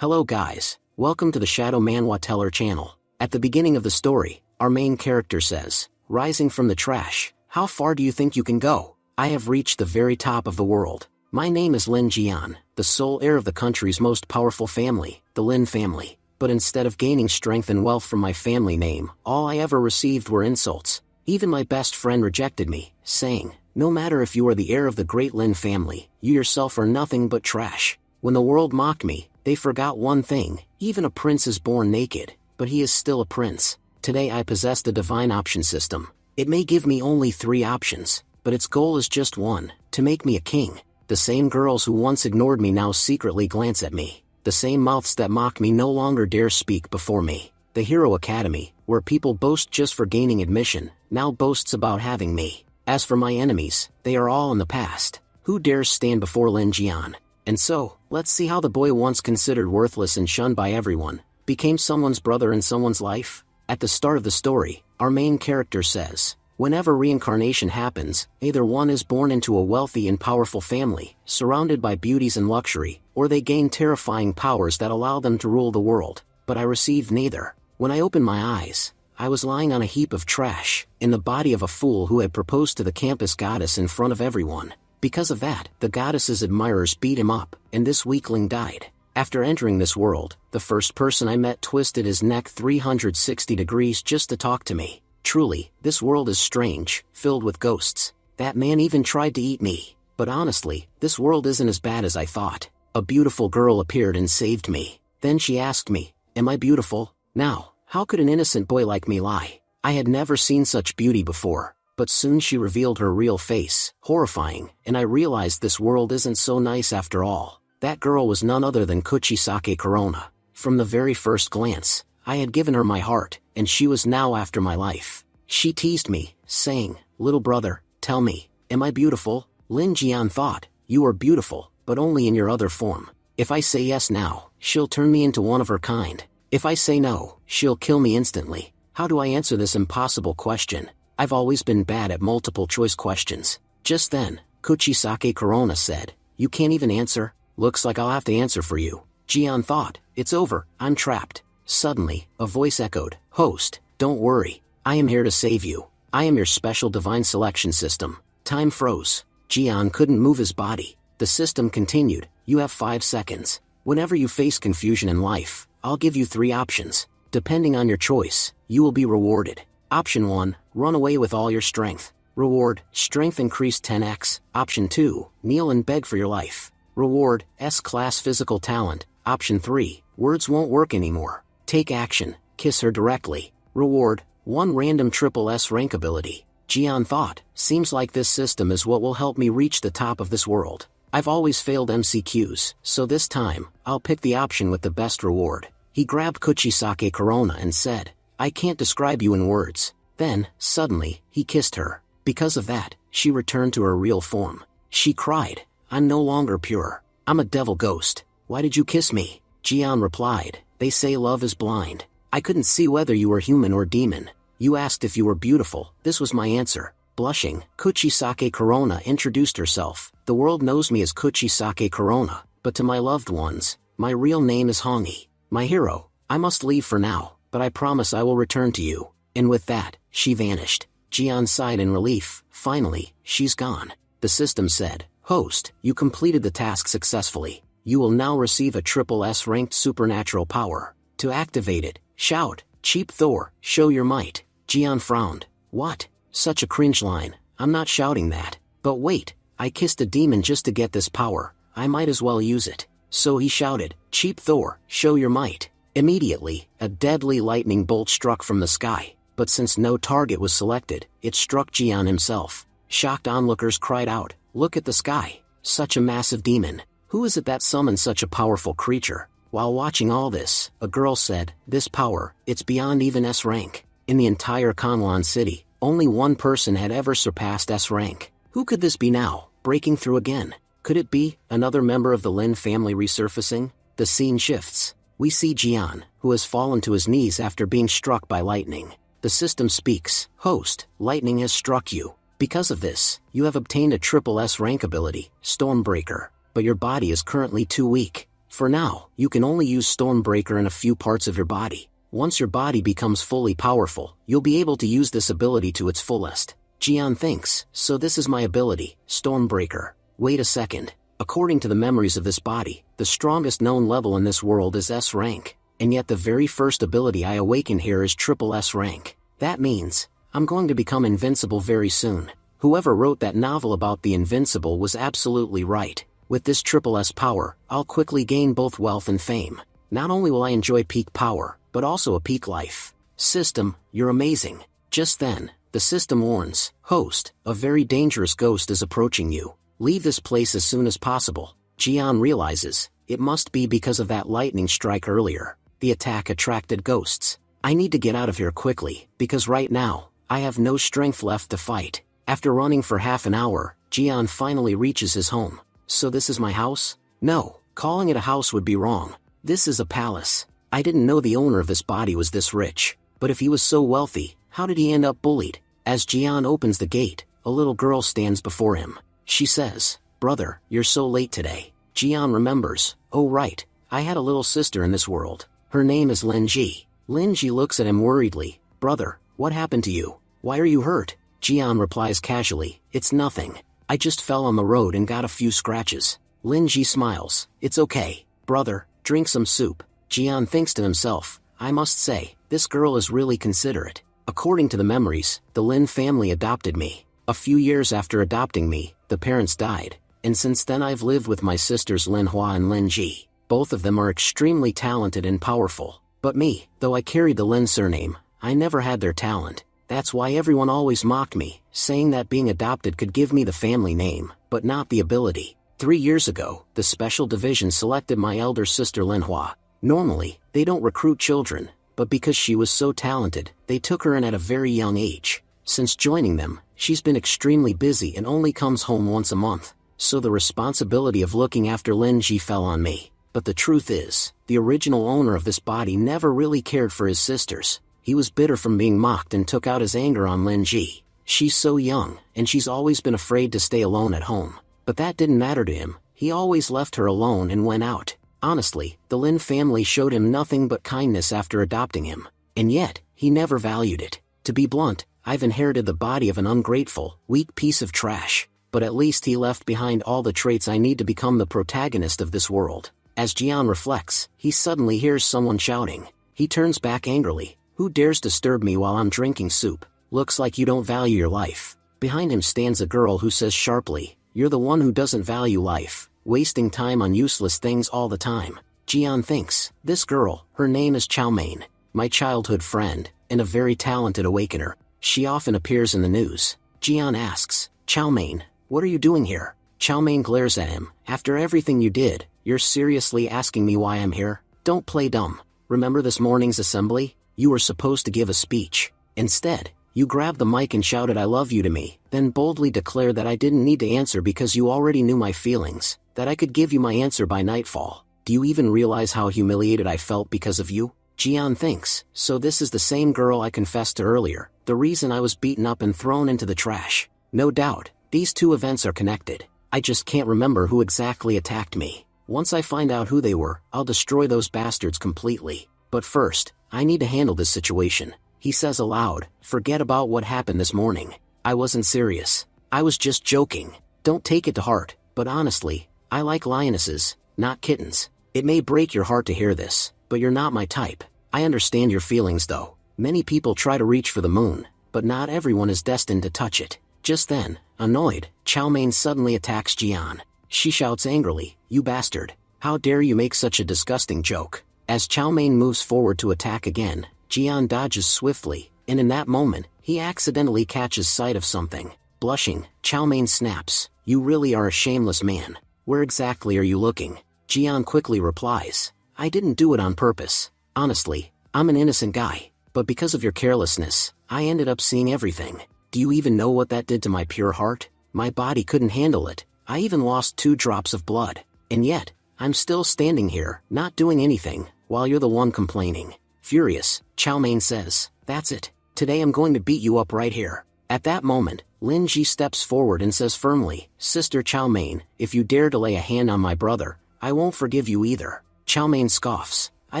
Hello guys, welcome to the Shadow Manhwa Teller channel. At the beginning of the story, our main character says, "Rising from the trash, how far do you think you can go? I have reached the very top of the world. My name is Lin Jian, the sole heir of the country's most powerful family, the Lin family. But instead of gaining strength and wealth from my family name, all I ever received were insults. Even my best friend rejected me, saying, 'No matter if you are the heir of the great Lin family, you yourself are nothing but trash.' When the world mocked me, they forgot one thing: even a prince is born naked, but he is still a prince. Today I possess the divine option system. It may give me only 3 options, but its goal is just one: to make me a king. The same girls who once ignored me now secretly glance at me. The same mouths that mock me no longer dare speak before me. The Hero Academy, where people boast just for gaining admission, now boasts about having me. As for my enemies, they are all in the past. Who dares stand before Lin Jian?" And so, let's see how the boy once considered worthless and shunned by everyone, became someone's brother in someone's life. At the start of the story, our main character says, whenever reincarnation happens, either one is born into a wealthy and powerful family, surrounded by beauties and luxury, or they gain terrifying powers that allow them to rule the world. But I received neither. When I opened my eyes, I was lying on a heap of trash, in the body of a fool who had proposed to the campus goddess in front of everyone. Because of that, the goddess's admirers beat him up, and this weakling died. After entering this world, the first person I met twisted his neck 360 degrees just to talk to me. Truly, this world is strange, filled with ghosts. That man even tried to eat me. But honestly, this world isn't as bad as I thought. A beautiful girl appeared and saved me. Then she asked me, "Am I beautiful?" Now, how could an innocent boy like me lie? I had never seen such beauty before. But soon she revealed her real face, horrifying, and I realized this world isn't so nice after all. That girl was none other than Kuchisake Corona. From the very first glance, I had given her my heart, and she was now after my life. She teased me, saying, "Little brother, tell me, am I beautiful?" Lin Jian thought, "You are beautiful, but only in your other form. If I say yes now, she'll turn me into one of her kind. If I say no, she'll kill me instantly. How do I answer this impossible question? I've always been bad at multiple choice questions." Just then, Kuchisake Corona said, "You can't even answer? Looks like I'll have to answer for you." Jian thought, "It's over, I'm trapped." Suddenly, a voice echoed, "Host, don't worry. I am here to save you. I am your special divine selection system." Time froze. Jian couldn't move his body. The system continued, "You have 5 seconds. Whenever you face confusion in life, I'll give you 3 options. Depending on your choice, you will be rewarded. Option 1, run away with all your strength. Reward, strength increased 10x. Option 2, kneel and beg for your life. Reward, S-class physical talent. Option 3, words won't work anymore. Take action, kiss her directly. Reward, 1 random triple S rank ability." Jian thought, "Seems like this system is what will help me reach the top of this world. I've always failed MCQs, so this time, I'll pick the option with the best reward." He grabbed Kuchisake Corona and said, "I can't describe you in words." Then, suddenly, he kissed her. Because of that, she returned to her real form. She cried, "I'm no longer pure. I'm a devil ghost. Why did you kiss me?" Jian replied, "They say love is blind. I couldn't see whether you were human or demon. You asked if you were beautiful, this was my answer." Blushing, Kuchisake Corona introduced herself. "The world knows me as Kuchisake Corona, but to my loved ones, my real name is Hongi. My hero, I must leave for now, but I promise I will return to you." And with that, she vanished. Jian sighed in relief. Finally, she's gone. The system said, "Host, you completed the task successfully. You will now receive a triple S ranked supernatural power. To activate it, shout, 'Cheap Thor, show your might.'" Jian frowned. "What? Such a cringe line. I'm not shouting that. But wait, I kissed a demon just to get this power. I might as well use it." So he shouted, "Cheap Thor, show your might." Immediately, a deadly lightning bolt struck from the sky, but since no target was selected, it struck Jian himself. Shocked onlookers cried out, "Look at the sky! Such a massive demon! Who is it that summoned such a powerful creature?" While watching all this, a girl said, "This power, it's beyond even S rank." In the entire Kanwan city, only one person had ever surpassed S rank. Who could this be now, breaking through again? Could it be another member of the Lin family resurfacing? The scene shifts. We see Jian, who has fallen to his knees after being struck by lightning. The system speaks, "Host, lightning has struck you. Because of this, you have obtained a triple S rank ability, Stormbreaker, but your body is currently too weak. For now, you can only use Stormbreaker in a few parts of your body. Once your body becomes fully powerful, you'll be able to use this ability to its fullest. Jian thinks, so this is my ability, Stormbreaker. Wait a second. According to the memories of this body, the strongest known level in this world is S rank, and yet the very first ability I awaken here is triple S rank. That means, I'm going to become invincible very soon. Whoever wrote that novel about the invincible was absolutely right. With this triple S power, I'll quickly gain both wealth and fame. Not only will I enjoy peak power, but also a peak life. System, you're amazing. Just then, the system warns, host, a very dangerous ghost is approaching you. Leave this place as soon as possible. Jian realizes, it must be because of that lightning strike earlier. The attack attracted ghosts. I need to get out of here quickly, because right now, I have no strength left to fight. After running for half an hour, Jian finally reaches his home. So this is my house? No, calling it a house would be wrong. This is a palace. I didn't know the owner of this body was this rich. But if he was so wealthy, how did he end up bullied? As Jian opens the gate, a little girl stands before him. She says, "Brother, you're so late today." Jian remembers, oh right, I had a little sister in this world. Her name is Linji. Linji looks at him worriedly. "Brother, what happened to you? Why are you hurt?" Jian replies casually, "It's nothing. I just fell on the road and got a few scratches." Linji smiles, "It's okay. Brother, drink some soup." Jian thinks to himself, I must say, this girl is really considerate. According to the memories, the Lin family adopted me. A few years after adopting me, the parents died, and since then I've lived with my sisters Linhua and Linji. Both of them are extremely talented and powerful. But me, though I carried the Lin surname, I never had their talent. That's why everyone always mocked me, saying that being adopted could give me the family name, but not the ability. 3 years ago, the special division selected my elder sister Linhua. Normally, they don't recruit children, but because she was so talented, they took her in at a very young age. Since joining them, she's been extremely busy and only comes home once a month, so the responsibility of looking after Linji fell on me. But the truth is, the original owner of this body never really cared for his sisters. He was bitter from being mocked and took out his anger on Linji. She's so young, and she's always been afraid to stay alone at home. But that didn't matter to him. He always left her alone and went out. Honestly, the Lin family showed him nothing but kindness after adopting him. And yet, he never valued it. To be blunt, I've inherited the body of an ungrateful, weak piece of trash. But at least he left behind all the traits I need to become the protagonist of this world. As Jian reflects, he suddenly hears someone shouting. He turns back angrily. Who dares disturb me while I'm drinking soup? Looks like you don't value your life. Behind him stands a girl who says sharply, "You're the one who doesn't value life, wasting time on useless things all the time." Jian thinks, this girl, her name is Xiaomane, my childhood friend, and a very talented awakener. She often appears in the news. Jian asks, "Xiaomane, what are you doing here?" Xiaomane glares at him. "After everything you did, you're seriously asking me why I'm here? Don't play dumb. Remember this morning's assembly? You were supposed to give a speech. Instead, you grabbed the mic and shouted 'I love you' to me, then boldly declared that I didn't need to answer because you already knew my feelings, that I could give you my answer by nightfall. Do you even realize how humiliated I felt because of you?" Jian thinks, so this is the same girl I confessed to earlier, the reason I was beaten up and thrown into the trash. No doubt, these two events are connected. I just can't remember who exactly attacked me. Once I find out who they were, I'll destroy those bastards completely. But first, I need to handle this situation. He says aloud, "Forget about what happened this morning. I wasn't serious. I was just joking. Don't take it to heart, but honestly, I like lionesses, not kittens. It may break your heart to hear this, but you're not my type. I understand your feelings though. Many people try to reach for the moon, but not everyone is destined to touch it." Just then, annoyed, Xiaomane suddenly attacks Jian. She shouts angrily, "You bastard! How dare you make such a disgusting joke?" As Xiaomane moves forward to attack again, Jian dodges swiftly, and in that moment, he accidentally catches sight of something. Blushing, Xiaomane snaps, "You really are a shameless man. Where exactly are you looking?" Jian quickly replies, "I didn't do it on purpose. Honestly, I'm an innocent guy, but because of your carelessness, I ended up seeing everything. Do you even know what that did to my pure heart? My body couldn't handle it. I even lost 2 drops of blood. And yet, I'm still standing here, not doing anything, while you're the one complaining." Furious, Xiaomane says, "That's it. Today I'm going to beat you up right here." At that moment, Linji steps forward and says firmly, "Sister Xiaomane, if you dare to lay a hand on my brother, I won't forgive you either. Chow Mein scoffs. I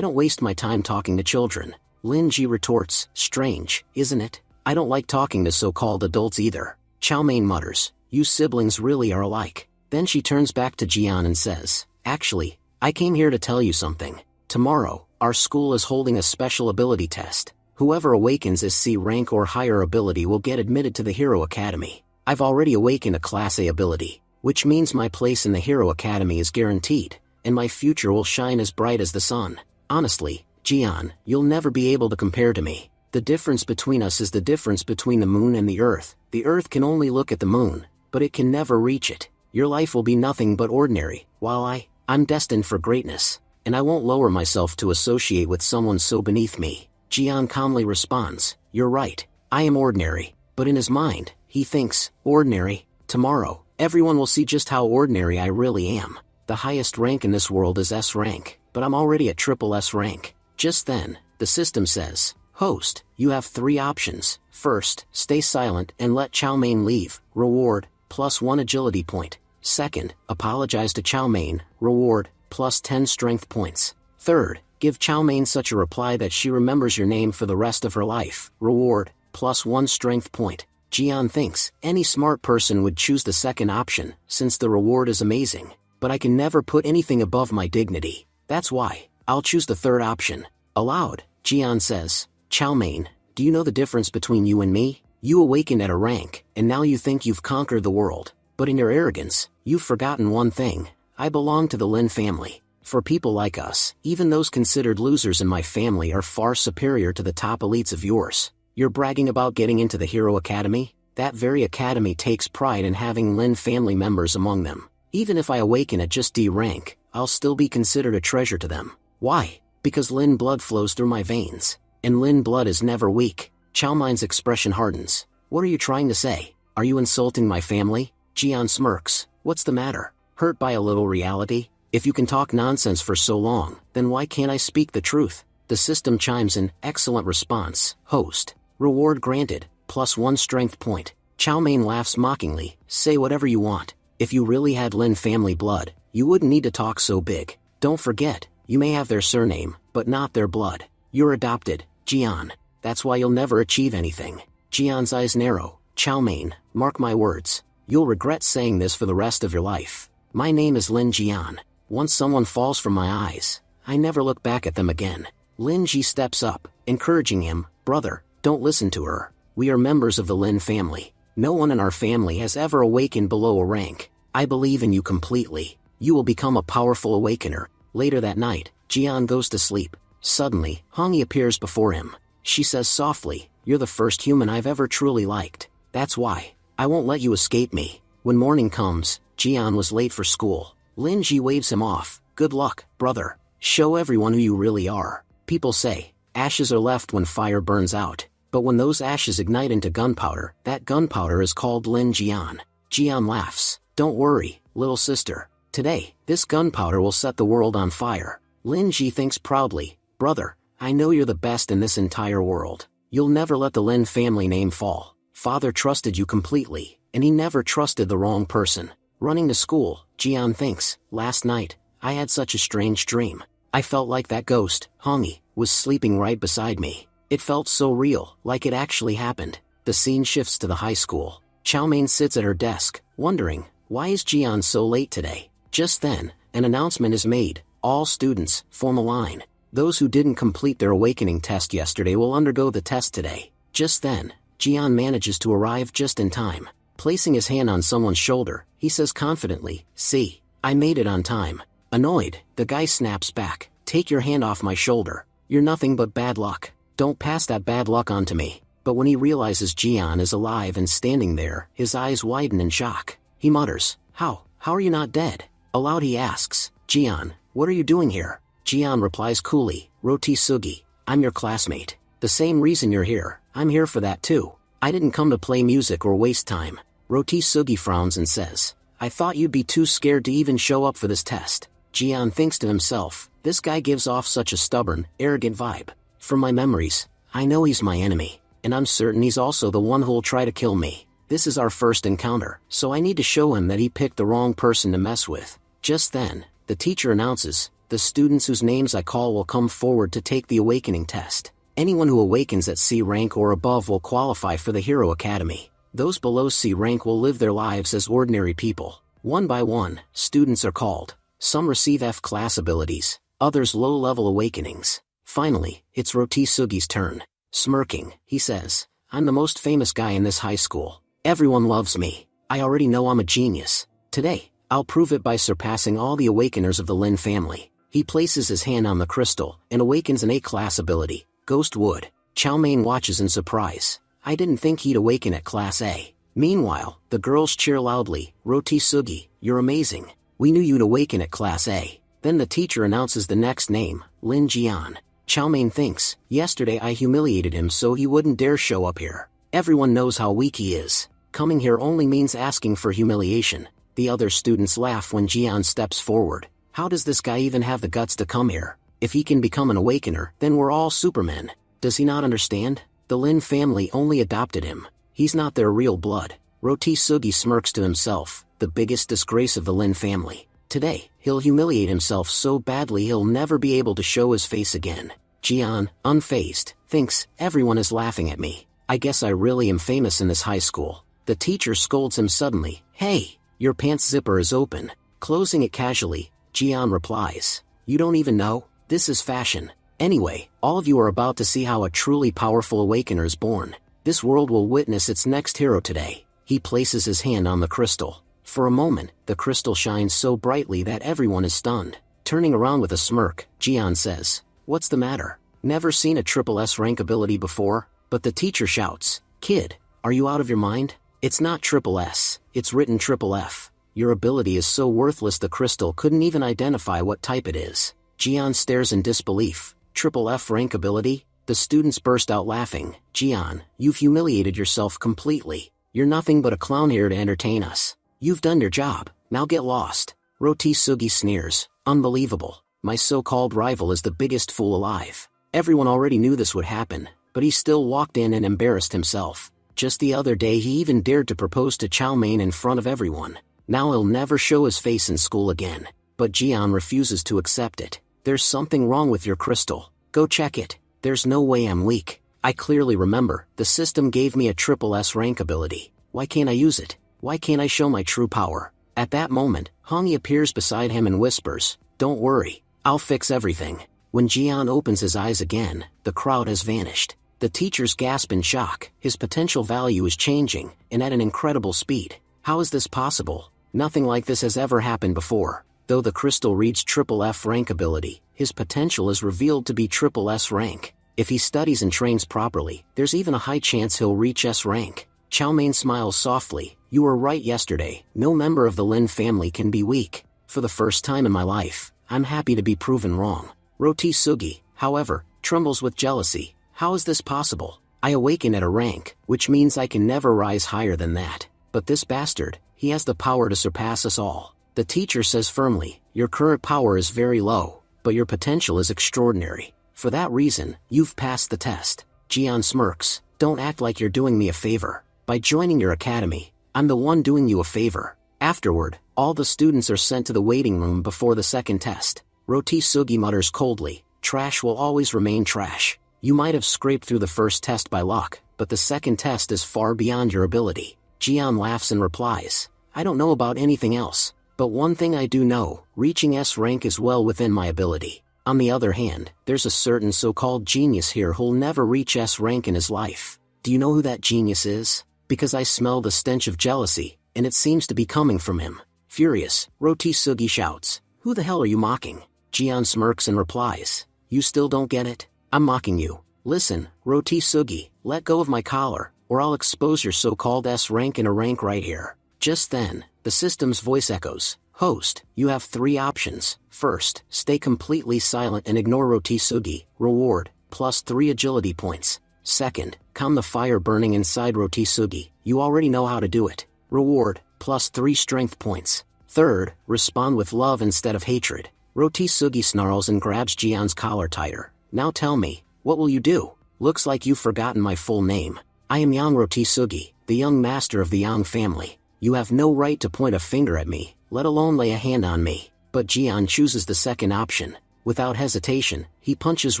don't waste my time talking to children. Lin Ji retorts, strange, isn't it? I don't like talking to so-called adults either. Chow Mein mutters, you siblings really are alike. Then she turns back to Jian and says, actually, I came here to tell you something. Tomorrow, our school is holding a special ability test. Whoever awakens as C rank or higher ability will get admitted to the Hero Academy. I've already awakened a Class A ability, which means my place in the Hero Academy is guaranteed, and my future will shine as bright as the sun. Honestly, Jian, you'll never be able to compare to me. The difference between us is the difference between the moon and the earth. The earth can only look at the moon, but it can never reach it. Your life will be nothing but ordinary, while I'm destined for greatness, and I won't lower myself to associate with someone so beneath me. Jian calmly responds, you're right, I am ordinary, but in his mind, he thinks, ordinary, tomorrow, everyone will see just how ordinary I really am. The highest rank in this world is S rank, but I'm already at triple S rank. Just then, the system says, host, you have 3 options. First, stay silent and let Chow Mein leave, reward, +1 agility point. Second, apologize to Chow Mein, reward, +10 strength points. Third, give Chow Mein such a reply that she remembers your name for the rest of her life, reward, +1 strength point. Jian thinks, any smart person would choose the second option, since the reward is amazing. But I can never put anything above my dignity. That's why, I'll choose the third option. Aloud, Jian says, Chow Mein, do you know the difference between you and me? You awakened at a rank, and now you think you've conquered the world. But in your arrogance, you've forgotten one thing. I belong to the Lin family. For people like us, even those considered losers in my family are far superior to the top elites of yours. You're bragging about getting into the Hero Academy? That very academy takes pride in having Lin family members among them. Even if I awaken at just D rank, I'll still be considered a treasure to them. Why? Because Lin blood flows through my veins. And Lin blood is never weak. Chow Mein's expression hardens. What are you trying to say? Are you insulting my family? Jian smirks. What's the matter? Hurt by a little reality? If you can talk nonsense for so long, then why can't I speak the truth? The system chimes in, excellent response, host. Reward granted, +1 strength point. Chow Mein laughs mockingly, say whatever you want. If you really had Lin family blood, you wouldn't need to talk so big. Don't forget, you may have their surname, but not their blood. You're adopted, Jian. That's why you'll never achieve anything. Jian's eyes narrow. Chow Mein, mark my words. You'll regret saying this for the rest of your life. My name is Lin Jian. Once someone falls from my eyes, I never look back at them again. Lin Ji steps up, encouraging him, brother, don't listen to her. We are members of the Lin family. No one in our family has ever awakened below a rank. I believe in you completely. You will become a powerful awakener. Later that night, Jian goes to sleep. Suddenly, Hongyi appears before him. She says softly, you're the first human I've ever truly liked. That's why. I won't let you escape me. When morning comes, Jian was late for school. Lin Ji waves him off. Good luck, brother. Show everyone who you really are. People say, ashes are left when fire burns out. But when those ashes ignite into gunpowder, that gunpowder is called Lin Jian. Jian laughs. Don't worry, little sister. Today, this gunpowder will set the world on fire. Lin Ji thinks proudly, brother, I know you're the best in this entire world. You'll never let the Lin family name fall. Father trusted you completely, and he never trusted the wrong person. Running to school, Jian thinks, last night, I had such a strange dream. I felt like that ghost, Hongyi, was sleeping right beside me. It felt so real, like it actually happened. The scene shifts to the high school. Chow Mein sits at her desk, wondering, why is Jian so late today? Just then, an announcement is made. All students, form a line. Those who didn't complete their awakening test yesterday will undergo the test today. Just then, Jian manages to arrive just in time. Placing his hand on someone's shoulder, he says confidently, see, I made it on time. Annoyed, the guy snaps back, take your hand off my shoulder. You're nothing but bad luck. Don't pass that bad luck on to me. But when he realizes Jian is alive and standing there, his eyes widen in shock. He mutters, how are you not dead? Aloud he asks, Jian, what are you doing here? Jian replies coolly, Roti Sugi, I'm your classmate. The same reason you're here, I'm here for that too. I didn't come to play music or waste time. Roti Sugi frowns and says, I thought you'd be too scared to even show up for this test. Jian thinks to himself, this guy gives off such a stubborn, arrogant vibe. From my memories, I know he's my enemy, and I'm certain he's also the one who'll try to kill me. This is our first encounter, so I need to show him that he picked the wrong person to mess with. Just then, the teacher announces, the students whose names I call will come forward to take the awakening test. Anyone who awakens at C rank or above will qualify for the Hero Academy. Those below C rank will live their lives as ordinary people. One by one, students are called. Some receive F class abilities, others low-level awakenings. Finally, it's Rotisugi's turn. Smirking, he says, I'm the most famous guy in this high school. Everyone loves me. I already know I'm a genius. Today, I'll prove it by surpassing all the awakeners of the Lin family. He places his hand on the crystal and awakens an A-class ability, Ghost Wood. Chow Mein watches in surprise. I didn't think he'd awaken at Class A. Meanwhile, the girls cheer loudly, Rotisugi, you're amazing. We knew you'd awaken at Class A. Then the teacher announces the next name, Lin Jian. Chow Mein thinks, yesterday I humiliated him so he wouldn't dare show up here. Everyone knows how weak he is. Coming here only means asking for humiliation. The other students laugh when Jian steps forward. How does this guy even have the guts to come here? If he can become an awakener, then we're all supermen. Does he not understand? The Lin family only adopted him. He's not their real blood. Rotisugi smirks to himself, the biggest disgrace of the Lin family. Today, he'll humiliate himself so badly he'll never be able to show his face again. Jian, unfazed, thinks, everyone is laughing at me. I guess I really am famous in this high school. The teacher scolds him suddenly, hey, your pants zipper is open. Closing it casually, Jian replies, you don't even know? This is fashion. Anyway, all of you are about to see how a truly powerful awakener is born. This world will witness its next hero today. He places his hand on the crystal. For a moment, the crystal shines so brightly that everyone is stunned. Turning around with a smirk, Jian says, what's the matter? Never seen a triple S rank ability before? But the teacher shouts, kid, are you out of your mind? It's not triple S, it's written triple F. Your ability is so worthless the crystal couldn't even identify what type it is. Jian stares in disbelief. Triple F rank ability? The students burst out laughing. Jian, you've humiliated yourself completely. You're nothing but a clown here to entertain us. You've done your job, now get lost. Rotisugi sneers, unbelievable. My so-called rival is the biggest fool alive. Everyone already knew this would happen, but he still walked in and embarrassed himself. Just the other day he even dared to propose to Chow Mein in front of everyone. Now he'll never show his face in school again. But Jian refuses to accept it. There's something wrong with your crystal. Go check it. There's no way I'm weak. I clearly remember, the system gave me a triple S rank ability. Why can't I use it? Why can't I show my true power? At that moment, Hongyi appears beside him and whispers, don't worry, I'll fix everything. When Jian opens his eyes again, the crowd has vanished. The teachers gasp in shock. His potential value is changing, and at an incredible speed. How is this possible? Nothing like this has ever happened before. Though the crystal reads triple F rank ability, his potential is revealed to be triple S rank. If he studies and trains properly, there's even a high chance he'll reach S rank. Chow Mein smiles softly, you were right yesterday, no member of the Lin family can be weak. For the first time in my life, I'm happy to be proven wrong. Rotisugi, however, trembles with jealousy. How is this possible? I awaken at a rank, which means I can never rise higher than that. But this bastard, he has the power to surpass us all. The teacher says firmly, your current power is very low, but your potential is extraordinary. For that reason, you've passed the test. Jian smirks, don't act like you're doing me a favor. By joining your academy, I'm the one doing you a favor. Afterward, all the students are sent to the waiting room before the second test. Rotisugi mutters coldly, trash will always remain trash. You might have scraped through the first test by luck, but the second test is far beyond your ability. Jian laughs and replies, I don't know about anything else, but one thing I do know, reaching S rank is well within my ability. On the other hand, there's a certain so-called genius here who'll never reach S rank in his life. Do you know who that genius is? Because I smell the stench of jealousy, and it seems to be coming from him. Furious, Rotisugi shouts, who the hell are you mocking? Jian smirks and replies, you still don't get it? I'm mocking you. Listen, Rotisugi, let go of my collar, or I'll expose your so-called S rank in a rank right here. Just then, the system's voice echoes, host, you have 3 options. First, stay completely silent and ignore Rotisugi, reward, plus 3 agility points. Second, calm the fire burning inside Rotisugi, you already know how to do it. Reward, plus 3 strength points. Third, respond with love instead of hatred. Rotisugi snarls and grabs Jian's collar tighter. Now tell me, what will you do? Looks like you've forgotten my full name. I am Yang Rotisugi, the young master of the Yang family. You have no right to point a finger at me, let alone lay a hand on me. But Jian chooses the second option. Without hesitation, he punches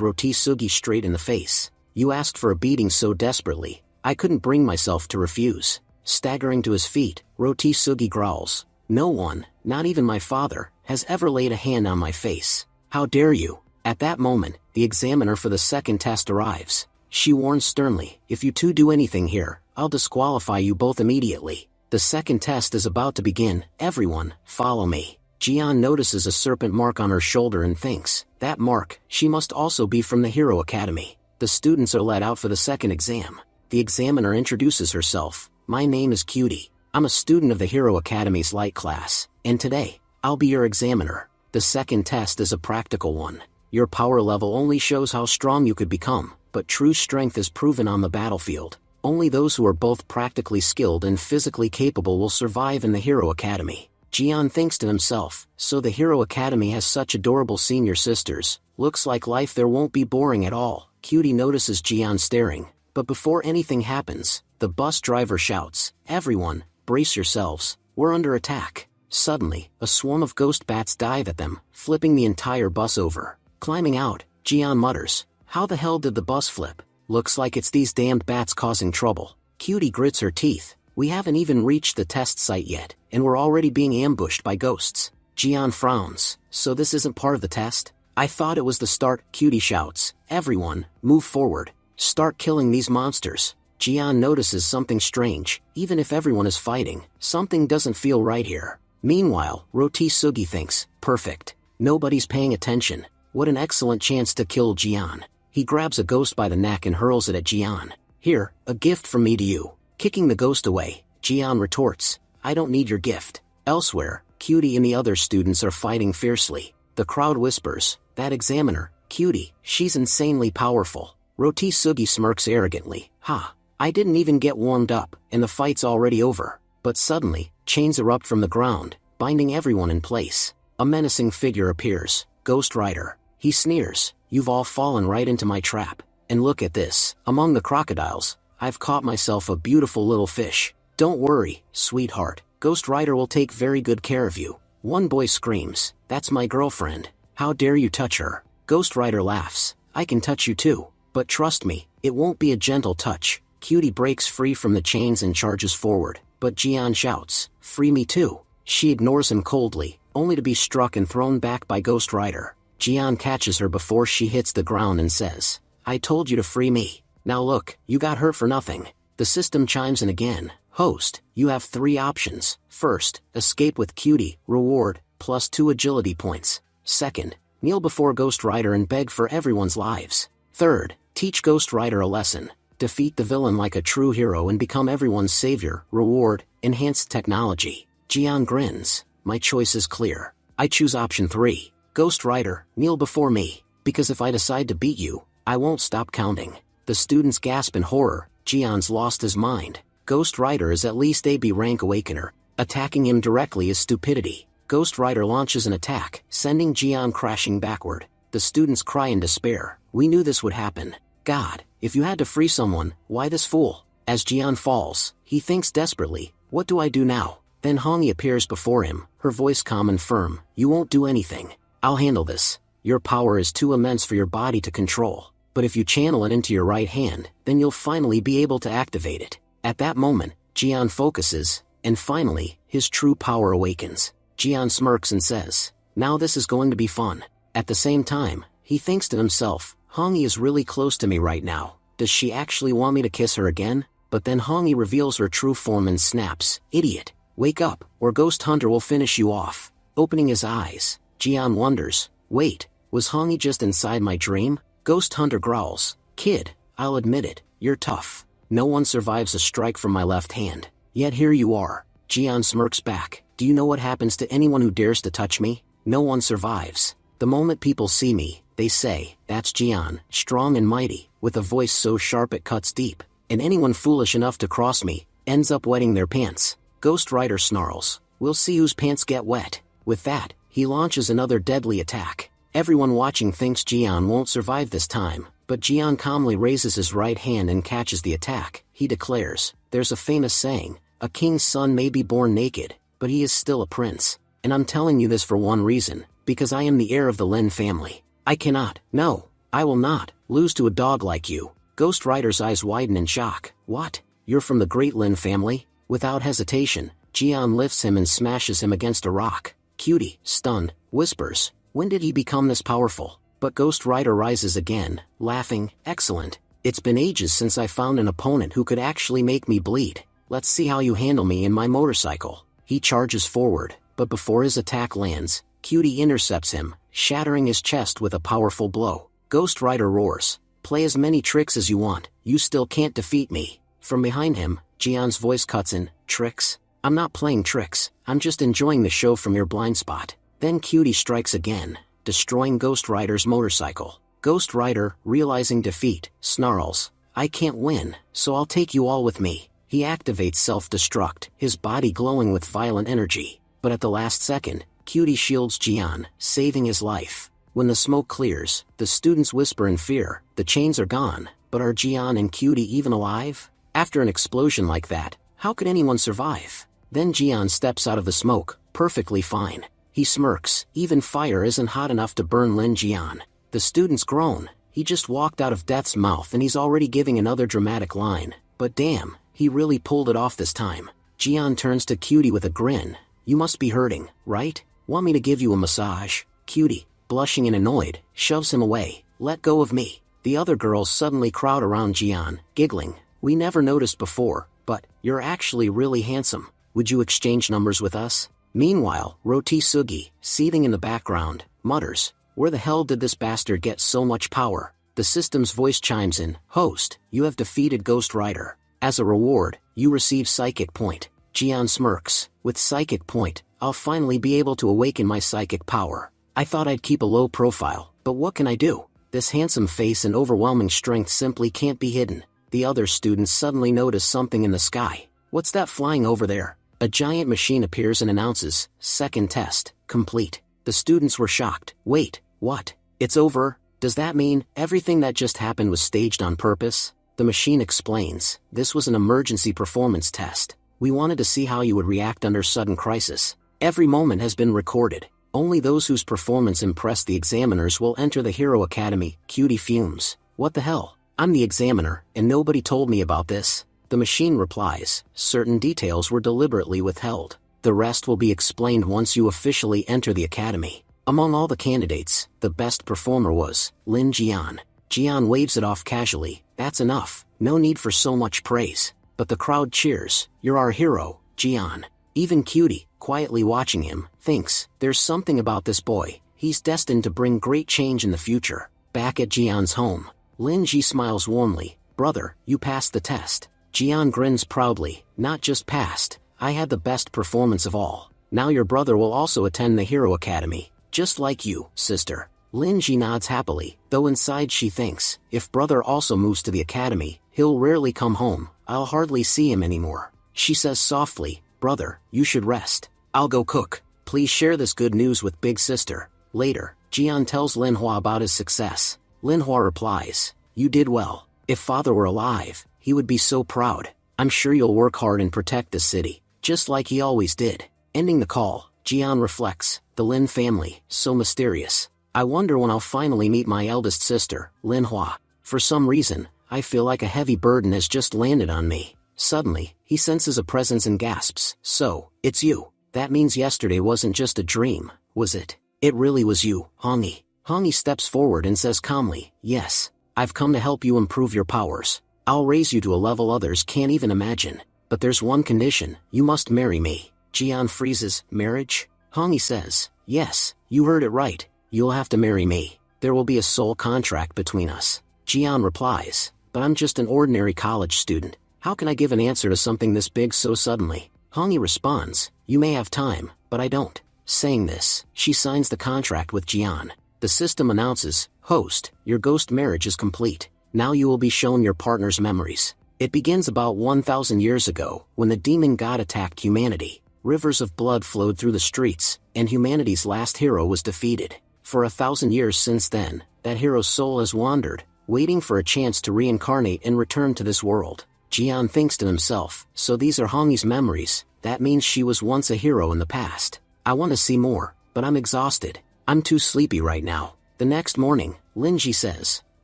Roti Sugi straight in the face. You asked for a beating so desperately, I couldn't bring myself to refuse. Staggering to his feet, Roti Sugi growls. No one, not even my father, has ever laid a hand on my face. How dare you? At that moment, the examiner for the second test arrives. She warns sternly, if you two do anything here, I'll disqualify you both immediately. The second test is about to begin. Everyone, follow me. Jian notices a serpent mark on her shoulder and thinks, that mark, she must also be from the Hero Academy. The students are let out for the second exam. The examiner introduces herself. My name is Cutie. I'm a student of the Hero Academy's light class, and today, I'll be your examiner. The second test is a practical one. Your power level only shows how strong you could become, but true strength is proven on the battlefield. Only those who are both practically skilled and physically capable will survive in the Hero Academy. Jian thinks to himself, so the Hero Academy has such adorable senior sisters, looks like life there won't be boring at all. Cutie notices Jian staring, but before anything happens, the bus driver shouts, everyone, brace yourselves, we're under attack. Suddenly, a swarm of ghost bats dive at them, flipping the entire bus over. Climbing out, Jian mutters, how the hell did the bus flip? Looks like it's these damned bats causing trouble. Cutie grits her teeth. We haven't even reached the test site yet, and we're already being ambushed by ghosts. Jian frowns. So this isn't part of the test? I thought it was the start. Cutie shouts. Everyone, move forward. Start killing these monsters. Jian notices something strange. Even if everyone is fighting, something doesn't feel right here. Meanwhile, Roti Sugi thinks, perfect. Nobody's paying attention. What an excellent chance to kill Jian. He grabs a ghost by the neck and hurls it at Jian. Here, a gift from me to you. Kicking the ghost away, Jian retorts, I don't need your gift. Elsewhere, Cutie and the other students are fighting fiercely. The crowd whispers, that examiner, Cutie, she's insanely powerful. Roti Sugi smirks arrogantly, ha, I didn't even get warmed up, and the fight's already over. But suddenly, chains erupt from the ground, binding everyone in place. A menacing figure appears, Ghost Rider. He sneers, you've all fallen right into my trap. And look at this, among the crocodiles, I've caught myself a beautiful little fish. Don't worry, sweetheart, Ghost Rider will take very good care of you. One boy screams, that's my girlfriend. How dare you touch her? Ghost Rider laughs, I can touch you too. But trust me, it won't be a gentle touch. Cutie breaks free from the chains and charges forward, but Jian shouts, free me too. She ignores him coldly, only to be struck and thrown back by Ghost Rider. Jian catches her before she hits the ground and says, I told you to free me. Now look, you got hurt for nothing. The system chimes in again. Host, you have 3 options. First, escape with Cutie, reward, +2 agility points. Second, kneel before Ghost Rider and beg for everyone's lives. Third, teach Ghost Rider a lesson. Defeat the villain like a true hero and become everyone's savior, reward, enhanced technology. Jian grins, my choice is clear. I choose option 3. Ghost Rider, kneel before me, because if I decide to beat you, I won't stop counting. The students gasp in horror. Jian's lost his mind. Ghost Rider is at least AB rank awakener. Attacking him directly is stupidity. Ghost Rider launches an attack, sending Jian crashing backward. The students cry in despair. We knew this would happen. God, if you had to free someone, why this fool? As Jian falls, he thinks desperately, what do I do now? Then Hongi appears before him, her voice calm and firm. You won't do anything. I'll handle this. Your power is too immense for your body to control. But if you channel it into your right hand, then you'll finally be able to activate it. At that moment, Jian focuses, and finally, his true power awakens. Jian smirks and says, now this is going to be fun. At the same time, he thinks to himself, Hongi is really close to me right now. Does she actually want me to kiss her again? But then Hongi reveals her true form and snaps, idiot, wake up, or Ghost Hunter will finish you off. Opening his eyes, Jian wonders, wait, was Hongi just inside my dream? Ghost Hunter growls, kid, I'll admit it, you're tough. No one survives a strike from my left hand. Yet here you are. Jian smirks back, do you know what happens to anyone who dares to touch me? No one survives. The moment people see me, they say, that's Jian, strong and mighty, with a voice so sharp it cuts deep. And anyone foolish enough to cross me, ends up wetting their pants. Ghost Rider snarls, we'll see whose pants get wet. With that, he launches another deadly attack. Everyone watching thinks Jian won't survive this time, but Jian calmly raises his right hand and catches the attack. He declares, there's a famous saying, a king's son may be born naked, but he is still a prince. And I'm telling you this for one reason, because I am the heir of the Lin family. I cannot, no, I will not, lose to a dog like you. Ghost Rider's eyes widen in shock. What? You're from the great Lin family? Without hesitation, Jian lifts him and smashes him against a rock. Cutie, stunned, whispers, when did he become this powerful? But Ghost Rider rises again, laughing, excellent. It's been ages since I found an opponent who could actually make me bleed. Let's see how you handle me in my motorcycle. He charges forward, but before his attack lands, Cutie intercepts him, shattering his chest with a powerful blow. Ghost Rider roars, play as many tricks as you want, you still can't defeat me. From behind him, Jian's voice cuts in, tricks? I'm not playing tricks, I'm just enjoying the show from your blind spot. Then Cutie strikes again, destroying Ghost Rider's motorcycle. Ghost Rider, realizing defeat, snarls, I can't win, so I'll take you all with me. He activates self-destruct, his body glowing with violent energy. But at the last second, Cutie shields Jian, saving his life. When the smoke clears, the students whisper in fear, the chains are gone, but are Jian and Cutie even alive? After an explosion like that, how could anyone survive? Then Jian steps out of the smoke, perfectly fine. He smirks, even fire isn't hot enough to burn Lin Jian. The students groan, he just walked out of death's mouth and he's already giving another dramatic line. But damn, he really pulled it off this time. Jian turns to Cutie with a grin. You must be hurting, right? Want me to give you a massage? Cutie, blushing and annoyed, shoves him away. Let go of me. The other girls suddenly crowd around Jian, giggling. We never noticed before, but you're actually really handsome. Would you exchange numbers with us? Meanwhile, Roti Sugi, seething in the background, mutters, where the hell did this bastard get so much power? The system's voice chimes in, host, you have defeated Ghost Rider. As a reward, you receive Psychic Point. Jian smirks, with Psychic Point, I'll finally be able to awaken my psychic power. I thought I'd keep a low profile, but what can I do? This handsome face and overwhelming strength simply can't be hidden. The other students suddenly notice something in the sky. What's that flying over there? A giant machine appears and announces, second test, complete. The students were shocked. Wait, what? It's over? Does that mean everything that just happened was staged on purpose? The machine explains, this was an emergency performance test. We wanted to see how you would react under sudden crisis. Every moment has been recorded. Only those whose performance impressed the examiners will enter the Hero Academy. Cutie fumes. What the hell? I'm the examiner, and nobody told me about this. The machine replies, certain details were deliberately withheld. The rest will be explained once you officially enter the academy. Among all the candidates, the best performer was Lin Jian. Jian waves it off casually, that's enough, no need for so much praise. But the crowd cheers, you're our hero, Jian. Even Cutie, quietly watching him, thinks, there's something about this boy, he's destined to bring great change in the future. Back at Jian's home, Lin Ji smiles warmly, brother, you passed the test. Jian grins proudly, not just passed, I had the best performance of all. Now your brother will also attend the Hero Academy, just like you, sister. Lin Ji nods happily, though inside she thinks, if brother also moves to the academy, he'll rarely come home, I'll hardly see him anymore. She says softly, brother, you should rest. I'll go cook. Please share this good news with big sister. Later, Jian tells Linhua about his success. Linhua replies, you did well. If father were alive, he would be so proud. I'm sure you'll work hard and protect the city, just like he always did. Ending the call, Jian reflects, the Lin family, so mysterious. I wonder when I'll finally meet my eldest sister, Linhua. For some reason, I feel like a heavy burden has just landed on me. Suddenly, he senses a presence and gasps, so, it's you. That means yesterday wasn't just a dream, was it? It really was you, Hongi. Hongi steps forward and says calmly, yes, I've come to help you improve your powers. I'll raise you to a level others can't even imagine. But there's one condition, you must marry me. Jian freezes, marriage? Hongi says, yes, you heard it right, you'll have to marry me. There will be a soul contract between us. Jian replies, but I'm just an ordinary college student. How can I give an answer to something this big so suddenly? Hongi responds, you may have time, but I don't. Saying this, she signs the contract with Jian. The system announces, host, your ghost marriage is complete. Now you will be shown your partner's memories. It begins about 1,000 years ago, when the demon god attacked humanity. Rivers of blood flowed through the streets, and humanity's last hero was defeated. For 1,000 years since then, that hero's soul has wandered, waiting for a chance to reincarnate and return to this world. Jian thinks to himself, so these are Hongi's memories, that means she was once a hero in the past. I want to see more, but I'm exhausted. I'm too sleepy right now. The next morning, Linji says,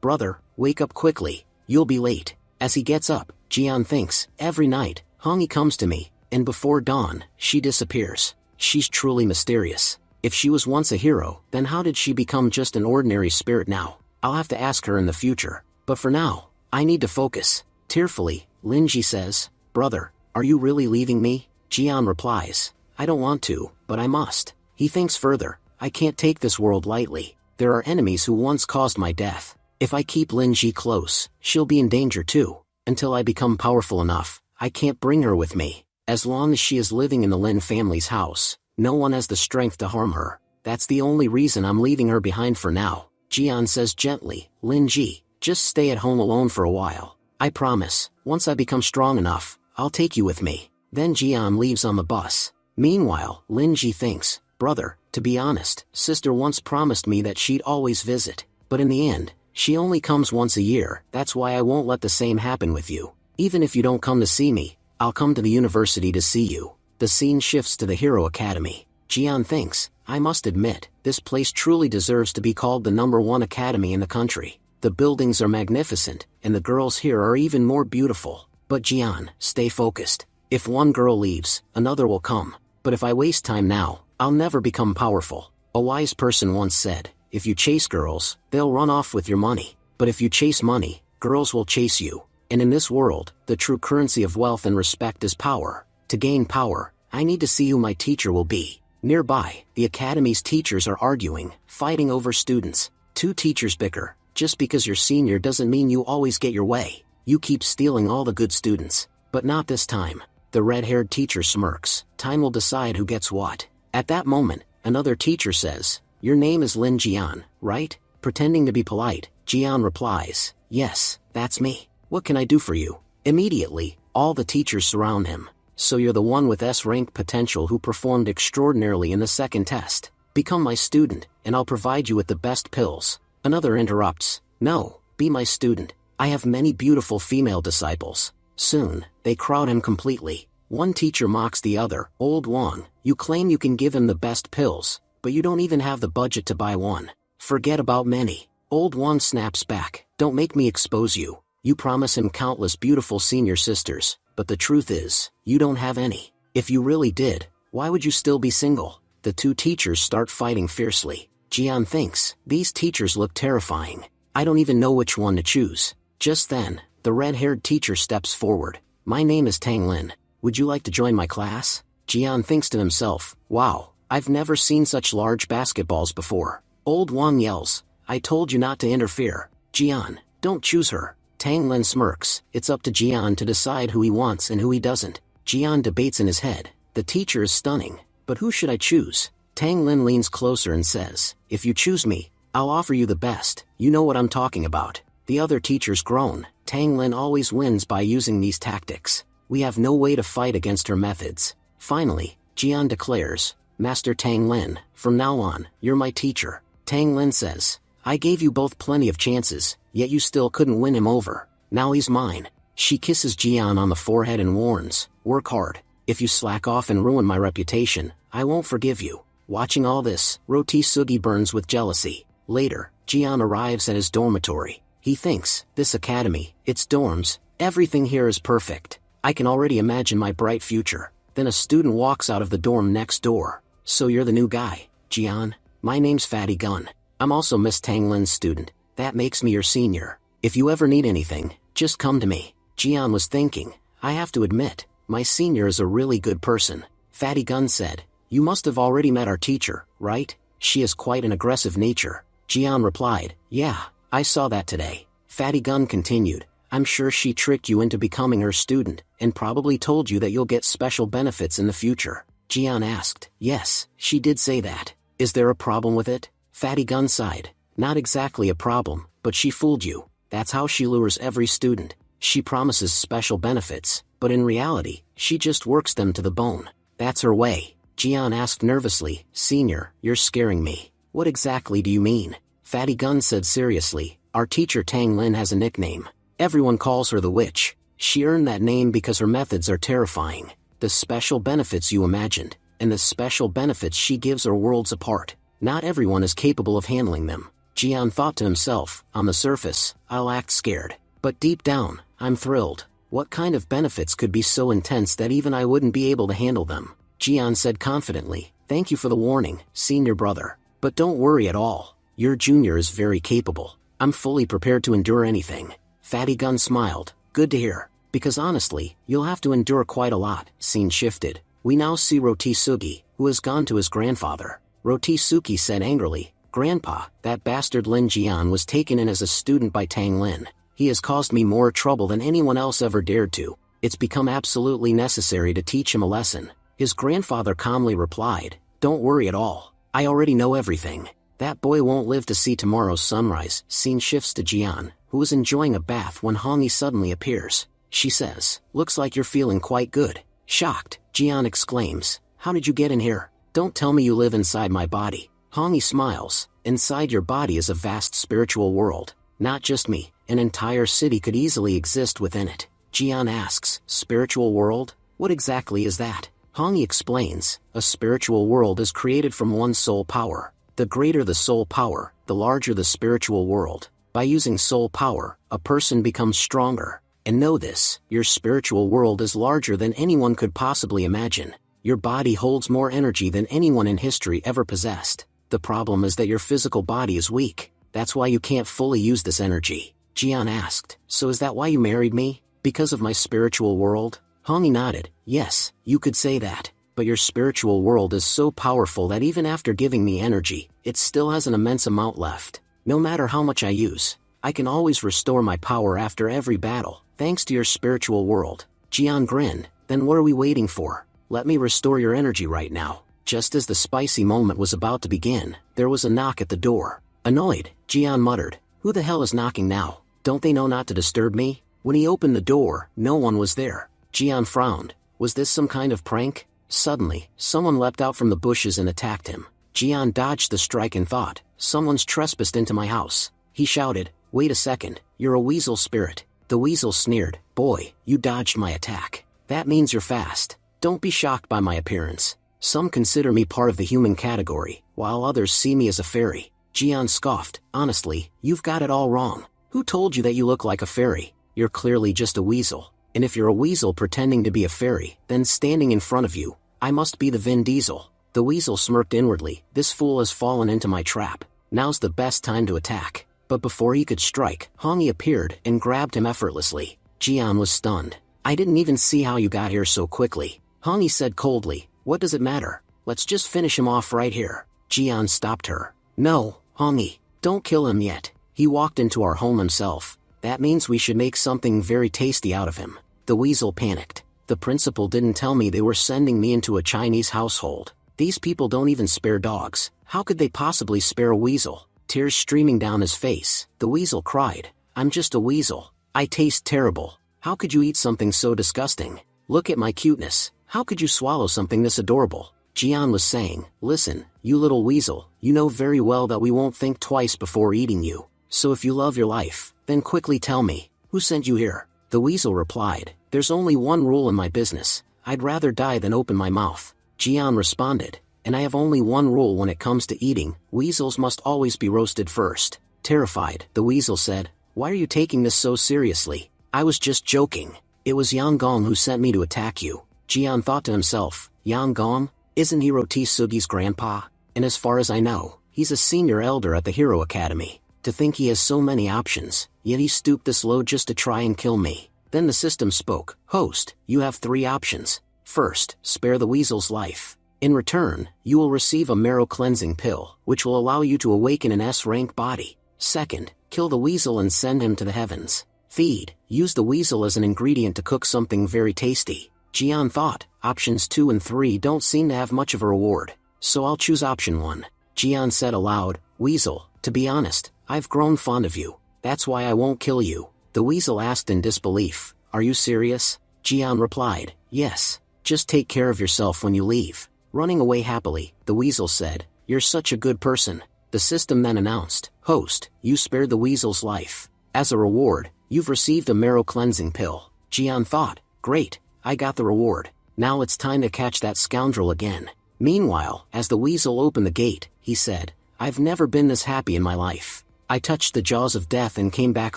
"Brother, wake up quickly. You'll be late." As he gets up, Jian thinks, every night, Hongi comes to me, and before dawn, she disappears. She's truly mysterious. If she was once a hero, then how did she become just an ordinary spirit now? I'll have to ask her in the future. But for now, I need to focus. Tearfully, Linji says, "Brother, are you really leaving me?" Jian replies, "I don't want to, but I must." He thinks further, "I can't take this world lightly. There are enemies who once caused my death. If I keep Linji close, she'll be in danger too. Until I become powerful enough, I can't bring her with me. As long as she is living in the Lin family's house, no one has the strength to harm her. That's the only reason I'm leaving her behind for now." Jian says gently, "Linji, just stay at home alone for a while. I promise, once I become strong enough, I'll take you with me." Then Jian leaves on the bus. Meanwhile, Linji thinks, "Brother, to be honest, sister once promised me that she'd always visit, but in the end, she only comes once a year. That's why I won't let the same happen with you. Even if you don't come to see me, I'll come to the university to see you." The scene shifts to the Hero Academy. Jian thinks, "I must admit, this place truly deserves to be called the #1 academy in the country. The buildings are magnificent, and the girls here are even more beautiful. But Jian, stay focused. If one girl leaves, another will come. But if I waste time now, I'll never become powerful." A wise person once said, "If you chase girls, they'll run off with your money. But if you chase money, girls will chase you." And in this world, the true currency of wealth and respect is power. To gain power, I need to see who my teacher will be. Nearby, the academy's teachers are arguing, fighting over students. Two teachers bicker. Just because you're senior doesn't mean you always get your way. You keep stealing all the good students. But not this time. The red-haired teacher smirks. Time will decide who gets what. At that moment, another teacher says, "Your name is Lin Jian, right?" Pretending to be polite, Jian replies, "Yes, that's me. What can I do for you?" Immediately, all the teachers surround him. "So you're the one with S-rank potential who performed extraordinarily in the second test. Become my student, and I'll provide you with the best pills." Another interrupts, "No, be my student. I have many beautiful female disciples." Soon, they crowd him completely. One teacher mocks the other, "Old Wang, you claim you can give him the best pills, but you don't even have the budget to buy one. Forget about many." Old Wang snaps back, "Don't make me expose you. You promise him countless beautiful senior sisters, but the truth is, you don't have any. If you really did, why would you still be single?" The two teachers start fighting fiercely. Jian thinks, these teachers look terrifying. I don't even know which one to choose. Just then, the red-haired teacher steps forward. "My name is Tang Lin. Would you like to join my class?" Jian thinks to himself, "Wow, I've never seen such large basketballs before." Old Wang yells, "I told you not to interfere. Jian, don't choose her." Tang Lin smirks. It's up to Jian to decide who he wants and who he doesn't. Jian debates in his head. The teacher is stunning, but who should I choose? Tang Lin leans closer and says, "If you choose me, I'll offer you the best. You know what I'm talking about." The other teachers groan. Tang Lin always wins by using these tactics. We have no way to fight against her methods. Finally, Jian declares, "Master Tang Lin, from now on, you're my teacher." Tang Lin says, "I gave you both plenty of chances, yet you still couldn't win him over. Now he's mine." She kisses Jian on the forehead and warns, "Work hard. If you slack off and ruin my reputation, I won't forgive you." Watching all this, Roti Sugi burns with jealousy. Later, Jian arrives at his dormitory. He thinks, this academy, its dorms, everything here is perfect. I can already imagine my bright future. Then a student walks out of the dorm next door. "So you're the new guy, Jian? My name's Fatty Gun. I'm also Miss Tang Lin's student. That makes me your senior. If you ever need anything, just come to me." Jian was thinking, "I have to admit, my senior is a really good person." Fatty Gun said, "You must have already met our teacher, right? She has quite an aggressive nature." Jian replied, "Yeah, I saw that today." Fatty Gun continued, "I'm sure she tricked you into becoming her student, and probably told you that you'll get special benefits in the future." Jian asked, "Yes, she did say that. Is there a problem with it?" Fatty Gun sighed, "Not exactly a problem, but she fooled you. That's how she lures every student. She promises special benefits, but in reality, she just works them to the bone. That's her way." Jian asked nervously, "Senior, you're scaring me. What exactly do you mean?" Fatty Gun said seriously, "Our teacher Tang Lin has a nickname. Everyone calls her the witch. She earned that name because her methods are terrifying. The special benefits you imagined, and the special benefits she gives are worlds apart. Not everyone is capable of handling them. Jian thought to himself, on the surface, I'll act scared. But deep down, I'm thrilled. What kind of benefits could be so intense that even I wouldn't be able to handle them? Jian said confidently, thank you for the warning, senior brother. But don't worry at all. Your junior is very capable. I'm fully prepared to endure anything. Fatty Gun smiled. Good to hear. Because honestly, you'll have to endure quite a lot. Scene shifted. We now see Rotisugi, who has gone to his grandfather. Rotisugi said angrily, Grandpa, that bastard Lin Jian was taken in as a student by Tang Lin. He has caused me more trouble than anyone else ever dared to. It's become absolutely necessary to teach him a lesson. His grandfather calmly replied, don't worry at all. I already know everything. That boy won't live to see tomorrow's sunrise. Scene shifts to Jian, who is enjoying a bath when Hongyi suddenly appears. She says, looks like you're feeling quite good. Shocked, Jian exclaims, how did you get in here? Don't tell me you live inside my body. Hongyi smiles, inside your body is a vast spiritual world. Not just me, an entire city could easily exist within it. Jian asks, spiritual world? What exactly is that? Hongyi explains, a spiritual world is created from one soul power. The greater the soul power, the larger the spiritual world. By using soul power, a person becomes stronger. And know this, your spiritual world is larger than anyone could possibly imagine. Your body holds more energy than anyone in history ever possessed. The problem is that your physical body is weak. That's why you can't fully use this energy. Jian asked, so is that why you married me? Because of my spiritual world? Hongyi nodded, yes, you could say that. But your spiritual world is so powerful that even after giving me energy, it still has an immense amount left. No matter how much I use, I can always restore my power after every battle, thanks to your spiritual world. Jian grinned, then what are we waiting for? Let me restore your energy right now. Just as the spicy moment was about to begin, there was a knock at the door. Annoyed, Jian muttered, who the hell is knocking now? Don't they know not to disturb me? When he opened the door, no one was there. Jian frowned. Was this some kind of prank? Suddenly, someone leapt out from the bushes and attacked him. Jian dodged the strike and thought, someone's trespassed into my house. He shouted, wait a second, you're a weasel spirit. The weasel sneered, boy, you dodged my attack. That means you're fast. Don't be shocked by my appearance. Some consider me part of the human category, while others see me as a fairy. Jian scoffed, honestly, you've got it all wrong. Who told you that you look like a fairy? You're clearly just a weasel. And if you're a weasel pretending to be a fairy, then standing in front of you, I must be the Vin Diesel. The weasel smirked inwardly, this fool has fallen into my trap. Now's the best time to attack. But before he could strike, Hongyi appeared and grabbed him effortlessly. Jian was stunned. I didn't even see how you got here so quickly. Hongyi said coldly, what does it matter? Let's just finish him off right here. Jian stopped her. No, Hongyi, don't kill him yet. He walked into our home himself. That means we should make something very tasty out of him. The weasel panicked. The principal didn't tell me they were sending me into a Chinese household. These people don't even spare dogs. How could they possibly spare a weasel? Tears streaming down his face, the weasel cried, I'm just a weasel. I taste terrible. How could you eat something so disgusting? Look at my cuteness. How could you swallow something this adorable? Jian was saying, listen, you little weasel, you know very well that we won't think twice before eating you. So if you love your life, then quickly tell me, who sent you here? The weasel replied, there's only one rule in my business. I'd rather die than open my mouth. Jian responded, and I have only one rule when it comes to eating, weasels must always be roasted first. Terrified, the weasel said, why are you taking this so seriously? I was just joking. It was Yang Gong who sent me to attack you. Jian thought to himself, Yang Gong? Isn't he Rotisugi's grandpa? And as far as I know, he's a senior elder at the Hero Academy. To think he has so many options, yet he stooped this low just to try and kill me. Then the system spoke, host, you have 3 options. First, spare the weasel's life. In return, you will receive a marrow cleansing pill, which will allow you to awaken an S-rank body. Second, kill the weasel and send him to the heavens. Feed, use the weasel as an ingredient to cook something very tasty. Jian thought, options 2 and 3 don't seem to have much of a reward, so I'll choose option 1. Jian said aloud, weasel, to be honest, I've grown fond of you. That's why I won't kill you. The weasel asked in disbelief, are you serious? Jian replied, yes, just take care of yourself when you leave. Running away happily, the weasel said, you're such a good person. The system then announced, host, you spared the weasel's life. As a reward, you've received a marrow cleansing pill. Jian thought, great, I got the reward. Now it's time to catch that scoundrel again. Meanwhile, as the weasel opened the gate, he said, "I've never been this happy in my life. I touched the jaws of death and came back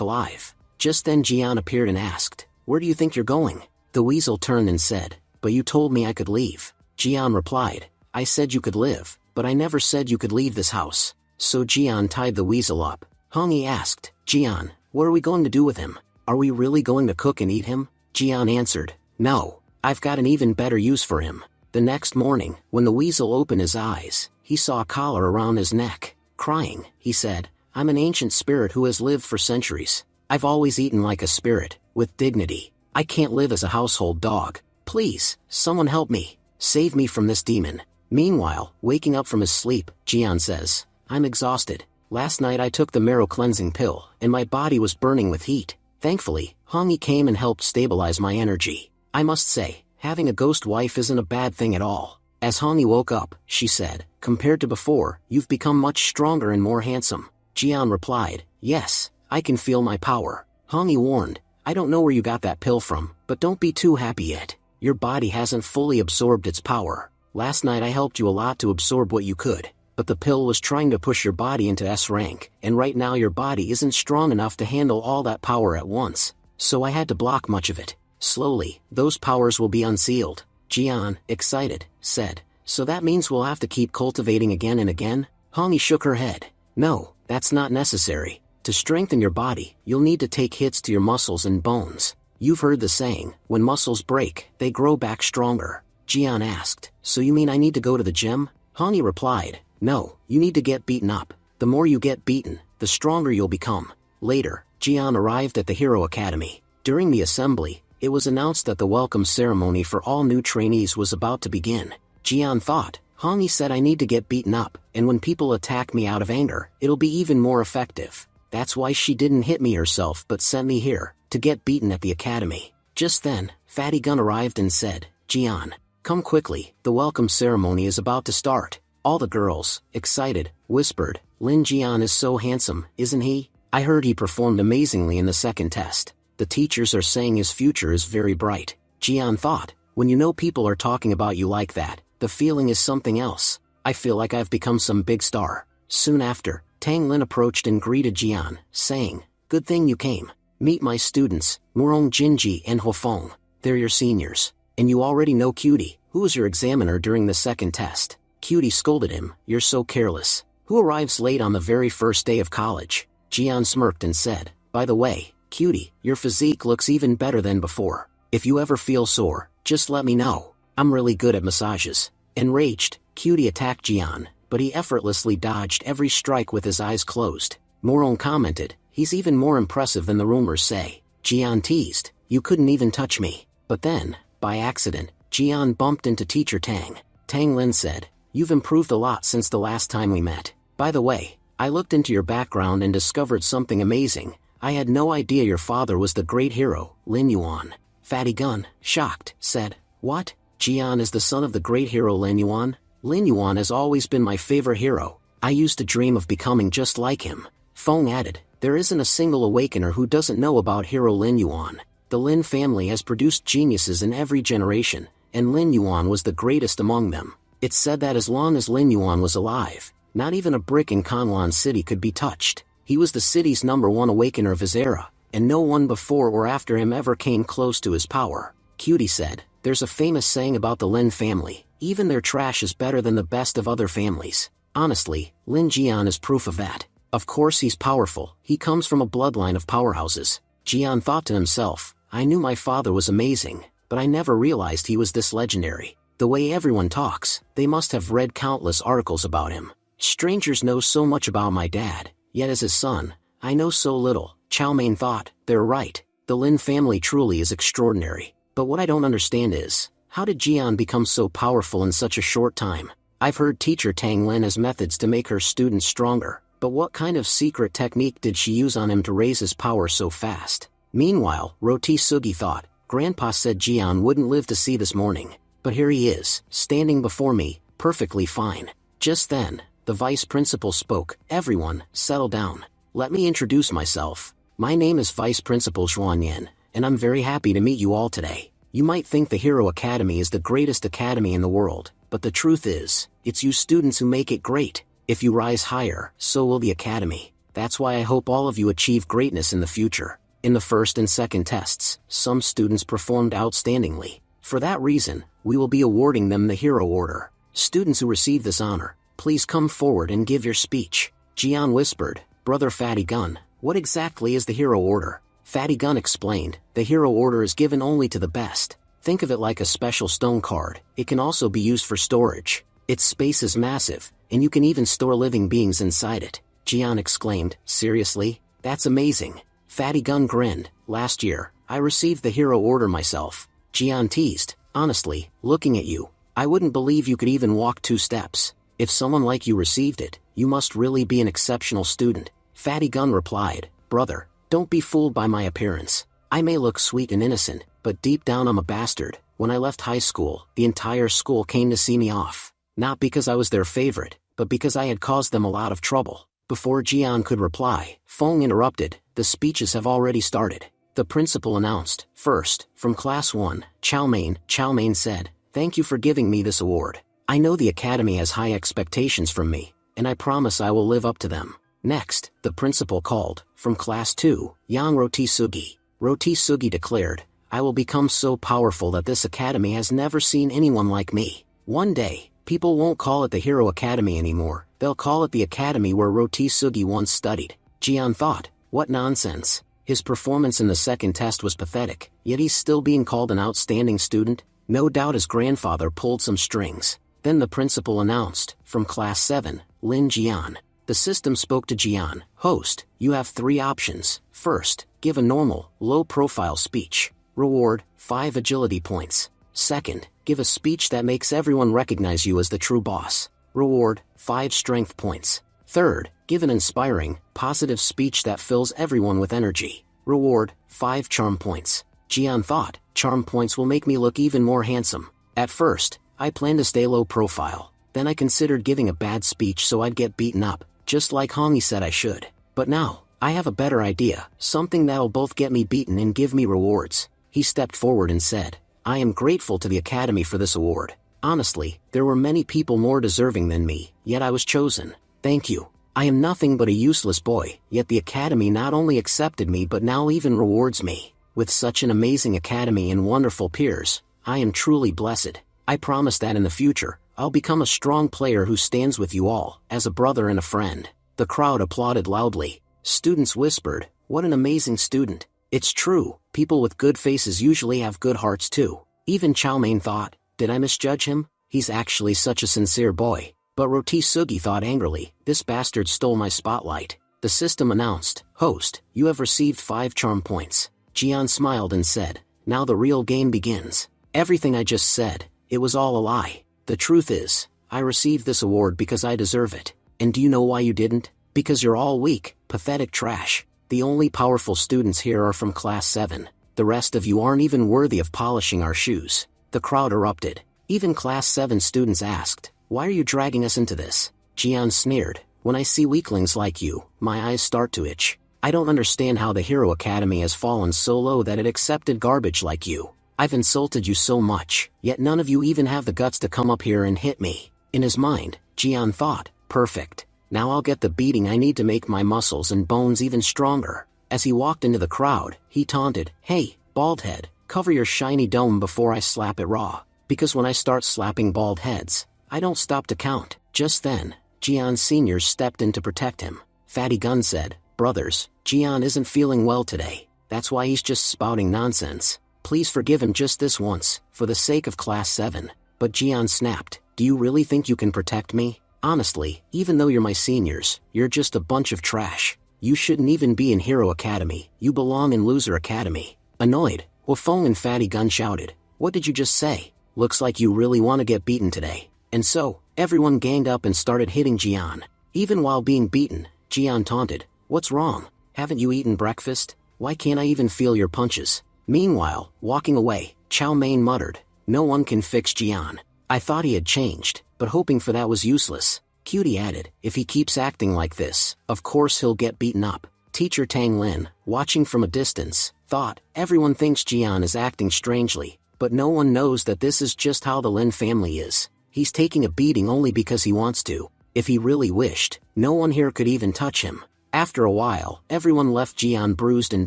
alive." Just then Jian appeared and asked, "Where do you think you're going?" The weasel turned and said, "But you told me I could leave." Jian replied, "I said you could live, but I never said you could leave this house." So Jian tied the weasel up. Hongi asked, "Jian, what are we going to do with him? Are we really going to cook and eat him?" Jian answered, "No, I've got an even better use for him." The next morning, when the weasel opened his eyes, he saw a collar around his neck. Crying, he said, "I'm an ancient spirit who has lived for centuries. I've always eaten like a spirit, with dignity. I can't live as a household dog. Please, someone help me. Save me from this demon." Meanwhile, waking up from his sleep, Jian says, "I'm exhausted. Last night I took the marrow cleansing pill, and my body was burning with heat. Thankfully, Hongi came and helped stabilize my energy. I must say, having a ghost wife isn't a bad thing at all." As Hongi woke up, she said, "Compared to before, you've become much stronger and more handsome." Jian replied, "Yes, I can feel my power." Hongi warned, "I don't know where you got that pill from, but don't be too happy yet. Your body hasn't fully absorbed its power. Last night I helped you a lot to absorb what you could, but the pill was trying to push your body into S rank, and right now your body isn't strong enough to handle all that power at once, so I had to block much of it. Slowly, those powers will be unsealed." Jian, excited, said, "So that means we'll have to keep cultivating again and again?" Hongi shook her head. "No, that's not necessary. To strengthen your body, you'll need to take hits to your muscles and bones. You've heard the saying, when muscles break, they grow back stronger." Jian asked, "So you mean I need to go to the gym?" Hongi replied, "No, you need to get beaten up. The more you get beaten, the stronger you'll become." Later, Jian arrived at the Hero Academy. During the assembly, it was announced that the welcome ceremony for all new trainees was about to begin. Jian thought, "Hongi said I need to get beaten up, and when people attack me out of anger, it'll be even more effective. That's why she didn't hit me herself but sent me here, to get beaten at the academy." Just then, Fatty Gun arrived and said, "Jian, come quickly, the welcome ceremony is about to start." All the girls, excited, whispered, "Lin Jian is so handsome, isn't he? I heard he performed amazingly in the second test. The teachers are saying his future is very bright." Jian thought, "When you know people are talking about you like that, the feeling is something else. I feel like I've become some big star." Soon after, Tang Lin approached and greeted Jian, saying, "Good thing you came. Meet my students, Murong Jinji and Huofeng. They're your seniors. And you already know Cutie, who was your examiner during the second test." Cutie scolded him, "You're so careless. Who arrives late on the very first day of college?" Jian smirked and said, "By the way, Cutie, your physique looks even better than before. If you ever feel sore, just let me know. I'm really good at massages." Enraged, Cutie attacked Jian, but he effortlessly dodged every strike with his eyes closed. Morong commented, "He's even more impressive than the rumors say." Jian teased, "You couldn't even touch me." But then, by accident, Jian bumped into Teacher Tang. Tang Lin said, "You've improved a lot since the last time we met. By the way, I looked into your background and discovered something amazing. I had no idea your father was the great hero, Lin Yuan." Fatty Gun, shocked, said, "What? Jian is the son of the great hero Lin Yuan? Lin Yuan has always been my favorite hero. I used to dream of becoming just like him." Feng added, "There isn't a single awakener who doesn't know about hero Lin Yuan. The Lin family has produced geniuses in every generation, and Lin Yuan was the greatest among them. It's said that as long as Lin Yuan was alive, not even a brick in Kanlan City could be touched. He was the city's #1 awakener of his era, and no one before or after him ever came close to his power." Cutie said, "There's a famous saying about the Lin family, even their trash is better than the best of other families." Honestly, Lin Jian is proof of that. Of course he's powerful, he comes from a bloodline of powerhouses. Jian thought to himself, "I knew my father was amazing, but I never realized he was this legendary. The way everyone talks, they must have read countless articles about him. Strangers know so much about my dad, yet as his son, I know so little." Chow Mein thought, "They're right. The Lin family truly is extraordinary. But what I don't understand is, how did Jian become so powerful in such a short time? I've heard Teacher Tang Lin has methods to make her students stronger, but what kind of secret technique did she use on him to raise his power so fast?" Meanwhile, Roti Sugi thought, "Grandpa said Jian wouldn't live to see this morning. But here he is, standing before me, perfectly fine." Just then, the vice principal spoke, "Everyone, settle down. Let me introduce myself. My name is Vice Principal Xuanyan, and I'm very happy to meet you all today. You might think the Hero Academy is the greatest academy in the world, but the truth is, it's you students who make it great. If you rise higher, so will the academy. That's why I hope all of you achieve greatness in the future. In the first and second tests, some students performed outstandingly. For that reason, we will be awarding them the Hero Order. Students who receive this honor, please come forward and give your speech. Jian whispered, Brother Fatty Gun, what exactly is the Hero Order? Fatty Gun explained, the Hero Order is given only to the best. Think of it like a special stone card. It can also be used for storage. Its space is massive, and you can even store living beings inside it. Jian exclaimed, seriously? That's amazing. Fatty Gun grinned, last year, I received the Hero Order myself. Jian teased, honestly, looking at you, I wouldn't believe you could even walk 2 steps. If someone like you received it, you must really be an exceptional student. Fatty Gun replied, brother, don't be fooled by my appearance. I may look sweet and innocent, but deep down I'm a bastard. When I left high school, the entire school came to see me off. Not because I was their favorite, but because I had caused them a lot of trouble. Before Jian could reply, Feng interrupted, the speeches have already started. The principal announced, first, from Class 1, Chow Mein said, thank you for giving me this award. I know the academy has high expectations from me, and I promise I will live up to them. Next, the principal called, from Class 2, Yang Rotisugi. Rotisugi declared, I will become so powerful that this academy has never seen anyone like me. One day, people won't call it the Hero Academy anymore, they'll call it the academy where Rotisugi once studied. Jian thought, what nonsense. His performance in the second test was pathetic, yet he's still being called an outstanding student. No doubt his grandfather pulled some strings. Then the principal announced, from Class 7, Lin Jian. The system spoke to Jian, host, you have 3 options. First, give a normal, low-profile speech. Reward, 5 agility points. Second, give a speech that makes everyone recognize you as the true boss. Reward, 5 strength points. Third, give an inspiring, positive speech that fills everyone with energy. Reward, 5 charm points. Jian thought, charm points will make me look even more handsome. At first, I planned to stay low profile. Then I considered giving a bad speech so I'd get beaten up, just like Hongi said I should. But now, I have a better idea, something that'll both get me beaten and give me rewards. He stepped forward and said, I am grateful to the academy for this award. Honestly, there were many people more deserving than me, yet I was chosen. Thank you. I am nothing but a useless boy, yet the academy not only accepted me but now even rewards me. With such an amazing academy and wonderful peers, I am truly blessed. I promise that in the future, I'll become a strong player who stands with you all, as a brother and a friend. The crowd applauded loudly. Students whispered, what an amazing student. It's true, people with good faces usually have good hearts too. Even Chow Mein thought, did I misjudge him? He's actually such a sincere boy. But Rotisugi thought angrily, this bastard stole my spotlight. The system announced, host, you have received 5 charm points. Jian smiled and said, now the real game begins. Everything I just said, it was all a lie. The truth is, I received this award because I deserve it. And do you know why you didn't? Because you're all weak, pathetic trash. The only powerful students here are from Class 7. The rest of you aren't even worthy of polishing our shoes. The crowd erupted. Even Class 7 students asked, why are you dragging us into this? Jian sneered, when I see weaklings like you, my eyes start to itch. I don't understand how the Hero Academy has fallen so low that it accepted garbage like you. I've insulted you so much, yet none of you even have the guts to come up here and hit me. In his mind, Jian thought, perfect. Now I'll get the beating I need to make my muscles and bones even stronger. As he walked into the crowd, he taunted, hey, bald head, cover your shiny dome before I slap it raw. Because when I start slapping bald heads, I don't stop to count. Just then, Jian's seniors stepped in to protect him. Fatty Gun said, brothers, Jian isn't feeling well today. That's why he's just spouting nonsense. Please forgive him just this once, for the sake of Class 7. But Jian snapped, do you really think you can protect me? Honestly, even though you're my seniors, you're just a bunch of trash. You shouldn't even be in Hero Academy, you belong in Loser Academy. Annoyed, Wafeng and Fatty Gun shouted, what did you just say? Looks like you really want to get beaten today. And so, everyone ganged up and started hitting Jian. Even while being beaten, Jian taunted, what's wrong? Haven't you eaten breakfast? Why can't I even feel your punches? Meanwhile, walking away, Chow Mein muttered, no one can fix Jian. I thought he had changed, but hoping for that was useless. Cutie added, if he keeps acting like this, of course he'll get beaten up. Teacher Tang Lin, watching from a distance, thought, everyone thinks Jian is acting strangely, but no one knows that this is just how the Lin family is. He's taking a beating only because he wants to. If he really wished, no one here could even touch him. After a while, everyone left Jian bruised and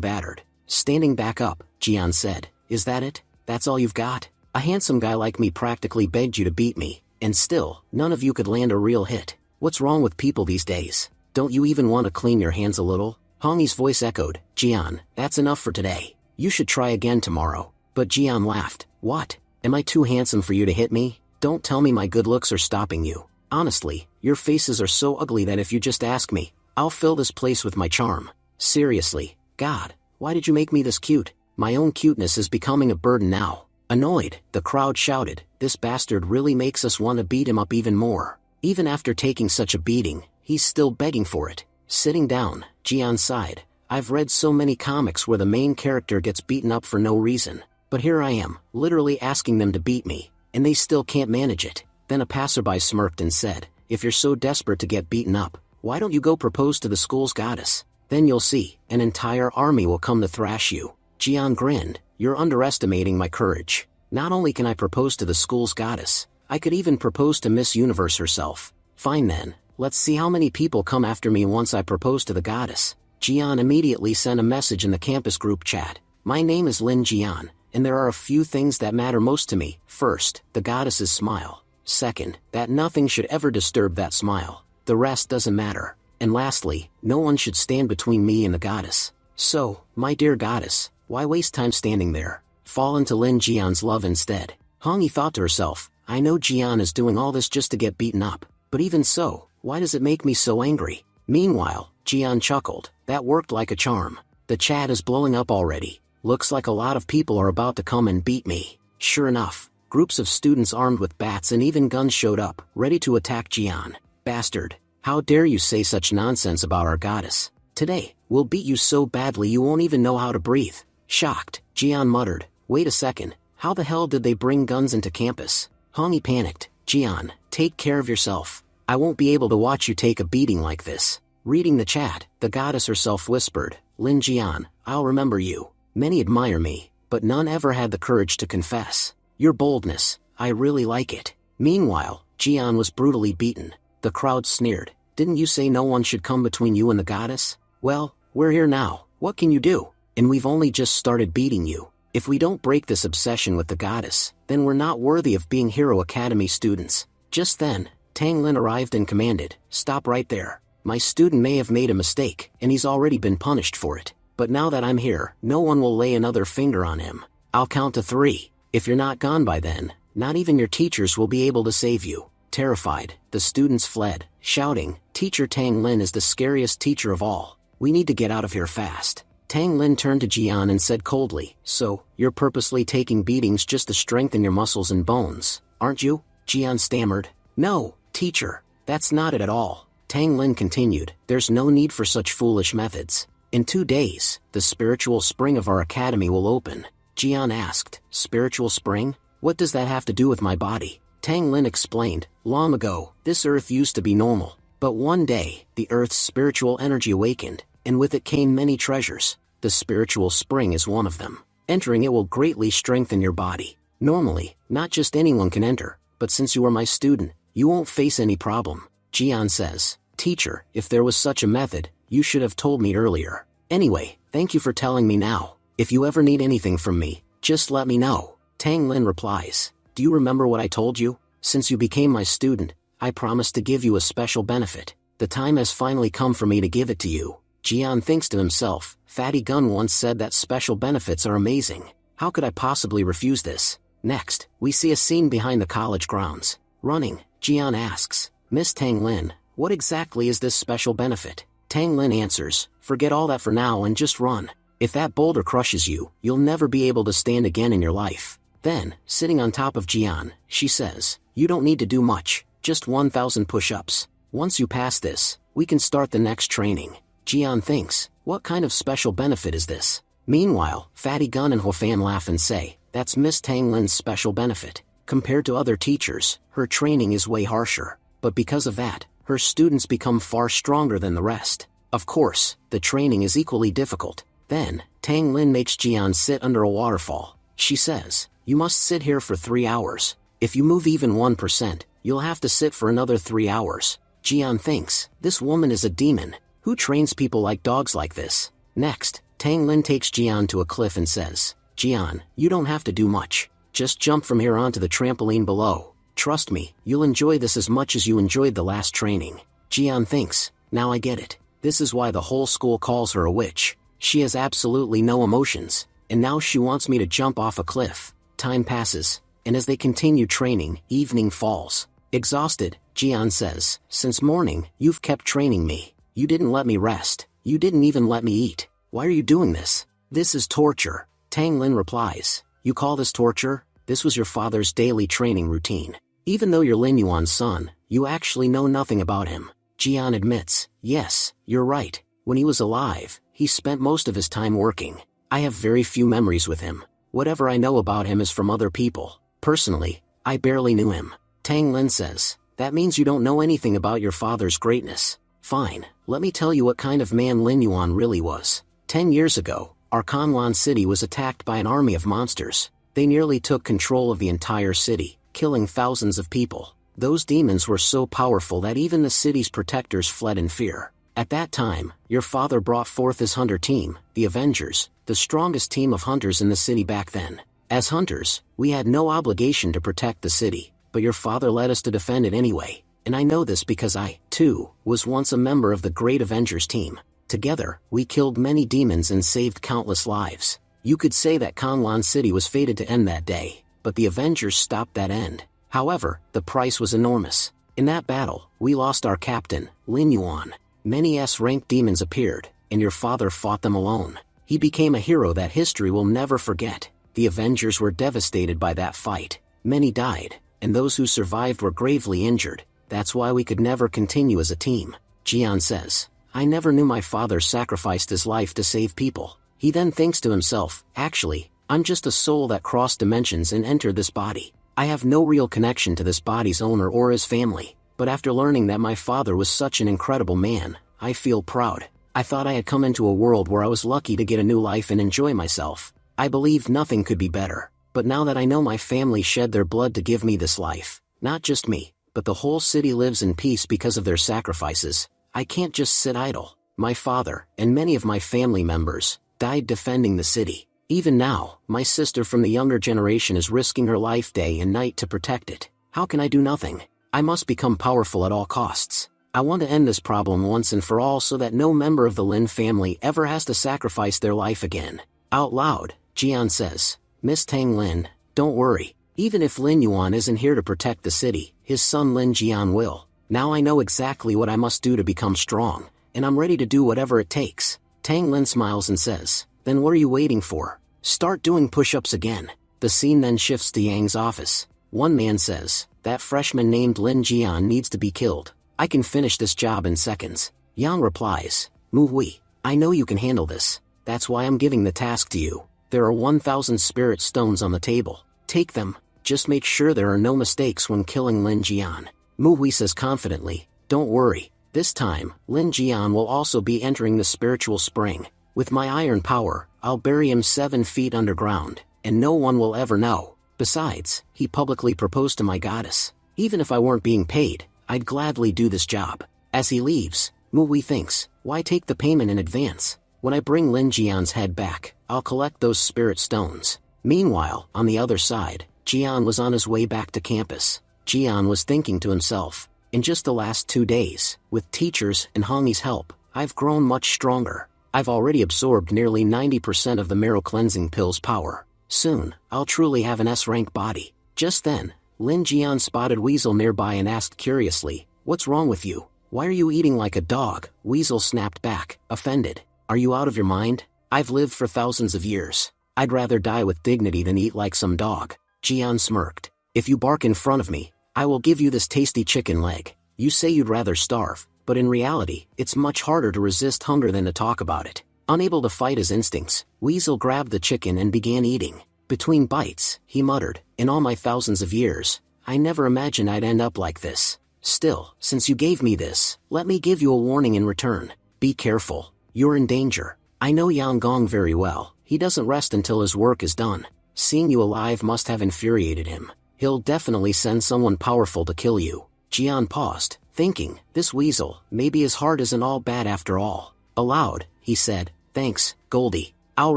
battered. Standing back up, Jian said, "Is that it? That's all you've got? A handsome guy like me practically begged you to beat me, and still, none of you could land a real hit. What's wrong with people these days? Don't you even want to clean your hands a little?" Hongyi's voice echoed, "Jian, that's enough for today. You should try again tomorrow." But Jian laughed. "What? Am I too handsome for you to hit me? Don't tell me my good looks are stopping you. Honestly, your faces are so ugly that if you just ask me, I'll fill this place with my charm. Seriously, God, why did you make me this cute? My own cuteness is becoming a burden now." Annoyed, the crowd shouted, "This bastard really makes us want to beat him up even more. Even after taking such a beating, he's still begging for it." Sitting down, Jian sighed. "I've read so many comics where the main character gets beaten up for no reason. But here I am, literally asking them to beat me, and they still can't manage it." Then a passerby smirked and said, "If you're so desperate to get beaten up, why don't you go propose to the school's goddess? Then you'll see, an entire army will come to thrash you." Jian grinned, "You're underestimating my courage. Not only can I propose to the school's goddess, I could even propose to Miss Universe herself. Fine then, let's see how many people come after me once I propose to the goddess." Jian immediately sent a message in the campus group chat. "My name is Lin Jian, and there are a few things that matter most to me. First, the goddess's smile. Second, that nothing should ever disturb that smile. The rest doesn't matter. And lastly, no one should stand between me and the goddess. So, my dear goddess, why waste time standing there? Fall into Lin Jian's love instead." Hongyi thought to herself, "I know Jian is doing all this just to get beaten up, but even so, why does it make me so angry?" Meanwhile, Jian chuckled, "That worked like a charm. The chat is blowing up already. Looks like a lot of people are about to come and beat me." Sure enough, groups of students armed with bats and even guns showed up, ready to attack Jian. "Bastard, how dare you say such nonsense about our goddess? Today, we'll beat you so badly you won't even know how to breathe." Shocked, Jian muttered, "Wait a second, how the hell did they bring guns into campus?" Hongyi panicked, "Jian, take care of yourself. I won't be able to watch you take a beating like this." Reading the chat, the goddess herself whispered, "Lin Jian, I'll remember you. Many admire me, but none ever had the courage to confess. Your boldness, I really like it." Meanwhile, Jian was brutally beaten. The crowd sneered, "Didn't you say no one should come between you and the goddess? Well, we're here now, what can you do? And we've only just started beating you. If we don't break this obsession with the goddess, then we're not worthy of being Hero Academy students." Just then, Tang Lin arrived and commanded, "Stop right there. My student may have made a mistake, and he's already been punished for it. But now that I'm here, no one will lay another finger on him. I'll count to 3. If you're not gone by then, not even your teachers will be able to save you." Terrified, the students fled, shouting, "Teacher Tang Lin is the scariest teacher of all. We need to get out of here fast." Tang Lin turned to Jian and said coldly, "So, you're purposely taking beatings just to strengthen your muscles and bones, aren't you?" Jian stammered, "No, teacher, that's not it at all." Tang Lin continued, "There's no need for such foolish methods. In 2 days, the spiritual spring of our academy will open." Jian asked, "Spiritual spring? What does that have to do with my body?" Tang Lin explained, "Long ago, this earth used to be normal. But one day, the earth's spiritual energy awakened, and with it came many treasures. The spiritual spring is one of them. Entering it will greatly strengthen your body. Normally, not just anyone can enter, but since you are my student, you won't face any problem." Jian says, "Teacher, if there was such a method, you should have told me earlier. Anyway, thank you for telling me now. If you ever need anything from me, just let me know." Tang Lin replies, "Do you remember what I told you? Since you became my student, I promised to give you a special benefit. The time has finally come for me to give it to you." Jian thinks to himself, "Fatty Gun once said that special benefits are amazing. How could I possibly refuse this?" Next, we see a scene behind the college grounds. Running, Jian asks, "Miss Tang Lin, what exactly is this special benefit?" Tang Lin answers, "Forget all that for now and just run. If that boulder crushes you, you'll never be able to stand again in your life." Then, sitting on top of Jian, she says, "You don't need to do much, just 1,000 push-ups. Once you pass this, we can start the next training." Jian thinks, what kind of special benefit is this? Meanwhile, Fatty Gun and Hofan laugh and say, "That's Miss Tang Lin's special benefit. Compared to other teachers, her training is way harsher. But because of that, her students become far stronger than the rest. Of course, the training is equally difficult." Then, Tang Lin makes Jian sit under a waterfall. She says, "You must sit here for 3 hours. If you move even 1%, you'll have to sit for another 3 hours. Jian thinks, this woman is a demon. Who trains people like dogs like this? Next, Tang Lin takes Jian to a cliff and says, Jian, you don't have to do much. Just jump from here onto the trampoline below. Trust me, you'll enjoy this as much as you enjoyed the last training. Jian thinks, now I get it. This is why the whole school calls her a witch. She has absolutely no emotions, and now she wants me to jump off a cliff. Time passes, and as they continue training, evening falls. Exhausted, Jian says, since morning, you've kept training me. You didn't let me rest. You didn't even let me eat. Why are you doing this? This is torture. Tang Lin replies, you call this torture? This was your father's daily training routine. Even though you're Lin Yuan's son, you actually know nothing about him. Jian admits, yes, you're right. When he was alive, he spent most of his time working. I have very few memories with him. Whatever I know about him is from other people. Personally, I barely knew him. Tang Lin says, that means you don't know anything about your father's greatness. Fine, let me tell you what kind of man Lin Yuan really was. 10 years ago, our Kanlan city was attacked by an army of monsters. They nearly took control of the entire city, killing thousands of people. Those demons were so powerful that even the city's protectors fled in fear. At that time, your father brought forth his hunter team, the Avengers, the strongest team of hunters in the city back then. As hunters, we had no obligation to protect the city, but your father led us to defend it anyway, and I know this because I, too, was once a member of the great Avengers team. Together, we killed many demons and saved countless lives. You could say that Kanlan City was fated to end that day, but the Avengers stopped that end. However, the price was enormous. In that battle, we lost our captain, Lin Yuan. Many S-ranked demons appeared, and your father fought them alone. He became a hero that history will never forget. The Avengers were devastated by that fight. Many died, and those who survived were gravely injured. That's why we could never continue as a team. Jian says, I never knew my father sacrificed his life to save people. He then thinks to himself, actually, I'm just a soul that crossed dimensions and entered this body. I have no real connection to this body's owner or his family, but after learning that my father was such an incredible man, I feel proud. I thought I had come into a world where I was lucky to get a new life and enjoy myself. I believed nothing could be better, but now that I know my family shed their blood to give me this life, not just me, but the whole city lives in peace because of their sacrifices, I can't just sit idle. My father, and many of my family members, died defending the city. Even now, my sister from the younger generation is risking her life day and night to protect it. How can I do nothing? I must become powerful at all costs. I want to end this problem once and for all so that no member of the Lin family ever has to sacrifice their life again. Out loud, Jian says, Miss Tang Lin, don't worry. Even if Lin Yuan isn't here to protect the city, his son Lin Jian will. Now I know exactly what I must do to become strong, and I'm ready to do whatever it takes. Tang Lin smiles and says, then what are you waiting for? Start doing push-ups again. The scene then shifts to Yang's office. One man says, that freshman named Lin Jian needs to be killed. I can finish this job in seconds. Yang replies, Mu-Hui, I know you can handle this. That's why I'm giving the task to you. There are 1,000 spirit stones on the table. Take them. Just make sure there are no mistakes when killing Lin Jian. Mu-Hui says confidently, don't worry. This time, Lin Jian will also be entering the spiritual spring. With my iron power, I'll bury him 7 feet underground, and no one will ever know. Besides, he publicly proposed to my goddess. Even if I weren't being paid, I'd gladly do this job. As he leaves, Mu-Hui thinks, why take the payment in advance? When I bring Lin Jian's head back, I'll collect those spirit stones. Meanwhile, on the other side, Jian was on his way back to campus. Jian was thinking to himself, in just the last 2 days, with teachers and Hongyi's help, I've grown much stronger. I've already absorbed nearly 90% of the marrow cleansing pill's power. Soon, I'll truly have an S-rank body. Just then, Lin Jian spotted Weasel nearby and asked curiously, what's wrong with you? Why are you eating like a dog? Weasel snapped back, offended. Are you out of your mind? I've lived for thousands of years. I'd rather die with dignity than eat like some dog. Jian smirked. If you bark in front of me, I will give you this tasty chicken leg. You say you'd rather starve, but in reality, it's much harder to resist hunger than to talk about it. Unable to fight his instincts, Weasel grabbed the chicken and began eating. Between bites, he muttered, in all my thousands of years, I never imagined I'd end up like this. Still, since you gave me this, let me give you a warning in return. Be careful. You're in danger. I know Yang Gong very well. He doesn't rest until his work is done. Seeing you alive must have infuriated him. He'll definitely send someone powerful to kill you. Jian paused, thinking, this weasel, maybe his heart isn't all bad after all. Aloud, he said, thanks, Goldie. I'll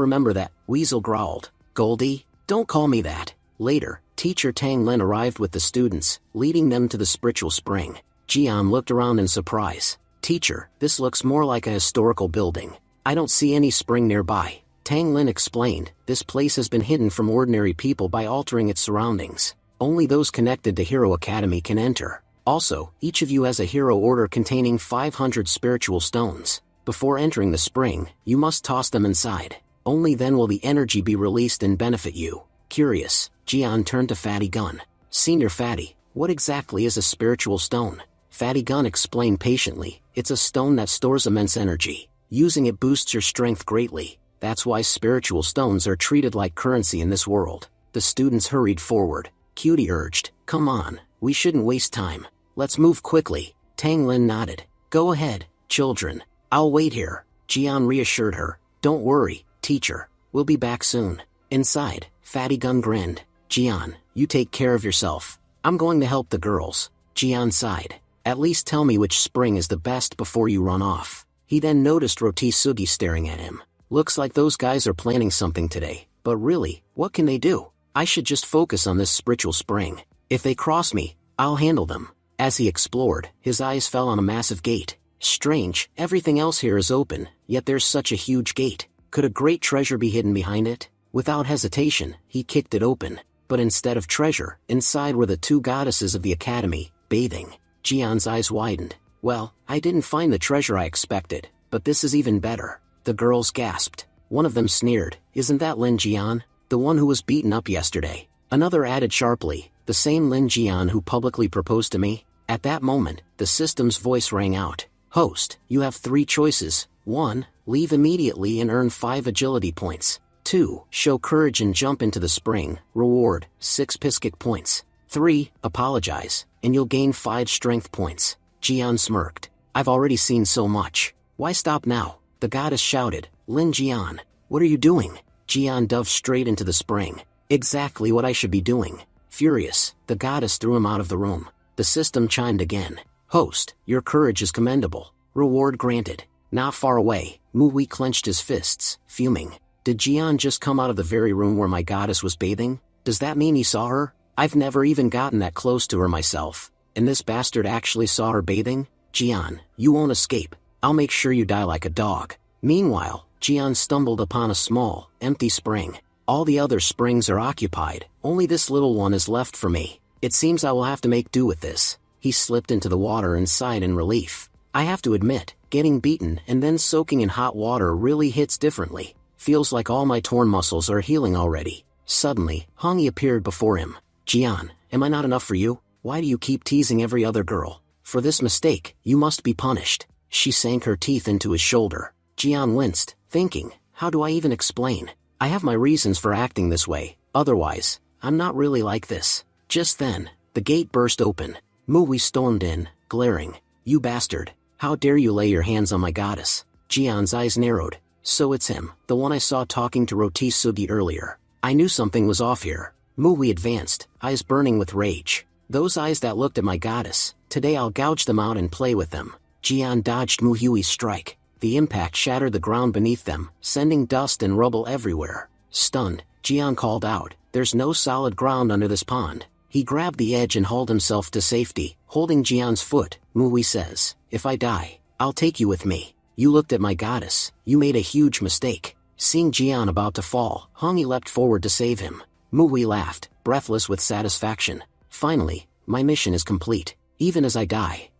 remember that. Weasel growled. Goldie? Don't call me that. Later, teacher Tang Lin arrived with the students, leading them to the spiritual spring. Jian looked around in surprise. Teacher, this looks more like a historical building. I don't see any spring nearby. Tang Lin explained, this place has been hidden from ordinary people by altering its surroundings. Only those connected to Hero Academy can enter. Also, each of you has a hero order containing 500 spiritual stones. Before entering the spring, you must toss them inside. Only then will the energy be released and benefit you. Curious, Jian turned to Fatty Gun. Senior Fatty, what exactly is a spiritual stone? Fatty Gun explained patiently, it's a stone that stores immense energy. Using it boosts your strength greatly. That's why spiritual stones are treated like currency in this world. The students hurried forward. Cutie urged, come on, we shouldn't waste time. Let's move quickly. Tang Lin nodded. Go ahead, children. I'll wait here. Jian reassured her. Don't worry, teacher. We'll be back soon. Inside, Fatty Gun grinned. Jian, you take care of yourself. I'm going to help the girls. Jian sighed. At least tell me which spring is the best before you run off. He then noticed Roti Sugi staring at him. Looks like those guys are planning something today. But really, what can they do? I should just focus on this spiritual spring. If they cross me, I'll handle them. As he explored, his eyes fell on a massive gate. Strange, everything else here is open, yet there's such a huge gate. Could a great treasure be hidden behind it? Without hesitation, he kicked it open. But instead of treasure, inside were the two goddesses of the academy, bathing. Jian's eyes widened. Well, I didn't find the treasure I expected, but this is even better. The girls gasped. One of them sneered, isn't that Lin Jian? The one who was beaten up yesterday. Another added sharply, the same Lin Jian who publicly proposed to me? At that moment, the system's voice rang out. Host, you have 3 choices. 1. Leave immediately and earn 5 agility points. 2. Show courage and jump into the spring. Reward, 6 Piscic points. 3. Apologize, and you'll gain 5 strength points. Jian smirked. I've already seen so much. Why stop now? The goddess shouted. Lin Jian, what are you doing? Jian dove straight into the spring. Exactly what I should be doing. Furious, the goddess threw him out of the room. The system chimed again. Host, your courage is commendable. Reward granted. Not far away, Mui clenched his fists, fuming. Did Jian just come out of the very room where my goddess was bathing? Does that mean he saw her? I've never even gotten that close to her myself. And this bastard actually saw her bathing? Jian, you won't escape. I'll make sure you die like a dog. Meanwhile, Jian stumbled upon a small, empty spring. All the other springs are occupied, only this little one is left for me. It seems I will have to make do with this. He slipped into the water and sighed in relief. I have to admit, getting beaten and then soaking in hot water really hits differently. Feels like all my torn muscles are healing already. Suddenly, Hongi appeared before him. Jian, am I not enough for you? Why do you keep teasing every other girl? For this mistake, you must be punished. She sank her teeth into his shoulder. Jian winced, thinking, how do I even explain? I have my reasons for acting this way, otherwise, I'm not really like this. Just then, the gate burst open. Mui stormed in, glaring. You bastard, how dare you lay your hands on my goddess? Jian's eyes narrowed. So it's him, the one I saw talking to Roti Sugi earlier. I knew something was off here. Mui advanced, eyes burning with rage. Those eyes that looked at my goddess, today I'll gouge them out and play with them. Jian dodged Muhui's strike. The impact shattered the ground beneath them, sending dust and rubble everywhere. Stunned, Jian called out, there's no solid ground under this pond. He grabbed the edge and hauled himself to safety, holding Jian's foot. Mui says, if I die, I'll take you with me. You looked at my goddess, you made a huge mistake. Seeing Jian about to fall, Hongi leapt forward to save him. Mui laughed, breathless with satisfaction. Finally, my mission is complete. Even as I die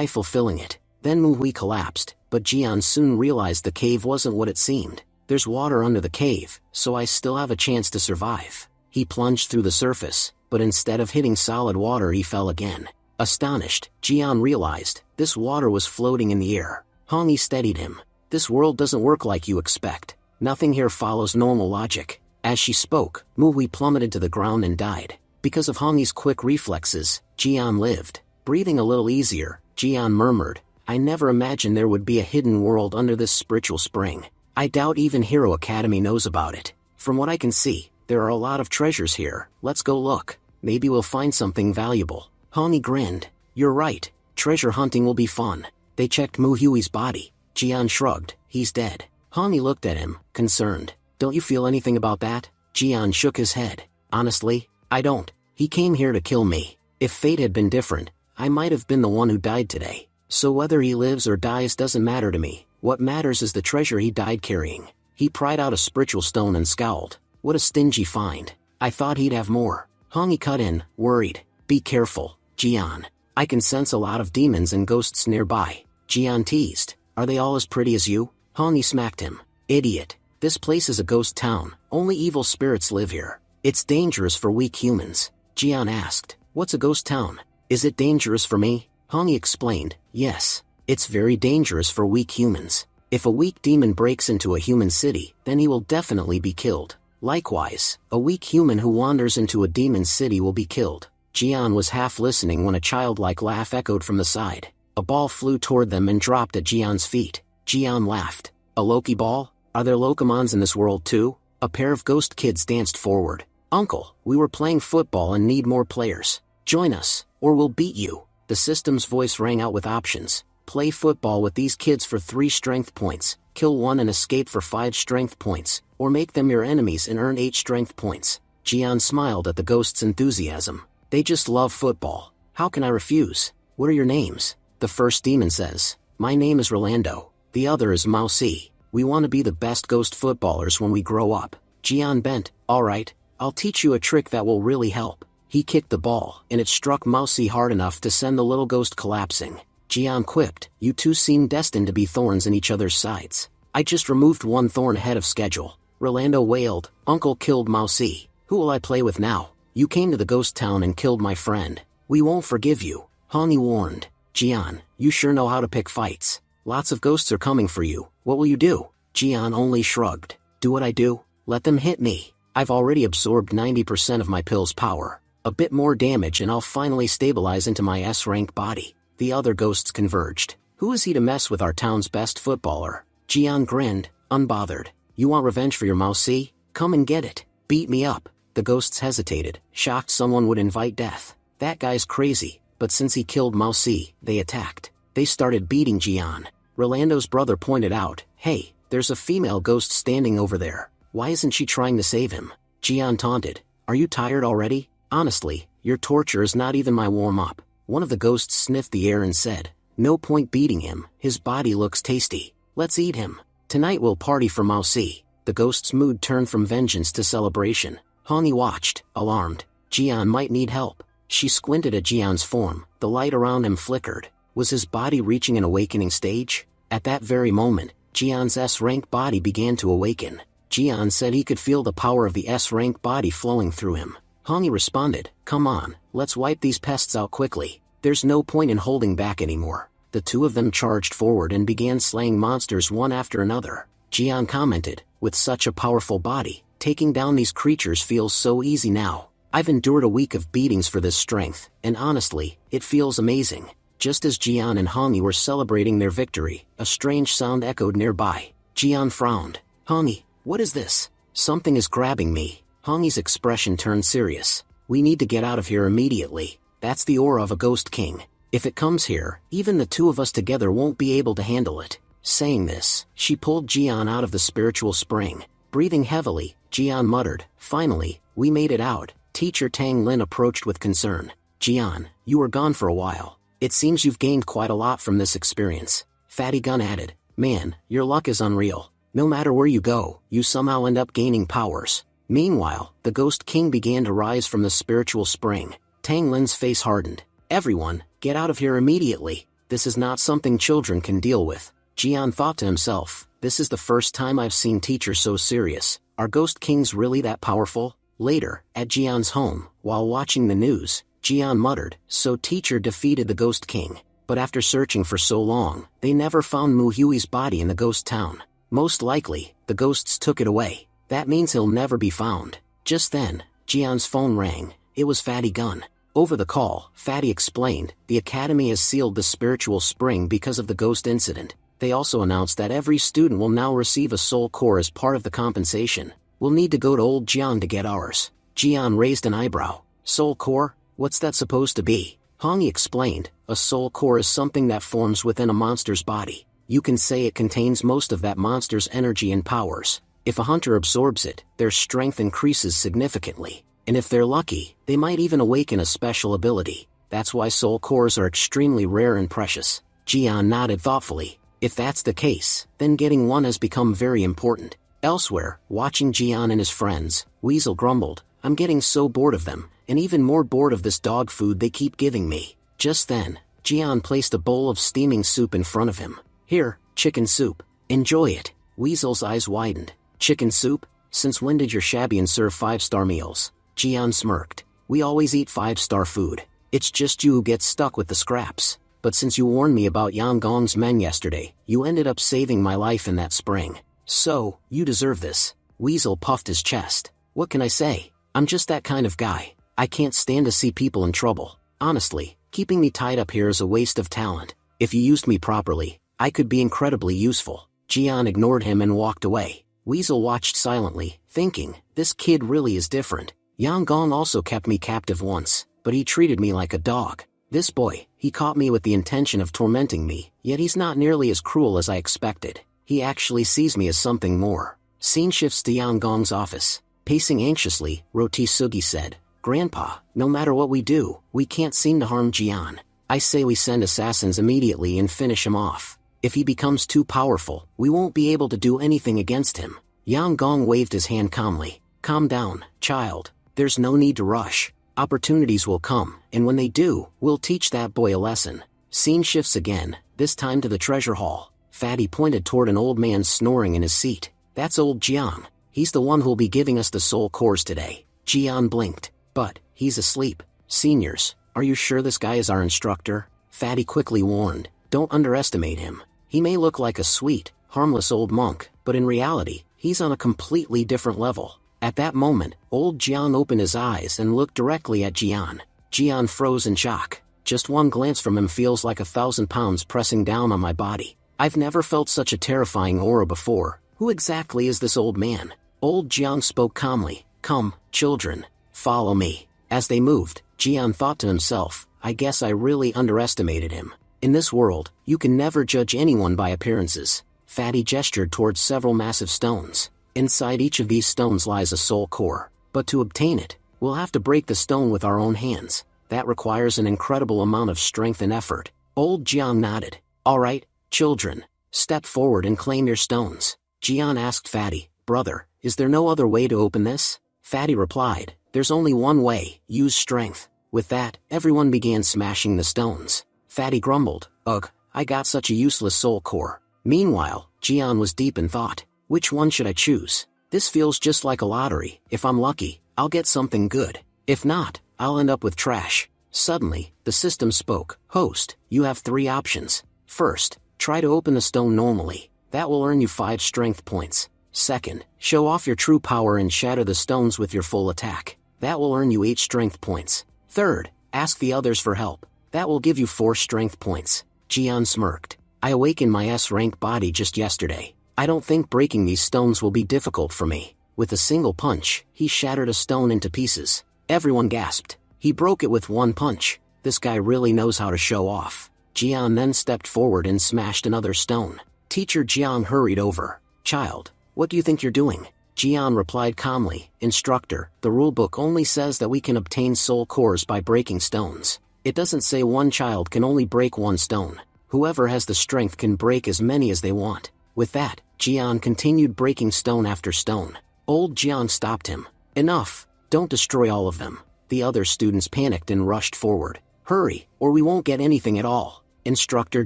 fulfilling it. Then Mui collapsed, but Jian soon realized the cave wasn't what it seemed. There's water under the cave, so I still have a chance to survive. He plunged through the surface, but instead of hitting solid water he fell again. Astonished, Jian realized, this water was floating in the air. Hongi steadied him. This world doesn't work like you expect. Nothing here follows normal logic. As she spoke, Mui plummeted to the ground and died. Because of Hongi's quick reflexes, Jian lived. Breathing a little easier, Jian murmured, I never imagined there would be a hidden world under this spiritual spring. I doubt even Hero Academy knows about it. From what I can see, there are a lot of treasures here. Let's go look. Maybe we'll find something valuable. Hani grinned. You're right, treasure hunting will be fun. They checked Mu Hui's body. Jian shrugged. He's dead. Hani looked at him, concerned. Don't you feel anything about that? Jian shook his head. Honestly, I don't. He came here to kill me. If fate had been different, I might have been the one who died today. So whether he lives or dies doesn't matter to me. What matters is the treasure he died carrying. He pried out a spiritual stone and scowled. What a stingy find. I thought he'd have more. Hani cut in, worried. Be careful, Jian. I can sense a lot of demons and ghosts nearby. Jian teased. Are they all as pretty as you? Hani smacked him. Idiot. This place is a ghost town. Only evil spirits live here. It's dangerous for weak humans. Jian asked. What's a ghost town? Is it dangerous for me? Hani explained. Yes. It's very dangerous for weak humans. If a weak demon breaks into a human city, then he will definitely be killed. Likewise, a weak human who wanders into a demon's city will be killed. Jian was half listening when a childlike laugh echoed from the side. A ball flew toward them and dropped at Jian's feet. Jian laughed. A Loki ball? Are there Lokimons in this world too? A pair of ghost kids danced forward. Uncle, we were playing football and need more players. Join us, or we'll beat you. The system's voice rang out with options. Play football with these kids for 3 strength points, kill one and escape for 5 strength points, or make them your enemies and earn 8 strength points. Jian smiled at the ghost's enthusiasm. They just love football. How can I refuse? What are your names? The first demon says. My name is Rolando. The other is Mousy. We want to be the best ghost footballers when we grow up. Jian bent. Alright, I'll teach you a trick that will really help. He kicked the ball, and it struck Mousy hard enough to send the little ghost collapsing. Jian quipped. You two seem destined to be thorns in each other's sides. I just removed 1 thorn ahead of schedule. Rolando wailed. Uncle killed Mousy. Who will I play with now? You came to the ghost town and killed my friend. We won't forgive you. Hani warned. Jian, you sure know how to pick fights. Lots of ghosts are coming for you. What will you do? Jian only shrugged. Do what I do? Let them hit me. I've already absorbed 90% of my pill's power. A bit more damage and I'll finally stabilize into my S-rank body. The other ghosts converged. Who is he to mess with our town's best footballer? Jian grinned, unbothered. You want revenge for your Mousy? Come and get it. Beat me up. The ghosts hesitated, shocked someone would invite death. That guy's crazy, but since he killed Mousy, they attacked. They started beating Jian. Rolando's brother pointed out, hey, there's a female ghost standing over there. Why isn't she trying to save him? Jian taunted. Are you tired already? Honestly, your torture is not even my warm-up. One of the ghosts sniffed the air and said, no point beating him, his body looks tasty. Let's eat him. Tonight we'll party for Mousy. The ghost's mood turned from vengeance to celebration. Hani watched, alarmed. Jian might need help. She squinted at Jian's form. The light around him flickered. Was his body reaching an awakening stage? At that very moment, Jian's S-rank body began to awaken. Jian said he could feel the power of the S-rank body flowing through him. Hani responded, come on, let's wipe these pests out quickly. There's no point in holding back anymore. The two of them charged forward and began slaying monsters one after another. Jian commented, with such a powerful body, taking down these creatures feels so easy now. I've endured a week of beatings for this strength, and honestly, it feels amazing. Just as Jian and Hani were celebrating their victory, a strange sound echoed nearby. Jian frowned. Hani, what is this? Something is grabbing me. Hani's expression turned serious. We need to get out of here immediately. That's the aura of a ghost king. If it comes here, even the two of us together won't be able to handle it. Saying this, she pulled Jian out of the spiritual spring. Breathing heavily, Jian muttered, finally, we made it out. Teacher Tang Lin approached with concern. Jian, you were gone for a while. It seems you've gained quite a lot from this experience. Fatty Gun added, man, your luck is unreal. No matter where you go, you somehow end up gaining powers. Meanwhile, the Ghost King began to rise from the spiritual spring. Tang Lin's face hardened. Everyone, get out of here immediately. This is not something children can deal with. Jian thought to himself, this is the first time I've seen teacher so serious. Are Ghost Kings really that powerful? Later, at Jian's home, while watching the news, Jian muttered, so teacher defeated the Ghost King. But after searching for so long, they never found Mu Hui's body in the ghost town. Most likely, the ghosts took it away. That means he'll never be found. Just then, Jian's phone rang. It was Fatty Gun. Over the call, Fatty explained, the academy has sealed the spiritual spring because of the ghost incident. They also announced that every student will now receive a soul core as part of the compensation. We'll need to go to old Jian to get ours. Jian raised an eyebrow. Soul core? What's that supposed to be? Hongi explained, a soul core is something that forms within a monster's body. You can say it contains most of that monster's energy and powers. If a hunter absorbs it, their strength increases significantly. And if they're lucky, they might even awaken a special ability. That's why soul cores are extremely rare and precious. Jian nodded thoughtfully. If that's the case, then getting one has become very important. Elsewhere, watching Jian and his friends, Weasel grumbled, I'm getting so bored of them, and even more bored of this dog food they keep giving me. Just then, Jian placed a bowl of steaming soup in front of him. Here, chicken soup. Enjoy it. Weasel's eyes widened. Chicken soup? Since when did your Shabian serve 5-star meals? Jian smirked. We always eat 5-star food. It's just you who gets stuck with the scraps. But since you warned me about Yanggong's men yesterday, you ended up saving my life in that spring. So, you deserve this. Weasel puffed his chest. What can I say? I'm just that kind of guy. I can't stand to see people in trouble. Honestly, keeping me tied up here is a waste of talent. If you used me properly, I could be incredibly useful. Jian ignored him and walked away. Weasel watched silently, thinking, this kid really is different. Yanggong also kept me captive once, but he treated me like a dog. This boy, he caught me with the intention of tormenting me, yet he's not nearly as cruel as I expected. He actually sees me as something more. Scene shifts to Yanggong's office. Pacing anxiously, Rotisugi said, Grandpa, no matter what we do, we can't seem to harm Jian. I say we send assassins immediately and finish him off. If he becomes too powerful, we won't be able to do anything against him. Yanggong waved his hand calmly. Calm down, child. There's no need to rush. Opportunities will come, and when they do, we'll teach that boy a lesson. Scene shifts again, this time to the treasure hall. Fatty pointed toward an old man snoring in his seat. That's old Jian. He's the one who'll be giving us the soul cores today. Jian blinked. But, he's asleep. Seniors, are you sure this guy is our instructor? Fatty quickly warned. Don't underestimate him. He may look like a sweet, harmless old monk, but in reality, he's on a completely different level. At that moment, old Jian opened his eyes and looked directly at Jian. Jian froze in shock. Just one glance from him feels like 1,000 pounds pressing down on my body. I've never felt such a terrifying aura before. Who exactly is this old man? Old Jian spoke calmly. Come, children. Follow me. As they moved, Jian thought to himself, I guess I really underestimated him. In this world, you can never judge anyone by appearances. Fatty gestured towards several massive stones. Inside each of these stones lies a soul core. But to obtain it, we'll have to break the stone with our own hands. That requires an incredible amount of strength and effort. Old Jian nodded. All right, children. Step forward and claim your stones. Jian asked Fatty, Brother, is there no other way to open this? Fatty replied, There's only one way, use strength. With that, everyone began smashing the stones. Fatty grumbled, Ugh, I got such a useless soul core. Meanwhile, Jian was deep in thought. Which one should I choose? This feels just like a lottery. If I'm lucky, I'll get something good. If not, I'll end up with trash. Suddenly, the system spoke. Host, you have 3 options. First, try to open the stone normally. That will earn you 5 strength points. Second, show off your true power and shatter the stones with your full attack. That will earn you 8 strength points. Third, ask the others for help. That will give you 4 strength points. Jian smirked. I awakened my S-rank body just yesterday. I don't think breaking these stones will be difficult for me. With a single punch, he shattered a stone into pieces. Everyone gasped. He broke it with one punch. This guy really knows how to show off. Jian then stepped forward and smashed another stone. Teacher Jiang hurried over. Child, what do you think you're doing? Jian replied calmly, Instructor, the rulebook only says that we can obtain soul cores by breaking stones. It doesn't say one child can only break 1 stone. Whoever has the strength can break as many as they want. With that, Jian continued breaking stone after stone. Old Jian stopped him. Enough, don't destroy all of them. The other students panicked and rushed forward. Hurry, or we won't get anything at all. Instructor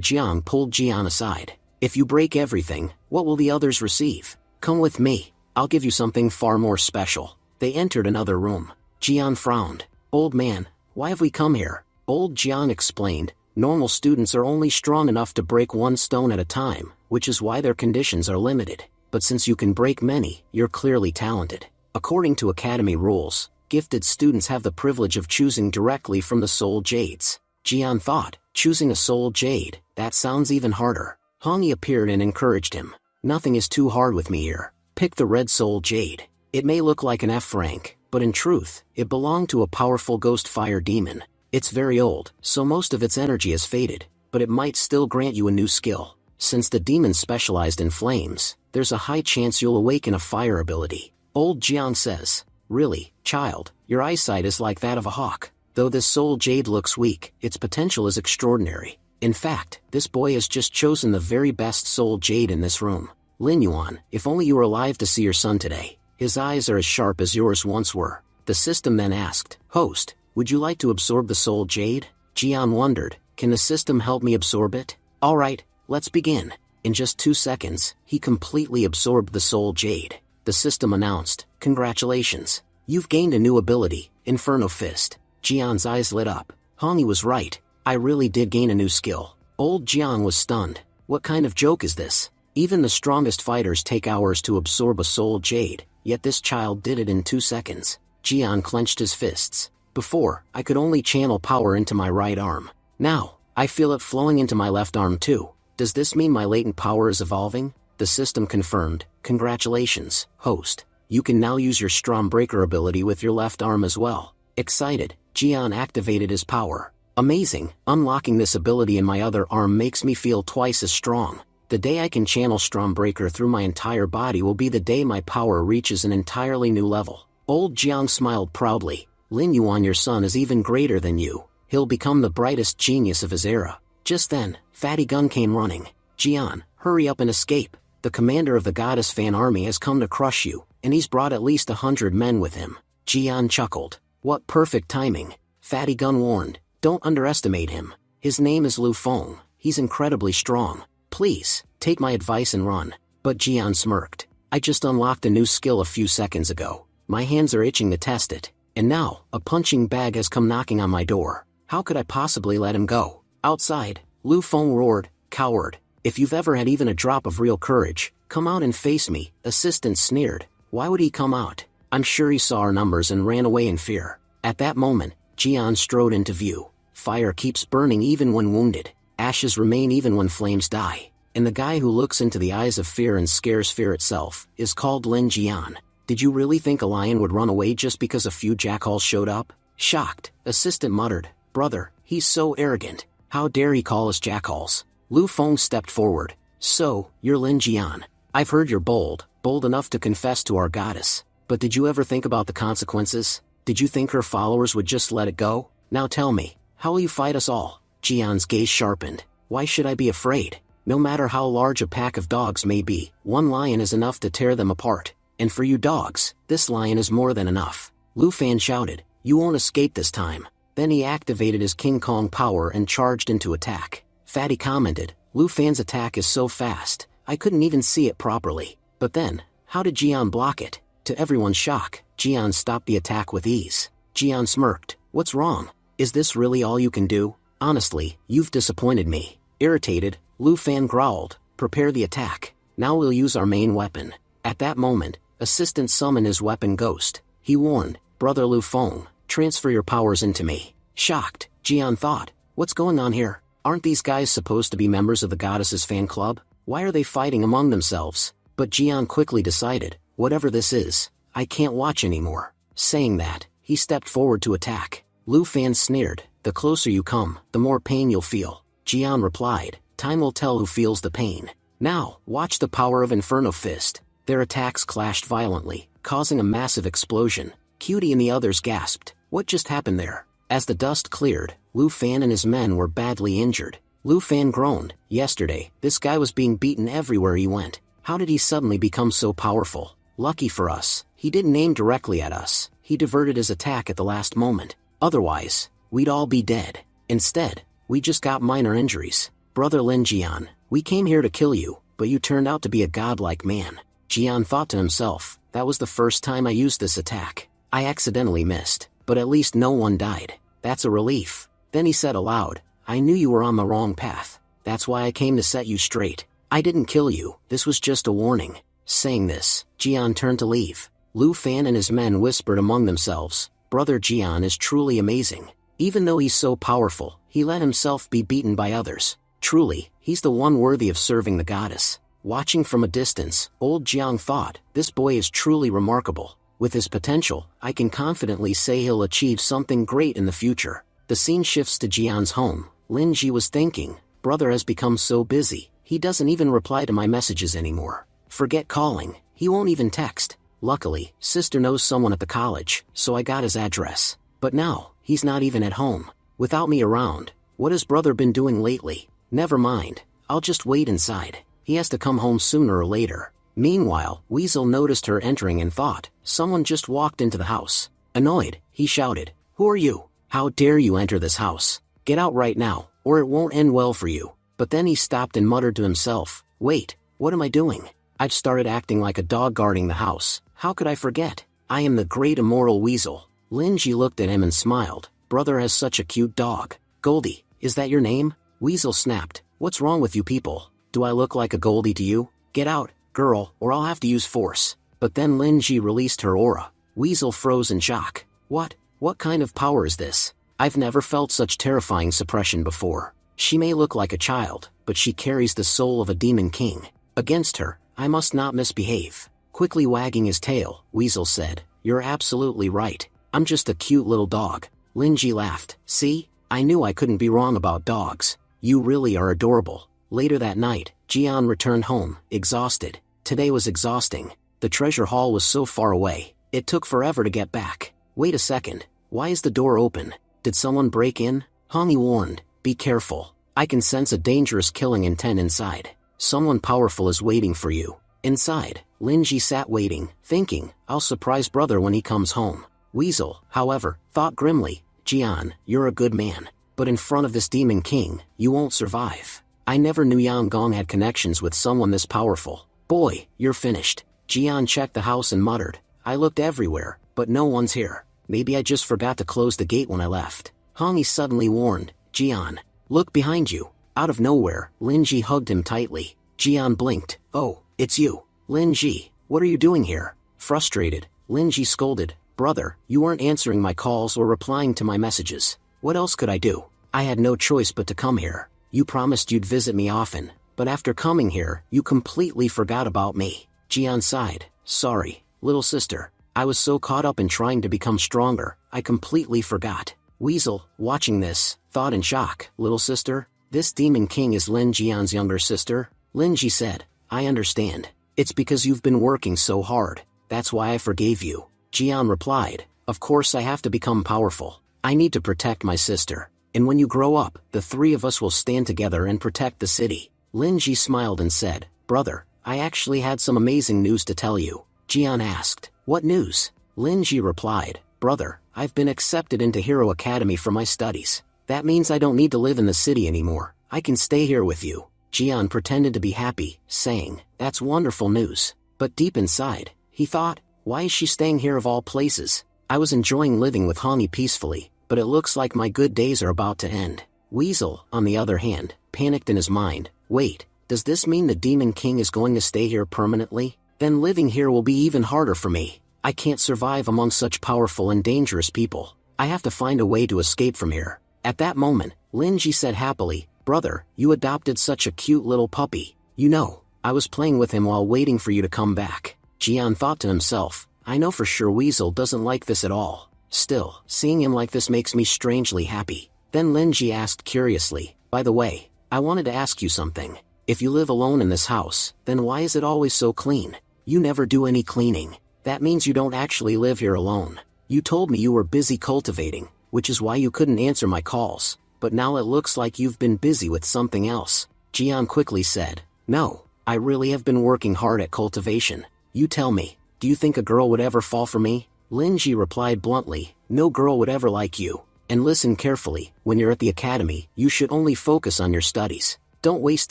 Jiang pulled Jian aside. If you break everything, what will the others receive? Come with me. I'll give you something far more special. They entered another room. Jian frowned. Old man, why have we come here? Old Jian explained, normal students are only strong enough to break 1 stone at a time, which is why their conditions are limited. But since you can break many, you're clearly talented. According to academy rules, gifted students have the privilege of choosing directly from the soul jades. Jian thought, choosing a soul jade, that sounds even harder. Hongi appeared and encouraged him. Nothing is too hard with me here. Pick the red soul jade. It may look like an F rank, but in truth, it belonged to a powerful ghost fire demon. It's very old, so most of its energy has faded, but it might still grant you a new skill. Since the demon specialized in flames, there's a high chance you'll awaken a fire ability. Old Jian says, "Really, child, your eyesight is like that of a hawk. Though this soul jade looks weak, its potential is extraordinary. In fact, this boy has just chosen the very best soul jade in this room. Lin Yuan, if only you were alive to see your son today. His eyes are as sharp as yours once were." The system then asked, "Host, would you like to absorb the soul jade?" Jian wondered, "Can the system help me absorb it?" "Alright, let's begin." In just 2 seconds, he completely absorbed the soul jade. The system announced, "Congratulations. You've gained a new ability, Inferno Fist." Jian's eyes lit up. Hongi was right. I really did gain a new skill. Old Jian was stunned. What kind of joke is this? Even the strongest fighters take hours to absorb a soul jade, yet this child did it in 2 seconds. Jian clenched his fists. Before, I could only channel power into my right arm. Now, I feel it flowing into my left arm too. Does this mean my latent power is evolving? The system confirmed, "Congratulations, host. You can now use your Stormbreaker ability with your left arm as well." Excited, Jian activated his power. "Amazing, unlocking this ability in my other arm makes me feel twice as strong. The day I can channel Stormbreaker through my entire body will be the day my power reaches an entirely new level." Old Jiang smiled proudly. "Lin Yuan, your son is even greater than you. He'll become the brightest genius of his era." Just then, Fatty Gun came running. "Jian, hurry up and escape. The commander of the goddess fan army has come to crush you, and he's brought at least 100 men with him." Jian chuckled. "What perfect timing." Fatty Gun warned, "Don't underestimate him. His name is Lu Feng. He's incredibly strong. Please, take my advice and run." But Jian smirked. "I just unlocked a new skill a few seconds ago. My hands are itching to test it. And now, a punching bag has come knocking on my door. How could I possibly let him go?" Outside, Lu Feng roared, "Coward. If you've ever had even a drop of real courage, come out and face me." Assistant sneered. "Why would he come out? I'm sure he saw our numbers and ran away in fear." At that moment, Jian strode into view. Fire keeps burning even when wounded. Ashes remain even when flames die. And the guy who looks into the eyes of fear and scares fear itself is called Lin Jian. Did you really think a lion would run away just because a few jackals showed up? Shocked, Assistant muttered, "Brother, he's so arrogant. How dare he call us jackals?" Lu Feng stepped forward. "So, you're Lin Jian. I've heard you're bold enough to confess to our goddess. But did you ever think about the consequences? Did you think her followers would just let it go? Now tell me, how will you fight us all?" Jian's gaze sharpened. "Why should I be afraid? No matter how large a pack of dogs may be, one lion is enough to tear them apart. And for you dogs, this lion is more than enough." Lu Fan shouted, "You won't escape this time." Then he activated his King Kong power and charged into attack. Fatty commented, "Lu Fan's attack is so fast, I couldn't even see it properly." But then, how did Jian block it? To everyone's shock, Jian stopped the attack with ease. Jian smirked, "What's wrong? Is this really all you can do? Honestly, you've disappointed me." Irritated, Lu Fan growled, "Prepare the attack. Now we'll use our main weapon." At that moment, Assistant summoned his weapon Ghost. He warned, "Brother Lu Feng, transfer your powers into me." Shocked, Jian thought, "What's going on here? Aren't these guys supposed to be members of the goddess's fan club? Why are they fighting among themselves?" But Jian quickly decided, "Whatever this is, I can't watch anymore." Saying that, he stepped forward to attack. Lu Fan sneered, "The closer you come, the more pain you'll feel." Jian replied, "Time will tell who feels the pain. Now, watch the power of Inferno Fist." Their attacks clashed violently, causing a massive explosion. Cutie and the others gasped, "What just happened there?" As the dust cleared, Lu Fan and his men were badly injured. Lu Fan groaned, "Yesterday, this guy was being beaten everywhere he went. How did he suddenly become so powerful? Lucky for us, he didn't aim directly at us. He diverted his attack at the last moment. Otherwise, we'd all be dead. Instead, we just got minor injuries. Brother Lin Jian, we came here to kill you, but you turned out to be a godlike man." Jian thought to himself, "That was the first time I used this attack. I accidentally missed, but at least no one died. That's a relief." Then he said aloud, "I knew you were on the wrong path. That's why I came to set you straight. I didn't kill you, this was just a warning." Saying this, Jian turned to leave. Lu Fan and his men whispered among themselves, "Brother Jian is truly amazing. Even though he's so powerful, he let himself be beaten by others. Truly, he's the one worthy of serving the goddess." Watching from a distance, old Jiang thought, "This boy is truly remarkable. With his potential, I can confidently say he'll achieve something great in the future. The scene shifts to Jian's home. Lin Ji was thinking, brother has become so busy, he doesn't even reply to my messages anymore. Forget calling, he won't even text. Luckily, sister knows someone at the college, so I got his address. But now, he's not even at home. Without me around, what has brother been doing lately? Never mind, I'll just wait inside. He has to come home sooner or later. Meanwhile, Weasel noticed her entering and thought, someone just walked into the house. Annoyed, he shouted, who are you? How dare you enter this house? Get out right now, or it won't end well for you. But then he stopped and muttered to himself, wait, what am I doing? I've started acting like a dog guarding the house. How could I forget? I am the great immoral Weasel. Lin Ji looked at him and smiled. Brother has such a cute dog. Goldie, is that your name? Weasel snapped. What's wrong with you people? Do I look like a Goldie to you? Get out, girl, or I'll have to use force. But then Lin Ji released her aura. Weasel froze in shock. What kind of power is this? I've never felt such terrifying suppression before. She may look like a child, but she carries the soul of a demon king. Against her, I must not misbehave. Quickly wagging his tail, Weasel said, you're absolutely right. I'm just a cute little dog. Lin Ji laughed. See? I knew I couldn't be wrong about dogs. You really are adorable. Later that night, Jian returned home, exhausted. Today was exhausting. The treasure hall was so far away. It took forever to get back. Wait a second. Why is the door open? Did someone break in? Hongi warned. Be careful. I can sense a dangerous killing intent inside. Someone powerful is waiting for you. Inside, Lin Ji sat waiting, thinking, I'll surprise brother when he comes home. Weasel, however, thought grimly, Jian, you're a good man. But in front of this demon king, you won't survive. I never knew Yang Gong had connections with someone this powerful. Boy, you're finished. Jian checked the house and muttered, I looked everywhere, but no one's here. Maybe I just forgot to close the gate when I left. Hongi suddenly warned, Jian, look behind you. Out of nowhere, Lin Ji hugged him tightly. Jian blinked. Oh, it's you. Lin Ji, what are you doing here? Frustrated, Lin Ji scolded, brother, you weren't answering my calls or replying to my messages. What else could I do? I had no choice but to come here. You promised you'd visit me often, but after coming here, you completely forgot about me. Jian sighed. Sorry, little sister. I was so caught up in trying to become stronger, I completely forgot. Weasel, watching this, thought in shock. Little sister? This demon king is Lin Jian's younger sister? Lin Ji said, I understand. It's because you've been working so hard. That's why I forgave you. Jian replied, of course I have to become powerful. I need to protect my sister. And when you grow up, the three of us will stand together and protect the city. Lin Ji smiled and said, brother, I actually had some amazing news to tell you. Jian asked, what news? Lin Ji replied, brother, I've been accepted into Hero Academy for my studies. That means I don't need to live in the city anymore. I can stay here with you. Jian pretended to be happy, saying, that's wonderful news. But deep inside, he thought, why is she staying here of all places? I was enjoying living with Hongi peacefully, but it looks like my good days are about to end. Weasel, on the other hand, panicked in his mind. Wait, does this mean the Demon King is going to stay here permanently? Then living here will be even harder for me. I can't survive among such powerful and dangerous people. I have to find a way to escape from here. At that moment, Lin Ji said happily, brother, you adopted such a cute little puppy. You know, I was playing with him while waiting for you to come back. Jian thought to himself, I know for sure Weasel doesn't like this at all. Still, seeing him like this makes me strangely happy. Then Lin Ji asked curiously, by the way, I wanted to ask you something. If you live alone in this house, then why is it always so clean? You never do any cleaning. That means you don't actually live here alone. You told me you were busy cultivating, which is why you couldn't answer my calls, but now it looks like you've been busy with something else. Jian quickly said, no, I really have been working hard at cultivation. You tell me, do you think a girl would ever fall for me? Lin Ji replied bluntly, no girl would ever like you. And listen carefully, when you're at the academy, you should only focus on your studies. Don't waste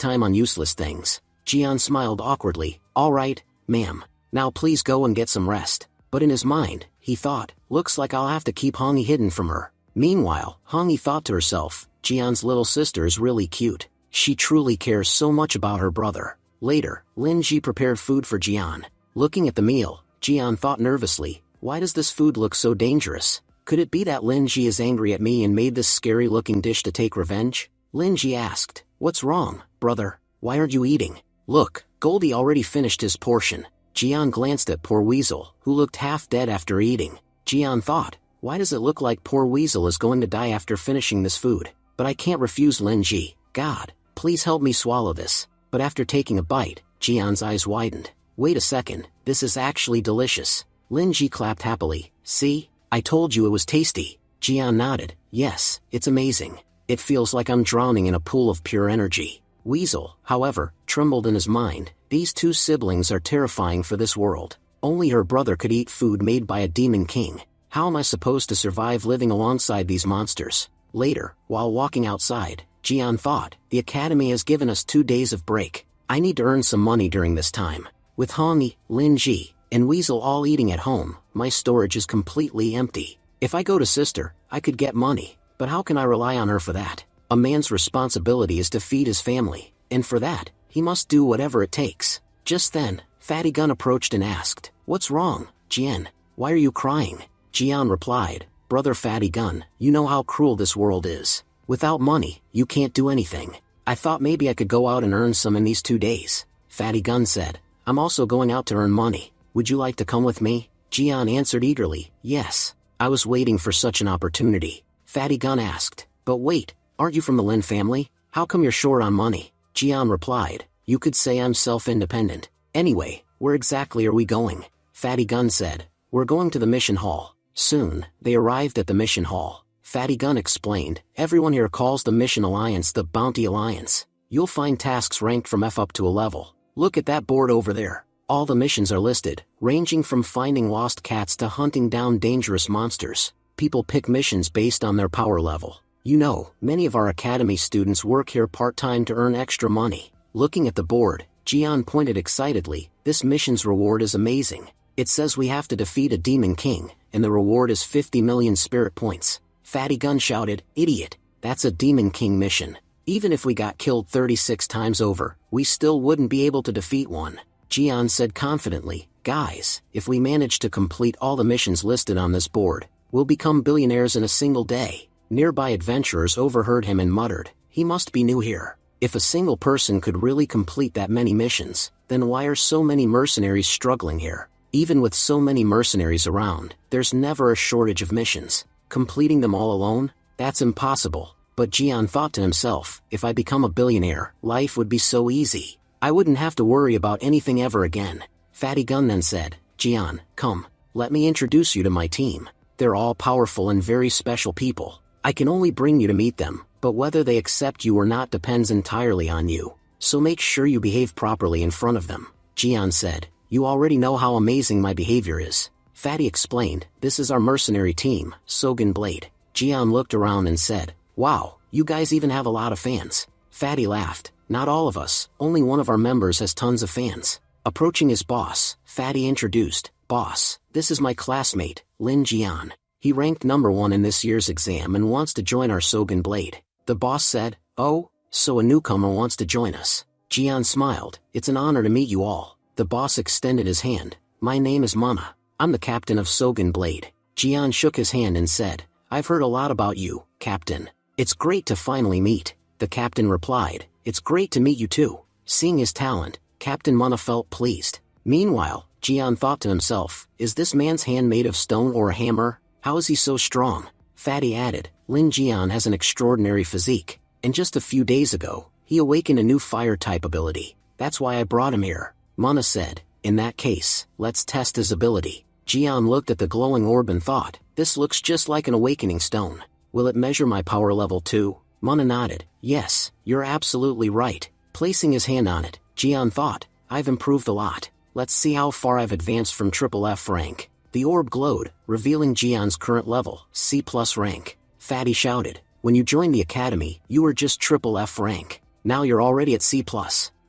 time on useless things. Jian smiled awkwardly, all right, ma'am. Now please go and get some rest. But in his mind, he thought, looks like I'll have to keep Hongi hidden from her. Meanwhile, Hongi thought to herself, Jian's little sister is really cute. She truly cares so much about her brother. Later, Lin Ji prepared food for Jian. Looking at the meal, Jian thought nervously, why does this food look so dangerous? Could it be that Lin Ji is angry at me and made this scary-looking dish to take revenge? Lin Ji asked, what's wrong, brother? Why aren't you eating? Look, Goldie already finished his portion. Jian glanced at poor Weasel, who looked half dead after eating. Jian thought, why does it look like poor Weasel is going to die after finishing this food? But I can't refuse Lin Ji. God, please help me swallow this. But after taking a bite, Jian's eyes widened. Wait a second, this is actually delicious. Lin Ji clapped happily. See? I told you it was tasty. Jian nodded. Yes, it's amazing. It feels like I'm drowning in a pool of pure energy. Weasel, however, trembled in his mind. These two siblings are terrifying for this world. Only her brother could eat food made by a demon king. How am I supposed to survive living alongside these monsters? Later, while walking outside, Jian thought, the academy has given us 2 days of break. I need to earn some money during this time. With Hongyi, Lin Ji, and Weasel all eating at home, my storage is completely empty. If I go to sister, I could get money, but how can I rely on her for that? A man's responsibility is to feed his family, and for that, he must do whatever it takes. Just then, Fatty Gun approached and asked, What's wrong, Jian? Why are you crying? Jian replied, Brother Fatty Gun, you know how cruel this world is. Without money, you can't do anything. I thought maybe I could go out and earn some in these 2 days. Fatty Gun said, I'm also going out to earn money. Would you like to come with me? Jian answered eagerly, Yes. I was waiting for such an opportunity. Fatty Gun asked, But wait, aren't you from the Lin family? How come you're short on money? Jian replied, You could say I'm self-independent. Anyway, where exactly are we going? Fatty Gun said, We're going to the mission hall. Soon, they arrived at the mission hall. Fatty Gun explained, Everyone here calls the Mission Alliance the Bounty Alliance. You'll find tasks ranked from F up to a level. Look at that board over there. All the missions are listed, ranging from finding lost cats to hunting down dangerous monsters. People pick missions based on their power level. You know, many of our academy students work here part-time to earn extra money. Looking at the board, Jian pointed excitedly, This mission's reward is amazing. It says we have to defeat a demon king, and the reward is 50 million spirit points. Fatty Gun shouted, Idiot, that's a demon king mission. Even if we got killed 36 times over, we still wouldn't be able to defeat one. Jian said confidently, Guys, if we manage to complete all the missions listed on this board, we'll become billionaires in a single day. Nearby adventurers overheard him and muttered, He must be new here. If a single person could really complete that many missions, then why are so many mercenaries struggling here? Even with so many mercenaries around, there's never a shortage of missions. Completing them all alone? That's impossible. But Jian thought to himself, if I become a billionaire, life would be so easy. I wouldn't have to worry about anything ever again. Fatty Gun then said, Jian, come, let me introduce you to my team. They're all powerful and very special people. I can only bring you to meet them, but whether they accept you or not depends entirely on you. So make sure you behave properly in front of them. Jian said, You already know how amazing my behavior is. Fatty explained, This is our mercenary team, Sogan Blade. Jian looked around and said, Wow, you guys even have a lot of fans. Fatty laughed, Not all of us, only one of our members has tons of fans. Approaching his boss, Fatty introduced, Boss, this is my classmate, Lin Jian. He ranked number 1 in this year's exam and wants to join our Sogan Blade. The boss said, Oh, so a newcomer wants to join us. Jian smiled, It's an honor to meet you all. The boss extended his hand. My name is Mana. I'm the captain of Sogan Blade. Jian shook his hand and said, I've heard a lot about you, Captain. It's great to finally meet. The captain replied, It's great to meet you too. Seeing his talent, Captain Mana felt pleased. Meanwhile, Jian thought to himself, Is this man's hand made of stone or a hammer? How is he so strong? Fatty added, Lin Jian has an extraordinary physique, and just a few days ago, he awakened a new fire-type ability. That's why I brought him here. Mana said, In that case, let's test his ability. Jian looked at the glowing orb and thought, This looks just like an awakening stone. Will it measure my power level too? Mana nodded, Yes, you're absolutely right. Placing his hand on it, Jian thought, I've improved a lot. Let's see how far I've advanced from triple F rank. The orb glowed, revealing Jian's current level, C+ rank. Fatty shouted, When you joined the academy, you were just triple F rank. Now you're already at C+.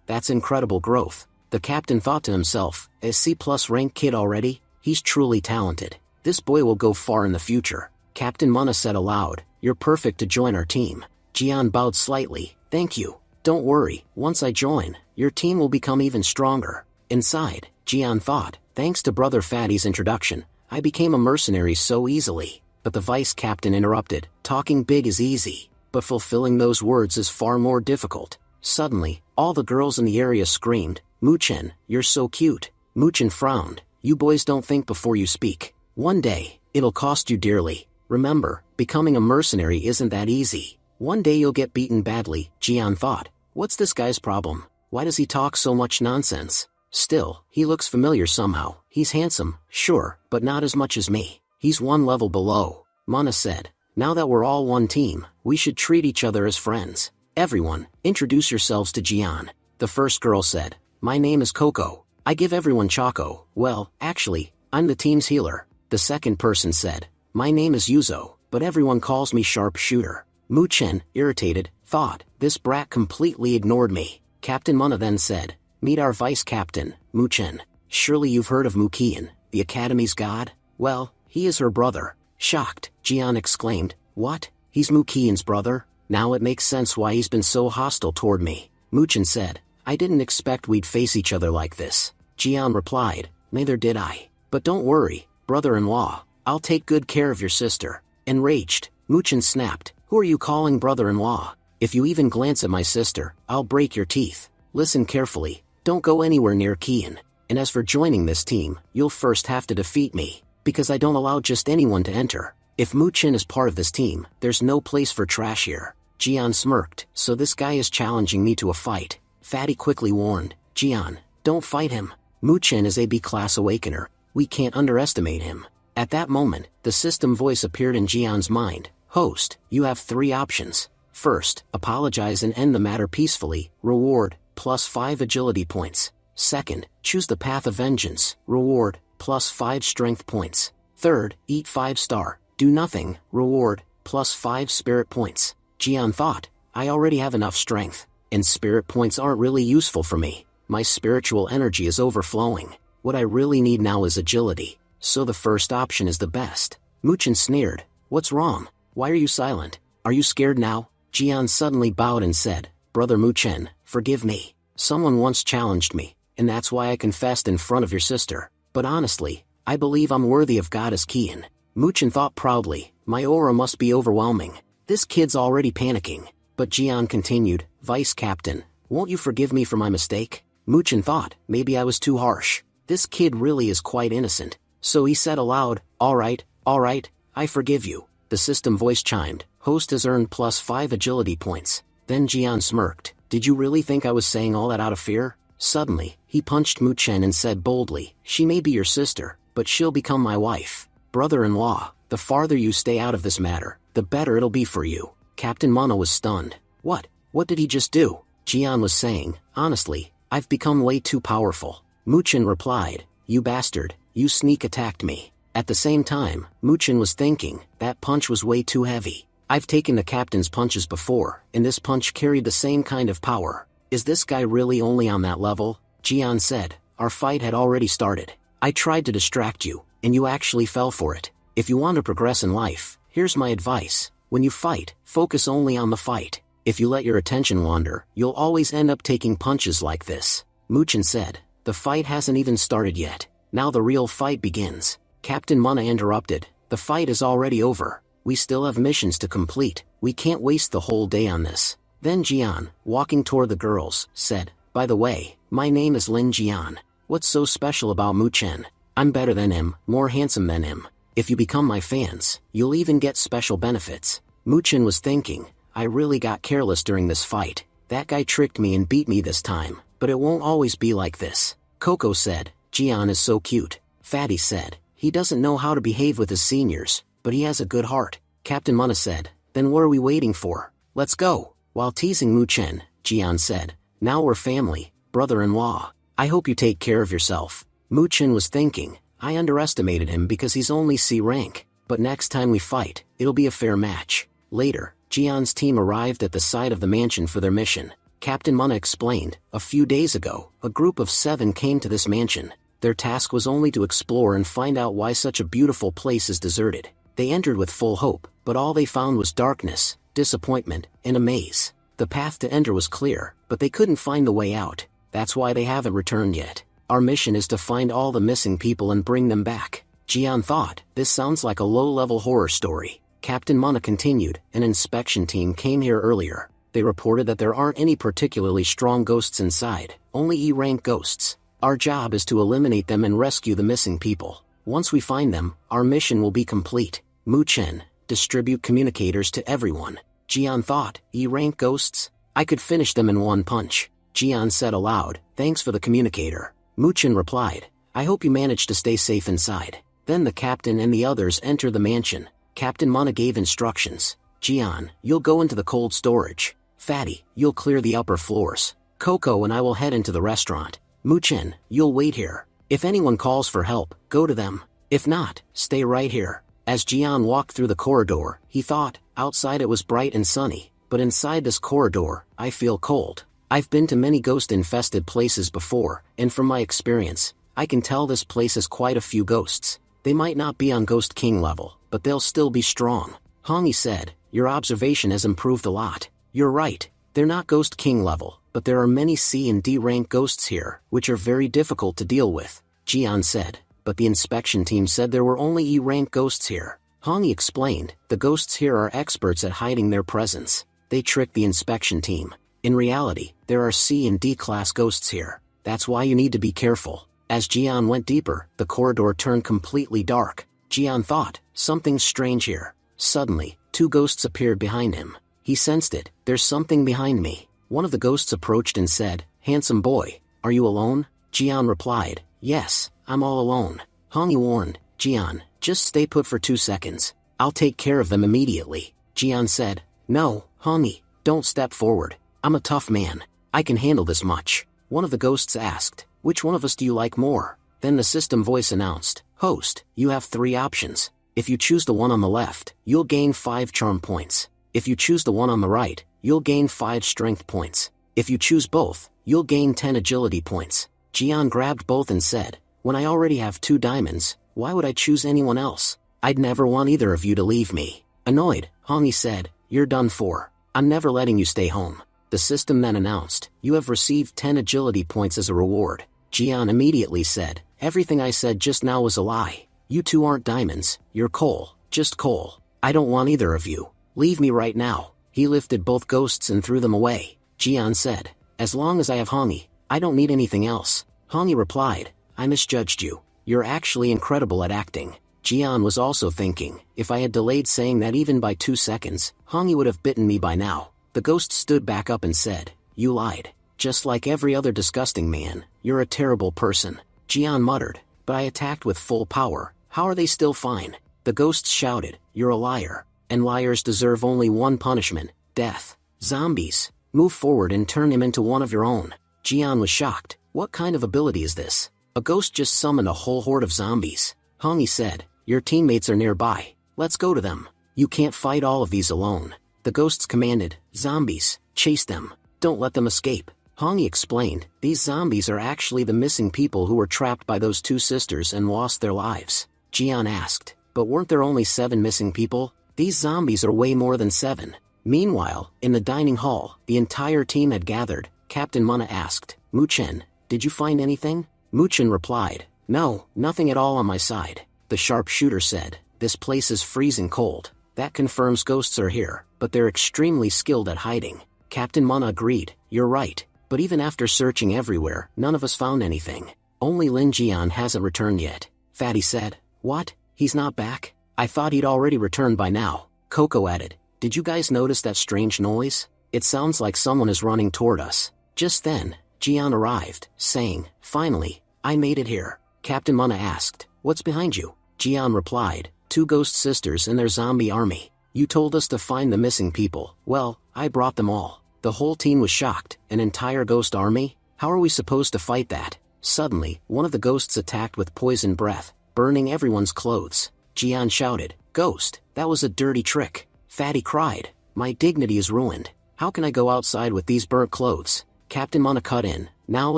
That's incredible growth. The captain thought to himself, a C+ rank kid already? He's truly talented. This boy will go far in the future. Captain Mana said aloud, You're perfect to join our team. Jian bowed slightly, Thank you. Don't worry, once I join, your team will become even stronger. Inside, Jian thought, Thanks to Brother Fatty's introduction, I became a mercenary so easily. But the vice captain interrupted, Talking big is easy, but fulfilling those words is far more difficult. Suddenly, all the girls in the area screamed, Muchen, you're so cute. Muchen frowned. You boys don't think before you speak. One day, it'll cost you dearly. Remember, becoming a mercenary isn't that easy. One day you'll get beaten badly, Jian thought. What's this guy's problem? Why does he talk so much nonsense? Still, he looks familiar somehow. He's handsome, sure, but not as much as me. He's one level below. Mana said. Now that we're all one team, we should treat each other as friends. Everyone, introduce yourselves to Jian. The first girl said. My name is Coco. I give everyone Choco. Well, actually, I'm the team's healer. The second person said. My name is Yuzo, but everyone calls me Sharpshooter. Muchen, irritated, thought, this brat completely ignored me. Captain Mana then said. Meet our vice captain, Muchen. Surely you've heard of Mukian, the academy's god? Well, he is her brother. Shocked, Jian exclaimed. What? He's Mukian's brother? Now it makes sense why he's been so hostile toward me. Muchen said. I didn't expect we'd face each other like this. Jian replied. Neither did I. But don't worry, brother-in-law. I'll take good care of your sister. Enraged, Muchen snapped. Who are you calling brother-in-law? If you even glance at my sister, I'll break your teeth. Listen carefully. Don't go anywhere near Kian. And as for joining this team, you'll first have to defeat me, because I don't allow just anyone to enter. If Muchen is part of this team, there's no place for trash here. Jian smirked. So this guy is challenging me to a fight. Fatty quickly warned. Jian, don't fight him. Muchen is a B-class awakener. We can't underestimate him. At that moment, the system voice appeared in Jian's mind. Host, you have 3 options. First, apologize and end the matter peacefully. Reward, +5 agility points. Second, choose the path of vengeance. Reward, +5 strength points. Third, eat 5-star. Do nothing. Reward, +5 spirit points. Jian thought, I already have enough strength, and spirit points aren't really useful for me. My spiritual energy is overflowing. What I really need now is agility. So the first option is the best. Muchen sneered. What's wrong? Why are you silent? Are you scared now? Jian suddenly bowed and said, Brother Muchen, forgive me. Someone once challenged me, and that's why I confessed in front of your sister. But honestly, I believe I'm worthy of Goddess Kian. Muchen thought proudly, my aura must be overwhelming. This kid's already panicking. But Jian continued, Vice Captain, won't you forgive me for my mistake? Muchen thought, maybe I was too harsh. This kid really is quite innocent. So he said aloud, all right, I forgive you. The system voice chimed, host has earned +5 agility points. Then Jian smirked, did you really think I was saying all that out of fear? Suddenly, he punched Muchen and said boldly, she may be your sister, but she'll become my wife. Brother-in-law, the farther you stay out of this matter, the better it'll be for you. Captain Mana was stunned. What did he just do? Jian was saying, honestly, I've become way too powerful. Muchen replied, you bastard, you sneak attacked me. At the same time, Muchen was thinking, that punch was way too heavy. I've taken the captain's punches before, and this punch carried the same kind of power. Is this guy really only on that level? Jian said, our fight had already started. I tried to distract you, and you actually fell for it. If you want to progress in life, here's my advice. When you fight, focus only on the fight. If you let your attention wander, you'll always end up taking punches like this. Muchen said, the fight hasn't even started yet. Now the real fight begins. Captain Mana interrupted, the fight is already over. We still have missions to complete. We can't waste the whole day on this. Then Jian, walking toward the girls, said, by the way, my name is Lin Jian. What's so special about Muchen? I'm better than him, more handsome than him. If you become my fans, you'll even get special benefits. Muchen was thinking, I really got careless during this fight. That guy tricked me and beat me this time, but it won't always be like this. Coco said, Jian is so cute. Fatty said, he doesn't know how to behave with his seniors, but he has a good heart. Captain Mana said, then what are we waiting for? Let's go. While teasing Muchen, Jian said, now we're family, brother-in-law. I hope you take care of yourself. Muchen was thinking, I underestimated him because he's only C rank, but next time we fight, it'll be a fair match. Later, Jian's team arrived at the site of the mansion for their mission. Captain Mana explained, a few days ago, a group of 7 came to this mansion. Their task was only to explore and find out why such a beautiful place is deserted. They entered with full hope, but all they found was darkness, disappointment, and a maze. The path to enter was clear, but they couldn't find the way out. That's why they haven't returned yet. Our mission is to find all the missing people and bring them back. Jian thought, this sounds like a low-level horror story. Captain Mana continued, an inspection team came here earlier. They reported that there aren't any particularly strong ghosts inside, only E-rank ghosts. Our job is to eliminate them and rescue the missing people. Once we find them, our mission will be complete. Mu-chen, distribute communicators to everyone. Jian thought, E-rank ghosts? I could finish them in one punch. Jian said aloud, thanks for the communicator. Mu-chen replied, I hope you manage to stay safe inside. Then the captain and the others enter the mansion. Captain Mana gave instructions. Jian, you'll go into the cold storage. Fatty, you'll clear the upper floors. Coco and I will head into the restaurant. Mu-chen, you'll wait here. If anyone calls for help, go to them. If not, stay right here. As Jian walked through the corridor, he thought, outside it was bright and sunny, but inside this corridor, I feel cold. I've been to many ghost-infested places before, and from my experience, I can tell this place has quite a few ghosts. They might not be on Ghost King level, but they'll still be strong. Hongi said, your observation has improved a lot. You're right, they're not Ghost King level, but there are many C and D rank ghosts here, which are very difficult to deal with. Jian said, but the inspection team said there were only E rank ghosts here. Hongi explained, the ghosts here are experts at hiding their presence. They tricked the inspection team. In reality, there are C and D class ghosts here. That's why you need to be careful. As Jian went deeper, the corridor turned completely dark. Jian thought, something's strange here. Suddenly, two ghosts appeared behind him. He sensed it, there's something behind me. One of the ghosts approached and said, handsome boy, are you alone? Jian replied, yes, I'm all alone. Hongi warned, Jian, just stay put for 2 seconds. I'll take care of them immediately. Jian said, no, Hongi, don't step forward. I'm a tough man. I can handle this much. One of the ghosts asked, which one of us do you like more? Then the system voice announced, host, you have 3 options. If you choose the one on the left, you'll gain 5 charm points. If you choose the one on the right, you'll gain 5 strength points. If you choose both, you'll gain 10 agility points. Jian grabbed both and said, when I already have 2 diamonds, why would I choose anyone else? I'd never want either of you to leave me. Annoyed, Hongi said, you're done for. I'm never letting you stay home. The system then announced, you have received 10 agility points as a reward. Jian immediately said, everything I said just now was a lie. You two aren't diamonds, you're coal, just coal. I don't want either of you. Leave me right now. He lifted both ghosts and threw them away. Jian said, as long as I have Hongi, I don't need anything else. Hongi replied, I misjudged you. You're actually incredible at acting. Jian was also thinking, if I had delayed saying that even by 2 seconds, Hongi would have bitten me by now. The ghost stood back up and said, you lied. Just like every other disgusting man, you're a terrible person. Jian muttered, but I attacked with full power. How are they still fine? The ghosts shouted, you're a liar. And liars deserve only one punishment, death. Zombies, move forward and turn him into one of your own. Jian was shocked. What kind of ability is this? A ghost just summoned a whole horde of zombies. Hongi said, your teammates are nearby. Let's go to them. You can't fight all of these alone. The ghosts commanded, zombies, chase them. Don't let them escape. Hongi explained, these zombies are actually the missing people who were trapped by those 2 sisters and lost their lives. Jian asked, but weren't there only 7 missing people? These zombies are way more than 7. Meanwhile, in the dining hall, the entire team had gathered. Captain Mana asked, Mu-chen, did you find anything? Mu-chen replied, no, nothing at all on my side. The sharpshooter said, this place is freezing cold. That confirms ghosts are here, but they're extremely skilled at hiding. Captain Mana agreed, you're right, but even after searching everywhere, none of us found anything. Only Lin Jian hasn't returned yet. Fatty said, what? He's not back? I thought he'd already returned by now. Coco added, did you guys notice that strange noise? It sounds like someone is running toward us. Just then, Jian arrived, saying, finally, I made it here. Captain Mana asked, what's behind you? Jian replied, 2 ghost sisters and their zombie army. You told us to find the missing people. Well, I brought them all. The whole team was shocked. An entire ghost army? How are we supposed to fight that? Suddenly, one of the ghosts attacked with poison breath, burning everyone's clothes. Jian shouted, ghost, that was a dirty trick. Fatty cried, my dignity is ruined. How can I go outside with these burnt clothes? Captain Mana cut in, now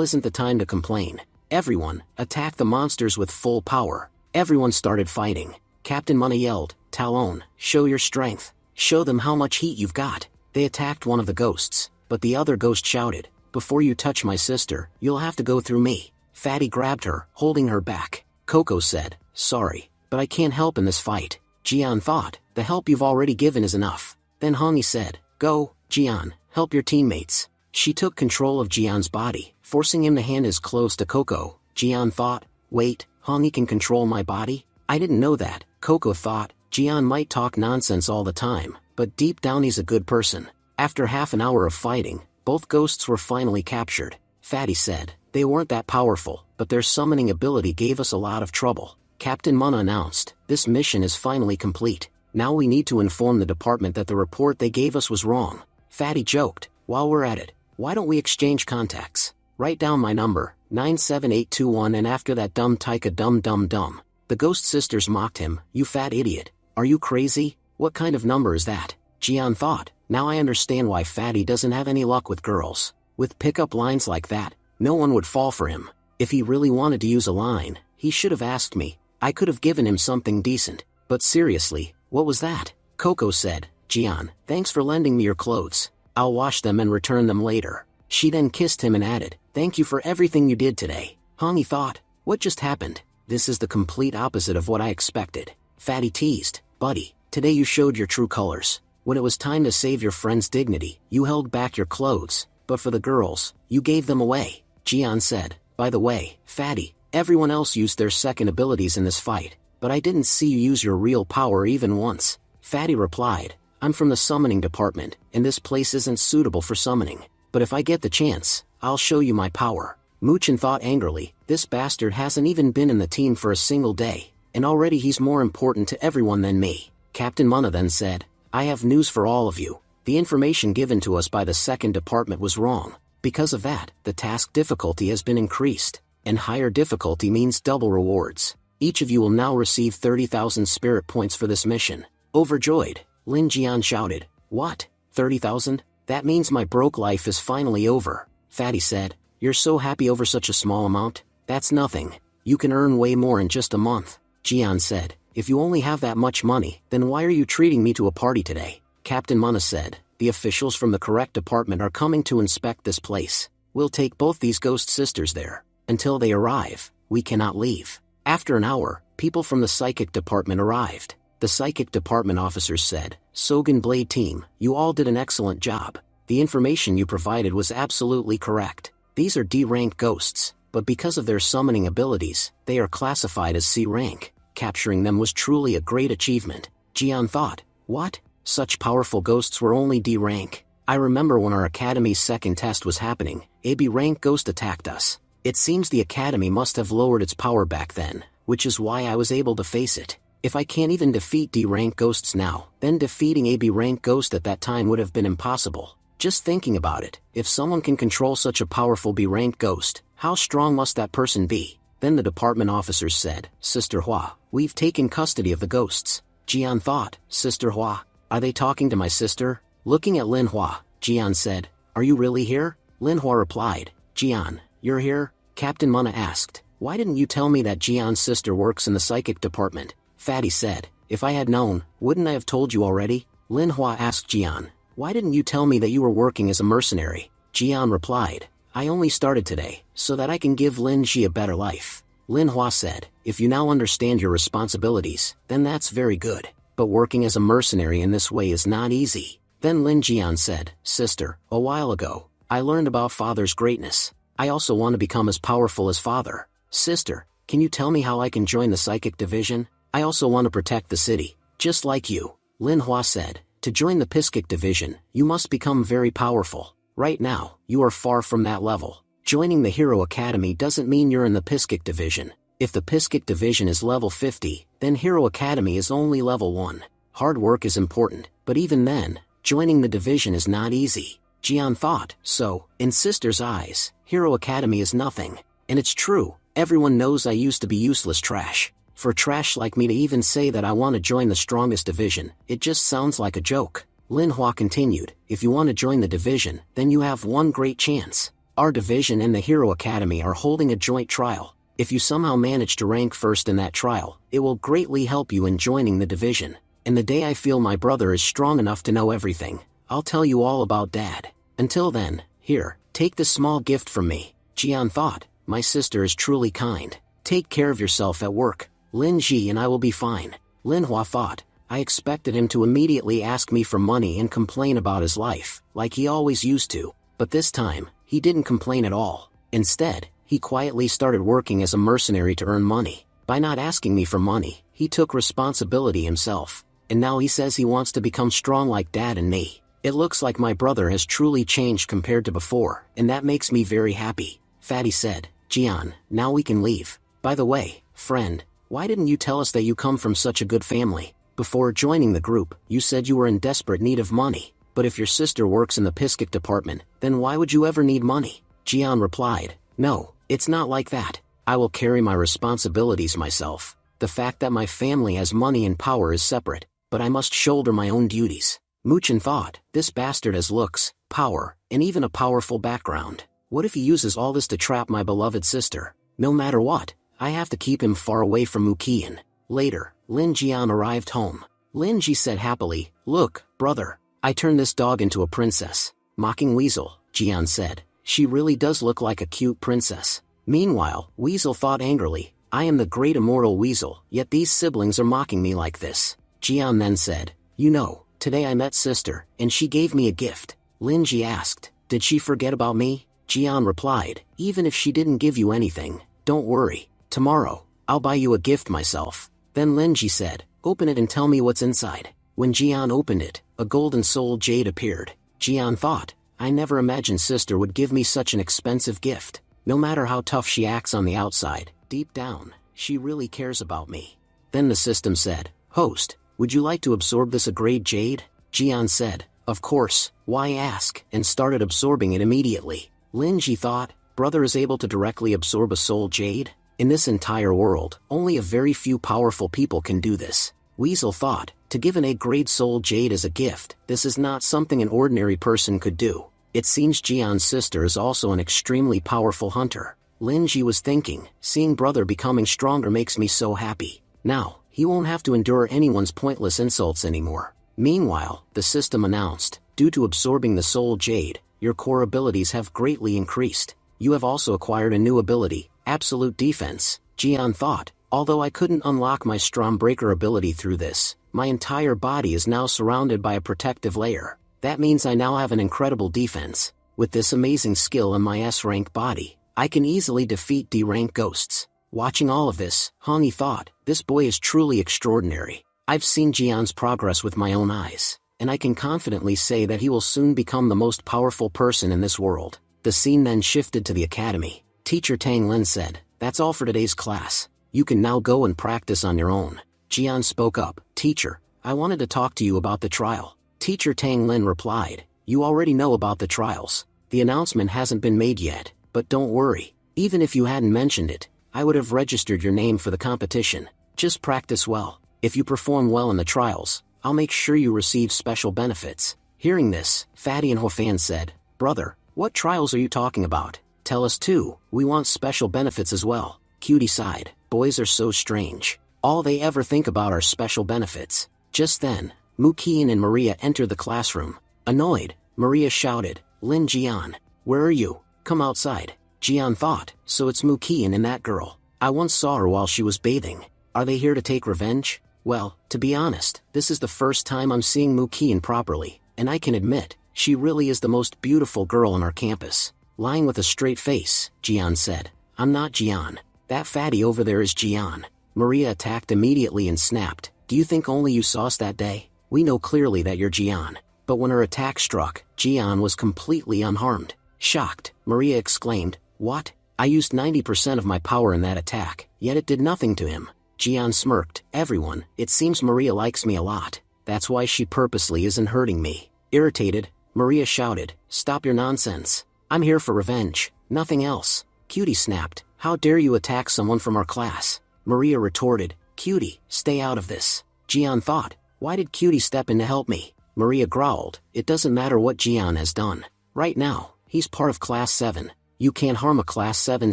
isn't the time to complain. Everyone, attack the monsters with full power. Everyone started fighting. Captain Mana yelled, Talon, show your strength. Show them how much heat you've got. They attacked one of the ghosts, but the other ghost shouted, before you touch my sister, you'll have to go through me. Fatty grabbed her, holding her back. Coco said, sorry, but I can't help in this fight. Jian thought, the help you've already given is enough. Then Hongi said, go, Jian, help your teammates. She took control of Jian's body, forcing him to hand his clothes to Coco. Jian thought, wait, Hongi can control my body? I didn't know that. Coco thought, Jian might talk nonsense all the time, but deep down he's a good person. After half an hour of fighting, both ghosts were finally captured. Fatty said, they weren't that powerful, but their summoning ability gave us a lot of trouble. Captain Mana announced, this mission is finally complete. Now we need to inform the department that the report they gave us was wrong. Fatty joked, while we're at it, why don't we exchange contacts? Write down my number, 97821, and after that dumb Taika dumb. The ghost sisters mocked him, you fat idiot. Are you crazy? What kind of number is that? Jian thought, now I understand why Fatty doesn't have any luck with girls. With pickup lines like that, no one would fall for him. If he really wanted to use a line, he should have asked me. I could have given him something decent. But seriously, what was that? Coco said, Jian, thanks for lending me your clothes. I'll wash them and return them later. She then kissed him and added, thank you for everything you did today. Hongi thought, what just happened? This is the complete opposite of what I expected. Fatty teased, buddy, today you showed your true colors. When it was time to save your friend's dignity, you held back your clothes, but for the girls, you gave them away. Jian said, by the way, Fatty, everyone else used their second abilities in this fight, but I didn't see you use your real power even once. Fatty replied, I'm from the summoning department, and this place isn't suitable for summoning, but if I get the chance, I'll show you my power. Muchen thought angrily, this bastard hasn't even been in the team for a single day, and already he's more important to everyone than me. Captain Mana then said, I have news for all of you. The information given to us by the second department was wrong. Because of that, the task difficulty has been increased, and higher difficulty means double rewards. Each of you will now receive 30,000 spirit points for this mission. Overjoyed, Lin Jian shouted, what, 30,000? That means my broke life is finally over. Fatty said, you're so happy over such a small amount? That's nothing. You can earn way more in just a month. Jian said, if you only have that much money, then why are you treating me to a party today? Captain Mana said, the officials from the correct department are coming to inspect this place. We'll take both these ghost sisters there. Until they arrive, we cannot leave. After an hour, people from the psychic department arrived. The psychic department officers said, Sogen Blade team, you all did an excellent job. The information you provided was absolutely correct. These are D-rank ghosts, but because of their summoning abilities, they are classified as C-rank. Capturing them was truly a great achievement. Jian thought, what? Such powerful ghosts were only D-rank. I remember when our academy's second test was happening, a B-rank ghost attacked us. It seems the academy must have lowered its power back then, which is why I was able to face it. If I can't even defeat D-rank ghosts now, then defeating a B-rank ghost at that time would have been impossible. Just thinking about it, if someone can control such a powerful B-rank ghost, how strong must that person be? Then the department officers said, Sister Hua, we've taken custody of the ghosts. Jian thought, Sister Hua, are they talking to my sister? Looking at Lin Hua, Jian said, are you really here? Lin Hua replied, Jian, you're here? Captain Mana asked, why didn't you tell me that Jian's sister works in the psychic department? Fatty said, if I had known, wouldn't I have told you already? Lin Hua asked Jian, why didn't you tell me that you were working as a mercenary? Jian replied, I only started today, so that I can give Lin Ji a better life. Lin Hua said, if you now understand your responsibilities, then that's very good. But working as a mercenary in this way is not easy. Then Lin Jian said, Sister, a while ago, I learned about Father's greatness. I also want to become as powerful as Father. Sister, can you tell me how I can join the psychic division? I also want to protect the city, just like you. Lin Hua said, to join the Psychic division, you must become very powerful. Right now, you are far from that level. Joining the Hero Academy doesn't mean you're in the Psychic division. If the Psychic division is level 50, then Hero Academy is only level 1. Hard work is important, but even then, joining the division is not easy. Jian thought, so, in Sister's eyes, Hero Academy is nothing. And it's true, everyone knows I used to be useless trash. For trash like me to even say that I want to join the strongest division, it just sounds like a joke. Lin Hua continued, if you want to join the division, then you have one great chance. Our division and the Hero Academy are holding a joint trial. If you somehow manage to rank first in that trial, it will greatly help you in joining the division. And the day I feel my brother is strong enough to know everything, I'll tell you all about Dad. Until then, here, take this small gift from me. Jian thought, my sister is truly kind. Take care of yourself at work. Lin Ji and I will be fine. Lin Hua thought, I expected him to immediately ask me for money and complain about his life, like he always used to. But this time, he didn't complain at all. Instead, he quietly started working as a mercenary to earn money. By not asking me for money, he took responsibility himself. And now he says he wants to become strong like Dad and me. It looks like my brother has truly changed compared to before, and that makes me very happy, Fatty said. Jian, now we can leave. By the way, friend, why didn't you tell us that you come from such a good family? Before joining the group, you said you were in desperate need of money. But if your sister works in the Pisket department, then why would you ever need money? Jian replied, no, it's not like that. I will carry my responsibilities myself. The fact that my family has money and power is separate, but I must shoulder my own duties. Muchen thought, this bastard has looks, power, and even a powerful background. What if he uses all this to trap my beloved sister? No matter what, I have to keep him far away from Muqian. Later, Lin Jian arrived home. Lin Ji said happily, look, brother, I turned this dog into a princess. Mocking Weasel, Jian said, she really does look like a cute princess. Meanwhile, Weasel thought angrily, I am the great immortal Weasel, yet these siblings are mocking me like this. Jian then said, you know, today I met sister, and she gave me a gift. Lin Ji asked, did she forget about me? Jian replied, even if she didn't give you anything, don't worry. Tomorrow, I'll buy you a gift myself. Then Lin Ji said, open it and tell me what's inside. When Jian opened it, a golden soul jade appeared. Jian thought, I never imagined sister would give me such an expensive gift. No matter how tough she acts on the outside, deep down, she really cares about me. Then the system said, host, would you like to absorb this grade jade? Jian said, of course, why ask, and started absorbing it immediately. Lin Ji thought, brother is able to directly absorb a soul jade? In this entire world, only a very few powerful people can do this. Weasel thought, to give an A-grade soul jade as a gift, this is not something an ordinary person could do. It seems Jian's sister is also an extremely powerful hunter. Lin Ji was thinking, seeing brother becoming stronger makes me so happy. Now, he won't have to endure anyone's pointless insults anymore. Meanwhile, the system announced, due to absorbing the soul jade, your core abilities have greatly increased. You have also acquired a new ability, Absolute Defense. Jian thought, although I couldn't unlock my Stormbreaker ability through this, my entire body is now surrounded by a protective layer. That means I now have an incredible defense. With this amazing skill in my S-rank body, I can easily defeat D-rank ghosts. Watching all of this, Hongyi thought, this boy is truly extraordinary. I've seen Jian's progress with my own eyes, and I can confidently say that he will soon become the most powerful person in this world. The scene then shifted to the academy. Teacher Tang Lin said, that's all for today's class. You can now go and practice on your own. Jian spoke up, teacher, I wanted to talk to you about the trial. Teacher Tang Lin replied, you already know about the trials. The announcement hasn't been made yet, but don't worry. Even if you hadn't mentioned it, I would have registered your name for the competition. Just practice well. If you perform well in the trials, I'll make sure you receive special benefits. Hearing this, Fatty and Hofan said, brother, what trials are you talking about? Tell us too, we want special benefits as well. Cutie sighed, boys are so strange. All they ever think about are special benefits. Just then, Muqian and Maria entered the classroom. Annoyed, Maria shouted, Lin Jian, where are you? Come outside. Jian thought, so it's Muqian and that girl. I once saw her while she was bathing. Are they here to take revenge? Well, to be honest, this is the first time I'm seeing Muqian properly, and I can admit, she really is the most beautiful girl on our campus. Lying with a straight face, Jian said, I'm not Jian. That fatty over there is Jian. Maria attacked immediately and snapped, do you think only you saw us that day? We know clearly that you're Jian. But when her attack struck, Jian was completely unharmed. Shocked, Maria exclaimed, what? I used 90% of my power in that attack, yet it did nothing to him. Jian smirked, everyone, it seems Maria likes me a lot. That's why she purposely isn't hurting me. Irritated, Maria shouted, stop your nonsense. I'm here for revenge, nothing else. Cutie snapped, how dare you attack someone from our class? Maria retorted, Cutie, stay out of this. Jian thought, why did Cutie step in to help me? Maria growled, it doesn't matter what Jian has done. Right now, he's part of Class 7. You can't harm a Class 7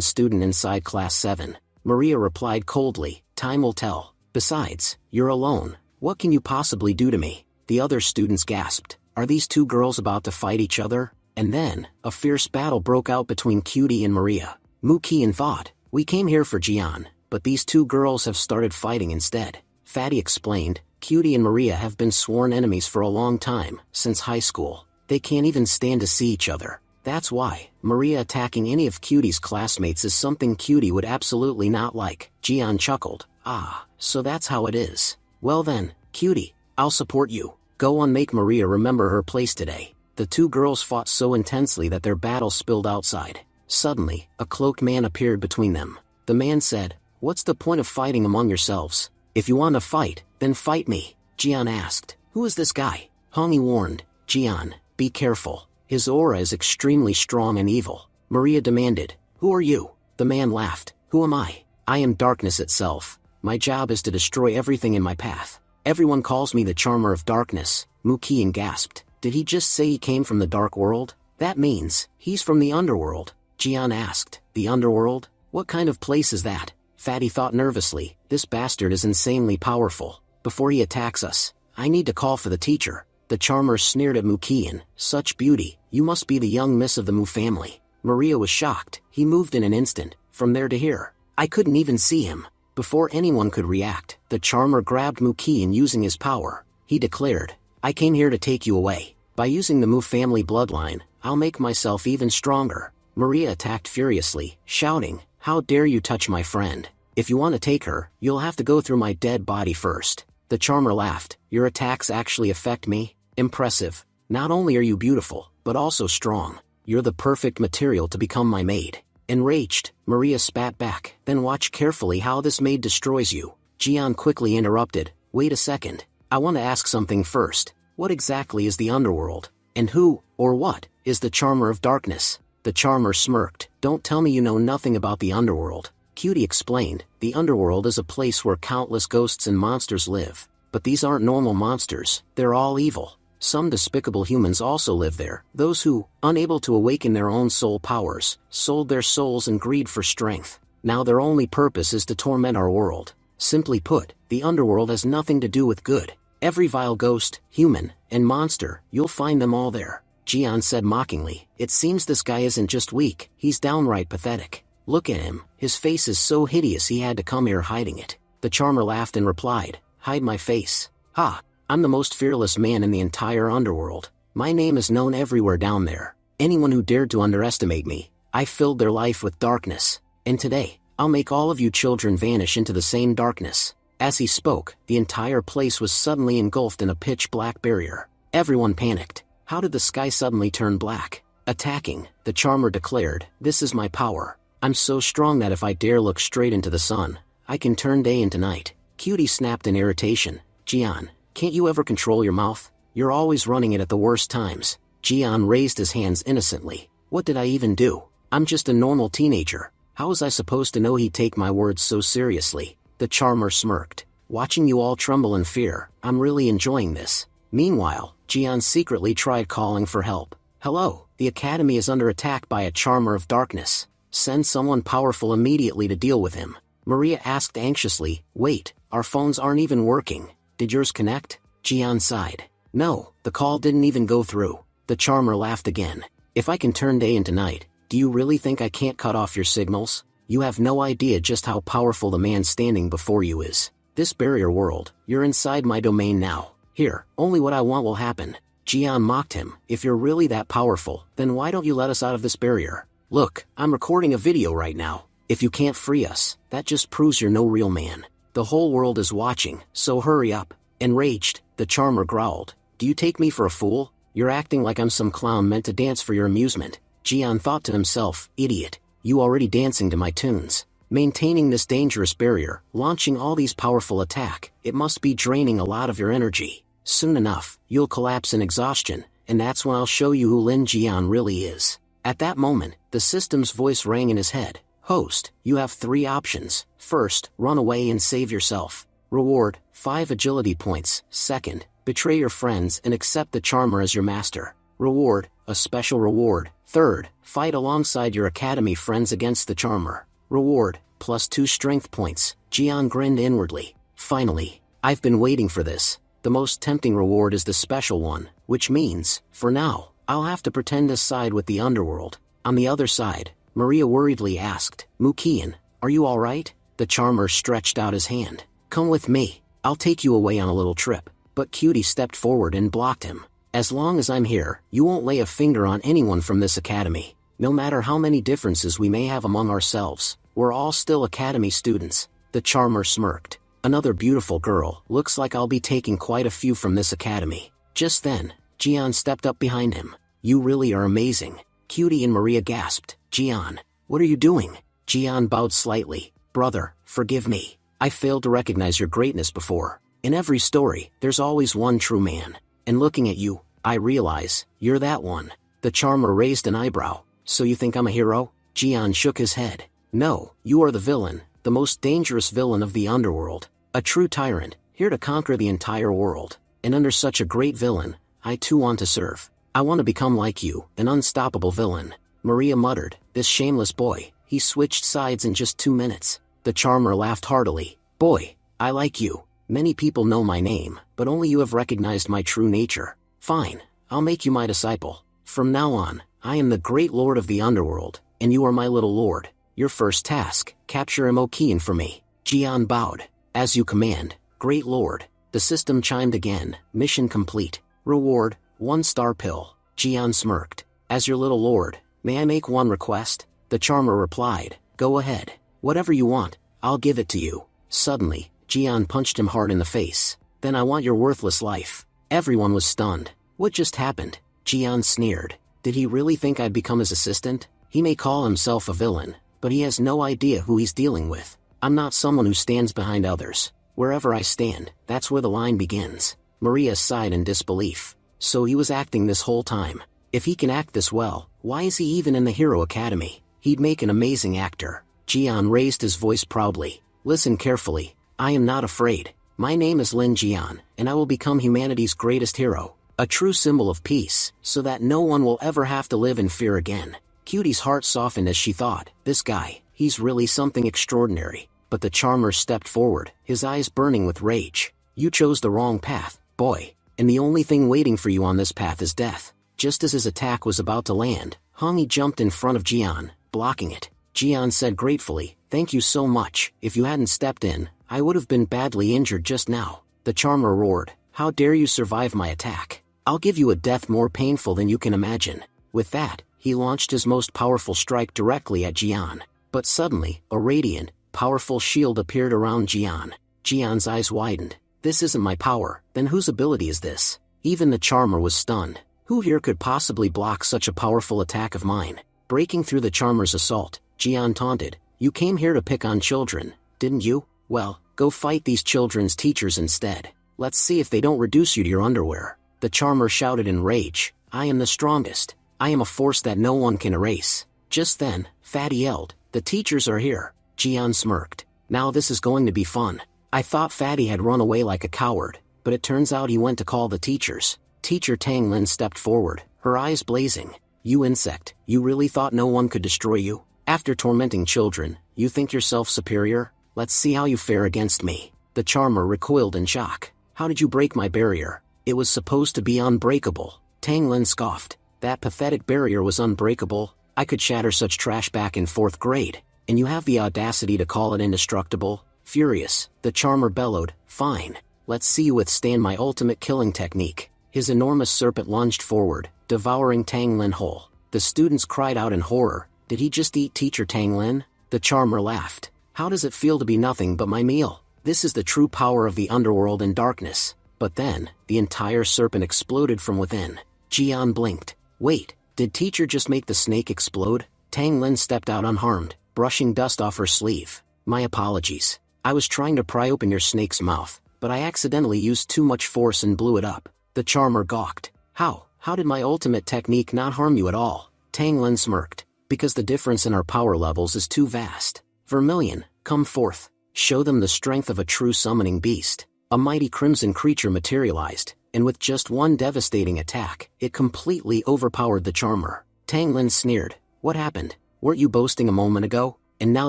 student inside Class 7. Maria replied coldly, time will tell. Besides, you're alone. What can you possibly do to me? The other students gasped, are these two girls about to fight each other? And then, a fierce battle broke out between Cutie and Maria. Muqian thought, we came here for Jian, but these two girls have started fighting instead. Fatty explained, Cutie and Maria have been sworn enemies for a long time, since high school. They can't even stand to see each other. That's why, Maria attacking any of Cutie's classmates is something Cutie would absolutely not like. Jian chuckled. Ah, so that's how it is. Well then, Cutie, I'll support you. Go on, make Maria remember her place today. The two girls fought so intensely that their battle spilled outside. Suddenly, a cloaked man appeared between them. The man said, "What's the point of fighting among yourselves? If you want to fight, then fight me." Jian asked, "Who is this guy?" Hongi warned, "Jian, be careful. His aura is extremely strong and evil." Maria demanded, "Who are you?" The man laughed, "Who am I? I am darkness itself. My job is to destroy everything in my path. Everyone calls me the Charmer of Darkness." Muqian gasped. Did he just say he came from the dark world? That means, he's from the underworld. Jian asked, "The underworld? What kind of place is that?" Fatty thought nervously, "This bastard is insanely powerful. Before he attacks us, I need to call for the teacher." The Charmer sneered at Muqian. "Such beauty, you must be the young miss of the Mu family." Maria was shocked. He moved in an instant, from there to here. I couldn't even see him. Before anyone could react, the Charmer grabbed Muqian using his power. He declared, "I came here to take you away. By using the Mu family bloodline, I'll make myself even stronger." Maria attacked furiously, shouting, "How dare you touch my friend? If you want to take her, you'll have to go through my dead body first." The Charmer laughed. "Your attacks actually affect me? Impressive. Not only are you beautiful, but also strong. You're the perfect material to become my maid." Enraged, Maria spat back, "Then watch carefully how this maid destroys you." Jian quickly interrupted, "Wait a second. I want to ask something first. What exactly is the underworld? And who, or what, is the Charmer of Darkness?" The Charmer smirked. "Don't tell me you know nothing about the underworld." Cutie explained, "The underworld is a place where countless ghosts and monsters live. But these aren't normal monsters, they're all evil. Some despicable humans also live there, those who, unable to awaken their own soul powers, sold their souls in greed for strength. Now their only purpose is to torment our world. Simply put, the underworld has nothing to do with good. Every vile ghost, human, and monster, you'll find them all there." Jian said mockingly, "It seems this guy isn't just weak, he's downright pathetic. Look at him, his face is so hideous he had to come here hiding it." The Charmer laughed and replied, "Hide my face? Ha! I'm the most fearless man in the entire underworld. My name is known everywhere down there. Anyone who dared to underestimate me, I filled their life with darkness. And today, I'll make all of you children vanish into the same darkness." As he spoke, the entire place was suddenly engulfed in a pitch-black barrier. Everyone panicked. How did the sky suddenly turn black? Attacking, the Charmer declared, "This is my power. I'm so strong that if I dare look straight into the sun, I can turn day into night." Cutie snapped in irritation, "Jian, can't you ever control your mouth? You're always running it at the worst times." Jian raised his hands innocently. "What did I even do? I'm just a normal teenager. How was I supposed to know he'd take my words so seriously?" The Charmer smirked. "Watching you all tremble in fear, I'm really enjoying this." Meanwhile, Jian secretly tried calling for help. "Hello, the academy is under attack by a Charmer of Darkness. Send someone powerful immediately to deal with him." Maria asked anxiously, "Wait, our phones aren't even working. Did yours connect?" Jian sighed. "No, the call didn't even go through." The Charmer laughed again. "If I can turn day into night, do you really think I can't cut off your signals? You have no idea just how powerful the man standing before you is. This barrier world, you're inside my domain now. Here, only what I want will happen." Jian mocked him. "If you're really that powerful, then why don't you let us out of this barrier? Look, I'm recording a video right now. If you can't free us, that just proves you're no real man. The whole world is watching, so hurry up." Enraged, the Charmer growled, "Do you take me for a fool? You're acting like I'm some clown meant to dance for your amusement." Jian thought to himself, "Idiot, you already dancing to my tunes. Maintaining this dangerous barrier, launching all these powerful attack, it must be draining a lot of your energy. Soon enough, you'll collapse in exhaustion, and that's when I'll show you who Lin Jian really is." At that moment, the system's voice rang in his head. "Host, you have 3 options. First, run away and save yourself. Reward, 5 agility points. Second, betray your friends and accept the Charmer as your master. Reward, a special reward. Third, fight alongside your academy friends against the Charmer. Reward, +2 strength points." Jian grinned inwardly. "Finally, I've been waiting for this. The most tempting reward is the special one, which means, for now, I'll have to pretend to side with the underworld." On the other side, Maria worriedly asked, "Muqian, are you alright?" The Charmer stretched out his hand. "Come with me. I'll take you away on a little trip." But Cutie stepped forward and blocked him. As long as I'm here, you won't lay a finger on anyone from this academy. No matter how many differences we may have among ourselves, we're all still academy students." The charmer smirked. "Another beautiful girl. Looks like I'll be taking quite a few from this academy." Just then, Jian stepped up behind him. "You really are amazing." Cutie and Maria gasped. "Jian, what are you doing?" Jian bowed slightly. "Brother, forgive me. I failed to recognize your greatness before. In every story, there's always one true man. And looking at you, I realize, you're that one." The charmer raised an eyebrow. "So you think I'm a hero?" Jian shook his head. "No, you are the villain, the most dangerous villain of the underworld. A true tyrant, here to conquer the entire world. And under such a great villain, I too want to serve. I want to become like you, an unstoppable villain." Maria muttered, "This shameless boy, he switched sides in just 2 minutes." The charmer laughed heartily. "Boy, I like you. Many people know my name, but only you have recognized my true nature. Fine, I'll make you my disciple. From now on, I am the great lord of the underworld, and you are my little lord. Your first task, capture Imokian for me." Jian bowed. "As you command, great lord." The system chimed again. "Mission complete. Reward, 1-star pill." Jian smirked. "As your little lord, may I make one request?" The charmer replied. "Go ahead. Whatever you want, I'll give it to you." Suddenly, Jian punched him hard in the face. "Then I want your worthless life." Everyone was stunned. What just happened? Jian sneered. Did he really think I'd become his assistant? He may call himself a villain, but he has no idea who he's dealing with. I'm not someone who stands behind others. Wherever I stand, that's where the line begins. Maria sighed in disbelief. So he was acting this whole time. If he can act this well, why is he even in the Hero Academy? He'd make an amazing actor. Jian raised his voice proudly. "Listen carefully. I am not afraid. My name is Lin Jian, and I will become humanity's greatest hero. A true symbol of peace, so that no one will ever have to live in fear again." Cutie's heart softened as she thought, "This guy, he's really something extraordinary." But the charmer stepped forward, his eyes burning with rage. "You chose the wrong path, boy, and the only thing waiting for you on this path is death." Just as his attack was about to land, Hongi jumped in front of Jian, blocking it. Jian said gratefully, "Thank you so much. If you hadn't stepped in, I would have been badly injured just now." The charmer roared, "How dare you survive my attack? I'll give you a death more painful than you can imagine." With that, he launched his most powerful strike directly at Jian. But suddenly, a radiant, powerful shield appeared around Jian. Jian's eyes widened. "This isn't my power, then whose ability is this?" Even the charmer was stunned. Who here could possibly block such a powerful attack of mine? Breaking through the charmer's assault, Jian taunted, "You came here to pick on children, didn't you? Well, go fight these children's teachers instead. Let's see if they don't reduce you to your underwear." The charmer shouted in rage, "I am the strongest. I am a force that no one can erase." Just then, Fatty yelled, "The teachers are here." Jian smirked. "Now this is going to be fun. I thought Fatty had run away like a coward, but it turns out he went to call the teachers." Teacher Tang Lin stepped forward, her eyes blazing. "You insect, you really thought no one could destroy you? After tormenting children, you think yourself superior? Let's see how you fare against me." The charmer recoiled in shock. "How did you break my barrier? It was supposed to be unbreakable." Tang Lin scoffed. "That pathetic barrier was unbreakable? I could shatter such trash back in 4th grade. And you have the audacity to call it indestructible?" Furious, the charmer bellowed, "Fine. Let's see you withstand my ultimate killing technique." His enormous serpent lunged forward, devouring Tang Lin whole. The students cried out in horror, "Did he just eat Teacher Tang Lin?" The charmer laughed. "How does it feel to be nothing but my meal? This is the true power of the underworld and darkness." But then, the entire serpent exploded from within. Jian blinked. "Wait, did Teacher just make the snake explode?" Tang Lin stepped out unharmed, brushing dust off her sleeve. "My apologies. I was trying to pry open your snake's mouth, but I accidentally used too much force and blew it up." The charmer gawked. How did my ultimate technique not harm you at all?" Tang Lin smirked. "Because the difference in our power levels is too vast. Vermilion, come forth. Show them the strength of a true summoning beast." A mighty crimson creature materialized, and with just one devastating attack, it completely overpowered the charmer. Tang Lin sneered. "What happened? Weren't you boasting a moment ago? And now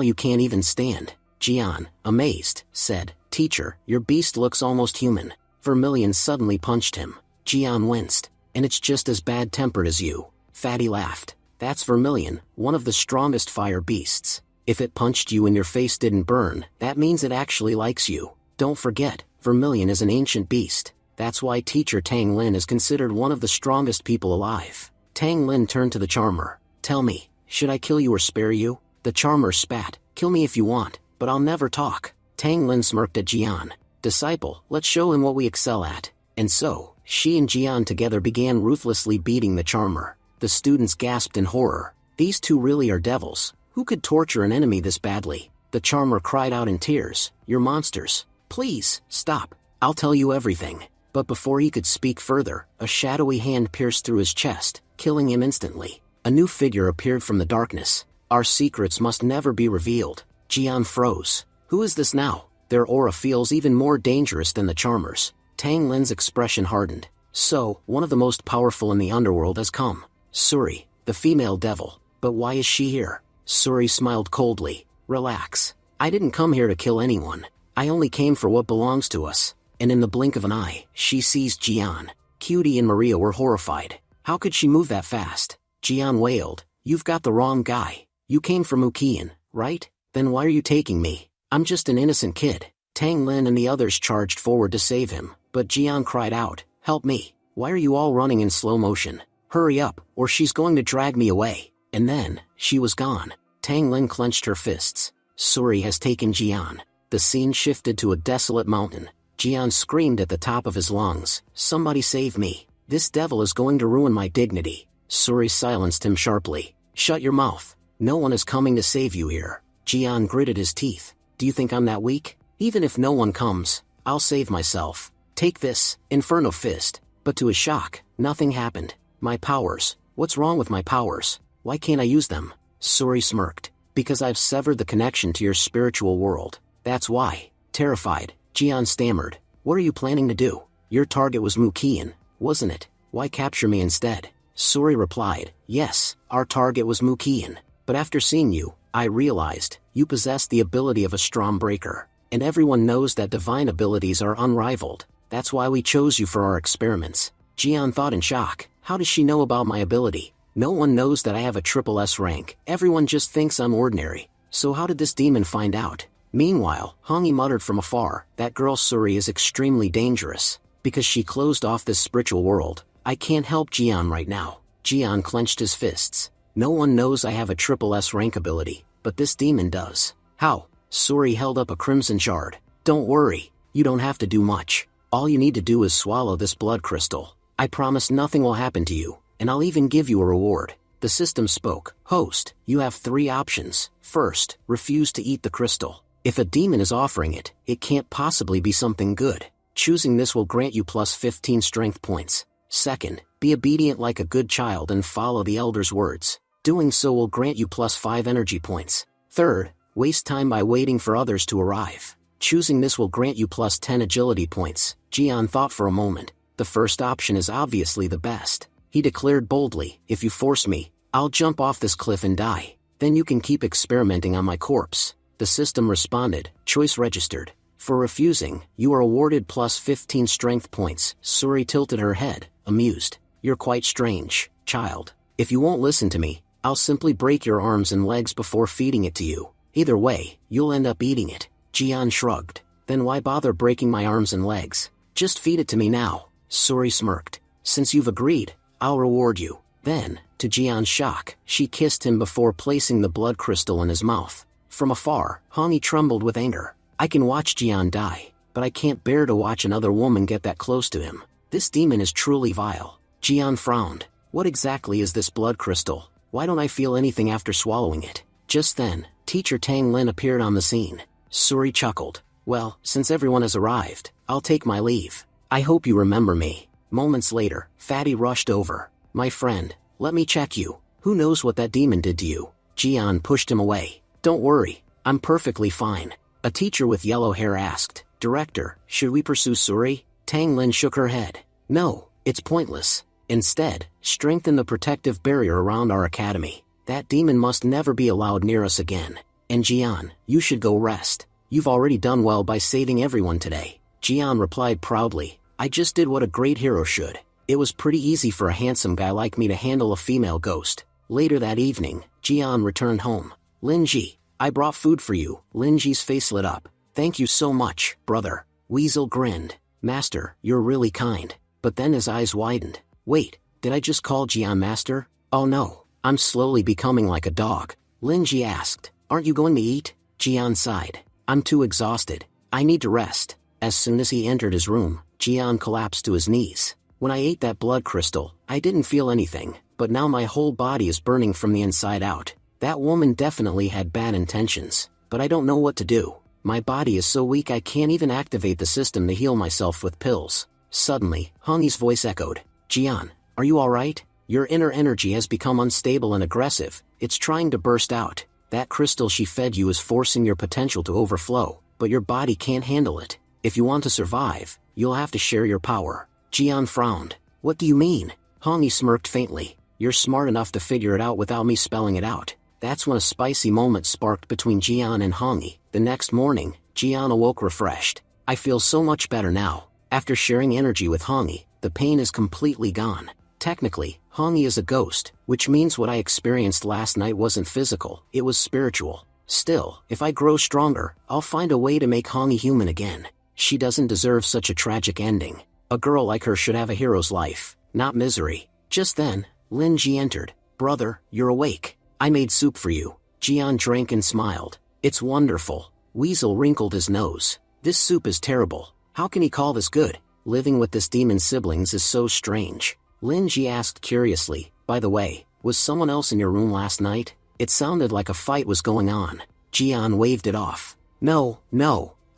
you can't even stand." Jian, amazed, said, "Teacher, your beast looks almost human." Vermilion suddenly punched him. Jian winced. "And it's just as bad-tempered as you." Fatty laughed. "That's Vermilion, one of the strongest fire beasts. If it punched you and your face didn't burn, that means it actually likes you. Don't forget, Vermilion is an ancient beast. That's why Teacher Tang Lin is considered one of the strongest people alive. Tang Lin turned to the charmer. Tell me, should I kill you or spare you? The charmer spat. Kill me if you want, but I'll never talk. Tang Lin smirked at Jian. Disciple, let's show him what we excel at. And so, she and Jian together began ruthlessly beating the charmer. The students gasped in horror. These two really are devils. Who could torture an enemy this badly? The charmer cried out in tears. You're monsters. Please, stop. I'll tell you everything. But before he could speak further, a shadowy hand pierced through his chest, killing him instantly. A new figure appeared from the darkness. Our secrets must never be revealed. Jian froze. Who is this now? Their aura feels even more dangerous than the charmer's. Tang Lin's expression hardened. So, one of the most powerful in the underworld has come. Suri, the female devil. But why is she here? Suri smiled coldly. Relax. I didn't come here to kill anyone. I only came for what belongs to us. And in the blink of an eye, she seized Jian. Cutie and Maria were horrified. How could she move that fast? Jian wailed. You've got the wrong guy. You came from Ukian, right? Then why are you taking me? I'm just an innocent kid. Tang Lin and the others charged forward to save him, but Jian cried out, help me. Why are you all running in slow motion? Hurry up, or she's going to drag me away. And then, she was gone. Tang Lin clenched her fists. Suri has taken Jian. The scene shifted to a desolate mountain. Jian screamed at the top of his lungs, somebody save me. This devil is going to ruin my dignity. Suri silenced him sharply. Shut your mouth. No one is coming to save you here. Jian gritted his teeth. Do you think I'm that weak? Even if no one comes, I'll save myself. Take this, Inferno Fist. But to his shock, nothing happened. My powers. What's wrong with my powers? Why can't I use them? Suri smirked. Because I've severed the connection to your spiritual world. That's why. Terrified, Jian stammered. What are you planning to do? Your target was Mukian, wasn't it? Why capture me instead? Suri replied, yes, our target was Mukian. But after seeing you, I realized, you possess the ability of a strong breaker. And everyone knows that divine abilities are unrivaled. That's why we chose you for our experiments. Jian thought in shock. How does she know about my ability? No one knows that I have a triple S rank. Everyone just thinks I'm ordinary. So how did this demon find out? Meanwhile, Hongi muttered from afar, that girl Suri is extremely dangerous. Because she closed off this spiritual world. I can't help Jian right now. Jian clenched his fists. No one knows I have a triple S rank ability, but this demon does. How? Suri held up a crimson shard. Don't worry, you don't have to do much. All you need to do is swallow this blood crystal. I promise nothing will happen to you, and I'll even give you a reward. The system spoke. Host, you have 3 options. First, refuse to eat the crystal. If a demon is offering it, it can't possibly be something good. Choosing this will grant you plus 15 strength points. Second, be obedient like a good child and follow the elder's words. Doing so will grant you plus 5 energy points. Third, waste time by waiting for others to arrive. Choosing this will grant you plus 10 agility points. Jian thought for a moment. The first option is obviously the best. He declared boldly, if you force me, I'll jump off this cliff and die. Then you can keep experimenting on my corpse. The system responded, choice registered. For refusing, you are awarded plus 15 strength points. Suri tilted her head, amused. You're quite strange, child. If you won't listen to me, I'll simply break your arms and legs before feeding it to you. Either way, you'll end up eating it. Jian shrugged. Then why bother breaking my arms and legs? Just feed it to me now. Suri smirked. Since you've agreed, I'll reward you. Then, to Jian's shock, she kissed him before placing the blood crystal in his mouth. From afar, Hongi trembled with anger. I can watch Jian die, but I can't bear to watch another woman get that close to him. This demon is truly vile. Jian frowned. What exactly is this blood crystal? Why don't I feel anything after swallowing it? Just then, Teacher Tang Lin appeared on the scene. Suri chuckled. Well, since everyone has arrived, I'll take my leave. I hope you remember me. Moments later, Fatty rushed over. My friend, let me check you. Who knows what that demon did to you? Jian pushed him away. Don't worry, I'm perfectly fine. A teacher with yellow hair asked, Director, should we pursue Suri? Tang Lin shook her head. No, it's pointless. Instead, strengthen the protective barrier around our academy. That demon must never be allowed near us again. And Jian, you should go rest. You've already done well by saving everyone today. Jian replied proudly, I just did what a great hero should. It was pretty easy for a handsome guy like me to handle a female ghost. Later that evening, Jian returned home. Linji, I brought food for you. Linji's face lit up. Thank you so much, brother. Weasel grinned. Master, you're really kind. But then his eyes widened. Wait, did I just call Jian master? Oh no, I'm slowly becoming like a dog. Lin Ji asked, aren't you going to eat? Jian sighed. I'm too exhausted. I need to rest. As soon as he entered his room, Jian collapsed to his knees. When I ate that blood crystal, I didn't feel anything, but now my whole body is burning from the inside out. That woman definitely had bad intentions, but I don't know what to do. My body is so weak I can't even activate the system to heal myself with pills. Suddenly, Hongyi's voice echoed. Jian, are you alright? Your inner energy has become unstable and aggressive. It's trying to burst out. That crystal she fed you is forcing your potential to overflow, but your body can't handle it. If you want to survive, you'll have to share your power. Jian frowned. What do you mean? Hongyi smirked faintly. You're smart enough to figure it out without me spelling it out. That's when a spicy moment sparked between Jian and Hongyi. The next morning, Jian awoke refreshed. I feel so much better now. After sharing energy with Hongyi, the pain is completely gone. Technically, Hongyi is a ghost, which means what I experienced last night wasn't physical, it was spiritual. Still, if I grow stronger, I'll find a way to make Hongyi human again. She doesn't deserve such a tragic ending. A girl like her should have a hero's life, not misery. Just then, Lin Ji entered. Brother, you're awake. I made soup for you. Jian drank and smiled. It's wonderful. Weasel wrinkled his nose. This soup is terrible. How can he call this good? Living with this demon's siblings is so strange. Lin Ji asked curiously, by the way, was someone else in your room last night? It sounded like a fight was going on. Jian waved it off. No,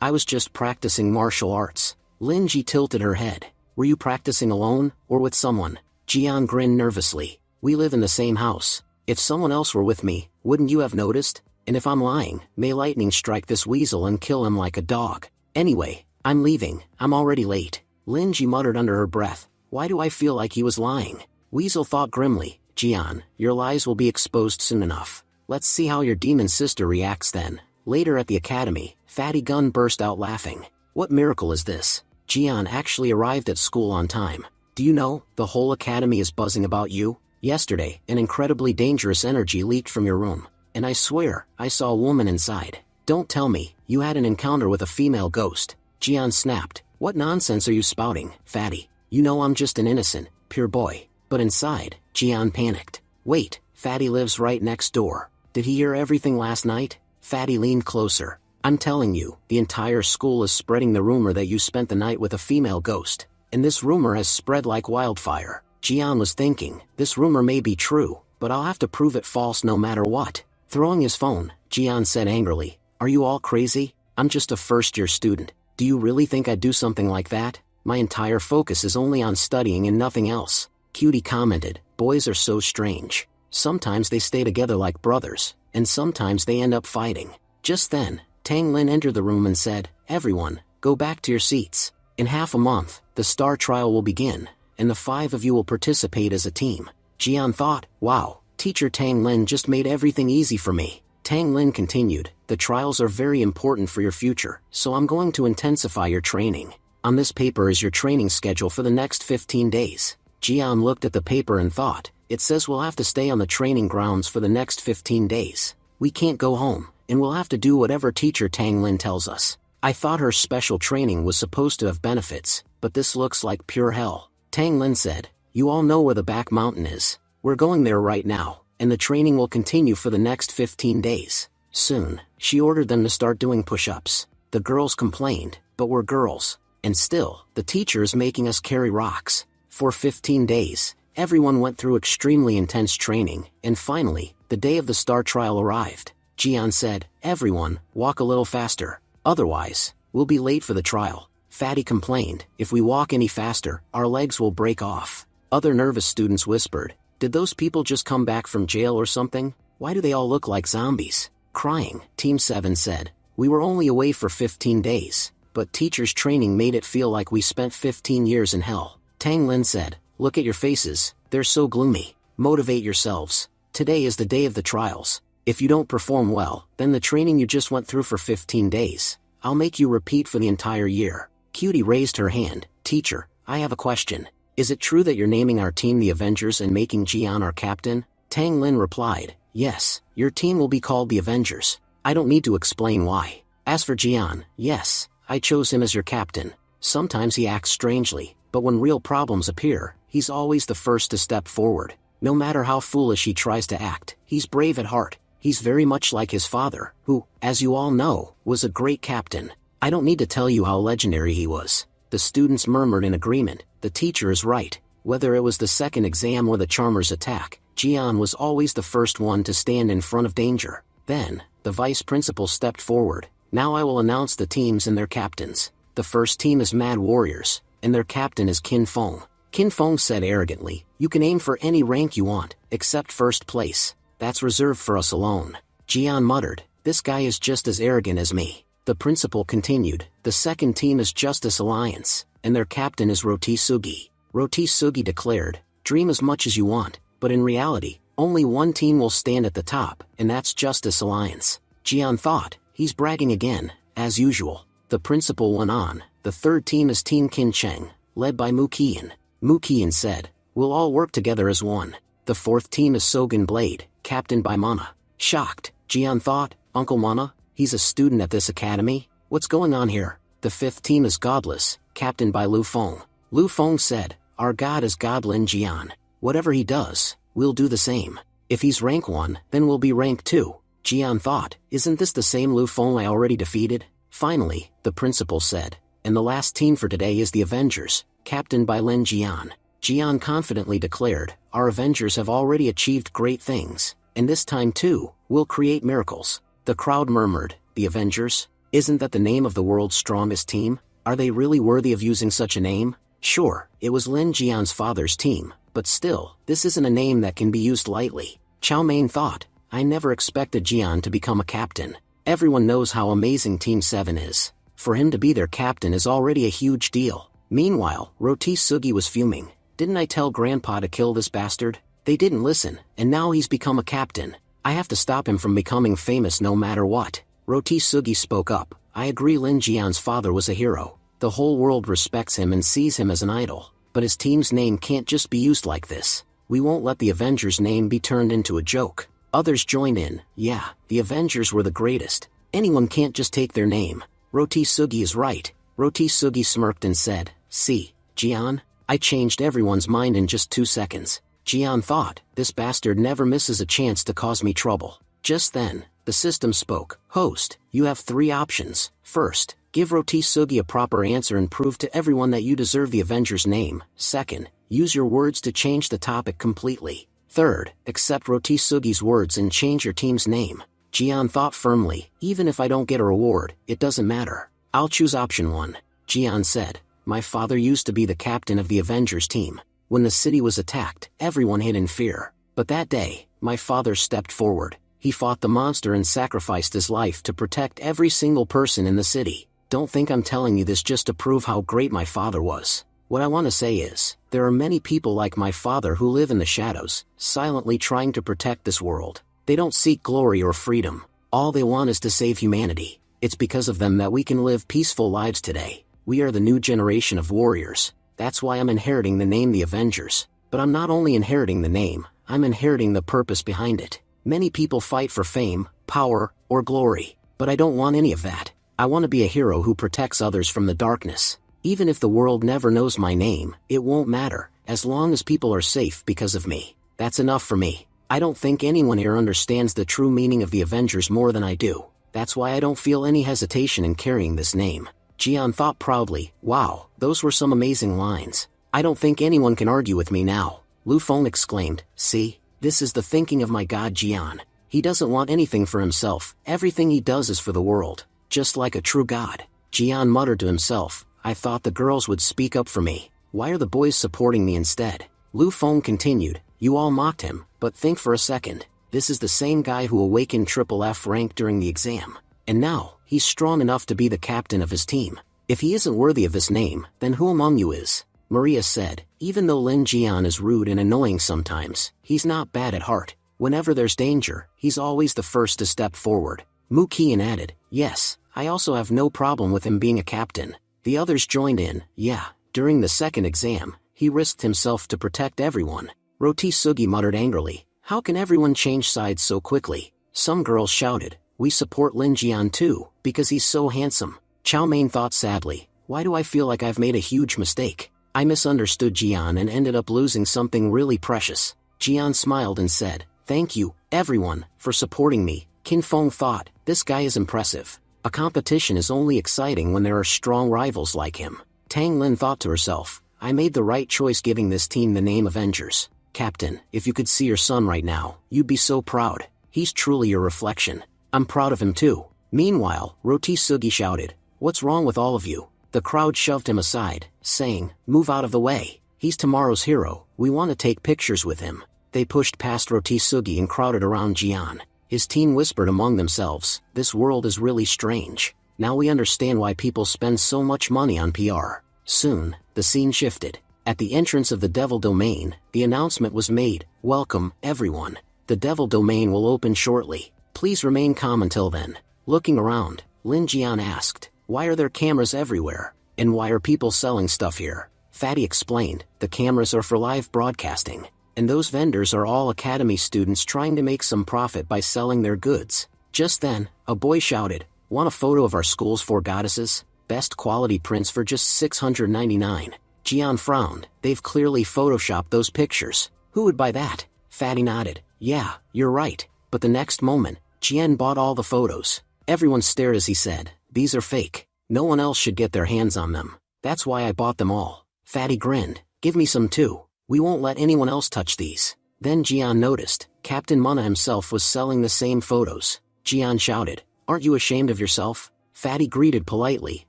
I was just practicing martial arts. Lin Ji tilted her head. Were you practicing alone, or with someone? Jian grinned nervously. We live in the same house. If someone else were with me, wouldn't you have noticed? And if I'm lying, may lightning strike this weasel and kill him like a dog. Anyway, I'm leaving, I'm already late. Lin Ji muttered under her breath. Why do I feel like he was lying? Weasel thought grimly. Jian, your lies will be exposed soon enough. Let's see how your demon sister reacts then. Later at the academy, Fatty Gun burst out laughing. What miracle is this? Jian actually arrived at school on time. Do you know, the whole academy is buzzing about you? Yesterday, an incredibly dangerous energy leaked from your room. And I swear, I saw a woman inside. Don't tell me, you had an encounter with a female ghost. Jian snapped. What nonsense are you spouting, Fatty? You know I'm just an innocent, pure boy. But inside, Jian panicked. Wait, Fatty lives right next door. Did he hear everything last night? Fatty leaned closer. I'm telling you, the entire school is spreading the rumor that you spent the night with a female ghost. And this rumor has spread like wildfire. Jian was thinking, this rumor may be true, but I'll have to prove it false no matter what. Throwing his phone, Jian said angrily, are you all crazy? I'm just a first-year student. Do you really think I'd do something like that? My entire focus is only on studying and nothing else. Cutie commented, boys are so strange. Sometimes they stay together like brothers, and sometimes they end up fighting. Just then, Tang Lin entered the room and said, everyone, go back to your seats. In half a month, the star trial will begin, and the 5 of you will participate as a team. Jian thought, wow, teacher Tang Lin just made everything easy for me. Tang Lin continued, the trials are very important for your future, so I'm going to intensify your training. On this paper is your training schedule for the next 15 days. Jian looked at the paper and thought, it says we'll have to stay on the training grounds for the next 15 days. We can't go home, and we'll have to do whatever teacher Tang Lin tells us. I thought her special training was supposed to have benefits, but this looks like pure hell. Tang Lin said, you all know where the back mountain is. We're going there right now, and the training will continue for the next 15 days. Soon, she ordered them to start doing push-ups. The girls complained, but we're girls. And still, the teacher is making us carry rocks. For 15 days, everyone went through extremely intense training, and finally, the day of the star trial arrived. Jian said, everyone, walk a little faster. Otherwise, we'll be late for the trial. Fatty complained, if we walk any faster, our legs will break off. Other nervous students whispered, did those people just come back from jail or something? Why do they all look like zombies? Crying, Team 7 said, we were only away for 15 days. But teacher's training made it feel like we spent 15 years in hell. Tang Lin said, look at your faces, they're so gloomy. Motivate yourselves. Today is the day of the trials. If you don't perform well, then the training you just went through for 15 days, I'll make you repeat for the entire year. Cutie raised her hand. Teacher, I have a question. Is it true that you're naming our team the Avengers and making Jian our captain? Tang Lin replied, yes, your team will be called the Avengers. I don't need to explain why. As for Jian, yes, I chose him as your captain. Sometimes he acts strangely, but when real problems appear, he's always the first to step forward. No matter how foolish he tries to act, he's brave at heart. He's very much like his father, who, as you all know, was a great captain. I don't need to tell you how legendary he was. The students murmured in agreement. The teacher is right. Whether it was the second exam or the charmer's attack, Jian was always the first one to stand in front of danger. Then, the vice principal stepped forward. Now I will announce the teams and their captains. The first team is Mad Warriors, and their captain is Qin Feng. Qin Feng said arrogantly, "You can aim for any rank you want, except first place. That's reserved for us alone." Jian muttered, "This guy is just as arrogant as me." The principal continued, "The second team is Justice Alliance, and their captain is Roti Sugi." Roti Sugi declared, "Dream as much as you want, but in reality, only one team will stand at the top, and that's Justice Alliance." Jian thought, he's bragging again, as usual. The principal went on, "The third team is Team Qin Cheng, led by Mu Qian." Mu Qian said, "We'll all work together as one." The fourth team is Sogan Blade, captained by Mana. Shocked, Jian thought, "Uncle Mana? He's a student at this academy? What's going on here?" The fifth team is Godless, captained by Lu Feng. Lu Feng said, "Our god is God Lin Jian. Whatever he does, we'll do the same. If he's rank 1, then we'll be rank 2. Jian thought, "Isn't this the same Lu Feng I already defeated?" Finally, the principal said, "And the last team for today is the Avengers, captained by Lin Jian." Jian confidently declared, "Our Avengers have already achieved great things, and this time too, we'll create miracles." The crowd murmured, "The Avengers? Isn't that the name of the world's strongest team? Are they really worthy of using such a name?" Sure, it was Lin Jian's father's team, but still, this isn't a name that can be used lightly. Chow Mein thought, "I never expected Jian to become a captain. Everyone knows how amazing Team 7 is. For him to be their captain is already a huge deal." Meanwhile, Roti Sugi was fuming. "Didn't I tell Grandpa to kill this bastard? They didn't listen, and now he's become a captain. I have to stop him from becoming famous no matter what." Roti Sugi spoke up, "I agree Lin Jian's father was a hero. The whole world respects him and sees him as an idol, but his team's name can't just be used like this. We won't let the Avengers' name be turned into a joke." Others joined in, "Yeah, the Avengers were the greatest. Anyone can't just take their name." Roti Sugi is right. Roti Sugi smirked and said, "See, Jian? I changed everyone's mind in just 2 seconds." Jian thought, "This bastard never misses a chance to cause me trouble." Just then, the system spoke, "Host, you have 3 options. First, give Roti Sugi a proper answer and prove to everyone that you deserve the Avengers name. Second, use your words to change the topic completely. Third, accept Roti Sugi's words and change your team's name." Jian thought firmly, "Even if I don't get a reward, it doesn't matter. I'll choose option 1. Jian said, "My father used to be the captain of the Avengers team. When the city was attacked, everyone hid in fear. But that day, my father stepped forward. He fought the monster and sacrificed his life to protect every single person in the city. Don't think I'm telling you this just to prove how great my father was. What I want to say is, there are many people like my father who live in the shadows, silently trying to protect this world. They don't seek glory or freedom. All they want is to save humanity. It's because of them that we can live peaceful lives today. We are the new generation of warriors. That's why I'm inheriting the name the Avengers. But I'm not only inheriting the name, I'm inheriting the purpose behind it. Many people fight for fame, power, or glory. But I don't want any of that. I want to be a hero who protects others from the darkness. Even if the world never knows my name, it won't matter, as long as people are safe because of me. That's enough for me. I don't think anyone here understands the true meaning of the Avengers more than I do. That's why I don't feel any hesitation in carrying this name." Jian thought proudly, "Wow, those were some amazing lines. I don't think anyone can argue with me now." Lu Feng exclaimed, "See, this is the thinking of my god Jian. He doesn't want anything for himself, everything he does is for the world, just like a true god." Jian muttered to himself, "I thought the girls would speak up for me. Why are the boys supporting me instead?" Lu Feng continued, "You all mocked him, but think for a second. This is the same guy who awakened Triple F rank during the exam. And now, he's strong enough to be the captain of his team. If he isn't worthy of his name, then who among you is?" Maria said, "Even though Lin Jian is rude and annoying sometimes, he's not bad at heart. Whenever there's danger, he's always the first to step forward." Mu Qian added, "Yes, I also have no problem with him being a captain." The others joined in, "Yeah, during the second exam, he risked himself to protect everyone." Roti Sugi muttered angrily, "How can everyone change sides so quickly?" Some girls shouted, "We support Lin Jian too, because he's so handsome." Chow Mein thought sadly, Why do I feel like I've made a huge mistake? I misunderstood Jian and ended up losing something really precious. Jian smiled and said, "Thank you, everyone, for supporting me." Qin Feng thought, this guy is impressive. A competition is only exciting when there are strong rivals like him. Tang Lin thought to herself, I made the right choice giving this team the name Avengers. Captain, if you could see your son right now, you'd be so proud. He's truly your reflection. I'm proud of him too. Meanwhile, Roti Sugi shouted, "What's wrong with all of you?" The crowd shoved him aside, saying, "Move out of the way. He's tomorrow's hero. We want to take pictures with him." They pushed past Roti Sugi and crowded around Jian. His team whispered among themselves, "This world is really strange. Now we understand why people spend so much money on PR." Soon, the scene shifted. At the entrance of the Devil Domain, the announcement was made, "Welcome, everyone. The Devil Domain will open shortly. Please remain calm until then." Looking around, Lin Jian asked, "Why are there cameras everywhere? And why are people selling stuff here?" Fatty explained, "The cameras are for live broadcasting. And those vendors are all academy students trying to make some profit by selling their goods." Just then, a boy shouted, "Want a photo of our school's 4 goddesses? Best quality prints for just 699. Jian frowned, "They've clearly photoshopped those pictures. Who would buy that?" Fatty nodded, "Yeah, you're right." But the next moment, Jian bought all the photos. Everyone stared as he said, "These are fake. No one else should get their hands on them. That's why I bought them all." Fatty grinned, "Give me some too. We won't let anyone else touch these." Then Jian noticed, Captain Mana himself was selling the same photos. Jian shouted, "Aren't you ashamed of yourself?" Fatty greeted politely,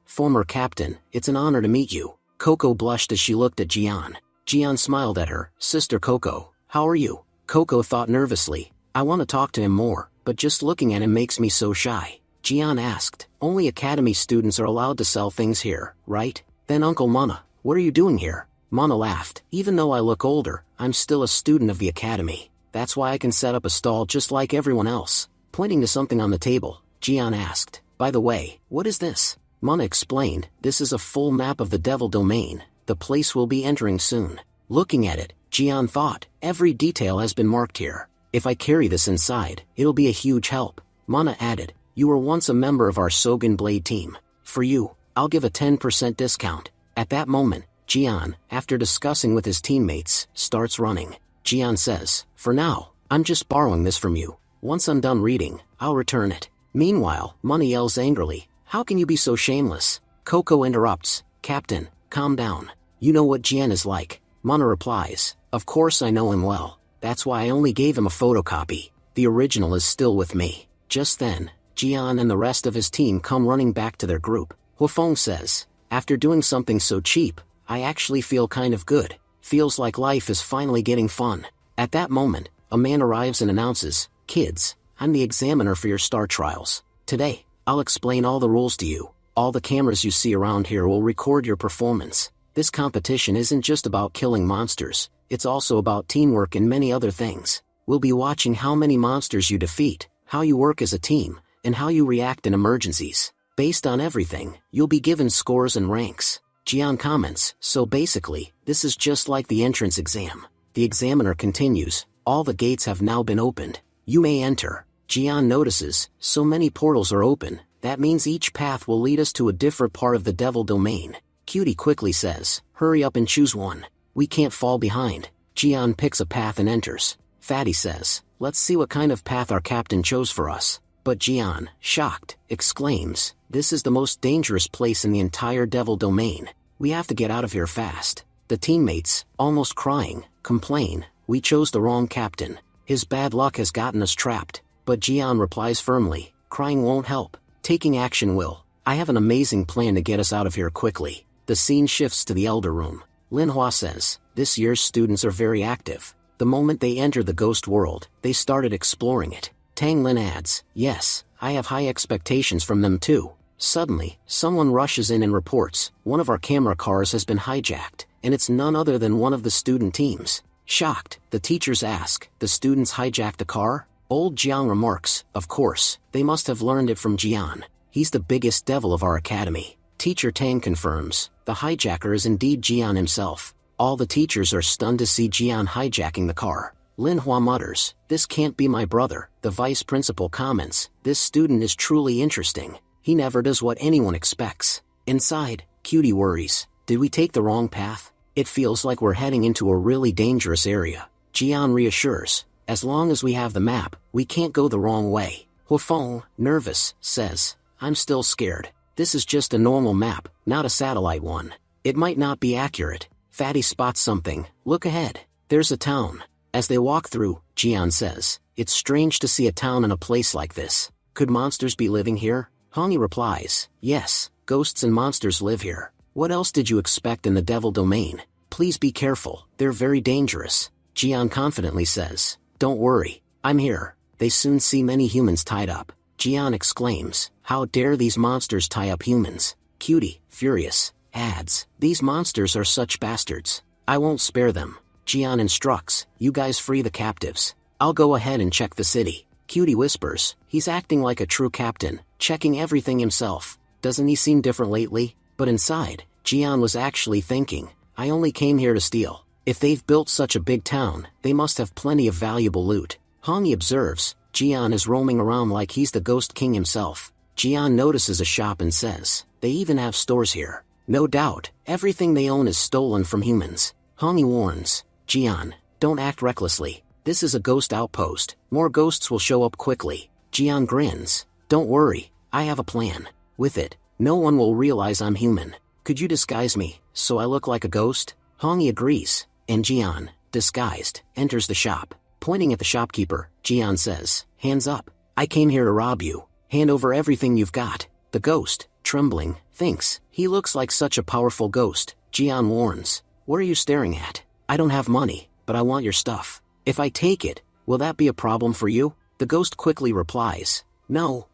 "Former captain, it's an honor to meet you." Coco blushed as she looked at Jian. Jian smiled at her, "Sister Coco, how are you?" Coco thought nervously, "I want to talk to him more, but just looking at him makes me so shy." Jian asked, "Only academy students are allowed to sell things here, right?" Then Uncle Mana, "What are you doing here?" Mana laughed, "Even though I look older, I'm still a student of the academy. That's why I can set up a stall just like everyone else." Pointing to something on the table, Jian asked, "By the way, what is this?" Mana explained, "This is a full map of the Devil Domain, the place we'll be entering soon." Looking at it, Jian thought, every detail has been marked here. If I carry this inside, it'll be a huge help. Mana added, "You were once a member of our Sogen Blade team. For you, I'll give a 10% discount." At that moment, Jian, after discussing with his teammates, starts running. Jian says, "For now, I'm just borrowing this from you. Once I'm done reading, I'll return it." Meanwhile, Mana yells angrily, "How can you be so shameless?" Coco interrupts, "Captain, calm down. You know what Jian is like." Mana replies, "Of course I know him well. That's why I only gave him a photocopy. The original is still with me." Just then, Jian and the rest of his team come running back to their group. Huofeng says, "After doing something so cheap, I actually feel kind of good. Feels like life is finally getting fun." At that moment, a man arrives and announces, "Kids, I'm the examiner for your star trials. Today, I'll explain all the rules to you. All the cameras you see around here will record your performance. This competition isn't just about killing monsters, it's also about teamwork and many other things. We'll be watching how many monsters you defeat, how you work as a team, and how you react in emergencies. Based on everything, you'll be given scores and ranks." Jian comments, "So basically, this is just like the entrance exam." The examiner continues, "All the gates have now been opened. You may enter." Jian notices, so many portals are open, that means each path will lead us to a different part of the Devil Domain. Cutie quickly says, "Hurry up and choose one. We can't fall behind." Jian picks a path and enters. Fatty says, "Let's see what kind of path our captain chose for us." But Jian, shocked, exclaims, "This is the most dangerous place in the entire Devil Domain. We have to get out of here fast." The teammates, almost crying, complain, "We chose the wrong captain. His bad luck has gotten us trapped." But Jian replies firmly, "Crying won't help. Taking action will. I have an amazing plan to get us out of here quickly." The scene shifts to the Elder Room. Linhua says, "This year's students are very active. The moment they entered the ghost world, they started exploring it." Tang Lin adds, "Yes, I have high expectations from them too." Suddenly, someone rushes in and reports, "One of our camera cars has been hijacked, and it's none other than one of the student teams." Shocked, the teachers ask, "The students hijacked the car?" Old Jiang remarks, "Of course, they must have learned it from Jian. He's the biggest devil of our academy." Teacher Tang confirms, the hijacker is indeed Jian himself. All the teachers are stunned to see Jian hijacking the car. Linhua mutters, "This can't be my brother." The vice principal comments, "This student is truly interesting. He never does what anyone expects." Inside, Cutie worries. Did we take the wrong path? It feels like we're heading into a really dangerous area. Jian reassures. As long as we have the map, we can't go the wrong way. Huofeng, nervous, says, I'm still scared. This is just a normal map, not a satellite one. It might not be accurate. Fatty spots something. Look ahead. There's a town. As they walk through, Jian says, it's strange to see a town in a place like this. Could monsters be living here? Hongi replies, yes, ghosts and monsters live here. What else did you expect in the devil domain? Please be careful, they're very dangerous. Jian confidently says, don't worry, I'm here. They soon see many humans tied up. Jian exclaims, how dare these monsters tie up humans? Cutie, furious, adds, these monsters are such bastards. I won't spare them. Jian instructs, you guys free the captives. I'll go ahead and check the city. Cutie whispers, he's acting like a true captain, checking everything himself. Doesn't he seem different lately? But inside, Jian was actually thinking, I only came here to steal. If they've built such a big town, they must have plenty of valuable loot. Hongi observes, Jian is roaming around like he's the ghost king himself. Jian notices a shop and says, they even have stores here. No doubt, everything they own is stolen from humans. Hongi warns, Jian, don't act recklessly. This is a ghost outpost. More ghosts will show up quickly. Jian grins. Don't worry, I have a plan. With it, no one will realize I'm human. Could you disguise me, so I look like a ghost? Hongi agrees, and Jian, disguised, enters the shop. Pointing at the shopkeeper, Jian says, hands up. I came here to rob you. Hand over everything you've got. The ghost, trembling, thinks, he looks like such a powerful ghost. Jian warns, what are you staring at? I don't have money, but I want your stuff. If I take it, will that be a problem for you? The ghost quickly replies, no,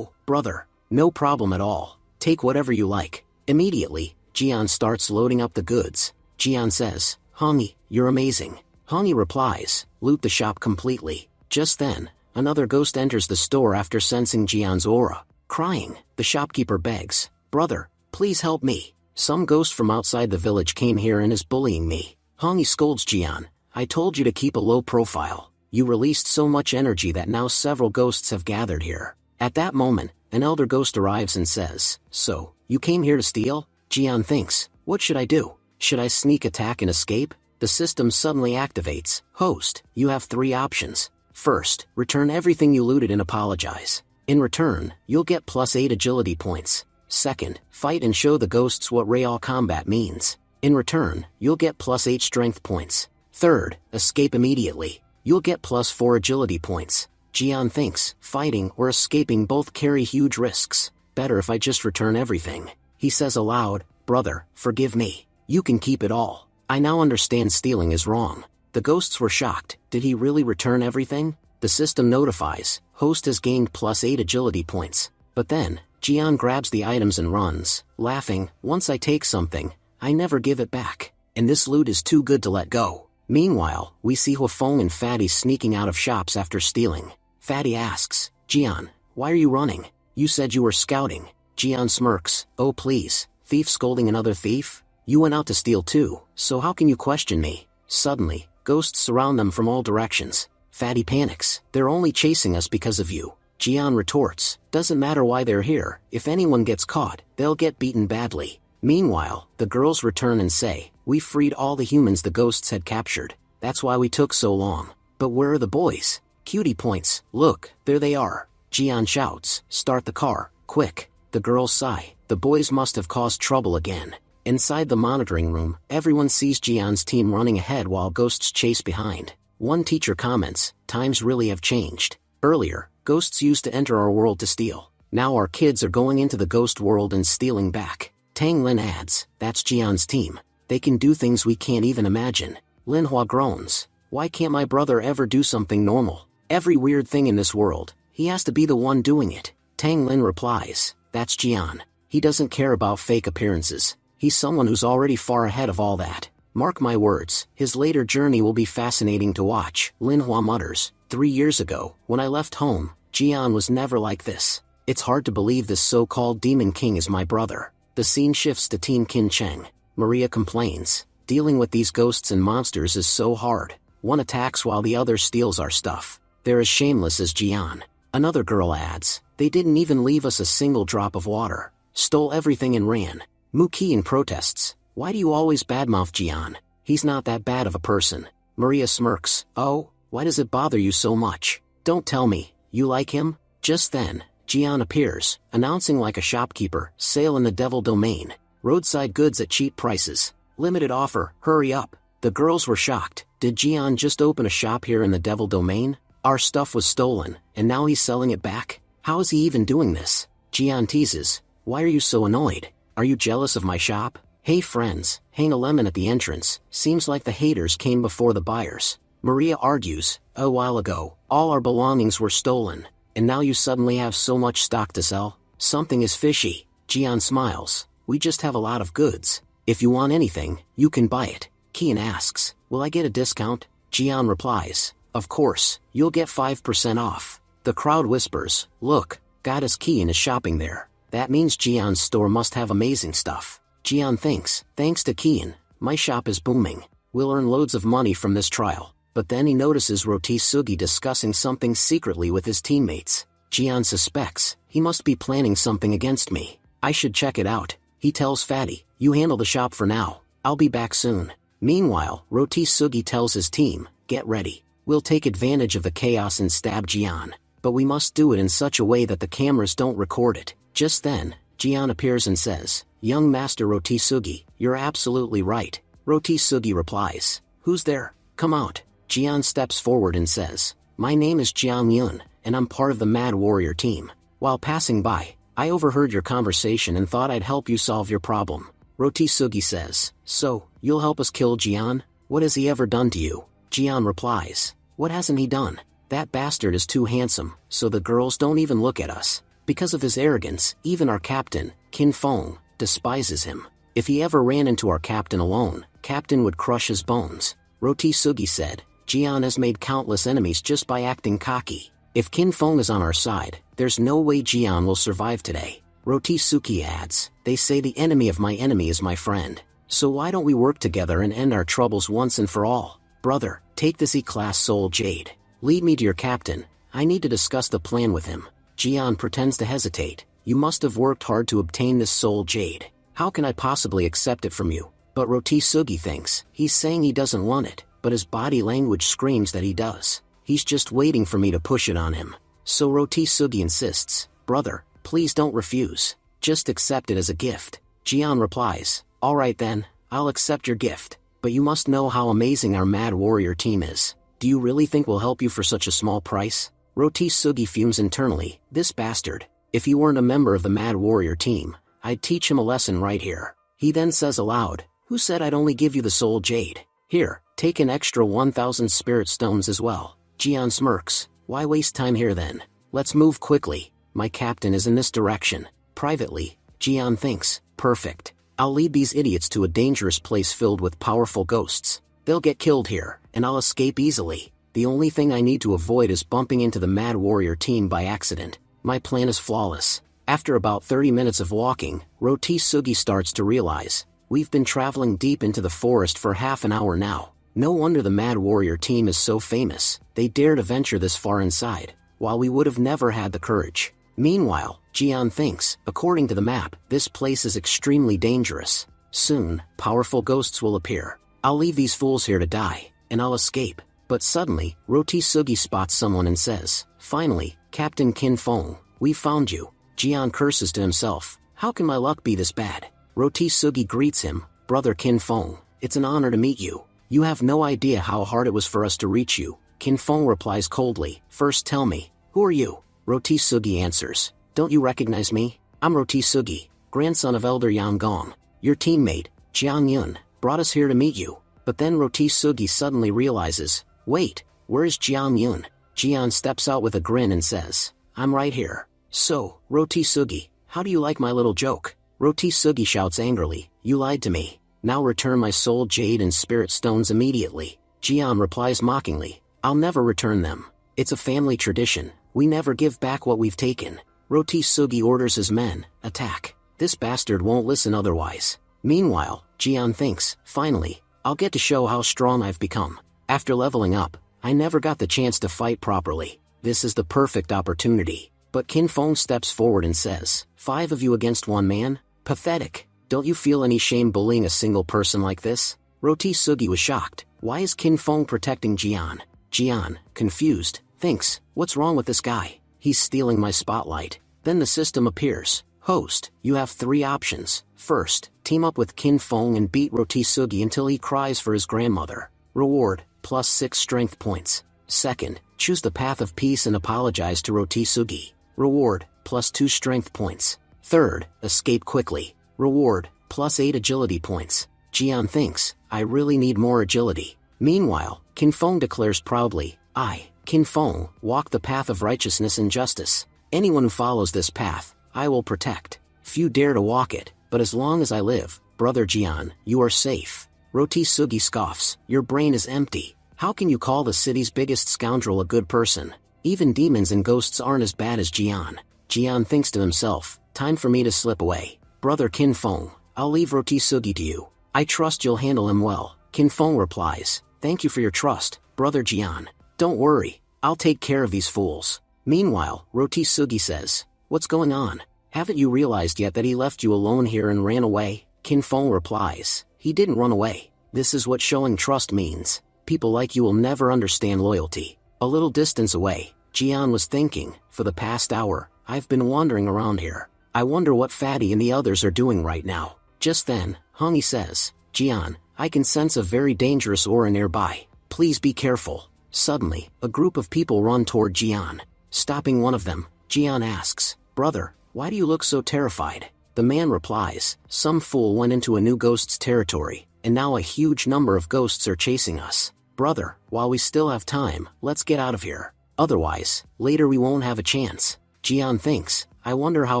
brother, no problem at all. Take whatever you like. Immediately, Jian starts loading up the goods. Jian says, Hongi, you're amazing. Hongi replies, loot the shop completely. Just then, another ghost enters the store after sensing Jian's aura. Crying, the shopkeeper begs, brother, please help me. Some ghost from outside the village came here and is bullying me. Hongi scolds Jian, I told you to keep a low profile. You released so much energy that now several ghosts have gathered here. At that moment, an elder ghost arrives and says, so, you came here to steal? Jian thinks, what should I do? Should I sneak attack and escape? The system suddenly activates. Host, you have 3 options. First, return everything you looted and apologize. In return, you'll get +8 agility points. Second, fight and show the ghosts what real combat means. In return, you'll get +8 strength points. Third, escape immediately. You'll get +4 agility points. Jian thinks, fighting or escaping both carry huge risks. Better if I just return everything. He says aloud, brother, forgive me. You can keep it all. I now understand stealing is wrong. The ghosts were shocked. Did he really return everything? The system notifies, host has gained +8 agility points. But then, Jian grabs the items and runs, laughing, once I take something, I never give it back. And this loot is too good to let go. Meanwhile, we see Huofeng and Fatty sneaking out of shops after stealing. Fatty asks, Jian, why are you running? You said you were scouting. Jian smirks, oh please, thief scolding another thief? You went out to steal too, so how can you question me? Suddenly, ghosts surround them from all directions. Fatty panics, they're only chasing us because of you. Jian retorts, doesn't matter why they're here, if anyone gets caught, they'll get beaten badly. Meanwhile, the girls return and say, we freed all the humans the ghosts had captured. That's why we took so long. But where are the boys? Cutie points, look, there they are. Jian shouts, start the car, quick. The girls sigh, the boys must have caused trouble again. Inside the monitoring room, everyone sees Jian's team running ahead while ghosts chase behind. One teacher comments, times really have changed. Earlier, ghosts used to enter our world to steal. Now our kids are going into the ghost world and stealing back. Tang Lin adds, that's Jian's team. They can do things we can't even imagine. Linhua groans, why can't my brother ever do something normal? Every weird thing in this world, he has to be the one doing it. Tang Lin replies, that's Jian. He doesn't care about fake appearances. He's someone who's already far ahead of all that. Mark my words, his later journey will be fascinating to watch. Linhua mutters, 3 years ago, when I left home, Jian was never like this. It's hard to believe this so-called demon king is my brother. The scene shifts to Team Qin Cheng. Maria complains, dealing with these ghosts and monsters is so hard. One attacks while the other steals our stuff. They're as shameless as Jian. Another girl adds, they didn't even leave us a single drop of water. Stole everything and ran. Mu Qian protests, why do you always badmouth Jian? He's not that bad of a person. Maria smirks, oh, why does it bother you so much? Don't tell me, you like him? Just then, Jian appears, announcing like a shopkeeper, sale in the devil domain. Roadside goods at cheap prices. Limited offer, hurry up. The girls were shocked. Did Jian just open a shop here in the devil domain? Our stuff was stolen, and now he's selling it back? How is he even doing this? Jian teases, why are you so annoyed? Are you jealous of my shop? Hey friends, hang a lemon at the entrance. Seems like the haters came before the buyers. Maria argues, a while ago, all our belongings were stolen, and now you suddenly have so much stock to sell? Something is fishy. Jian smiles, we just have a lot of goods. If you want anything, you can buy it. Qian asks, will I get a discount? Jian replies, of course, you'll get 5% off. The crowd whispers, look, Goddess Qian is shopping there. That means Jian's store must have amazing stuff. Jian thinks, thanks to Qian, my shop is booming. We'll earn loads of money from this trial. But then he notices Rotisugi discussing something secretly with his teammates. Jian suspects, he must be planning something against me. I should check it out. He tells Fatty, you handle the shop for now. I'll be back soon. Meanwhile, Rotisugi tells his team, get ready. We'll take advantage of the chaos and stab Jian. But we must do it in such a way that the cameras don't record it. Just then, Jian appears and says, young Master Rotisugi, you're absolutely right. Rotisugi replies, who's there? Come out. Jian steps forward and says, my name is Jiang Yun, and I'm part of the Mad Warrior team. While passing by, I overheard your conversation and thought I'd help you solve your problem. Rotisugi says, so, you'll help us kill Jian? What has he ever done to you? Jian replies, what hasn't he done? That bastard is too handsome, so the girls don't even look at us. Because of his arrogance, even our captain, Qin Feng, despises him. If he ever ran into our captain alone, Captain would crush his bones. Rotisugi said, Jian has made countless enemies just by acting cocky. If Qin Feng is on our side, there's no way Jian will survive today. Rotisugi adds, they say the enemy of my enemy is my friend. So why don't we work together and end our troubles once and for all? Brother, take this E-class soul jade. Lead me to your captain. I need to discuss the plan with him. Jian pretends to hesitate. You must have worked hard to obtain this soul jade. How can I possibly accept it from you? But Rotisugi thinks, he's saying he doesn't want it, but his body language screams that he does. He's just waiting for me to push it on him. So Rotisugi insists, brother, please don't refuse. Just accept it as a gift. Jian replies, alright then, I'll accept your gift. But you must know how amazing our Mad Warrior team is. Do you really think we'll help you for such a small price? Rotisugi fumes internally, this bastard. If he weren't a member of the Mad Warrior team, I'd teach him a lesson right here. He then says aloud, who said I'd only give you the soul jade? Here, take an extra 1,000 spirit stones as well. Jian smirks, why waste time here then? Let's move quickly. My captain is in this direction. Privately, Jian thinks, perfect. I'll lead these idiots to a dangerous place filled with powerful ghosts. They'll get killed here, and I'll escape easily. The only thing I need to avoid is bumping into the Mad Warrior team by accident. My plan is flawless. After about 30 minutes of walking, Rotisugi starts to realize, we've been traveling deep into the forest for half an hour now. No wonder the Mad Warrior team is so famous. They dare to venture this far inside, while we would have never had the courage. Meanwhile, Jian thinks, according to the map, this place is extremely dangerous. Soon, powerful ghosts will appear. I'll leave these fools here to die, and I'll escape. But suddenly, Rotisugi spots someone and says, finally, Captain Qin Feng, we found you. Jian curses to himself, how can my luck be this bad? Rotisugi greets him, brother Qin Feng, it's an honor to meet you. You have no idea how hard it was for us to reach you. Qin Feng replies coldly, first tell me, who are you? Rotisugi answers, don't you recognize me? I'm Rotisugi, grandson of Elder Yang Gong. Your teammate, Jiang Yun, brought us here to meet you. But then Rotisugi suddenly realizes, wait, where is Jiang Yun? Jian steps out with a grin and says, I'm right here. So, Rotisugi, how do you like my little joke? Rotisugi shouts angrily, you lied to me. Now return my soul jade and spirit stones immediately. Jian replies mockingly, I'll never return them. It's a family tradition, we never give back what we've taken. Rotisugi orders his men, attack. This bastard won't listen otherwise. Meanwhile, Jian thinks, finally, I'll get to show how strong I've become. After leveling up, I never got the chance to fight properly. This is the perfect opportunity. But Qin Feng steps forward and says, 5 of you against 1 man? Pathetic. Don't you feel any shame bullying a single person like this? Roti Sugi was shocked. Why is Qin Feng protecting Jian? Jian, confused, thinks, what's wrong with this guy? He's stealing my spotlight. Then the system appears. Host, you have 3 options. First, team up with Qin Feng and beat Roti Sugi until he cries for his grandmother. Reward, plus 6 strength points. Second, choose the path of peace and apologize to Roti Sugi. Reward, plus 2 strength points. Third, escape quickly. Reward, plus 8 agility points. Jian thinks, I really need more agility. Meanwhile, Qin Feng declares proudly, I, Qin Feng, walk the path of righteousness and justice. Anyone who follows this path, I will protect. Few dare to walk it, but as long as I live, brother Jian, you are safe. Roti Sugi scoffs, your brain is empty. How can you call the city's biggest scoundrel a good person? Even demons and ghosts aren't as bad as Jian. Jian thinks to himself, time for me to slip away. Brother Qin Feng, I'll leave Roti Sugi to you. I trust you'll handle him well. Qin Feng replies, thank you for your trust, brother Jian. Don't worry, I'll take care of these fools. Meanwhile, Roti Sugi says, what's going on? Haven't you realized yet that he left you alone here and ran away? Qin Feng replies, he didn't run away. This is what showing trust means. People like you will never understand loyalty. A little distance away, Jian was thinking, for the past hour, I've been wandering around here. I wonder what Fatty and the others are doing right now. Just then, Hongi says, Jian, I can sense a very dangerous aura nearby. Please be careful. Suddenly, a group of people run toward Jian. Stopping one of them, Jian asks, brother, why do you look so terrified? The man replies, some fool went into a new ghost's territory, and now a huge number of ghosts are chasing us. Brother, while we still have time, let's get out of here. Otherwise, later we won't have a chance. Jian thinks, I wonder how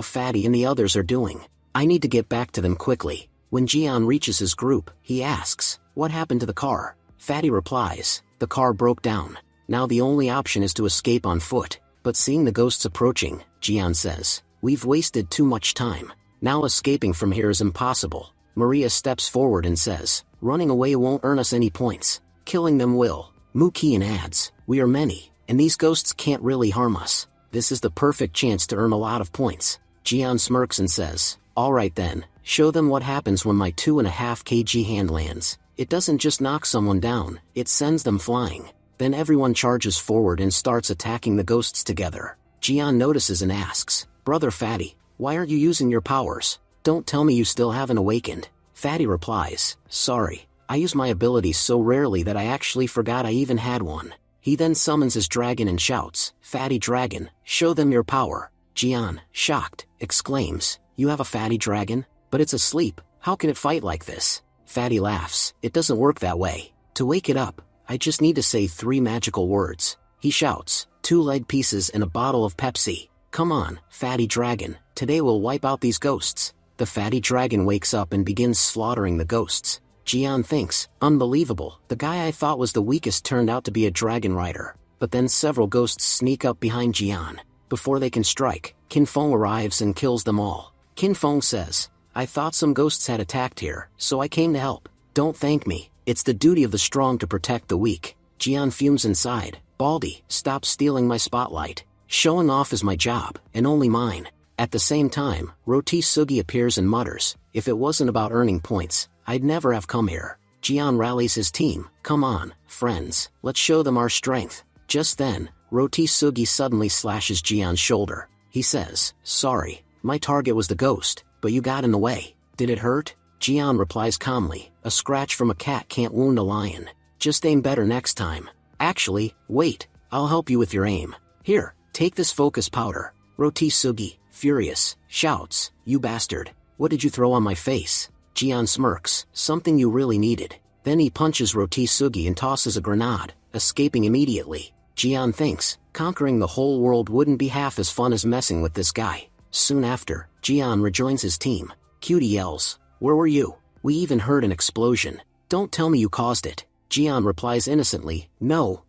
Fatty and the others are doing. I need to get back to them quickly. When Jian reaches his group, he asks, what happened to the car? Fatty replies, the car broke down. Now the only option is to escape on foot. But seeing the ghosts approaching, Jian says, we've wasted too much time. Now escaping from here is impossible. Maria steps forward and says, running away won't earn us any points. Killing them will. Mukian adds, we are many, and these ghosts can't really harm us. This is the perfect chance to earn a lot of points. Jian smirks and says, alright then, show them what happens when my 2.5 kg hand lands. It doesn't just knock someone down, it sends them flying. Then everyone charges forward and starts attacking the ghosts together. Jian notices and asks, brother Fatty, why aren't you using your powers? Don't tell me you still haven't awakened. Fatty replies, sorry, I use my abilities so rarely that I actually forgot I even had one. He then summons his dragon and shouts, Fatty Dragon, show them your power. Jian, shocked, exclaims, you have a Fatty Dragon? But it's asleep, how can it fight like this? Fatty laughs, it doesn't work that way. To wake it up, I just need to say 3 magical words. He shouts, 2 leg pieces and a bottle of Pepsi. Come on, Fatty Dragon, today we'll wipe out these ghosts. The Fatty Dragon wakes up and begins slaughtering the ghosts. Jian thinks, unbelievable, the guy I thought was the weakest turned out to be a dragon rider. But then several ghosts sneak up behind Jian. Before they can strike, Qin Feng arrives and kills them all. Qin Feng says, I thought some ghosts had attacked here, so I came to help. Don't thank me. It's the duty of the strong to protect the weak. Jian fumes inside. Baldy, stop stealing my spotlight. Showing off is my job, and only mine. At the same time, Roti Sugi appears and mutters, if it wasn't about earning points, I'd never have come here. Jian rallies his team, come on, friends, let's show them our strength. Just then, Roti Sugi suddenly slashes Jian's shoulder. He says, sorry, my target was the ghost, but you got in the way. Did it hurt? Jian replies calmly, a scratch from a cat can't wound a lion. Just aim better next time. Actually, wait, I'll help you with your aim. Here, take this focus powder. Roti Sugi, furious, shouts, you bastard, what did you throw on my face? Jian smirks, something you really needed. Then he punches Roti Sugi and tosses a grenade, escaping immediately. Jian thinks, conquering the whole world wouldn't be half as fun as messing with this guy. Soon after, Jian rejoins his team. Cutie yells, where were you? We even heard an explosion. Don't tell me you caused it. Jian replies innocently, no,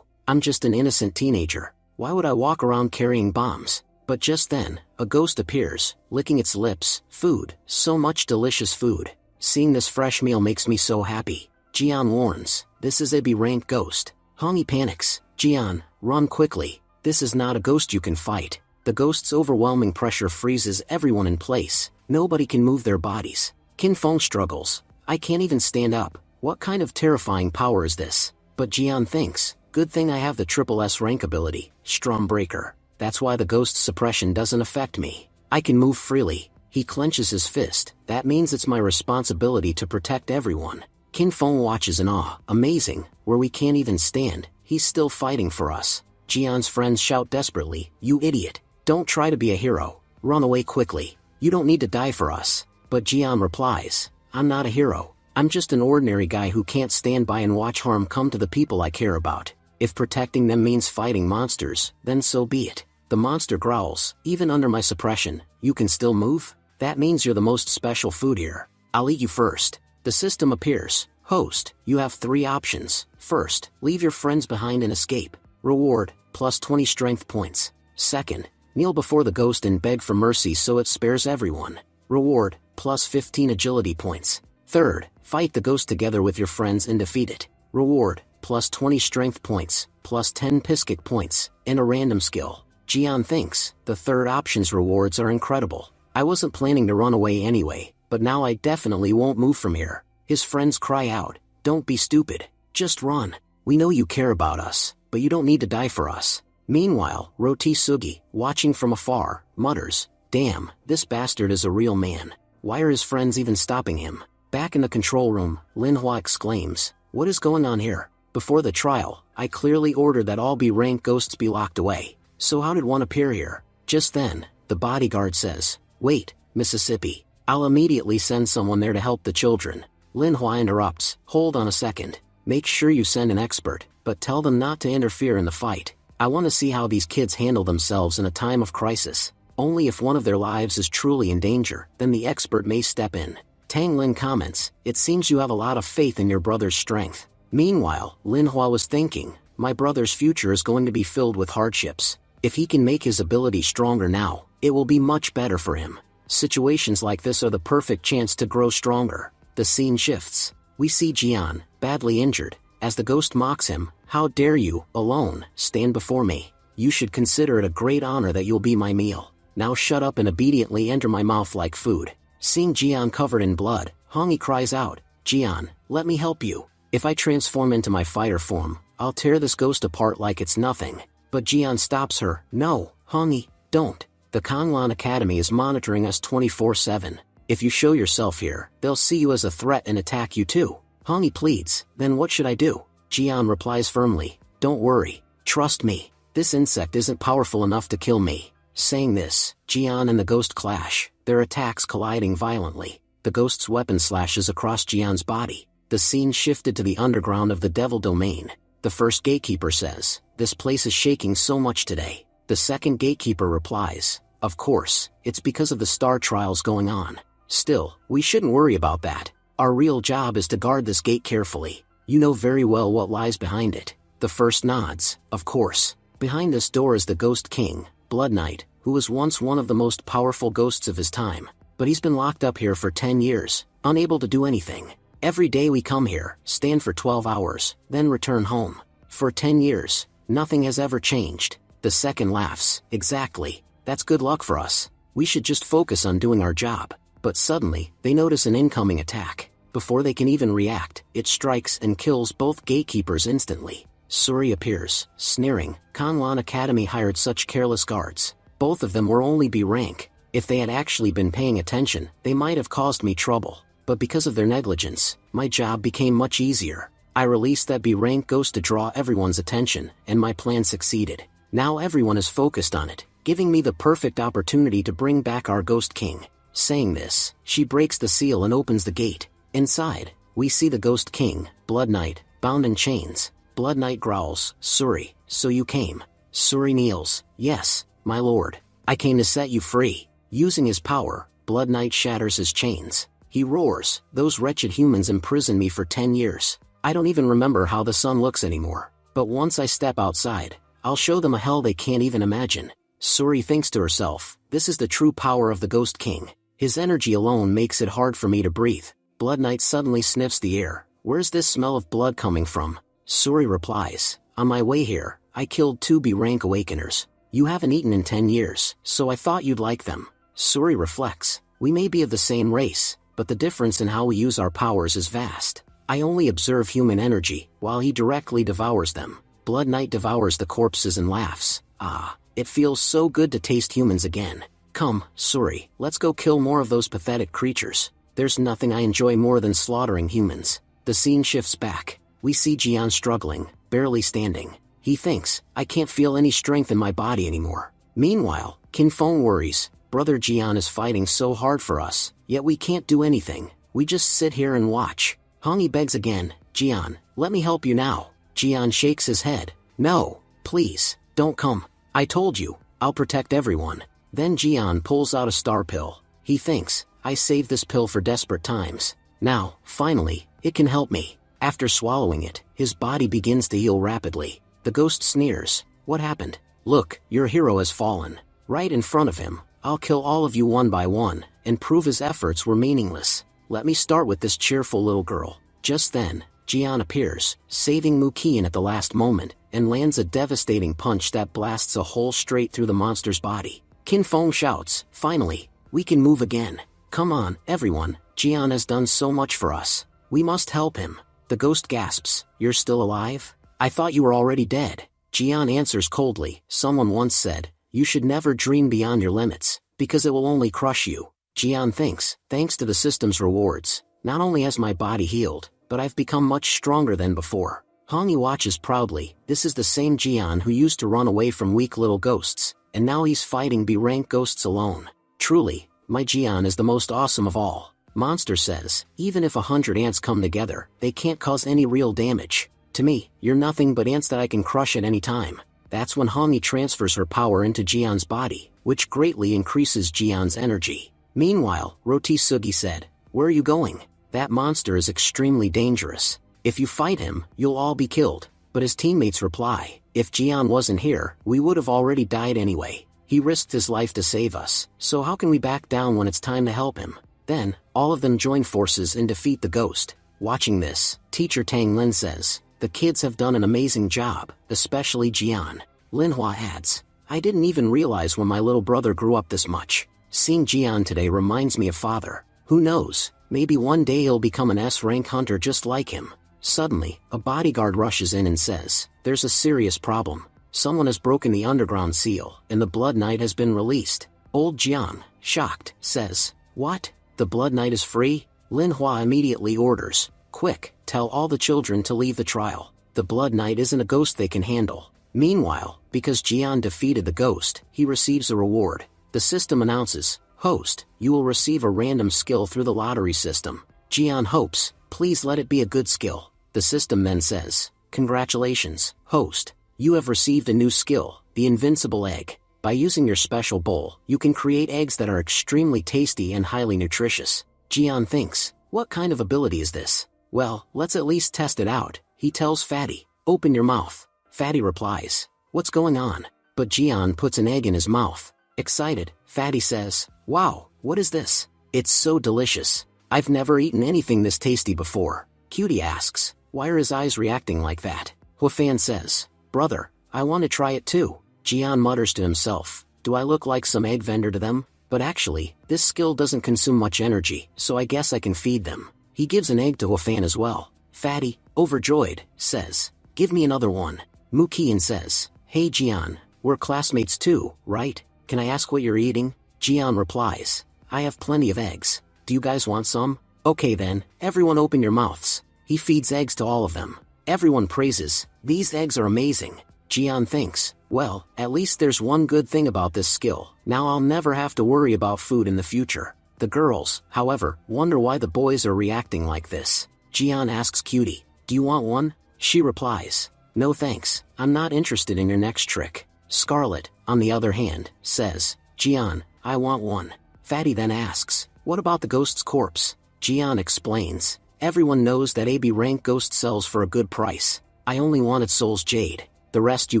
I'm just an innocent teenager. Why would I walk around carrying bombs? But just then, a ghost appears, licking its lips. Food, so much delicious food. Seeing this fresh meal makes me so happy. Jian warns, this is a B-rank ghost. Hongi panics, Jian, run quickly. This is not a ghost you can fight. The ghost's overwhelming pressure freezes everyone in place. Nobody can move their bodies. Qin Feng struggles. I can't even stand up. What kind of terrifying power is this? But Jian thinks, good thing I have the triple S rank ability, Stormbreaker. That's why the ghost suppression doesn't affect me. I can move freely. He clenches his fist. That means it's my responsibility to protect everyone. Qin Feng watches in awe. Amazing, where we can't even stand, he's still fighting for us. Jian's friends shout desperately, you idiot. Don't try to be a hero. Run away quickly. You don't need to die for us. But Jian replies, I'm not a hero. I'm just an ordinary guy who can't stand by and watch harm come to the people I care about. If protecting them means fighting monsters, then so be it. The monster growls, even under my suppression, you can still move? That means you're the most special food here. I'll eat you first. The system appears. Host, you have 3 options. First, leave your friends behind and escape. Reward, plus 20 strength points. Second, kneel before the ghost and beg for mercy so it spares everyone. Reward, plus 15 agility points. Third, fight the ghost together with your friends and defeat it. Reward, plus 20 strength points, plus 10 Pisket points, and a random skill. Jian thinks, the third option's rewards are incredible. I wasn't planning to run away anyway, but now I definitely won't move from here. His friends cry out, don't be stupid, just run. We know you care about us, but you don't need to die for us. Meanwhile, Roti Sugi, watching from afar, mutters, damn, this bastard is a real man. Why are his friends even stopping him? Back in the control room, Linhua exclaims, what is going on here? Before the trial, I clearly ordered that all B-rank ghosts be locked away. So how did one appear here? Just then, the bodyguard says, wait, Mississippi. I'll immediately send someone there to help the children. Linhua interrupts, hold on a second. Make sure you send an expert, but tell them not to interfere in the fight. I want to see how these kids handle themselves in a time of crisis. Only if one of their lives is truly in danger, then the expert may step in. Tang Lin comments, it seems you have a lot of faith in your brother's strength. Meanwhile, Linhua was thinking, my brother's future is going to be filled with hardships. If he can make his ability stronger now, it will be much better for him. Situations like this are the perfect chance to grow stronger. The scene shifts. We see Jian, badly injured, as the ghost mocks him, how dare you, alone, stand before me. You should consider it a great honor that you'll be my meal. Now shut up and obediently enter my mouth like food. Seeing Jian covered in blood, Hongi cries out, Jian, let me help you. If I transform into my fighter form, I'll tear this ghost apart like it's nothing. But Jian stops her, no, Hongi, don't. The Kanglan Academy is monitoring us 24/7. If you show yourself here, they'll see you as a threat and attack you too. Hongi pleads, then what should I do? Jian replies firmly, don't worry, trust me, this insect isn't powerful enough to kill me. Saying this, Jian and the ghost clash, their attacks colliding violently. The ghost's weapon slashes across Jian's body. The scene shifted to the underground of the Devil Domain. The first gatekeeper says, this place is shaking so much today. The second gatekeeper replies, of course, it's because of the star trials going on. Still, we shouldn't worry about that. Our real job is to guard this gate carefully. You know very well what lies behind it. The first nods, of course. Behind this door is the Ghost King, Blood Knight, who was once one of the most powerful ghosts of his time. But he's been locked up here for 10 years, unable to do anything. Every day we come here, stand for 12 hours, then return home. For 10 years, nothing has ever changed. The second laughs, exactly. That's good luck for us. We should just focus on doing our job. But suddenly, they notice an incoming attack. Before they can even react, it strikes and kills both gatekeepers instantly. Suri appears, sneering, Kanglan Academy hired such careless guards. Both of them were only B rank. If they had actually been paying attention, they might have caused me trouble. But because of their negligence, my job became much easier. I released that B rank ghost to draw everyone's attention, and my plan succeeded. Now everyone is focused on it, giving me the perfect opportunity to bring back our Ghost King. Saying this, she breaks the seal and opens the gate. Inside, we see the Ghost King, Blood Knight, bound in chains. Blood Knight growls, Suri, so you came. Suri kneels, yes, my lord. I came to set you free. Using his power, Blood Knight shatters his chains. He roars, those wretched humans imprisoned me for 10 years. I don't even remember how the sun looks anymore. But once I step outside, I'll show them a hell they can't even imagine. Suri thinks to herself, this is the true power of the Ghost King. His energy alone makes it hard for me to breathe. Blood Knight suddenly sniffs the air. Where's this smell of blood coming from? Suri replies, on my way here, I killed 2 B rank awakeners. You haven't eaten in 10 years, so I thought you'd like them. Suri reflects, we may be of the same race, but the difference in how we use our powers is vast. I only observe human energy, while he directly devours them. Blood Knight devours the corpses and laughs. Ah, it feels so good to taste humans again. Come, Suri, let's go kill more of those pathetic creatures. There's nothing I enjoy more than slaughtering humans. The scene shifts back. We see Jian struggling, barely standing. He thinks, I can't feel any strength in my body anymore. Meanwhile, Qin Feng worries. Brother Jian is fighting so hard for us, yet we can't do anything. We just sit here and watch. Hongi begs again, Jian, let me help you now. Jian shakes his head. No, please, don't come. I told you, I'll protect everyone. Then Jian pulls out a star pill. He thinks, I saved this pill for desperate times. Now, finally, it can help me. After swallowing it, his body begins to heal rapidly. The ghost sneers. What happened? Look, your hero has fallen. Right in front of him. I'll kill all of you one by one, and prove his efforts were meaningless. Let me start with this cheerful little girl. Just then, Jian appears, saving Muqian at the last moment, and lands a devastating punch that blasts a hole straight through the monster's body. Qin Feng shouts, finally, we can move again. Come on, everyone, Jian has done so much for us. We must help him. The ghost gasps, you're still alive? I thought you were already dead. Jian answers coldly, someone once said, you should never dream beyond your limits, because it will only crush you. Jian thinks, thanks to the system's rewards, not only has my body healed, but I've become much stronger than before. Hongi watches proudly. This is the same Jian who used to run away from weak little ghosts, and now he's fighting B-rank ghosts alone. Truly, my Jian is the most awesome of all. Monster says, even if 100 ants come together, they can't cause any real damage. To me, you're nothing but ants that I can crush at any time. That's when Hongi transfers her power into Jian's body, which greatly increases Jian's energy. Meanwhile, Roti Sugi said, where are you going? That monster is extremely dangerous. If you fight him, you'll all be killed. But his teammates reply, if Jian wasn't here, we would have already died anyway. He risked his life to save us, so how can we back down when it's time to help him? Then, all of them join forces and defeat the ghost. Watching this, teacher Tang Lin says, the kids have done an amazing job, especially Jian. Linhua adds, I didn't even realize when my little brother grew up this much. Seeing Jian today reminds me of father. Who knows, maybe one day he'll become an S-rank hunter just like him. Suddenly, a bodyguard rushes in and says, there's a serious problem. Someone has broken the underground seal, and the Blood Knight has been released. Old Jian, shocked, says, what? The Blood Knight is free? Linhua immediately orders, quick, tell all the children to leave the trial. The Blood Knight isn't a ghost they can handle. Meanwhile, because Jian defeated the ghost, he receives a reward. The system announces, host, you will receive a random skill through the lottery system. Jian hopes, please let it be a good skill. The system then says, congratulations, host. You have received a new skill, the invincible egg. By using your special bowl, you can create eggs that are extremely tasty and highly nutritious. Jian thinks, what kind of ability is this? Well, let's at least test it out. He tells Fatty, open your mouth. Fatty replies, what's going on? But Jian puts an egg in his mouth. Excited, Fatty says, wow, what is this? It's so delicious. I've never eaten anything this tasty before. Cutie asks, why are his eyes reacting like that? Huafan says, brother, I want to try it too. Jian mutters to himself, do I look like some egg vendor to them? But actually, this skill doesn't consume much energy, so I guess I can feed them. He gives an egg to Huafan as well. Fatty, overjoyed, says, give me another one. Muqian says, hey Jian, we're classmates too, right? Can I ask what you're eating? Jian replies, I have plenty of eggs. Do you guys want some? Okay then, everyone open your mouths. He feeds eggs to all of them. Everyone praises, these eggs are amazing. Jian thinks, well, at least there's one good thing about this skill. Now I'll never have to worry about food in the future. The girls, however, wonder why the boys are reacting like this. Jian asks Cutie, do you want one? She replies, no thanks, I'm not interested in your next trick. Scarlet, on the other hand, says, Jian, I want one. Fatty then asks, what about the ghost's corpse? Jian explains, everyone knows that AB rank ghost sells for a good price. I only wanted Soul's Jade. The rest you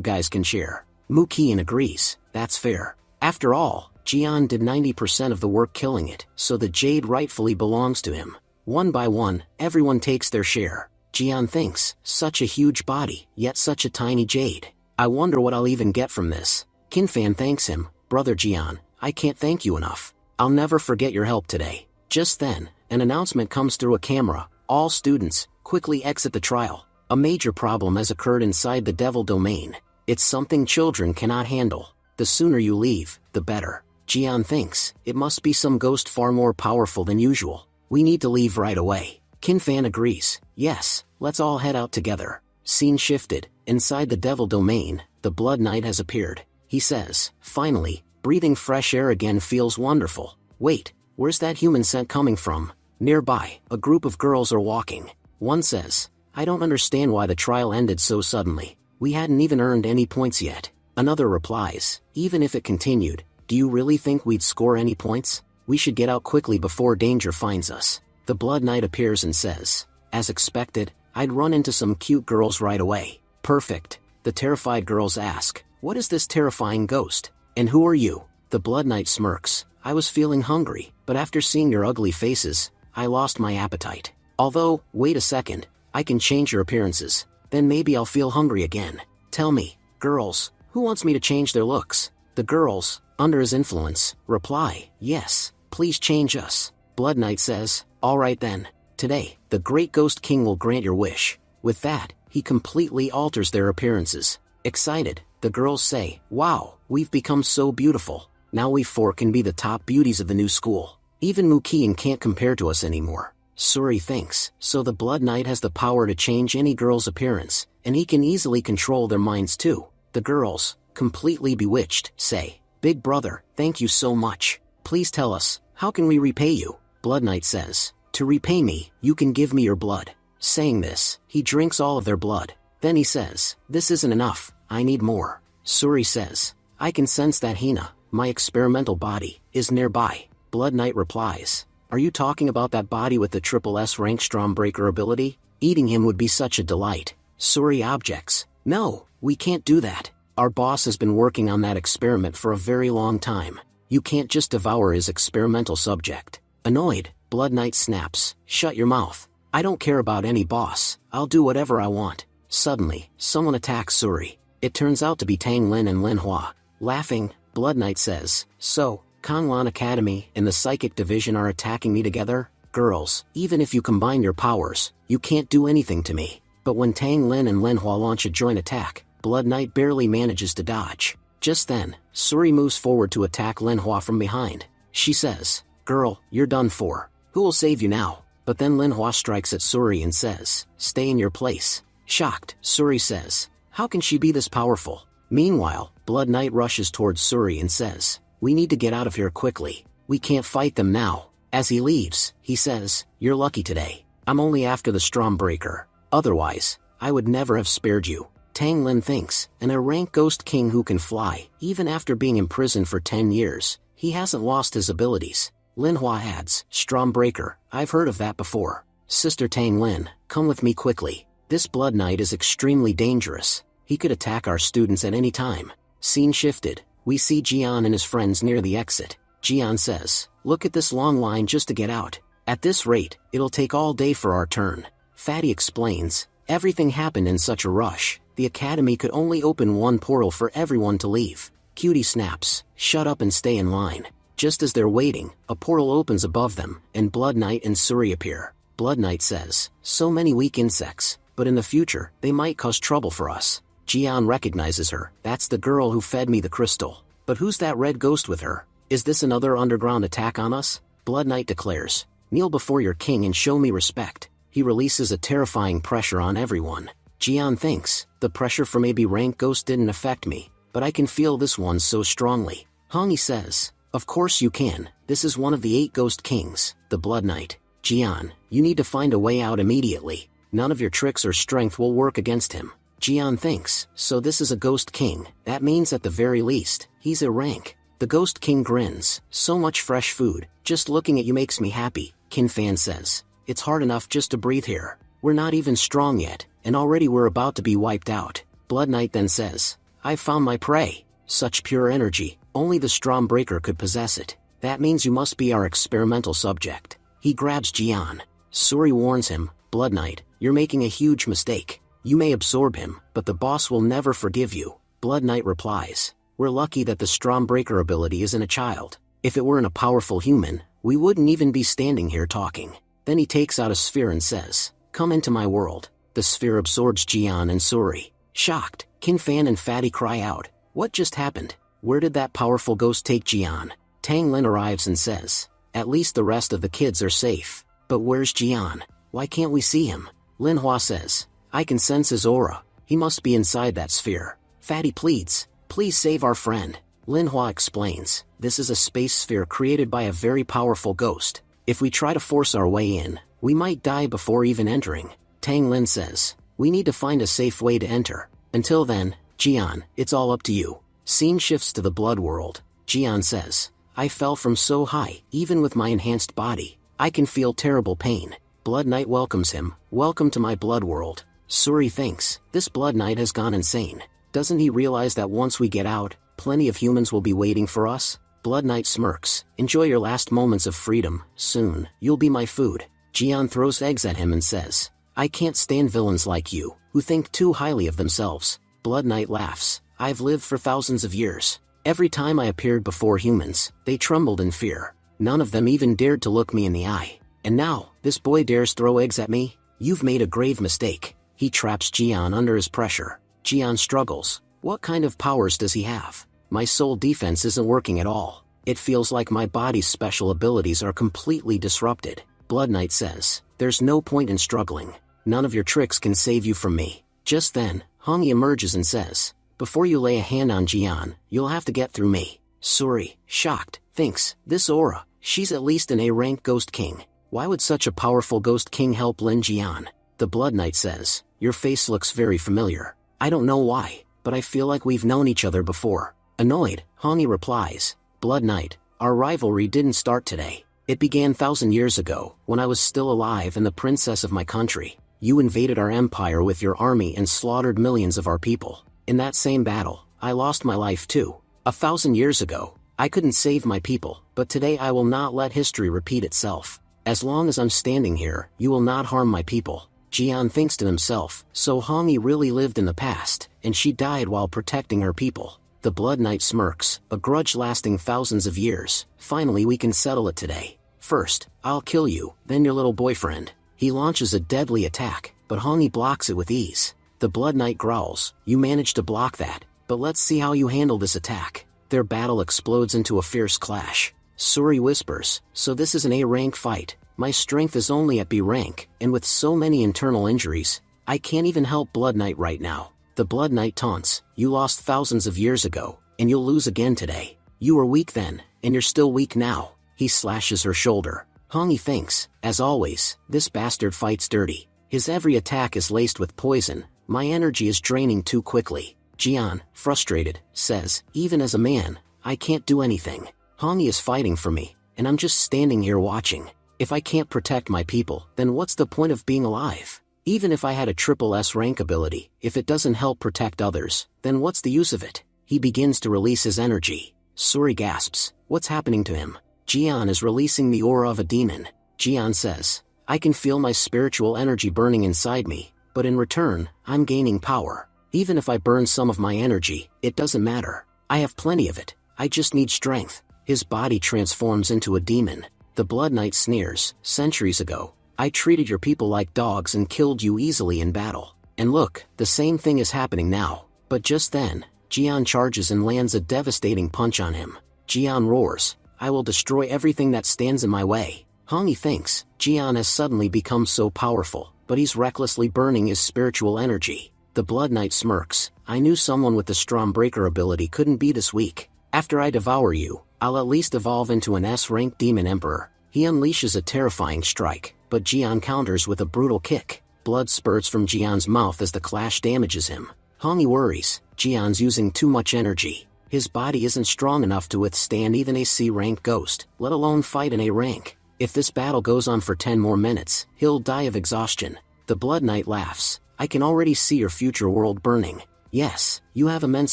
guys can share. Muqian agrees, that's fair. After all, Jian did 90% of the work killing it, so the jade rightfully belongs to him. One by one, everyone takes their share. Jian thinks, such a huge body, yet such a tiny jade. I wonder what I'll even get from this. Qinfan thanks him, brother Jian, I can't thank you enough. I'll never forget your help today. Just then, an announcement comes through a camera: all students, quickly exit the trial. A major problem has occurred inside the devil domain. It's something children cannot handle. The sooner you leave, the better. Jian thinks, it must be some ghost far more powerful than usual. We need to leave right away. Qinfan agrees. Yes, let's all head out together. Scene shifted. Inside the devil domain, the Blood Knight has appeared. He says, finally, breathing fresh air again feels wonderful. Wait, where's that human scent coming from? Nearby, a group of girls are walking. One says, I don't understand why the trial ended so suddenly. We hadn't even earned any points yet. Another replies, even if it continued, do you really think we'd score any points? We should get out quickly before danger finds us. The Blood Knight appears and says, as expected, I'd run into some cute girls right away. Perfect. The terrified girls ask, what is this terrifying ghost? And who are you? The Blood Knight smirks, I was feeling hungry, but after seeing your ugly faces, I lost my appetite. Although, wait a second, I can change your appearances, then maybe I'll feel hungry again. Tell me, girls, who wants me to change their looks? The girls, under his influence, reply, yes, please change us. Blood Knight says, alright then. Today, the Great Ghost King will grant your wish. With that, he completely alters their appearances. Excited, the girls say, wow, we've become so beautiful. Now we four can be the top beauties of the new school. Even Mukian can't compare to us anymore. Suri thinks, so the Blood Knight has the power to change any girl's appearance, and he can easily control their minds too. The girls, completely bewitched, say, Big brother, thank you so much. Please tell us, how can we repay you? Blood Knight says, to repay me, you can give me your blood. Saying this, he drinks all of their blood. Then he says, this isn't enough, I need more. Suri says, I can sense that Hina, my experimental body, is nearby. Blood Knight replies, are you talking about that body with the triple S rank Stormbreaker ability? Eating him would be such a delight. Suri objects, no, we can't do that. Our boss has been working on that experiment for a very long time. You can't just devour his experimental subject. Annoyed, Blood Knight snaps, shut your mouth. I don't care about any boss, I'll do whatever I want. Suddenly, someone attacks Suri. It turns out to be Tang Lin and Lin Hua. Laughing, Blood Knight says, so, Kanglan Academy and the Psychic Division are attacking me together? Girls, even if you combine your powers, you can't do anything to me. But when Tang Lin and Lin Hua launch a joint attack, Blood Knight barely manages to dodge. Just then, Suri moves forward to attack Lin Hua from behind. She says, girl, you're done for. Who will save you now? But then Lin Hua strikes at Suri and says, stay in your place. Shocked, Suri says, how can she be this powerful? Meanwhile, Blood Knight rushes towards Suri and says, we need to get out of here quickly. We can't fight them now. As he leaves, he says, you're lucky today. I'm only after the Stormbreaker. Otherwise, I would never have spared you. Tang Lin thinks, and a rank ghost king who can fly, even after being imprisoned for 10 years, he hasn't lost his abilities. Lin Hua adds, Stormbreaker, I've heard of that before. Sister Tang Lin, come with me quickly. This Blood Knight is extremely dangerous. He could attack our students at any time. Scene shifted. We see Jian and his friends near the exit. Jian says, look at this long line just to get out. At this rate, it'll take all day for our turn. Fatty explains, everything happened in such a rush. The academy could only open one portal for everyone to leave. Cutie snaps, shut up and stay in line. Just as they're waiting, a portal opens above them, and Blood Knight and Suri appear. Blood Knight says, so many weak insects, but in the future, they might cause trouble for us. Jian recognizes her, that's the girl who fed me the crystal. But who's that red ghost with her? Is this another underground attack on us? Blood Knight declares, kneel before your king and show me respect. He releases a terrifying pressure on everyone. Jian thinks, the pressure from maybe rank ghost didn't affect me, but I can feel this one so strongly. Hongi says, of course you can, this is one of the 8 ghost kings, the Blood Knight. Jian, you need to find a way out immediately. None of your tricks or strength will work against him. Jian thinks, so this is a ghost king, that means at the very least, he's a rank. The ghost king grins, so much fresh food, just looking at you makes me happy. Qinfan says, it's hard enough just to breathe here. We're not even strong yet, and already we're about to be wiped out. Blood Knight then says, I've found my prey. Such pure energy, only the Stormbreaker could possess it. That means you must be our experimental subject. He grabs Jian. Suri warns him, Blood Knight, you're making a huge mistake. You may absorb him, but the boss will never forgive you. Blood Knight replies, we're lucky that the Stormbreaker ability isn't a child. If it were in a powerful human, we wouldn't even be standing here talking. Then he takes out a sphere and says, "Come into my world." The sphere absorbs Jian and Suri. Shocked, Qin Fan and Fatty cry out, "What just happened? Where did that powerful ghost take Jian?" Tang Lin arrives and says, "At least the rest of the kids are safe. But where's Jian? Why can't we see him?" Lin Hua says, "I can sense his aura. He must be inside that sphere." Fatty pleads, "Please save our friend." Lin Hua explains, "This is a space sphere created by a very powerful ghost. If we try to force our way in, we might die before even entering." Tang Lin says, "We need to find a safe way to enter. Until then, Jian, it's all up to you." Scene shifts to the blood world. Jian says, "I fell from so high, even with my enhanced body. I can feel terrible pain." Blood Knight welcomes him, "Welcome to my blood world." Suri thinks, this Blood Knight has gone insane. Doesn't he realize that once we get out, plenty of humans will be waiting for us? Blood Knight smirks, "Enjoy your last moments of freedom. Soon, you'll be my food." Jian throws eggs at him and says, "I can't stand villains like you, who think too highly of themselves." Blood Knight laughs, "I've lived for thousands of years. Every time I appeared before humans, they trembled in fear. None of them even dared to look me in the eye. And now, this boy dares throw eggs at me? You've made a grave mistake." He traps Jian under his pressure. Jian struggles. What kind of powers does he have? My soul defense isn't working at all. It feels like my body's special abilities are completely disrupted. Blood Knight says, "There's no point in struggling. None of your tricks can save you from me." Just then, Hongi emerges and says, "Before you lay a hand on Jian, you'll have to get through me." Suri, shocked, thinks, "This aura, she's at least an A-rank ghost king. Why would such a powerful ghost king help Lin Jian?" The Blood Knight says, "Your face looks very familiar. I don't know why, but I feel like we've known each other before." Annoyed, Hongi replies, "Blood Knight, our rivalry didn't start today. It began 1,000 years ago, when I was still alive and the princess of my country. You invaded our empire with your army and slaughtered millions of our people. In that same battle, I lost my life too. 1,000 years ago, I couldn't save my people, but today I will not let history repeat itself. As long as I'm standing here, you will not harm my people." Jian thinks to himself, so Hongi really lived in the past, and she died while protecting her people. The Blood Knight smirks, "A grudge lasting thousands of years. Finally we can settle it today. First, I'll kill you, then your little boyfriend." He launches a deadly attack, but Hongi blocks it with ease. The Blood Knight growls, "You managed to block that, but let's see how you handle this attack." Their battle explodes into a fierce clash. Suri whispers, "So this is an A-rank fight. My strength is only at B rank, and with so many internal injuries, I can't even help Blood Knight right now." The Blood Knight taunts, "You lost thousands of years ago, and you'll lose again today. You were weak then, and you're still weak now." He slashes her shoulder. Hongi thinks, as always, this bastard fights dirty. His every attack is laced with poison. My energy is draining too quickly. Jian, frustrated, says, "Even as a man, I can't do anything. Hongi is fighting for me, and I'm just standing here watching. If I can't protect my people, then what's the point of being alive? Even if I had a triple S rank ability, if it doesn't help protect others, then what's the use of it?" He begins to release his energy. Suri gasps, "What's happening to him?" Jian is releasing the aura of a demon. Jian says, "I can feel my spiritual energy burning inside me, but in return, I'm gaining power. Even if I burn some of my energy, it doesn't matter. I have plenty of it. I just need strength." His body transforms into a demon. The Blood Knight sneers, "Centuries ago, I treated your people like dogs and killed you easily in battle. And look, the same thing is happening now." But just then, Jian charges and lands a devastating punch on him. Jian roars, "I will destroy everything that stands in my way." Hongi thinks, Jian has suddenly become so powerful, but he's recklessly burning his spiritual energy. The Blood Knight smirks, "I knew someone with the Stormbreaker ability couldn't be this weak. After I devour you, I'll at least evolve into an S-rank demon emperor." He unleashes a terrifying strike, but Jian counters with a brutal kick. Blood spurts from Jian's mouth as the clash damages him. Hongi worries, Jian's using too much energy. His body isn't strong enough to withstand even a C-rank ghost, let alone fight an A-rank. If this battle goes on for 10 more minutes, he'll die of exhaustion. The Blood Knight laughs, "I can already see your future world burning. Yes, you have immense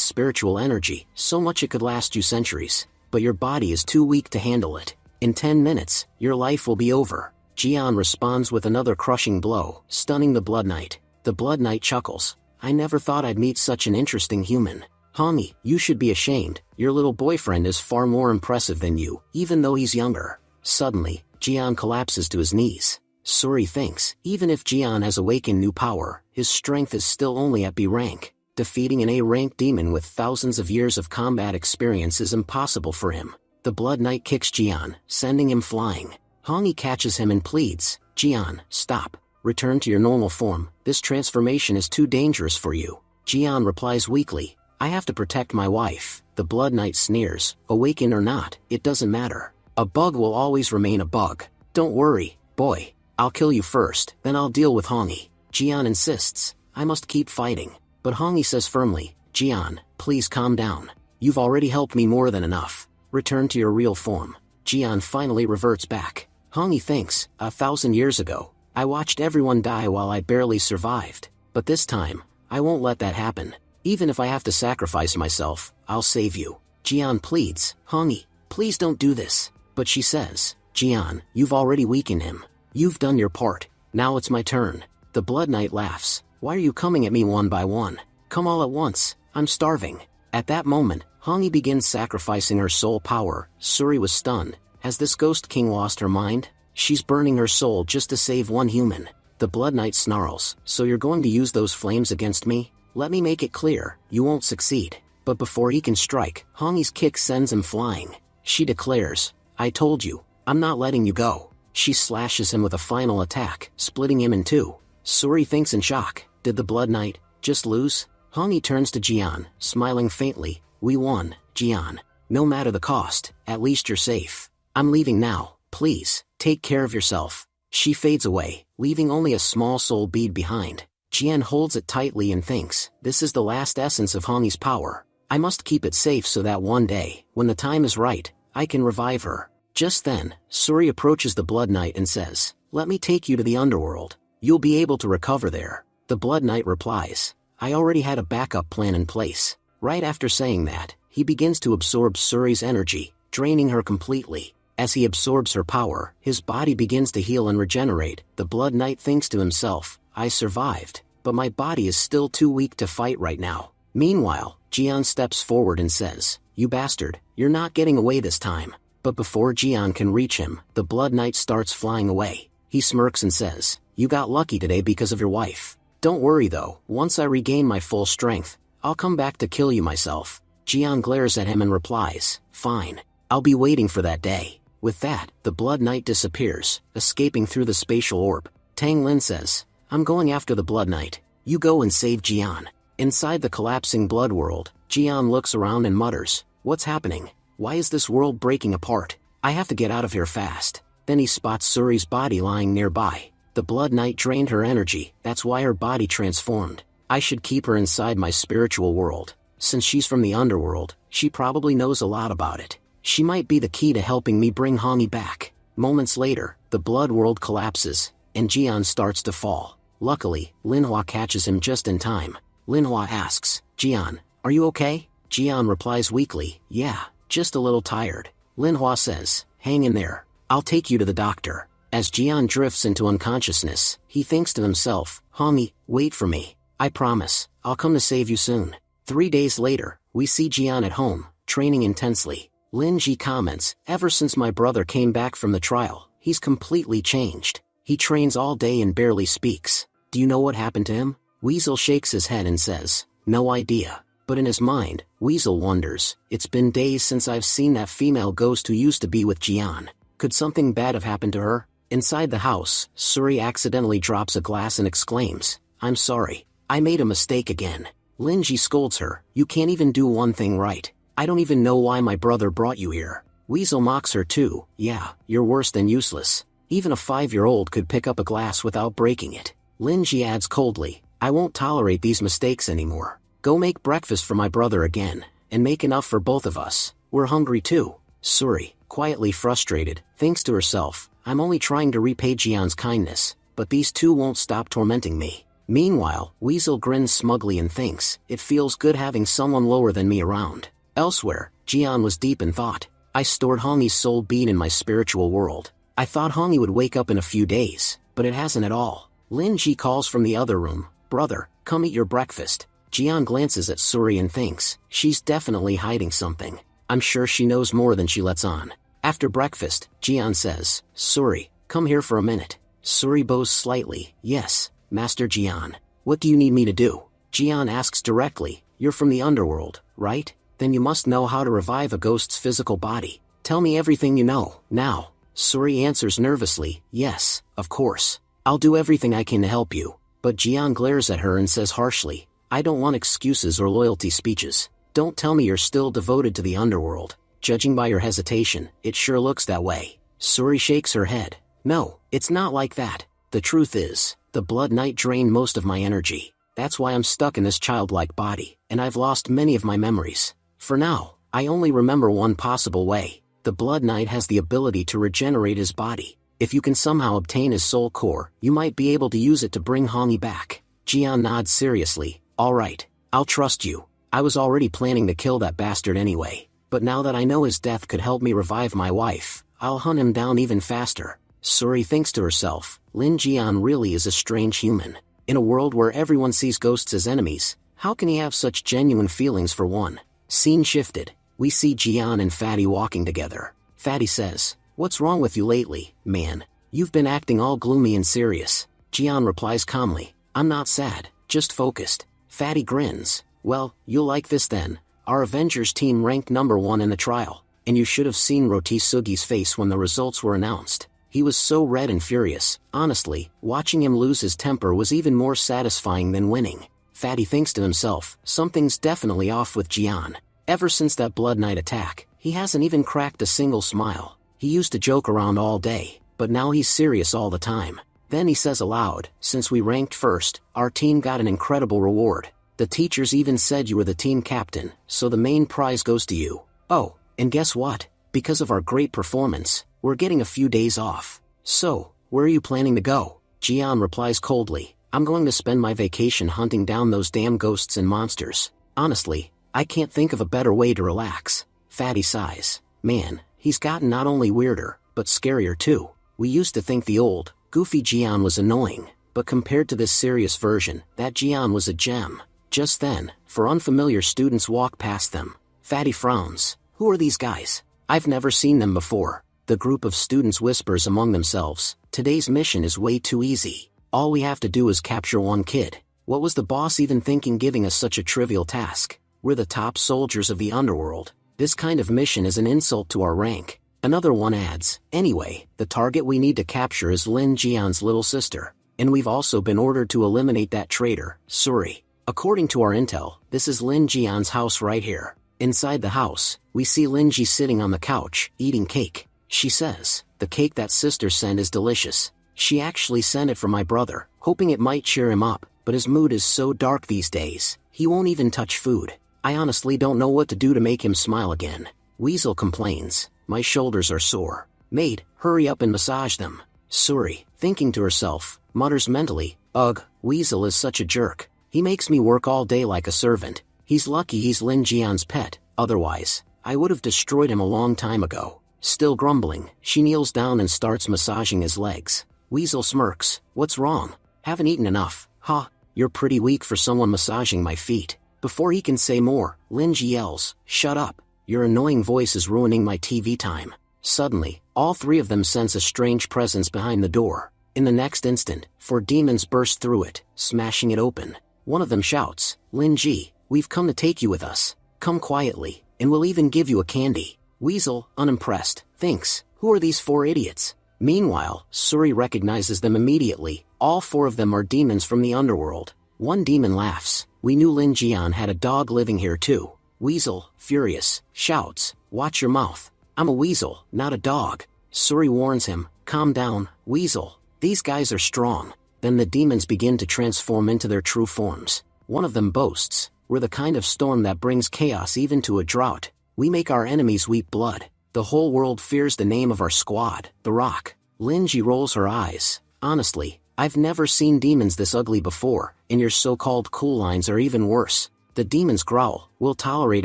spiritual energy, so much it could last you centuries. But your body is too weak to handle it. In 10 minutes, your life will be over." Jian responds with another crushing blow, stunning the Blood Knight. The Blood Knight chuckles, "I never thought I'd meet such an interesting human. Hongi, you should be ashamed. Your little boyfriend is far more impressive than you, even though he's younger." Suddenly, Jian collapses to his knees. Suri thinks, even if Jian has awakened new power, his strength is still only at B rank. Defeating an A-rank demon with thousands of years of combat experience is impossible for him. The Blood Knight kicks Jian, sending him flying. Hongi catches him and pleads, Jian, stop. Return to your normal form, this transformation is too dangerous for you. Jian replies weakly, I have to protect my wife. The Blood Knight sneers, awaken or not, it doesn't matter. A bug will always remain a bug. Don't worry, boy. I'll kill you first, then I'll deal with Hongi. Jian insists, I must keep fighting. But Hongi says firmly, Jian, please calm down. You've already helped me more than enough. Return to your real form. Jian finally reverts back. Hongi thinks, 1,000 years ago, I watched everyone die while I barely survived. But this time, I won't let that happen. Even if I have to sacrifice myself, I'll save you. Jian pleads, Hongi, please don't do this. But she says, Jian, you've already weakened him. You've done your part. Now it's my turn. The Blood Knight laughs. Why are you coming at me one by one? Come all at once. I'm starving. At that moment, Hongi begins sacrificing her soul power. Suri was stunned. Has this Ghost King lost her mind? She's burning her soul just to save one human. The Blood Knight snarls. So you're going to use those flames against me? Let me make it clear, you won't succeed. But before he can strike, Hongi's kick sends him flying. She declares, I told you, I'm not letting you go. She slashes him with a final attack, splitting him in two. Suri thinks in shock, did the Blood Knight just lose? Hongi turns to Jian, smiling faintly, we won, Jian. No matter the cost, at least you're safe. I'm leaving now, please, take care of yourself. She fades away, leaving only a small soul bead behind. Jian holds it tightly and thinks, this is the last essence of Hongi's power. I must keep it safe so that one day, when the time is right, I can revive her. Just then, Suri approaches the Blood Knight and says, let me take you to the underworld. You'll be able to recover there. The Blood Knight replies, I already had a backup plan in place. Right after saying that, he begins to absorb Suri's energy, draining her completely. As he absorbs her power, his body begins to heal and regenerate. The Blood Knight thinks to himself, I survived, but my body is still too weak to fight right now. Meanwhile, Jian steps forward and says, you bastard, you're not getting away this time. But before Jian can reach him, the Blood Knight starts flying away. He smirks and says, you got lucky today because of your wife. Don't worry though, once I regain my full strength, I'll come back to kill you myself. Jian glares at him and replies, fine. I'll be waiting for that day. With that, the Blood Knight disappears, escaping through the spatial orb. Tang Lin says, I'm going after the Blood Knight. You go and save Jian. Inside the collapsing blood world, Jian looks around and mutters, what's happening? Why is this world breaking apart? I have to get out of here fast. Then he spots Suri's body lying nearby. The Blood Knight drained her energy, that's why her body transformed. I should keep her inside my spiritual world. Since she's from the underworld, she probably knows a lot about it. She might be the key to helping me bring Hongi back. Moments later, the blood world collapses, and Jian starts to fall. Luckily, Linhua catches him just in time. Linhua asks, Jian, are you okay? Jian replies weakly, yeah, just a little tired. Linhua says, hang in there. I'll take you to the doctor. As Jian drifts into unconsciousness, he thinks to himself, Hongi, wait for me. I promise, I'll come to save you soon. 3 days later, we see Jian at home, training intensely. Lin Ji comments, ever since my brother came back from the trial, he's completely changed. He trains all day and barely speaks. Do you know what happened to him? Weasel shakes his head and says, no idea. But in his mind, Weasel wonders, it's been days since I've seen that female ghost who used to be with Jian. Could something bad have happened to her? Inside the house, Suri accidentally drops a glass and exclaims, I'm sorry. I made a mistake again. Lin Ji scolds her, you can't even do one thing right. I don't even know why my brother brought you here. Weasel mocks her too, yeah, you're worse than useless. Even a 5-year-old could pick up a glass without breaking it. Lin Ji adds coldly, I won't tolerate these mistakes anymore. Go make breakfast for my brother again, and make enough for both of us. We're hungry too. Suri, quietly frustrated, thinks to herself, I'm only trying to repay Jian's kindness, but these two won't stop tormenting me. Meanwhile, Weasel grins smugly and thinks, it feels good having someone lower than me around. Elsewhere, Jian was deep in thought. I stored Hongi's soul bead in my spiritual world. I thought Hongi would wake up in a few days, but it hasn't at all. Lin Ji calls from the other room, brother, come eat your breakfast. Jian glances at Suri and thinks, she's definitely hiding something. I'm sure she knows more than she lets on. After breakfast, Jian says, Suri, come here for a minute. Suri bows slightly. Yes, Master Jian. What do you need me to do? Jian asks directly. You're from the underworld, right? Then you must know how to revive a ghost's physical body. Tell me everything you know, now. Suri answers nervously. Yes, of course. I'll do everything I can to help you. But Jian glares at her and says harshly, I don't want excuses or loyalty speeches. Don't tell me you're still devoted to the underworld. Judging by your hesitation, it sure looks that way. Suri shakes her head. No, it's not like that. The truth is, the Blood Knight drained most of my energy. That's why I'm stuck in this childlike body, and I've lost many of my memories. For now, I only remember one possible way. The Blood Knight has the ability to regenerate his body. If you can somehow obtain his soul core, you might be able to use it to bring Hongi back. Jian nods seriously. All right, I'll trust you. I was already planning to kill that bastard anyway. But now that I know his death could help me revive my wife, I'll hunt him down even faster. Suri thinks to herself, Lin Jian really is a strange human. In a world where everyone sees ghosts as enemies, how can he have such genuine feelings for one? Scene shifted. We see Jian and Fatty walking together. Fatty says, What's wrong with you lately, man? You've been acting all gloomy and serious. Jian replies calmly, I'm not sad, just focused. Fatty grins. Well, you'll like this then. Our Avengers team ranked #1 in the trial, and you should have seen Roti Sugi's face when the results were announced. He was so red and furious. Honestly, watching him lose his temper was even more satisfying than winning. Fatty thinks to himself, something's definitely off with Jian. Ever since that Blood Knight attack, he hasn't even cracked a single smile. He used to joke around all day, but now he's serious all the time. Then he says aloud, since we ranked first, our team got an incredible reward. The teachers even said you were the team captain, so the main prize goes to you. Oh, and guess what? Because of our great performance, we're getting a few days off. So, where are you planning to go? Jian replies coldly, I'm going to spend my vacation hunting down those damn ghosts and monsters. Honestly, I can't think of a better way to relax. Fatty sighs. Man, he's gotten not only weirder, but scarier too. We used to think the old, goofy Jian was annoying, but compared to this serious version, that Jian was a gem. Just then, four unfamiliar students walk past them. Fatty frowns. Who are these guys? I've never seen them before. The group of students whispers among themselves, today's mission is way too easy. All we have to do is capture one kid. What was the boss even thinking giving us such a trivial task? We're the top soldiers of the underworld. This kind of mission is an insult to our rank. Another one adds, anyway, the target we need to capture is Lin Jian's little sister. And we've also been ordered to eliminate that traitor, Suri. According to our intel, this is Lin Jian's house right here. Inside the house, we see Lin Ji sitting on the couch, eating cake. She says, the cake that sister sent is delicious. She actually sent it for my brother, hoping it might cheer him up, but his mood is so dark these days, he won't even touch food. I honestly don't know what to do to make him smile again. Weasel complains, my shoulders are sore. Maid, hurry up and massage them. Suri, thinking to herself, mutters mentally, ugh, Weasel is such a jerk. He makes me work all day like a servant. He's lucky he's Lin Jian's pet, otherwise, I would have destroyed him a long time ago. Still grumbling, she kneels down and starts massaging his legs. Weasel smirks, what's wrong? Haven't eaten enough, huh? You're pretty weak for someone massaging my feet. Before he can say more, Lin Ji yells, shut up. Your annoying voice is ruining my TV time. Suddenly, all three of them sense a strange presence behind the door. In the next instant, 4 demons burst through it, smashing it open. One of them shouts, Lin Ji, we've come to take you with us. Come quietly, and we'll even give you a candy. Weasel, unimpressed, thinks, who are these 4 idiots? Meanwhile, Suri recognizes them immediately. All 4 of them are demons from the underworld. One demon laughs, we knew Lin Jian had a dog living here too. Weasel, furious, shouts, watch your mouth. I'm a weasel, not a dog. Suri warns him, calm down, Weasel. These guys are strong. Then the demons begin to transform into their true forms. One of them boasts, we're the kind of storm that brings chaos even to a drought. We make our enemies weep blood. The whole world fears the name of our squad, the Rock. Lin Ji rolls her eyes. Honestly, I've never seen demons this ugly before, and your so-called cool lines are even worse. The demons growl, we'll tolerate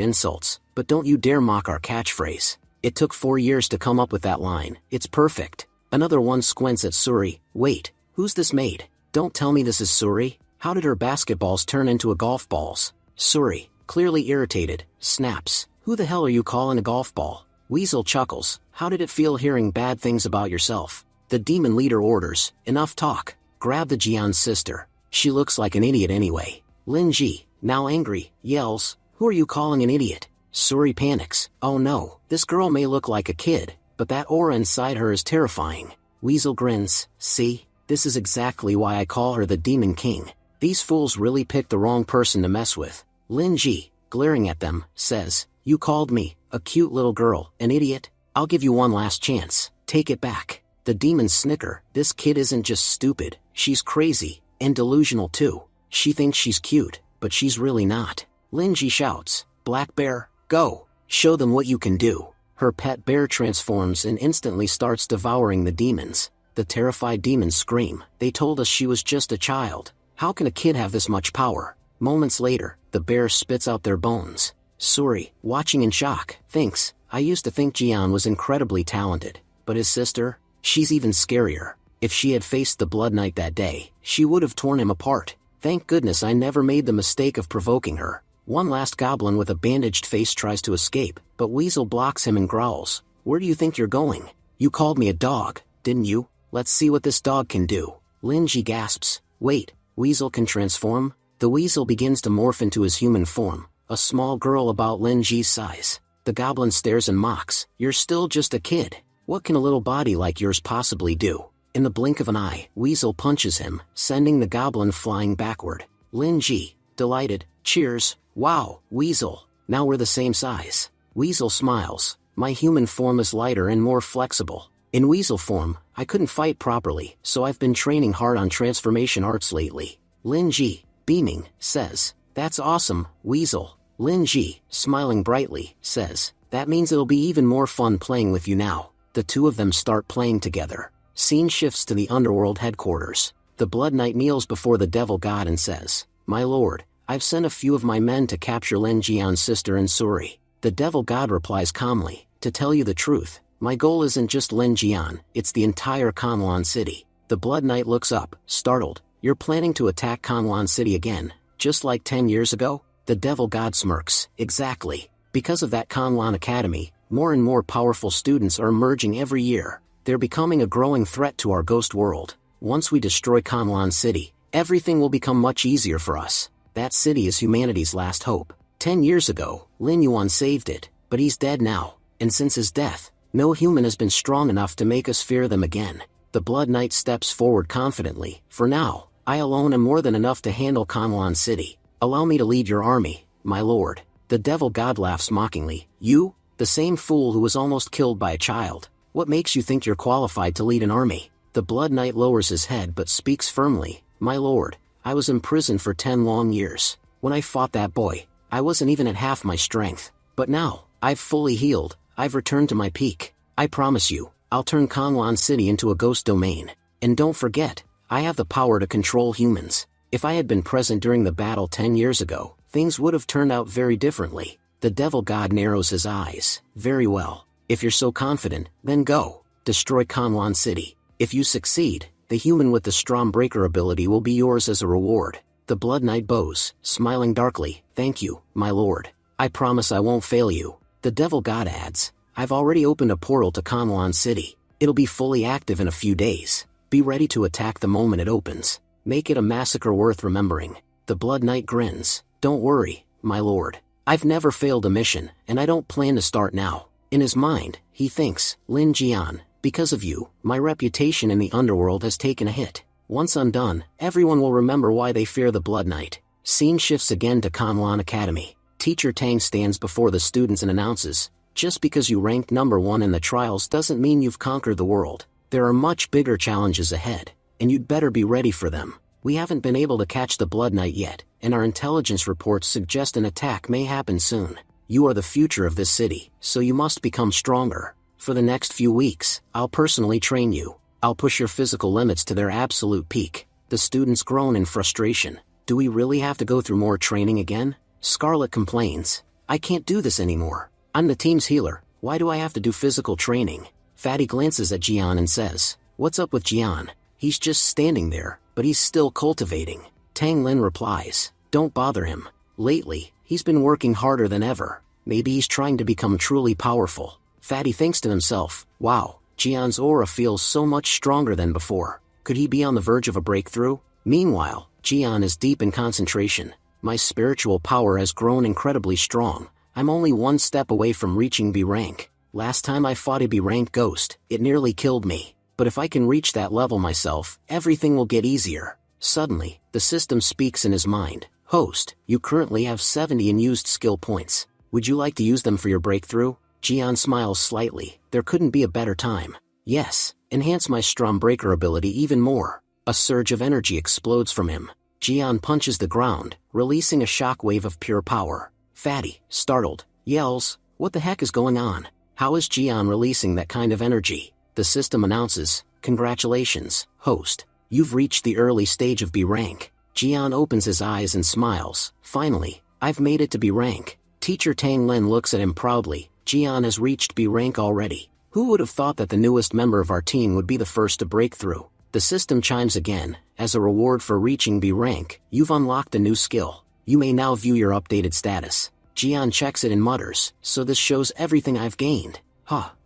insults, but don't you dare mock our catchphrase. It took 4 years to come up with that line, it's perfect. Another one squints at Suri, wait, who's this maid? Don't tell me this is Suri? How did her basketballs turn into a golf balls? Suri, clearly irritated, snaps, who the hell are you calling a golf ball? Weasel chuckles. How did it feel hearing bad things about yourself? The demon leader orders, enough talk. Grab the Jian's sister. She looks like an idiot anyway. Lin Ji, now angry, yells, who are you calling an idiot? Suri panics. Oh no, this girl may look like a kid, but that aura inside her is terrifying. Weasel grins. See, this is exactly why I call her the Demon King. These fools really picked the wrong person to mess with. Lin Ji, glaring at them, says, you called me, a cute little girl, an idiot? I'll give you one last chance. Take it back. The demons snicker. This kid isn't just stupid, she's crazy, and delusional too. She thinks she's cute, but she's really not. Lin Ji shouts, Black Bear, go. Show them what you can do. Her pet bear transforms and instantly starts devouring the demons. The terrified demons scream. They told us she was just a child. How can a kid have this much power? Moments later, the bear spits out their bones. Suri, watching in shock, thinks, I used to think Jian was incredibly talented, but his sister? She's even scarier. If she had faced the Blood Knight that day, she would have torn him apart. Thank goodness I never made the mistake of provoking her. One last goblin with a bandaged face tries to escape, but Weasel blocks him and growls, where do you think you're going? You called me a dog, didn't you? Let's see what this dog can do. Lin Ji gasps, wait, Weasel can transform? The Weasel begins to morph into his human form, a small girl about Lin Ji's size. The goblin stares and mocks, you're still just a kid. What can a little body like yours possibly do? In the blink of an eye, Weasel punches him, sending the goblin flying backward. Lin Ji, delighted, cheers, wow, Weasel, now we're the same size. Weasel smiles, my human form is lighter and more flexible. In Weasel form, I couldn't fight properly, so I've been training hard on transformation arts lately. Lin Ji, beaming, says, that's awesome, Weasel. Lin Ji, smiling brightly, says, that means it'll be even more fun playing with you now. The two of them start playing together. Scene shifts to the underworld headquarters. The Blood Knight kneels before the Devil God and says, my lord, I've sent a few of my men to capture Lin Jian's sister and Suri. The Devil God replies calmly, to tell you the truth, my goal isn't just Lin Jian, it's the entire Kanlan city. The Blood Knight looks up, startled, you're planning to attack Kanlan city again, just like 10 years ago? The Devil God smirks, exactly. Because of that Kanlan Academy, more and more powerful students are emerging every year. They're becoming a growing threat to our ghost world. Once we destroy Kanlan City, everything will become much easier for us. That city is humanity's last hope. 10 years ago, Lin Yuan saved it, but he's dead now, and since his death, no human has been strong enough to make us fear them again. The Blood Knight steps forward confidently. For now, I alone am more than enough to handle Kanlan City. Allow me to lead your army, my lord. The Devil God laughs mockingly. You? The same fool who was almost killed by a child. What makes you think you're qualified to lead an army? The Blood Knight lowers his head but speaks firmly. My lord, I was imprisoned for 10 long years. When I fought that boy, I wasn't even at half my strength. But now, I've fully healed, I've returned to my peak. I promise you, I'll turn Kanlan City into a ghost domain. And don't forget, I have the power to control humans. If I had been present during the battle 10 years ago, things would have turned out very differently. The Devil God narrows his eyes. Very well. If you're so confident, then go. Destroy Kanlan City. If you succeed, the human with the Stormbreaker ability will be yours as a reward. The Blood Knight bows, smiling darkly. Thank you, my lord. I promise I won't fail you. The Devil God adds, I've already opened a portal to Kanlan City. It'll be fully active in a few days. Be ready to attack the moment it opens. Make it a massacre worth remembering. The Blood Knight grins. Don't worry, my lord. I've never failed a mission, and I don't plan to start now. In his mind, he thinks, Lin Jian, because of you, my reputation in the underworld has taken a hit. Once undone, everyone will remember why they fear the Blood Knight. Scene shifts again to Kanlan Academy. Teacher Tang stands before the students and announces, just because you ranked number 1 in the trials doesn't mean you've conquered the world. There are much bigger challenges ahead, and you'd better be ready for them. We haven't been able to catch the Blood Knight yet, and our intelligence reports suggest an attack may happen soon. You are the future of this city, so you must become stronger. For the next few weeks, I'll personally train you. I'll push your physical limits to their absolute peak. The students groan in frustration. Do we really have to go through more training again? Scarlet complains. I can't do this anymore. I'm the team's healer. Why do I have to do physical training? Fatty glances at Jian and says, what's up with Jian? He's just standing there, but he's still cultivating. Tang Lin replies, don't bother him. Lately, he's been working harder than ever. Maybe he's trying to become truly powerful. Fatty thinks to himself, wow, Jian's aura feels so much stronger than before. Could he be on the verge of a breakthrough? Meanwhile, Jian is deep in concentration. My spiritual power has grown incredibly strong. I'm only one step away from reaching B rank. Last time I fought a B rank ghost, it nearly killed me. But if I can reach that level myself, everything will get easier. Suddenly, the system speaks in his mind. Host, you currently have 70 unused skill points. Would you like to use them for your breakthrough? Jian smiles slightly. There couldn't be a better time. Yes, enhance my Strom Breaker ability even more. A surge of energy explodes from him. Jian punches the ground, releasing a shockwave of pure power. Fatty, startled, yells, what the heck is going on? How is Jian releasing that kind of energy? The system announces, congratulations, host. You've reached the early stage of B rank. Jian opens his eyes and smiles. Finally, I've made it to B rank. Teacher Tang Lin looks at him proudly. Jian has reached B rank already. Who would have thought that the newest member of our team would be the first to break through? The system chimes again. As a reward for reaching B rank, you've unlocked a new skill. You may now view your updated status. Jian checks it and mutters, so this shows everything I've gained.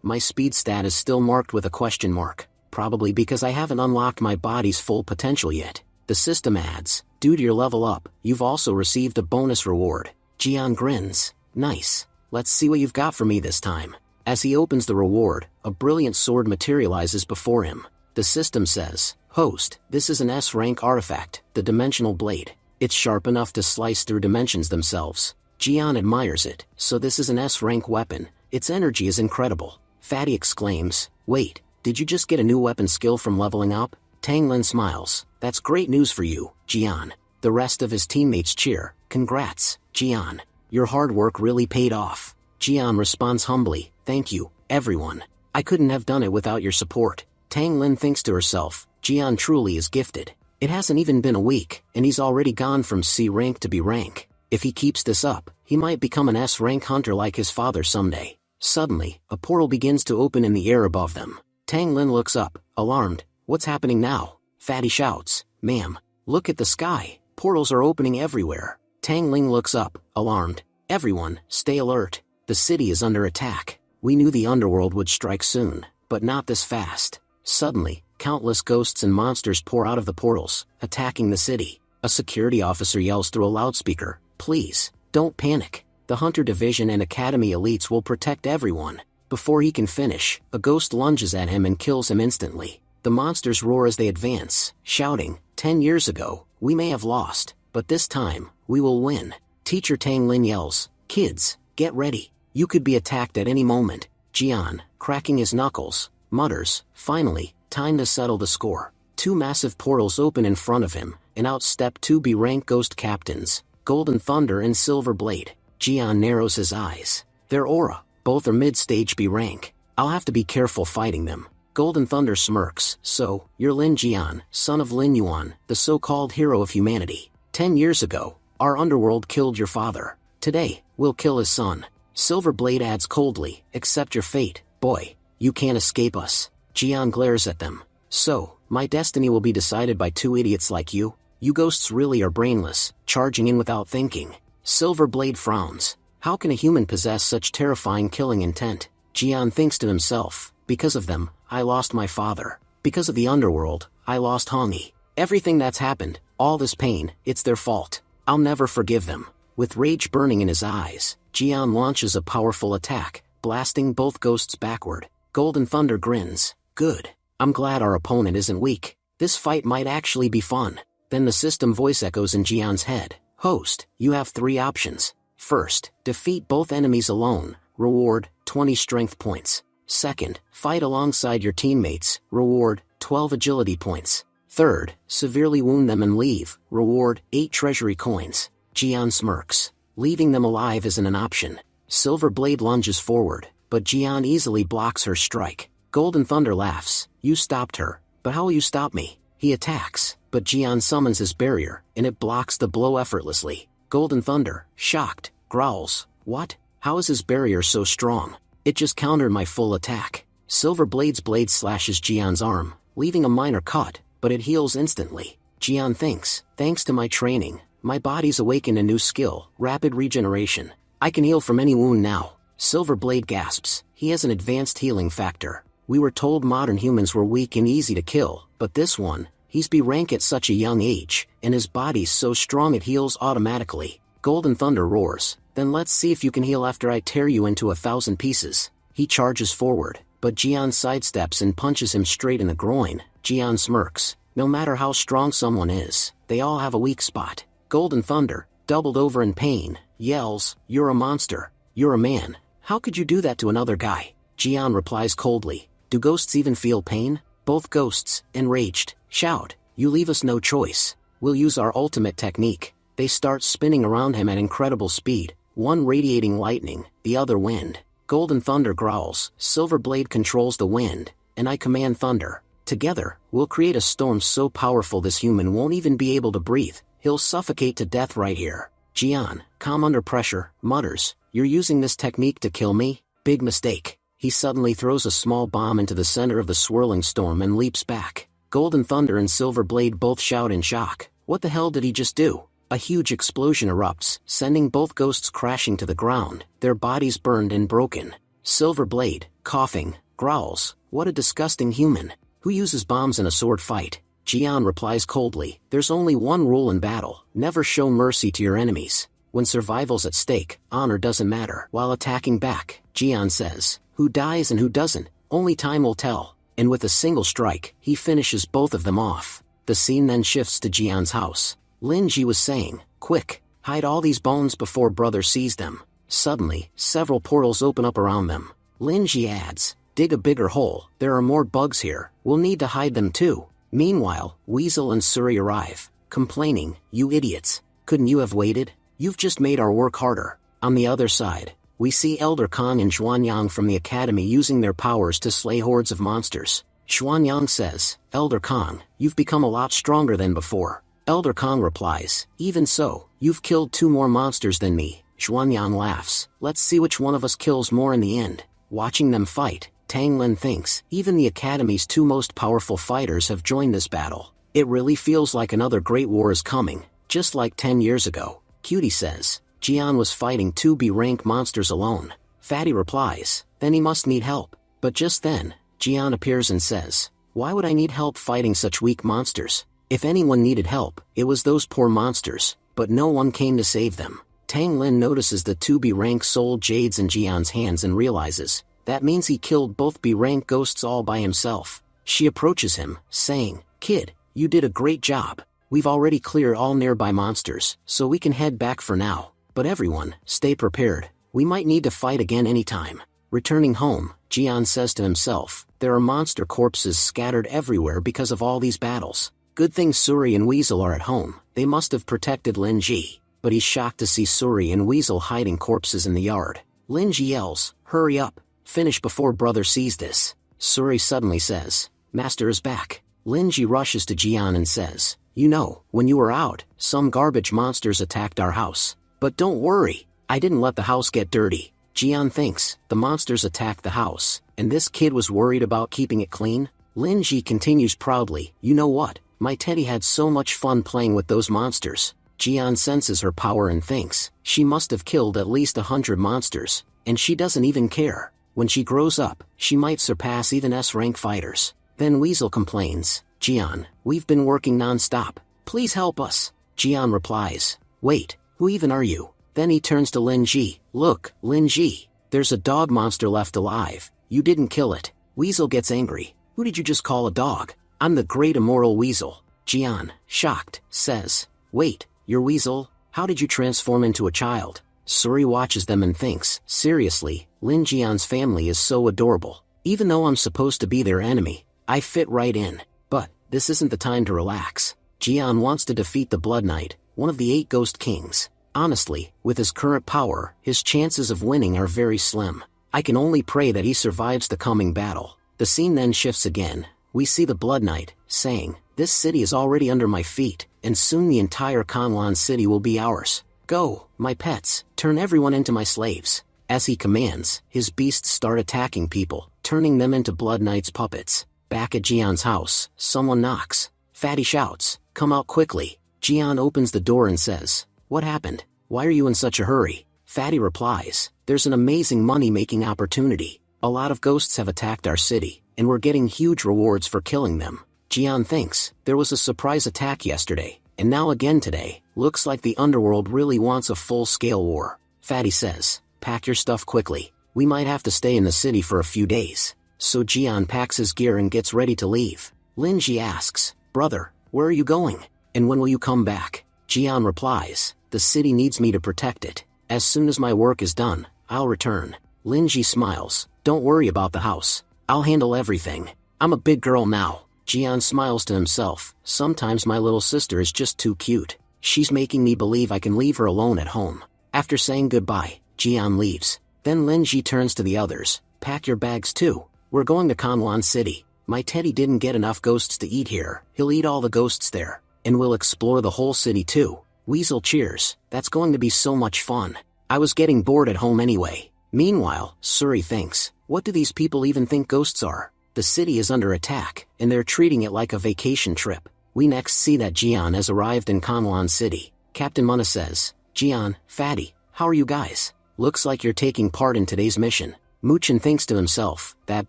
My speed stat is still marked with a question mark. Probably because I haven't unlocked my body's full potential yet. The system adds, due to your level up, you've also received a bonus reward. Jian grins. Nice. Let's see what you've got for me this time. As he opens the reward, a brilliant sword materializes before him. The system says, host, this is an S-rank artifact, the Dimensional Blade. It's sharp enough to slice through dimensions themselves. Jian admires it, so this is an S-rank weapon. Its energy is incredible. Fatty exclaims, wait, did you just get a new weapon skill from leveling up? Tang Lin smiles. That's great news for you, Jian. The rest of his teammates cheer. Congrats, Jian. Your hard work really paid off. Jian responds humbly, thank you, everyone. I couldn't have done it without your support. Tang Lin thinks to herself, Jian truly is gifted. It hasn't even been a week, and he's already gone from C rank to B rank. If he keeps this up, he might become an S rank hunter like his father someday. Suddenly, a portal begins to open in the air above them. Tang Lin looks up, alarmed. What's happening now? Fatty shouts, ma'am, look at the sky. Portals are opening everywhere. Tang Ling looks up, alarmed. Everyone, stay alert. The city is under attack. We knew the underworld would strike soon, but not this fast. Suddenly, countless ghosts and monsters pour out of the portals, attacking the city. A security officer yells through a loudspeaker, please, don't panic. The Hunter Division and Academy elites will protect everyone. Before he can finish, a ghost lunges at him and kills him instantly. The monsters roar as they advance, shouting, 10 years ago, we may have lost, but this time, we will win. Teacher Tang Lin yells, kids, get ready. You could be attacked at any moment. Jian, cracking his knuckles, mutters, finally, time to settle the score. Two massive portals open in front of him, and out step two B-rank ghost captains, Golden Thunder and Silver Blade. Jian narrows his eyes. Their aura, both are mid-stage B rank. I'll have to be careful fighting them. Golden Thunder smirks. So, you're Lin Jian, son of Lin Yuan, the so-called hero of humanity. 10 years ago, our underworld killed your father. Today, we'll kill his son. Silver Blade adds coldly, accept your fate, boy. You can't escape us. Jian glares at them. So, my destiny will be decided by two idiots like you? You ghosts really are brainless, charging in without thinking. Silver Blade frowns. How can a human possess such terrifying killing intent? Jian thinks to himself, because of them, I lost my father. Because of the underworld, I lost Hongi. Everything that's happened, all this pain, it's their fault. I'll never forgive them. With rage burning in his eyes, Jian launches a powerful attack, blasting both ghosts backward. Golden Thunder grins. Good. I'm glad our opponent isn't weak. This fight might actually be fun. Then the system voice echoes in Jian's head. Host, you have 3 options. First, defeat both enemies alone. Reward, 20 strength points. Second, fight alongside your teammates. Reward, 12 agility points. Third, severely wound them and leave. Reward, 8 treasury coins. Jian smirks. Leaving them alive isn't an option. Silver Blade lunges forward, but Jian easily blocks her strike. Golden Thunder laughs. You stopped her, but how will you stop me? He attacks, but Jian summons his barrier, and it blocks the blow effortlessly. Golden Thunder, shocked, growls. What? How is his barrier so strong? It just countered my full attack. Silver Blade's blade slashes Jian's arm, leaving a minor cut, but it heals instantly. Jian thinks, thanks to my training, my body's awakened a new skill, rapid regeneration. I can heal from any wound now. Silverblade gasps, he has an advanced healing factor. We were told modern humans were weak and easy to kill, but this one, he's B rank at such a young age, and his body's so strong it heals automatically. Golden Thunder roars, then let's see if you can heal after I tear you into 1,000 pieces. He charges forward, but Jian sidesteps and punches him straight in the groin. Jian smirks. No matter how strong someone is, they all have a weak spot. Golden Thunder, doubled over in pain, yells, "You're a monster. You're a man. How could you do that to another guy?" Jian replies coldly, "Do ghosts even feel pain?" Both ghosts, enraged, shout, "You leave us no choice. We'll use our ultimate technique." They start spinning around him at incredible speed, one radiating lightning, the other wind. Golden Thunder growls, Silverblade controls the wind, and I command thunder. Together, we'll create a storm so powerful this human won't even be able to breathe. He'll suffocate to death right here. Jian, calm under pressure, mutters, "You're using this technique to kill me? Big mistake." He suddenly throws a small bomb into the center of the swirling storm and leaps back. Golden Thunder and Silverblade both shout in shock. What the hell did he just do? A huge explosion erupts, sending both ghosts crashing to the ground, their bodies burned and broken. Silverblade, coughing, growls, "What a disgusting human. Who uses bombs in a sword fight?" Jian replies coldly, "There's only one rule in battle, never show mercy to your enemies. When survival's at stake, honor doesn't matter." While attacking back, Jian says, "Who dies and who doesn't, only time will tell." And with a single strike, he finishes both of them off. The scene then shifts to Jian's house. Lin Ji was saying, "Quick, hide all these bones before brother sees them." Suddenly, several portals open up around them. Lin Ji adds, "Dig a bigger hole, there are more bugs here, we'll need to hide them too." Meanwhile, Weasel and Suri arrive, complaining, "You idiots, couldn't you have waited? You've just made our work harder." On the other side, we see Elder Kong and Xuanyang from the academy using their powers to slay hordes of monsters. Xuanyang says, "Elder Kong, you've become a lot stronger than before." Elder Kong replies, "Even so, you've killed 2 more monsters than me." Xuanyang laughs, "Let's see which one of us kills more in the end." Watching them fight, Tang Lin thinks, even the Academy's 2 most powerful fighters have joined this battle. It really feels like another great war is coming, just like 10 years ago. Cutie says, Jian was fighting 2 B-rank monsters alone. Fatty replies, "Then he must need help." But just then, Jian appears and says, "Why would I need help fighting such weak monsters? If anyone needed help, it was those poor monsters, but no one came to save them." Tang Lin notices the 2 B-rank soul jades in Jian's hands and realizes, that means he killed both B-rank ghosts all by himself. She approaches him, saying, "Kid, you did a great job. We've already cleared all nearby monsters, so we can head back for now. But everyone, stay prepared. We might need to fight again anytime." Returning home, Jian says to himself, there are monster corpses scattered everywhere because of all these battles. Good thing Suri and Weasel are at home, they must have protected Lin Ji. But he's shocked to see Suri and Weasel hiding corpses in the yard. Lin Ji yells, "Hurry up, finish before brother sees this." Suri suddenly says, "Master is back." Lin Ji rushes to Jian and says, "You know, when you were out, some garbage monsters attacked our house. But don't worry, I didn't let the house get dirty." Jian thinks, the monsters attacked the house, and this kid was worried about keeping it clean? Lin Ji continues proudly, "You know what? My Teddy had so much fun playing with those monsters." Jian senses her power and thinks, she must have killed at least 100 monsters, and she doesn't even care. When she grows up, she might surpass even S-rank fighters. Then Weasel complains, "Jian, we've been working non-stop. Please help us." Jian replies, "Wait, who even are you?" Then he turns to Lin Ji, "Look, Lin Ji, there's a dog monster left alive. You didn't kill it." Weasel gets angry. "Who did you just call a dog? I'm the great immortal Weasel." Jian, shocked, says, "Wait, you're Weasel? How did you transform into a child?" Suri watches them and thinks, seriously, Lin Jian's family is so adorable. Even though I'm supposed to be their enemy, I fit right in. But, this isn't the time to relax. Jian wants to defeat the Blood Knight, one of the 8 Ghost Kings. Honestly, with his current power, his chances of winning are very slim. I can only pray that he survives the coming battle. The scene then shifts again. We see the Blood Knight, saying, "This city is already under my feet, and soon the entire Kanlan city will be ours. Go, my pets, turn everyone into my slaves." As he commands, his beasts start attacking people, turning them into Blood Knight's puppets. Back at Jian's house, someone knocks. Fatty shouts, "Come out quickly." Jian opens the door and says, "What happened? Why are you in such a hurry?" Fatty replies, there's an amazing money-making opportunity. A lot of ghosts have attacked our city, and we're getting huge rewards for killing them. Jian thinks, there was a surprise attack yesterday, and now again today. Looks like the underworld really wants a full-scale war. Fatty says, pack your stuff quickly. We might have to stay in the city for a few days. So Jian packs his gear and gets ready to leave. Linji asks, brother, where are you going? And when will you come back? Jian replies, the city needs me to protect it. As soon as my work is done, I'll return. Linji smiles, don't worry about the house. I'll handle everything. I'm a big girl now. Jian smiles to himself, sometimes my little sister is just too cute. She's making me believe I can leave her alone at home. After saying goodbye, Jian leaves. Then Linji turns to the others, pack your bags too. We're going to Kanwan City. My Teddy didn't get enough ghosts to eat here. He'll eat all the ghosts there. And we'll explore the whole city too. Weasel cheers, that's going to be so much fun. I was getting bored at home anyway. Meanwhile, Suri thinks, what do these people even think ghosts are? The city is under attack, and they're treating it like a vacation trip. We next see that Jian has arrived in Kanwan City. Captain Munna says, Jian, Fatty, how are you guys? Looks like you're taking part in today's mission. Muchin thinks to himself, that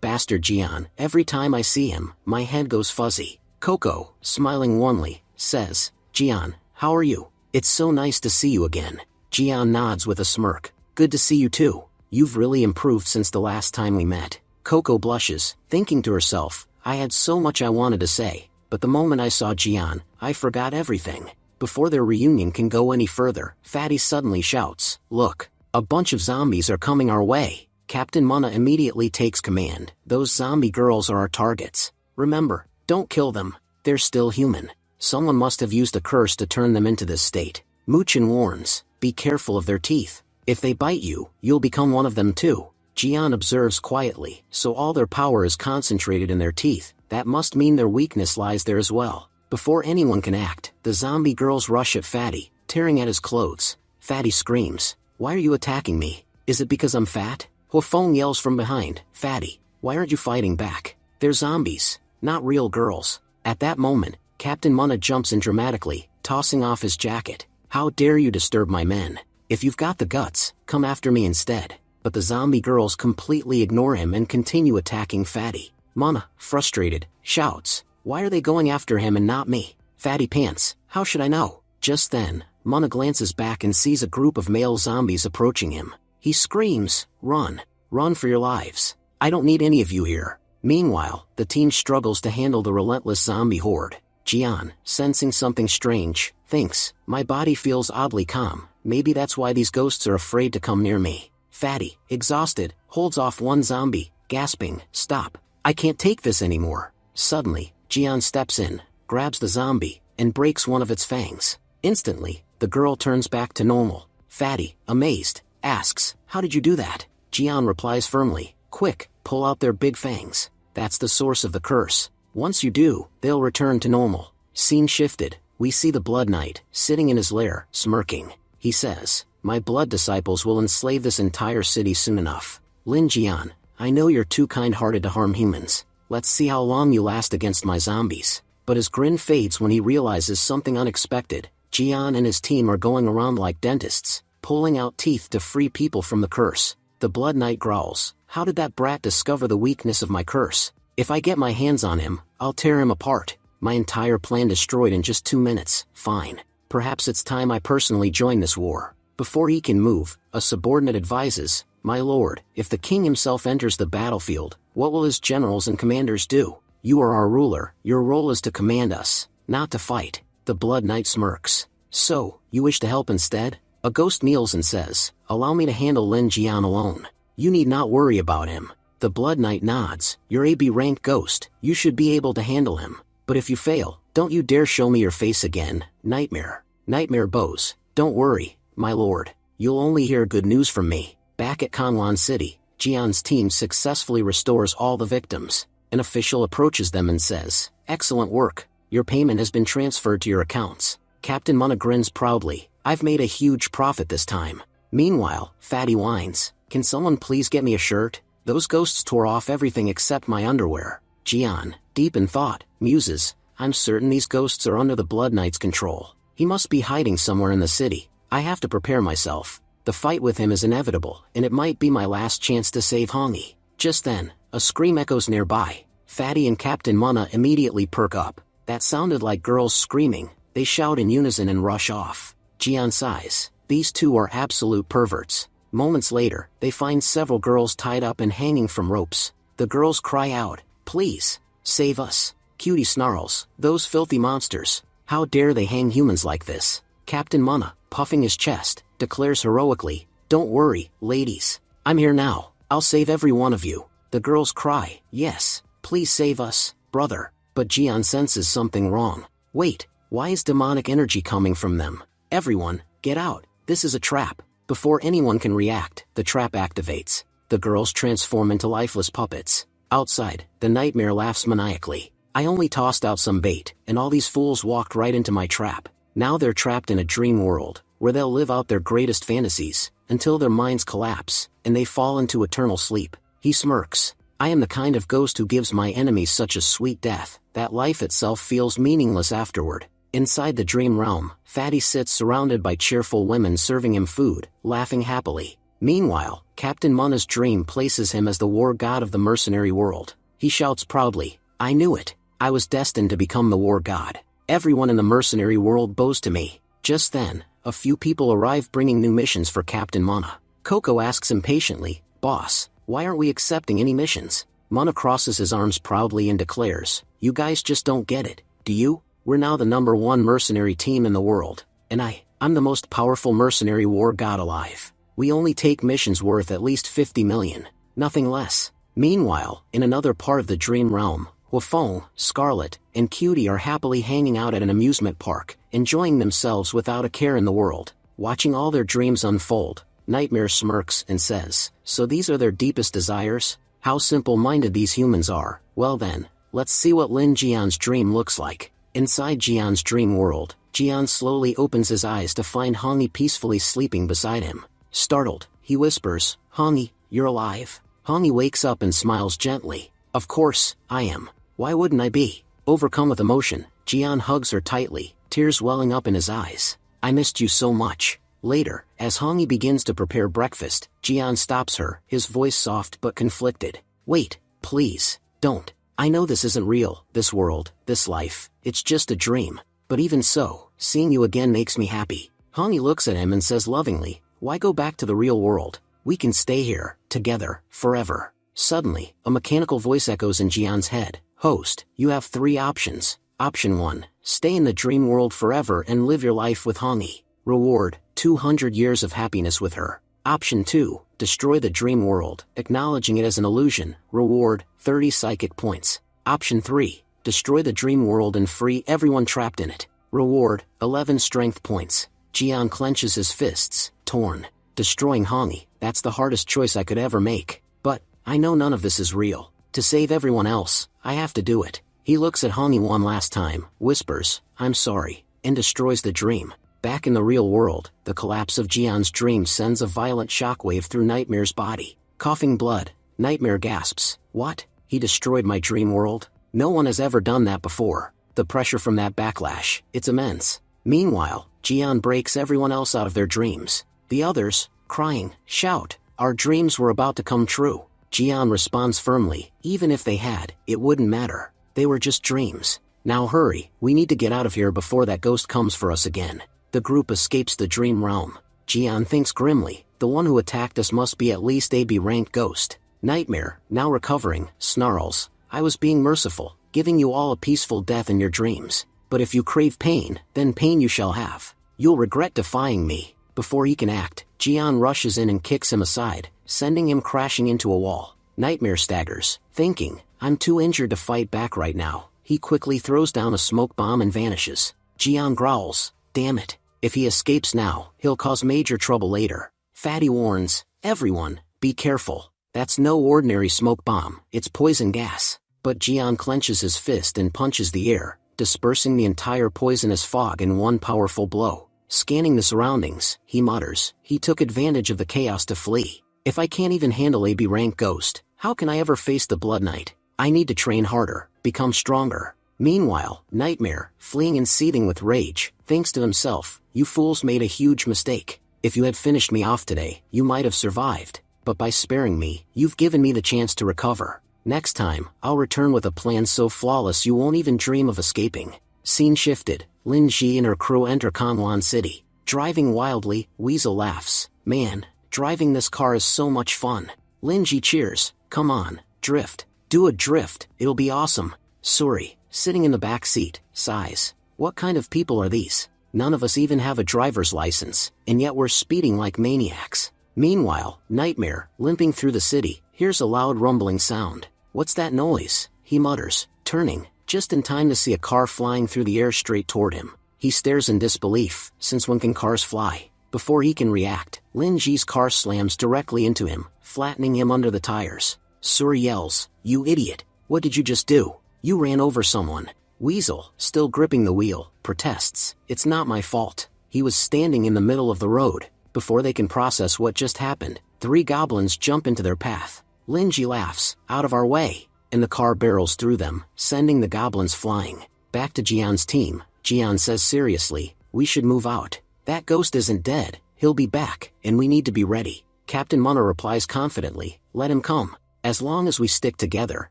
bastard Jian, every time I see him, my head goes fuzzy. Coco, smiling warmly, says, Jian, how are you? It's so nice to see you again. Jian nods with a smirk. Good to see you too. You've really improved since the last time we met. Coco blushes, thinking to herself, I had so much I wanted to say, but the moment I saw Jian, I forgot everything. Before their reunion can go any further, Fatty suddenly shouts, look, a bunch of zombies are coming our way. Captain Munna immediately takes command. Those zombie girls are our targets. Remember, don't kill them. They're still human. Someone must have used a curse to turn them into this state. Muchin warns, be careful of their teeth. If they bite you, you'll become one of them too. Jian observes quietly, so all their power is concentrated in their teeth. That must mean their weakness lies there as well. Before anyone can act, the zombie girls rush at Fatty, tearing at his clothes. Fatty screams, why are you attacking me? Is it because I'm fat? Huofeng yells from behind, Fatty, why aren't you fighting back? They're zombies, not real girls. At that moment, Captain Munna jumps in dramatically, tossing off his jacket. How dare you disturb my men? If you've got the guts, come after me instead. But the zombie girls completely ignore him and continue attacking Fatty. Munna, frustrated, shouts, why are they going after him and not me? Fatty pants, how should I know? Just then, Munna glances back and sees a group of male zombies approaching him. He screams, run, run for your lives. I don't need any of you here. Meanwhile, the team struggles to handle the relentless zombie horde. Jian, sensing something strange, thinks, my body feels oddly calm. Maybe that's why these ghosts are afraid to come near me. Fatty, exhausted, holds off one zombie, gasping, stop. I can't take this anymore. Suddenly, Jian steps in, grabs the zombie, and breaks one of its fangs. Instantly, the girl turns back to normal. Fatty, amazed, asks, how did you do that? Jian replies firmly, quick, pull out their big fangs. That's the source of the curse. Once you do, they'll return to normal. Scene shifted. We see the Blood Knight, sitting in his lair, smirking. He says, my blood disciples will enslave this entire city soon enough. Lin Jian, I know you're too kind-hearted to harm humans. Let's see how long you last against my zombies. But his grin fades when he realizes something unexpected. Jian and his team are going around like dentists, pulling out teeth to free people from the curse. The Blood Knight growls, how did that brat discover the weakness of my curse? If I get my hands on him, I'll tear him apart. My entire plan destroyed in just 2 minutes. Fine. Perhaps it's time I personally join this war. Before he can move, a subordinate advises, my lord, if the king himself enters the battlefield, what will his generals and commanders do? You are our ruler, your role is to command us, not to fight. The Blood Knight smirks. So, you wish to help instead? A ghost kneels and says, allow me to handle Lin Jian alone. You need not worry about him. The Blood Knight nods, you're a B-ranked ghost, you should be able to handle him. But if you fail, don't you dare show me your face again, Nightmare. Nightmare bows, don't worry, my lord, you'll only hear good news from me. Back at Kanwan City, Jian's team successfully restores all the victims. An official approaches them and says, excellent work, your payment has been transferred to your accounts. Captain Munna grins proudly, I've made a huge profit this time. Meanwhile, Fatty whines, can someone please get me a shirt? Those ghosts tore off everything except my underwear. Jian, deep in thought, muses, I'm certain these ghosts are under the Blood Knight's control. He must be hiding somewhere in the city. I have to prepare myself. The fight with him is inevitable, and it might be my last chance to save Hongi. Just then, a scream echoes nearby. Fatty and Captain Mana immediately perk up. That sounded like girls screaming. They shout in unison and rush off. Jian sighs. These two are absolute perverts. Moments later, they find several girls tied up and hanging from ropes. The girls cry out, "Please, save us." Cutie snarls, "Those filthy monsters. How dare they hang humans like this?" Captain Mana, puffing his chest, declares heroically, "Don't worry, ladies. I'm here now. I'll save every one of you." The girls cry, "Yes, please save us, brother." But Jian senses something wrong. Wait, why is demonic energy coming from them? Everyone, get out. This is a trap. Before anyone can react, the trap activates. The girls transform into lifeless puppets. Outside, the nightmare laughs maniacally. "I only tossed out some bait, and all these fools walked right into my trap. Now they're trapped in a dream world, where they'll live out their greatest fantasies, until their minds collapse, and they fall into eternal sleep." He smirks. "I am the kind of ghost who gives my enemies such a sweet death, that life itself feels meaningless afterward." Inside the dream realm, Fatty sits surrounded by cheerful women serving him food, laughing happily. Meanwhile, Captain Mana's dream places him as the war god of the mercenary world. He shouts proudly, "I knew it. I was destined to become the war god. Everyone in the mercenary world bows to me." Just then, a few people arrive bringing new missions for Captain Mana. Coco asks impatiently, "Boss, why aren't we accepting any missions?" Mana crosses his arms proudly and declares, "You guys just don't get it, do you? We're now the #1 mercenary team in the world, and I'm the most powerful mercenary war god alive. We only take missions worth at least 50 million, nothing less." Meanwhile, in another part of the dream realm, Wafong, Scarlet, and Cutie are happily hanging out at an amusement park, enjoying themselves without a care in the world. Watching all their dreams unfold, Nightmare smirks and says, "So these are their deepest desires? How simple-minded these humans are. Well then, let's see what Lin Jian's dream looks like." Inside Jian's dream world, Jian slowly opens his eyes to find Hongi peacefully sleeping beside him. Startled, he whispers, "Hongi, you're alive?" Hongi wakes up and smiles gently. "Of course, I am. Why wouldn't I be?" Overcome with emotion, Jian hugs her tightly, tears welling up in his eyes. "I missed you so much." Later, as Hongi begins to prepare breakfast, Jian stops her, his voice soft but conflicted. "Wait, please, don't. I know this isn't real, this world, this life, it's just a dream. But even so, seeing you again makes me happy." Hongi looks at him and says lovingly, "Why go back to the real world? We can stay here, together, forever." Suddenly, a mechanical voice echoes in Jian's head. "Host, you have 3 options. Option 1, stay in the dream world forever and live your life with Hongi. Reward, 200 years of happiness with her. Option 2, destroy the dream world, acknowledging it as an illusion. Reward, 30 psychic points. Option 3, destroy the dream world and free everyone trapped in it. Reward, 11 strength points." Jian clenches his fists, torn. Destroying Hongi, that's the hardest choice I could ever make. But, I know none of this is real. To save everyone else, I have to do it. He looks at Hongi one last time, whispers, "I'm sorry," and destroys the dream. Back in the real world, the collapse of Jian's dream sends a violent shockwave through Nightmare's body. Coughing blood, Nightmare gasps, "What? He destroyed my dream world? No one has ever done that before." The pressure from that backlash, it's immense. Meanwhile, Jian breaks everyone else out of their dreams. The others, crying, shout, "Our dreams were about to come true." Jian responds firmly, "Even if they had, it wouldn't matter. They were just dreams. Now hurry, we need to get out of here before that ghost comes for us again." The group escapes the dream realm. Jian thinks grimly, the one who attacked us must be at least a B-ranked ghost. Nightmare, now recovering, snarls, "I was being merciful, giving you all a peaceful death in your dreams. But if you crave pain, then pain you shall have. You'll regret defying me." Before he can act, Jian rushes in and kicks him aside, sending him crashing into a wall. Nightmare staggers, thinking, "I'm too injured to fight back right now." He quickly throws down a smoke bomb and vanishes. Jian growls, "Damn it. If he escapes now, he'll cause major trouble later." Fatty warns, "Everyone, be careful. That's no ordinary smoke bomb, it's poison gas." But Jian clenches his fist and punches the air, dispersing the entire poisonous fog in one powerful blow. Scanning the surroundings, he mutters, "He took advantage of the chaos to flee. If I can't even handle a B-rank ghost, how can I ever face the Blood Knight? I need to train harder, become stronger." Meanwhile, Nightmare, fleeing and seething with rage, thinks to himself, "You fools made a huge mistake. If you had finished me off today, you might have survived, but by sparing me, you've given me the chance to recover. Next time, I'll return with a plan so flawless you won't even dream of escaping. Scene shifted. Lin Ji and her crew enter Kanwan City. Driving wildly, Weasel laughs. Man, driving this car is so much fun. Lin Ji cheers. Come on, drift. Do a drift, it'll be awesome. Suri, sitting in the back seat, sighs. What kind of people are these? None of us even have a driver's license, and yet we're speeding like maniacs. Meanwhile, Nightmare, limping through the city, hears a loud rumbling sound. What's that noise? He mutters, turning, just in time to see a car flying through the air straight toward him. He stares in disbelief, since when can cars fly? Before he can react, Lin Ji's car slams directly into him, flattening him under the tires. Suri yells, "You idiot! What did you just do? You ran over someone." Weasel, still gripping the wheel, protests, "It's not my fault. He was standing in the middle of the road." Before they can process what just happened, 3 goblins jump into their path. Lin Ji laughs, "Out of our way," and the car barrels through them, sending the goblins flying. Back to Jian's team, Jian says seriously, "We should move out. That ghost isn't dead, he'll be back, and we need to be ready." Captain Munna replies confidently, "Let him come. As long as we stick together,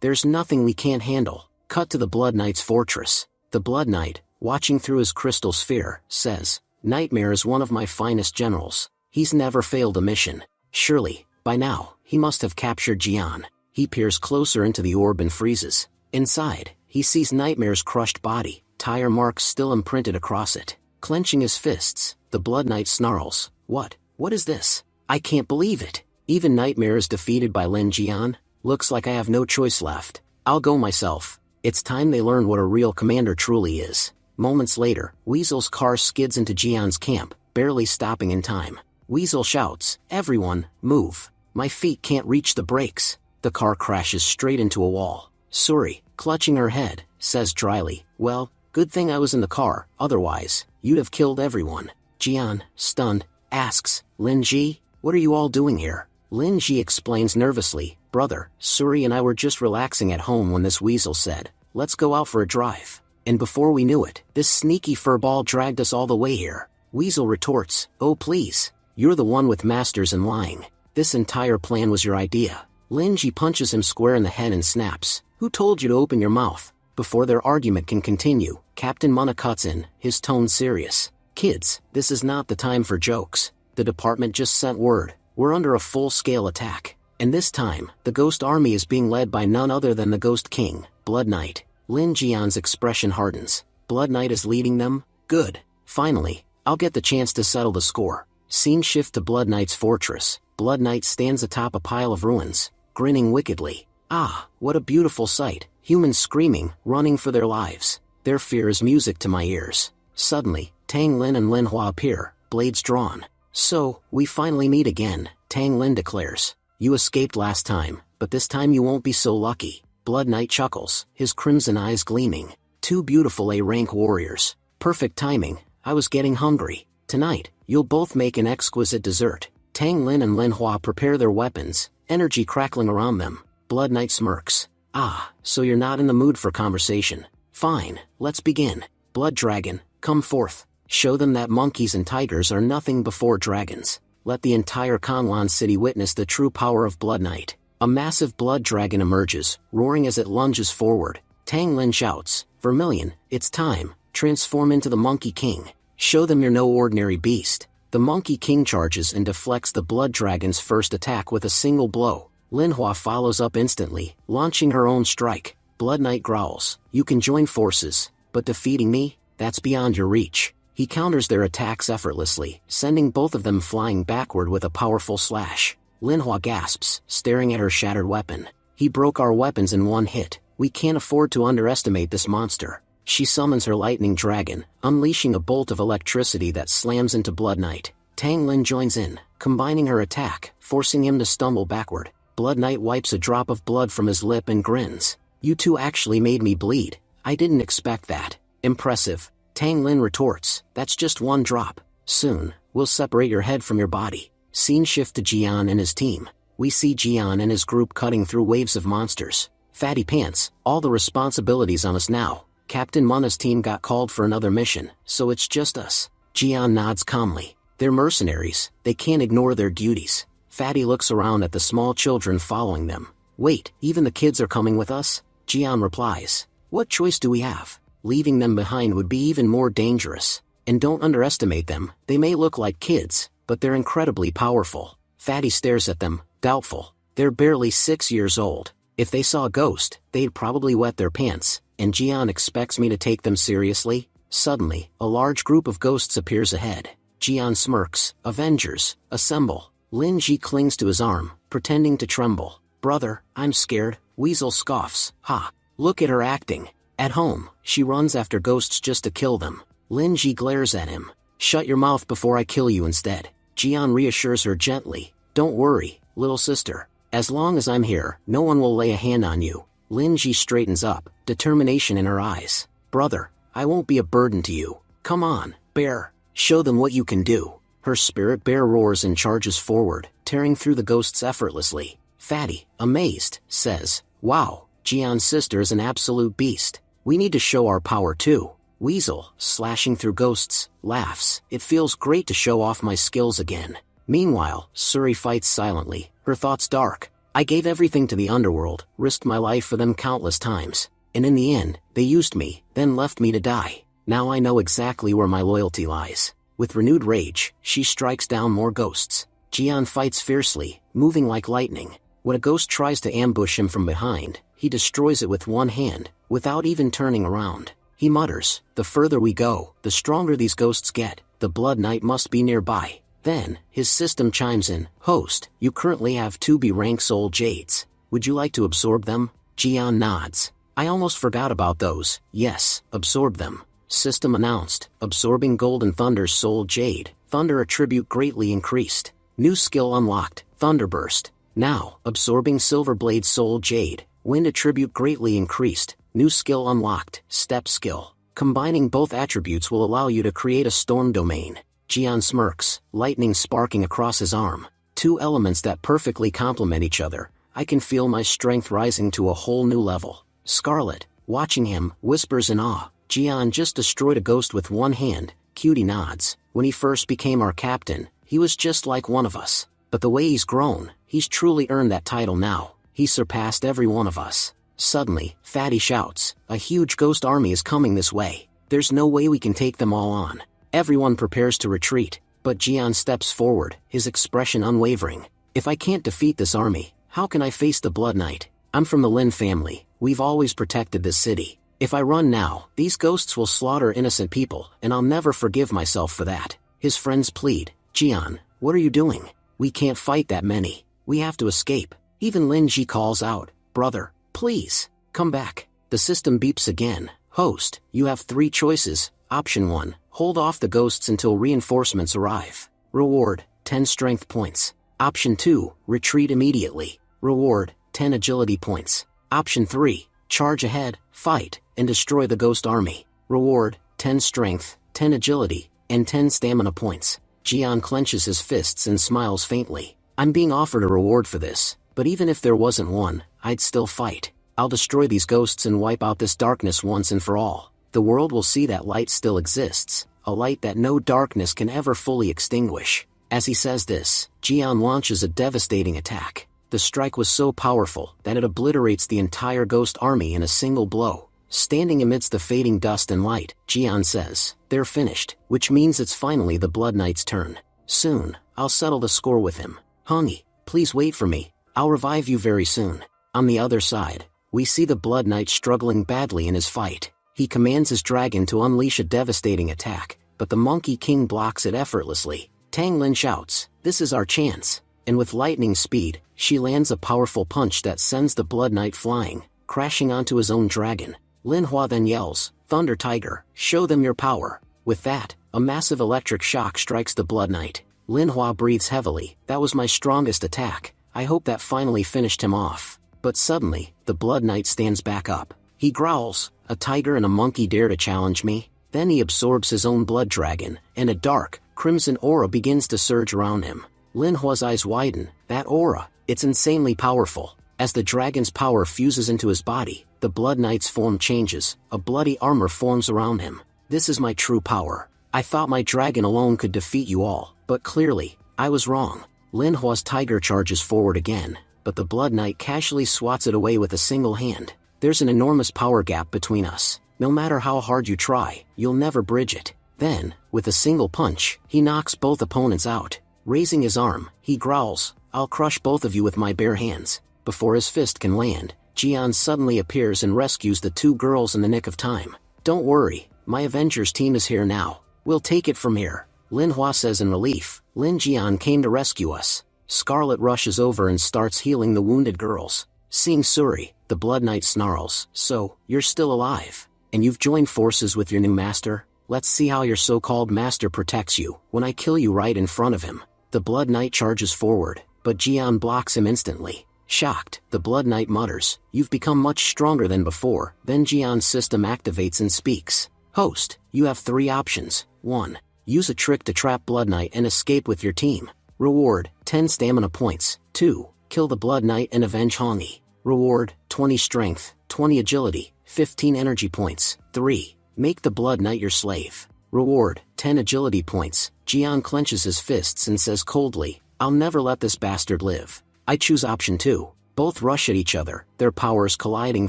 there's nothing we can't handle." Cut to the Blood Knight's fortress. The Blood Knight, watching through his crystal sphere, says, "Nightmare is one of my finest generals. He's never failed a mission. Surely, by now, he must have captured Jian." He peers closer into the orb and freezes. Inside, he sees Nightmare's crushed body, tire marks still imprinted across it. Clenching his fists, the Blood Knight snarls, What is this? I can't believe it. Even Nightmare is defeated by Lin Jian? Looks like I have no choice left. I'll go myself." It's time they learn what a real commander truly is. Moments later, Weasel's car skids into Jian's camp, barely stopping in time. Weasel shouts, "Everyone, move. My feet can't reach the brakes." The car crashes straight into a wall. Suri, clutching her head, says dryly, "Well, good thing I was in the car, otherwise, you'd have killed everyone." Jian, stunned, asks, "Lin Ji, what are you all doing here?" Lin Ji explains nervously, "Brother, Suri and I were just relaxing at home when this weasel said, 'Let's go out for a drive.' And before we knew it, this sneaky furball dragged us all the way here." Weasel retorts, "Oh please, you're the one with masters in lying. This entire plan was your idea." Lin Ji punches him square in the head and snaps, "Who told you to open your mouth?" Before their argument can continue, Captain Munna cuts in, his tone serious. "Kids, this is not the time for jokes. The department just sent word. We're under a full-scale attack. And this time, the Ghost Army is being led by none other than the Ghost King, Blood Knight." Lin Jian's expression hardens. Blood Knight is leading them? Good. Finally, I'll get the chance to settle the score. Scene shift to Blood Knight's fortress. Blood Knight stands atop a pile of ruins, grinning wickedly. Ah, what a beautiful sight. Humans screaming, running for their lives. Their fear is music to my ears. Suddenly, Tang Lin and Lin Hua appear, blades drawn. "So, we finally meet again," Tang Lin declares. "You escaped last time, but this time you won't be so lucky." Blood Knight chuckles, his crimson eyes gleaming. 2 beautiful A-rank warriors. Perfect timing, I was getting hungry. Tonight, you'll both make an exquisite dessert. Tang Lin and Lin Hua prepare their weapons, energy crackling around them. Blood Knight smirks. "Ah, so you're not in the mood for conversation. Fine, let's begin. Blood Dragon, come forth. Show them that monkeys and tigers are nothing before dragons. Let the entire Kanwan city witness the true power of Blood Knight." A massive blood dragon emerges, roaring as it lunges forward. Tang Lin shouts, "Vermilion, it's time. Transform into the Monkey King. Show them you're no ordinary beast." The Monkey King charges and deflects the blood dragon's first attack with a single blow. Lin Hua follows up instantly, launching her own strike. Blood Knight growls, "You can join forces, but defeating me? That's beyond your reach." He counters their attacks effortlessly, sending both of them flying backward with a powerful slash. Lin Hua gasps, staring at her shattered weapon. "He broke our weapons in one hit. We can't afford to underestimate this monster." She summons her lightning dragon, unleashing a bolt of electricity that slams into Blood Knight. Tang Lin joins in, combining her attack, forcing him to stumble backward. Blood Knight wipes a drop of blood from his lip and grins. "You two actually made me bleed. I didn't expect that." "Impressive." Tang Lin retorts, "That's just one drop. Soon, we'll separate your head from your body." Scene shift to Jian and his team. We see Jian and his group cutting through waves of monsters. "Fatty pants, all the responsibilities on us now. Captain Munna's team got called for another mission, so it's just us." Jian nods calmly. They're mercenaries, they can't ignore their duties. Fatty looks around at the small children following them. Wait, even the kids are coming with us? Jian replies. What choice do we have? Leaving them behind would be even more dangerous. And don't underestimate them, they may look like kids, but they're incredibly powerful. Fatty stares at them, doubtful. They're barely 6 years old. If they saw a ghost, they'd probably wet their pants, and Jian expects me to take them seriously? Suddenly, a large group of ghosts appears ahead. Jian smirks. Avengers, assemble. Lin Ji clings to his arm, pretending to tremble. Brother, I'm scared. Weasel scoffs. Ha. Look at her acting. At home, she runs after ghosts just to kill them. Lin Ji glares at him. Shut your mouth before I kill you instead. Jian reassures her gently. Don't worry, little sister. As long as I'm here, no one will lay a hand on you. Lin Ji straightens up, determination in her eyes. Brother, I won't be a burden to you. Come on, bear. Show them what you can do. Her spirit bear roars and charges forward, tearing through the ghosts effortlessly. Fatty, amazed, says, Wow, Jian's sister is an absolute beast. We need to show our power too. Weasel, slashing through ghosts, laughs. It feels great to show off my skills again. Meanwhile, Suri fights silently, her thoughts dark. I gave everything to the underworld, risked my life for them countless times. And in the end, they used me, then left me to die. Now I know exactly where my loyalty lies. With renewed rage, she strikes down more ghosts. Jian fights fiercely, moving like lightning. When a ghost tries to ambush him from behind, he destroys it with one hand, without even turning around. He mutters, the further we go, the stronger these ghosts get. The Blood Knight must be nearby. Then, his system chimes in. Host, you currently have 2 B-rank soul jades. Would you like to absorb them? Jian nods. I almost forgot about those. Yes, absorb them. System announced. Absorbing Golden Thunder's soul jade. Thunder attribute greatly increased. New skill unlocked. Thunderburst. Now, absorbing Silverblade's soul jade. Wind attribute greatly increased. New skill unlocked. Step skill. Combining both attributes will allow you to create a storm domain. Jian smirks, lightning sparking across his arm. 2 elements that perfectly complement each other. I can feel my strength rising to a whole new level. Scarlet, watching him, whispers in awe. Jian just destroyed a ghost with one hand. Cutie nods. When he first became our captain, he was just like one of us. But the way he's grown, he's truly earned that title now. He's surpassed every one of us. Suddenly, Fatty shouts, a huge ghost army is coming this way. There's no way we can take them all on. Everyone prepares to retreat, but Jian steps forward, his expression unwavering. If I can't defeat this army, how can I face the Blood Knight? I'm from the Lin family, we've always protected this city. If I run now, these ghosts will slaughter innocent people, and I'll never forgive myself for that. His friends plead, Jian, what are you doing? We can't fight that many. We have to escape. Even Lin Ji calls out, brother, please, come back. The system beeps again. Host, you have 3 choices. Option 1, hold off the ghosts until reinforcements arrive. Reward, 10 strength points. Option 2, retreat immediately. Reward, 10 agility points. Option 3, charge ahead, fight, and destroy the ghost army. Reward, 10 strength, 10 agility, and 10 stamina points. Jian clenches his fists and smiles faintly. I'm being offered a reward for this, but even if there wasn't one, I'd still fight. I'll destroy these ghosts and wipe out this darkness once and for all. The world will see that light still exists, a light that no darkness can ever fully extinguish. As he says this, Jian launches a devastating attack. The strike was so powerful that it obliterates the entire ghost army in a single blow. Standing amidst the fading dust and light, Jian says, they're finished, which means it's finally the Blood Knight's turn. Soon, I'll settle the score with him. Honey, please wait for me. I'll revive you very soon. On the other side, we see the Blood Knight struggling badly in his fight. He commands his dragon to unleash a devastating attack, but the Monkey King blocks it effortlessly. Tang Lin shouts, this is our chance. And with lightning speed, she lands a powerful punch that sends the Blood Knight flying, crashing onto his own dragon. Lin Hua then yells, Thunder Tiger, show them your power. With that, a massive electric shock strikes the Blood Knight. Lin Hua breathes heavily, that was my strongest attack. I hope that finally finished him off. But suddenly, the Blood Knight stands back up. He growls, a tiger and a monkey dare to challenge me? Then he absorbs his own blood dragon, and a dark, crimson aura begins to surge around him. Lin Hua's eyes widen. That aura, it's insanely powerful. As the dragon's power fuses into his body, the Blood Knight's form changes. A bloody armor forms around him. This is my true power. I thought my dragon alone could defeat you all, But clearly, I was wrong. Linhua's tiger charges forward again, but the Blood Knight casually swats it away with a single hand. There's an enormous power gap between us. No matter how hard you try, you'll never bridge it. Then, with a single punch, he knocks both opponents out. Raising his arm, he growls, "I'll crush both of you with my bare hands." Before his fist can land, Jian suddenly appears and rescues the two girls in the nick of time. "Don't worry, my Avengers team is here now. We'll take it from here," Linhua says in relief. "Lin Jian came to rescue us." Scarlet rushes over and starts healing the wounded girls. Seeing Suri, the Blood Knight snarls, "So, you're still alive? And you've joined forces with your new master? Let's see how your so-called master protects you when I kill you right in front of him." The Blood Knight charges forward, but Jian blocks him instantly. Shocked, the Blood Knight mutters, "You've become much stronger than before." Then Jian's system activates and speaks. "Host, you have 3 options. 1. Use a trick to trap Blood Knight and escape with your team. Reward, 10 stamina points. 2. Kill the Blood Knight and avenge Hongi. Reward, 20 strength, 20 agility, 15 energy points. 3. Make the Blood Knight your slave. Reward, 10 agility points." Jian clenches his fists and says coldly, "I'll never let this bastard live. I choose option 2. Both rush at each other, their powers colliding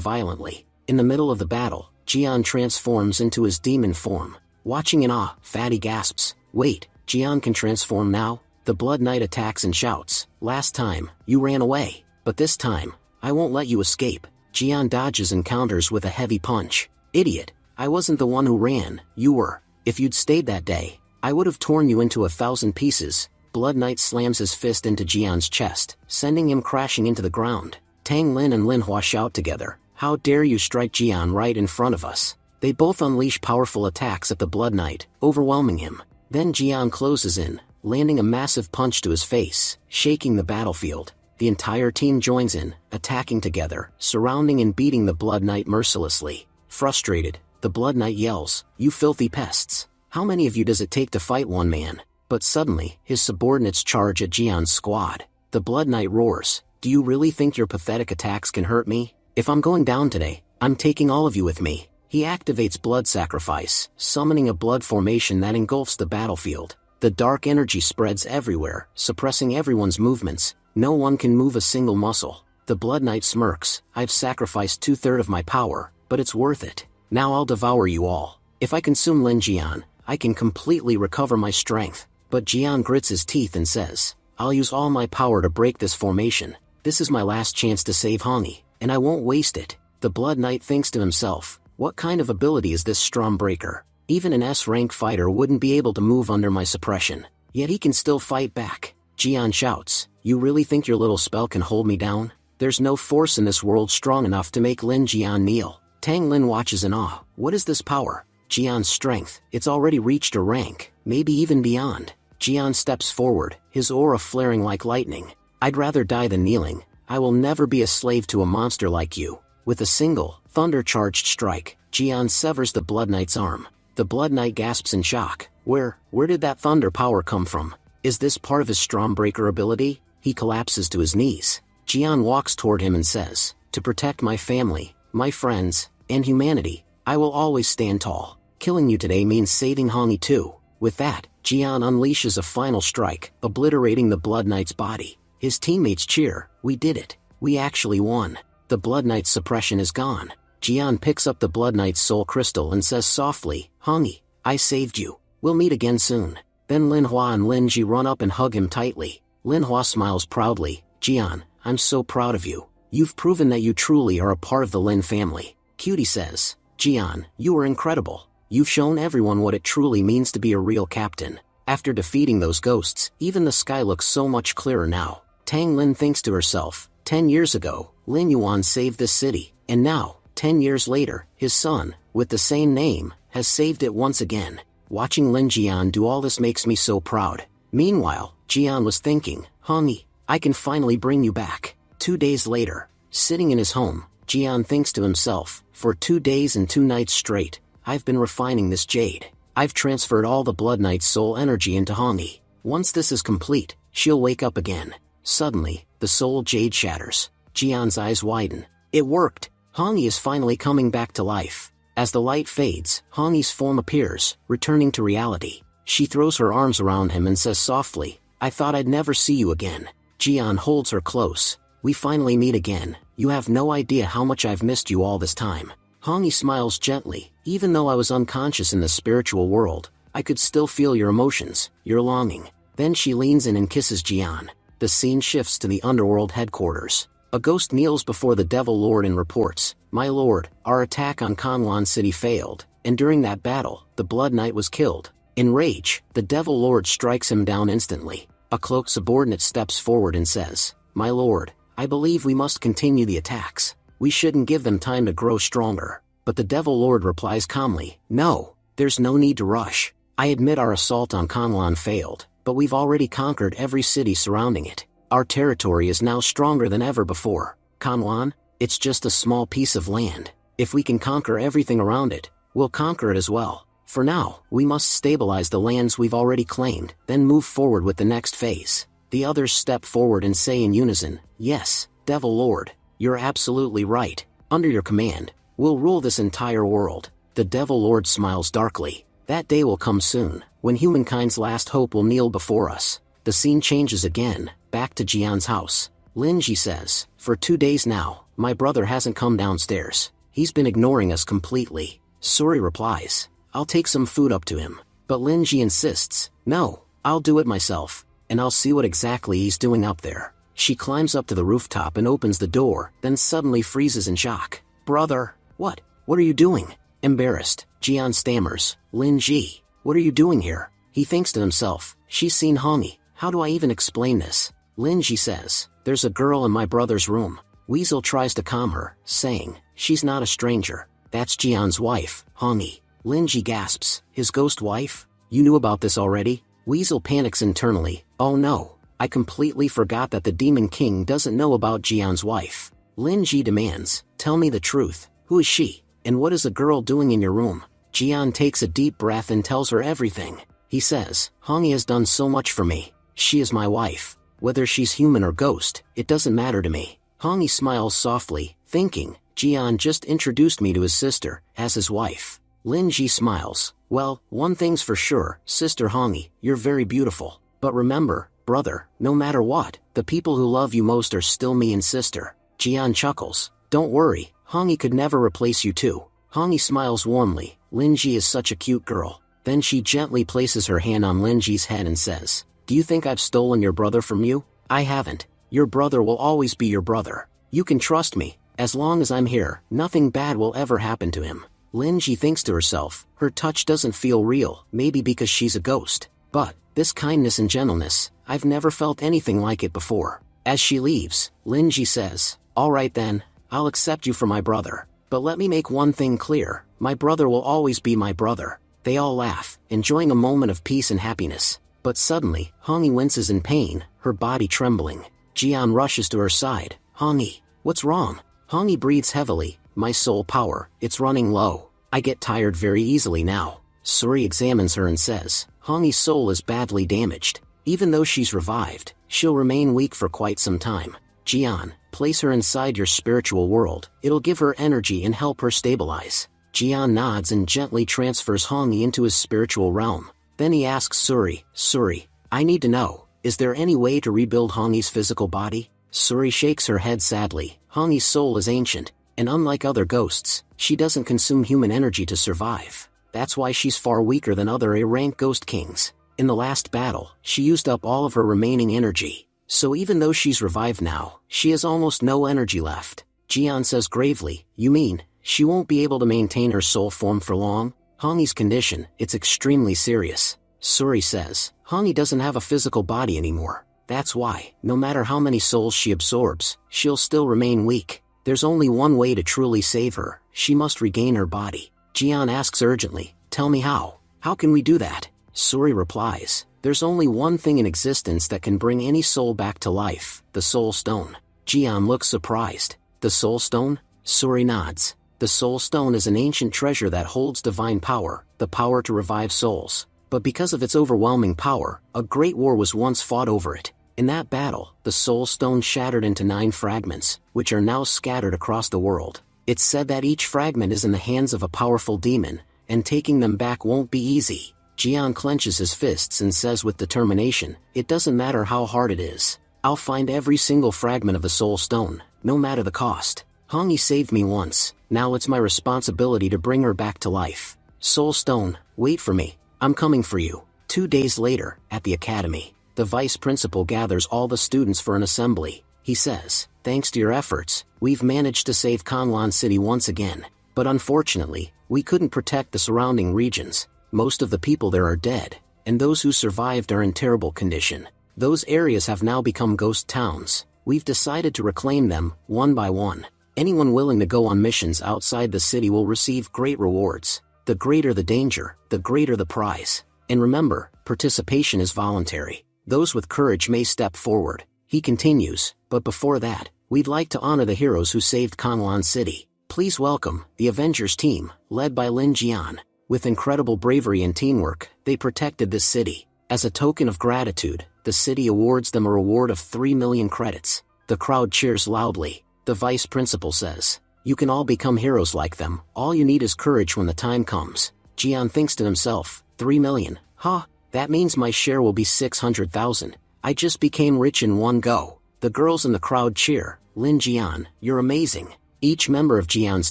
violently. In the middle of the battle, Jian transforms into his demon form. Watching in awe, Fatty gasps, "Wait, Jian can transform now?" The Blood Knight attacks and shouts, "Last time, you ran away. But this time, I won't let you escape." Jian dodges and counters with a heavy punch. "Idiot, I wasn't the one who ran, you were. If you'd stayed that day, I would have torn you into 1,000 pieces." Blood Knight slams his fist into Jian's chest, sending him crashing into the ground. Tang Lin and Linhua shout together, "How dare you strike Jian right in front of us?" They both unleash powerful attacks at the Blood Knight, overwhelming him. Then Jian closes in, landing a massive punch to his face, shaking the battlefield. The entire team joins in, attacking together, surrounding and beating the Blood Knight mercilessly. Frustrated, the Blood Knight yells, "You filthy pests! How many of you does it take to fight one man?" But suddenly, his subordinates charge at Jian's squad. The Blood Knight roars, "Do you really think your pathetic attacks can hurt me? If I'm going down today, I'm taking all of you with me." He activates Blood Sacrifice, summoning a blood formation that engulfs the battlefield. The dark energy spreads everywhere, suppressing everyone's movements. No one can move a single muscle. The Blood Knight smirks, "I've sacrificed 2/3 of my power, but it's worth it. Now I'll devour you all. If I consume Lin Jian, I can completely recover my strength." But Jian grits his teeth and says, "I'll use all my power to break this formation. This is my last chance to save Hongi, and I won't waste it." The Blood Knight thinks to himself, "What kind of ability is this Stormbreaker? Even an S-rank fighter wouldn't be able to move under my suppression. Yet he can still fight back." Jian shouts, "You really think your little spell can hold me down? There's no force in this world strong enough to make Lin Jian kneel." Tang Lin watches in awe. "What is this power?" Jian's strength, "It's already reached a rank, maybe even beyond." Jian steps forward, his aura flaring like lightning. "I'd rather die than kneeling. I will never be a slave to a monster like you." With a single, thunder-charged strike, Jian severs the Blood Knight's arm. The Blood Knight gasps in shock. Where did that thunder power come from? Is this part of his Stormbreaker ability?" He collapses to his knees. Jian walks toward him and says, "To protect my family, my friends, and humanity, I will always stand tall. Killing you today means saving Hongi too." With that, Jian unleashes a final strike, obliterating the Blood Knight's body. His teammates cheer, "We did it. We actually won." The Blood Knight's suppression is gone. Jian picks up the Blood Knight's soul crystal and says softly, "Hongi, I saved you. We'll meet again soon." Then Linhua and Linji run up and hug him tightly. Linhua smiles proudly, "Jian, I'm so proud of you. You've proven that you truly are a part of the Lin family." Cutie says, "Jian, you are incredible. You've shown everyone what it truly means to be a real captain." After defeating those ghosts, even the sky looks so much clearer now. Tang Lin thinks to herself, 10 years ago, Lin Yuan saved this city, and now, 10 years later, his son, with the same name, has saved it once again. Watching Lin Jian do all this makes me so proud. Meanwhile, Jian was thinking, "Hongi, I can finally bring you back." 2 days later, sitting in his home, Jian thinks to himself, "For 2 days and 2 nights straight, I've been refining this jade. I've transferred all the Blood Knight's soul energy into Hongi. Once this is complete, she'll wake up again." Suddenly, the soul jade shatters. Jian's eyes widen. It worked! Hongi is finally coming back to life. As the light fades, Hongi's form appears, returning to reality. She throws her arms around him and says softly, "I thought I'd never see you again." Jian holds her close. "We finally meet again. You have no idea how much I've missed you all this time." Hongi smiles gently. "Even though I was unconscious in the spiritual world, I could still feel your emotions, your longing." Then she leans in and kisses Jian. The scene shifts to the underworld headquarters. A ghost kneels before the Devil Lord and reports, "My lord, our attack on Kanwan City failed, and during that battle, the Blood Knight was killed." In rage, the Devil Lord strikes him down instantly. A cloaked subordinate steps forward and says, "My lord, I believe we must continue the attacks. We shouldn't give them time to grow stronger." But the Devil Lord replies calmly, "No, there's no need to rush. I admit our assault on Kanwan failed, but we've already conquered every city surrounding it. Our territory is now stronger than ever before. Kanwan? It's just a small piece of land. If we can conquer everything around it, we'll conquer it as well. For now, we must stabilize the lands we've already claimed, then move forward with the next phase." The others step forward and say in unison, "Yes, Devil Lord, you're absolutely right. Under your command, we'll rule this entire world." The Devil Lord smiles darkly. "That day will come soon, when humankind's last hope will kneel before us." The scene changes again, back to Jian's house. Linji says, "For 2 days now, my brother hasn't come downstairs. He's been ignoring us completely." Suri replies, "I'll take some food up to him." But Linji insists, "No, I'll do it myself, and I'll see what exactly he's doing up there." She climbs up to the rooftop and opens the door, then suddenly freezes in shock. "Brother, what are you doing?" Embarrassed, Jian stammers, "Linji, what are you doing here?" He thinks to himself, "She's seen Hongi. How do I even explain this?" Linji says, "There's a girl in my brother's room." Weasel tries to calm her, saying, "She's not a stranger. That's Jian's wife, Hongi." Linji gasps, "His ghost wife? You knew about this already?" Weasel panics internally, "Oh no, I completely forgot that the Demon King doesn't know about Jian's wife." Linji demands, "Tell me the truth. Who is she? And what is a girl doing in your room?" Jian takes a deep breath and tells her everything. He says, "Hongi has done so much for me. She is my wife. Whether she's human or ghost, it doesn't matter to me." Hongi smiles softly, thinking, "Jian just introduced me to his sister, as his wife." Linji smiles, "Well, one thing's for sure, Sister Hongi, you're very beautiful. But remember, brother, no matter what, the people who love you most are still me and sister." Jian chuckles, "Don't worry, Hongi could never replace you too." Hongi smiles warmly, "Linji is such a cute girl." Then she gently places her hand on Linji's head and says, "Do you think I've stolen your brother from you? I haven't. Your brother will always be your brother. You can trust me. As long as I'm here, nothing bad will ever happen to him." Linji thinks to herself, her touch doesn't feel real, maybe because she's a ghost. But this kindness and gentleness, I've never felt anything like it before. As she leaves, Linji says, "All right then, I'll accept you for my brother. But let me make one thing clear, my brother will always be my brother." They all laugh, enjoying a moment of peace and happiness. But suddenly, Hongi winces in pain, her body trembling. Jian rushes to her side. "Hongi, what's wrong?" Hongi breathes heavily. "My soul power, it's running low. I get tired very easily now." Suri examines her and says, "Hongi's soul is badly damaged. Even though she's revived, she'll remain weak for quite some time. Jian, place her inside your spiritual world. It'll give her energy and help her stabilize." Jian nods and gently transfers Hongi into his spiritual realm. Then he asks Suri, "Suri, I need to know, is there any way to rebuild Hongi's physical body?" Suri shakes her head sadly. "Hongi's soul is ancient, and unlike other ghosts, she doesn't consume human energy to survive. That's why she's far weaker than other A-rank ghost kings. In the last battle, she used up all of her remaining energy. So even though she's revived now, she has almost no energy left." Jian says gravely, "You mean, she won't be able to maintain her soul form for long?" Hongi's condition, it's extremely serious. Suri says, "Hongi doesn't have a physical body anymore. That's why, no matter how many souls she absorbs, she'll still remain weak. There's only one way to truly save her, she must regain her body." Jian asks urgently, "Tell me how. How can we do that?" Suri replies, "There's only one thing in existence that can bring any soul back to life, the Soul Stone." Jian looks surprised. "The Soul Stone?" Suri nods. The Soul Stone is an ancient treasure that holds divine power, the power to revive souls. But because of its overwhelming power, a great war was once fought over it. In that battle, the Soul Stone shattered into 9 fragments, which are now scattered across the world. It's said that each fragment is in the hands of a powerful demon, and taking them back won't be easy. Jian clenches his fists and says with determination, "It doesn't matter how hard it is. I'll find every single fragment of the soul stone, no matter the cost. Hongyi saved me once, now it's my responsibility to bring her back to life. Soul stone, wait for me, I'm coming for you." 2 days later, at the academy, the vice principal gathers all the students for an assembly. He says, "Thanks to your efforts, we've managed to save Kanglan City once again. But unfortunately, we couldn't protect the surrounding regions. Most of the people there are dead, and those who survived are in terrible condition. Those areas have now become ghost towns. We've decided to reclaim them, one by one. Anyone willing to go on missions outside the city will receive great rewards. The greater the danger, the greater the prize. And remember, participation is voluntary. Those with courage may step forward." He continues, "But before that, we'd like to honor the heroes who saved Kanglan City. Please welcome the Avengers team, led by Lin Jian. With incredible bravery and teamwork, they protected this city. As a token of gratitude, the city awards them a reward of 3 million credits." The crowd cheers loudly. The vice principal says, "You can all become heroes like them, all you need is courage when the time comes." Jian thinks to himself, 3 million, huh? That means my share will be 600,000. I just became rich in one go. The girls in the crowd cheer, "Lin Jian, you're amazing." Each member of Jian's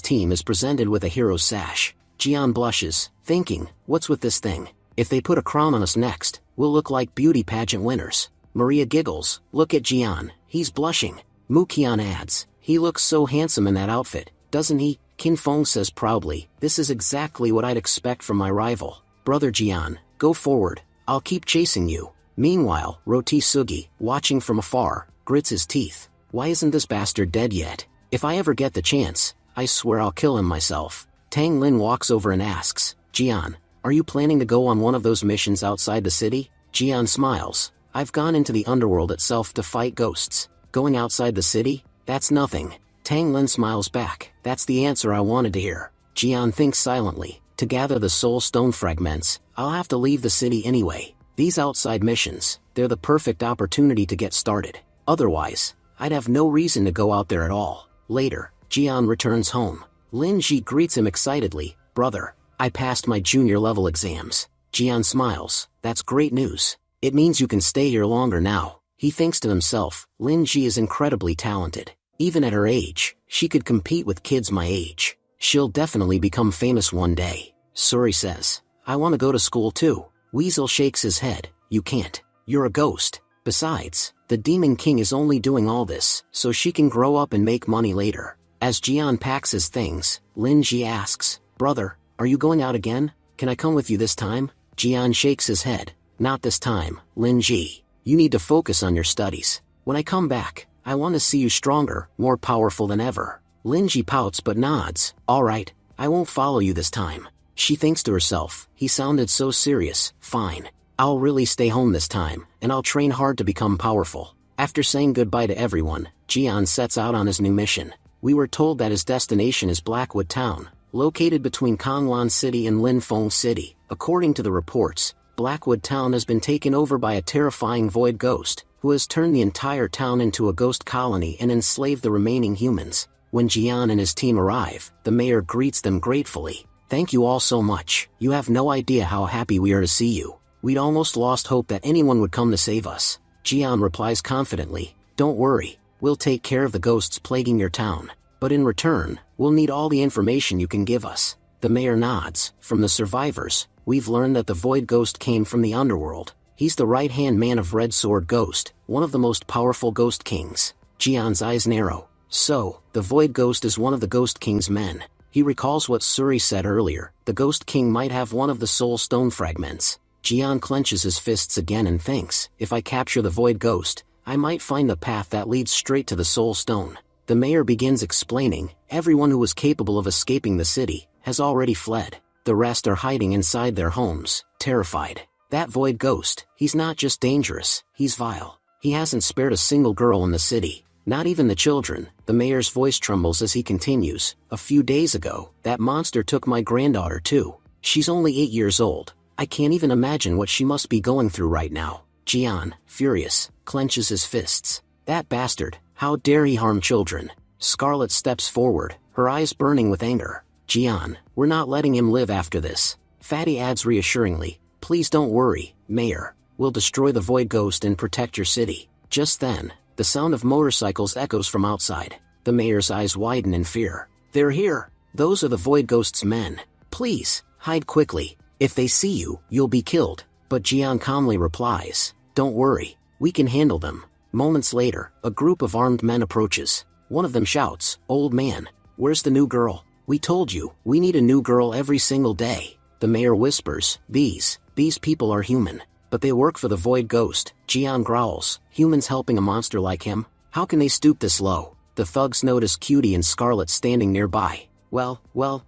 team is presented with a hero's sash. Jian blushes, thinking, what's with this thing? If they put a crown on us next, we'll look like beauty pageant winners. Maria giggles, "Look at Jian, he's blushing." Muqian adds, "He looks so handsome in that outfit, doesn't he?" Qin Feng says proudly, "This is exactly what I'd expect from my rival. Brother Jian, go forward, I'll keep chasing you." Meanwhile, Roti Sugi, watching from afar, grits his teeth. "Why isn't this bastard dead yet? If I ever get the chance, I swear I'll kill him myself." Tang Lin walks over and asks, "Jian, are you planning to go on one of those missions outside the city?" Jian smiles, "I've gone into the underworld itself to fight ghosts. Going outside the city? That's nothing." Tang Lin smiles back, "That's the answer I wanted to hear." Jian thinks silently, "To gather the soul stone fragments, I'll have to leave the city anyway. These outside missions, they're the perfect opportunity to get started. Otherwise, I'd have no reason to go out there at all." Later, Jian returns home. Lin Ji greets him excitedly, "Brother, I passed my junior level exams." Jian smiles, "That's great news. It means you can stay here longer now." He thinks to himself, Lin Ji is incredibly talented. Even at her age, she could compete with kids my age. She'll definitely become famous one day. Suri says, "I want to go to school too." Weasel shakes his head, "You can't. You're a ghost. Besides, the Demon King is only doing all this so she can grow up and make money later." As Jian packs his things, Lin Ji asks, "Brother, are you going out again? Can I come with you this time?" Jian shakes his head, "Not this time, Lin Ji. You need to focus on your studies. When I come back, I want to see you stronger, more powerful than ever." Lin Ji pouts but nods, "All right, I won't follow you this time." She thinks to herself, he sounded so serious. Fine. I'll really stay home this time, and I'll train hard to become powerful. After saying goodbye to everyone, Jian sets out on his new mission. We were told that his destination is Blackwood Town, located between Kanglan City and Linfeng City. According to the reports, Blackwood Town has been taken over by a terrifying void ghost, who has turned the entire town into a ghost colony and enslaved the remaining humans. When Jian and his team arrive, the mayor greets them gratefully. "Thank you all so much. You have no idea how happy we are to see you. We'd almost lost hope that anyone would come to save us." Jian replies confidently, "Don't worry, we'll take care of the ghosts plaguing your town. But in return, we'll need all the information you can give us." The mayor nods. "From the survivors, we've learned that the void ghost came from the underworld. He's the right-hand man of Red Sword Ghost, one of the most powerful ghost kings." Jian's eyes narrow. "So, the void ghost is one of the ghost king's men." He recalls what Suri said earlier, the ghost king might have one of the soul stone fragments. Jian clenches his fists again and thinks, if I capture the void ghost, I might find the path that leads straight to the soul stone. The mayor begins explaining, everyone who was capable of escaping the city has already fled. The rest are hiding inside their homes, terrified. That void ghost, he's not just dangerous, he's vile. He hasn't spared a single girl in the city, not even the children. The mayor's voice trembles as he continues, "A few days ago, that monster took my granddaughter too. She's only 8 years old. I can't even imagine what she must be going through right now." Jian, furious, clenches his fists. "That bastard, how dare he harm children?" Scarlet steps forward, her eyes burning with anger. "Jian, we're not letting him live after this." Fatty adds reassuringly, Please don't worry, Mayor. We'll destroy the void ghost and protect your city. Just then, the sound of motorcycles echoes from outside. The mayor's eyes widen in fear. They're here. Those are the void ghost's men. Please, hide quickly. If they see you, you'll be killed. But Jian calmly replies, don't worry, we can handle them. Moments later, a group of armed men approaches. One of them shouts, old man, where's the new girl? We told you, we need a new girl every single day. The mayor whispers, these people are human. But they work for the void ghost. Jian growls, humans helping a monster like him? How can they stoop this low? The thugs notice Cutie and Scarlet standing nearby. Well,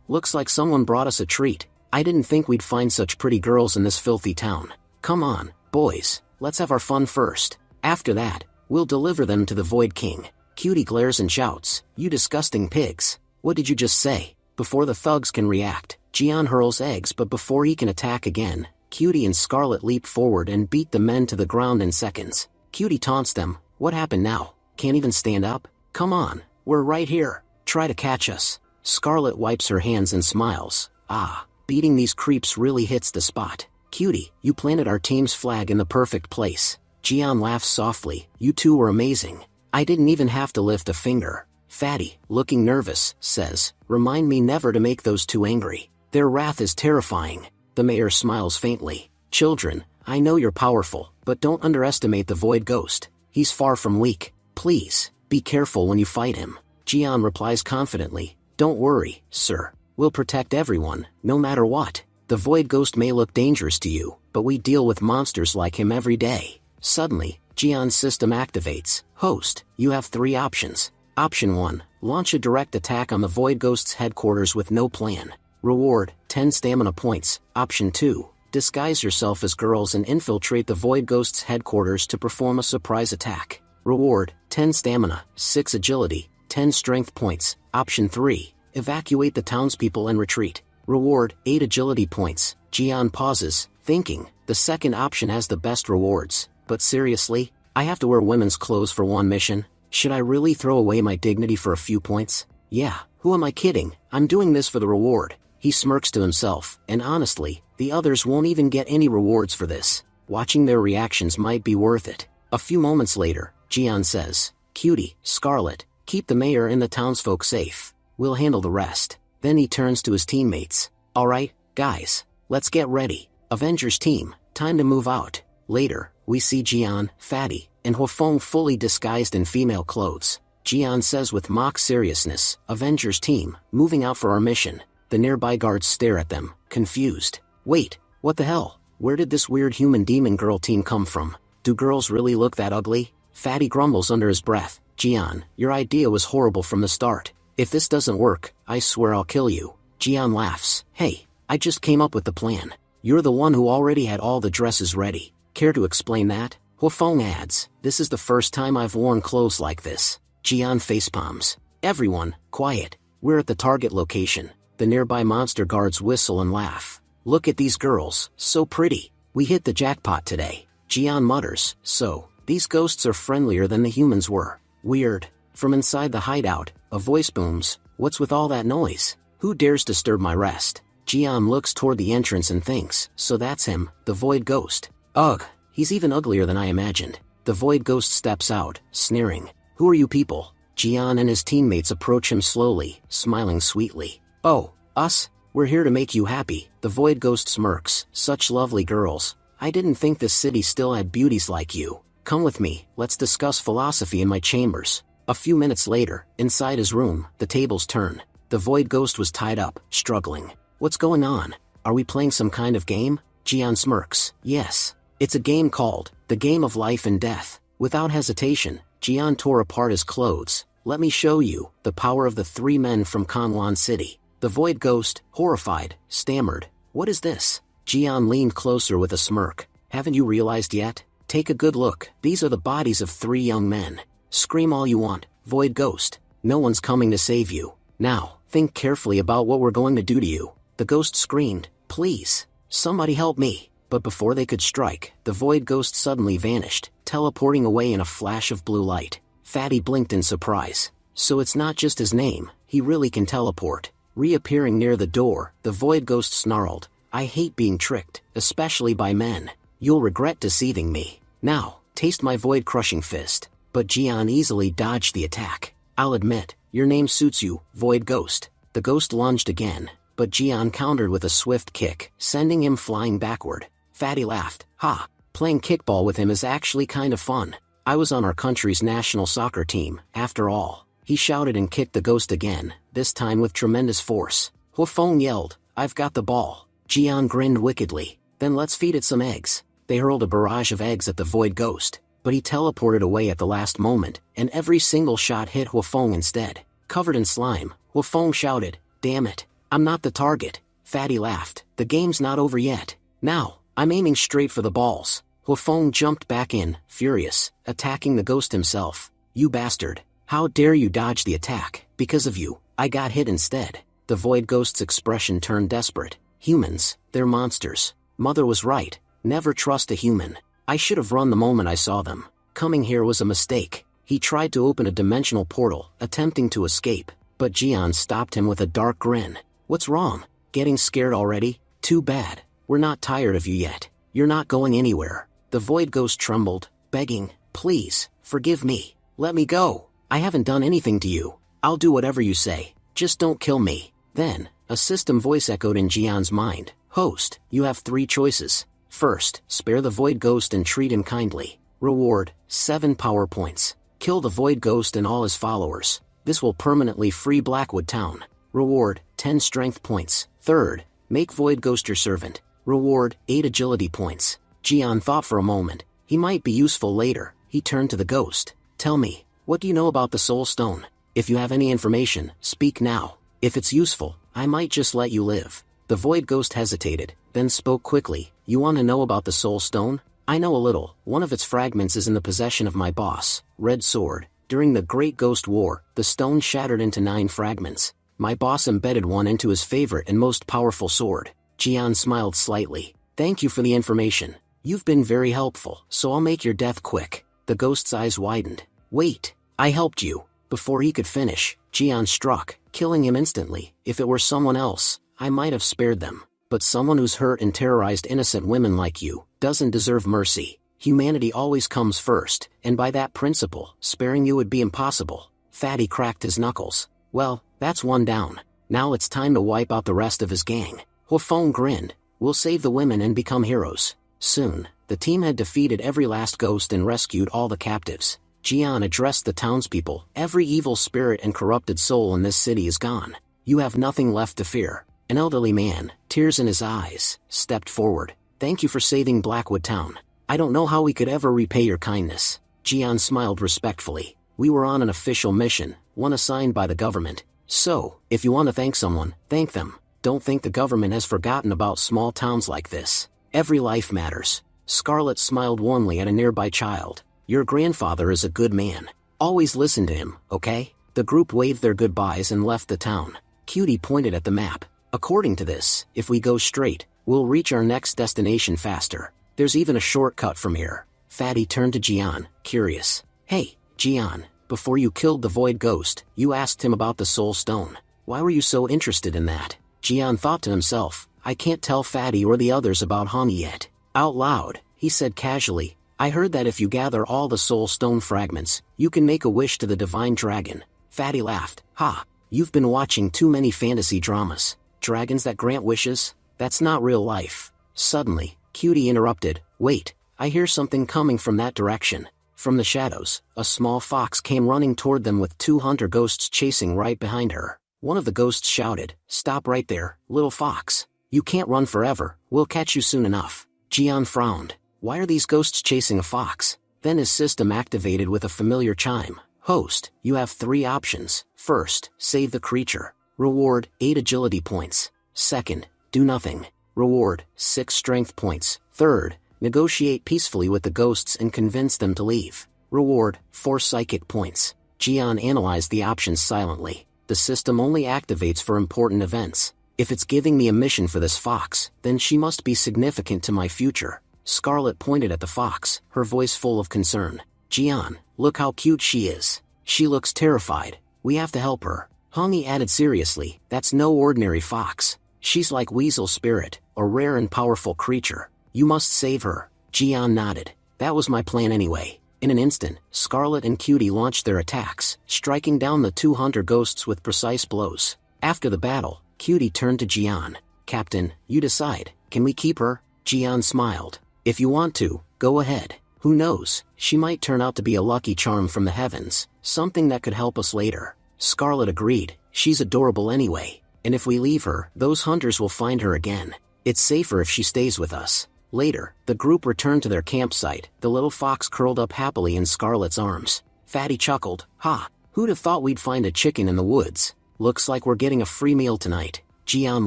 looks like someone brought us a treat. I didn't think we'd find such pretty girls in this filthy town. Come on, boys, let's have our fun first. After that, we'll deliver them to the Void King. Cutie glares and shouts, you disgusting pigs. What did you just say? Before the thugs can react, Jian hurls eggs, but before he can attack again, Cutie and Scarlet leap forward and beat the men to the ground in seconds. Cutie taunts them, what happened now? Can't even stand up? Come on, we're right here. Try to catch us. Scarlet wipes her hands and smiles. Ah, beating these creeps really hits the spot. Cutie, you planted our team's flag in the perfect place. Jian laughs softly, you two were amazing. I didn't even have to lift a finger. Fatty, looking nervous, says, remind me never to make those two angry. Their wrath is terrifying. The mayor smiles faintly. Children, I know you're powerful, but don't underestimate the void ghost. He's far from weak. Please, be careful when you fight him. Jian replies confidently, don't worry, sir. We'll protect everyone, no matter what. The void ghost may look dangerous to you, but we deal with monsters like him every day. Suddenly, Jian's system activates. Host, you have 3 options. Option 1, launch a direct attack on the void ghost's headquarters with no plan. Reward, 10 stamina points. Option 2, disguise yourself as girls and infiltrate the void ghost's headquarters to perform a surprise attack. Reward, 10 stamina, 6 agility, 10 strength points. Option 3, evacuate the townspeople and retreat. Reward, 8 agility points. Jian pauses, thinking, the second option has the best rewards. But seriously, I have to wear women's clothes for one mission? Should I really throw away my dignity for a few points? Yeah, who am I kidding? I'm doing this for the reward. He smirks to himself, and honestly, the others won't even get any rewards for this. Watching their reactions might be worth it. A few moments later, Jian says, Cutie, Scarlet, keep the mayor and the townsfolk safe. We'll handle the rest. Then he turns to his teammates. Alright, guys, let's get ready. Avengers team, time to move out. Later, we see Jian, Fatty, and Huafeng fully disguised in female clothes. Jian says with mock seriousness, Avengers team, moving out for our mission. The nearby guards stare at them, confused. Wait, what the hell? Where did this weird human demon girl team come from? Do girls really look that ugly? Fatty grumbles under his breath. Jian, your idea was horrible from the start. If this doesn't work, I swear I'll kill you. Jian laughs. Hey, I just came up with the plan. You're the one who already had all the dresses ready. Care to explain that? Huafeng adds, this is the first time I've worn clothes like this. Jian facepalms. Everyone, quiet. We're at the target location. The nearby monster guards whistle and laugh. Look at these girls, so pretty. We hit the jackpot today. Jian mutters, so, these ghosts are friendlier than the humans were. Weird. From inside the hideout, a voice booms, what's with all that noise? Who dares disturb my rest? Jian looks toward the entrance and thinks, so that's him, the void ghost. Ugh, he's even uglier than I imagined. The void ghost steps out, sneering. Who are you people? Jian and his teammates approach him slowly, smiling sweetly. Oh, us? We're here to make you happy. The void ghost smirks. Such lovely girls. I didn't think this city still had beauties like you. Come with me, let's discuss philosophy in my chambers. A few minutes later, inside his room, the tables turn. The void ghost was tied up, struggling. What's going on? Are we playing some kind of game? Jian smirks. Yes. It's a game called, the game of life and death. Without hesitation, Jian tore apart his clothes. Let me show you, the power of the 3 men from Kanwan City. The void ghost, horrified, stammered. What is this? Jian leaned closer with a smirk. Haven't you realized yet? Take a good look. These are the bodies of 3 young men. Scream all you want, void ghost. No one's coming to save you. Now, think carefully about what we're going to do to you. The ghost screamed, please, somebody help me. But before they could strike, the void ghost suddenly vanished, teleporting away in a flash of blue light. Fatty blinked in surprise. So it's not just his name, he really can teleport. Reappearing near the door, the void ghost snarled, I hate being tricked, especially by men. You'll regret deceiving me. Now, taste my void-crushing fist. But Jian easily dodged the attack. I'll admit, your name suits you, Void Ghost. The ghost lunged again, but Jian countered with a swift kick, sending him flying backward. Fatty laughed. Ha! Playing kickball with him is actually kind of fun. I was on our country's national soccer team, after all. He shouted and kicked the ghost again, this time with tremendous force. Huafeng yelled, I've got the ball. Jian grinned wickedly. Then let's feed it some eggs. They hurled a barrage of eggs at the Void Ghost, but he teleported away at the last moment, and every single shot hit Huafeng instead. Covered in slime, Huafeng shouted, damn it, I'm not the target. Fatty laughed, the game's not over yet. Now, I'm aiming straight for the balls. Huafeng jumped back in, furious, attacking the ghost himself. You bastard. How dare you dodge the attack? Because of you, I got hit instead. The Void Ghost's expression turned desperate. Humans, they're monsters. Mother was right. Never trust a human. I should have run the moment I saw them. Coming here was a mistake. He tried to open a dimensional portal, attempting to escape, but Jian stopped him with a dark grin. What's wrong? Getting scared already? Too bad. We're not tired of you yet. You're not going anywhere. The Void Ghost trembled, begging, please, forgive me. Let me go. I haven't done anything to you. I'll do whatever you say. Just don't kill me. Then, a system voice echoed in Jian's mind. Host, you have 3 choices. First, spare the Void Ghost and treat him kindly. Reward, 7 power points. Kill the Void Ghost and all his followers. This will permanently free Blackwood Town. Reward, 10 strength points. Third, make Void Ghost your servant. Reward, 8 agility points. Jian thought for a moment. He might be useful later. He turned to the ghost. Tell me, what do you know about the Soul Stone? If you have any information, speak now. If it's useful, I might just let you live. The Void Ghost hesitated, then spoke quickly. You want to know about the Soul Stone? I know a little. One of its fragments is in the possession of my boss, Red Sword. During the Great Ghost War, the stone shattered into 9 fragments. My boss embedded one into his favorite and most powerful sword. Jian smiled slightly. Thank you for the information. You've been very helpful, so I'll make your death quick. The ghost's eyes widened. Wait, I helped you. Before he could finish, Jian struck, killing him instantly. If it were someone else, I might have spared them. But someone who's hurt and terrorized innocent women like you doesn't deserve mercy. Humanity always comes first, and by that principle, sparing you would be impossible. Fatty cracked his knuckles. Well, that's one down. Now it's time to wipe out the rest of his gang. Huafeng grinned. We'll save the women and become heroes. Soon, the team had defeated every last ghost and rescued all the captives. Jian addressed the townspeople. Every evil spirit and corrupted soul in this city is gone. You have nothing left to fear. An elderly man, tears in his eyes, stepped forward. Thank you for saving Blackwood Town. I don't know how we could ever repay your kindness. Jian smiled respectfully. We were on an official mission, one assigned by the government. So, if you want to thank someone, thank them. Don't think the government has forgotten about small towns like this. Every life matters. Scarlet smiled warmly at a nearby child. Your grandfather is a good man. Always listen to him, okay? The group waved their goodbyes and left the town. Cutie pointed at the map. According to this, if we go straight, we'll reach our next destination faster. There's even a shortcut from here. Fatty turned to Jian, curious. Hey, Jian, before you killed the Void Ghost, you asked him about the Soul Stone. Why were you so interested in that? Jian thought to himself, I can't tell Fatty or the others about Honey yet. Out loud, he said casually, I heard that if you gather all the Soul Stone fragments, you can make a wish to the Divine Dragon. Fatty laughed. Ha, you've been watching too many fantasy dramas. Dragons that grant wishes? That's not real life. Suddenly, Cutie interrupted. Wait, I hear something coming from that direction. From the shadows, a small fox came running toward them with 2 hunter ghosts chasing right behind her. One of the ghosts shouted, Stop right there, little fox. You can't run forever, we'll catch you soon enough. Jian frowned. Why are these ghosts chasing a fox? Then his system activated with a familiar chime. Host, you have 3 options. First, save the creature. Reward, 8 agility points. Second, do nothing. Reward, 6 strength points. Third, negotiate peacefully with the ghosts and convince them to leave. Reward, 4 psychic points. Jian analyzed the options silently. The system only activates for important events. If it's giving me a mission for this fox, then she must be significant to my future. Scarlet pointed at the fox, her voice full of concern. Jian, look how cute she is. She looks terrified. We have to help her. Hongi added seriously, that's no ordinary fox. She's like Weasel Spirit, a rare and powerful creature. You must save her. Jian nodded. That was my plan anyway. In an instant, Scarlet and Cutie launched their attacks, striking down the two hunter ghosts with precise blows. After the battle, Cutie turned to Jian. Captain, you decide. Can we keep her? Jian smiled. If you want to, go ahead. Who knows, she might turn out to be a lucky charm from the heavens, something that could help us later. Scarlet agreed. She's adorable anyway, and if we leave her, those hunters will find her again. It's safer if she stays with us. Later, the group returned to their campsite, the little fox curled up happily in Scarlet's arms. Fatty chuckled. Ha! Who'd have thought we'd find a chicken in the woods? Looks like we're getting a free meal tonight. Jian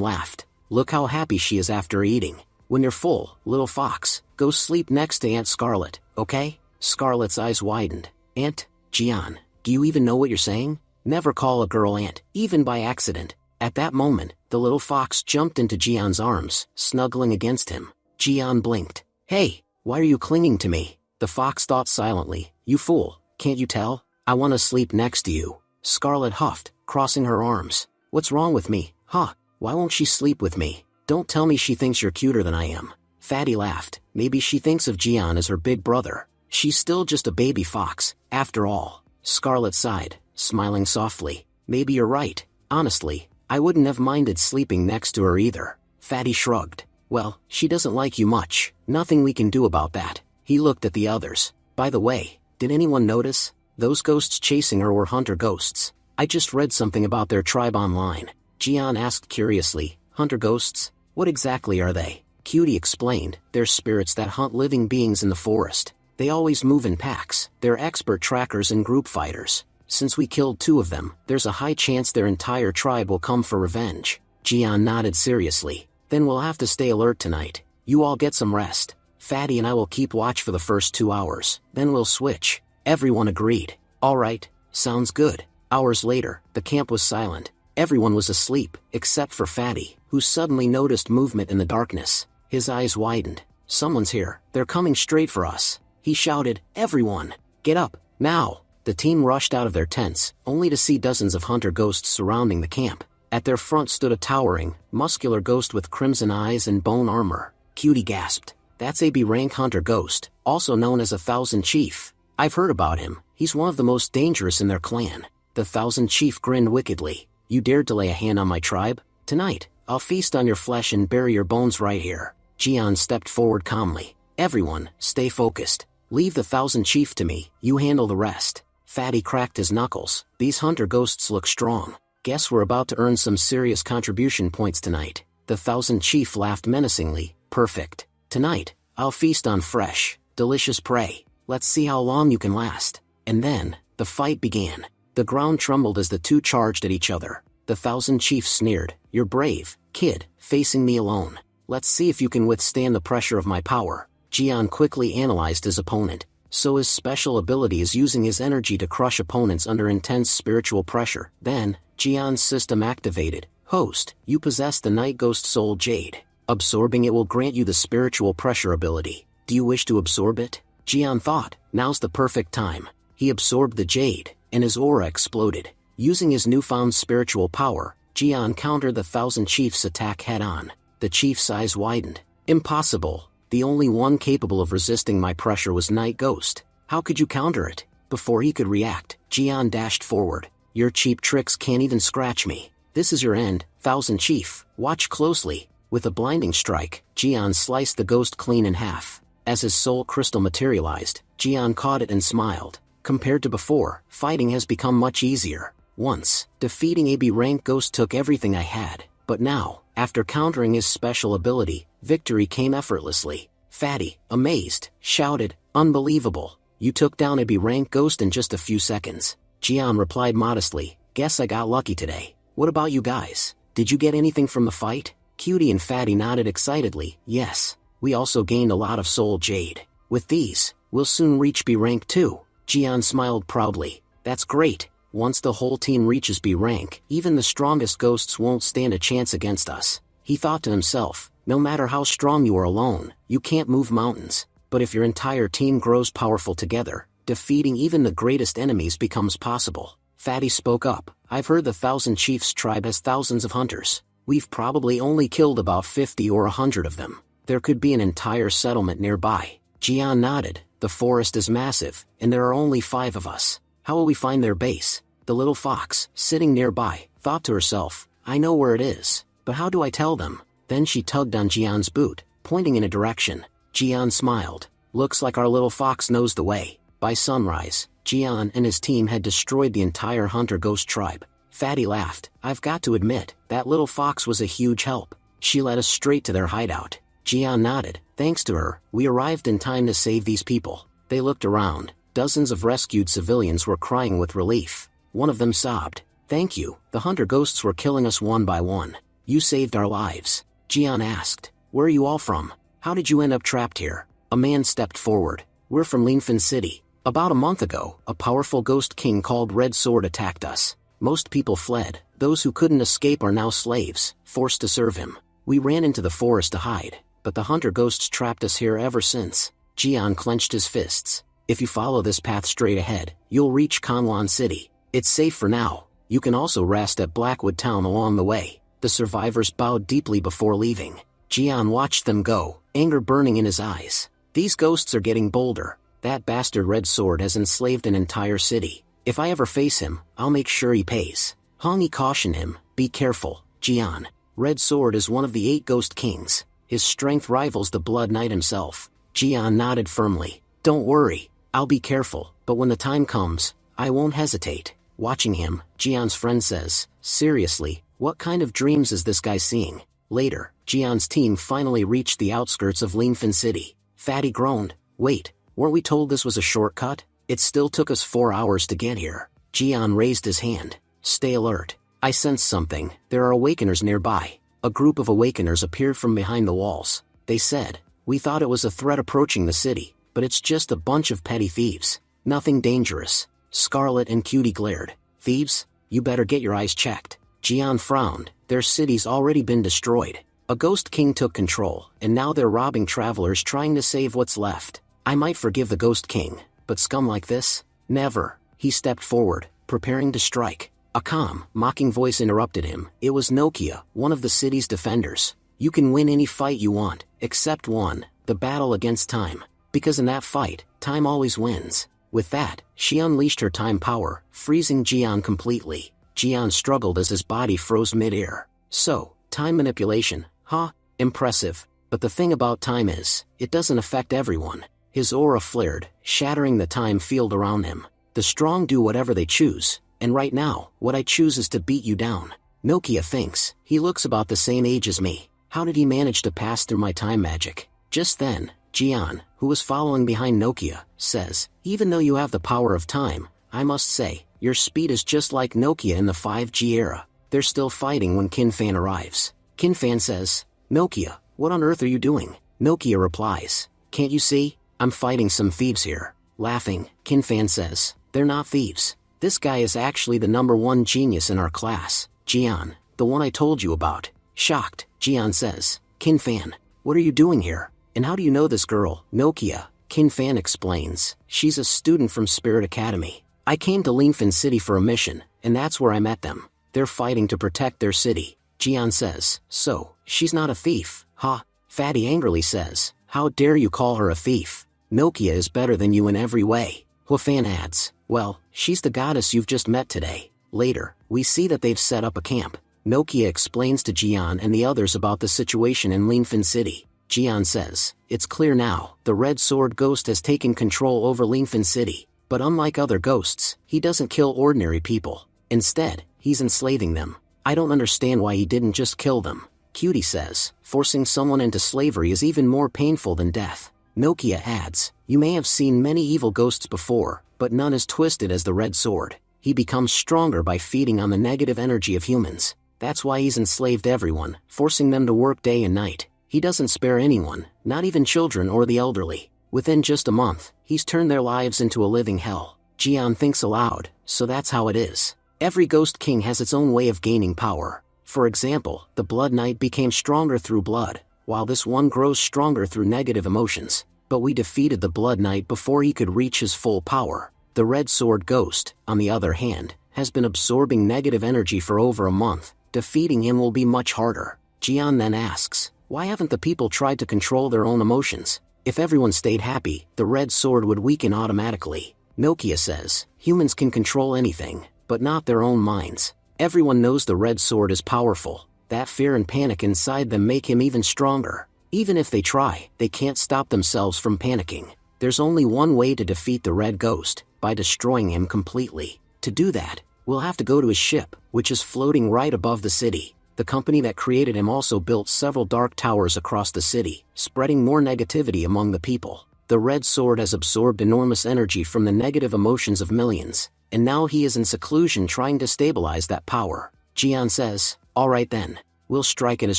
laughed. Look how happy she is after eating. When you're full, little fox, go sleep next to Aunt Scarlet, okay? Scarlet's eyes widened. Aunt? Jian, do you even know what you're saying? Never call a girl aunt, even by accident. At that moment, the little fox jumped into Jian's arms, snuggling against him. Jian blinked. Hey, why are you clinging to me? The fox thought silently. You fool, can't you tell? I want to sleep next to you. Scarlet huffed, crossing her arms. What's wrong with me? Huh, why won't she sleep with me? Don't tell me she thinks you're cuter than I am. Fatty laughed. Maybe she thinks of Jian as her big brother. She's still just a baby fox, after all. Scarlet sighed, smiling softly. Maybe you're right. Honestly, I wouldn't have minded sleeping next to her either. Fatty shrugged. Well, she doesn't like you much. Nothing we can do about that. He looked at the others. By the way, did anyone notice? Those ghosts chasing her were hunter ghosts. I just read something about their tribe online. Jian asked curiously. Hunter ghosts? What exactly are they? Cutie explained. They're spirits that hunt living beings in the forest. They always move in packs. They're expert trackers and group fighters. Since we killed 2 of them, there's a high chance their entire tribe will come for revenge. Jian nodded seriously. Then we'll have to stay alert tonight. You all get some rest. Fatty and I will keep watch for the first 2 hours, then we'll switch. Everyone agreed. All right, sounds good. Hours later, the camp was silent. Everyone was asleep, except for Fatty, who suddenly noticed movement in the darkness. His eyes widened. Someone's here. They're coming straight for us. He shouted, Everyone, get up, now. The team rushed out of their tents, only to see dozens of hunter ghosts surrounding the camp. At their front stood a towering, muscular ghost with crimson eyes and bone armor. Cutie gasped. That's a B-rank hunter ghost, also known as a Thousand Chief. I've heard about him. He's one of the most dangerous in their clan. The Thousand Chief grinned wickedly. You dared to lay a hand on my tribe? Tonight, I'll feast on your flesh and bury your bones right here. Jian stepped forward calmly. Everyone, stay focused. Leave the Thousand Chief to me, you handle the rest. Fatty cracked his knuckles. These hunter ghosts look strong. Guess we're about to earn some serious contribution points tonight. The Thousand Chief laughed menacingly. Perfect. Tonight, I'll feast on fresh, delicious prey. Let's see how long you can last. And then, the fight began. The ground trembled as the two charged at each other. The Thousand Chief sneered. You're brave, kid, facing me alone. Let's see if you can withstand the pressure of my power. Jian quickly analyzed his opponent. So his special ability is using his energy to crush opponents under intense spiritual pressure. Then, Jian's system activated. Host, you possess the Night Ghost Soul Jade. Absorbing it will grant you the spiritual pressure ability. Do you wish to absorb it? Jian thought, now's the perfect time. He absorbed the jade, and his aura exploded. Using his newfound spiritual power, Jian countered the Thousand Chief's attack head-on. The chief's eyes widened. Impossible. The only one capable of resisting my pressure was Night Ghost. How could you counter it? Before he could react, Jian dashed forward. Your cheap tricks can't even scratch me. This is your end, Thousand Chief. Watch closely. With a blinding strike, Jian sliced the ghost clean in half. As his soul crystal materialized, Jian caught it and smiled. Compared to before, fighting has become much easier. Once, defeating a B-rank ghost took everything I had, but now, after countering his special ability, victory came effortlessly. Fatty, amazed, shouted, Unbelievable. You took down a B-rank ghost in just a few seconds. Jian replied modestly, Guess I got lucky today. What about you guys? Did you get anything from the fight? Cutie and Fatty nodded excitedly. Yes. We also gained a lot of soul jade. With these, we'll soon reach B rank too. Jian smiled proudly. That's great. Once the whole team reaches B rank, even the strongest ghosts won't stand a chance against us. He thought to himself, no matter how strong you are alone, you can't move mountains. But if your entire team grows powerful together, defeating even the greatest enemies becomes possible. Fatty spoke up. I've heard the Thousand Chiefs tribe has thousands of hunters. We've probably only killed about 50 or 100 of them. There could be an entire settlement nearby. Jian nodded. The forest is massive, and there are only 5 of us. How will we find their base? The little fox, sitting nearby, thought to herself, I know where it is, but how do I tell them? Then she tugged on Jian's boot, pointing in a direction. Jian smiled. Looks like our little fox knows the way. By sunrise, Jian and his team had destroyed the entire hunter ghost tribe. Fatty laughed. I've got to admit, that little fox was a huge help. She led us straight to their hideout. Jian nodded. Thanks to her, we arrived in time to save these people. They looked around. Dozens of rescued civilians were crying with relief. One of them sobbed. Thank you, the hunter ghosts were killing us one by one. You saved our lives. Jian asked. Where are you all from? How did you end up trapped here? A man stepped forward. We're from Lv.50 City. About a month ago, a powerful ghost king called Red Sword attacked us. Most people fled. Those who couldn't escape are now slaves, forced to serve him. We ran into the forest to hide, but the hunter ghosts trapped us here ever since. Jian clenched his fists. If you follow this path straight ahead, you'll reach Kanwan City. It's safe for now. You can also rest at Blackwood Town along the way. The survivors bowed deeply before leaving. Jian watched them go, anger burning in his eyes. These ghosts are getting bolder. That bastard Red Sword has enslaved an entire city. If I ever face him, I'll make sure he pays. Hongi cautioned him, be careful, Jian. Red Sword is one of the 8 ghost kings. His strength rivals the Blood Knight himself. Jian nodded firmly. Don't worry, I'll be careful, but when the time comes, I won't hesitate. Watching him, Jian's friend says, seriously, what kind of dreams is this guy seeing? Later, Jian's team finally reached the outskirts of Lv.50 City. Fatty groaned. Wait, weren't we told this was a shortcut? It still took us 4 hours to get here. Jian raised his hand. Stay alert. I sense something. There are awakeners nearby. A group of awakeners appeared from behind the walls. They said, we thought it was a threat approaching the city, but it's just a bunch of petty thieves. Nothing dangerous. Scarlet and Cutie glared. Thieves? You better get your eyes checked. Jian frowned. Their city's already been destroyed. A ghost king took control, and now they're robbing travelers trying to save what's left. I might forgive the ghost king, but scum like this? Never. He stepped forward, preparing to strike. A calm, mocking voice interrupted him. It was Nokia, one of the city's defenders. You can win any fight you want, except one, the battle against time. Because in that fight, time always wins. With that, she unleashed her time power, freezing Jian completely. Jian struggled as his body froze mid-air. So, time manipulation, huh? Impressive. But the thing about time is, it doesn't affect everyone. His aura flared, shattering the time field around him. The strong do whatever they choose, and right now, what I choose is to beat you down. Nokia thinks, he looks about the same age as me. How did he manage to pass through my time magic? Just then, Jian, who was following behind Nokia, says, even though you have the power of time, I must say, your speed is just like Nokia in the 5G era. They're still fighting when Kinfan arrives. Kinfan says, Nokia, what on earth are you doing? Nokia replies, can't you see? I'm fighting some thieves here. Laughing, Kinfan says, they're not thieves. This guy is actually the #1 genius in our class, Jian, the one I told you about. Shocked, Jian says, Kinfan, what are you doing here? And how do you know this girl, Nokia? Kinfan explains, she's a student from Spirit Academy. I came to Lv.50 City for a mission, and that's where I met them. They're fighting to protect their city. Jian says, so, she's not a thief, huh? Fatty angrily says, how dare you call her a thief? Nokia is better than you in every way. Huafan adds, well, she's the goddess you've just met today. Later, we see that they've set up a camp. Nokia explains to Jian and the others about the situation in Lv.50 City. Jian says, it's clear now, the Red Sword ghost has taken control over Lv.50 City. But unlike other ghosts, he doesn't kill ordinary people. Instead, he's enslaving them. I don't understand why he didn't just kill them. Cutie says, forcing someone into slavery is even more painful than death. Nokia adds, you may have seen many evil ghosts before, but none as twisted as the Red Sword. He becomes stronger by feeding on the negative energy of humans. That's why he's enslaved everyone, forcing them to work day and night. He doesn't spare anyone, not even children or the elderly. Within just a month, he's turned their lives into a living hell. Jian thinks aloud, so that's how it is. Every ghost king has its own way of gaining power. For example, the Blood Knight became stronger through blood, while this one grows stronger through negative emotions. But we defeated the Blood Knight before he could reach his full power. The Red Sword Ghost, on the other hand, has been absorbing negative energy for over a month, defeating him will be much harder. Jian then asks, why haven't the people tried to control their own emotions? If everyone stayed happy, the red sword would weaken automatically. Nokia says, humans can control anything, but not their own minds. Everyone knows the red sword is powerful. That fear and panic inside them make him even stronger. Even if they try, they can't stop themselves from panicking. There's only one way to defeat the red ghost, by destroying him completely. To do that, we'll have to go to his ship, which is floating right above the city. The company that created him also built several dark towers across the city, spreading more negativity among the people. The red sword has absorbed enormous energy from the negative emotions of millions, and now he is in seclusion trying to stabilize that power. Jian says, alright then, we'll strike at his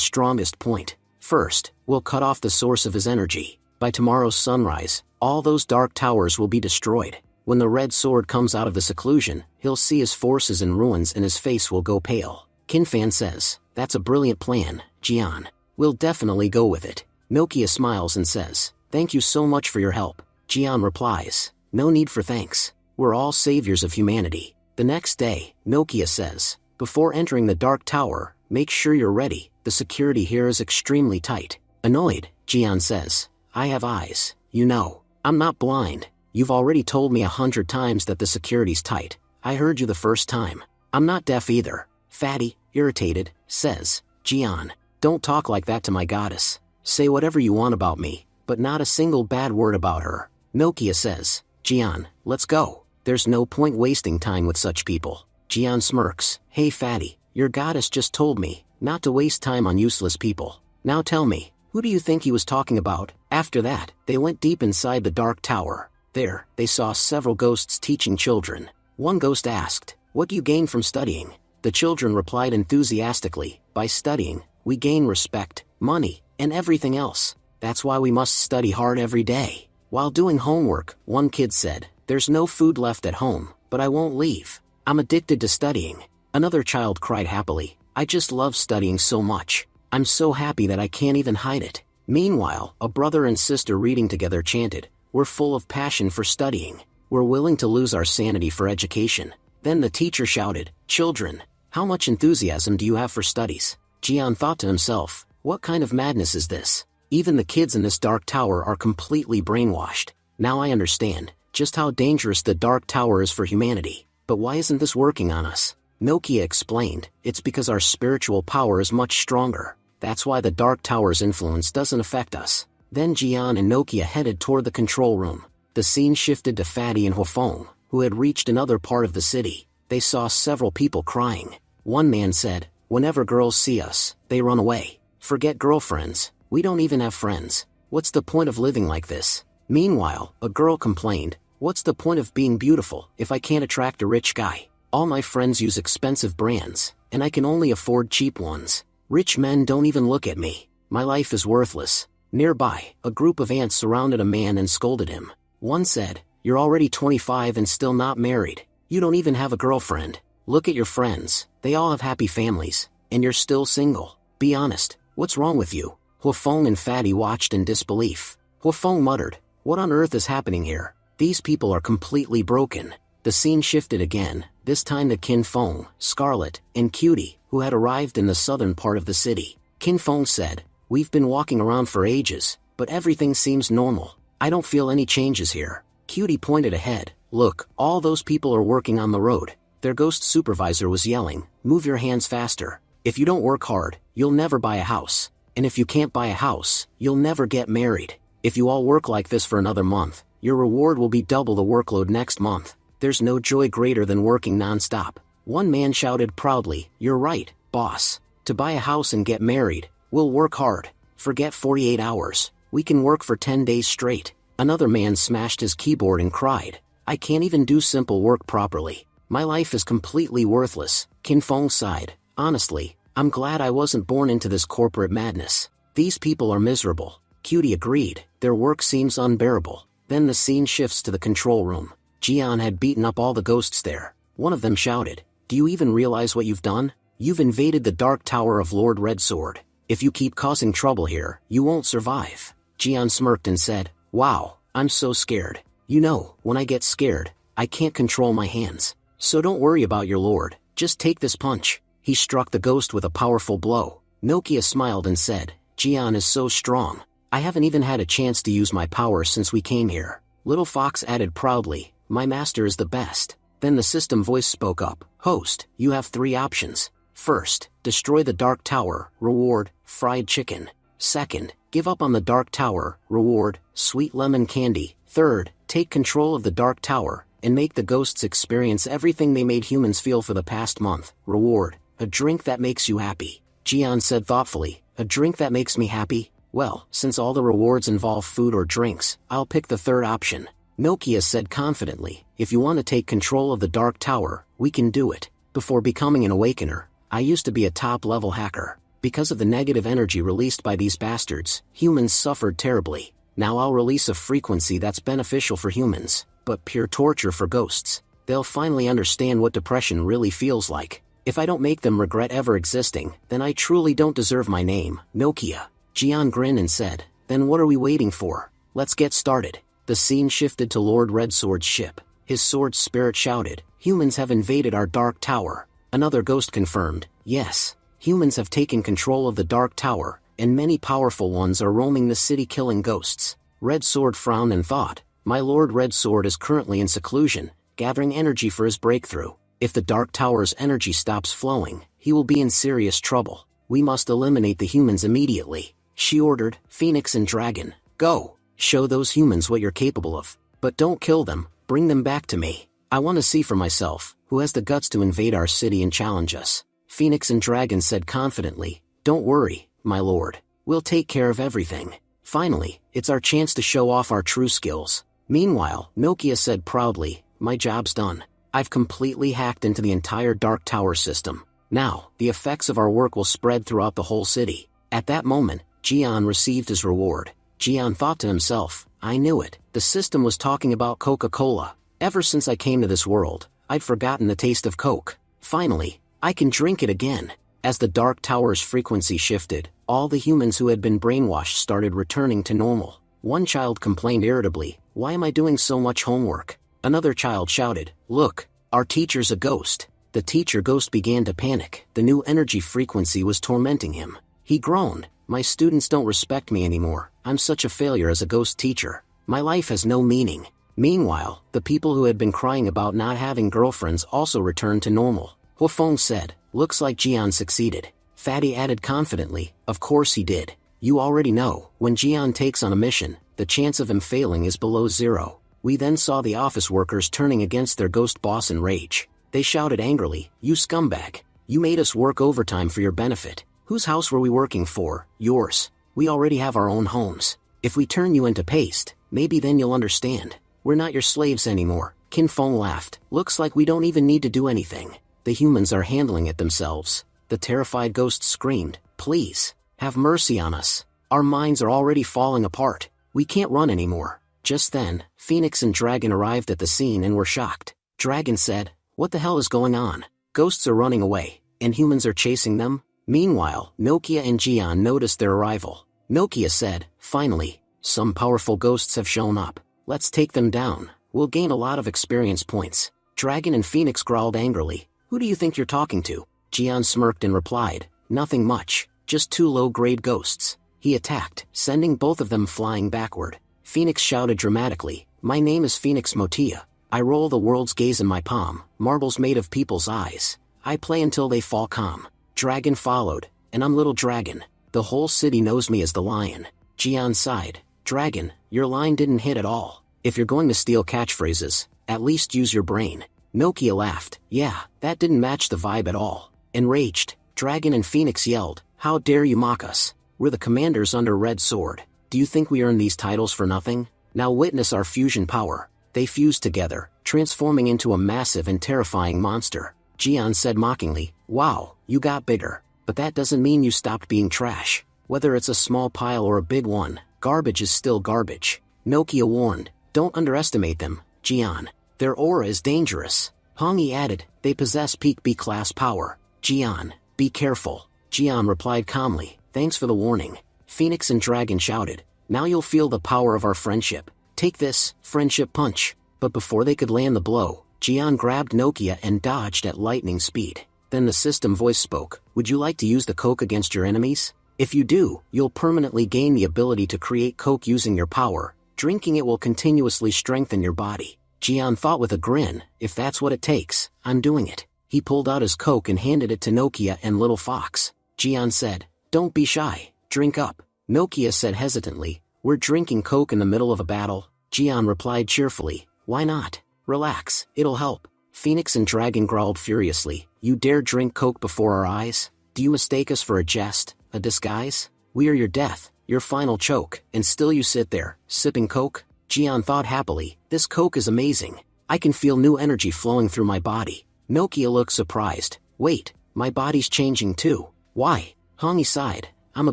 strongest point. First, we'll cut off the source of his energy. By tomorrow's sunrise, all those dark towers will be destroyed. When the red sword comes out of the seclusion, he'll see his forces in ruins and his face will go pale. Kinfan says, that's a brilliant plan, Jian. We'll definitely go with it. Nokia smiles and says, thank you so much for your help. Jian replies, no need for thanks. We're all saviors of humanity. The next day, Nokia says, before entering the dark tower, make sure you're ready. The security here is extremely tight. Annoyed, Jian says, I have eyes, you know. I'm not blind. You've already told me 100 times that the security's tight. I heard you the first time. I'm not deaf either. Fatty, irritated, says, Jian, don't talk like that to my goddess. Say whatever you want about me, but not a single bad word about her. Nokia says, Jian, let's go. There's no point wasting time with such people. Jian smirks, hey Fatty, your goddess just told me not to waste time on useless people. Now tell me, who do you think he was talking about? After that, they went deep inside the dark tower. There, they saw several ghosts teaching children. One ghost asked, what do you gain from studying? The children replied enthusiastically, by studying, we gain respect, money, and everything else. That's why we must study hard every day. While doing homework, one kid said, there's no food left at home, but I won't leave. I'm addicted to studying. Another child cried happily, I just love studying so much. I'm so happy that I can't even hide it. Meanwhile, a brother and sister reading together chanted, we're full of passion for studying. We're willing to lose our sanity for education. Then the teacher shouted, children, how much enthusiasm do you have for studies? Jian thought to himself, what kind of madness is this? Even the kids in this dark tower are completely brainwashed. Now I understand just how dangerous the dark tower is for humanity. But why isn't this working on us? Nokia explained, it's because our spiritual power is much stronger. That's why the dark tower's influence doesn't affect us. Then Jian and Nokia headed toward the control room. The scene shifted to Fatty and Huafeng, who had reached another part of the city. They saw several people crying. One man said, whenever girls see us, they run away. Forget girlfriends, we don't even have friends. What's the point of living like this? Meanwhile, a girl complained, what's the point of being beautiful if I can't attract a rich guy? All my friends use expensive brands, and I can only afford cheap ones. Rich men don't even look at me. My life is worthless. Nearby, a group of ants surrounded a man and scolded him. One said, you're already 25 and still not married. You don't even have a girlfriend. Look at your friends, they all have happy families, and you're still single. Be honest, what's wrong with you? Huafeng and Fatty watched in disbelief. Huafeng muttered, what on earth is happening here? These people are completely broken. The scene shifted again, this time to Kinfeng, Scarlet, and Cutie, who had arrived in the southern part of the city. Kinfeng said, we've been walking around for ages, but everything seems normal. I don't feel any changes here. Cutie pointed ahead, look, all those people are working on the road. Their ghost supervisor was yelling, move your hands faster. If you don't work hard, you'll never buy a house. And if you can't buy a house, you'll never get married. If you all work like this for another month, your reward will be double the workload next month. There's no joy greater than working non-stop. One man shouted proudly, you're right, boss. To buy a house and get married, we'll work hard. Forget 48 hours. We can work for 10 days straight. Another man smashed his keyboard and cried, I can't even do simple work properly. My life is completely worthless. Kinfeng sighed, honestly, I'm glad I wasn't born into this corporate madness. These people are miserable. Cutie agreed, their work seems unbearable. Then the scene shifts to the control room. Jian had beaten up all the ghosts there. One of them shouted, do you even realize what you've done? You've invaded the dark tower of Lord Red Sword. If you keep causing trouble here, you won't survive. Jian smirked and said, wow, I'm so scared. You know, when I get scared, I can't control my hands. So don't worry about your lord, just take this punch. He struck the ghost with a powerful blow. Nokia smiled and said, Jian is so strong. I haven't even had a chance to use my power since we came here. Little Fox added proudly, my master is the best. Then the system voice spoke up, host, you have 3 options. First, destroy the Dark Tower, reward, fried chicken. Second, give up on the Dark Tower, reward, sweet lemon candy. Third, take control of the Dark Tower, and make the ghosts experience everything they made humans feel for the past month, reward, a drink that makes you happy. Jian said thoughtfully, a drink that makes me happy? Well, since all the rewards involve food or drinks, I'll pick the third option. Nokia said confidently, if you want to take control of the Dark Tower, we can do it. Before becoming an Awakener, I used to be a top-level hacker. Because of the negative energy released by these bastards, humans suffered terribly. Now I'll release a frequency that's beneficial for humans, but pure torture for ghosts. They'll finally understand what depression really feels like. If I don't make them regret ever existing, then I truly don't deserve my name, Nokia. Jian grinned and said, then what are we waiting for? Let's get started. The scene shifted to Lord Redsword's ship. His sword spirit shouted, humans have invaded our Dark Tower. Another ghost confirmed, yes, humans have taken control of the Dark Tower, and many powerful ones are roaming the city killing ghosts. Red Sword frowned and thought, my Lord Red Sword is currently in seclusion, gathering energy for his breakthrough. If the Dark Tower's energy stops flowing, he will be in serious trouble. We must eliminate the humans immediately. She ordered, Phoenix and Dragon, go. Show those humans what you're capable of. But don't kill them, bring them back to me. I want to see for myself, who has the guts to invade our city and challenge us. Phoenix and Dragon said confidently, don't worry, my lord. We'll take care of everything. Finally, it's our chance to show off our true skills. Meanwhile, Nokia said proudly, my job's done. I've completely hacked into the entire Dark Tower system. Now, the effects of our work will spread throughout the whole city. At that moment, Jian received his reward. Jian thought to himself, I knew it. The system was talking about Coca-Cola. Ever since I came to this world, I'd forgotten the taste of Coke. Finally, I can drink it again. As the Dark Tower's frequency shifted, all the humans who had been brainwashed started returning to normal. One child complained irritably, why am I doing so much homework? Another child shouted, look, our teacher's a ghost. The teacher ghost began to panic. The new energy frequency was tormenting him. He groaned, my students don't respect me anymore. I'm such a failure as a ghost teacher. My life has no meaning. Meanwhile, the people who had been crying about not having girlfriends also returned to normal. Huafeng said, looks like Jian succeeded. Fatty added confidently, of course he did. You already know, when Jian takes on a mission, the chance of him failing is below 0. We then saw the office workers turning against their ghost boss in rage. They shouted angrily, you scumbag. You made us work overtime for your benefit. Whose house were we working for? Yours. We already have our own homes. If we turn you into paste, maybe then you'll understand. We're not your slaves anymore. Qin Feng laughed. Looks like we don't even need to do anything. The humans are handling it themselves. The terrified ghost screamed, please, have mercy on us. Our minds are already falling apart. We can't run anymore. Just then, Phoenix and Dragon arrived at the scene and were shocked. Dragon said, what the hell is going on? Ghosts are running away, and humans are chasing them? Meanwhile, Nokia and Jian noticed their arrival. Nokia said, finally, some powerful ghosts have shown up. Let's take them down. We'll gain a lot of experience points. Dragon and Phoenix growled angrily. Who do you think you're talking to? Jian smirked and replied, nothing much, just 2 low-grade ghosts. He attacked, sending both of them flying backward. Phoenix shouted dramatically, my name is Phoenix Motia. I roll the world's gaze in my palm, marbles made of people's eyes. I play until they fall calm. Dragon followed, and I'm Little Dragon. The whole city knows me as the Lion. Jian sighed, Dragon, your line didn't hit at all. If you're going to steal catchphrases, at least use your brain. Nokia laughed, yeah, that didn't match the vibe at all. Enraged, Dragon and Phoenix yelled, how dare you mock us? We're the commanders under Red Sword. Do you think we earn these titles for nothing? Now witness our fusion power. They fused together, transforming into a massive and terrifying monster. Jian said mockingly, wow, you got bigger. But that doesn't mean you stopped being trash. Whether it's a small pile or a big one, garbage is still garbage. Nokia warned, don't underestimate them, Jian. Their aura is dangerous. Hongyi added, they possess peak B-class power. Jian, be careful. Jian replied calmly, thanks for the warning. Phoenix and Dragon shouted, now you'll feel the power of our friendship. Take this, friendship punch. But before they could land the blow, Jian grabbed Nokia and dodged at lightning speed. Then the system voice spoke, would you like to use the coke against your enemies? If you do, you'll permanently gain the ability to create coke using your power. Drinking it will continuously strengthen your body. Jian thought with a grin, if that's what it takes, I'm doing it. He pulled out his coke and handed it to Nokia and Little Fox. Jian said, don't be shy, drink up. Nokia said hesitantly, we're drinking coke in the middle of a battle. Jian replied cheerfully, why not? Relax, it'll help. Phoenix and Dragon growled furiously, you dare drink coke before our eyes? Do you mistake us for a jest, a disguise? We are your death, your final choke, and still you sit there, sipping coke? Jian thought happily, this coke is amazing. I can feel new energy flowing through my body. Nokia looked surprised, wait, my body's changing too. Why? Hongi sighed, I'm a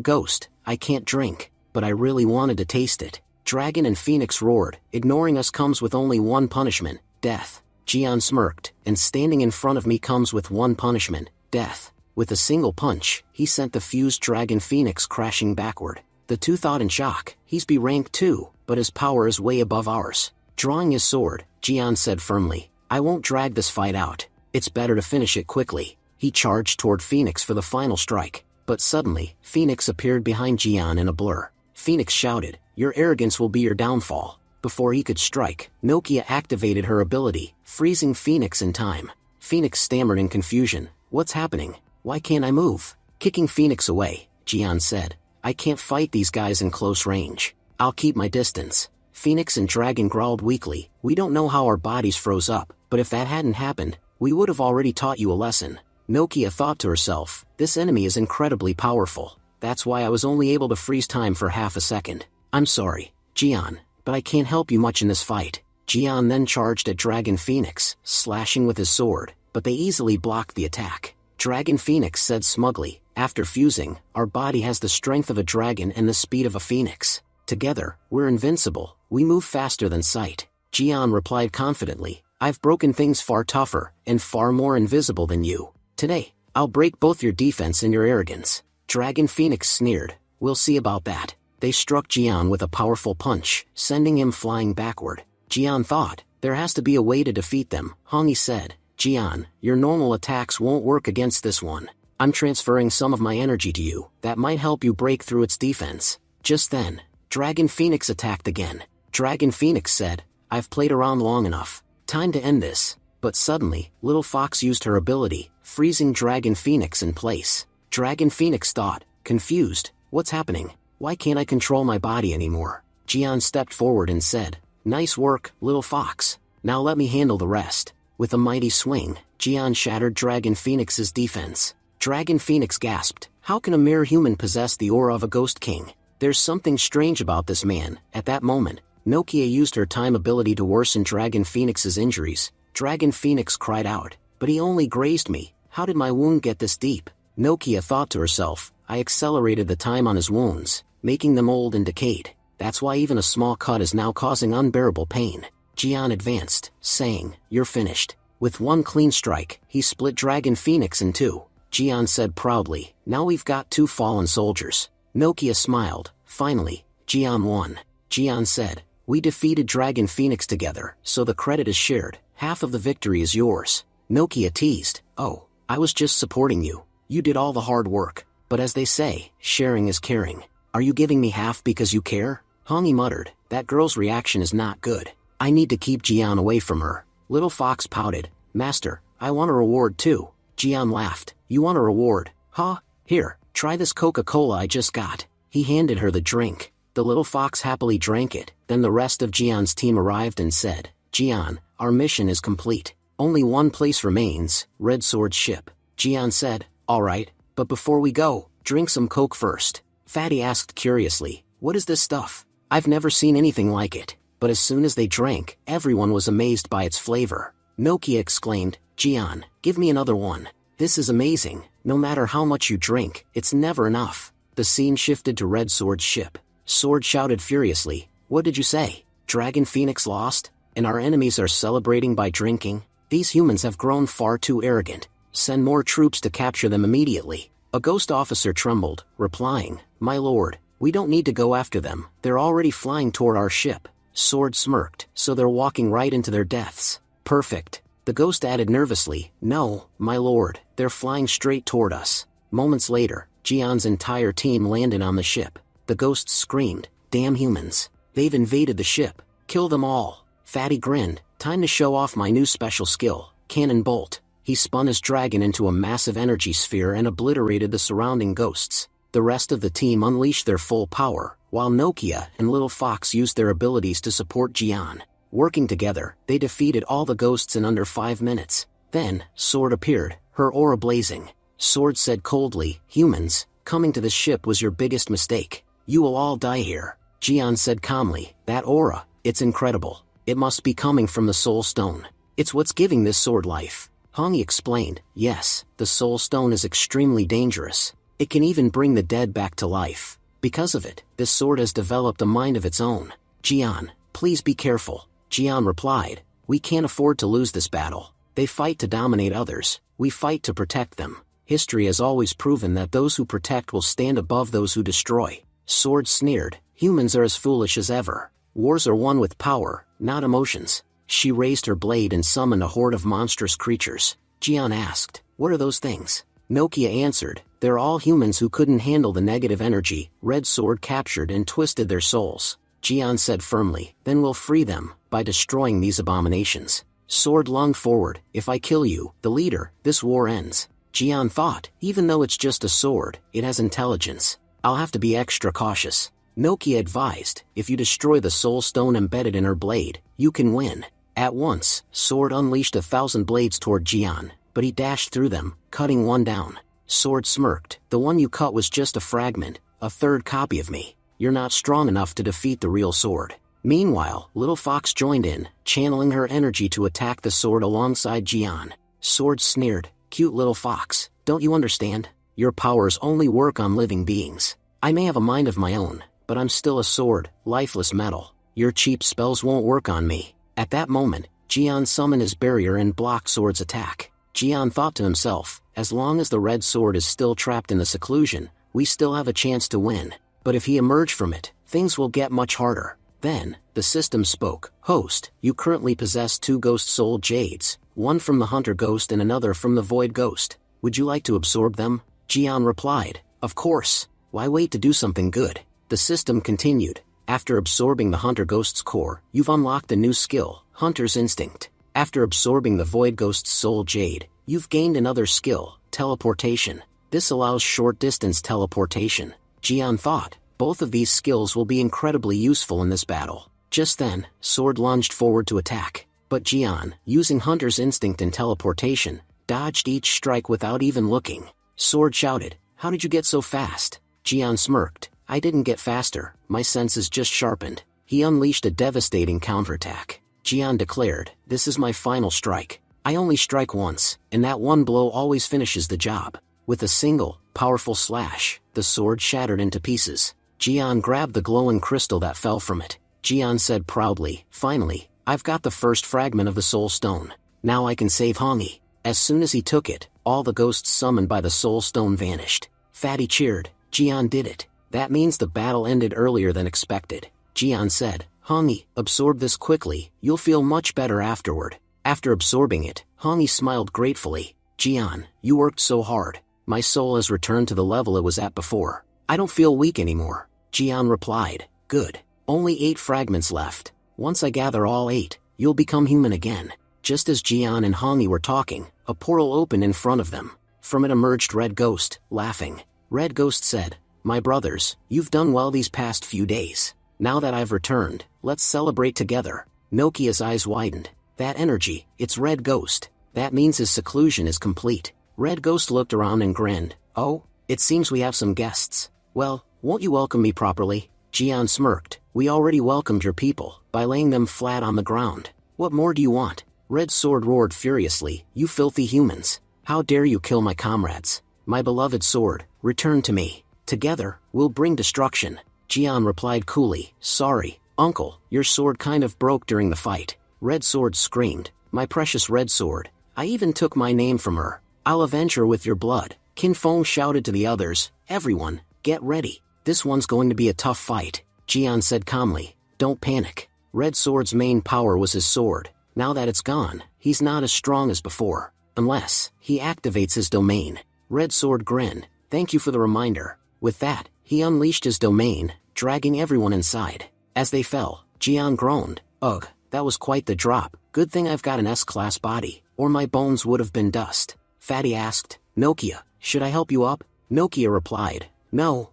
ghost, I can't drink, but I really wanted to taste it. Dragon and Phoenix roared, ignoring us comes with only one punishment, death. Jian smirked, and standing in front of me comes with one punishment, death. With a single punch, he sent the fused Dragon Phoenix crashing backward. The two thought in shock, he's B rank too, but his power is way above ours. Drawing his sword, Jian said firmly, I won't drag this fight out. It's better to finish it quickly. He charged toward Phoenix for the final strike, but suddenly, Phoenix appeared behind Jian in a blur. Phoenix shouted, your arrogance will be your downfall. Before he could strike, Nokia activated her ability, freezing Phoenix in time. Phoenix stammered in confusion, what's happening? Why can't I move? Kicking Phoenix away, Jian said, I can't fight these guys in close range. I'll keep my distance. Phoenix and Dragon growled weakly, we don't know how our bodies froze up, but if that hadn't happened, we would have already taught you a lesson. Nokia thought to herself, this enemy is incredibly powerful. That's why I was only able to freeze time for half a second. I'm sorry, Jian, but I can't help you much in this fight. Jian then charged at Dragon Phoenix, slashing with his sword, but they easily blocked the attack. Dragon Phoenix said smugly, after fusing, our body has the strength of a dragon and the speed of a phoenix. Together, we're invincible, we move faster than sight. Jian replied confidently, I've broken things far tougher, and far more invisible than you. Today, I'll break both your defense and your arrogance. Dragon Phoenix sneered, we'll see about that. They struck Jian with a powerful punch, sending him flying backward. Jian thought, there has to be a way to defeat them. Hongi said, Jian, your normal attacks won't work against this one. I'm transferring some of my energy to you, that might help you break through its defense. Just then, Dragon Phoenix attacked again. Dragon Phoenix said, I've played around long enough. Time to end this. But suddenly, Little Fox used her ability, freezing Dragon Phoenix in place. Dragon Phoenix thought, confused, what's happening? Why can't I control my body anymore? Jian stepped forward and said, nice work, Little Fox. Now let me handle the rest. With a mighty swing, Jian shattered Dragon Phoenix's defense. Dragon Phoenix gasped, how can a mere human possess the aura of a ghost king? There's something strange about this man. At that moment, Nokia used her time ability to worsen Dragon Phoenix's injuries. Dragon Phoenix cried out, but he only grazed me. How did my wound get this deep? Nokia thought to herself, I accelerated the time on his wounds, making them old and decayed. That's why even a small cut is now causing unbearable pain. Jian advanced, saying, you're finished. With one clean strike, he split Dragon Phoenix in two. Jian said proudly, now we've got two fallen soldiers. Nokia smiled, finally, Jian won. Jian said, we defeated Dragon Phoenix together, so the credit is shared. Half of the victory is yours. Nokia teased, oh, I was just supporting you. You did all the hard work. But as they say, sharing is caring. Are you giving me half because you care? Hongi muttered, that girl's reaction is not good. I need to keep Jian away from her. Little Fox pouted, Master, I want a reward too. Jian laughed, you want a reward? Huh? Here, try this Coca-Cola I just got. He handed her the drink. The little fox happily drank it. Then the rest of Jian's team arrived and said, Jian, our mission is complete. Only one place remains, Red Sword's ship. Jian said, alright, but before we go, drink some Coke first. Fatty asked curiously, what is this stuff? I've never seen anything like it. But as soon as they drank, everyone was amazed by its flavor. Nokia exclaimed, Jian, give me another one. This is amazing. No matter how much you drink, it's never enough. The scene shifted to Red Sword's ship. Sword shouted furiously, what did you say? Dragon Phoenix lost? And our enemies are celebrating by drinking? These humans have grown far too arrogant. Send more troops to capture them immediately. A ghost officer trembled, replying, my lord, we don't need to go after them. They're already flying toward our ship. Sword smirked, so they're walking right into their deaths. Perfect. The ghost added nervously, "No, my lord, they're flying straight toward us." Moments later, Jian's entire team landed on the ship. The ghosts screamed, "Damn humans. They've invaded the ship. Kill them all." Fatty grinned, "Time to show off my new special skill, Cannon Bolt." He spun his dragon into a massive energy sphere and obliterated the surrounding ghosts. The rest of the team unleashed their full power, while Nokia and Little Fox used their abilities to support Jian. Working together, they defeated all the ghosts in under 5 minutes. Then, Sword appeared, her aura blazing. Sword said coldly, "Humans, coming to this ship was your biggest mistake. You will all die here." Jian said calmly, "That aura, it's incredible. It must be coming from the Soul Stone. It's what's giving this sword life." Hongi explained, "Yes, the Soul Stone is extremely dangerous. It can even bring the dead back to life. Because of it, this sword has developed a mind of its own." "Jian, please be careful." Jian replied, "We can't afford to lose this battle. They fight to dominate others, we fight to protect them. History has always proven that those who protect will stand above those who destroy." Sword sneered, "Humans are as foolish as ever. Wars are won with power, not emotions." She raised her blade and summoned a horde of monstrous creatures. Jian asked, "What are those things?" Nokia answered, "They're all humans who couldn't handle the negative energy Red Sword captured and twisted their souls." Jian said firmly, "Then we'll free them, by destroying these abominations." Sword lunged forward, "If I kill you, the leader, this war ends." Jian thought, even though it's just a sword, it has intelligence. I'll have to be extra cautious. Nokia advised, "If you destroy the soul stone embedded in her blade, you can win." At once, Sword unleashed 1,000 blades toward Jian, but he dashed through them, cutting one down. Sword smirked, "The one you cut was just a fragment, a third copy of me. You're not strong enough to defeat the real sword." Meanwhile, Little Fox joined in, channeling her energy to attack the sword alongside Jian. Sword sneered, "Cute little fox, don't you understand? Your powers only work on living beings. I may have a mind of my own, but I'm still a sword, lifeless metal. Your cheap spells won't work on me." At that moment, Jian summoned his barrier and blocked Sword's attack. Jian thought to himself, "As long as the red sword is still trapped in the seclusion, we still have a chance to win. But if he emerged from it, things will get much harder." Then, the system spoke, "Host, you currently possess 2 ghost soul jades, one from the hunter ghost and another from the void ghost. Would you like to absorb them?" Jian replied, "Of course. Why wait to do something good?" The system continued, "After absorbing the hunter ghost's core, you've unlocked a new skill, Hunter's Instinct. After absorbing the void ghost's soul jade, you've gained another skill, Teleportation. This allows short-distance teleportation." Jian thought, both of these skills will be incredibly useful in this battle. Just then, Sword lunged forward to attack. But Jian, using Hunter's Instinct and Teleportation, dodged each strike without even looking. Sword shouted, "How did you get so fast?" Jian smirked, "I didn't get faster, my senses just sharpened." He unleashed a devastating counterattack. Jian declared, "This is my final strike. I only strike once, and that one blow always finishes the job." With a single, powerful slash, the sword shattered into pieces. Jian grabbed the glowing crystal that fell from it. Jian said proudly, "Finally, I've got the first fragment of the soul stone. Now I can save Hongi." As soon as he took it, all the ghosts summoned by the soul stone vanished. Fatty cheered, "Jian did it. That means the battle ended earlier than expected." Jian said, "Hongi, absorb this quickly, you'll feel much better afterward." After absorbing it, Hongi smiled gratefully. "Jian, you worked so hard. My soul has returned to the level it was at before. I don't feel weak anymore." Jian replied, "Good. Only 8 fragments left. Once I gather all 8, you'll become human again." Just as Jian and Hongi were talking, a portal opened in front of them. From it emerged Red Ghost, laughing. Red Ghost said, "My brothers, you've done well these past few days. Now that I've returned, let's celebrate together." Nokia's eyes widened. "That energy, it's Red Ghost. That means his seclusion is complete." Red Ghost looked around and grinned. "Oh, it seems we have some guests. Well, won't you welcome me properly?" Jian smirked. "We already welcomed your people, by laying them flat on the ground. What more do you want?" Red Sword roared furiously, "You filthy humans! How dare you kill my comrades? My beloved sword, return to me. Together, we'll bring destruction." Jian replied coolly, "Sorry, uncle, your sword kind of broke during the fight." Red Sword screamed, "My precious Red Sword, I even took my name from her. I'll avenge her with your blood." Qin Feng shouted to the others, "Everyone, get ready. This one's going to be a tough fight." Jian said calmly, "Don't panic." Red Sword's main power was his sword, Now that it's gone, he's not as strong as before. Unless he activates his domain. Red Sword grinned. Thank you for the reminder. With that, he unleashed his domain, dragging everyone inside. As they fell, Jian groaned. Ugh, that was quite the drop. Good thing I've got an S-class body, or my bones would have been dust. Fatty asked, Nokia, should I help you up? Nokia replied, No,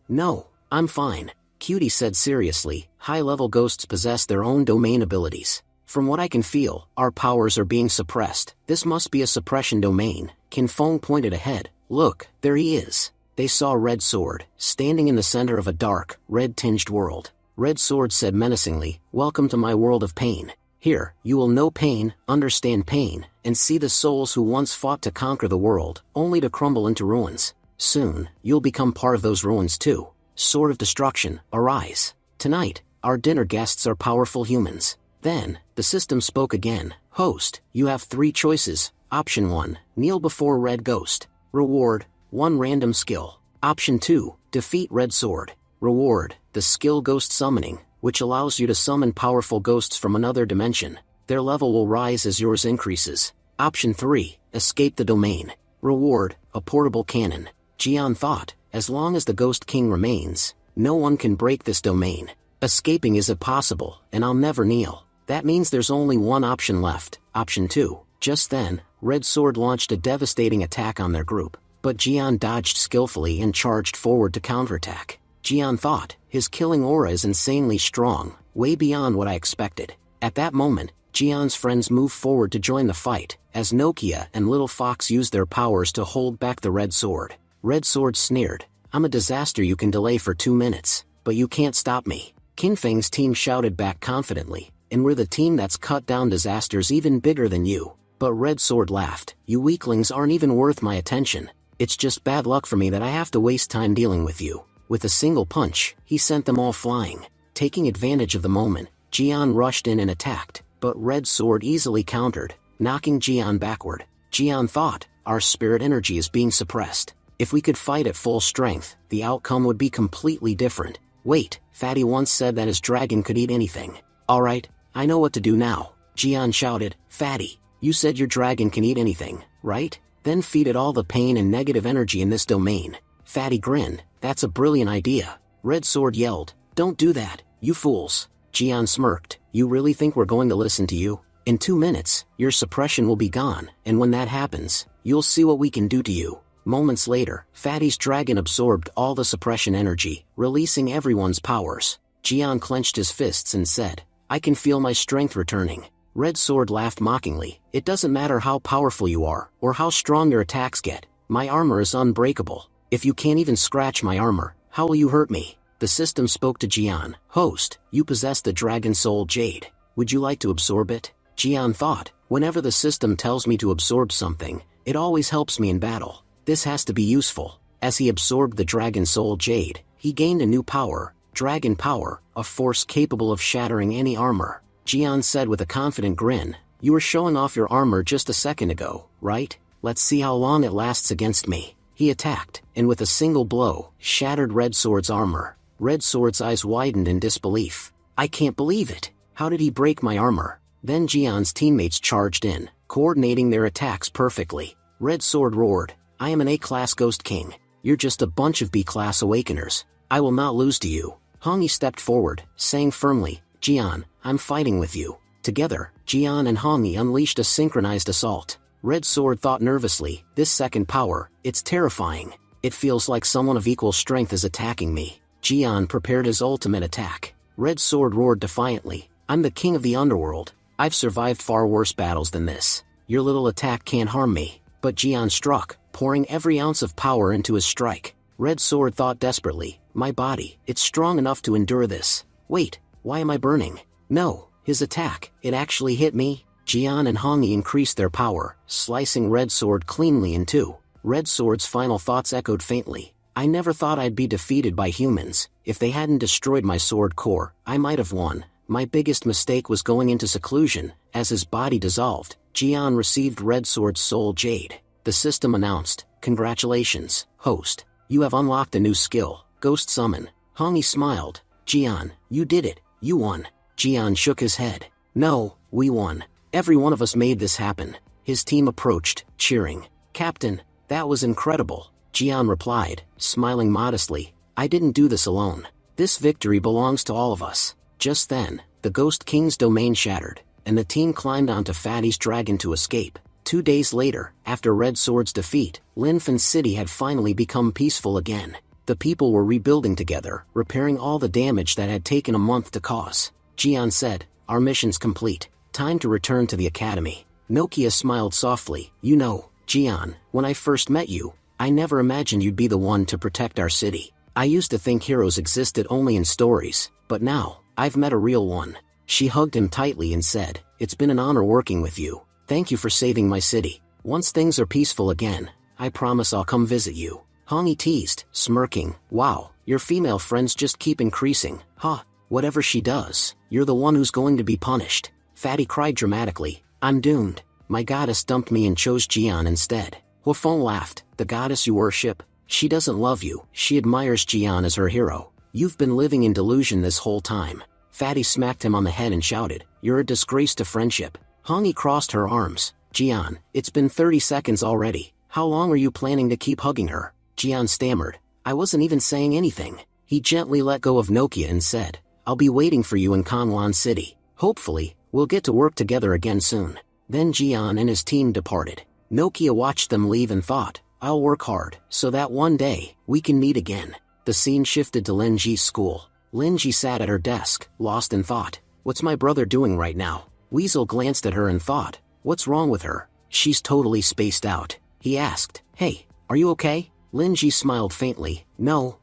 I'm fine. Cutie said seriously, high-level ghosts possess their own domain abilities. From what I can feel, our powers are being suppressed. This must be a suppression domain. Qin Feng pointed ahead. Look, there he is. They saw Red Sword, standing in the center of a dark, red-tinged world. Red Sword said menacingly, Welcome to my world of pain. Here, you will know pain, understand pain, and see the souls who once fought to conquer the world, only to crumble into ruins. Soon, you'll become part of those ruins too. Sword of Destruction, arise. Tonight, our dinner guests are powerful humans. Then, the system spoke again. Host, you have 3 choices. Option 1, kneel before Red Ghost. Reward, 1 random skill. Option 2, defeat Red Sword. Reward, the skill Ghost Summoning, which allows you to summon powerful ghosts from another dimension. Their level will rise as yours increases. Option 3, escape the domain. Reward, a portable cannon. Jian thought, as long as the Ghost King remains, no one can break this domain. Escaping is impossible, and I'll never kneel. That means there's only one option left, option 2. Just then, Red Sword launched a devastating attack on their group, but Jian dodged skillfully and charged forward to counterattack. Jian thought, his killing aura is insanely strong, way beyond what I expected. At that moment, Jian's friends moved forward to join the fight, as Nokia and Little Fox used their powers to hold back the Red Sword. Red Sword sneered, I'm a disaster you can delay for 2 minutes, but you can't stop me. Qin Feng's team shouted back confidently, and we're the team that's cut down disasters even bigger than you. But Red Sword laughed, you weaklings aren't even worth my attention. It's just bad luck for me that I have to waste time dealing with you. With a single punch, he sent them all flying. Taking advantage of the moment, Jian rushed in and attacked, but Red Sword easily countered, knocking Jian backward. Jian thought, our spirit energy is being suppressed. If we could fight at full strength, the outcome would be completely different. Wait, Fatty once said that his dragon could eat anything. Alright, I know what to do now. Jian shouted, Fatty, you said your dragon can eat anything, right? Then feed it all the pain and negative energy in this domain. Fatty grinned, that's a brilliant idea. Red Sword yelled, don't do that, you fools. Jian smirked, you really think we're going to listen to you? In 2 minutes, your suppression will be gone, and when that happens, you'll see what we can do to you. Moments later, Fatty's dragon absorbed all the suppression energy, releasing everyone's powers. Jian clenched his fists and said, I can feel my strength returning. Red Sword laughed mockingly, it doesn't matter how powerful you are, or how strong your attacks get, my armor is unbreakable. If you can't even scratch my armor, how will you hurt me? The system spoke to Jian, Host, you possess the Dragon Soul Jade. Would you like to absorb it? Jian thought, whenever the system tells me to absorb something, it always helps me in battle. This has to be useful. As he absorbed the Dragon Soul Jade, he gained a new power, Dragon Power, a force capable of shattering any armor. Jian said with a confident grin, you were showing off your armor just a second ago, right? Let's see how long it lasts against me. He attacked, and with a single blow, shattered Red Sword's armor. Red Sword's eyes widened in disbelief. I can't believe it. How did he break my armor? Then Jian's teammates charged in, coordinating their attacks perfectly. Red Sword roared, I am an A-class Ghost King. You're just a bunch of B-class Awakeners. I will not lose to you. Hongyi stepped forward, saying firmly, Jian, I'm fighting with you. Together, Jian and Hongyi unleashed a synchronized assault. Red Sword thought nervously, this second power, it's terrifying. It feels like someone of equal strength is attacking me. Jian prepared his ultimate attack. Red Sword roared defiantly, I'm the king of the underworld. I've survived far worse battles than this. Your little attack can't harm me. But Jian struck, pouring every ounce of power into his strike. Red Sword thought desperately, my body, it's strong enough to endure this. Wait, why am I burning? No, his attack, it actually hit me. Jian and Hongyi increased their power, slicing Red Sword cleanly in two. Red Sword's final thoughts echoed faintly. I never thought I'd be defeated by humans. If they hadn't destroyed my sword core, I might have won. My biggest mistake was going into seclusion. As his body dissolved, Jian received Red Sword's soul jade. The system announced, congratulations, host. You have unlocked a new skill, Ghost Summon. Hongyi smiled. Jian, you did it. You won. Jian shook his head. No, we won. Every one of us made this happen. His team approached, cheering. Captain, that was incredible, Jian replied, smiling modestly. I didn't do this alone. This victory belongs to all of us. Just then, the Ghost King's domain shattered, and the team climbed onto Fatty's dragon to escape. 2 days later, after Red Sword's defeat, Lv.50 City had finally become peaceful again. The people were rebuilding together, repairing all the damage that had taken a month to cause. Jian said, our mission's complete. Time to return to the academy. Nokia smiled softly. You know, Jian, when I first met you, I never imagined you'd be the one to protect our city. I used to think heroes existed only in stories, but now, I've met a real one. She hugged him tightly and said, it's been an honor working with you. Thank you for saving my city. Once things are peaceful again, I promise I'll come visit you. Hongi teased, smirking. Wow, your female friends just keep increasing. Huh, whatever she does, you're the one who's going to be punished. Fatty cried dramatically. I'm doomed. My goddess dumped me and chose Jian instead. Huafeng laughed. The goddess you worship? She doesn't love you. She admires Jian as her hero. You've been living in delusion this whole time. Fatty smacked him on the head and shouted, you're a disgrace to friendship. Hongi crossed her arms. Jian, it's been 30 seconds already. How long are you planning to keep hugging her? Jian stammered. I wasn't even saying anything. He gently let go of Nokia and said, I'll be waiting for you in Kanwan City. Hopefully, we'll get to work together again soon. Then Jian and his team departed. Nokia watched them leave and thought, I'll work hard, so that one day, we can meet again. The scene shifted to Linji's school. Linji sat at her desk, lost in thought. What's my brother doing right now? Weasel glanced at her and thought, what's wrong with her? She's totally spaced out. He asked, hey, are you okay? Linji smiled faintly. No,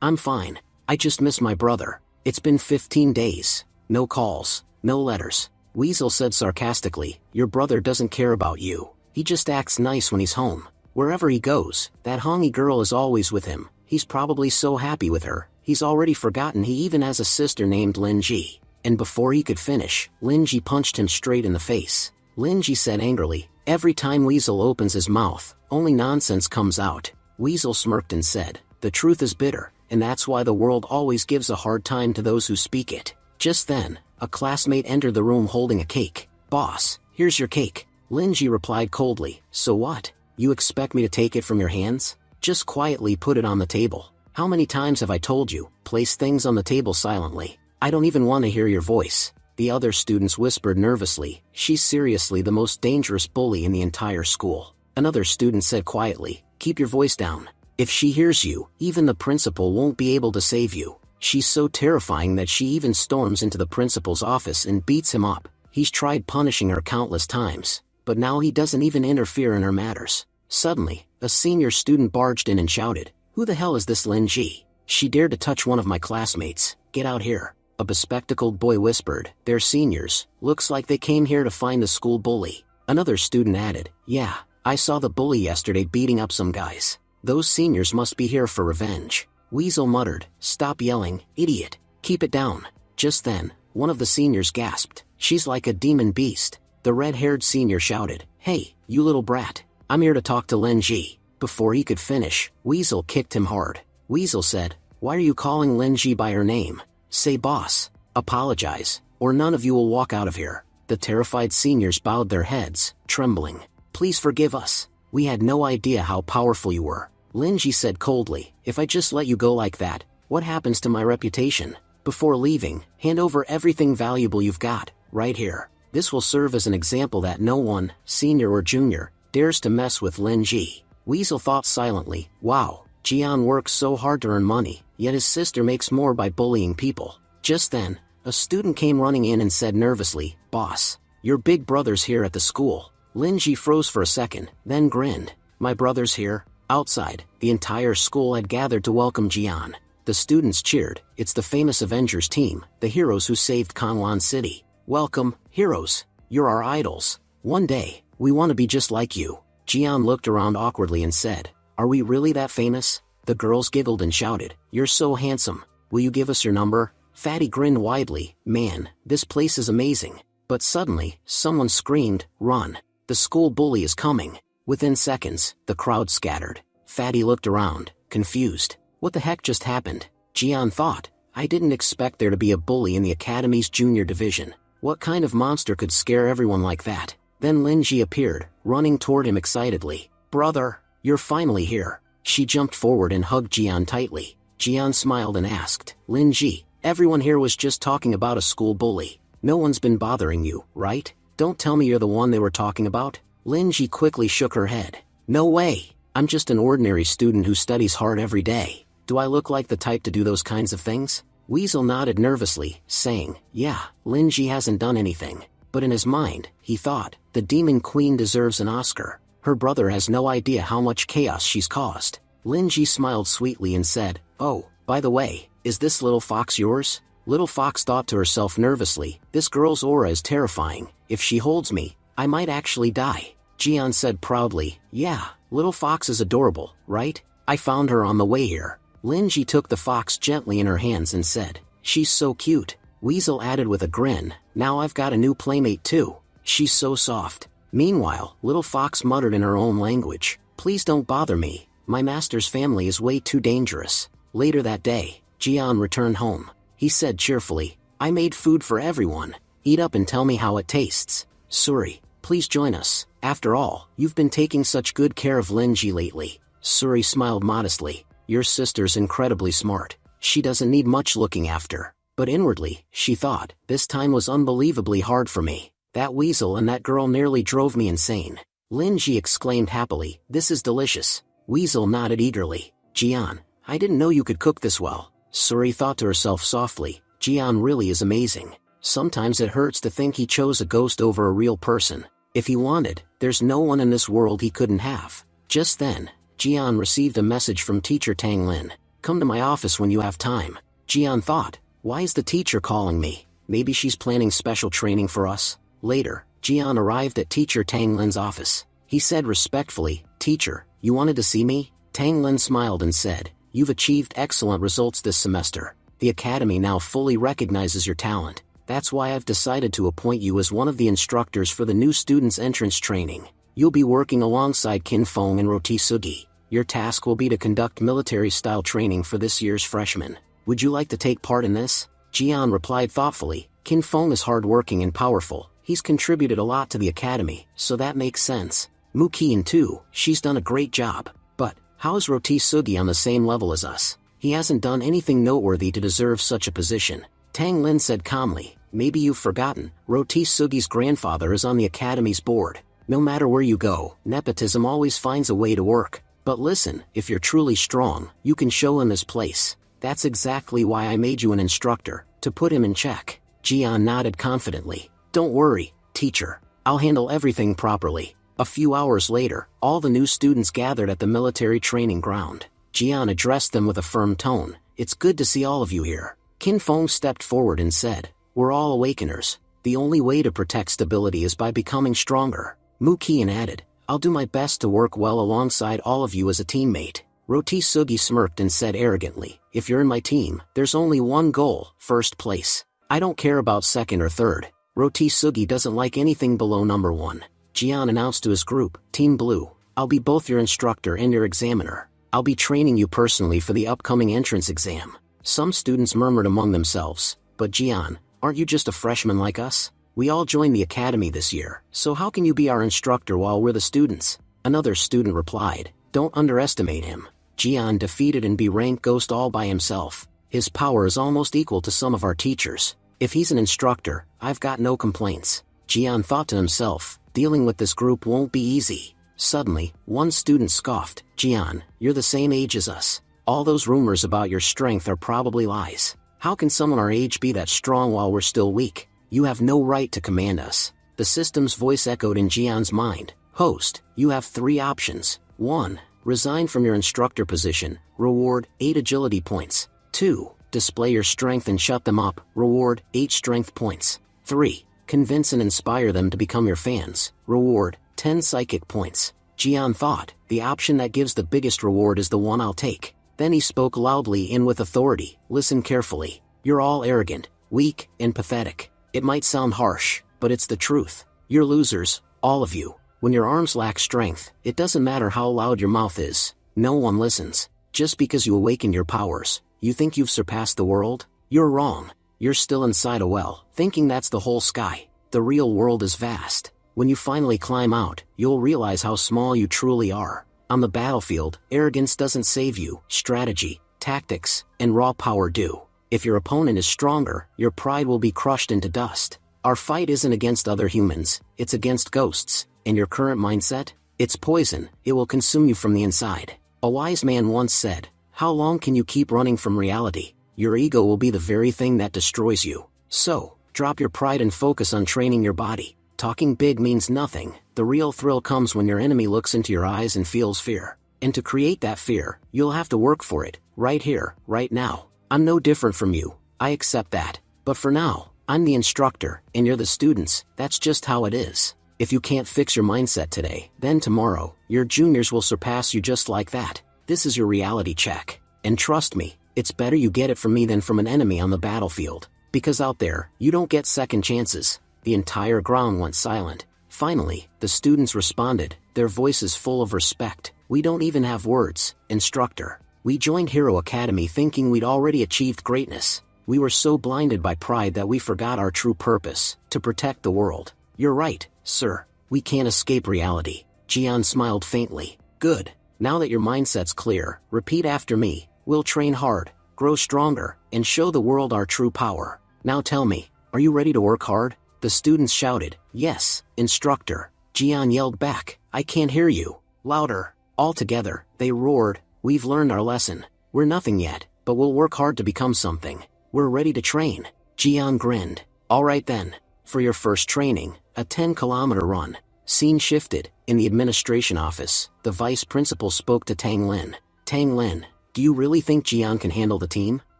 I'm fine. I just miss my brother. It's been 15 days. No calls, no letters. Weasel said sarcastically, your brother doesn't care about you. He just acts nice when he's home. Wherever he goes, that Hongi girl is always with him. He's probably so happy with her, he's already forgotten he even has a sister named Linji. And before he could finish, Linji punched him straight in the face. Linji said angrily, every time Weasel opens his mouth, only nonsense comes out. Weasel smirked and said, the truth is bitter, and that's why the world always gives a hard time to those who speak it. Just then, a classmate entered the room holding a cake. Boss, here's your cake. Linji replied coldly, so what? You expect me to take it from your hands? Just quietly put it on the table. How many times have I told you, place things on the table silently? I don't even want to hear your voice. The other students whispered nervously, she's seriously the most dangerous bully in the entire school. Another student said quietly, keep your voice down. If she hears you, even the principal won't be able to save you. She's so terrifying that she even storms into the principal's office and beats him up. He's tried punishing her countless times, but now he doesn't even interfere in her matters. Suddenly, a senior student barged in and shouted, who the hell is this Linji? She dared to touch one of my classmates. Get out here. A bespectacled boy whispered, they're seniors. Looks like they came here to find the school bully. Another student added, yeah, I saw the bully yesterday beating up some guys. Those seniors must be here for revenge. Weasel muttered, stop yelling, idiot. Keep it down. Just then, one of the seniors gasped, she's like a demon beast. The red-haired senior shouted, hey, you little brat. I'm here to talk to Linji. Before he could finish, Weasel kicked him hard. Weasel said, why are you calling Linji by her name? Say boss. Apologize, or none of you will walk out of here. The terrified seniors bowed their heads, trembling. Please forgive us. We had no idea how powerful you were. Linji said coldly, if I just let you go like that, what happens to my reputation? Before leaving, hand over everything valuable you've got, right here. This will serve as an example that no one, senior or junior, dares to mess with Linji. Weasel thought silently, wow, Jian works so hard to earn money, yet his sister makes more by bullying people. Just then, a student came running in and said nervously, boss, your big brother's here at the school. Linji froze for a second, then grinned. My brother's here? Outside, the entire school had gathered to welcome Jian. The students cheered, it's the famous Avengers team, the heroes who saved Kanwan City. Welcome, heroes. You're our idols. One day, we want to be just like you. Jian looked around awkwardly and said, are we really that famous? The girls giggled and shouted, you're so handsome. Will you give us your number? Fatty grinned widely, man, this place is amazing. But suddenly, someone screamed, run. The school bully is coming. Within seconds, the crowd scattered. Fatty looked around, confused. What the heck just happened? Jian thought, I didn't expect there to be a bully in the academy's junior division. What kind of monster could scare everyone like that? Then Linji appeared, running toward him excitedly. Brother, you're finally here. She jumped forward and hugged Jian tightly. Jian smiled and asked, Linji, everyone here was just talking about a school bully. No one's been bothering you, right? Don't tell me you're the one they were talking about. Linji quickly shook her head. No way. I'm just an ordinary student who studies hard every day. Do I look like the type to do those kinds of things? Weasel nodded nervously, saying, yeah, Linji hasn't done anything. But in his mind, he thought, the Demon Queen deserves an Oscar. Her brother has no idea how much chaos she's caused. Linji smiled sweetly and said, oh, by the way, is this little fox yours? Little Fox thought to herself nervously, this girl's aura is terrifying. If she holds me, I might actually die. Jian said proudly, yeah, Little Fox is adorable, right? I found her on the way here. Linji took the fox gently in her hands and said, she's so cute. Weasel added with a grin, now I've got a new playmate too. She's so soft. Meanwhile, Little Fox muttered in her own language, please don't bother me. My master's family is way too dangerous. Later that day, Jian returned home. He said cheerfully, I made food for everyone. Eat up and tell me how it tastes. Suri, please join us. After all, you've been taking such good care of Linji lately. Suri smiled modestly. Your sister's incredibly smart. She doesn't need much looking after. But inwardly, she thought, this time was unbelievably hard for me. That weasel and that girl nearly drove me insane. Linji exclaimed happily, this is delicious. Weasel nodded eagerly. Jian, I didn't know you could cook this well. Suri thought to herself softly, Jian really is amazing. Sometimes it hurts to think he chose a ghost over a real person. If he wanted, there's no one in this world he couldn't have. Just then, Jian received a message from teacher Tang Lin. Come to my office when you have time. Jian thought, why is the teacher calling me? Maybe she's planning special training for us. Later, Jian arrived at teacher Tang Lin's office. He said respectfully, teacher, you wanted to see me? Tang Lin smiled and said, you've achieved excellent results this semester. The academy now fully recognizes your talent. That's why I've decided to appoint you as one of the instructors for the new students' entrance training. You'll be working alongside Qin Feng and Roti Sugi. Your task will be to conduct military-style training for this year's freshmen. Would you like to take part in this? Jian replied thoughtfully, Qin Feng is hardworking and powerful. He's contributed a lot to the academy, so that makes sense. Mu Qian too, she's done a great job. But, how is Roti Sugi on the same level as us? He hasn't done anything noteworthy to deserve such a position. Tang Lin said calmly, maybe you've forgotten, Roti Sugi's grandfather is on the academy's board. No matter where you go, nepotism always finds a way to work. But listen, if you're truly strong, you can show him his place. That's exactly why I made you an instructor, to put him in check. Jian nodded confidently. Don't worry, teacher. I'll handle everything properly. A few hours later, all the new students gathered at the military training ground. Jian addressed them with a firm tone. It's good to see all of you here. Qin Feng stepped forward and said, we're all awakeners. The only way to protect stability is by becoming stronger. Mu Qian added, I'll do my best to work well alongside all of you as a teammate. Roti Sugi smirked and said arrogantly, if you're in my team, there's only one goal, first place. I don't care about second or third. Roti Sugi doesn't like anything below number 1. Jian announced to his group, Team Blue, I'll be both your instructor and your examiner. I'll be training you personally for the upcoming entrance exam. Some students murmured among themselves, but Jian, aren't you just a freshman like us? We all joined the academy this year, so how can you be our instructor while we're the students? Another student replied, don't underestimate him. Jian defeated an B-rank ghost all by himself. His power is almost equal to some of our teachers. If he's an instructor, I've got no complaints. Jian thought to himself, dealing with this group won't be easy. Suddenly, one student scoffed, Jian, you're the same age as us. All those rumors about your strength are probably lies. How can someone our age be that strong while we're still weak? You have no right to command us. The system's voice echoed in Jian's mind. Host, you have 3 options. 1. Resign from your instructor position. Reward, 8 agility points. 2. Display your strength and shut them up. Reward, 8 strength points. 3. Convince and inspire them to become your fans. Reward, 10 psychic points. Jian thought, the option that gives the biggest reward is the one I'll take. Then he spoke loudly and with authority, listen carefully. You're all arrogant, weak, and pathetic. It might sound harsh, but it's the truth. You're losers, all of you. When your arms lack strength, it doesn't matter how loud your mouth is. No one listens. Just because you awaken your powers, you think you've surpassed the world? You're wrong. You're still inside a well, thinking that's the whole sky. The real world is vast. When you finally climb out, you'll realize how small you truly are. On the battlefield, arrogance doesn't save you. Strategy, tactics, and raw power do. If your opponent is stronger, your pride will be crushed into dust. Our fight isn't against other humans, it's against ghosts. And your current mindset? It's poison, it will consume you from the inside. A wise man once said, "How long can you keep running from reality? Your ego will be the very thing that destroys you." So, drop your pride and focus on training your body. Talking big means nothing. The real thrill comes when your enemy looks into your eyes and feels fear. And to create that fear, you'll have to work for it, right here, right now. I'm no different from you, I accept that. But for now, I'm the instructor, and you're the students. That's just how it is. If you can't fix your mindset today, then tomorrow, your juniors will surpass you just like that. This is your reality check. And trust me, it's better you get it from me than from an enemy on the battlefield. Because out there, you don't get second chances. The entire ground went silent. Finally, the students responded, their voices full of respect. "We don't even have words, instructor. We joined Hero Academy thinking we'd already achieved greatness. We were so blinded by pride that we forgot our true purpose, to protect the world." "You're right, sir. We can't escape reality." Jian smiled faintly. "Good. Now that your mindset's clear, repeat after me. We'll train hard, grow stronger, and show the world our true power. Now tell me, are you ready to work hard?" The students shouted, "Yes, instructor." Jian yelled back, "I can't hear you." Louder. All together, they roared, "We've learned our lesson. We're nothing yet, but we'll work hard to become something. We're ready to train." Jian grinned. "All right then. For your first training, a 10-kilometer run." Scene shifted. In the administration office, the vice principal spoke to Tang Lin. "Tang Lin, do you really think Jian can handle the team?"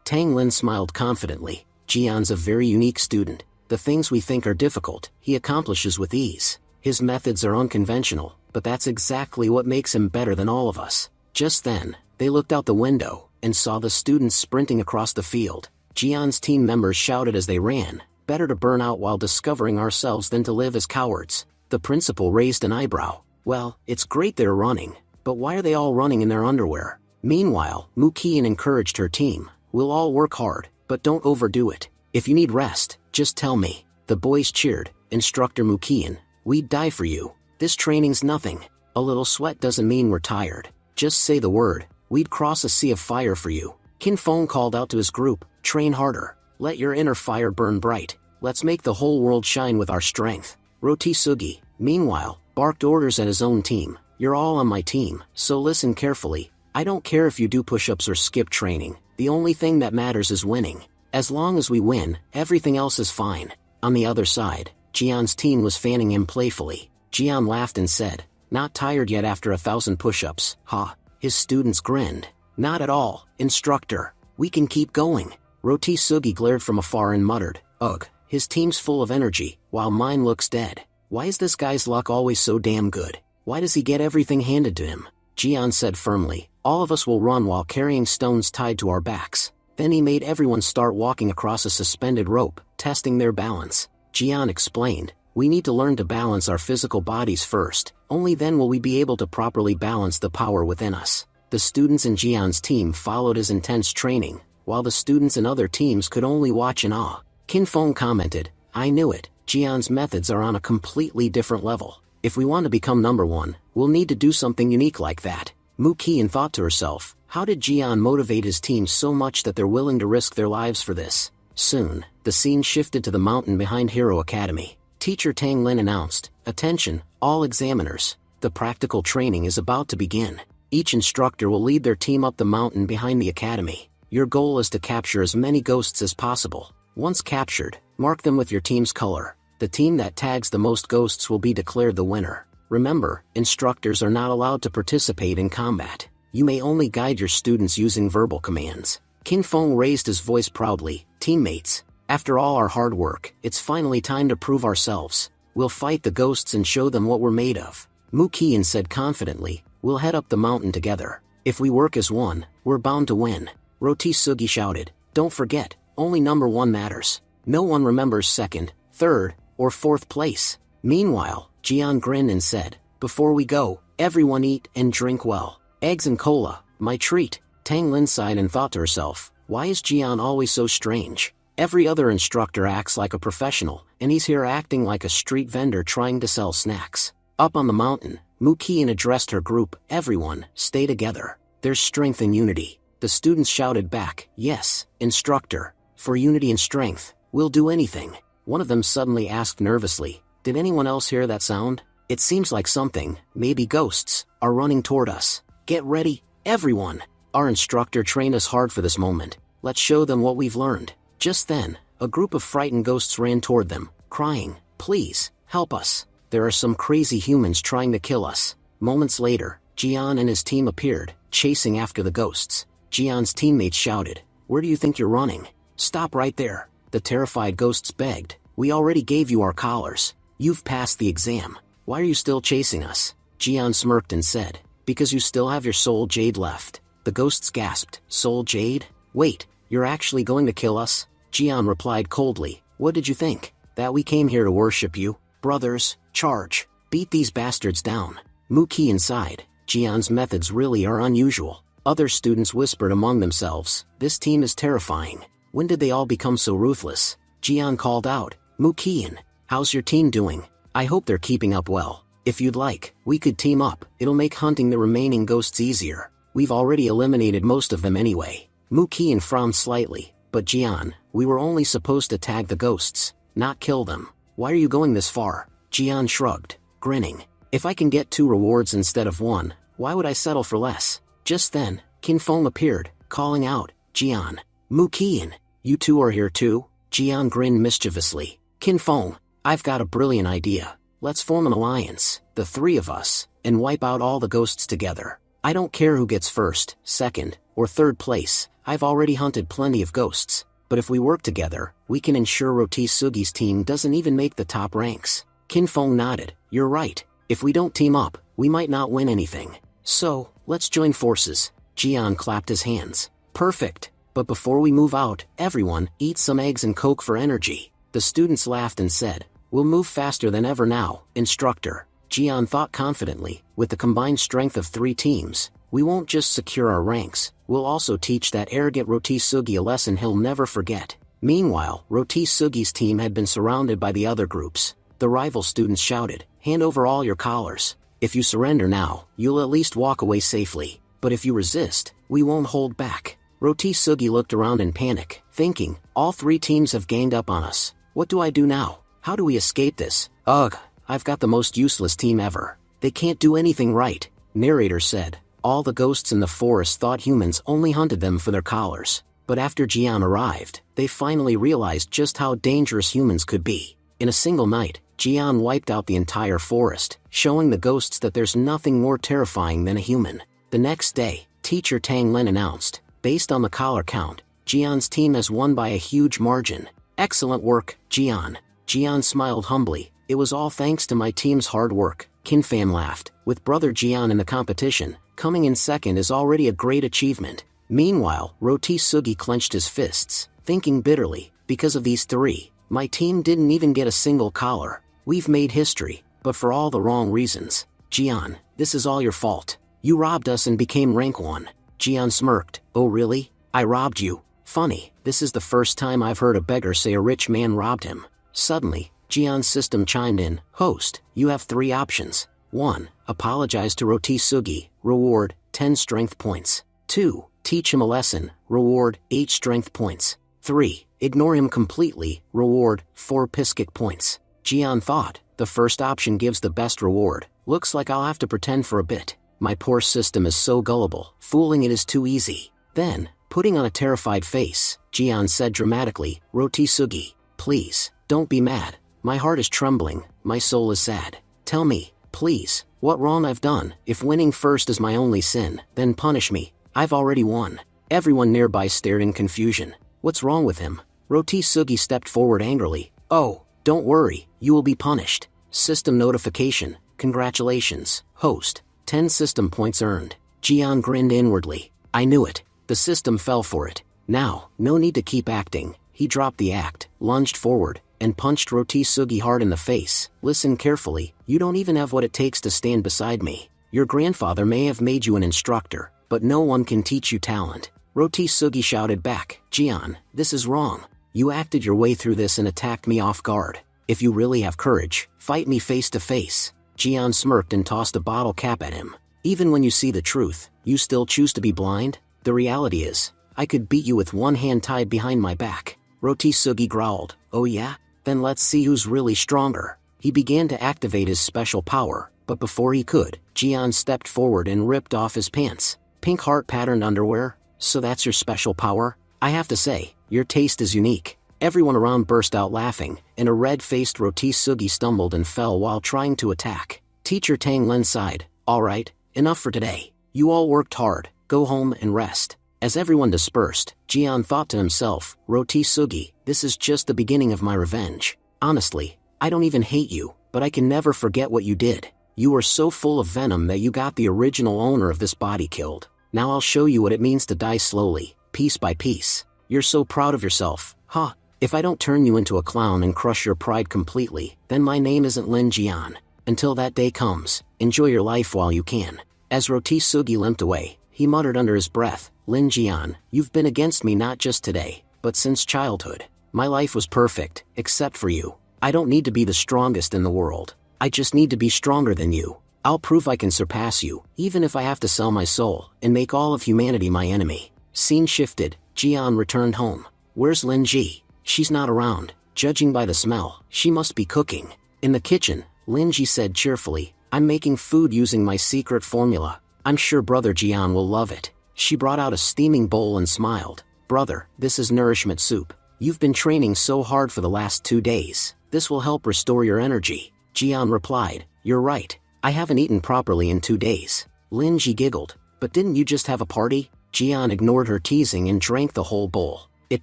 Tang Lin smiled confidently. "Jian's a very unique student. The things we think are difficult, he accomplishes with ease. His methods are unconventional, but that's exactly what makes him better than all of us." Just then, they looked out the window, and saw the students sprinting across the field. Jian's team members shouted as they ran, "Better to burn out while discovering ourselves than to live as cowards." The principal raised an eyebrow. "Well, it's great they're running, but why are they all running in their underwear?" Meanwhile, Mukian encouraged her team, "We'll all work hard, but don't overdo it. If you need rest, just tell me." The boys cheered, "Instructor Mukian, we'd die for you. This training's nothing. A little sweat doesn't mean we're tired. Just say the word, we'd cross a sea of fire for you." Kin Fong called out to his group, "Train harder. Let your inner fire burn bright. Let's make the whole world shine with our strength." Roti Sugi, meanwhile, barked orders at his own team, "You're all on my team, so listen carefully. I don't care if you do push-ups or skip training. The only thing that matters is winning. As long as we win, everything else is fine." On the other side, Jian's team was fanning him playfully. Jian laughed and said, "Not tired yet after 1,000 push-ups, huh?" His students grinned. "Not at all, instructor. We can keep going." Roti Sugi glared from afar and muttered, "Ugh, his team's full of energy, while mine looks dead. Why is this guy's luck always so damn good? Why does he get everything handed to him?" Jian said firmly, "All of us will run while carrying stones tied to our backs." Then he made everyone start walking across a suspended rope, testing their balance. Jian explained, "We need to learn to balance our physical bodies first, only then will we be able to properly balance the power within us." The students in Jian's team followed his intense training, while the students in other teams could only watch in awe. Kin Fong commented, "I knew it, Jian's methods are on a completely different level. If we want to become number one, we'll need to do something unique like that." Mu Qian thought to herself, how did Jian motivate his team so much that they're willing to risk their lives for this? Soon, the scene shifted to the mountain behind Hero Academy. Teacher Tang Lin announced, "Attention, all examiners. The practical training is about to begin. Each instructor will lead their team up the mountain behind the academy. Your goal is to capture as many ghosts as possible. Once captured, mark them with your team's color. The team that tags the most ghosts will be declared the winner. Remember, instructors are not allowed to participate in combat. You may only guide your students using verbal commands." Kin Fong raised his voice proudly, "Teammates, after all our hard work, it's finally time to prove ourselves. We'll fight the ghosts and show them what we're made of." Mu Qian said confidently, "We'll head up the mountain together. If we work as one, we're bound to win." Roti Sugi shouted, "Don't forget, only number one matters. No one remembers second, third, or fourth place." Meanwhile, Jian grinned and said, "Before we go, everyone eat and drink well. Eggs and cola, my treat." Tang Lin sighed and thought to herself, why is Jian always so strange? Every other instructor acts like a professional, and he's here acting like a street vendor trying to sell snacks. Up on the mountain, Mukian addressed her group. Everyone, stay together. There's strength in unity. The students shouted back, yes, instructor. For unity and strength, we'll do anything. One of them suddenly asked nervously, did anyone else hear that sound? It seems like something, maybe ghosts, are running toward us. Get ready, everyone. Our instructor trained us hard for this moment. Let's show them what we've learned. Just then, a group of frightened ghosts ran toward them, crying, please, help us. There are some crazy humans trying to kill us. Moments later, Jian and his team appeared, chasing after the ghosts. Jian's teammates shouted, where do you think you're running? Stop right there. The terrified ghosts begged, we already gave you our collars. You've passed the exam. Why are you still chasing us? Jian smirked and said, because you still have your soul jade left. The ghosts gasped, soul jade? Wait, you're actually going to kill us? Jian replied coldly, what did you think? That we came here to worship you? Brothers, charge. Beat these bastards down. Muki sighed, Jian's methods really are unusual. Other students whispered among themselves, this team is terrifying. When did they all become so ruthless? Jian called out, Mukian, how's your team doing? I hope they're keeping up well. If you'd like, we could team up. It'll make hunting the remaining ghosts easier. We've already eliminated most of them anyway. Mukian frowned slightly, but Jian, we were only supposed to tag the ghosts, not kill them. Why are you going this far? Jian shrugged, grinning. If I can get 2 rewards instead of 1, why would I settle for less? Just then, Qin Feng appeared, calling out, Jian, Mukian, you two are here too? Jian grinned mischievously. Qin Feng, I've got a brilliant idea. Let's form an alliance, the 3 of us, and wipe out all the ghosts together. I don't care who gets first, second, or third place. I've already hunted plenty of ghosts. But if we work together, we can ensure Rotisugi's team doesn't even make the top ranks. Qin Feng nodded, you're right. If we don't team up, we might not win anything. So, let's join forces. Jian clapped his hands. Perfect. But before we move out, everyone, eat some eggs and Coke for energy. The students laughed and said, we'll move faster than ever now, instructor. Jian thought confidently, with the combined strength of 3 teams, we won't just secure our ranks, we'll also teach that arrogant Rotisugi a lesson he'll never forget. Meanwhile, Rotisugi's team had been surrounded by the other groups. The rival students shouted, hand over all your collars. If you surrender now, you'll at least walk away safely. But if you resist, we won't hold back. Rotisugi looked around in panic, thinking, all 3 teams have ganged up on us. What do I do now? How do we escape this? Ugh, I've got the most useless team ever. They can't do anything right. Narrator said, all the ghosts in the forest thought humans only hunted them for their collars. But after Jian arrived, they finally realized just how dangerous humans could be. In a single night, Jian wiped out the entire forest, showing the ghosts that there's nothing more terrifying than a human. The next day, teacher Tang Lin announced, based on the collar count, Jian's team has won by a huge margin. Excellent work, Jian. Jian smiled humbly, it was all thanks to my team's hard work. Qin Fan laughed, with brother Jian in the competition, coming in second is already a great achievement. Meanwhile, Rotisugi clenched his fists, thinking bitterly, because of these 3, my team didn't even get a single collar. We've made history, but for all the wrong reasons. Jian, this is all your fault. You robbed us and became rank 1. Jian smirked, oh really? I robbed you? Funny, this is the first time I've heard a beggar say a rich man robbed him. Suddenly, Jian's system chimed in, host, you have 3 options. 1. Apologize to Rotisugi, reward, 10 strength points. 2. Teach him a lesson, reward, 8 strength points. 3. Ignore him completely, reward, 4 Piscic points. Jian thought, the first option gives the best reward. Looks like I'll have to pretend for a bit. My poor system is so gullible, fooling it is too easy. Then, putting on a terrified face, Jian said dramatically, Rotisugi, please, don't be mad. My heart is trembling, my soul is sad. Tell me, please, what wrong I've done. If winning first is my only sin, then punish me. I've already won. Everyone nearby stared in confusion. What's wrong with him? Rotisugi stepped forward angrily. Oh, don't worry, you will be punished. System notification, congratulations, host. 10 system points earned. Jian grinned inwardly. I knew it. The system fell for it. Now, no need to keep acting. He dropped the act, lunged forward, and punched Rotisugi hard in the face. Listen carefully, you don't even have what it takes to stand beside me. Your grandfather may have made you an instructor, but no one can teach you talent. Rotisugi shouted back, Jian, this is wrong. You acted your way through this and attacked me off guard. If you really have courage, fight me face to face. Jian smirked and tossed a bottle cap at him. Even when you see the truth, you still choose to be blind? The reality is, I could beat you with one hand tied behind my back. Rotisugi growled. Oh yeah? Then let's see who's really stronger. He began to activate his special power, but before he could, Jian stepped forward and ripped off his pants. Pink heart-patterned underwear? So that's your special power? I have to say, your taste is unique. Everyone around burst out laughing, and a red-faced Rotisugi stumbled and fell while trying to attack. Teacher Tang Lin sighed. Alright, enough for today. You all worked hard, go home and rest. As everyone dispersed, Jian thought to himself, Rotisugi, this is just the beginning of my revenge. Honestly, I don't even hate you, but I can never forget what you did. You were so full of venom that you got the original owner of this body killed. Now I'll show you what it means to die slowly, piece by piece. You're so proud of yourself, huh? If I don't turn you into a clown and crush your pride completely, then my name isn't Lin Jian. Until that day comes, enjoy your life while you can. As Rotisugi limped away, he muttered under his breath, Lin Jian, you've been against me not just today, but since childhood. My life was perfect, except for you. I don't need to be the strongest in the world. I just need to be stronger than you. I'll prove I can surpass you, even if I have to sell my soul, and make all of humanity my enemy. Scene shifted, Jian returned home. Where's Lin Ji? She's not around. Judging by the smell, she must be cooking. In the kitchen, Lin Ji said cheerfully, I'm making food using my secret formula. I'm sure Brother Jian will love it. She brought out a steaming bowl and smiled. Brother, this is nourishment soup. You've been training so hard for the last 2 days. This will help restore your energy. Jian replied, you're right. I haven't eaten properly in 2 days. Lin Ji giggled. But didn't you just have a party? Jian ignored her teasing and drank the whole bowl. It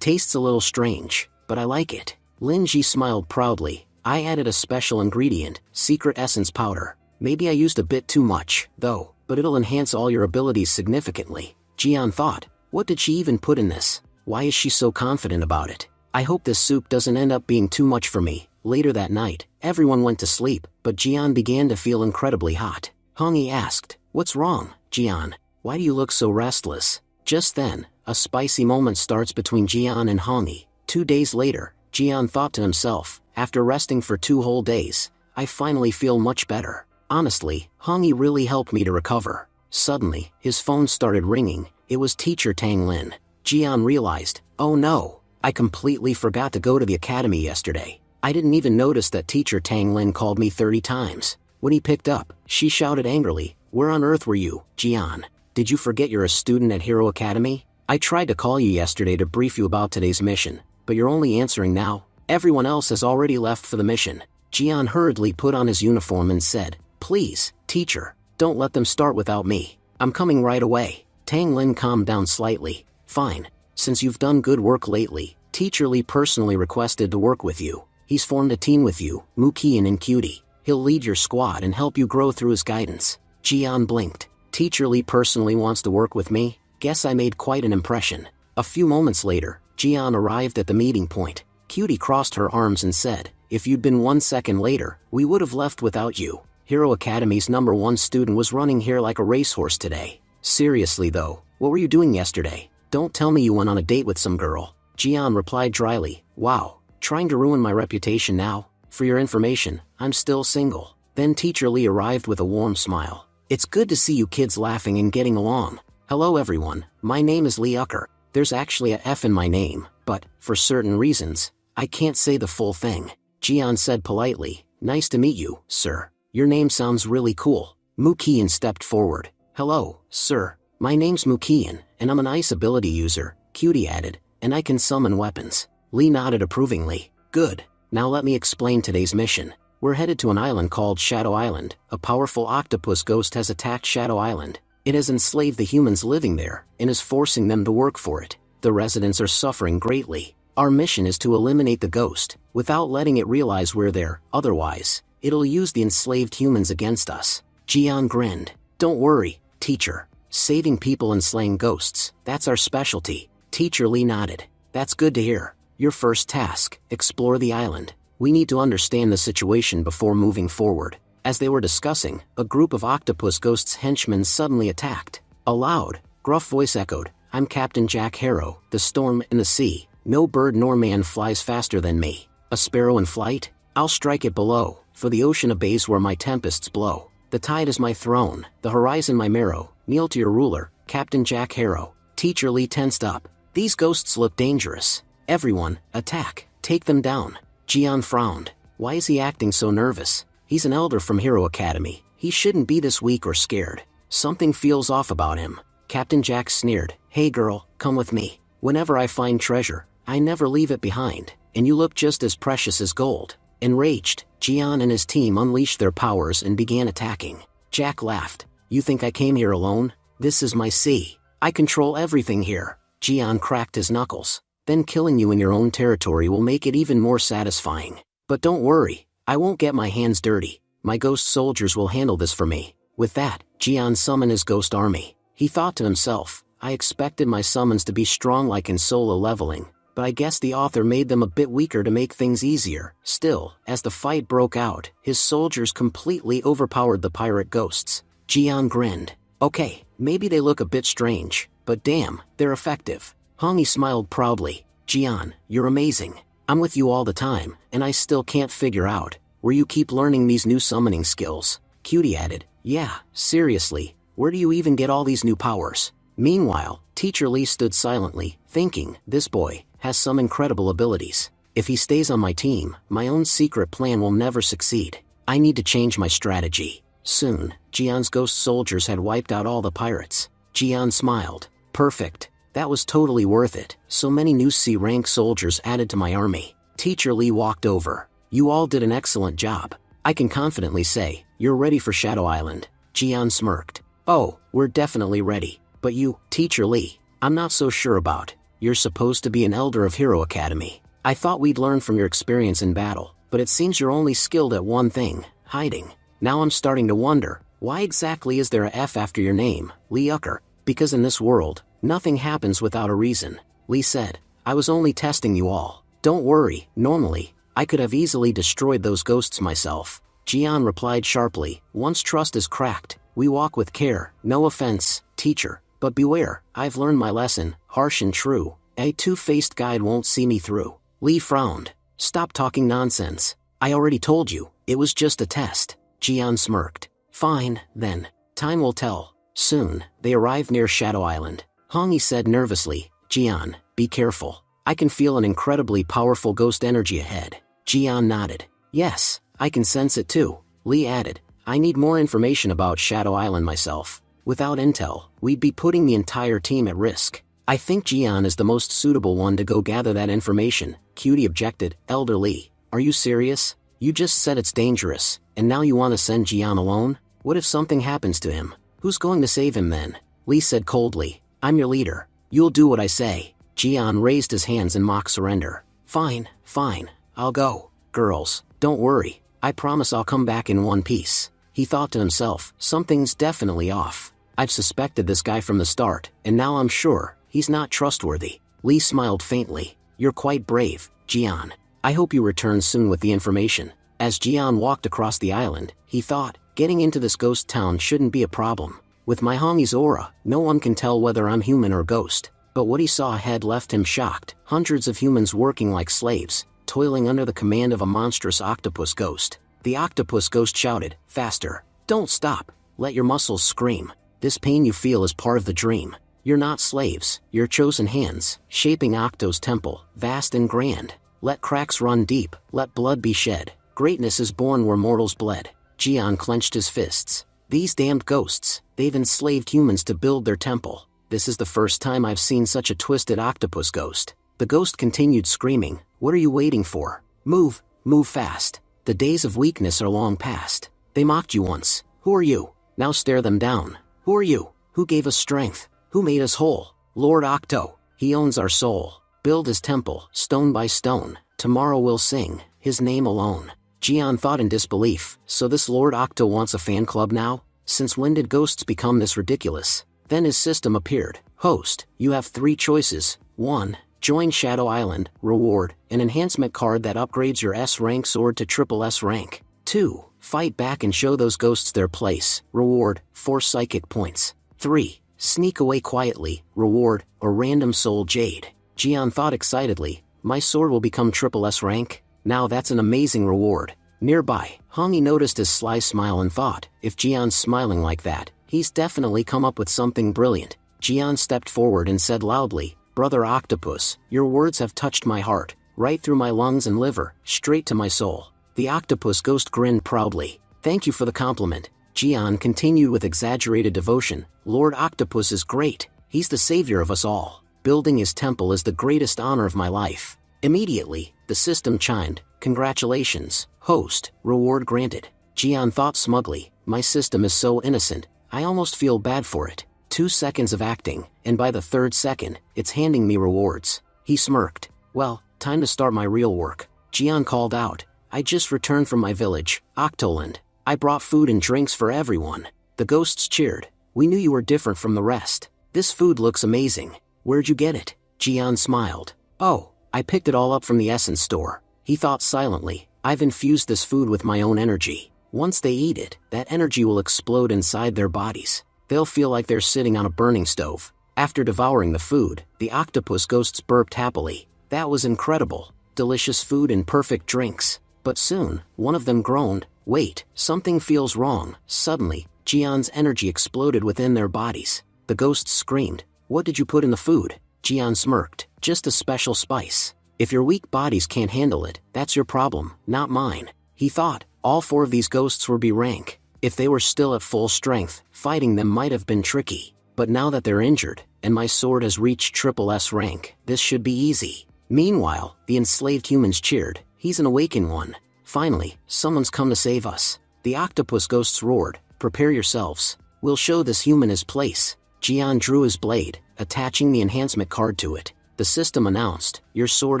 tastes a little strange, but I like it. Lin Ji smiled proudly. I added a special ingredient, secret essence powder. Maybe I used a bit too much, though, but it'll enhance all your abilities significantly. Jian thought, what did she even put in this? Why is she so confident about it? I hope this soup doesn't end up being too much for me. Later that night, everyone went to sleep, but Jian began to feel incredibly hot. Hongyi asked, what's wrong, Jian? Why do you look so restless? Just then, a spicy moment starts between Jian and Hongyi. 2 days later, Jian thought to himself, after resting for 2 whole days, I finally feel much better. Honestly, Hongyi really helped me to recover. Suddenly, his phone started ringing. It was Teacher Tang Lin. Jian realized, oh no, I completely forgot to go to the academy yesterday. I didn't even notice that Teacher Tang Lin called me 30 times. When he picked up, she shouted angrily, where on earth were you, Jian? Did you forget you're a student at Hero Academy? I tried to call you yesterday to brief you about today's mission, but you're only answering now. Everyone else has already left for the mission. Jian hurriedly put on his uniform and said, please, teacher, don't let them start without me. I'm coming right away. Tang Lin calmed down slightly. Fine. Since you've done good work lately, Teacher Li personally requested to work with you. He's formed a team with you, Mukian and Cutie. He'll lead your squad and help you grow through his guidance. Jian blinked. Teacher Li personally wants to work with me? Guess I made quite an impression. A few moments later, Jian arrived at the meeting point. Cutie crossed her arms and said, if you'd been 1 second later, we would have left without you. Hero Academy's #1 student was running here like a racehorse today. Seriously though, what were you doing yesterday? Don't tell me you went on a date with some girl. Jian replied dryly, wow, trying to ruin my reputation now? For your information, I'm still single. Then Teacher Li arrived with a warm smile. It's good to see you kids laughing and getting along. Hello everyone, my name is Li Ucker. There's actually a F in my name, but, for certain reasons, I can't say the full thing. Jian said politely, nice to meet you, sir. Your name sounds really cool. Mukian stepped forward. Hello, sir. My name's Mukian, and I'm an ice ability user, Cutie added, and I can summon weapons. Li nodded approvingly. Good. Now let me explain today's mission. We're headed to an island called Shadow Island. A powerful octopus ghost has attacked Shadow Island. It has enslaved the humans living there, and is forcing them to work for it. The residents are suffering greatly. Our mission is to eliminate the ghost, without letting it realize we're there, otherwise, it'll use the enslaved humans against us. Jian grinned. Don't worry, teacher. Saving people and slaying ghosts, that's our specialty. Teacher Li nodded. That's good to hear. Your first task, explore the island. We need to understand the situation before moving forward. As they were discussing, a group of octopus ghosts' henchmen suddenly attacked. A loud, gruff voice echoed, I'm Captain Jack Harrow, the storm in the sea. No bird nor man flies faster than me. A sparrow in flight? I'll strike it below, for the ocean obeys where my tempests blow. The tide is my throne, the horizon my marrow. Kneel to your ruler, Captain Jack Harrow. Teacher Lee tensed up. These ghosts look dangerous. Everyone, attack, take them down. Jian frowned. Why is he acting so nervous? He's an elder from Hero Academy. He shouldn't be this weak or scared. Something feels off about him. Captain Jack sneered. Hey girl, come with me. Whenever I find treasure, I never leave it behind, and you look just as precious as gold. Enraged, Jian and his team unleashed their powers and began attacking. Jack laughed. You think I came here alone? This is my sea. I control everything here. Jian cracked his knuckles. Then killing you in your own territory will make it even more satisfying. But don't worry, I won't get my hands dirty. My ghost soldiers will handle this for me. With that, Jian summoned his ghost army. He thought to himself, I expected my summons to be strong like in solo leveling, but I guess the author made them a bit weaker to make things easier. Still, as the fight broke out, his soldiers completely overpowered the pirate ghosts. Jian grinned. Okay, maybe they look a bit strange, but damn, they're effective. Hongi smiled proudly. Jian, you're amazing. I'm with you all the time, and I still can't figure out where you keep learning these new summoning skills. Cutie added, yeah, seriously, where do you even get all these new powers? Meanwhile, Teacher Lee stood silently, thinking, this boy has some incredible abilities. If he stays on my team, my own secret plan will never succeed. I need to change my strategy. Soon, Jian's ghost soldiers had wiped out all the pirates. Jian smiled. Perfect. That was totally worth it. So many new C-rank soldiers added to my army. Teacher Lee walked over. You all did an excellent job. I can confidently say, you're ready for Shadow Island. Jian smirked. Oh, we're definitely ready. But you, Teacher Lee, I'm not so sure about. You're supposed to be an elder of Hero Academy. I thought we'd learn from your experience in battle, but it seems you're only skilled at one thing, hiding. Now I'm starting to wonder, why exactly is there a F after your name, Lee Ucker? Because in this world, nothing happens without a reason. Lee said, I was only testing you all. Don't worry, normally, I could have easily destroyed those ghosts myself. Jian replied sharply, once trust is cracked, we walk with care. No offense, teacher, but beware, I've learned my lesson, harsh and true. A two-faced guide won't see me through. Lee frowned. Stop talking nonsense. I already told you, it was just a test. Jian smirked. Fine, then. Time will tell. Soon, they arrived near Shadow Island. Hongi said nervously, Jian, be careful. I can feel an incredibly powerful ghost energy ahead. Jian nodded. Yes, I can sense it too. Lee added, I need more information about Shadow Island myself. Without intel, we'd be putting the entire team at risk. I think Jian is the most suitable one to go gather that information. Cutie objected. Elder Lee, are you serious? You just said it's dangerous, and now you want to send Jian alone? What if something happens to him? Who's going to save him then? Lee said coldly, I'm your leader. You'll do what I say. Jian raised his hands in mock surrender. Fine, fine, I'll go. Girls, don't worry, I promise I'll come back in one piece. He thought to himself, something's definitely off. I've suspected this guy from the start, and now I'm sure he's not trustworthy. Lee smiled faintly. You're quite brave, Jian. I hope you return soon with the information. As Jian walked across the island, he thought, getting into this ghost town shouldn't be a problem. With my Hongi's aura, no one can tell whether I'm human or ghost. But what he saw ahead left him shocked. Hundreds of humans working like slaves, toiling under the command of a monstrous octopus ghost. The octopus ghost shouted, faster. Don't stop. Let your muscles scream. This pain you feel is part of the dream. You're not slaves, you're chosen hands, shaping Octo's temple, vast and grand. Let cracks run deep, let blood be shed. Greatness is born where mortals bled. Jian clenched his fists. These damned ghosts, they've enslaved humans to build their temple. This is the first time I've seen such a twisted octopus ghost. The ghost continued screaming, what are you waiting for? Move, move fast. The days of weakness are long past. They mocked you once. Who are you? Now stare them down. Who are you? Who gave us strength? Who made us whole? Lord Octo. He owns our soul. Build his temple, stone by stone. Tomorrow we'll sing his name alone. Jian thought in disbelief. So this Lord Octo wants a fan club now? Since when did ghosts become this ridiculous? Then his system appeared. Host, you have 3 choices. 1. Join Shadow Island. Reward, an enhancement card that upgrades your S-rank sword to triple S rank. 2. Fight back and show those ghosts their place. Reward, 4 psychic points. 3. Sneak away quietly. Reward, a random soul jade. Jian thought excitedly. My sword will become triple S rank? Now that's an amazing reward. Nearby, Hongi noticed his sly smile and thought, if Jian's smiling like that, he's definitely come up with something brilliant. Jian stepped forward and said loudly, Brother Octopus, your words have touched my heart, right through my lungs and liver, straight to my soul. The octopus ghost grinned proudly. Thank you for the compliment. Jian continued with exaggerated devotion. Lord Octopus is great. He's the savior of us all. Building his temple is the greatest honor of my life. Immediately, the system chimed. Congratulations, host, reward granted. Jian thought smugly, my system is so innocent, I almost feel bad for it. 2 seconds of acting, and by the 3rd second, it's handing me rewards. He smirked. Well, time to start my real work. Jian called out. I just returned from my village, Octoland. I brought food and drinks for everyone. The ghosts cheered. We knew you were different from the rest. This food looks amazing. Where'd you get it? Jian smiled. Oh, I picked it all up from the essence store. He thought silently, I've infused this food with my own energy. Once they eat it, that energy will explode inside their bodies. They'll feel like they're sitting on a burning stove. After devouring the food, the octopus ghosts burped happily. That was incredible. Delicious food and perfect drinks. But soon, one of them groaned, wait, something feels wrong. Suddenly, Jian's energy exploded within their bodies. The ghosts screamed, what did you put in the food? Jian smirked, just a special spice. If your weak bodies can't handle it, that's your problem, not mine. He thought, all 4 of these ghosts were B rank. If they were still at full strength, fighting them might have been tricky. But now that they're injured, and my sword has reached triple S rank, this should be easy. Meanwhile, the enslaved humans cheered, he's an awakened one. Finally, someone's come to save us. The octopus ghosts roared, prepare yourselves. We'll show this human his place. Jian drew his blade, attaching the enhancement card to it. The system announced, your sword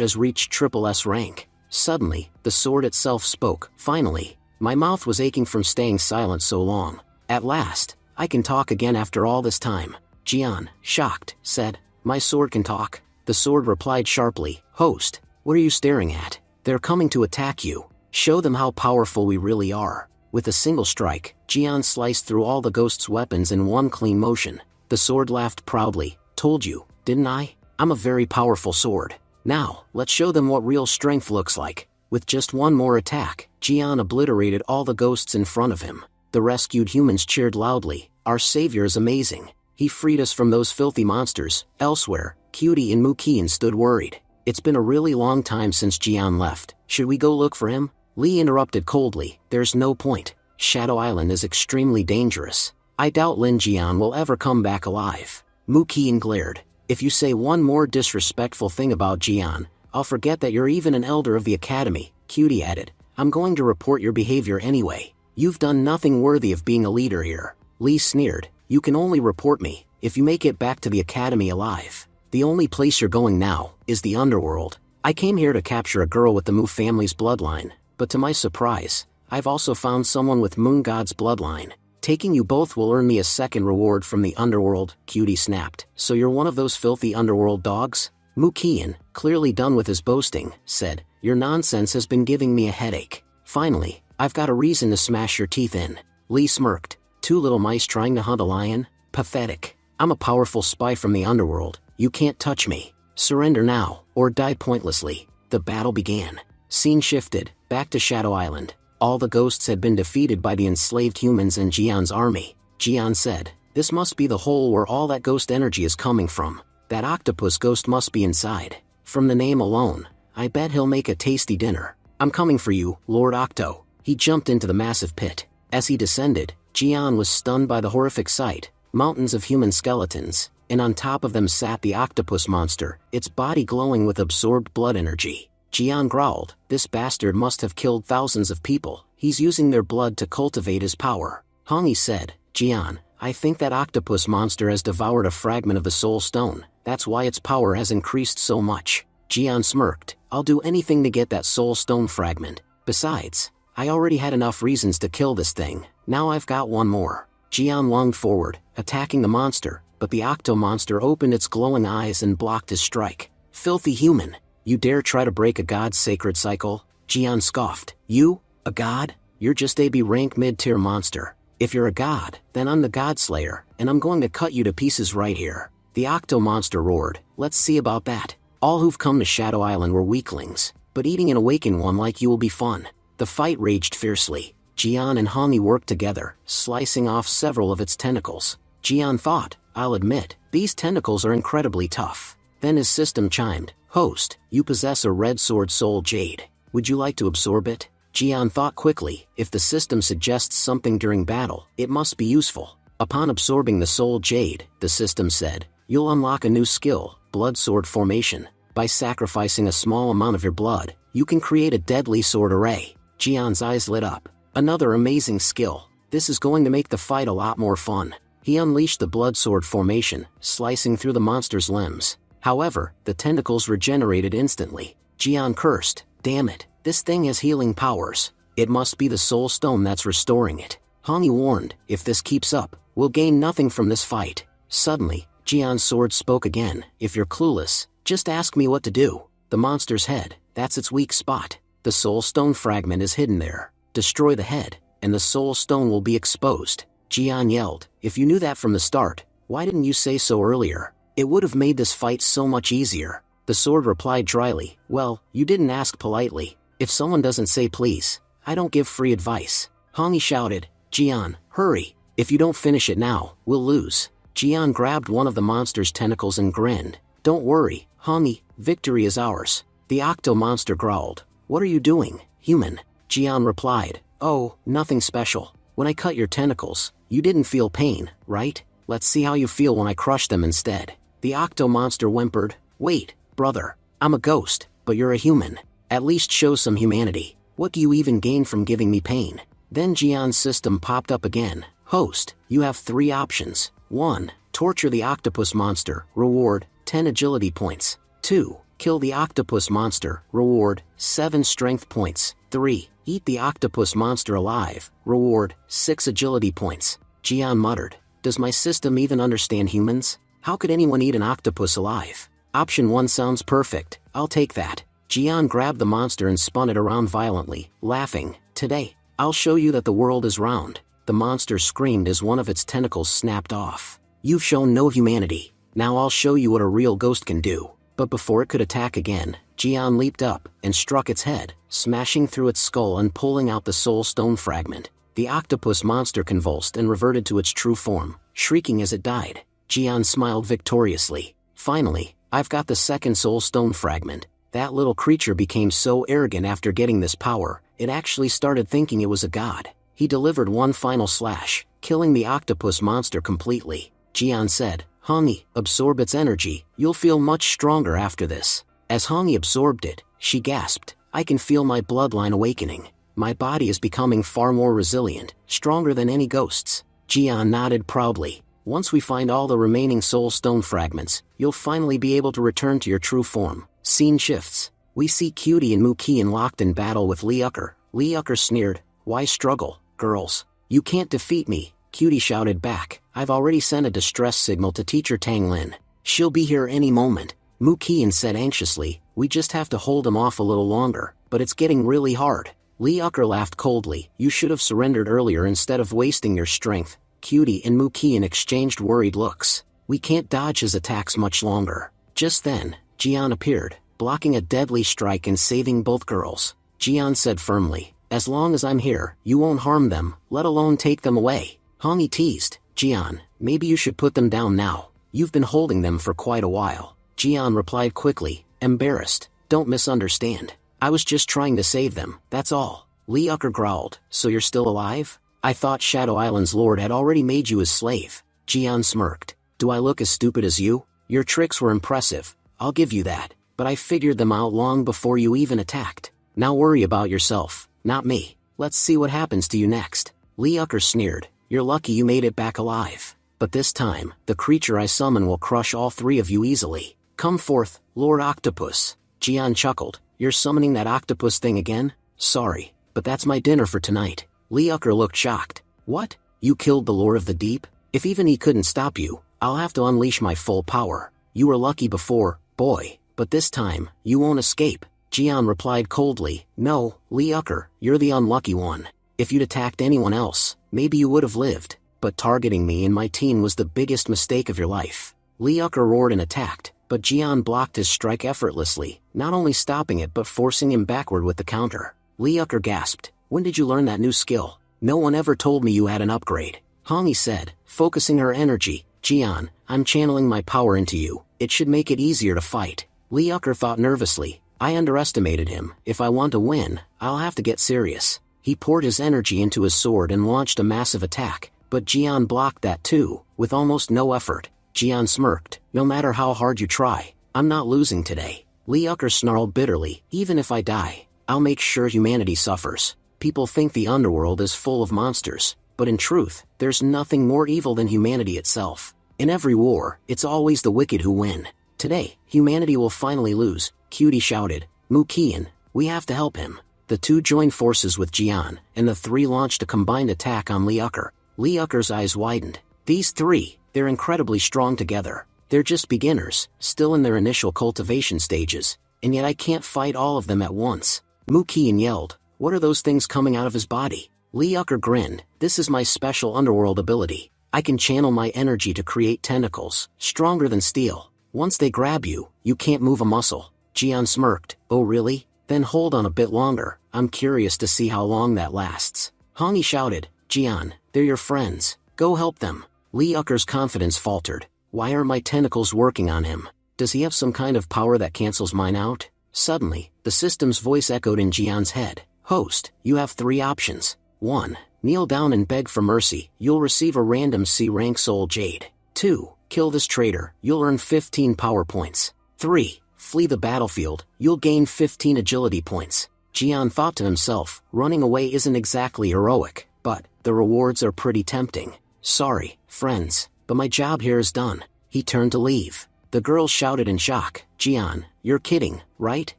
has reached triple S rank. Suddenly, the sword itself spoke. Finally, my mouth was aching from staying silent so long. At last, I can talk again after all this time. Jian, shocked, said, my sword can talk? The sword replied sharply, host, what are you staring at? They're coming to attack you. Show them how powerful we really are. With a single strike, Jian sliced through all the ghosts' weapons in one clean motion. The sword laughed proudly. Told you, didn't I? I'm a very powerful sword. Now, let's show them what real strength looks like. With just one more attack, Jian obliterated all the ghosts in front of him. The rescued humans cheered loudly. Our savior is amazing. He freed us from those filthy monsters. Elsewhere, Cutie and Mukian stood worried. It's been a really long time since Jian left. Should we go look for him? Lee interrupted coldly. There's no point. Shadow Island is extremely dangerous. I doubt Lin Jian will ever come back alive. Mukian glared. If you say one more disrespectful thing about Jian, I'll forget that you're even an elder of the academy, Cutie added. I'm going to report your behavior anyway. You've done nothing worthy of being a leader here. Lee sneered. You can only report me if you make it back to the academy alive. The only place you're going now is the underworld. I came here to capture a girl with the Mu family's bloodline, but to my surprise, I've also found someone with Moon God's bloodline. Taking you both will earn me a second reward from the underworld, Cutie snapped. So you're one of those filthy underworld dogs? Mukian, clearly done with his boasting, said, your nonsense has been giving me a headache. Finally, I've got a reason to smash your teeth in. Lee smirked. 2 little mice trying to hunt a lion? Pathetic. I'm a powerful spy from the underworld. You can't touch me. Surrender now, or die pointlessly. The battle began. Scene shifted, back to Shadow Island. All the ghosts had been defeated by the enslaved humans and Jian's army. Jian said, this must be the hole where all that ghost energy is coming from. That octopus ghost must be inside. From the name alone, I bet he'll make a tasty dinner. I'm coming for you, Lord Octo. He jumped into the massive pit. As he descended, Jian was stunned by the horrific sight. Mountains of human skeletons, and on top of them sat the octopus monster, its body glowing with absorbed blood energy. Jian growled, this bastard must have killed thousands of people. He's using their blood to cultivate his power. Hongi said, Jian, I think that octopus monster has devoured a fragment of the soul stone. That's why its power has increased so much. Jian smirked. I'll do anything to get that soul stone fragment. Besides, I already had enough reasons to kill this thing. Now I've got one more. Jian lunged forward, attacking the monster, but the octo monster opened its glowing eyes and blocked his strike. Filthy human. You dare try to break a god's sacred cycle? Jian scoffed. You? A god? You're just a B rank mid-tier monster. If you're a god, then I'm the God Slayer, and I'm going to cut you to pieces right here. The octo monster roared. Let's see about that. All who've come to Shadow Island were weaklings, but eating an awakened one like you will be fun. The fight raged fiercely. Jian and Hongi worked together, slicing off several of its tentacles. Jian thought, I'll admit, these tentacles are incredibly tough. Then his system chimed, Host, you possess a red sword soul jade. Would you like to absorb it? Jian thought quickly, if the system suggests something during battle, it must be useful. Upon absorbing the soul jade, the system said, you'll unlock a new skill, blood sword formation. By sacrificing a small amount of your blood, you can create a deadly sword array. Jian's eyes lit up. Another amazing skill. This is going to make the fight a lot more fun. He unleashed the blood sword formation, slicing through the monster's limbs. However, the tentacles regenerated instantly. Jian cursed, damn it, this thing has healing powers. It must be the soul stone that's restoring it. Hongi warned, if this keeps up, we'll gain nothing from this fight. Suddenly, Jian's sword spoke again, if you're clueless, just ask me what to do. The monster's head, that's its weak spot. The soul stone fragment is hidden there. Destroy the head, and the soul stone will be exposed. Jian yelled, if you knew that from the start, why didn't you say so earlier? It would have made this fight so much easier. The sword replied dryly, well, you didn't ask politely. If someone doesn't say please, I don't give free advice. Hongi shouted, Jian, hurry. If you don't finish it now, we'll lose. Jian grabbed one of the monster's tentacles and grinned. Don't worry, Hongi, victory is ours. The octo monster growled. What are you doing, human? Jian replied, oh, nothing special. When I cut your tentacles, you didn't feel pain, right? Let's see how you feel when I crush them instead. The octo monster whimpered, wait, brother, I'm a ghost, but you're a human. At least show some humanity. What do you even gain from giving me pain? Then Jian's system popped up again. Host, you have 3 options. 1. Torture the octopus monster, reward 10 agility points. 2. Kill the octopus monster, reward 7 strength points. 3. Eat the octopus monster alive, reward 6 agility points. Jian muttered, does my system even understand humans? How could anyone eat an octopus alive? Option 1 sounds perfect, I'll take that. Jian grabbed the monster and spun it around violently, laughing, today, I'll show you that the world is round. The monster screamed as one of its tentacles snapped off. You've shown no humanity. Now I'll show you what a real ghost can do. But before it could attack again, Jian leaped up and struck its head, smashing through its skull and pulling out the soul stone fragment. The octopus monster convulsed and reverted to its true form, shrieking as it died. Jian smiled victoriously. Finally, I've got the second soul stone fragment. That little creature became so arrogant after getting this power, it actually started thinking it was a god. He delivered one final slash, killing the octopus monster completely. Jian said, Hongi, absorb its energy, you'll feel much stronger after this. As Hongi absorbed it, she gasped, I can feel my bloodline awakening. My body is becoming far more resilient, stronger than any ghosts. Jian nodded proudly. Once we find all the remaining soul stone fragments, you'll finally be able to return to your true form. Scene shifts. We see Cutie and Mukian locked in battle with Liucker. Liucker sneered, why struggle, girls? You can't defeat me, Cutie shouted back. I've already sent a distress signal to teacher Tang Lin. She'll be here any moment. Mukian said anxiously, we just have to hold him off a little longer, but it's getting really hard. Liucker laughed coldly, you should have surrendered earlier instead of wasting your strength. Cutie and Mukian exchanged worried looks. We can't dodge his attacks much longer. Just then, Jian appeared, blocking a deadly strike and saving both girls. Jian said firmly, as long as I'm here, you won't harm them, let alone take them away. Hongi teased, Jian, maybe you should put them down now. You've been holding them for quite a while. Jian replied quickly, embarrassed, don't misunderstand. I was just trying to save them, that's all. Liucker growled, so you're still alive? I thought Shadow Island's lord had already made you his slave. Jian smirked, do I look as stupid as you? Your tricks were impressive, I'll give you that, but I figured them out long before you even attacked. Now worry about yourself, not me. Let's see what happens to you next. Liucker sneered, you're lucky you made it back alive. But this time, the creature I summon will crush all 3 of you easily. Come forth, Lord Octopus. Jian chuckled, you're summoning that octopus thing again? Sorry, but that's my dinner for tonight. Liucker looked shocked. What? You killed the Lord of the Deep? If even he couldn't stop you, I'll have to unleash my full power. You were lucky before, boy, but this time, you won't escape. Jian replied coldly, no, Liucker, you're the unlucky one. If you'd attacked anyone else, maybe you would have lived, but targeting me and my team was the biggest mistake of your life. Liucker roared and attacked, but Jian blocked his strike effortlessly, not only stopping it but forcing him backward with the counter. Liucker gasped, "When did you learn that new skill? No one ever told me you had an upgrade." Hongi said, focusing her energy, "Jian, I'm channeling my power into you. It should make it easier to fight." Liucker thought nervously, "I underestimated him. If I want to win, I'll have to get serious." He poured his energy into his sword and launched a massive attack, but Jian blocked that too, with almost no effort. Jian smirked, "No matter how hard you try, I'm not losing today." Liucker snarled bitterly, "Even if I die, I'll make sure humanity suffers. People think the underworld is full of monsters, but in truth, there's nothing more evil than humanity itself. In every war, it's always the wicked who win. Today, humanity will finally lose." Cutie shouted, "Mukian, we have to help him." The two joined forces with Jian, and the three launched a combined attack on Liucker. Liucker's eyes widened. These three, they're incredibly strong together. They're just beginners, still in their initial cultivation stages, and yet I can't fight all of them at once. Mukian yelled, "What are those things coming out of his body?" Liucker grinned, "This is my special underworld ability. I can channel my energy to create tentacles, stronger than steel. Once they grab you, you can't move a muscle." Jian smirked, "Oh really? Then hold on a bit longer, I'm curious to see how long that lasts." Hongi shouted, "Jian, they're your friends, go help them." Liucker's confidence faltered. "Why aren't my tentacles working on him? Does he have some kind of power that cancels mine out?" Suddenly, the system's voice echoed in Jian's head. "Host, you have 3 options. 1. Kneel down and beg for mercy, you'll receive a random C-rank soul jade. 2. Kill this traitor, you'll earn 15 power points. 3. Flee the battlefield, you'll gain 15 agility points." Jian thought to himself, running away isn't exactly heroic, but the rewards are pretty tempting. "Sorry, friends, but my job here is done." He turned to leave. The girls shouted in shock, "Jian, you're kidding, right?"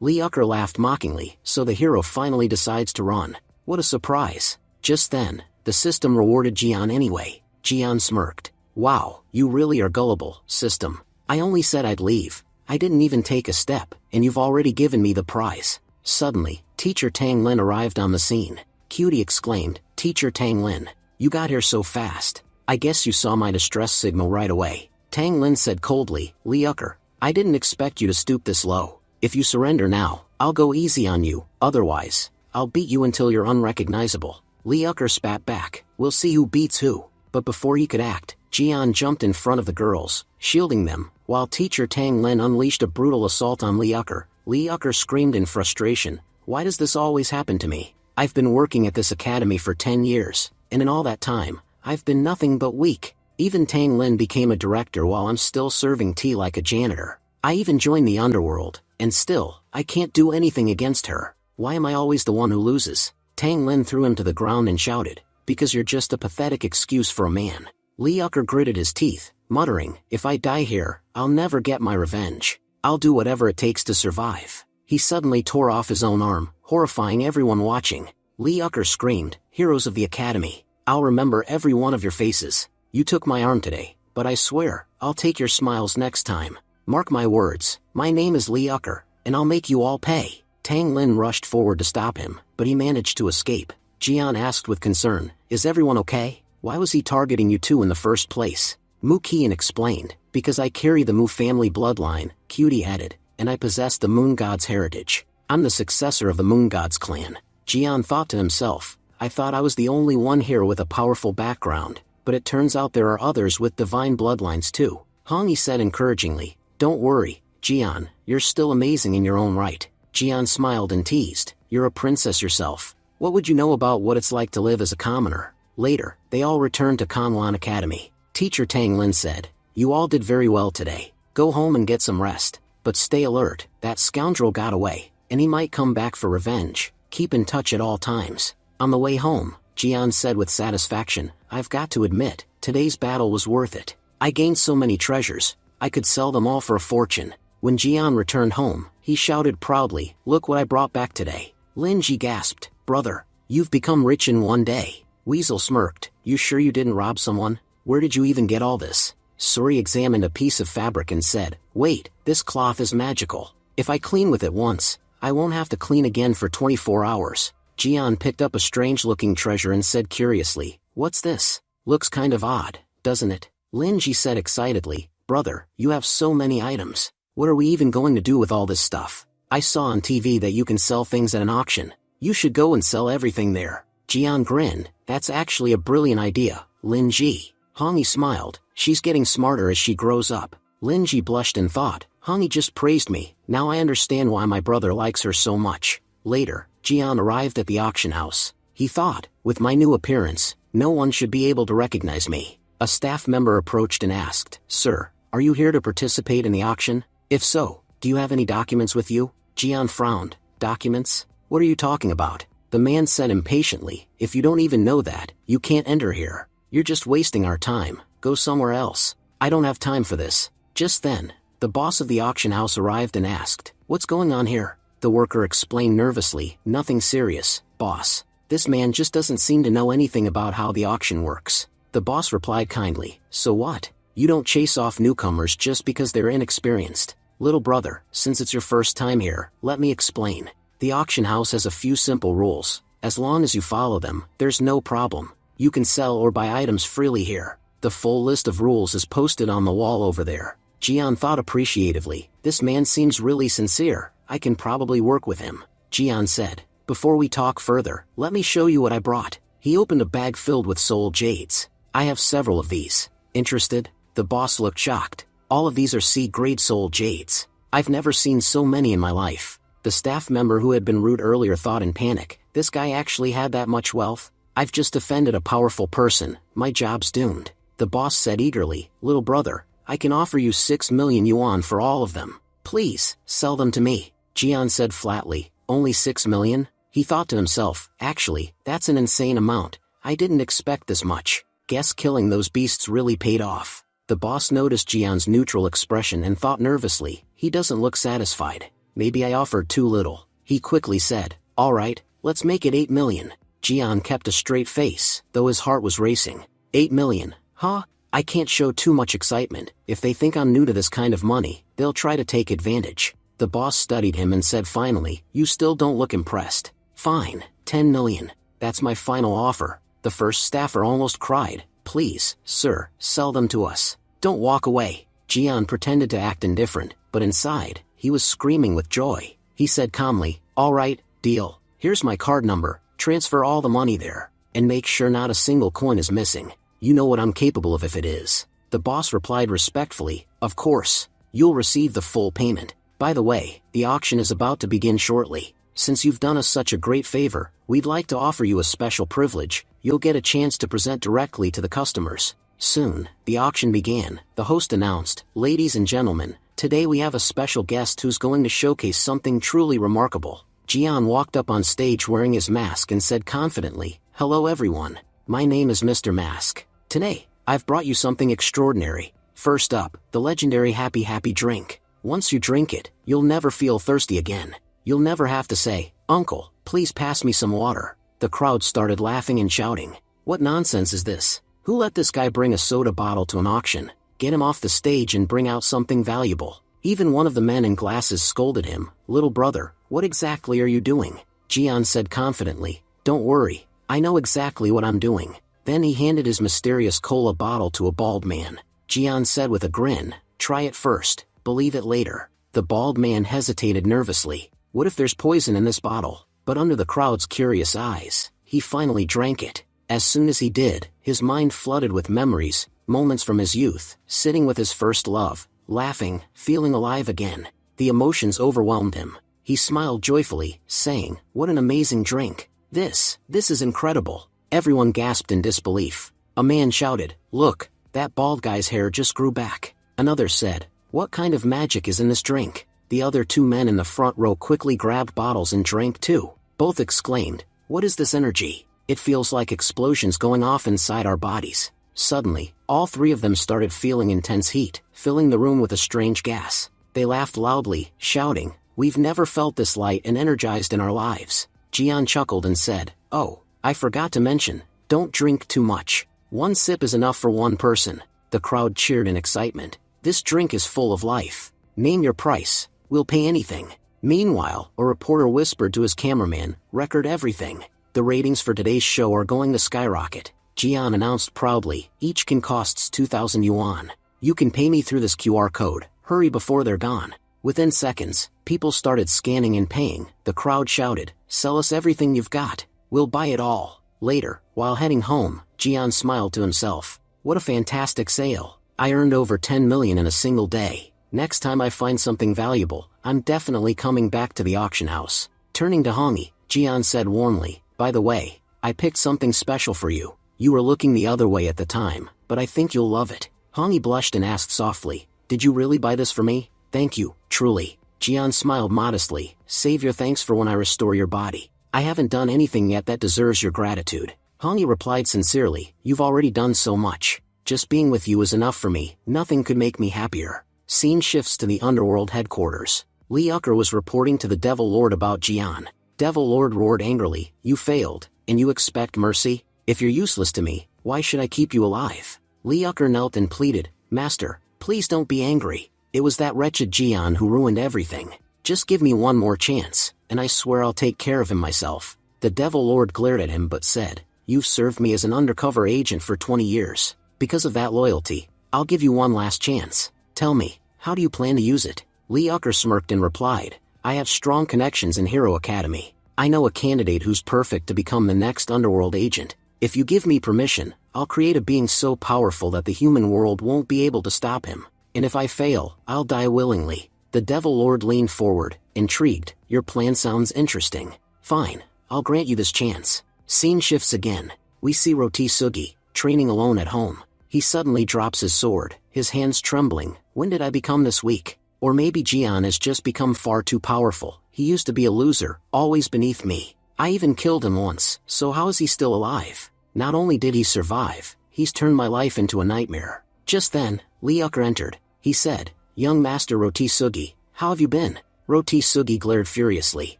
Liucker laughed mockingly, "So the hero finally decides to run. What a surprise." Just then, the system rewarded Jian anyway. Jian smirked. "Wow, you really are gullible, system. I only said I'd leave. I didn't even take a step, and you've already given me the prize." Suddenly, Teacher Tang Lin arrived on the scene. Cutie exclaimed, "Teacher Tang Lin, you got here so fast. I guess you saw my distress signal right away." Tang Lin said coldly, "Liucker, I didn't expect you to stoop this low. If you surrender now, I'll go easy on you, otherwise, I'll beat you until you're unrecognizable." Liucker spat back, "We'll see who beats who." But before he could act, Jian jumped in front of the girls, shielding them, while Teacher Tang Lin unleashed a brutal assault on Liucker. Liucker screamed in frustration, "Why does this always happen to me? I've been working at this academy for 10 years, and in all that time, I've been nothing but weak. Even Tang Lin became a director while I'm still serving tea like a janitor. I even joined the underworld, and still, I can't do anything against her. Why am I always the one who loses?" Tang Lin threw him to the ground and shouted, "Because you're just a pathetic excuse for a man." Liucker gritted his teeth, muttering, "If I die here, I'll never get my revenge. I'll do whatever it takes to survive." He suddenly tore off his own arm, horrifying everyone watching. Liucker screamed, "Heroes of the Academy, I'll remember every one of your faces. You took my arm today, but I swear, I'll take your smiles next time. Mark my words, my name is Liucker, and I'll make you all pay." Tang Lin rushed forward to stop him, but he managed to escape. Jian asked with concern, "Is everyone okay? Why was he targeting you two in the first place?" Mu Qian explained, "Because I carry the Mu family bloodline," Cutie added, "and I possess the Moon God's heritage. I'm the successor of the Moon God's clan." Jian thought to himself, "I thought I was the only one here with a powerful background, but it turns out there are others with divine bloodlines too." Hongi said encouragingly, "Don't worry, Jian, you're still amazing in your own right." Jian smiled and teased, "You're a princess yourself. What would you know about what it's like to live as a commoner?" Later, they all returned to Kanlan Academy. Teacher Tang Lin said, "You all did very well today. Go home and get some rest. But stay alert, that scoundrel got away, and he might come back for revenge. Keep in touch at all times." On the way home, Jian said with satisfaction, "I've got to admit, today's battle was worth it. I gained so many treasures, I could sell them all for a fortune." When Jian returned home, he shouted proudly, "Look what I brought back today." Lin Ji gasped, "Brother, you've become rich in one day." Weasel smirked, "You sure you didn't rob someone? Where did you even get all this?" Suri examined a piece of fabric and said, "Wait, this cloth is magical. If I clean with it once, I won't have to clean again for 24 hours. Jian picked up a strange-looking treasure and said curiously, "What's this? Looks kind of odd, doesn't it?" Lin Ji said excitedly, "Brother, you have so many items. What are we even going to do with all this stuff? I saw on TV that you can sell things at an auction. You should go and sell everything there. Jian grinned. That's actually a brilliant idea, Lin Ji. Hongyi smiled. She's getting smarter as she grows up. Lin Ji blushed and thought, Hongyi just praised me. Now I understand why my brother likes her so much. Later, Jian arrived at the auction house. He thought, with my new appearance, no one should be able to recognize me. A staff member approached and asked, Sir, are you here to participate in the auction? If so, do you have any documents with you? Jian frowned. Documents? What are you talking about? The man said impatiently, if you don't even know that, you can't enter here. You're just wasting our time. Go somewhere else. I don't have time for this. Just then, the boss of the auction house arrived and asked, what's going on here? The worker explained nervously, nothing serious, boss. This man just doesn't seem to know anything about how the auction works. The boss replied kindly, so what? You don't chase off newcomers just because they're inexperienced. Little brother, since it's your first time here, let me explain. The auction house has a few simple rules. As long as you follow them, there's no problem. You can sell or buy items freely here. The full list of rules is posted on the wall over there. Jian thought appreciatively, this man seems really sincere. I can probably work with him. Jian said, before we talk further, let me show you what I brought. He opened a bag filled with soul jades. I have several of these. Interested? The boss looked shocked. All of these are C-grade soul jades. I've never seen so many in my life. The staff member who had been rude earlier thought in panic, this guy actually had that much wealth? I've just offended a powerful person, my job's doomed. The boss said eagerly, little brother, I can offer you 6 million yuan for all of them. Please, sell them to me. Jian said flatly, only 6 million? He thought to himself, actually, that's an insane amount. I didn't expect this much. Guess killing those beasts really paid off. The boss noticed Jian's neutral expression and thought nervously, he doesn't look satisfied. Maybe I offered too little. He quickly said, alright, let's make it 8 million. Jian kept a straight face, though his heart was racing. 8 million, huh? I can't show too much excitement. If they think I'm new to this kind of money, they'll try to take advantage. The boss studied him and said finally, you still don't look impressed. Fine, 10 million. That's my final offer. The first staffer almost cried. Please, sir, sell them to us. Don't walk away. Jian pretended to act indifferent, but inside, he was screaming with joy. He said calmly, alright, deal. Here's my card number. Transfer all the money there. And make sure not a single coin is missing. You know what I'm capable of if it is. The boss replied respectfully, of course. You'll receive the full payment. By the way, the auction is about to begin shortly. Since you've done us such a great favor, we'd like to offer you a special privilege. You'll get a chance to present directly to the customers. Soon, the auction began. The host announced, ladies and gentlemen, today we have a special guest who's going to showcase something truly remarkable. Jian walked up on stage wearing his mask and said confidently, hello everyone. My name is Mr. Mask. Today, I've brought you something extraordinary. First up, the legendary Happy Happy drink. Once you drink it, you'll never feel thirsty again. You'll never have to say, Uncle, please pass me some water. The crowd started laughing and shouting. What nonsense is this? Who let this guy bring a soda bottle to an auction? Get him off the stage and bring out something valuable. Even one of the men in glasses scolded him. Little brother, what exactly are you doing? Jian said confidently, don't worry, I know exactly what I'm doing. Then he handed his mysterious cola bottle to a bald man. Jian said with a grin, try it first, believe it later. The bald man hesitated nervously. What if there's poison in this bottle? But under the crowd's curious eyes, he finally drank it. As soon as he did, his mind flooded with memories, moments from his youth, sitting with his first love, laughing, feeling alive again. The emotions overwhelmed him. He smiled joyfully, saying, what an amazing drink. This is incredible. Everyone gasped in disbelief. A man shouted, look, that bald guy's hair just grew back. Another said, what kind of magic is in this drink? The other two men in the front row quickly grabbed bottles and drank too. Both exclaimed, what is this energy? It feels like explosions going off inside our bodies. Suddenly, all three of them started feeling intense heat, filling the room with a strange gas. They laughed loudly, shouting, we've never felt this light and energized in our lives. Jian chuckled and said, oh, I forgot to mention, don't drink too much. One sip is enough for one person. The crowd cheered in excitement. This drink is full of life. Name your price. We'll pay anything. Meanwhile, a reporter whispered to his cameraman, record everything. The ratings for today's show are going to skyrocket. Jian announced proudly, each can costs 2,000 yuan. You can pay me through this QR code. Hurry before they're gone. Within seconds, people started scanning and paying. The crowd shouted, "Sell us everything you've got. We'll buy it all." Later, while heading home, Jian smiled to himself. What a fantastic sale. I earned over 10 million in a single day. Next time I find something valuable, I'm definitely coming back to the auction house. Turning to Hongi, Jian said warmly, "By the way, I picked something special for you. You were looking the other way at the time, but I think you'll love it." Hongi blushed and asked softly, "Did you really buy this for me?" "Thank you, truly." Jian smiled modestly, "Save your thanks for when I restore your body. I haven't done anything yet that deserves your gratitude." Hongi replied sincerely, "You've already done so much. Just being with you is enough for me. Nothing could make me happier." Scene shifts to the underworld headquarters. Li Yucker was reporting to the Devil Lord about Jian. Devil Lord roared angrily, "You failed, and you expect mercy? If you're useless to me, why should I keep you alive?" Li Yucker knelt and pleaded, "Master, please don't be angry. It was that wretched Jian who ruined everything. Just give me one more chance, and I swear I'll take care of him myself." The Devil Lord glared at him but said, "You've served me as an undercover agent for 20 years. Because of that loyalty, I'll give you one last chance. Tell me, how do you plan to use it?" Li Yucker smirked and replied, "I have strong connections in Hero Academy. I know a candidate who's perfect to become the next underworld agent. If you give me permission, I'll create a being so powerful that the human world won't be able to stop him. And if I fail, I'll die willingly." The Devil Lord leaned forward, intrigued. "Your plan sounds interesting. Fine, I'll grant you this chance." Scene shifts again. We see Rotisugi, training alone at home. He suddenly drops his sword, his hands trembling. When did I become this weak? Or maybe Jian has just become far too powerful. He used to be a loser, always beneath me. I even killed him once, so how is he still alive? Not only did he survive, he's turned my life into a nightmare. Just then, Li Yucker entered. He said, "Young Master Rotisugi, how have you been?" Rotisugi glared furiously.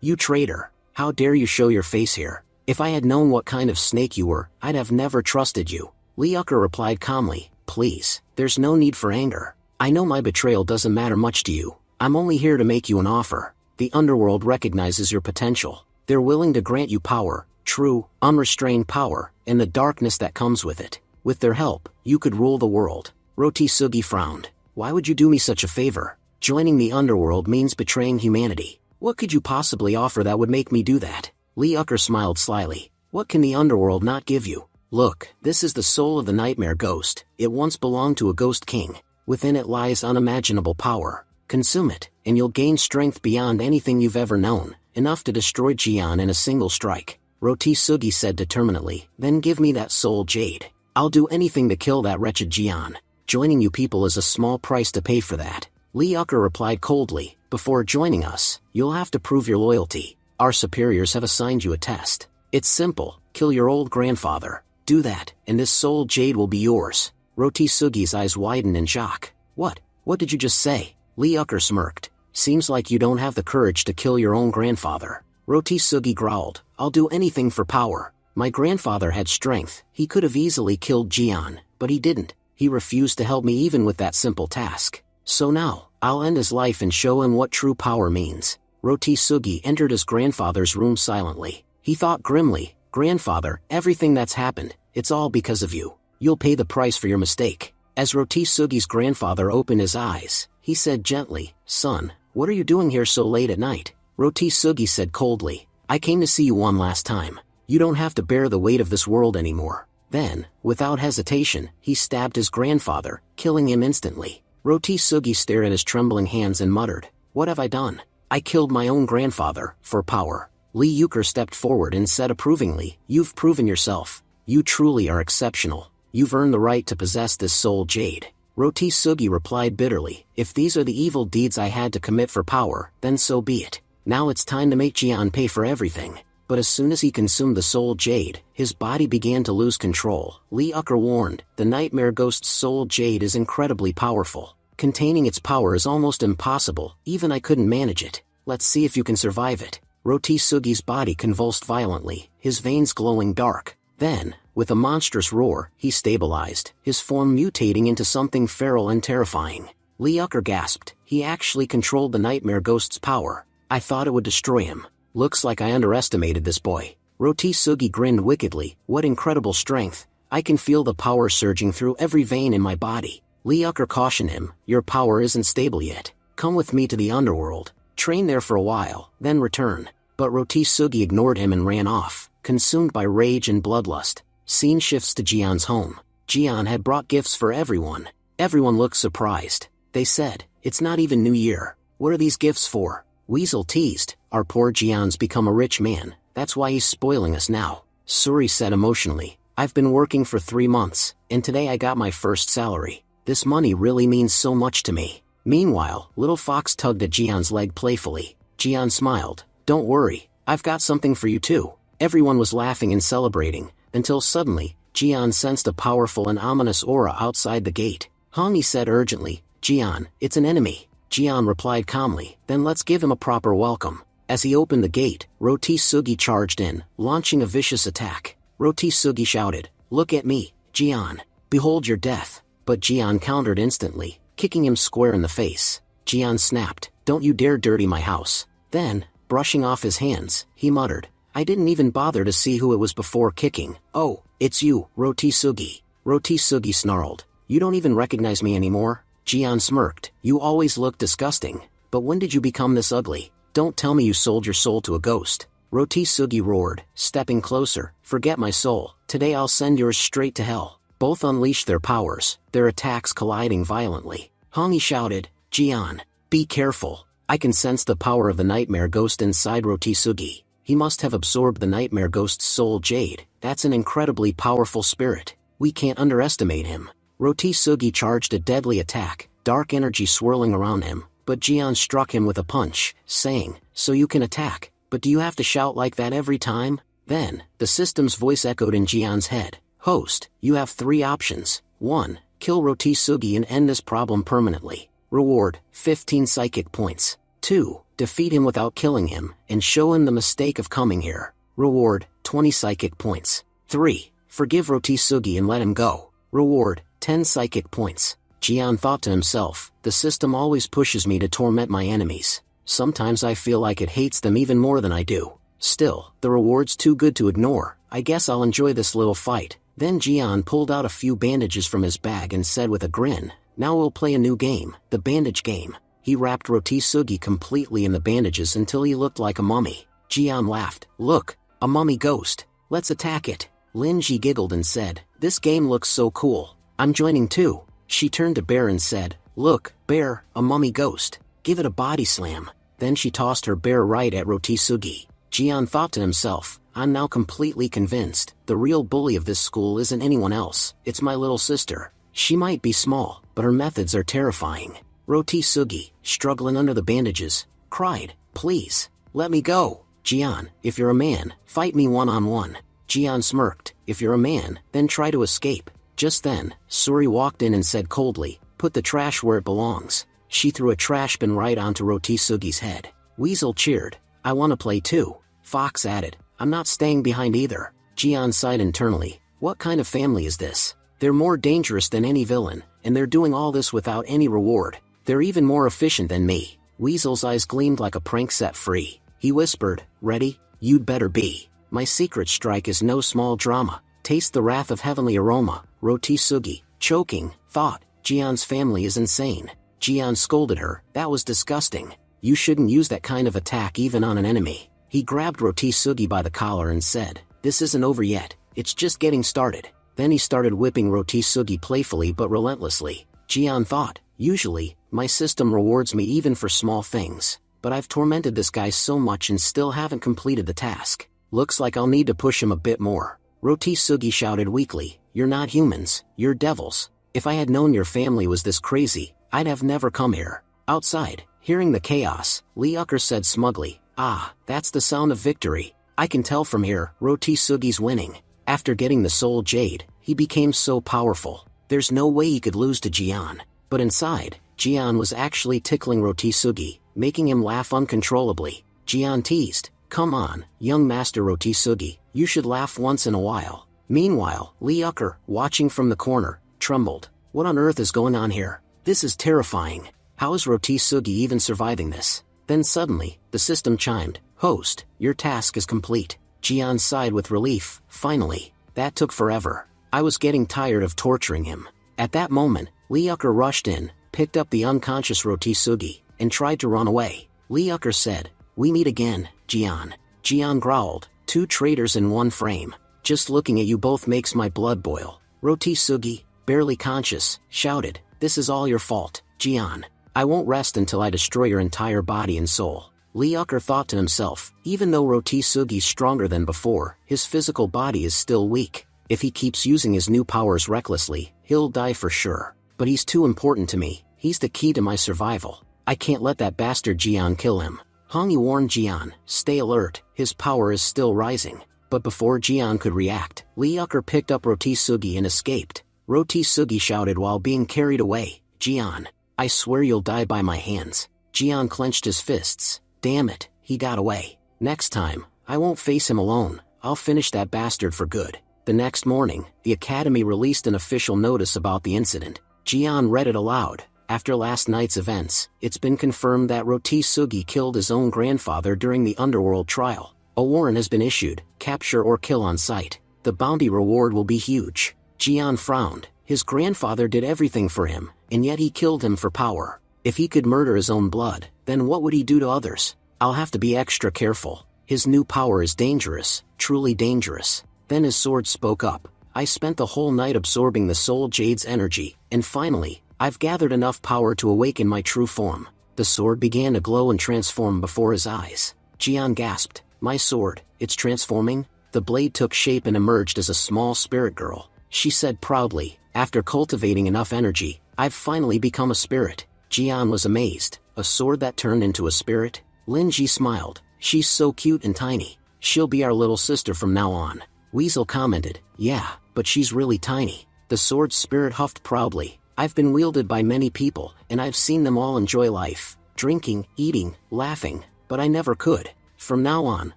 "You traitor! How dare you show your face here? If I had known what kind of snake you were, I'd have never trusted you." Li Yucker replied calmly, "Please, there's no need for anger. I know my betrayal doesn't matter much to you. I'm only here to make you an offer. The underworld recognizes your potential. They're willing to grant you power, true, unrestrained power, and the darkness that comes with it. With their help, you could rule the world." Rotisugi frowned. "Why would you do me such a favor? Joining the underworld means betraying humanity. What could you possibly offer that would make me do that?" Li Yucker smiled slyly. "What can the underworld not give you? Look, this is the soul of the nightmare ghost. It once belonged to a ghost king. Within it lies unimaginable power. Consume it, and you'll gain strength beyond anything you've ever known, enough to destroy Jian in a single strike." Rotisugi said determinedly, "Then give me that soul jade. I'll do anything to kill that wretched Jian. Joining you people is a small price to pay for that." Li Yucker replied coldly, "Before joining us, you'll have to prove your loyalty. Our superiors have assigned you a test. It's simple, kill your old grandfather. Do that, and this soul jade will be yours." Rotisugi's eyes widened in shock. What did you just say?" Li Yucker smirked. "Seems like you don't have the courage to kill your own grandfather." Rotisugi growled, "I'll do anything for power. My grandfather had strength. He could have easily killed Jian, but he didn't. He refused to help me even with that simple task. So now, I'll end his life and show him what true power means." Rotisugi entered his grandfather's room silently. He thought grimly, "Grandfather, everything that's happened, it's all because of you. You'll pay the price for your mistake." As Rotisugi's grandfather opened his eyes, he said gently, "Son, what are you doing here so late at night?" Rotisugi said coldly, "I came to see you one last time. You don't have to bear the weight of this world anymore." Then, without hesitation, he stabbed his grandfather, killing him instantly. Rotisugi stared at his trembling hands and muttered, "What have I done? I killed my own grandfather, for power." Li Yucker stepped forward and said approvingly, "You've proven yourself. You truly are exceptional. You've earned the right to possess this soul jade." Rotisugi replied bitterly, "If these are the evil deeds I had to commit for power, then so be it. Now it's time to make Jian pay for everything." But as soon as he consumed the soul jade, his body began to lose control. Li Yucker warned, "The nightmare ghost's soul jade is incredibly powerful. Containing its power is almost impossible, even I couldn't manage it. Let's see if you can survive it." Rotisugi's body convulsed violently, his veins glowing dark. Then, with a monstrous roar, he stabilized, his form mutating into something feral and terrifying. Li Yucker gasped, "He actually controlled the nightmare ghost's power. I thought it would destroy him. Looks like I underestimated this boy." Rotisugi grinned wickedly, "What incredible strength. I can feel the power surging through every vein in my body." Li Yucker cautioned him, "Your power isn't stable yet. Come with me to the underworld, train there for a while, then return. But Rotisugi ignored him and ran off, consumed by rage and bloodlust. Scene shifts to Jian's home. Jian had brought gifts for everyone. Everyone looked surprised. They said, "It's not even New Year. What are these gifts for?" Weasel teased, "Our poor Jian's become a rich man, that's why he's spoiling us now." Suri said emotionally, "I've been working for 3 months, and today I got my first salary. This money really means so much to me." Meanwhile, Little Fox tugged at Jian's leg playfully. Jian smiled, "Don't worry, I've got something for you too." Everyone was laughing and celebrating, until suddenly, Jian sensed a powerful and ominous aura outside the gate. He said urgently, "Jian, it's an enemy." Jian replied calmly, "Then let's give him a proper welcome." As he opened the gate, Rotisugi charged in, launching a vicious attack. Rotisugi shouted, "Look at me, Jian. Behold your death." But Jian countered instantly, kicking him square in the face. Jian snapped, "Don't you dare dirty my house." Then, brushing off his hands, he muttered, "I didn't even bother to see who it was before kicking." "Oh, it's you, Rotisugi." Rotisugi snarled, "You don't even recognize me anymore?" Jian smirked, "You always looked disgusting. But when did you become this ugly? Don't tell me you sold your soul to a ghost." Rotisugi roared, stepping closer, "Forget my soul, today I'll send yours straight to hell." Both unleashed their powers, their attacks colliding violently. Hongi shouted, "Jian, be careful. I can sense the power of the nightmare ghost inside Rotisugi. He must have absorbed the nightmare ghost's soul jade. That's an incredibly powerful spirit. We can't underestimate him." Rotisugi charged a deadly attack, dark energy swirling around him, but Jian struck him with a punch, saying, "So you can attack, but do you have to shout like that every time?" Then, the system's voice echoed in Jian's head, "Host, you have 3 options. 1. Kill Rotisugi and end this problem permanently. Reward, 15 psychic points. 2. Defeat him without killing him, and show him the mistake of coming here. Reward, 20 psychic points. 3. Forgive Rotisugi and let him go. Reward, 10 psychic points." Jian thought to himself, "The system always pushes me to torment my enemies. Sometimes I feel like it hates them even more than I do. Still, the reward's too good to ignore. I guess I'll enjoy this little fight." Then Jian pulled out a few bandages from his bag and said with a grin, "Now we'll play a new game, the bandage game." He wrapped Rotisugi completely in the bandages until he looked like a mummy. Jian laughed, "Look, a mummy ghost. Let's attack it." Lin Ji giggled and said, "This game looks so cool. I'm joining too." She turned to Bear and said, "Look, Bear, a mummy ghost. Give it a body slam." Then she tossed her bear right at Rotisugi. Jian thought to himself, "I'm now completely convinced, the real bully of this school isn't anyone else, it's my little sister. She might be small, but her methods are terrifying." Rotisugi, struggling under the bandages, cried, "Please, let me go. Jian, if you're a man, fight me one-on-one." Jian smirked, "If you're a man, then try to escape." Just then, Suri walked in and said coldly, "Put the trash where it belongs." She threw a trash bin right onto Rotisugi's head. Weasel cheered, "I want to play too." Fox added, "I'm not staying behind either." Jian sighed internally, "What kind of family is this? They're more dangerous than any villain, and they're doing all this without any reward. They're even more efficient than me." Weasel's eyes gleamed like a prank set free. He whispered, "Ready? You'd better be. My secret strike is no small drama. Taste the wrath of heavenly aroma." Rotisugi, choking, thought, "Jian's family is insane." Jian scolded her, "That was disgusting. You shouldn't use that kind of attack even on an enemy." He grabbed Rotisugi by the collar and said, "This isn't over yet, it's just getting started." Then he started whipping Rotisugi playfully but relentlessly. Jian thought, "Usually, my system rewards me even for small things, but I've tormented this guy so much and still haven't completed the task. Looks like I'll need to push him a bit more." Rotisugi shouted weakly, "You're not humans, you're devils. If I had known your family was this crazy, I'd have never come here." Outside, hearing the chaos, Liucker said smugly, "Ah, that's the sound of victory. I can tell from here, Rotisugi's winning. After getting the soul jade, he became so powerful. There's no way he could lose to Jian." But inside, Jian was actually tickling Rotisugi, making him laugh uncontrollably. Jian teased, "Come on, young Master Rotisugi, you should laugh once in a while." Meanwhile, Liucker, watching from the corner, trembled. What on earth is going on here? This is terrifying. How is Rotisugi even surviving this? Then suddenly, the system chimed, "Host, your task is complete." Jian sighed with relief, "Finally. That took forever. I was getting tired of torturing him." At that moment, Liucker rushed in, picked up the unconscious Rotisugi, and tried to run away. Liucker said, "We meet again, Jian." Jian growled, "Two traitors in one frame. Just looking at you both makes my blood boil." Rotisugi, barely conscious, shouted, "This is all your fault, Jian. I won't rest until I destroy your entire body and soul." Liucker thought to himself, even though Rotisugi's stronger than before, his physical body is still weak. If he keeps using his new powers recklessly, he'll die for sure. But he's too important to me, he's the key to my survival. I can't let that bastard Jian kill him. Hongyi warned Jian, "Stay alert, his power is still rising." But before Jian could react, Liucker picked up Rotisugi and escaped. Rotisugi shouted while being carried away, "Jian, I swear you'll die by my hands." Jian clenched his fists. Damn it, he got away. Next time, I won't face him alone, I'll finish that bastard for good. The next morning, the Academy released an official notice about the incident. Jian read it aloud. After last night's events, it's been confirmed that Rotisugi killed his own grandfather during the underworld trial. A warrant has been issued, capture or kill on sight. The bounty reward will be huge. Jian frowned. His grandfather did everything for him, and yet he killed him for power. If he could murder his own blood, then what would he do to others? I'll have to be extra careful. His new power is dangerous, truly dangerous. Then his sword spoke up. I spent the whole night absorbing the Soul Jade's energy, and finally, I've gathered enough power to awaken my true form. The sword began to glow and transform before his eyes. Jian gasped, "My sword, it's transforming?" The blade took shape and emerged as a small spirit girl. She said proudly, "After cultivating enough energy, I've finally become a spirit." Jian was amazed. A sword that turned into a spirit? Linji smiled. "She's so cute and tiny. She'll be our little sister from now on." Weasel commented, "Yeah, but she's really tiny." The sword spirit huffed proudly. "I've been wielded by many people, and I've seen them all enjoy life. Drinking, eating, laughing, but I never could. From now on,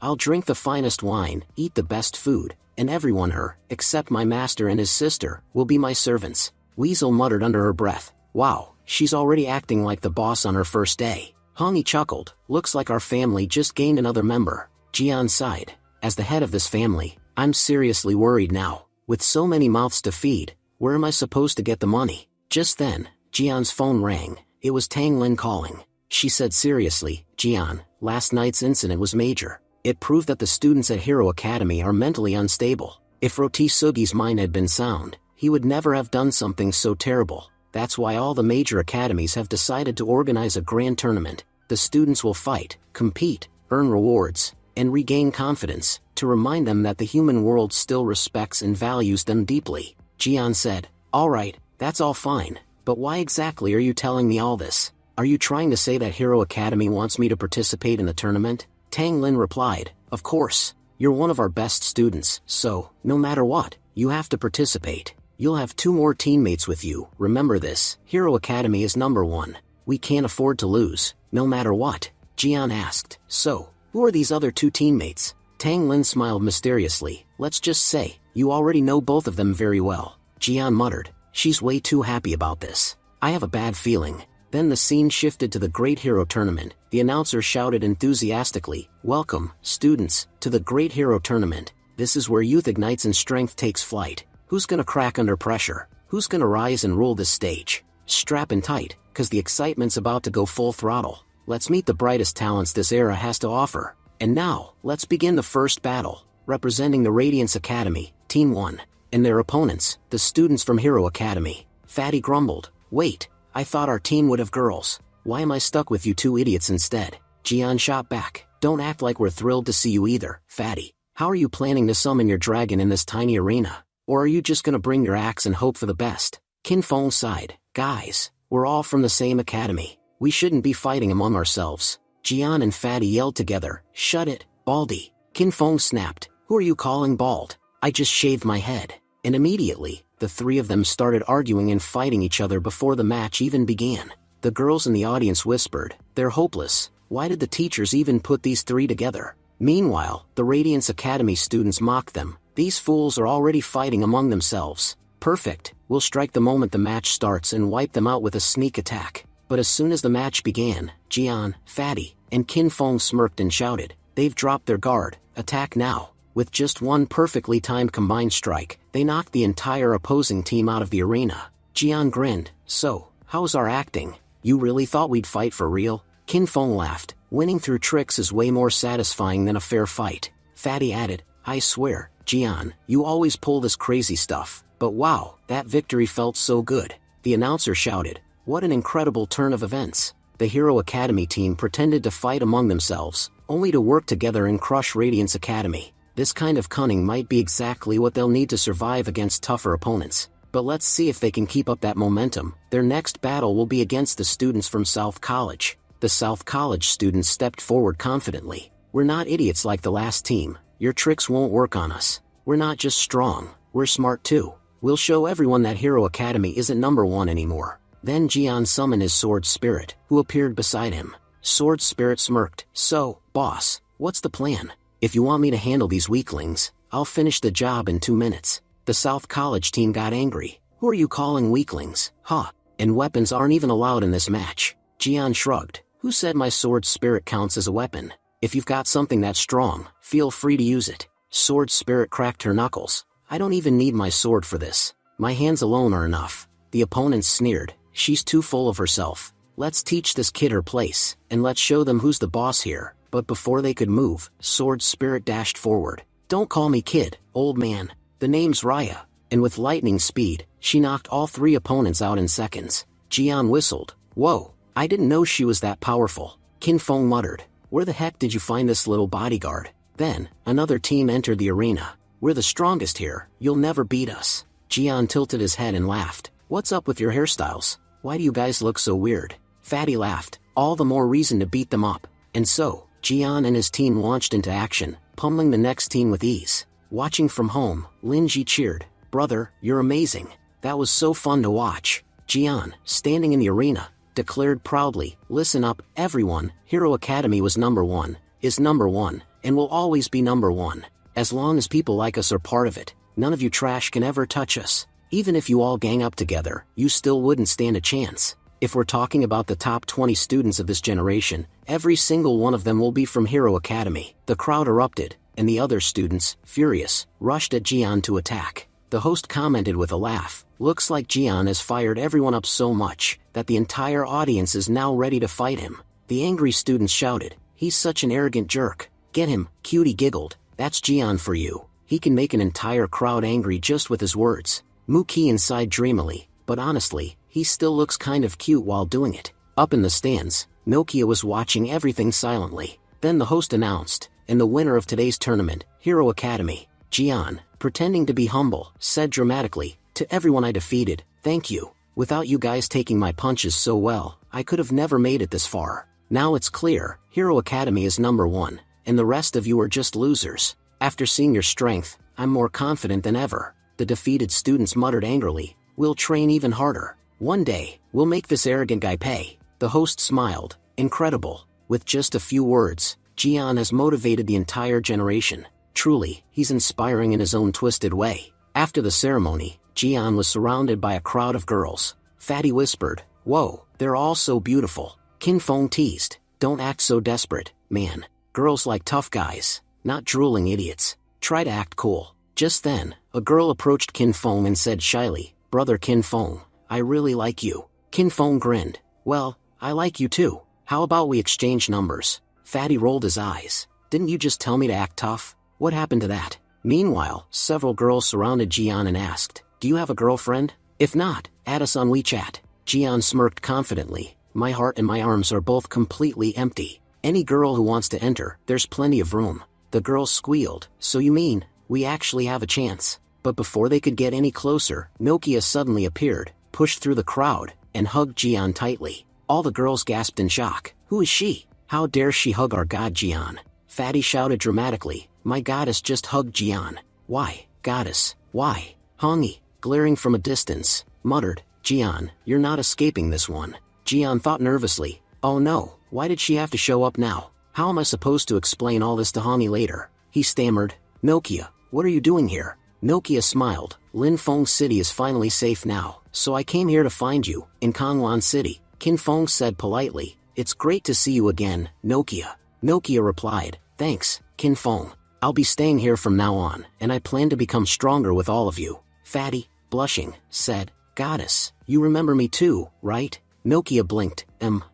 I'll drink the finest wine, eat the best food, and everyone here, except my master and his sister, will be my servants." Weasel muttered under her breath, "Wow, she's already acting like the boss on her first day." Hongyi chuckled, "Looks like our family just gained another member." Jian sighed, "As the head of this family, I'm seriously worried now. With so many mouths to feed, where am I supposed to get the money?" Just then, Jian's phone rang. It was Tang Lin calling. She said seriously, "Jian, last night's incident was major. It proved that the students at Hero Academy are mentally unstable. If Rotisugi's mind had been sound, he would never have done something so terrible. That's why all the major academies have decided to organize a grand tournament. The students will fight, compete, earn rewards, and regain confidence, to remind them that the human world still respects and values them deeply." Jian said, "All right, that's all fine, but why exactly are you telling me all this? Are you trying to say that Hero Academy wants me to participate in the tournament?" Tang Lin replied, "Of course. You're one of our best students, so, no matter what, you have to participate. You'll have 2 more teammates with you, remember this. Hero Academy is number 1. We can't afford to lose, no matter what." Jian asked, "So, who are these other 2 teammates?" Tang Lin smiled mysteriously, "Let's just say, you already know both of them very well." Jian muttered, "She's way too happy about this. I have a bad feeling." Then the scene shifted to the Great Hero Tournament. The announcer shouted enthusiastically, "Welcome, students, to the Great Hero Tournament. This is where youth ignites and strength takes flight. Who's gonna crack under pressure? Who's gonna rise and rule this stage? Strap in tight, cause the excitement's about to go full throttle. Let's meet the brightest talents this era has to offer. And now, let's begin the first battle." Representing the Radiance Academy, Team 1, and their opponents, the students from Hero Academy. Fatty grumbled, "Wait, I thought our team would have girls. Why am I stuck with you 2 idiots instead?" Jian shot back, "Don't act like we're thrilled to see you either, Fatty. How are you planning to summon your dragon in this tiny arena? Or are you just gonna bring your axe and hope for the best?" Qin Feng sighed, "Guys, we're all from the same academy. We shouldn't be fighting among ourselves." Jian and Fatty yelled together, "Shut it, Baldy." Qin Feng snapped, "Who are you calling bald? I just shaved my head." And immediately, the 3 of them started arguing and fighting each other before the match even began. The girls in the audience whispered, "They're hopeless. Why did the teachers even put these 3 together?" Meanwhile, the Radiance Academy students mocked them. "These fools are already fighting among themselves. Perfect, we'll strike the moment the match starts and wipe them out with a sneak attack." But as soon as the match began, Jian, Fatty, and Qin Feng smirked and shouted, "They've dropped their guard, attack now." With just one perfectly timed combined strike, they knocked the entire opposing team out of the arena. Jian grinned, "So, how's our acting? You really thought we'd fight for real? Qin Feng laughed. Winning through tricks is way more satisfying than a fair fight. Fatty added, I swear, Jian, you always pull this crazy stuff. But wow, that victory felt so good. The announcer shouted. What an incredible turn of events. The Hero Academy team pretended to fight among themselves, only to work together and crush Radiance Academy. This kind of cunning might be exactly what they'll need to survive against tougher opponents. But let's see if they can keep up that momentum. Their next battle will be against the students from South College. The South College students stepped forward confidently. We're not idiots like the last team. Your tricks won't work on us. We're not just strong, we're smart too. We'll show everyone that Hero Academy isn't number one anymore. Then Jian summoned his Sword Spirit, who appeared beside him. Sword Spirit smirked. So, boss, what's the plan? If you want me to handle these weaklings, I'll finish the job in 2 minutes. The South College team got angry. Who are you calling weaklings? Huh? And weapons aren't even allowed in this match. Jian shrugged. Who said my Sword Spirit counts as a weapon? If you've got something that strong, feel free to use it. Sword Spirit cracked her knuckles. I don't even need my sword for this. My hands alone are enough. The opponents sneered. She's too full of herself. Let's teach this kid her place, and let's show them who's the boss here. But before they could move, Sword Spirit dashed forward. Don't call me kid, old man. The name's Raya. And with lightning speed, she knocked all 3 opponents out in seconds. Jian whistled. Whoa, I didn't know she was that powerful. Qin Feng muttered. Where the heck did you find this little bodyguard? Then, another team entered the arena. We're the strongest here, you'll never beat us. Jian tilted his head and laughed. What's up with your hairstyles? Why do you guys look so weird? Fatty laughed. All the more reason to beat them up. And so, Jian and his team launched into action, pummeling the next team with ease. Watching from home, Lin Ji cheered. Brother, you're amazing. That was so fun to watch. Jian, standing in the arena, declared proudly, listen up, everyone, Hero Academy was number 1, is number 1, and will always be number 1. As long as people like us are part of it, none of you trash can ever touch us. Even if you all gang up together, you still wouldn't stand a chance. If we're talking about the top 20 students of this generation, every single one of them will be from Hero Academy. The crowd erupted, and the other students, furious, rushed at Jian to attack. The host commented with a laugh, looks like Jian has fired everyone up so much, that the entire audience is now ready to fight him. The angry students shouted, he's such an arrogant jerk. Get him, Cutie giggled, that's Jian for you. He can make an entire crowd angry just with his words. Muki sighed dreamily, but honestly, he still looks kind of cute while doing it. Up in the stands, Nokia was watching everything silently. Then the host announced, and the winner of today's tournament, Hero Academy, Jian, pretending to be humble, said dramatically, to everyone I defeated, thank you. Without you guys taking my punches so well, I could have never made it this far. Now it's clear, Hero Academy is number 1, and the rest of you are just losers. After seeing your strength, I'm more confident than ever. The defeated students muttered angrily, we'll train even harder. One day, we'll make this arrogant guy pay. The host smiled, incredible. With just a few words, Jian has motivated the entire generation. Truly, he's inspiring in his own twisted way. After the ceremony, Jian was surrounded by a crowd of girls. Fatty whispered, whoa, they're all so beautiful. Qin Feng teased, don't act so desperate, man. Girls like tough guys, not drooling idiots. Try to act cool. Just then, a girl approached Qin Feng and said shyly, brother Qin Feng, I really like you. Qin Feng grinned, well, I like you too. How about we exchange numbers? Fatty rolled his eyes. Didn't you just tell me to act tough? What happened to that? Meanwhile, several girls surrounded Jian and asked, do you have a girlfriend? If not, add us on WeChat. Jian smirked confidently, my heart and my arms are both completely empty. Any girl who wants to enter, there's plenty of room. The girls squealed, so you mean, we actually have a chance? But before they could get any closer, Nokia suddenly appeared, pushed through the crowd, and hugged Jian tightly. All the girls gasped in shock. Who is she? How dare she hug our god Jian? Fatty shouted dramatically, my goddess just hugged Jian. Why, goddess, why? Hongi, glaring from a distance, muttered, Jian, you're not escaping this one. Jian thought nervously, oh no, why did she have to show up now? How am I supposed to explain all this to Hongi later? He stammered, Nokia, what are you doing here? Nokia smiled, Lin Feng City is finally safe now, so I came here to find you, in Kangwan City. Qin Feng said politely, it's great to see you again, Nokia. Nokia replied, thanks, Qin Feng. I'll be staying here from now on, and I plan to become stronger with all of you. Fatty, blushing, said, goddess, you remember me too, right? Nokia blinked.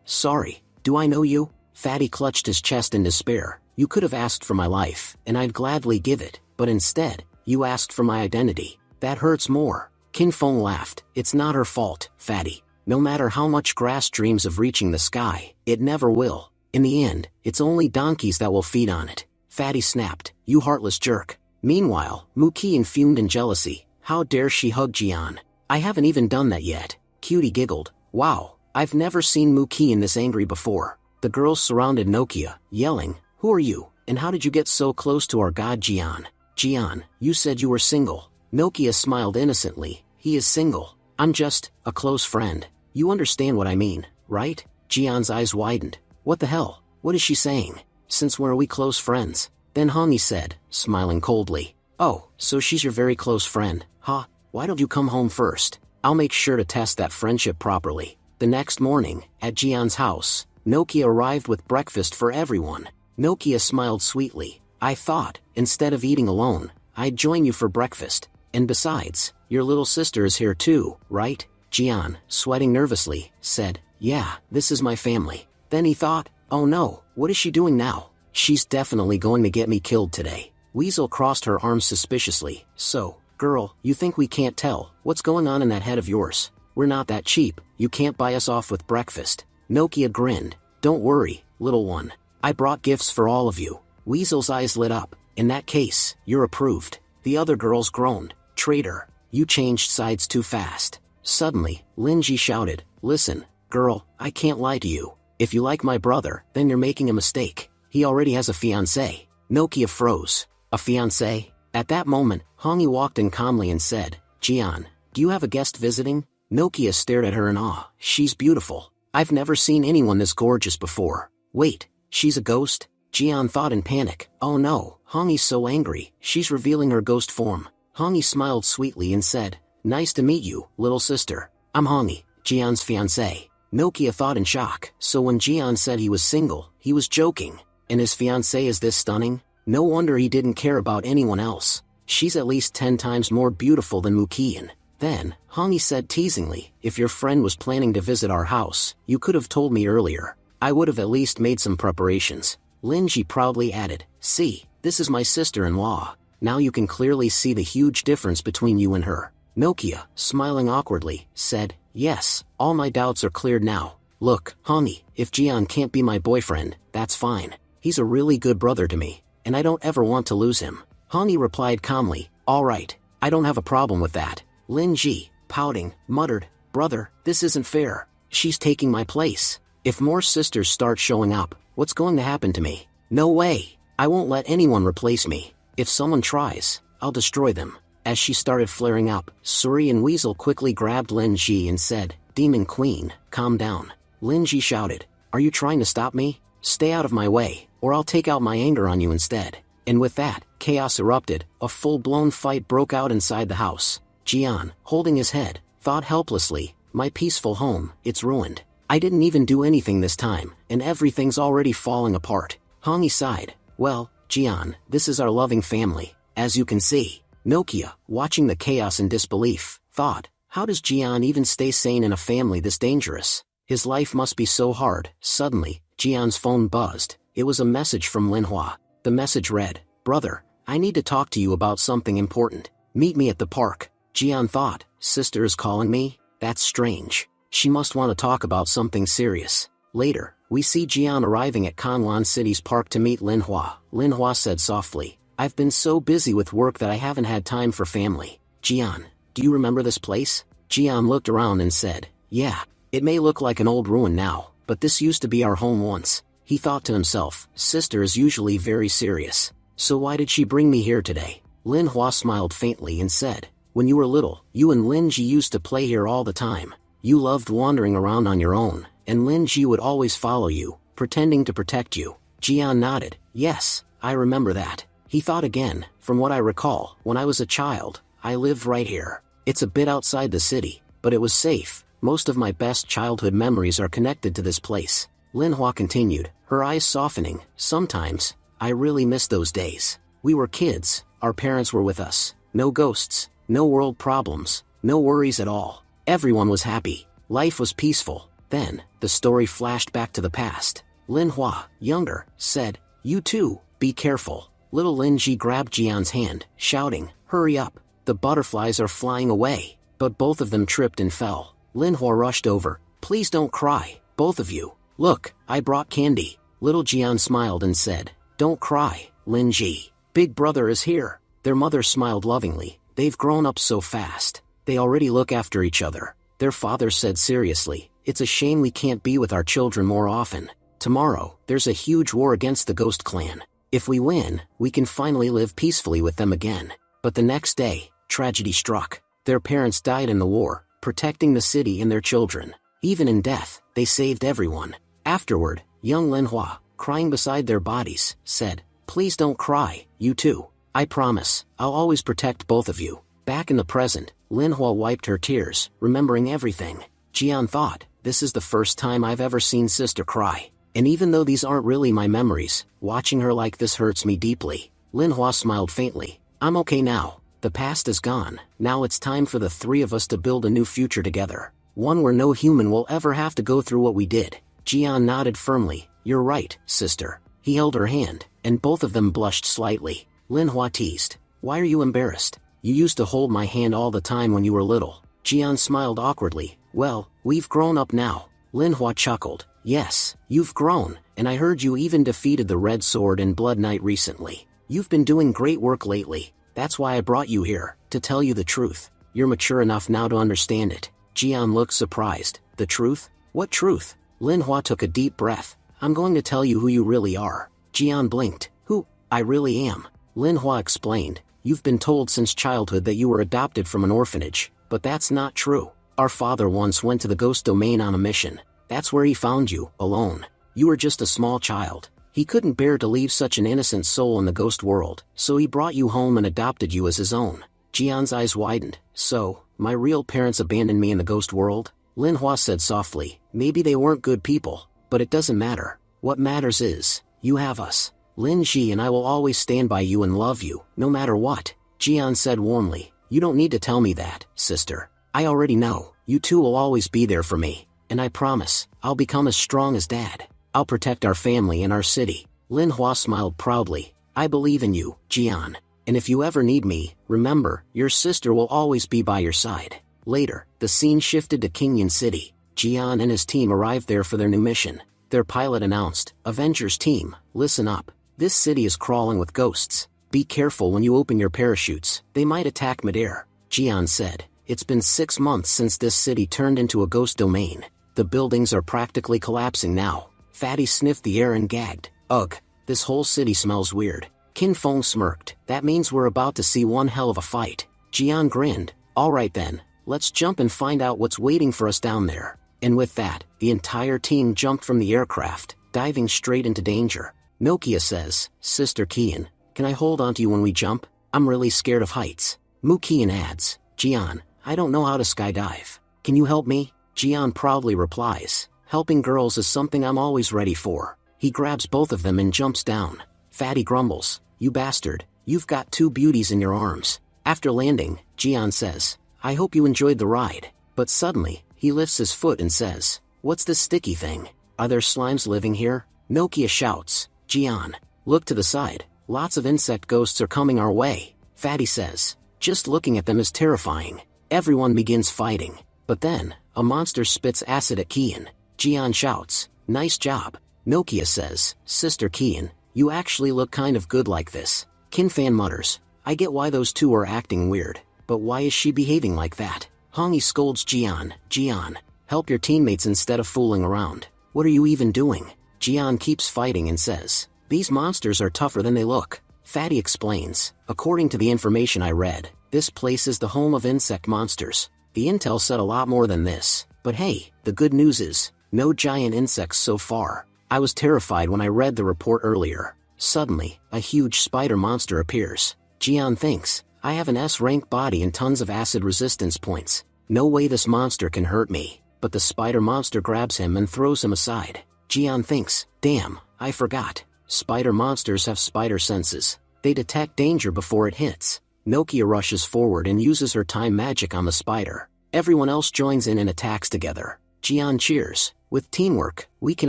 Sorry, do I know you? Fatty clutched his chest in despair. You could have asked for my life, and I'd gladly give it, but instead, you asked for my identity. That hurts more. Kin Feng laughed. It's not her fault, Fatty. No matter how much grass dreams of reaching the sky, it never will. In the end, it's only donkeys that will feed on it. Fatty snapped. You heartless jerk. Meanwhile, Mukian fumed in jealousy. How dare she hug Jian? I haven't even done that yet. Cutie giggled. Wow, I've never seen Mukian this angry before. The girls surrounded Nokia, yelling, Who are you, and how did you get so close to our god Jian? Jian, you said you were single. Nokia smiled innocently. He is single. I'm just a close friend. You understand what I mean, right? Jian's eyes widened. What the hell? What is she saying? Since when are we close friends? Then Hongi said, smiling coldly. Oh, so she's your very close friend, huh? Why don't you come home first? I'll make sure to test that friendship properly. The next morning, at Jian's house, Nokia arrived with breakfast for everyone. Nokia smiled sweetly. I thought, instead of eating alone, I'd join you for breakfast. And besides, your little sister is here too, right? Jian, sweating nervously, said, Yeah, this is my family. Then he thought, oh no, what is she doing now? She's definitely going to get me killed today. Weasel crossed her arms suspiciously. So, girl, you think we can't tell what's going on in that head of yours? We're not that cheap, you can't buy us off with breakfast. Nokia grinned. Don't worry, little one. I brought gifts for all of you. Weasel's eyes lit up. In that case, you're approved. The other girls groaned. Traitor, you changed sides too fast. Suddenly, Linji shouted, Listen, girl, I can't lie to you. If you like my brother, then you're making a mistake. He already has a fiancé. Nokia froze. A fiancé? At that moment, Hongi walked in calmly and said, Jian, do you have a guest visiting? Nokia stared at her in awe. She's beautiful. I've never seen anyone this gorgeous before. Wait, she's a ghost? Jian thought in panic. Oh no, Hongi's so angry, she's revealing her ghost form. Hongi smiled sweetly and said, Nice to meet you, little sister. I'm Hongi, Jian's fiancé. Nokia thought in shock. So when Jian said he was single, he was joking. And his fiancé is this stunning? No wonder he didn't care about anyone else. She's at least 10 times more beautiful than Mukian. Then, Hongi said teasingly, if your friend was planning to visit our house, you could have told me earlier. I would have at least made some preparations. Linji proudly added, See, this is my sister-in-law. Now you can clearly see the huge difference between you and her. Nokia, smiling awkwardly, said, Yes, all my doubts are cleared now. Look, Hongi, if Jian can't be my boyfriend, that's fine. He's a really good brother to me, and I don't ever want to lose him. Hongi replied calmly, All right, I don't have a problem with that. Lin Ji, pouting, muttered, Brother, this isn't fair. She's taking my place. If more sisters start showing up, what's going to happen to me? No way. I won't let anyone replace me. If someone tries, I'll destroy them. As she started flaring up, Suri and Weasel quickly grabbed Lin Ji and said, Demon Queen, calm down. Lin Ji shouted, Are you trying to stop me? Stay out of my way, or I'll take out my anger on you instead. And with that, chaos erupted. A full-blown fight broke out inside the house. Jian, holding his head, thought helplessly, My peaceful home, it's ruined. I didn't even do anything this time, and everything's already falling apart. Hongi sighed. Well, Jian, this is our loving family, as you can see. Nokia, watching the chaos in disbelief, thought, How does Jian even stay sane in a family this dangerous? His life must be so hard. Suddenly, Jian's phone buzzed. It was a message from Linhua. The message read, Brother, I need to talk to you about something important. Meet me at the park. Jian thought, Sister is calling me? That's strange. She must want to talk about something serious. Later, we see Jian arriving at Kanlan City's park to meet Linhua. Linhua said softly, I've been so busy with work that I haven't had time for family. Jian, do you remember this place? Jian looked around and said, Yeah, it may look like an old ruin now, but this used to be our home once. He thought to himself, Sister is usually very serious. So why did she bring me here today? Linhua smiled faintly and said, When you were little, you and Linji used to play here all the time. You loved wandering around on your own, and Linji would always follow you, pretending to protect you. Jian nodded. Yes, I remember that. He thought again, from what I recall, when I was a child, I lived right here. It's a bit outside the city, but it was safe. Most of my best childhood memories are connected to this place. Linhua continued, her eyes softening. Sometimes, I really miss those days. We were kids, our parents were with us. No ghosts, no world problems, no worries at all. Everyone was happy. Life was peaceful. Then, the story flashed back to the past. Linhua, younger, said, "You too, be careful." Little Linji grabbed Jian's hand, shouting, "Hurry up, the butterflies are flying away." But both of them tripped and fell. Linhua rushed over. "Please don't cry, both of you. Look, I brought candy." Little Jian smiled and said, "Don't cry, Linji. Big brother is here." Their mother smiled lovingly. "They've grown up so fast. They already look after each other." Their father said seriously, "It's a shame we can't be with our children more often. Tomorrow, there's a huge war against the Ghost Clan. If we win, we can finally live peacefully with them again." But the next day, tragedy struck. Their parents died in the war, protecting the city and their children. Even in death, they saved everyone. Afterward, young Linhua, crying beside their bodies, said, "Please don't cry, you too. I promise, I'll always protect both of you." Back in the present, Linhua wiped her tears, remembering everything. Jian thought, "This is the first time I've ever seen sister cry. And even though these aren't really my memories, watching her like this hurts me deeply." Linhua smiled faintly. "I'm okay now. The past is gone. Now it's time for the three of us to build a new future together. One where no human will ever have to go through what we did." Jian nodded firmly. "You're right, sister." He held her hand, and both of them blushed slightly. Linhua teased, "Why are you embarrassed? You used to hold my hand all the time when you were little." Jian smiled awkwardly. "Well, we've grown up now." Linhua chuckled. "Yes, you've grown, and I heard you even defeated the Red Sword and Blood Knight recently. You've been doing great work lately. That's why I brought you here, to tell you the truth. You're mature enough now to understand it." Jian looked surprised. "The truth? What truth?" Linhua took a deep breath. "I'm going to tell you who you really are." Jian blinked. "Who I really am?" Linhua explained. "You've been told since childhood that you were adopted from an orphanage, but that's not true. Our father once went to the ghost domain on a mission. That's where he found you, alone. You were just a small child. He couldn't bear to leave such an innocent soul in the ghost world, so he brought you home and adopted you as his own." Jian's eyes widened. "So, my real parents abandoned me in the ghost world?" Linhua said softly, "Maybe they weren't good people, but it doesn't matter. What matters is, you have us. Lin Ji and I will always stand by you and love you, no matter what." Jian said warmly, "You don't need to tell me that, sister. I already know. You two will always be there for me. And I promise, I'll become as strong as Dad. I'll protect our family and our city." Linhua smiled proudly. "I believe in you, Jian. And if you ever need me, remember, your sister will always be by your side." Later, the scene shifted to Qingyan City. Jian and his team arrived there for their new mission. Their pilot announced, "Avengers team, listen up. This city is crawling with ghosts. Be careful when you open your parachutes, they might attack midair." Jian said, "It's been 6 months since this city turned into a ghost domain. The buildings are practically collapsing now." Fatty sniffed the air and gagged. "Ugh, this whole city smells weird." Qin Feng smirked. "That means we're about to see one hell of a fight." Jian grinned. "All right then, let's jump and find out what's waiting for us down there." And with that, the entire team jumped from the aircraft, diving straight into danger. Nokia says, "Sister Kian, can I hold onto you when we jump? I'm really scared of heights." Mu Kian adds, "Jian, I don't know how to skydive. Can you help me?" Jian proudly replies, "Helping girls is something I'm always ready for." He grabs both of them and jumps down. Fatty grumbles, "You bastard, you've got 2 beauties in your arms." After landing, Jian says, "I hope you enjoyed the ride." But suddenly, he lifts his foot and says, "What's this sticky thing? Are there slimes living here?" Nokia shouts, "Jian, look to the side, lots of insect ghosts are coming our way." Fatty says, "Just looking at them is terrifying." Everyone begins fighting. But then, a monster spits acid at Kian. Jian shouts, "Nice job." Nokia says, "Sister Kian, you actually look kind of good like this." Qin Fan mutters, "I get why those two are acting weird, but why is she behaving like that?" Hongi scolds Jian, "Jian, help your teammates instead of fooling around. What are you even doing?" Jian keeps fighting and says, "These monsters are tougher than they look." Fatty explains, "According to the information I read, this place is the home of insect monsters. The intel said a lot more than this, but hey, the good news is, no giant insects so far. I was terrified when I read the report earlier." Suddenly, a huge spider monster appears. Jian thinks, "I have an S-rank body and tons of acid resistance points. No way this monster can hurt me." But the spider monster grabs him and throws him aside. Jian thinks, "Damn, I forgot. Spider monsters have spider senses. They detect danger before it hits." Nokia rushes forward and uses her time magic on the spider. Everyone else joins in and attacks together. Jian cheers. With teamwork, we can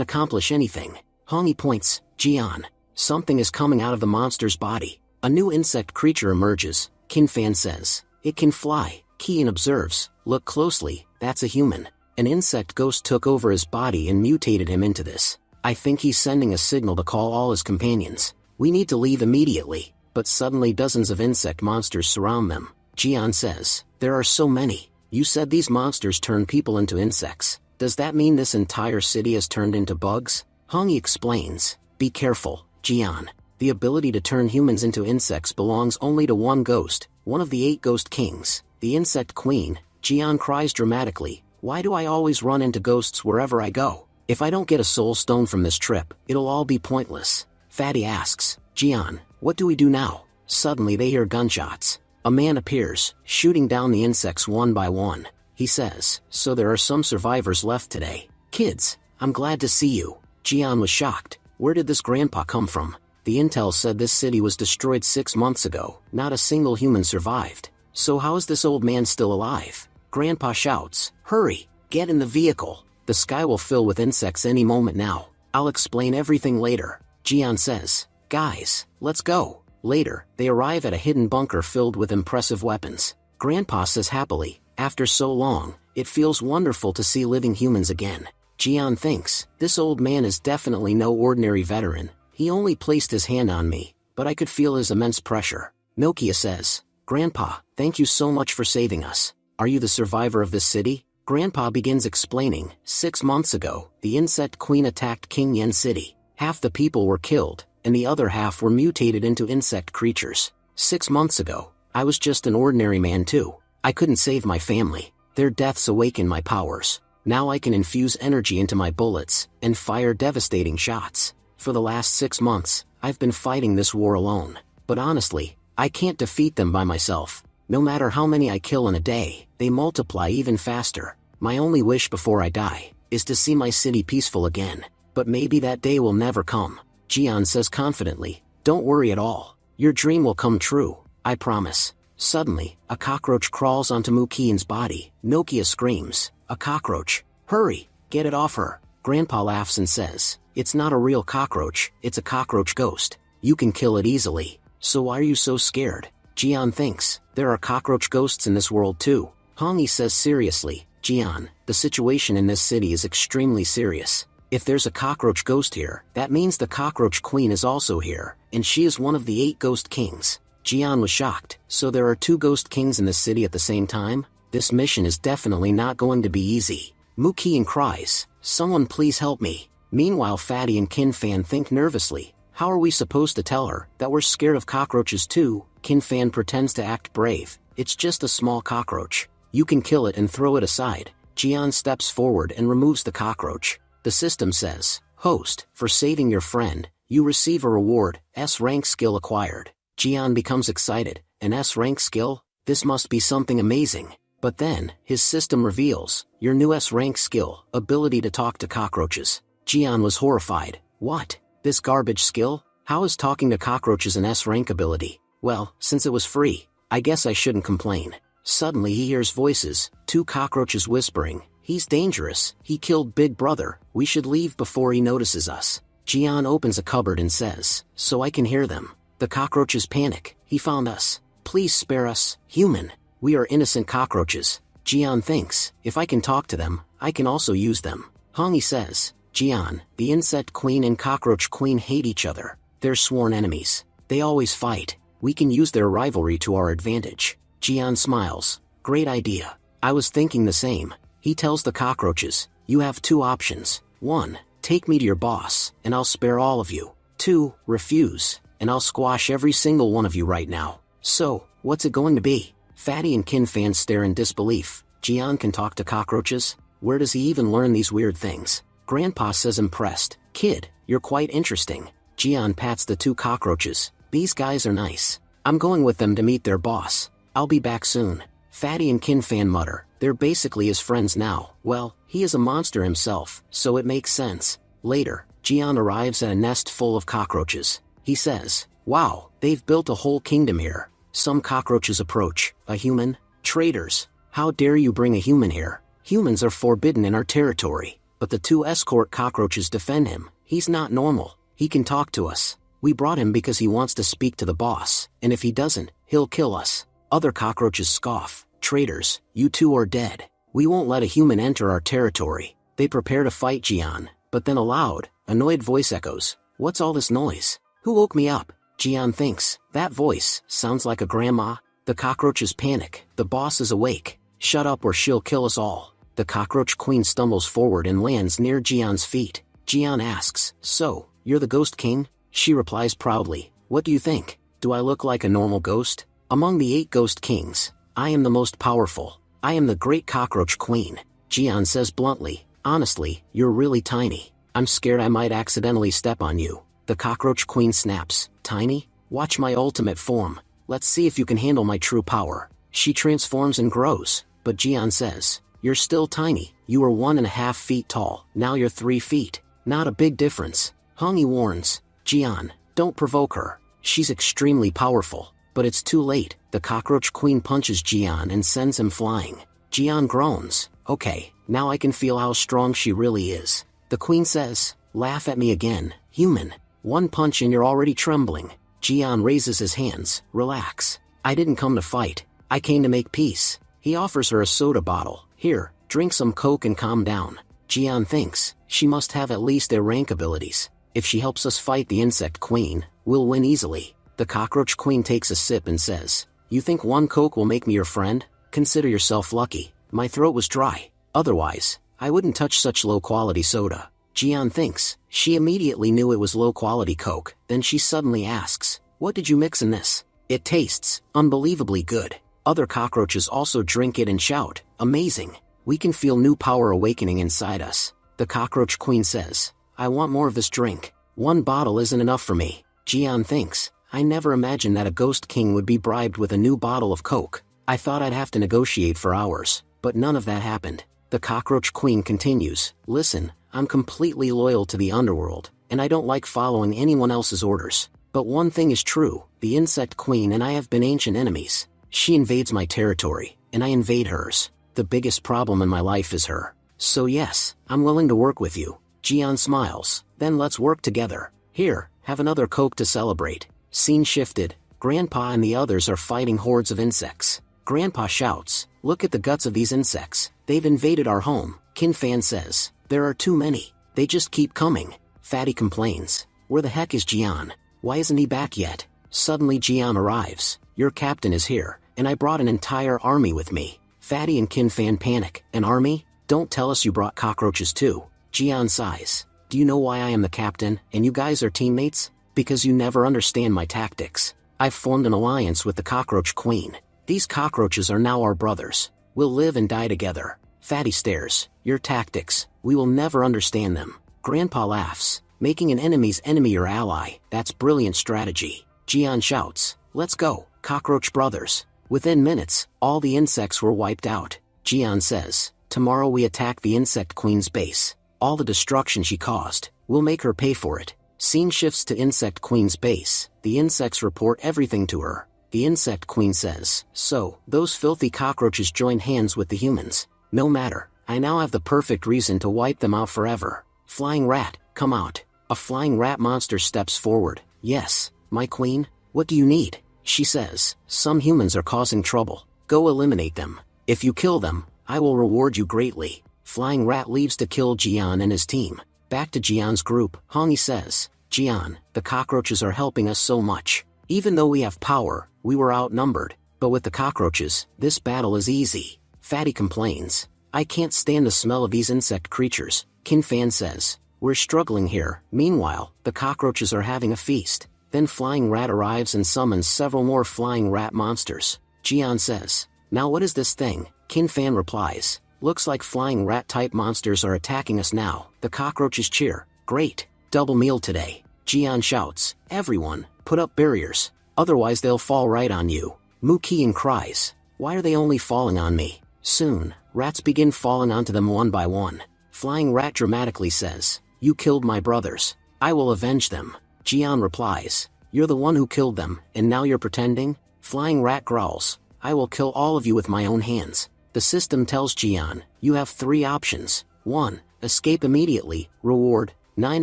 accomplish anything. Hongi points. Jian. Something is coming out of the monster's body. A new insect creature emerges. Qin says. It can fly. Qian observes. Look closely, that's a human. An insect ghost took over his body and mutated him into this. I think he's sending a signal to call all his companions. We need to leave immediately. But suddenly dozens of insect monsters surround them. Jian says. There are so many. You said these monsters turn people into insects. Does that mean this entire city has turned into bugs? Hongi explains. Be careful, Jian. The ability to turn humans into insects belongs only to one ghost, one of the 8 ghost kings, the insect queen. Jian cries dramatically. Why do I always run into ghosts wherever I go? If I don't get a soul stone from this trip, it'll all be pointless. Fatty asks. Jian, what do we do now? Suddenly they hear gunshots. A man appears, shooting down the insects one by one. He says, so there are some survivors left today. Kids, I'm glad to see you. Jian was shocked. Where did this grandpa come from? The intel said this city was destroyed 6 months ago. Not a single human survived. So how is this old man still alive? Grandpa shouts, hurry, get in the vehicle. The sky will fill with insects any moment now. I'll explain everything later. Jian says, guys, let's go. Later, they arrive at a hidden bunker filled with impressive weapons. Grandpa says happily, after so long, it feels wonderful to see living humans again. Jian thinks, this old man is definitely no ordinary veteran. He only placed his hand on me, but I could feel his immense pressure. Nokia says, Grandpa, thank you so much for saving us. Are you the survivor of this city? Grandpa begins explaining, 6 months ago, the insect queen attacked King Yen City. Half the people were killed, and the other half were mutated into insect creatures. 6 months ago, I was just an ordinary man too. I couldn't save my family. Their deaths awakened my powers. Now I can infuse energy into my bullets, and fire devastating shots. For the last 6 months, I've been fighting this war alone. But honestly, I can't defeat them by myself. No matter how many I kill in a day, they multiply even faster. My only wish before I die, is to see my city peaceful again. But maybe that day will never come. Jian says confidently, don't worry at all. Your dream will come true, I promise. Suddenly, a cockroach crawls onto Mukian's body. Nokia screams, a cockroach. Hurry, get it off her. Grandpa laughs and says, it's not a real cockroach, it's a cockroach ghost. You can kill it easily. So why are you so scared? Jian thinks, there are cockroach ghosts in this world too. Hongi says seriously, Jian, the situation in this city is extremely serious. If there's a cockroach ghost here, that means the cockroach queen is also here, and she is one of the 8 ghost kings. Jian was shocked. So there are 2 ghost kings in the city at the same time? This mission is definitely not going to be easy. Mukian cries, someone please help me. Meanwhile Fatty and Qin think nervously. How are we supposed to tell her that we're scared of cockroaches too? Qin pretends to act brave. It's just a small cockroach. You can kill it and throw it aside. Jian steps forward and removes the cockroach. The system says, host, for saving your friend, you receive a reward, S-rank skill acquired. Jian becomes excited, an S-rank skill? This must be something amazing. But then, his system reveals, your new S-rank skill, ability to talk to cockroaches. Jian was horrified. What? This garbage skill? How is talking to cockroaches an S-rank ability? Well, since it was free, I guess I shouldn't complain. Suddenly he hears voices, 2 cockroaches whispering, he's dangerous, he killed Big Brother, we should leave before he notices us. Jian opens a cupboard and says, so I can hear them. The cockroaches panic, he found us. Please spare us, human. We are innocent cockroaches. Jian thinks, if I can talk to them, I can also use them. Hongi says, Jian, the insect queen and cockroach queen hate each other. They're sworn enemies. They always fight. We can use their rivalry to our advantage. Jian smiles. Great idea. I was thinking the same. He tells the cockroaches, you have 2 options. 1, take me to your boss, and I'll spare all of you. 2, refuse, and I'll squash every single one of you right now. So, what's it going to be? Fatty and Qin stare in disbelief. Jian can talk to cockroaches? Where does he even learn these weird things? Grandpa says impressed, kid, you're quite interesting. Jian pats the 2 cockroaches. These guys are nice. I'm going with them to meet their boss. I'll be back soon. Fatty and Qin mutter, they're basically his friends now. Well, he is a monster himself, so it makes sense. Later, Jian arrives at a nest full of cockroaches. He says, wow, they've built a whole kingdom here. Some cockroaches approach. A human? Traitors. How dare you bring a human here? Humans are forbidden in our territory, but the 2 escort cockroaches defend him. He's not normal, he can talk to us. We brought him because he wants to speak to the boss, and if he doesn't, he'll kill us. Other cockroaches scoff. Traitors, you 2 are dead. We won't let a human enter our territory. They prepare to fight Jian, but then a loud, annoyed voice echoes. What's all this noise? Who woke me up? Jian thinks, that voice sounds like a grandma. The cockroaches panic. The boss is awake. Shut up or she'll kill us all. The cockroach queen stumbles forward and lands near Jian's feet. Jian asks, so, you're the ghost king? She replies proudly, what do you think? Do I look like a normal ghost? Among the 8 ghost kings, I am the most powerful. I am the great cockroach queen. Jian says bluntly, honestly, you're really tiny. I'm scared I might accidentally step on you. The cockroach queen snaps, tiny? Watch my ultimate form. Let's see if you can handle my true power. She transforms and grows, but Jian says, you're still tiny. You were 1.5 feet tall, now you're 3 feet. Not a big difference. Hongi warns, Jian, don't provoke her. She's extremely powerful. But it's too late. The cockroach queen punches Jian and sends him flying. Jian groans, okay, now I can feel how strong she really is. The queen says, laugh at me again, human. 1 punch and you're already trembling. Jian raises his hands, relax. I didn't come to fight. I came to make peace. He offers her a soda bottle. Here, drink some Coke and calm down. Jian thinks, she must have at least their rank abilities. If she helps us fight the insect queen, we'll win easily. The cockroach queen takes a sip and says, you think 1 Coke will make me your friend? Consider yourself lucky. My throat was dry. Otherwise, I wouldn't touch such low-quality soda. Jian thinks, she immediately knew it was low-quality Coke. Then she suddenly asks, what did you mix in this? It tastes unbelievably good. Other cockroaches also drink it and shout, amazing. We can feel new power awakening inside us. The cockroach queen says, I want more of this drink. 1 bottle isn't enough for me. Jian thinks, I never imagined that a ghost king would be bribed with a new bottle of Coke. I thought I'd have to negotiate for hours, but none of that happened. The cockroach queen continues, listen, I'm completely loyal to the underworld, and I don't like following anyone else's orders. But one thing is true, the insect queen and I have been ancient enemies. She invades my territory, and I invade hers. The biggest problem in my life is her. So yes, I'm willing to work with you. Jian smiles, then let's work together. Here, have another Coke to celebrate. Scene shifted. Grandpa and the others are fighting hordes of insects. Grandpa shouts, look at the guts of these insects. They've invaded our home. Kin Fan says, there are too many. They just keep coming. Fatty complains, where the heck is Jian? Why isn't he back yet? Suddenly Jian arrives. Your captain is here, and I brought an entire army with me. Fatty and Kin Fan panic. An army? Don't tell us you brought cockroaches too. Jian sighs. Do you know why I am the captain, and you guys are teammates? Because you never understand my tactics. I've formed an alliance with the cockroach queen. These cockroaches are now our brothers. We'll live and die together. Fatty stares. Your tactics, we will never understand them. Grandpa laughs. Making an enemy's enemy your ally, that's brilliant strategy. Jian shouts, let's go, cockroach brothers. Within minutes, all the insects were wiped out. Jian says, tomorrow we attack the insect queen's base. All the destruction she caused, we'll make her pay for it. Scene shifts to insect queen's base. The insects report everything to her. The insect queen says, so, those filthy cockroaches joined hands with the humans. No matter, I now have the perfect reason to wipe them out forever. Flying rat, come out. A flying rat monster steps forward. Yes, my queen, what do you need? She says, some humans are causing trouble. Go eliminate them. If you kill them, I will reward you greatly. Flying rat leaves to kill Jian and his team. Back to Jian's group, Hongi says, Jian, the cockroaches are helping us so much. Even though we have power, we were outnumbered. But with the cockroaches, this battle is easy. Fatty complains, I can't stand the smell of these insect creatures. Kin Fan says, we're struggling here. Meanwhile, the cockroaches are having a feast. Then Flying Rat arrives and summons several more flying rat monsters. Jian says, now what is this thing? Kin Fan replies, looks like flying rat-type monsters are attacking us now. The cockroaches cheer, great, double meal today. Jian shouts, everyone, put up barriers, otherwise they'll fall right on you. Mu Qian cries, why are they only falling on me? Soon, rats begin falling onto them one by one. Flying Rat dramatically says, you killed my brothers. I will avenge them. Jian replies, you're the one who killed them, and now you're pretending? Flying Rat growls, I will kill all of you with my own hands. The system tells Jian, you have 3 options. 1. Escape immediately, reward 9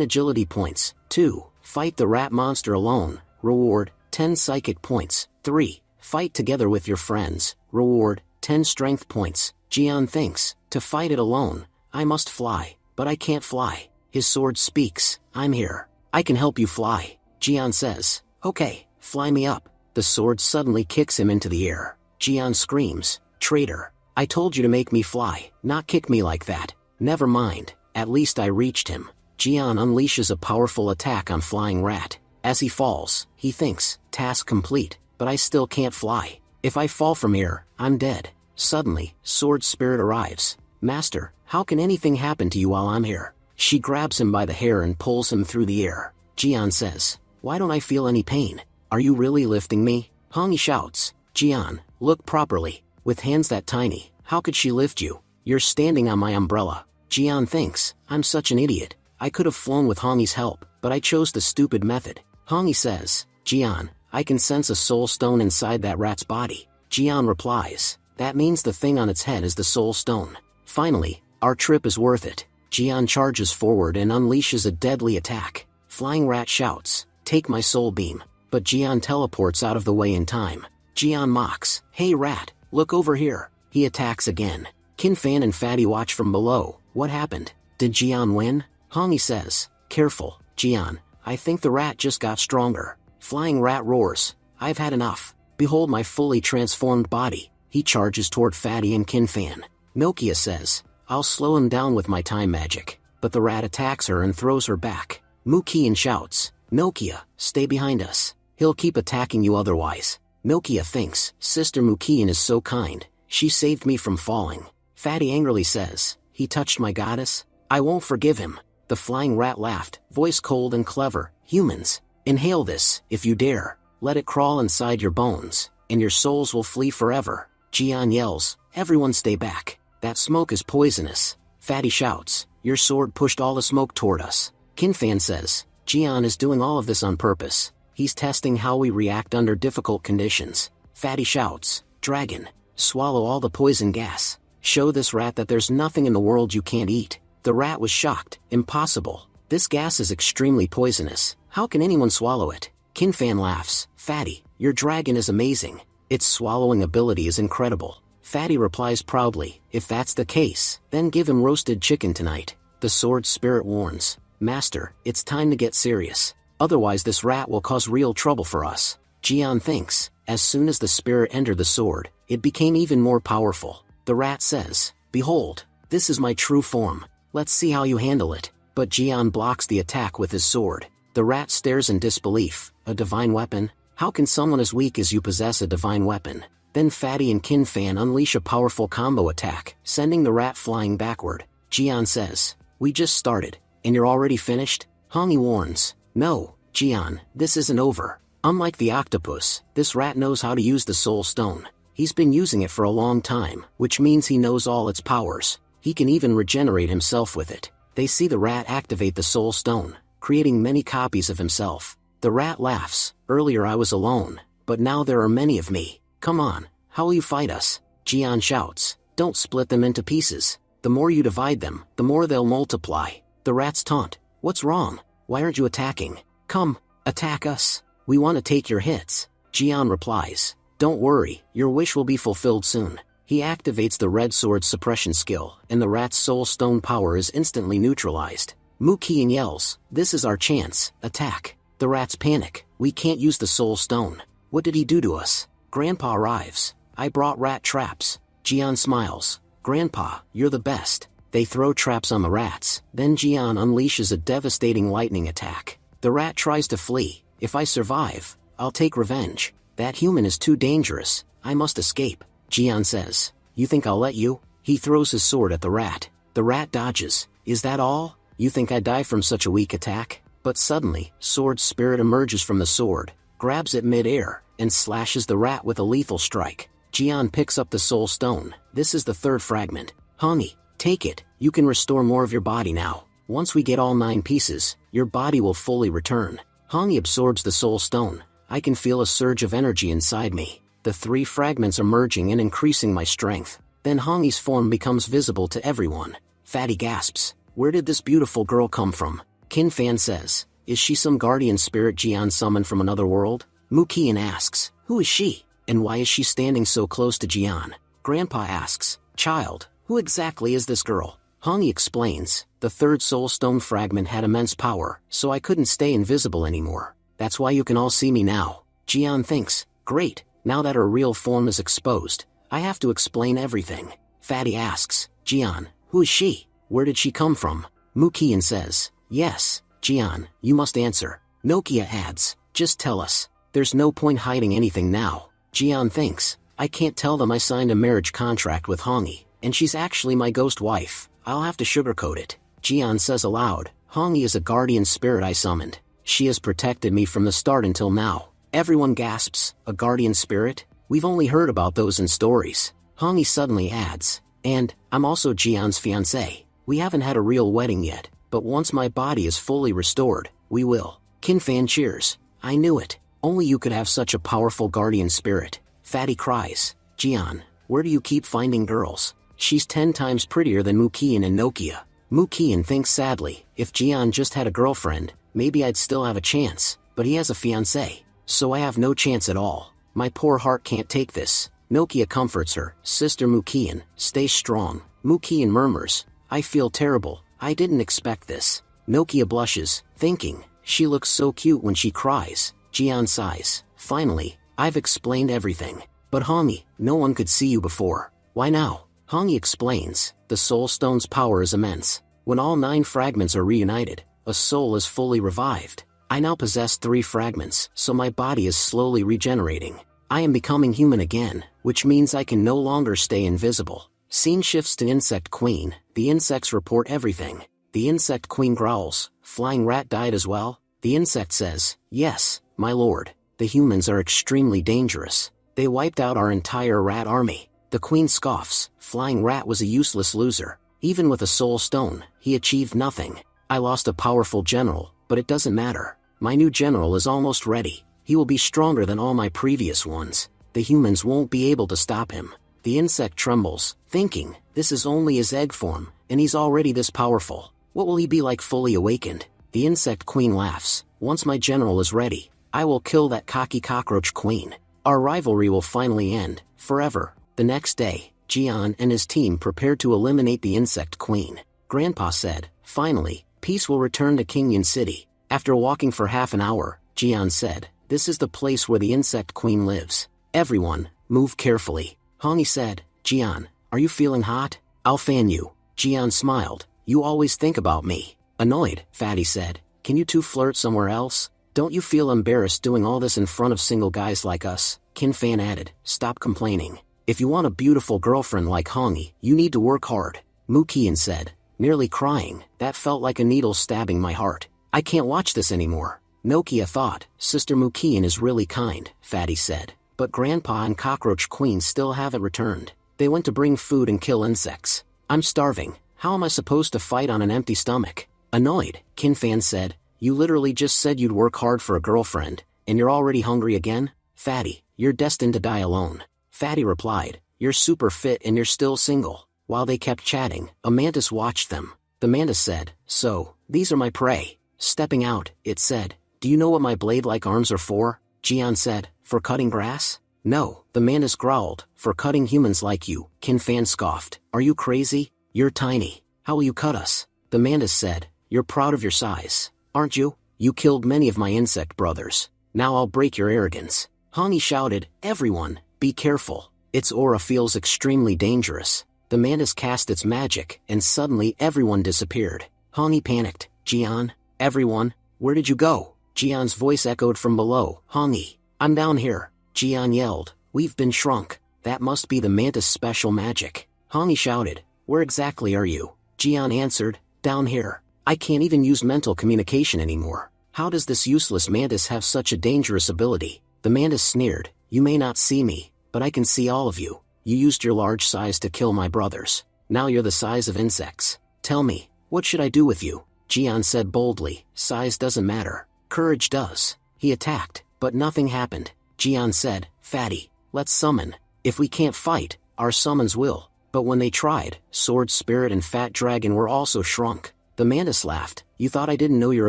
agility points. 2. Fight the rat monster alone, reward 10 psychic points. 3. Fight together with your friends, reward 10 strength points. Jian thinks, to fight it alone, I must fly, but I can't fly. His sword speaks, I'm here. I can help you fly. Jian says, okay, fly me up. The sword suddenly kicks him into the air. Jian screams, traitor. I told you to make me fly, not kick me like that. Never mind, at least I reached him. Jian unleashes a powerful attack on Flying Rat. As he falls, he thinks, task complete, but I still can't fly. If I fall from here, I'm dead. Suddenly, Sword Spirit arrives. Master, how can anything happen to you while I'm here? She grabs him by the hair and pulls him through the air. Jian says, why don't I feel any pain? Are you really lifting me? Hongi shouts, Jian, look properly. With hands that tiny, how could she lift you? You're standing on my umbrella. Jian thinks, I'm such an idiot. I could have flown with Hongi's help, but I chose the stupid method. Hongi says, Jian, I can sense a soul stone inside that rat's body. Jian replies, that means the thing on its head is the soul stone. Finally, our trip is worth it. Jian charges forward and unleashes a deadly attack. Flying Rat shouts, take my soul beam. But Jian teleports out of the way in time. Jian mocks, hey rat, look over here. He attacks again. Kinfan and Fatty watch from below. What happened? Did Jian win? Hongi says, careful, Jian, I think the rat just got stronger. Flying Rat roars, I've had enough. Behold my fully transformed body. He charges toward Fatty and Kinfan. Nokia says, I'll slow him down with my time magic. But the rat attacks her and throws her back. Mukian shouts, Nokia, stay behind us. He'll keep attacking you otherwise. Nokia thinks, Sister Mukian is so kind. She saved me from falling. Fatty angrily says, he touched my goddess? I won't forgive him. The Flying Rat laughed, voice cold and clever. Humans, inhale this, if you dare. Let it crawl inside your bones, and your souls will flee forever. Jian yells, everyone stay back. That smoke is poisonous. Fatty shouts, your sword pushed all the smoke toward us. Kinfan says, Jian is doing all of this on purpose. He's testing how we react under difficult conditions. Fatty shouts, dragon, swallow all the poison gas. Show this rat that there's nothing in the world you can't eat. The rat was shocked, impossible. This gas is extremely poisonous. How can anyone swallow it? Kinfan laughs, Fatty, your dragon is amazing. Its swallowing ability is incredible. Fatty replies proudly, if that's the case, then give him roasted chicken tonight. The Sword Spirit warns, Master, it's time to get serious. Otherwise this rat will cause real trouble for us. Jian thinks, as soon as the spirit entered the sword, it became even more powerful. The rat says, behold, this is my true form. Let's see how you handle it. But Jian blocks the attack with his sword. The rat stares in disbelief. A divine weapon? How can someone as weak as you possess a divine weapon? Then Fatty and Kinfan unleash a powerful combo attack, sending the rat flying backward. Jian says, we just started, and you're already finished? Hongi warns, no, Jian, this isn't over. Unlike the octopus, this rat knows how to use the soul stone. He's been using it for a long time, which means he knows all its powers. He can even regenerate himself with it. They see the rat activate the soul stone, creating many copies of himself. The rat laughs, earlier I was alone, but now there are many of me. Come on, how will you fight us? Jian shouts, don't split them into pieces. The more you divide them, the more they'll multiply. The rats taunt, what's wrong? Why aren't you attacking? Come, attack us. We want to take your hits. Jian replies, don't worry, your wish will be fulfilled soon. He activates the red sword suppression skill, and the rat's soul stone power is instantly neutralized. Mukian yells, this is our chance, attack. The rats panic, we can't use the soul stone. What did he do to us? Grandpa arrives, I brought rat traps. Jian smiles, Grandpa, you're the best. They throw traps on the rats, then Jian unleashes a devastating lightning attack. The rat tries to flee, if I survive, I'll take revenge. That human is too dangerous, I must escape. Jian says, you think I'll let you? He throws his sword at the rat. The rat dodges. Is that all? You think I die from such a weak attack? But suddenly, Sword Spirit emerges from the sword, grabs it mid-air, and slashes the rat with a lethal strike. Jian picks up the soul stone. This is the third fragment. Hongi, take it. You can restore more of your body now. Once we get all 9 pieces, your body will fully return. Hongi absorbs the soul stone. I can feel a surge of energy inside me. The 3 fragments are merging and increasing my strength. Then Hongi's form becomes visible to everyone. Fatty gasps, "Where did this beautiful girl come from?" Qin Fan says, "Is she some guardian spirit Jian summoned from another world?" Mu Qian asks, "Who is she? And why is she standing so close to Jian?" Grandpa asks, "Child, who exactly is this girl?" Hongi explains, "The third soul stone fragment had immense power, so I couldn't stay invisible anymore. That's why you can all see me now." Jian thinks, "Great, now that her real form is exposed, I have to explain everything." Fatty asks, "Jian, who is she? Where did she come from?" Mu Qian says, "Yes, Jian, you must answer." Nokia adds, "Just tell us. There's no point hiding anything now." Jian thinks, "I can't tell them I signed a marriage contract with Hongi, and she's actually my ghost wife. I'll have to sugarcoat it." Jian says aloud, "Hongi is a guardian spirit I summoned. She has protected me from the start until now." Everyone gasps, "A guardian spirit? We've only heard about those in stories." Hongi suddenly adds, "And, I'm also Jian's fiancé. We haven't had a real wedding yet, but once my body is fully restored, we will." Qin Fan cheers, "I knew it. Only you could have such a powerful guardian spirit." Fatty cries, "Jian, where do you keep finding girls? She's 10 times prettier than Mu Qian and Nokia." Mu Qian thinks sadly, "If Jian just had a girlfriend, maybe I'd still have a chance, but he has a fiancé, so I have no chance at all. My poor heart can't take this." Nokia comforts her, "Sister Mu Qian, stay strong." Mu Qian murmurs, "I feel terrible, I didn't expect this." Nokia blushes, thinking, "She looks so cute when she cries." Jian sighs, "Finally, I've explained everything. But Hongi, no one could see you before. Why now?" Hongi explains, "The soul stone's power is immense. When all 9 fragments are reunited, a soul is fully revived. I now possess 3 fragments, so my body is slowly regenerating. I am becoming human again, which means I can no longer stay invisible." Scene shifts to Insect Queen. The insects report everything. The Insect Queen growls, "Flying rat died as well?" The insect says, "Yes, my lord. The humans are extremely dangerous. They wiped out our entire rat army." The queen scoffs, "Flying rat was a useless loser. Even with a soul stone, he achieved nothing. I lost a powerful general, but it doesn't matter. My new general is almost ready. He will be stronger than all my previous ones. The humans won't be able to stop him." The insect trembles, thinking, "This is only his egg form, and he's already this powerful. What will he be like fully awakened?" The insect queen laughs, "Once my general is ready, I will kill that cocky cockroach queen. Our rivalry will finally end, forever." The next day, Jian and his team prepared to eliminate the insect queen. Grandpa said, "Finally, peace will return to Qingyan City." After walking for half an hour, Jian said, "This is the place where the insect queen lives. Everyone, move carefully." Hongi said, "Jian, are you feeling hot? I'll fan you." Jian smiled, "You always think about me." Annoyed, Fatty said, "Can you two flirt somewhere else? Don't you feel embarrassed doing all this in front of single guys like us?" Qin Fan added, "Stop complaining. If you want a beautiful girlfriend like Hongi, you need to work hard." Mu Qian said, nearly crying, "That felt like a needle stabbing my heart. I can't watch this anymore." Nokia thought, "Sister Mu Qian is really kind," Fatty said, "but Grandpa and Cockroach Queen still haven't returned. They went to bring food and kill insects. I'm starving. How am I supposed to fight on an empty stomach?" Annoyed, Qin Fan said, "You literally just said you'd work hard for a girlfriend, and you're already hungry again? Fatty, you're destined to die alone." Fatty replied, "You're super fit and you're still single." While they kept chatting, a mantis watched them. The mantis said, "So, these are my prey." Stepping out, it said, "Do you know what my blade-like arms are for?" Jian said, "For cutting grass?" "No," the mantis growled, "for cutting humans like you." Qin Fan scoffed, "Are you crazy? You're tiny. How will you cut us?" The mantis said, "You're proud of your size, aren't you? You killed many of my insect brothers. Now I'll break your arrogance." Hongi shouted, "Everyone, be careful. Its aura feels extremely dangerous." The mantis cast its magic, and suddenly everyone disappeared. Hongi panicked, "Jian, everyone, where did you go?" Jian's voice echoed from below, "Hongi, I'm down here." Jian yelled, "We've been shrunk. That must be the mantis' special magic." Hongi shouted, "Where exactly are you?" Jian answered, "Down here. I can't even use mental communication anymore. How does this useless mantis have such a dangerous ability?" The mantis sneered, "You may not see me, but I can see all of you. You used your large size to kill my brothers. Now you're the size of insects. Tell me, what should I do with you?" Jian said boldly, "Size doesn't matter. Courage does." He attacked, but nothing happened. Jian said, "Fatty, let's summon. If we can't fight, our summons will." But when they tried, Sword Spirit and Fat Dragon were also shrunk. The mantis laughed. You thought I didn't know your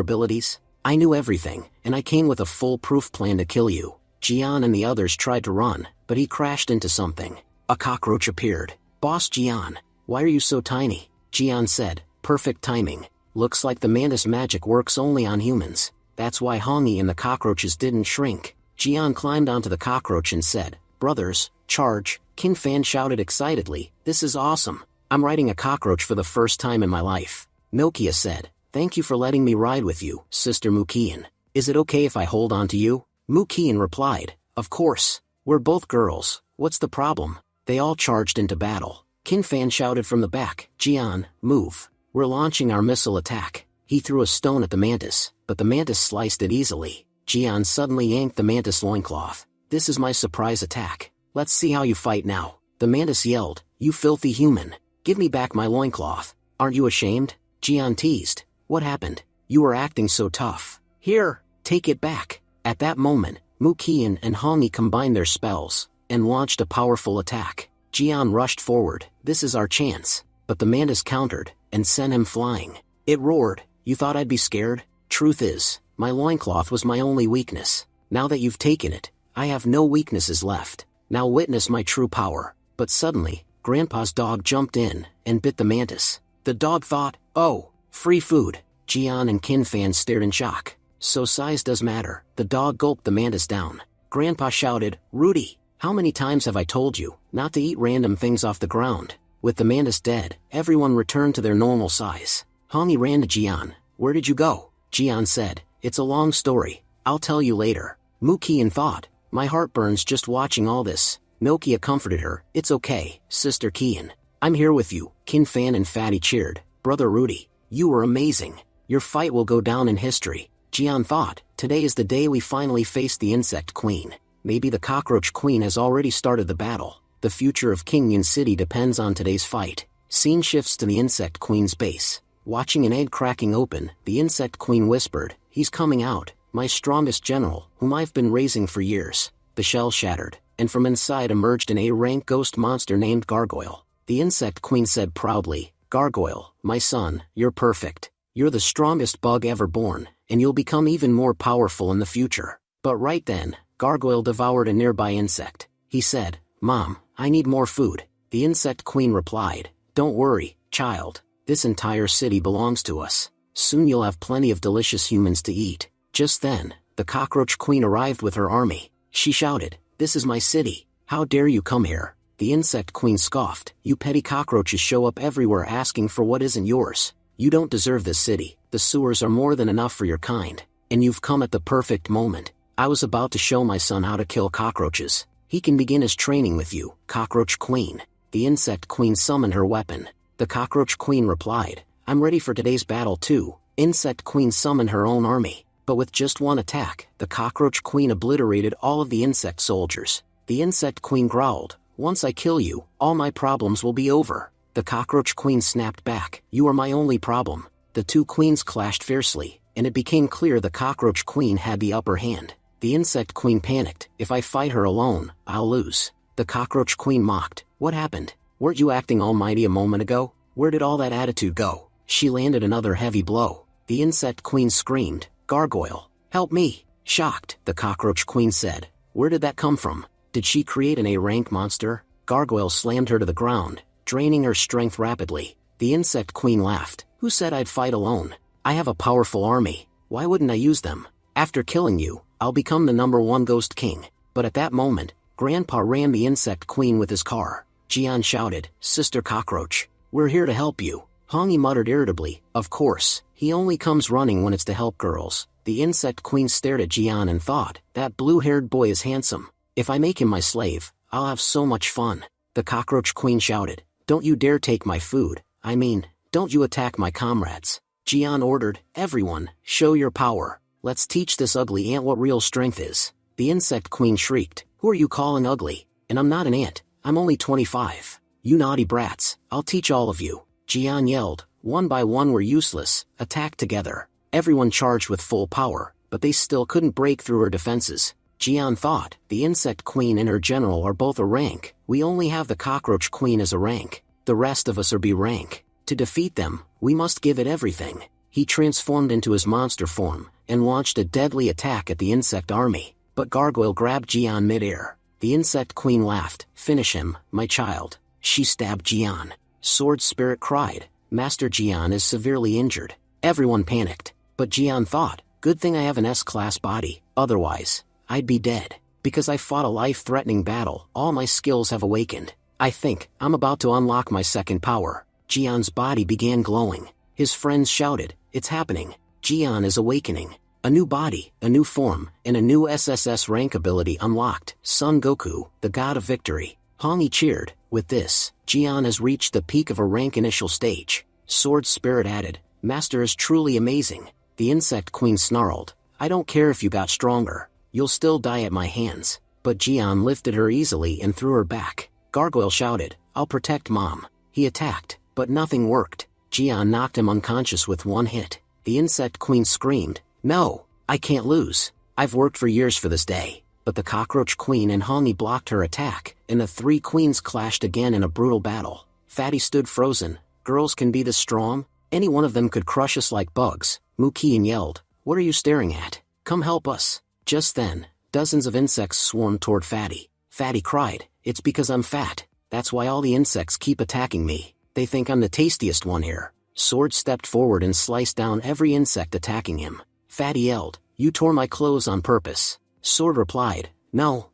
abilities? I knew everything, and I came with a foolproof plan to kill you. Jian and the others tried to run, but he crashed into something. A cockroach appeared. Boss Jian, why are you so tiny? Jian said, perfect timing. Looks like the mantis magic works only on humans. That's why Hongi and the cockroaches didn't shrink. Jian climbed onto the cockroach and said, brothers, charge. Qin Fan shouted excitedly, this is awesome. I'm riding a cockroach for the first time in my life. Nokia said, thank you for letting me ride with you, Sister Mukian. Is it okay if I hold on to you? Mukian replied, of course. We're both girls, what's the problem? They all charged into battle. Qin Fan shouted from the back, Jian, move. We're launching our missile attack. He threw a stone at the mantis, but the mantis sliced it easily. Jian suddenly yanked the mantis loincloth. This is my surprise attack. Let's see how you fight now. The mantis yelled, you filthy human. Give me back my loincloth. Aren't you ashamed? Jian teased. What happened? You were acting so tough. Here, take it back. At that moment, Mukian and Hongi combined their spells, and launched a powerful attack. Jian rushed forward, this is our chance. But the mantis countered, and sent him flying. It roared, you thought I'd be scared? Truth is, my loincloth was my only weakness. Now that you've taken it, I have no weaknesses left. Now witness my true power. But suddenly, Grandpa's dog jumped in, and bit the mantis. The dog thought, oh, free food. Jian and Qin Fan stared in shock. So size does matter. The dog gulped the mantis down. Grandpa shouted, Rudy, how many times have I told you, not to eat random things off the ground? With the mantis dead, everyone returned to their normal size. Hongi ran to Jian. Where did you go? Jian said, it's a long story. I'll tell you later. Mukian thought, my heart burns just watching all this. Nokia comforted her, it's okay, Sister Kian. I'm here with you. Qin Fan and Fatty cheered. Brother Rudy, you were amazing. Your fight will go down in history. Jian thought, today is the day we finally face the insect queen. Maybe the cockroach queen has already started the battle. The future of Qingyun City depends on today's fight. Scene shifts to the insect queen's base. Watching an egg cracking open, the insect queen whispered, he's coming out, my strongest general, whom I've been raising for years. The shell shattered, and from inside emerged an A-rank ghost monster named Gargoyle. The insect queen said proudly, Gargoyle, my son, you're perfect. You're the strongest bug ever born, and you'll become even more powerful in the future. But right then, Gargoyle devoured a nearby insect. He said, Mom, I need more food. The insect queen replied, don't worry, child. This entire city belongs to us. Soon you'll have plenty of delicious humans to eat. Just then, the cockroach queen arrived with her army. She shouted, this is my city. How dare you come here? The insect queen scoffed, you petty cockroaches show up everywhere asking for what isn't yours. You don't deserve this city. The sewers are more than enough for your kind. And you've come at the perfect moment. I was about to show my son how to kill cockroaches. He can begin his training with you, cockroach queen. The insect queen summoned her weapon. The cockroach queen replied, I'm ready for today's battle too. Insect queen summoned her own army. But with just one attack, the cockroach queen obliterated all of the insect soldiers. The insect queen growled, once I kill you, all my problems will be over. The cockroach queen snapped back, you are my only problem. The two queens clashed fiercely, and it became clear the cockroach queen had the upper hand. The insect queen panicked, if I fight her alone, I'll lose. The cockroach queen mocked, what happened? Weren't you acting almighty a moment ago? Where did all that attitude go? She landed another heavy blow. The insect queen screamed, Gargoyle, help me. Shocked, the cockroach queen said, where did that come from? Did she create an A-rank monster? Gargoyle slammed her to the ground, draining her strength rapidly. The insect queen laughed, who said I'd fight alone? I have a powerful army. Why wouldn't I use them? After killing you, I'll become the #1 ghost king. But at that moment, Grandpa rammed the insect queen with his car. Jian shouted, Sister Cockroach, we're here to help you. Hongi muttered irritably, of course, he only comes running when it's to help girls. The insect queen stared at Jian and thought, that blue-haired boy is handsome. If I make him my slave, I'll have so much fun. The cockroach queen shouted, don't you dare take my food. I mean, don't you attack my comrades. Jian ordered, everyone, show your power. Let's teach this ugly ant what real strength is. The insect queen shrieked, who are you calling ugly? And I'm not an ant. I'm only 25. You naughty brats, I'll teach all of you. Jian yelled, one by one were useless, attacked together. Everyone charged with full power, but they still couldn't break through her defenses. Jian thought, the insect queen and her general are both a rank, we only have the cockroach queen as a rank. The rest of us are B rank. To defeat them, we must give it everything. He transformed into his monster form, and launched a deadly attack at the insect army. But Gargoyle grabbed Jian mid-air. The insect queen laughed. Finish him, my child. She stabbed Jian. Sword Spirit cried, Master Jian is severely injured. Everyone panicked. But Jian thought, good thing I have an S-class body, otherwise, I'd be dead. Because I fought a life-threatening battle, all my skills have awakened. I think I'm about to unlock my second power. Jian's body began glowing. His friends shouted, it's happening. Jian is awakening. A new body, a new form, and a new SSS rank ability unlocked. Son Goku, the god of victory. Hongyi cheered. With this, Jian has reached the peak of a rank initial stage. Sword Spirit added, Master is truly amazing. The insect queen snarled, I don't care if you got stronger. You'll still die at my hands. But Jian lifted her easily and threw her back. Gargoyle shouted, I'll protect Mom. He attacked, but nothing worked. Jian knocked him unconscious with one hit. The insect queen screamed, no, I can't lose. I've worked for years for this day. But the cockroach queen and Hongyi blocked her attack, and the three queens clashed again in a brutal battle. Fatty stood frozen. Girls can be this strong? Any one of them could crush us like bugs. Mukian yelled, what are you staring at? Come help us. Just then, dozens of insects swarmed toward Fatty. Fatty cried, it's because I'm fat. That's why all the insects keep attacking me. They think I'm the tastiest one here. Sword stepped forward and sliced down every insect attacking him. Fatty yelled, you tore my clothes on purpose. Sword replied, no,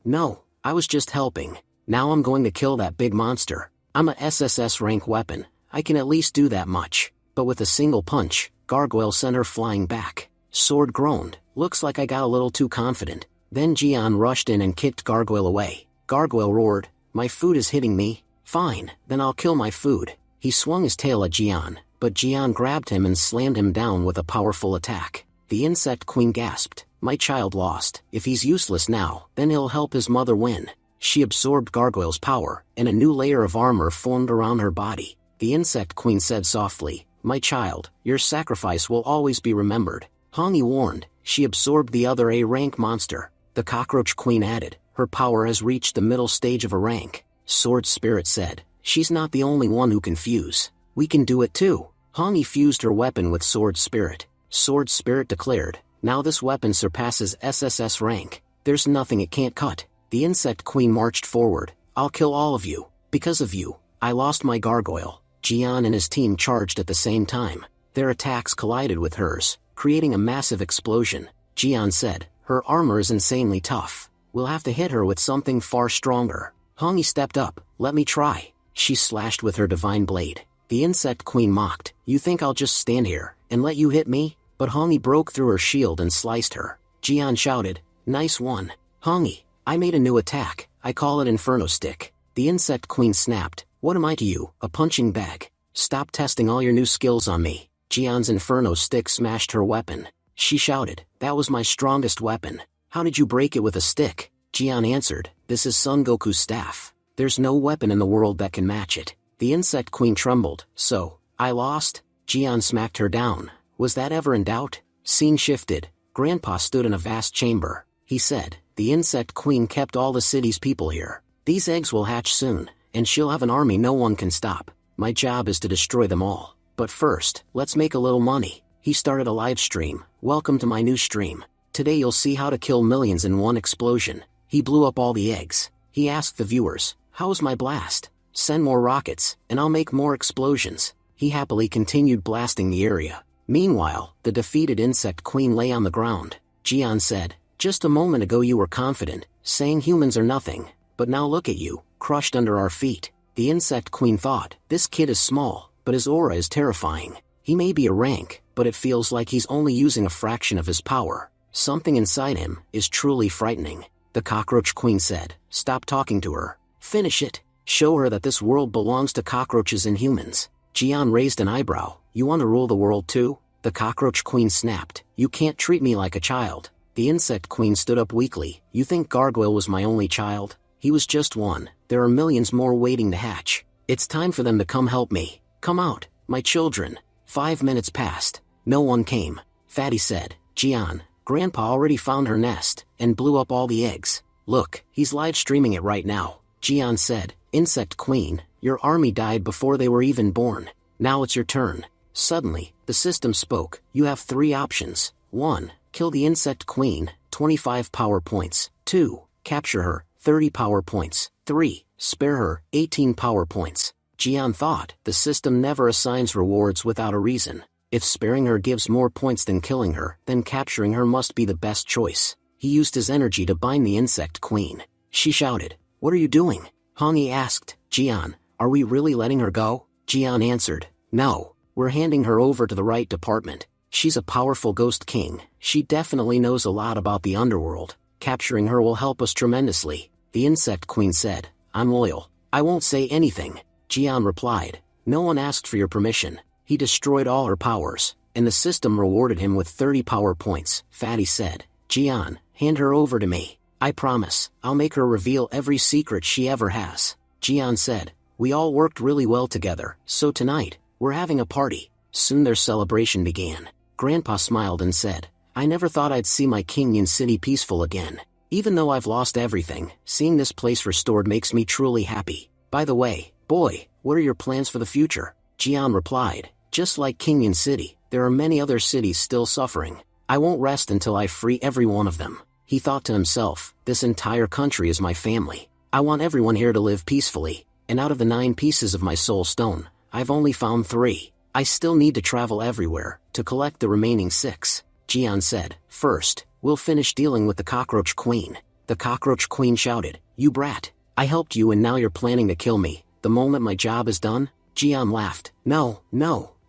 I was just helping. Now I'm going to kill that big monster. I'm a SSS rank weapon. I can at least do that much. But with a single punch, Gargoyle sent her flying back. Sword groaned, looks like I got a little too confident. Then Jian rushed in and kicked Gargoyle away. Gargoyle roared, my food is hitting me. Fine, then I'll kill my food. He swung his tail at Jian, but Jian grabbed him and slammed him down with a powerful attack. The insect queen gasped, my child lost. If he's useless now, then he'll help his mother win. She absorbed Gargoyle's power, and a new layer of armor formed around her body. The insect queen said softly, my child, your sacrifice will always be remembered. Hongyi warned, she absorbed the other A-rank monster. The cockroach queen added, her power has reached the middle stage of a rank. Sword Spirit said, she's not the only one who can fuse. We can do it too. Hongyi fused her weapon with Sword Spirit. Sword Spirit declared, now this weapon surpasses SSS rank. There's nothing it can't cut. The insect queen marched forward. I'll kill all of you. Because of you, I lost my gargoyle. Jian and his team charged at the same time. Their attacks collided with hers, creating a massive explosion. Jian said, her armor is insanely tough. We'll have to hit her with something far stronger. Hongyi stepped up, let me try. She slashed with her divine blade. The insect queen mocked, you think I'll just stand here, and let you hit me? But Hongyi broke through her shield and sliced her. Jian shouted, nice one. Hongyi, I made a new attack, I call it Inferno Stick. The insect queen snapped, what am I to you, a punching bag? Stop testing all your new skills on me. Jian's Inferno Stick smashed her weapon. She shouted, that was my strongest weapon. How did you break it with a stick? Jian answered, this is Son Goku's staff. There's no weapon in the world that can match it. The insect queen trembled, so, I lost? Jian smacked her down. Was that ever in doubt? Scene shifted. Grandpa stood in a vast chamber. He said, the insect queen kept all the city's people here. These eggs will hatch soon, and she'll have an army no one can stop. My job is to destroy them all. But first, let's make a little money. He started a live stream. Welcome to my new stream. Today you'll see how to kill millions in one explosion. He blew up all the eggs. He asked the viewers, how's my blast? Send more rockets, and I'll make more explosions. He happily continued blasting the area. Meanwhile, the defeated insect queen lay on the ground. Jian said, just a moment ago you were confident, saying humans are nothing, but now look at you, crushed under our feet. The insect queen thought, this kid is small, but his aura is terrifying. He may be a rank, but it feels like he's only using a fraction of his power. Something inside him is truly frightening. The cockroach queen said, stop talking to her. Finish it. Show her that this world belongs to cockroaches and humans. Jian raised an eyebrow. You want to rule the world too? The cockroach queen snapped. You can't treat me like a child. The insect queen stood up weakly. You think Gargoyle was my only child? He was just one. There are millions more waiting to hatch. It's time for them to come help me. Come out, my children. 5 minutes passed. No one came. Fatty said, Jian, Grandpa already found her nest, and blew up all the eggs. Look, he's live streaming it right now. Jian said, Insect Queen, Your army died before they were even born. Now it's your turn. Suddenly, the system spoke. You have 3 options. 1. Kill the insect queen, 25 power points. 2. Capture her, 30 power points. 3. Spare her, 18 power points. Jian thought, the system never assigns rewards without a reason. If sparing her gives more points than killing her, then capturing her must be the best choice. He used his energy to bind the insect queen. She shouted, "What are you doing?" Hongyi asked, "Jian, are we really letting her go?" Jian answered, "No, we're handing her over to the right department. She's a powerful ghost king. She definitely knows a lot about the underworld. Capturing her will help us tremendously." The insect queen said, "I'm loyal. I won't say anything." Jian replied, "No one asked for your permission." He destroyed all her powers, and the system rewarded him with 30 power points. Fatty said, "Jian, hand her over to me. I promise, I'll make her reveal every secret she ever has." Jian said, "We all worked really well together, so tonight, we're having a party." Soon their celebration began. Grandpa smiled and said, "I never thought I'd see my Qingyan city peaceful again. Even though I've lost everything, seeing this place restored makes me truly happy. By the way, boy, what are your plans for the future?" Jian replied, "Just like Qingyan City, there are many other cities still suffering. I won't rest until I free every one of them." He thought to himself, "This entire country is my family. I want everyone here to live peacefully, and out of the 9 pieces of my soul stone, I've only found 3. I still need to travel everywhere, to collect the remaining 6. Jian said, "First, we'll finish dealing with the cockroach queen." The cockroach queen shouted, "You brat! I helped you and now you're planning to kill me, the moment my job is done?" Jian laughed, No,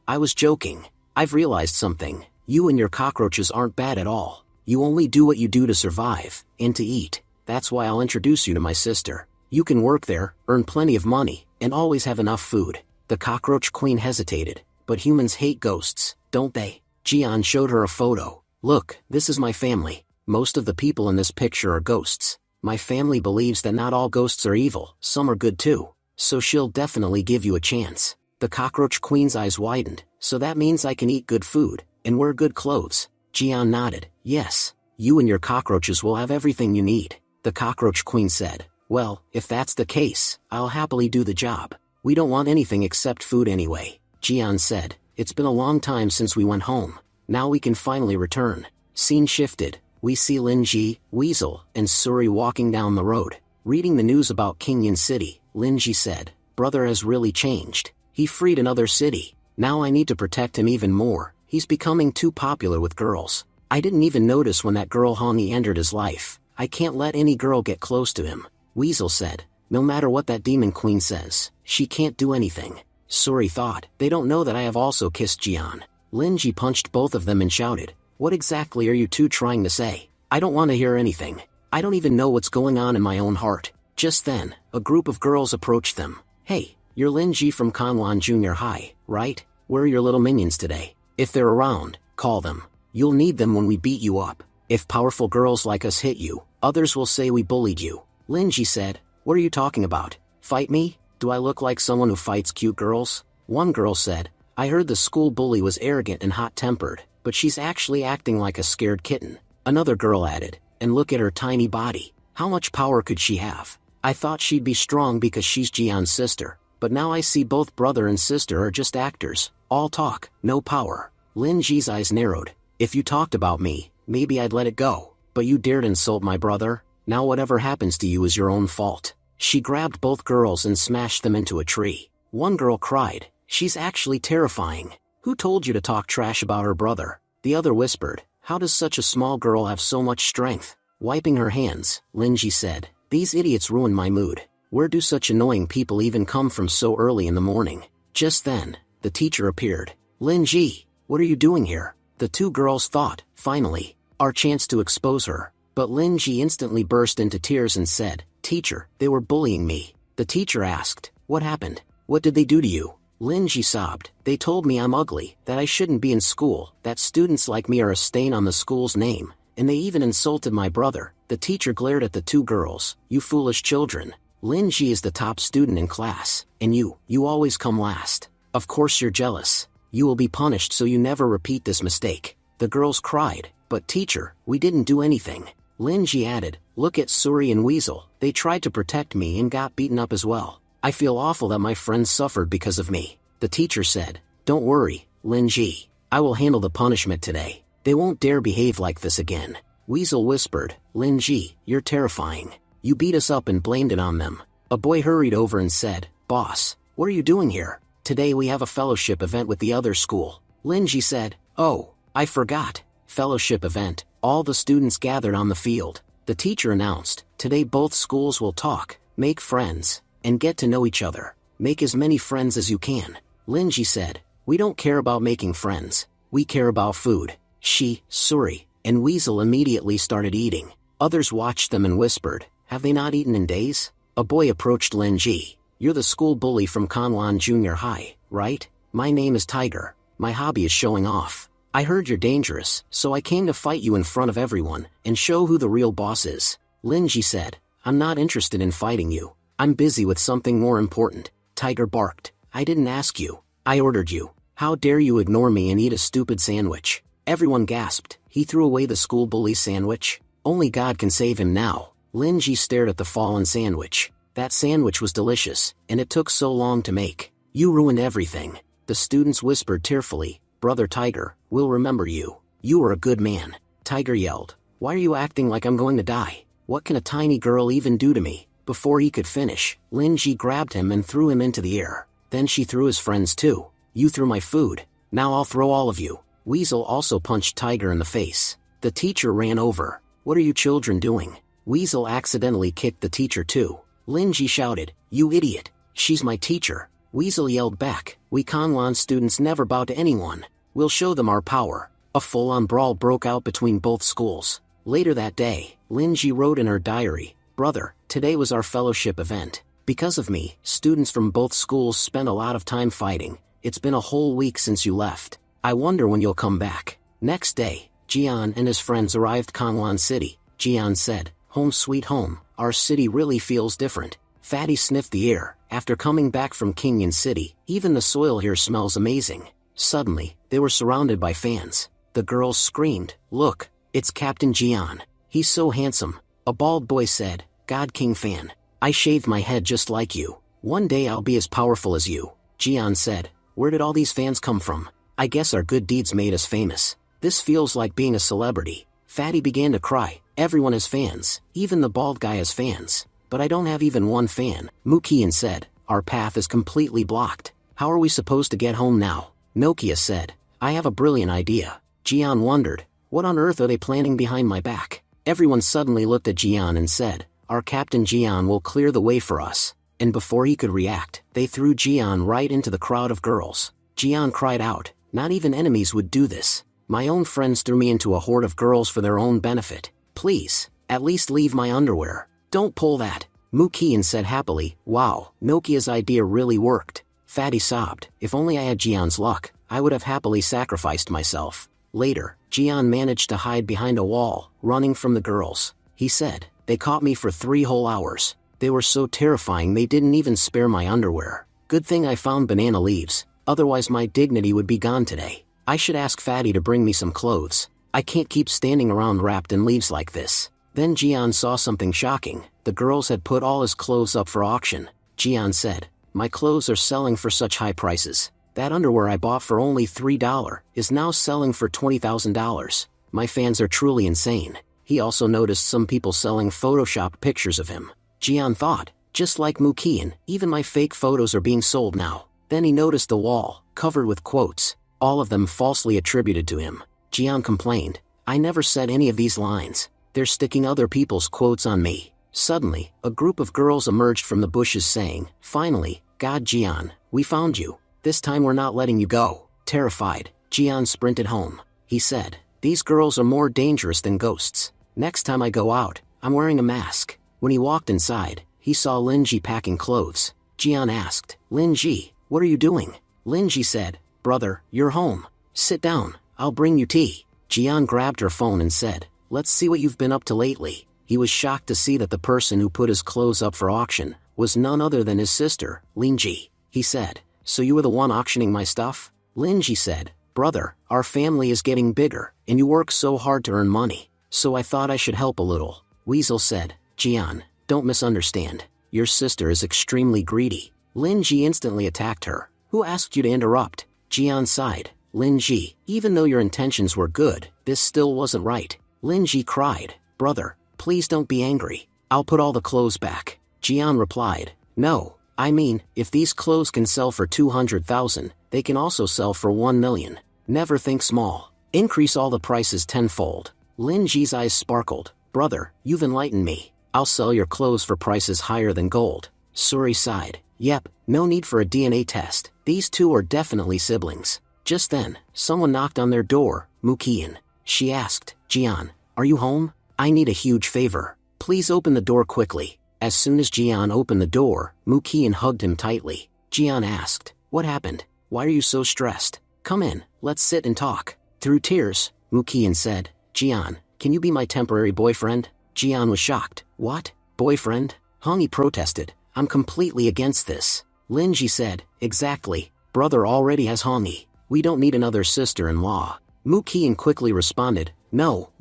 I was joking. I've realized something. You and your cockroaches aren't bad at all. You only do what you do to survive, and to eat. That's why I'll introduce you to my sister. You can work there, earn plenty of money, and always have enough food." The cockroach queen hesitated. "But humans hate ghosts, don't they?" Jian showed her a photo. "Look, this is my family. Most of the people in this picture are ghosts. My family believes that not all ghosts are evil, some are good too. So she'll definitely give you a chance." The cockroach queen's eyes widened. "So that means I can eat good food, and wear good clothes?" Jian nodded. "Yes. You and your cockroaches will have everything you need." The cockroach queen said, "Well, if that's the case, I'll happily do the job. We don't want anything except food anyway." Jian said, "It's been a long time since we went home. Now we can finally return." Scene shifted. We see Linji, Weasel, and Suri walking down the road. Reading the news about Qingyan City, Linji said, "Brother has really changed. He freed another city. Now I need to protect him even more. He's becoming too popular with girls. I didn't even notice when that girl Hongyi entered his life. I can't let any girl get close to him." Weasel said, "No matter what that demon queen says, she can't do anything." Suri thought, "They don't know that I have also kissed Jian." Linji punched both of them and shouted, "What exactly are you two trying to say? I don't want to hear anything. I don't even know what's going on in my own heart." Just then, a group of girls approached them. "Hey, you're Linji from Kanwan Junior High, right? Where are your little minions today? If they're around, call them. You'll need them when we beat you up. If powerful girls like us hit you, others will say we bullied you." Linji said, "What are you talking about? Fight me? Do I look like someone who fights cute girls?" One girl said, "I heard the school bully was arrogant and hot-tempered, but she's actually acting like a scared kitten." Another girl added, "And look at her tiny body. How much power could she have? I thought she'd be strong because she's Jian's sister, but now I see both brother and sister are just actors, all talk, no power." Lin Ji's eyes narrowed. "If you talked about me, maybe I'd let it go, but you dared insult my brother? Now whatever happens to you is your own fault." She grabbed both girls and smashed them into a tree. One girl cried, "She's actually terrifying. Who told you to talk trash about her brother?" The other whispered, "How does such a small girl have so much strength?" Wiping her hands, Linji said, "These idiots ruin my mood. Where do such annoying people even come from so early in the morning?" Just then, the teacher appeared. "Linji, what are you doing here?" The two girls thought, finally, our chance to expose her. But Linji instantly burst into tears and said, "Teacher, they were bullying me." The teacher asked, "What happened? What did they do to you?" Linji sobbed, "They told me I'm ugly, that I shouldn't be in school, that students like me are a stain on the school's name, and they even insulted my brother." The teacher glared at the two girls. "You foolish children. Linji is the top student in class, and you always come last. Of course you're jealous. You will be punished so you never repeat this mistake." The girls cried, "But teacher, we didn't do anything." Linji added, "Look at Suri and Weasel, they tried to protect me and got beaten up as well. I feel awful that my friends suffered because of me. The teacher said, "Don't worry, Lin-ji. I will handle the punishment today. They won't dare behave like this again." Weasel whispered, "Lin-ji, you're terrifying. You beat us up and blamed it on them." A boy hurried over and said, "Boss, what are you doing here? Today we have a fellowship event with the other school." Lin-ji said, "Oh, I forgot. Fellowship event." All the students gathered on the field. The teacher announced, "Today both schools will talk, make friends, and get to know each other. Make as many friends as you can." Lin-ji said, "We don't care about making friends. We care about food." She, Suri, and Weasel immediately started eating. Others watched them and whispered, "Have they not eaten in days?" A boy approached Lin-ji. "You're the school bully from Kanwan Junior High, right? My name is Tiger. My hobby is showing off. I heard you're dangerous, so I came to fight you in front of everyone and show who the real boss is." Lin-ji said, "I'm not interested in fighting you. I'm busy with something more important." Tiger barked, "I didn't ask you. I ordered you. How dare you ignore me and eat a stupid sandwich?" Everyone gasped. He threw away the school bully sandwich? Only God can save him now. Lin-ji stared at the fallen sandwich. That sandwich was delicious, and it took so long to make. "You ruined everything." The students whispered tearfully, "Brother Tiger, we'll remember you. You were a good man." Tiger yelled, "Why are you acting like I'm going to die? What can a tiny girl even do to me?" Before he could finish, Lin-ji grabbed him and threw him into the air. Then she threw his friends too. "You threw my food. Now I'll throw all of you." Weasel also punched Tiger in the face. The teacher ran over. "What are you children doing?" Weasel accidentally kicked the teacher too. Lin-ji shouted, "You idiot! She's my teacher." Weasel yelled back, "We Kanwan students never bow to anyone. We'll show them our power." A full-on brawl broke out between both schools. Later that day, Lin-ji wrote in her diary, "Brother, today was our fellowship event. Because of me, students from both schools spent a lot of time fighting. It's been a whole week since you left. I wonder when you'll come back." Next day, Jian and his friends arrived Kanwan City. Jian said, "Home sweet home, our city really feels different." Fatty sniffed the air. "After coming back from Kingyun City, even the soil here smells amazing." Suddenly, they were surrounded by fans. The girls screamed, "Look, it's Captain Jian. He's so handsome." A bald boy said, "God King fan. I shaved my head just like you. One day I'll be as powerful as you." Jian said, "Where did all these fans come from? I guess our good deeds made us famous. This feels like being a celebrity." Fatty began to cry. "Everyone has fans, even the bald guy has fans. But I don't have even one fan." Mukian said, "Our path is completely blocked. How are we supposed to get home now?" Nokia said, "I have a brilliant idea." Jian wondered, "What on earth are they planning behind my back?" Everyone suddenly looked at Jian and said, "Our Captain Jian will clear the way for us." And before he could react, they threw Jian right into the crowd of girls. Jian cried out, "Not even enemies would do this. My own friends threw me into a horde of girls for their own benefit. Please, at least leave my underwear. Don't pull that." Mukian said happily, "Wow, Nokia's idea really worked." Fatty sobbed, "If only I had Jian's luck, I would have happily sacrificed myself." Later, Jian managed to hide behind a wall, running from the girls. He said, "They caught me for 3 whole hours. They were so terrifying they didn't even spare my underwear. Good thing I found banana leaves, otherwise my dignity would be gone today. I should ask Fatty to bring me some clothes. I can't keep standing around wrapped in leaves like this." Then Jian saw something shocking. The girls had put all his clothes up for auction. Jian said, "My clothes are selling for such high prices. That underwear I bought for only $3 is now selling for $20,000. My fans are truly insane." He also noticed some people selling Photoshop pictures of him. Jian thought, "Just like Mukian, even my fake photos are being sold now." Then he noticed the wall, covered with quotes, all of them falsely attributed to him. Jian complained, "I never said any of these lines. They're sticking other people's quotes on me." Suddenly, a group of girls emerged from the bushes saying, "Finally, God Jian, we found you. This time we're not letting you go." Terrified, Jian sprinted home. He said, "These girls are more dangerous than ghosts. Next time I go out, I'm wearing a mask." When he walked inside, he saw Lin-ji packing clothes. Jian asked, "Lin-ji, what are you doing?" Lin-ji said, "Brother, you're home. Sit down, I'll bring you tea." Jian grabbed her phone and said, "Let's see what you've been up to lately." He was shocked to see that the person who put his clothes up for auction was none other than his sister, Lin-ji. He said, "So you were the one auctioning my stuff?" Lin-ji said, "Brother, our family is getting bigger, and you work so hard to earn money, so I thought I should help a little." Weasel said, "Jian, don't misunderstand. your sister is extremely greedy. Lin Ji instantly attacked her. Who asked you to interrupt? Jian sighed. Lin Ji, even though your intentions were good, this still wasn't right. Lin Ji cried. Brother, please don't be angry. I'll put all the clothes back. Jian replied. No, I mean, if these clothes can sell for 200,000, they can also sell for 1 million. Never think small. Increase all the prices tenfold. Lin Ji's eyes sparkled. Brother, you've enlightened me. I'll sell your clothes for prices higher than gold. Suri sighed. Yep, no need for a DNA test. These two are definitely siblings. Just then, someone knocked on their door. Mukian. She asked, Jian, are you home? I need a huge favor. Please open the door quickly. As soon as Jian opened the door, Mukian hugged him tightly. Jian asked, what happened? Why are you so stressed? Come in, let's sit and talk. Through tears, Mukian said, Jian, can you be my temporary boyfriend? Jian was shocked. What? Boyfriend? Hongi protested. I'm completely against this. Lin Ji said, exactly. Brother already has Hongi. We don't need another sister-in-law. Mukian quickly responded, no,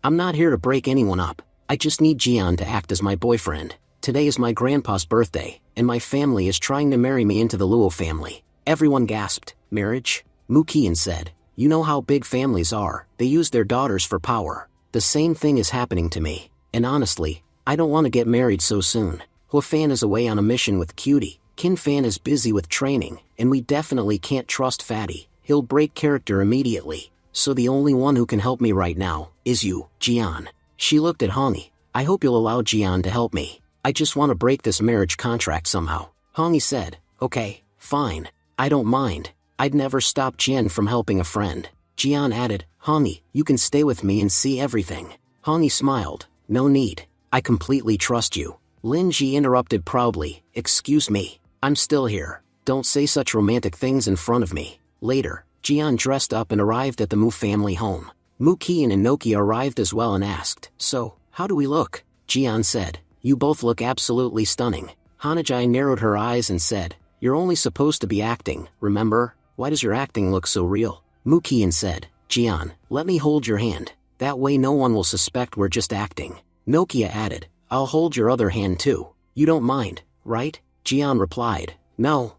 I'm not here to break anyone up. I just need Jian to act as my boyfriend. Today is my grandpa's birthday, and my family is trying to marry me into the Luo family. Everyone gasped. Marriage? Mukian said, you know how big families are, they use their daughters for power. The same thing is happening to me, and honestly, I don't want to get married so soon. Hua Fan is away on a mission with Cutie, Qin Fan is busy with training, and we definitely can't trust Fatty. He'll break character immediately. So the only one who can help me right now is you, Jian. She looked at Hongi. I hope you'll allow Jian to help me. I just want to break this marriage contract somehow. Hongi said, okay, fine. I don't mind. I'd never stop Jian from helping a friend. Jian added, Hongi, you can stay with me and see everything. Hongi smiled. No need. I completely trust you. Lin Ji interrupted proudly. Excuse me. I'm still here. Don't say such romantic things in front of me. Later, Jian dressed up and arrived at the Mu family home. Mukian and Nokia arrived as well and asked, so, how do we look? Jian said, you both look absolutely stunning. Hanajai narrowed her eyes and said, you're only supposed to be acting, remember? Why does your acting look so real? Mukian said, Jian, let me hold your hand. That way no one will suspect we're just acting. Nokia added, I'll hold your other hand too. You don't mind, right? Jian replied, no,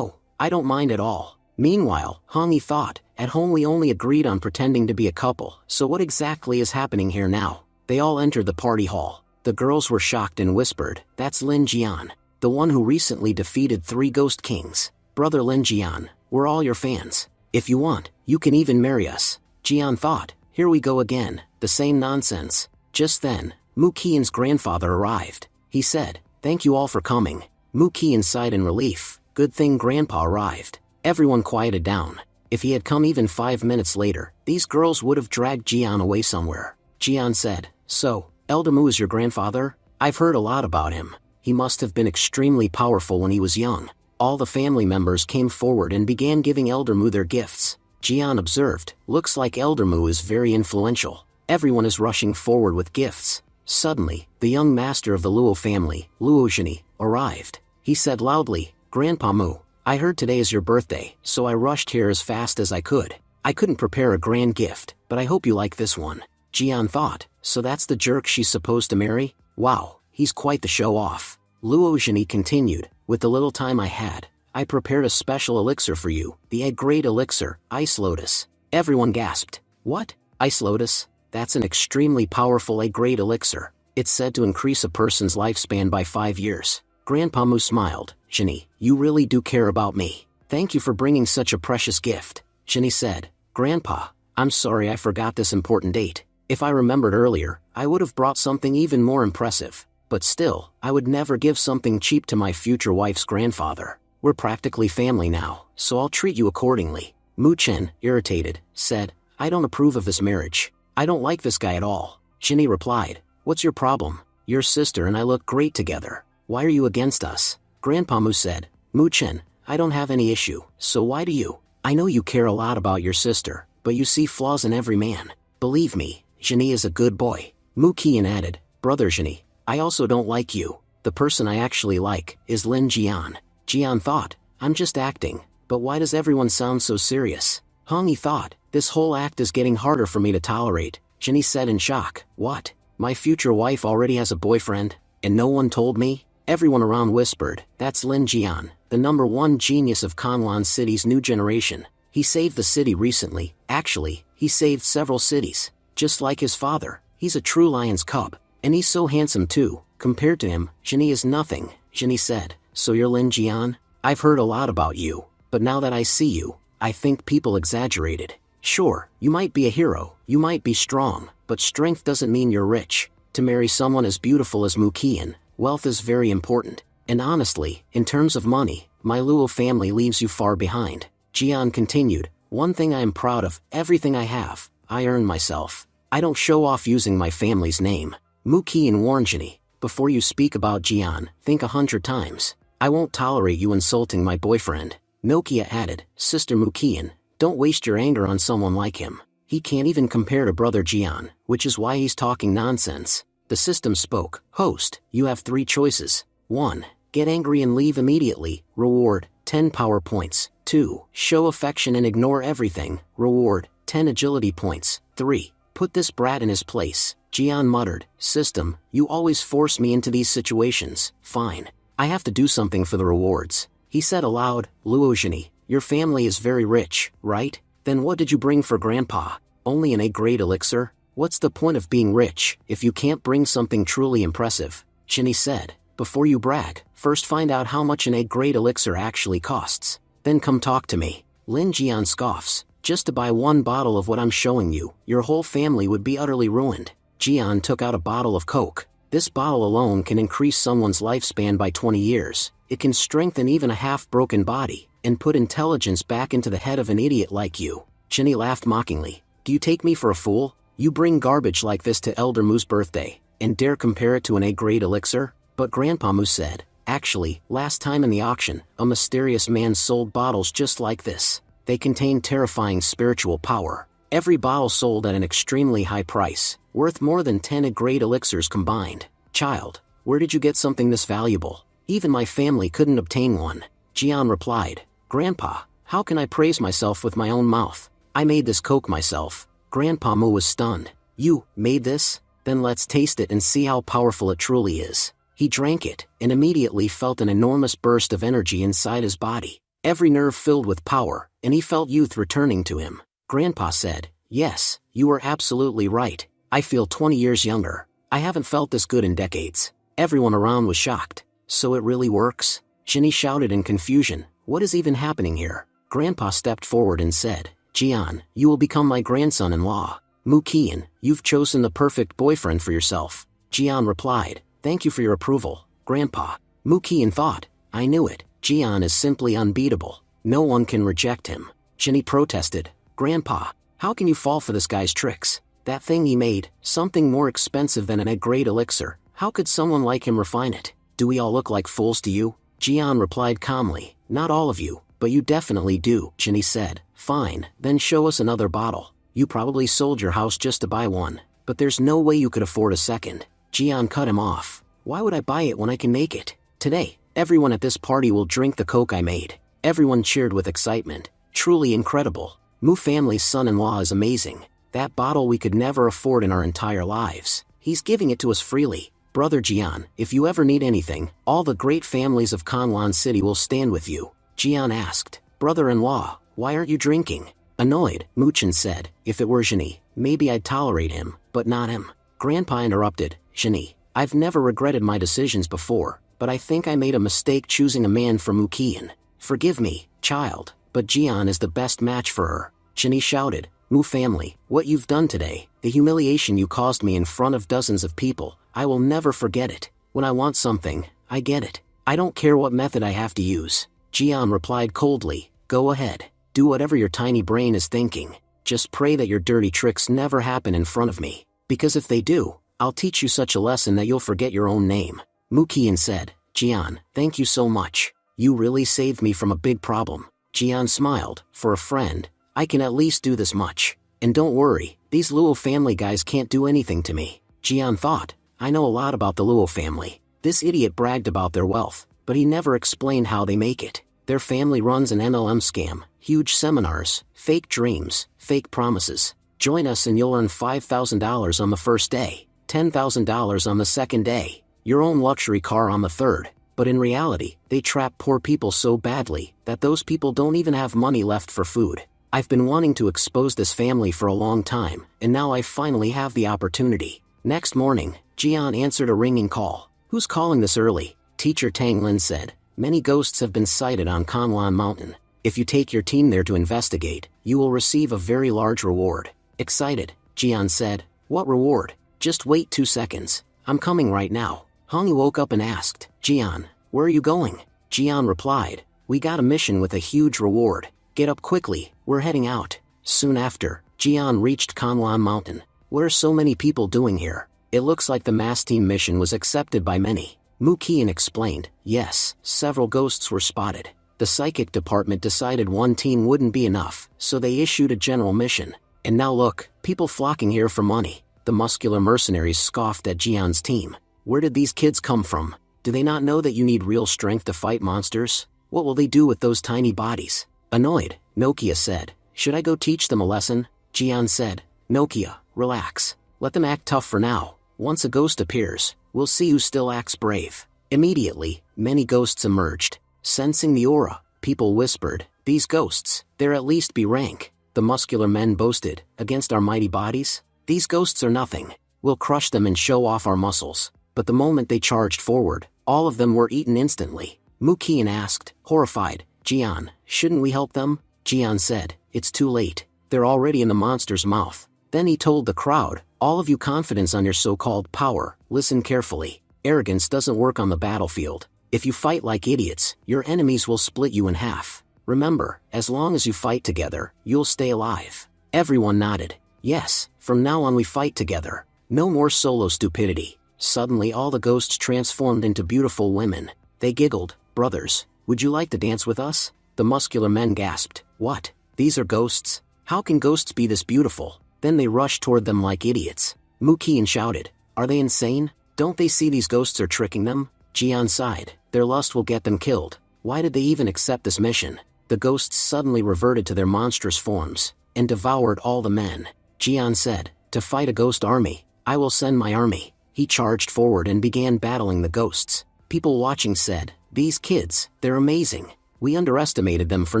I don't mind at all. Meanwhile, Hongi thought, at home we only agreed on pretending to be a couple, so what exactly is happening here now? They all entered the party hall. The girls were shocked and whispered, that's Lin Jian, the one who recently defeated 3 Ghost Kings. Brother Lin Jian, we're all your fans. If you want, you can even marry us. Jian thought, here we go again, the same nonsense. Just then, Mukian's grandfather arrived. He said, thank you all for coming. Mukian sighed in relief. Good thing Grandpa arrived. Everyone quieted down. If he had come even 5 minutes later, these girls would have dragged Jian away somewhere. Jian said, so, Elder Mu is your grandfather? I've heard a lot about him. He must have been extremely powerful when he was young. All the family members came forward and began giving Elder Mu their gifts. Jian observed, looks like Elder Mu is very influential. Everyone is rushing forward with gifts. Suddenly, the young master of the Luo family, Luo Zhini, arrived. He said loudly, Grandpa Mu, I heard today is your birthday, so I rushed here as fast as I could. I couldn't prepare a grand gift, but I hope you like this one. Jian thought, so that's the jerk she's supposed to marry? Wow, he's quite the show-off. Luo Zhini continued, with the little time I had, I prepared a special elixir for you, the egg-grade elixir, Ice Lotus. Everyone gasped. What? Ice Lotus? That's an extremely powerful egg-grade elixir. It's said to increase a person's lifespan by 5 years. Grandpa Mu smiled. Zhini, you really do care about me. Thank you for bringing such a precious gift. Zhini said, Grandpa, I'm sorry I forgot this important date. If I remembered earlier, I would have brought something even more impressive. But still, I would never give something cheap to my future wife's grandfather. We're practically family now, so I'll treat you accordingly. Mu Chen, irritated, said, I don't approve of this marriage. I don't like this guy at all. Zhini replied, what's your problem? Your sister and I look great together. Why are you against us? Grandpa Mu said, Mu Chen, I don't have any issue, so why do you? I know you care a lot about your sister, but you see flaws in every man. Believe me, Zhini is a good boy. Mu Qian added, Brother Zhini, I also don't like you. The person I actually like is Lin Jian. Jian thought, I'm just acting, but why does everyone sound so serious? Hongi thought, this whole act is getting harder for me to tolerate. Zhini said in shock, what? My future wife already has a boyfriend, and no one told me? Everyone around whispered, that's Lin Jian, the #1 genius of Kanlan City's new generation. He saved the city recently. Actually, he saved several cities. Just like his father, he's a true lion's cub. And he's so handsome too. Compared to him, Jinny is nothing, Jinny said. So you're Lin Jian? I've heard a lot about you, but now that I see you, I think people exaggerated. Sure, you might be a hero, you might be strong, but strength doesn't mean you're rich. To marry someone as beautiful as Muqian, wealth is very important. And honestly, in terms of money, my Luo family leaves you far behind. Jian continued, one thing I am proud of, everything I have, I earn myself. I don't show off using my family's name. Muqian warned Jinny, before you speak about Jian, think 100 times. I won't tolerate you insulting my boyfriend. Nokia added, Sister Muqian, don't waste your anger on someone like him. He can't even compare to brother Jian, which is why he's talking nonsense. The system spoke, host, you have 3 choices. 1. Get angry and leave immediately, reward, 10 power points. 2. Show affection and ignore everything, reward, 10 agility points. 3. Put this brat in his place. Jian muttered, system, you always force me into these situations. Fine. I have to do something for the rewards. He said aloud, Luo Jinny, your family is very rich, right? Then what did you bring for grandpa? Only an A-grade elixir? What's the point of being rich if you can't bring something truly impressive? Jinny said, before you brag, first find out how much an A-grade elixir actually costs. Then come talk to me. Lin Jian scoffs, just to buy 1 bottle of what I'm showing you, your whole family would be utterly ruined. Jian took out a bottle of Coke. This bottle alone can increase someone's lifespan by 20 years. It can strengthen even a half-broken body, and put intelligence back into the head of an idiot like you. Jinny laughed mockingly. Do you take me for a fool? You bring garbage like this to Elder Mu's birthday, and dare compare it to an A-grade elixir? But Grandpa Mu said, actually, last time in the auction, a mysterious man sold bottles just like this. They contain terrifying spiritual power. Every bottle sold at an extremely high price, worth more than 10 A-grade elixirs combined. Child, where did you get something this valuable? Even my family couldn't obtain one. Jian replied, Grandpa, how can I praise myself with my own mouth? I made this Coke myself. Grandpa Mu was stunned. You made this? Then let's taste it and see how powerful it truly is. He drank it, and immediately felt an enormous burst of energy inside his body. Every nerve filled with power, and he felt youth returning to him. Grandpa said, yes, you were absolutely right. I feel 20 years younger. I haven't felt this good in decades. Everyone around was shocked. So it really works? Jinny shouted in confusion, what is even happening here? Grandpa stepped forward and said, Jian, you will become my grandson-in-law. Muqian, you've chosen the perfect boyfriend for yourself. Jian replied, thank you for your approval, Grandpa. Muqian thought, I knew it. Jian is simply unbeatable. No one can reject him. Jinny protested, Grandpa, how can you fall for this guy's tricks? That thing he made, something more expensive than an A-grade elixir, how could someone like him refine it? Do we all look like fools to you? Jian replied calmly, not all of you, but you definitely do. Jinny said, fine, then show us another bottle. You probably sold your house just to buy one, but there's no way you could afford a second. Jian cut him off. Why would I buy it when I can make it? Today, everyone at this party will drink the Coke I made. Everyone cheered with excitement. Truly incredible. Mu family's son-in-law is amazing. That bottle we could never afford in our entire lives. He's giving it to us freely. Brother Jian, if you ever need anything, all the great families of Kanlan City will stand with you. Jian asked, brother-in-law, why aren't you drinking? Annoyed, Muchen said, if it were Jinny, maybe I'd tolerate him, but not him. Grandpa interrupted, Jinny, I've never regretted my decisions before, but I think I made a mistake choosing a man for Muqian. Forgive me, child, but Jian is the best match for her. Jinny shouted, Mu family, what you've done today, the humiliation you caused me in front of dozens of people, I will never forget it. When I want something, I get it. I don't care what method I have to use. Jian replied coldly, go ahead, do whatever your tiny brain is thinking. Just pray that your dirty tricks never happen in front of me, because if they do, I'll teach you such a lesson that you'll forget your own name. Muqian said, Jian, thank you so much. You really saved me from a big problem. Jian smiled, for a friend, I can at least do this much. And don't worry, these Luo family guys can't do anything to me. Jian thought, I know a lot about the Luo family. This idiot bragged about their wealth, but he never explained how they make it. Their family runs an MLM scam, huge seminars, fake dreams, fake promises. Join us and you'll earn $5,000 on the first day, $10,000 on the second day, your own luxury car on the third. But in reality, they trap poor people so badly that those people don't even have money left for food. I've been wanting to expose this family for a long time, and now I finally have the opportunity. Next morning, Jian answered a ringing call. Who's calling this early? Teacher Tang Lin said. Many ghosts have been sighted on Kanlan Mountain. If you take your team there to investigate, you will receive a very large reward. Excited, Jian said. What reward? Just wait 2 seconds. I'm coming right now. Hong woke up and asked, Jian, where are you going? Jian replied, we got a mission with a huge reward. Get up quickly, we're heading out. Soon after, Jian reached Kanlan Mountain. What are so many people doing here? It looks like the mass team mission was accepted by many. Mu Qian explained, yes, several ghosts were spotted. The psychic department decided one team wouldn't be enough, so they issued a general mission. And now look, people flocking here for money. The muscular mercenaries scoffed at Jian's team. Where did these kids come from? Do they not know that you need real strength to fight monsters? What will they do with those tiny bodies? Annoyed, Nokia said, should I go teach them a lesson? Jian said, Nokia, relax. Let them act tough for now. Once a ghost appears, we'll see who still acts brave. Immediately, many ghosts emerged. Sensing the aura, people whispered, these ghosts, they're at least B rank. The muscular men boasted, against our mighty bodies? These ghosts are nothing. We'll crush them and show off our muscles. But the moment they charged forward, all of them were eaten instantly. Mu Qian asked, horrified, Jian, shouldn't we help them? Jian said, it's too late. They're already in the monster's mouth. Then he told the crowd, all of you confidence on your so-called power, listen carefully. Arrogance doesn't work on the battlefield. If you fight like idiots, your enemies will split you in half. Remember, as long as you fight together, you'll stay alive. Everyone nodded. Yes, from now on we fight together. No more solo stupidity. Suddenly all the ghosts transformed into beautiful women. They giggled, brothers, would you like to dance with us? The muscular men gasped, what? These are ghosts? How can ghosts be this beautiful? Then they rushed toward them like idiots. Mu Qian shouted, are they insane? Don't they see these ghosts are tricking them? Jian sighed, their lust will get them killed. Why did they even accept this mission? The ghosts suddenly reverted to their monstrous forms, and devoured all the men. Jian said, to fight a ghost army, I will send my army. He charged forward and began battling the ghosts. People watching said, these kids, they're amazing. We underestimated them for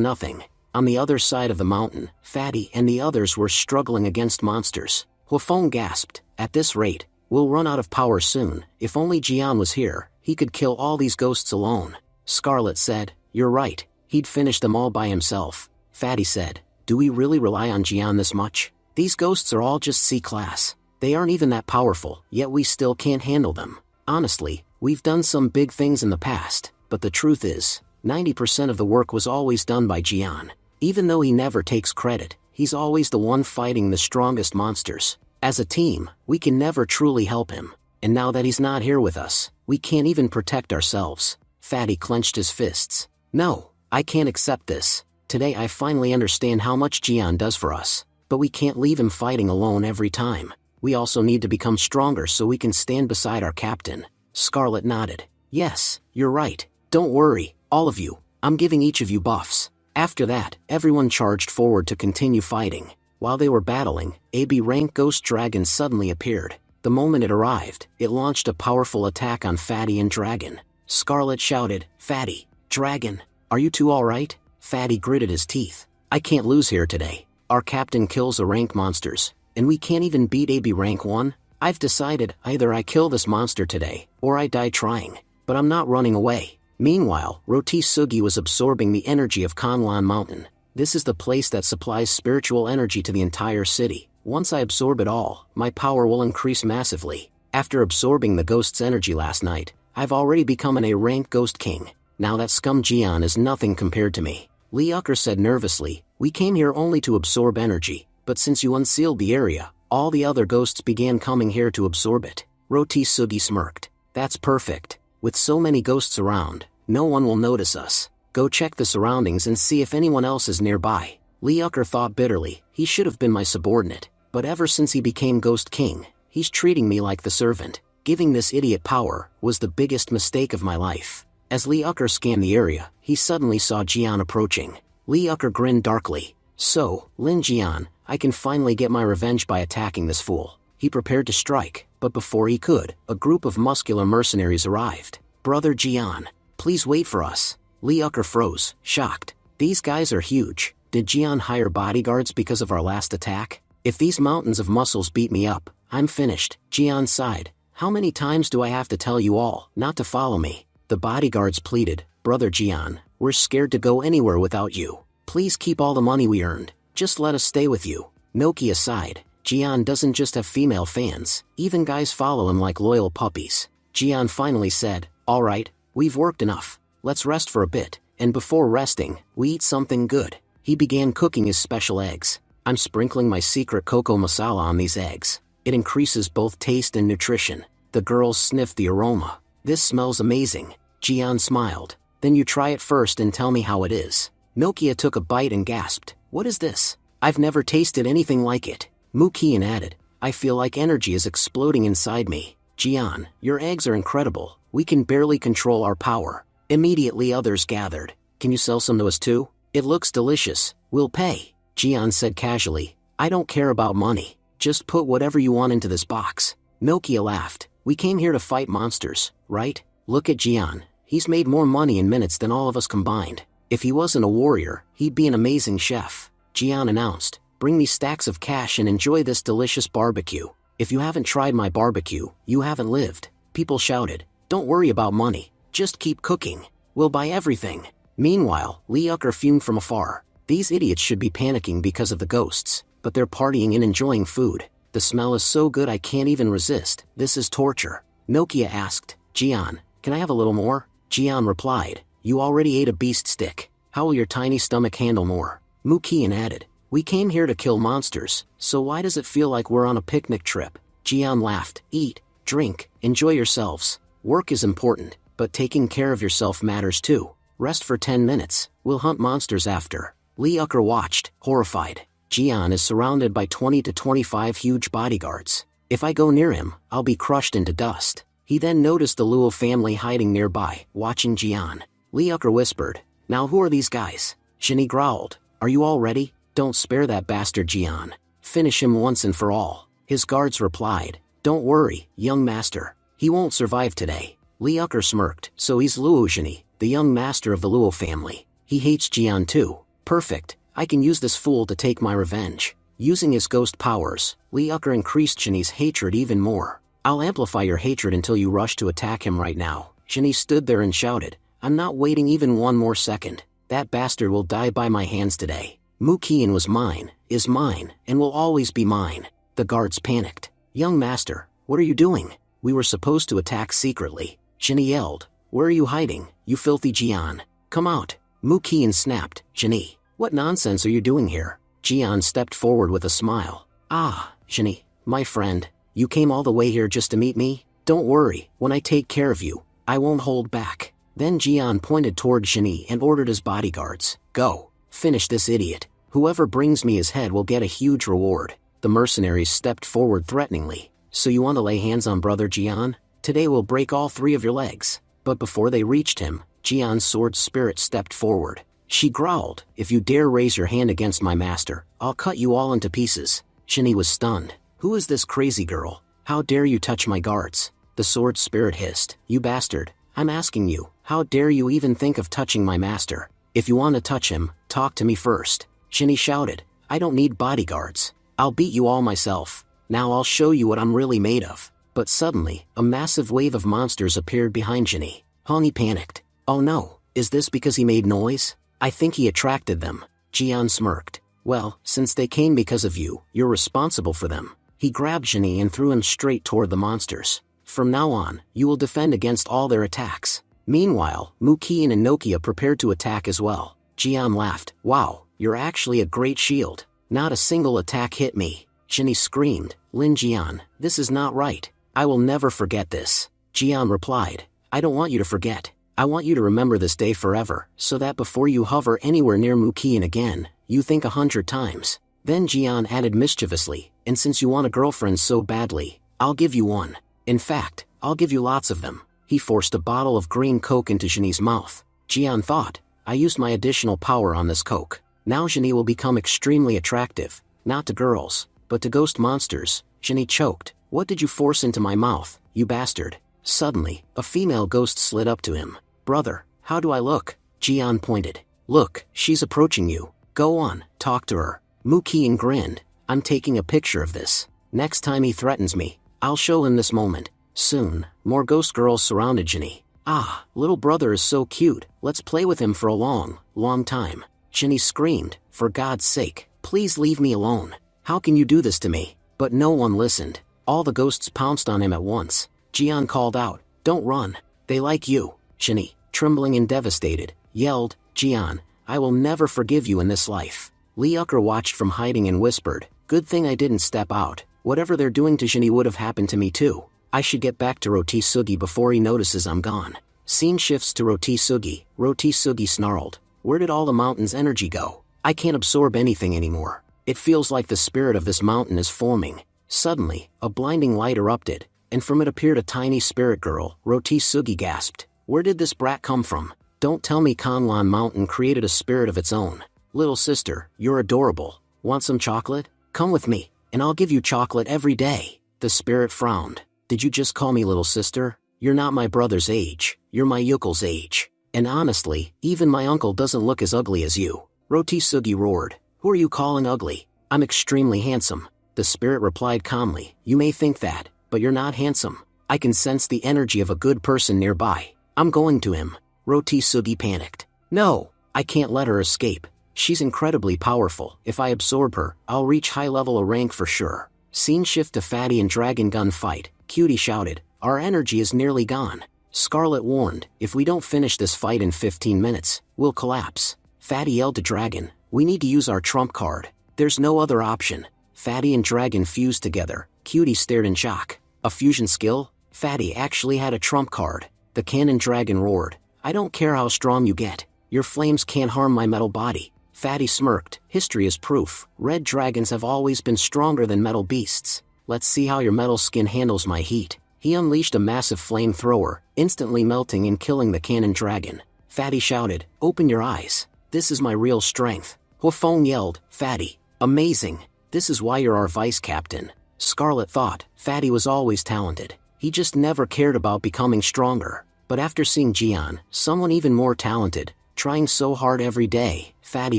nothing. On the other side of the mountain, Fatty and the others were struggling against monsters. Huafeng gasped, at this rate, we'll run out of power soon. If only Jian was here, he could kill all these ghosts alone. Scarlet said, you're right, he'd finish them all by himself. Fatty said, do we really rely on Jian this much? These ghosts are all just C-class. They aren't even that powerful, yet we still can't handle them. Honestly, we've done some big things in the past, but the truth is, 90% of the work was always done by Jian. Even though he never takes credit, he's always the one fighting the strongest monsters. As a team, we can never truly help him. And now that he's not here with us, we can't even protect ourselves. Fatty clenched his fists. No, I can't accept this. Today I finally understand how much Jian does for us. But we can't leave him fighting alone every time. We also need to become stronger so we can stand beside our captain. Scarlet nodded. Yes, you're right. Don't worry, all of you. I'm giving each of you buffs. After that, everyone charged forward to continue fighting. While they were battling, a B-rank ghost dragon suddenly appeared. The moment it arrived, it launched a powerful attack on Fatty and Dragon. Scarlet shouted, Fatty, Dragon, are you two alright? Fatty gritted his teeth. I can't lose here today. Our captain kills the rank monsters, and we can't even beat AB rank 1? I've decided, either I kill this monster today, or I die trying. But I'm not running away. Meanwhile, Roti Sugi was absorbing the energy of Kanlan Mountain. This is the place that supplies spiritual energy to the entire city. Once I absorb it all, my power will increase massively. After absorbing the ghost's energy last night, I've already become an A-rank ghost king. Now that scum Jian is nothing compared to me. Li Ucker said nervously, we came here only to absorb energy, but since you unsealed the area, all the other ghosts began coming here to absorb it. Roti Sugi smirked. That's perfect. With so many ghosts around, no one will notice us. Go check the surroundings and see if anyone else is nearby. Li Ucker thought bitterly, he should have been my subordinate, but ever since he became Ghost King, he's treating me like the servant. Giving this idiot power was the biggest mistake of my life. As Li Ucker scanned the area, he suddenly saw Jian approaching. Li Ucker grinned darkly. So, Lin Jian, I can finally get my revenge by attacking this fool. He prepared to strike, but before he could, a group of muscular mercenaries arrived. Brother Jian. Please wait for us. Lee Ucker froze, shocked. These guys are huge. Did Jian hire bodyguards because of our last attack? If these mountains of muscles beat me up, I'm finished. Jian sighed. How many times do I have to tell you all not to follow me? The bodyguards pleaded. Brother Jian, we're scared to go anywhere without you. Please keep all the money we earned. Just let us stay with you. Nokia sighed. Jian doesn't just have female fans, even guys follow him like loyal puppies. Jian finally said, all right, we've worked enough. Let's rest for a bit, and before resting, we eat something good. He began cooking his special eggs. I'm sprinkling my secret cocoa masala on these eggs. It increases both taste and nutrition. The girls sniffed the aroma. This smells amazing. Jian smiled. Then you try it first and tell me how it is. Nokia took a bite and gasped. What is this? I've never tasted anything like it. Mukian added. I feel like energy is exploding inside me. Jian, your eggs are incredible. We can barely control our power. Immediately others gathered. Can you sell some to us too? It looks delicious. We'll pay. Jian said casually. I don't care about money. Just put whatever you want into this box. Nokia laughed. We came here to fight monsters, right? Look at Jian. He's made more money in minutes than all of us combined. If he wasn't a warrior, he'd be an amazing chef. Jian announced. Bring me stacks of cash and enjoy this delicious barbecue. If you haven't tried my barbecue, you haven't lived. People shouted. Don't worry about money. Just keep cooking. We'll buy everything. Meanwhile, Lee Ucker fumed from afar. These idiots should be panicking because of the ghosts, but they're partying and enjoying food. The smell is so good I can't even resist. This is torture. Nokia asked. Jian, can I have a little more? Jian replied. You already ate a beast stick. How will your tiny stomach handle more? Mukian added. We came here to kill monsters, so why does it feel like we're on a picnic trip? Jian laughed. Eat, drink, enjoy yourselves. Work is important, but taking care of yourself matters too. Rest for 10 minutes. We'll hunt monsters after. Lee Ucker watched, horrified. Jian is surrounded by 20 to 25 huge bodyguards. If I go near him, I'll be crushed into dust. He then noticed the Luo family hiding nearby, watching Jian. Lee Ucker whispered. Now who are these guys? Shinny growled. Are you all ready? Don't spare that bastard Jian. Finish him once and for all. His guards replied. Don't worry, young master. He won't survive today. Lee Ucker smirked. So he's Luo Shinny, the young master of the Luo family. He hates Jian too. Perfect. I can use this fool to take my revenge. Using his ghost powers, Lee Ucker increased Shinny's hatred even more. I'll amplify your hatred until you rush to attack him right now. Shinny stood there and shouted. I'm not waiting even one more second. That bastard will die by my hands today. Mukian was mine, is mine, and will always be mine. The guards panicked. Young master, what are you doing? We were supposed to attack secretly. Shinny yelled. Where are you hiding, you filthy Jian? Come out. Mukian snapped. Shinny, what nonsense are you doing here? Jian stepped forward with a smile. Ah, Shinny, my friend, you came all the way here just to meet me? Don't worry, when I take care of you, I won't hold back. Then Jian pointed toward Shinny and ordered his bodyguards. Go. Finish this idiot. Whoever brings me his head will get a huge reward. The mercenaries stepped forward threateningly. So you want to lay hands on brother Jian? Today we'll break all 3 of your legs. But before they reached him, Jian's sword spirit stepped forward. She growled, if you dare raise your hand against my master, I'll cut you all into pieces. Shinny was stunned. Who is this crazy girl? How dare you touch my guards? The sword spirit hissed. You bastard. I'm asking you, how dare you even think of touching my master? If you want to touch him, talk to me first. Shinny shouted. I don't need bodyguards. I'll beat you all myself. Now I'll show you what I'm really made of. But suddenly, a massive wave of monsters appeared behind Shinny. Hongi panicked. Oh no, is this because he made noise? I think he attracted them. Jian smirked. Well, since they came because of you, you're responsible for them. He grabbed Shinny and threw him straight toward the monsters. From now on, you will defend against all their attacks. Meanwhile, Mukian and Nokia prepared to attack as well. Jian laughed. Wow, you're actually a great shield. Not a single attack hit me. Shinny screamed. Lin Jian, this is not right. I will never forget this. Jian replied. I don't want you to forget. I want you to remember this day forever, so that before you hover anywhere near Mukian again, you think 100 times. Then Jian added mischievously, and since you want a girlfriend so badly, I'll give you one. In fact, I'll give you lots of them. He forced a bottle of green Coke into Shinny's mouth. Jian thought, I used my additional power on this Coke. Now Shinny will become extremely attractive, not to girls, but to ghost monsters. Shinny choked. What did you force into my mouth, you bastard? Suddenly, a female ghost slid up to him. Brother, How do I look? Jian pointed. Look, she's approaching you. Go on, talk to her. Muqian grinned. I'm taking a picture of this. Next time he threatens me, I'll show him this moment. Soon, more ghost girls surrounded Jinny. Ah, little brother is so cute, let's play with him for a long, long time. Jinny screamed, for God's sake, please leave me alone. How can you do this to me? But no one listened. All the ghosts pounced on him at once. Jian called out, don't run. They like you. Jinny, trembling and devastated, yelled, Jian, I will never forgive you in this life. Li Yucker watched from hiding and whispered, good thing I didn't step out. Whatever they're doing to Jinny would have happened to me too. I should get back to Roti-Sugi before he notices I'm gone. Scene shifts to Roti-Sugi. Roti-Sugi snarled, where did all the mountain's energy go? I can't absorb anything anymore. It feels like the spirit of this mountain is forming. Suddenly, a blinding light erupted, and from it appeared a tiny spirit girl. Roti-Sugi gasped, where did this brat come from? Don't tell me Kanlan Mountain created a spirit of its own. Little sister, you're adorable. Want some chocolate? Come with me, and I'll give you chocolate every day. The spirit frowned. Did you just call me little sister? You're not my brother's age, you're my uncle's age. And honestly, even my uncle doesn't look as ugly as you. Roti-Sugi roared, who are you calling ugly? I'm extremely handsome. The spirit replied calmly, you may think that, but you're not handsome. I can sense the energy of a good person nearby. I'm going to him. Roti-Sugi panicked. No, I can't let her escape. She's incredibly powerful. If I absorb her, I'll reach high level a rank for sure. Scene shift to Fatty and Dragon Gun fight. Cutie shouted, our energy is nearly gone. Scarlet warned, if we don't finish this fight in 15 minutes, we'll collapse. Fatty yelled to Dragon, we need to use our trump card. There's no other option. Fatty and Dragon fused together. Cutie stared in shock. A fusion skill? Fatty actually had a trump card. The cannon dragon roared, I don't care how strong you get. Your flames can't harm my metal body. Fatty smirked, history is proof. Red dragons have always been stronger than metal beasts. Let's see how your metal skin handles my heat. He unleashed a massive flamethrower, instantly melting and killing the cannon dragon. Fatty shouted, open your eyes. This is my real strength. Huafeng yelled, Fatty, amazing. This is why you're our vice captain. Scarlet thought, Fatty was always talented. He just never cared about becoming stronger. But after seeing Jian, someone even more talented, trying so hard every day, Fatty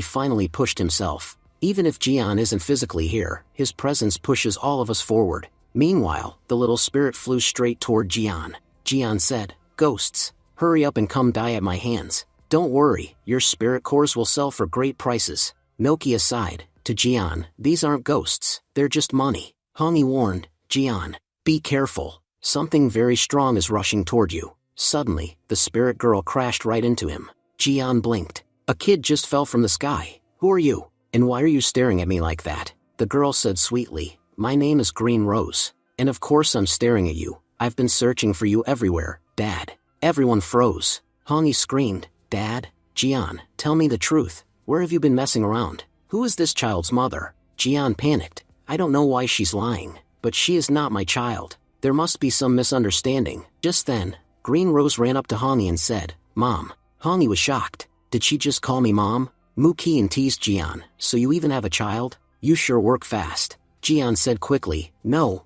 finally pushed himself. Even if Jian isn't physically here, his presence pushes all of us forward. Meanwhile, the little spirit flew straight toward Jian. Jian said, ghosts, hurry up and come die at my hands. Don't worry, your spirit cores will sell for great prices. Nokia sighed, to Jian, these aren't ghosts, they're just money. Hongi warned, Jian, be careful, something very strong is rushing toward you. Suddenly, the spirit girl crashed right into him. Jian blinked. A kid just fell from the sky. Who are you? And why are you staring at me like that? The girl said sweetly, my name is Green Rose. And of course I'm staring at you. I've been searching for you everywhere, Dad. Everyone froze. Hongi screamed, Dad? Jian, tell me the truth. Where have you been messing around? Who is this child's mother? Jian panicked. I don't know why she's lying, but she is not my child. There must be some misunderstanding. Just then, Green Rose ran up to Hongi and said, Mom. Hongi was shocked. Did she just call me Mom? Muqian teased Jian, so you even have a child? You sure work fast. Jian said quickly, no,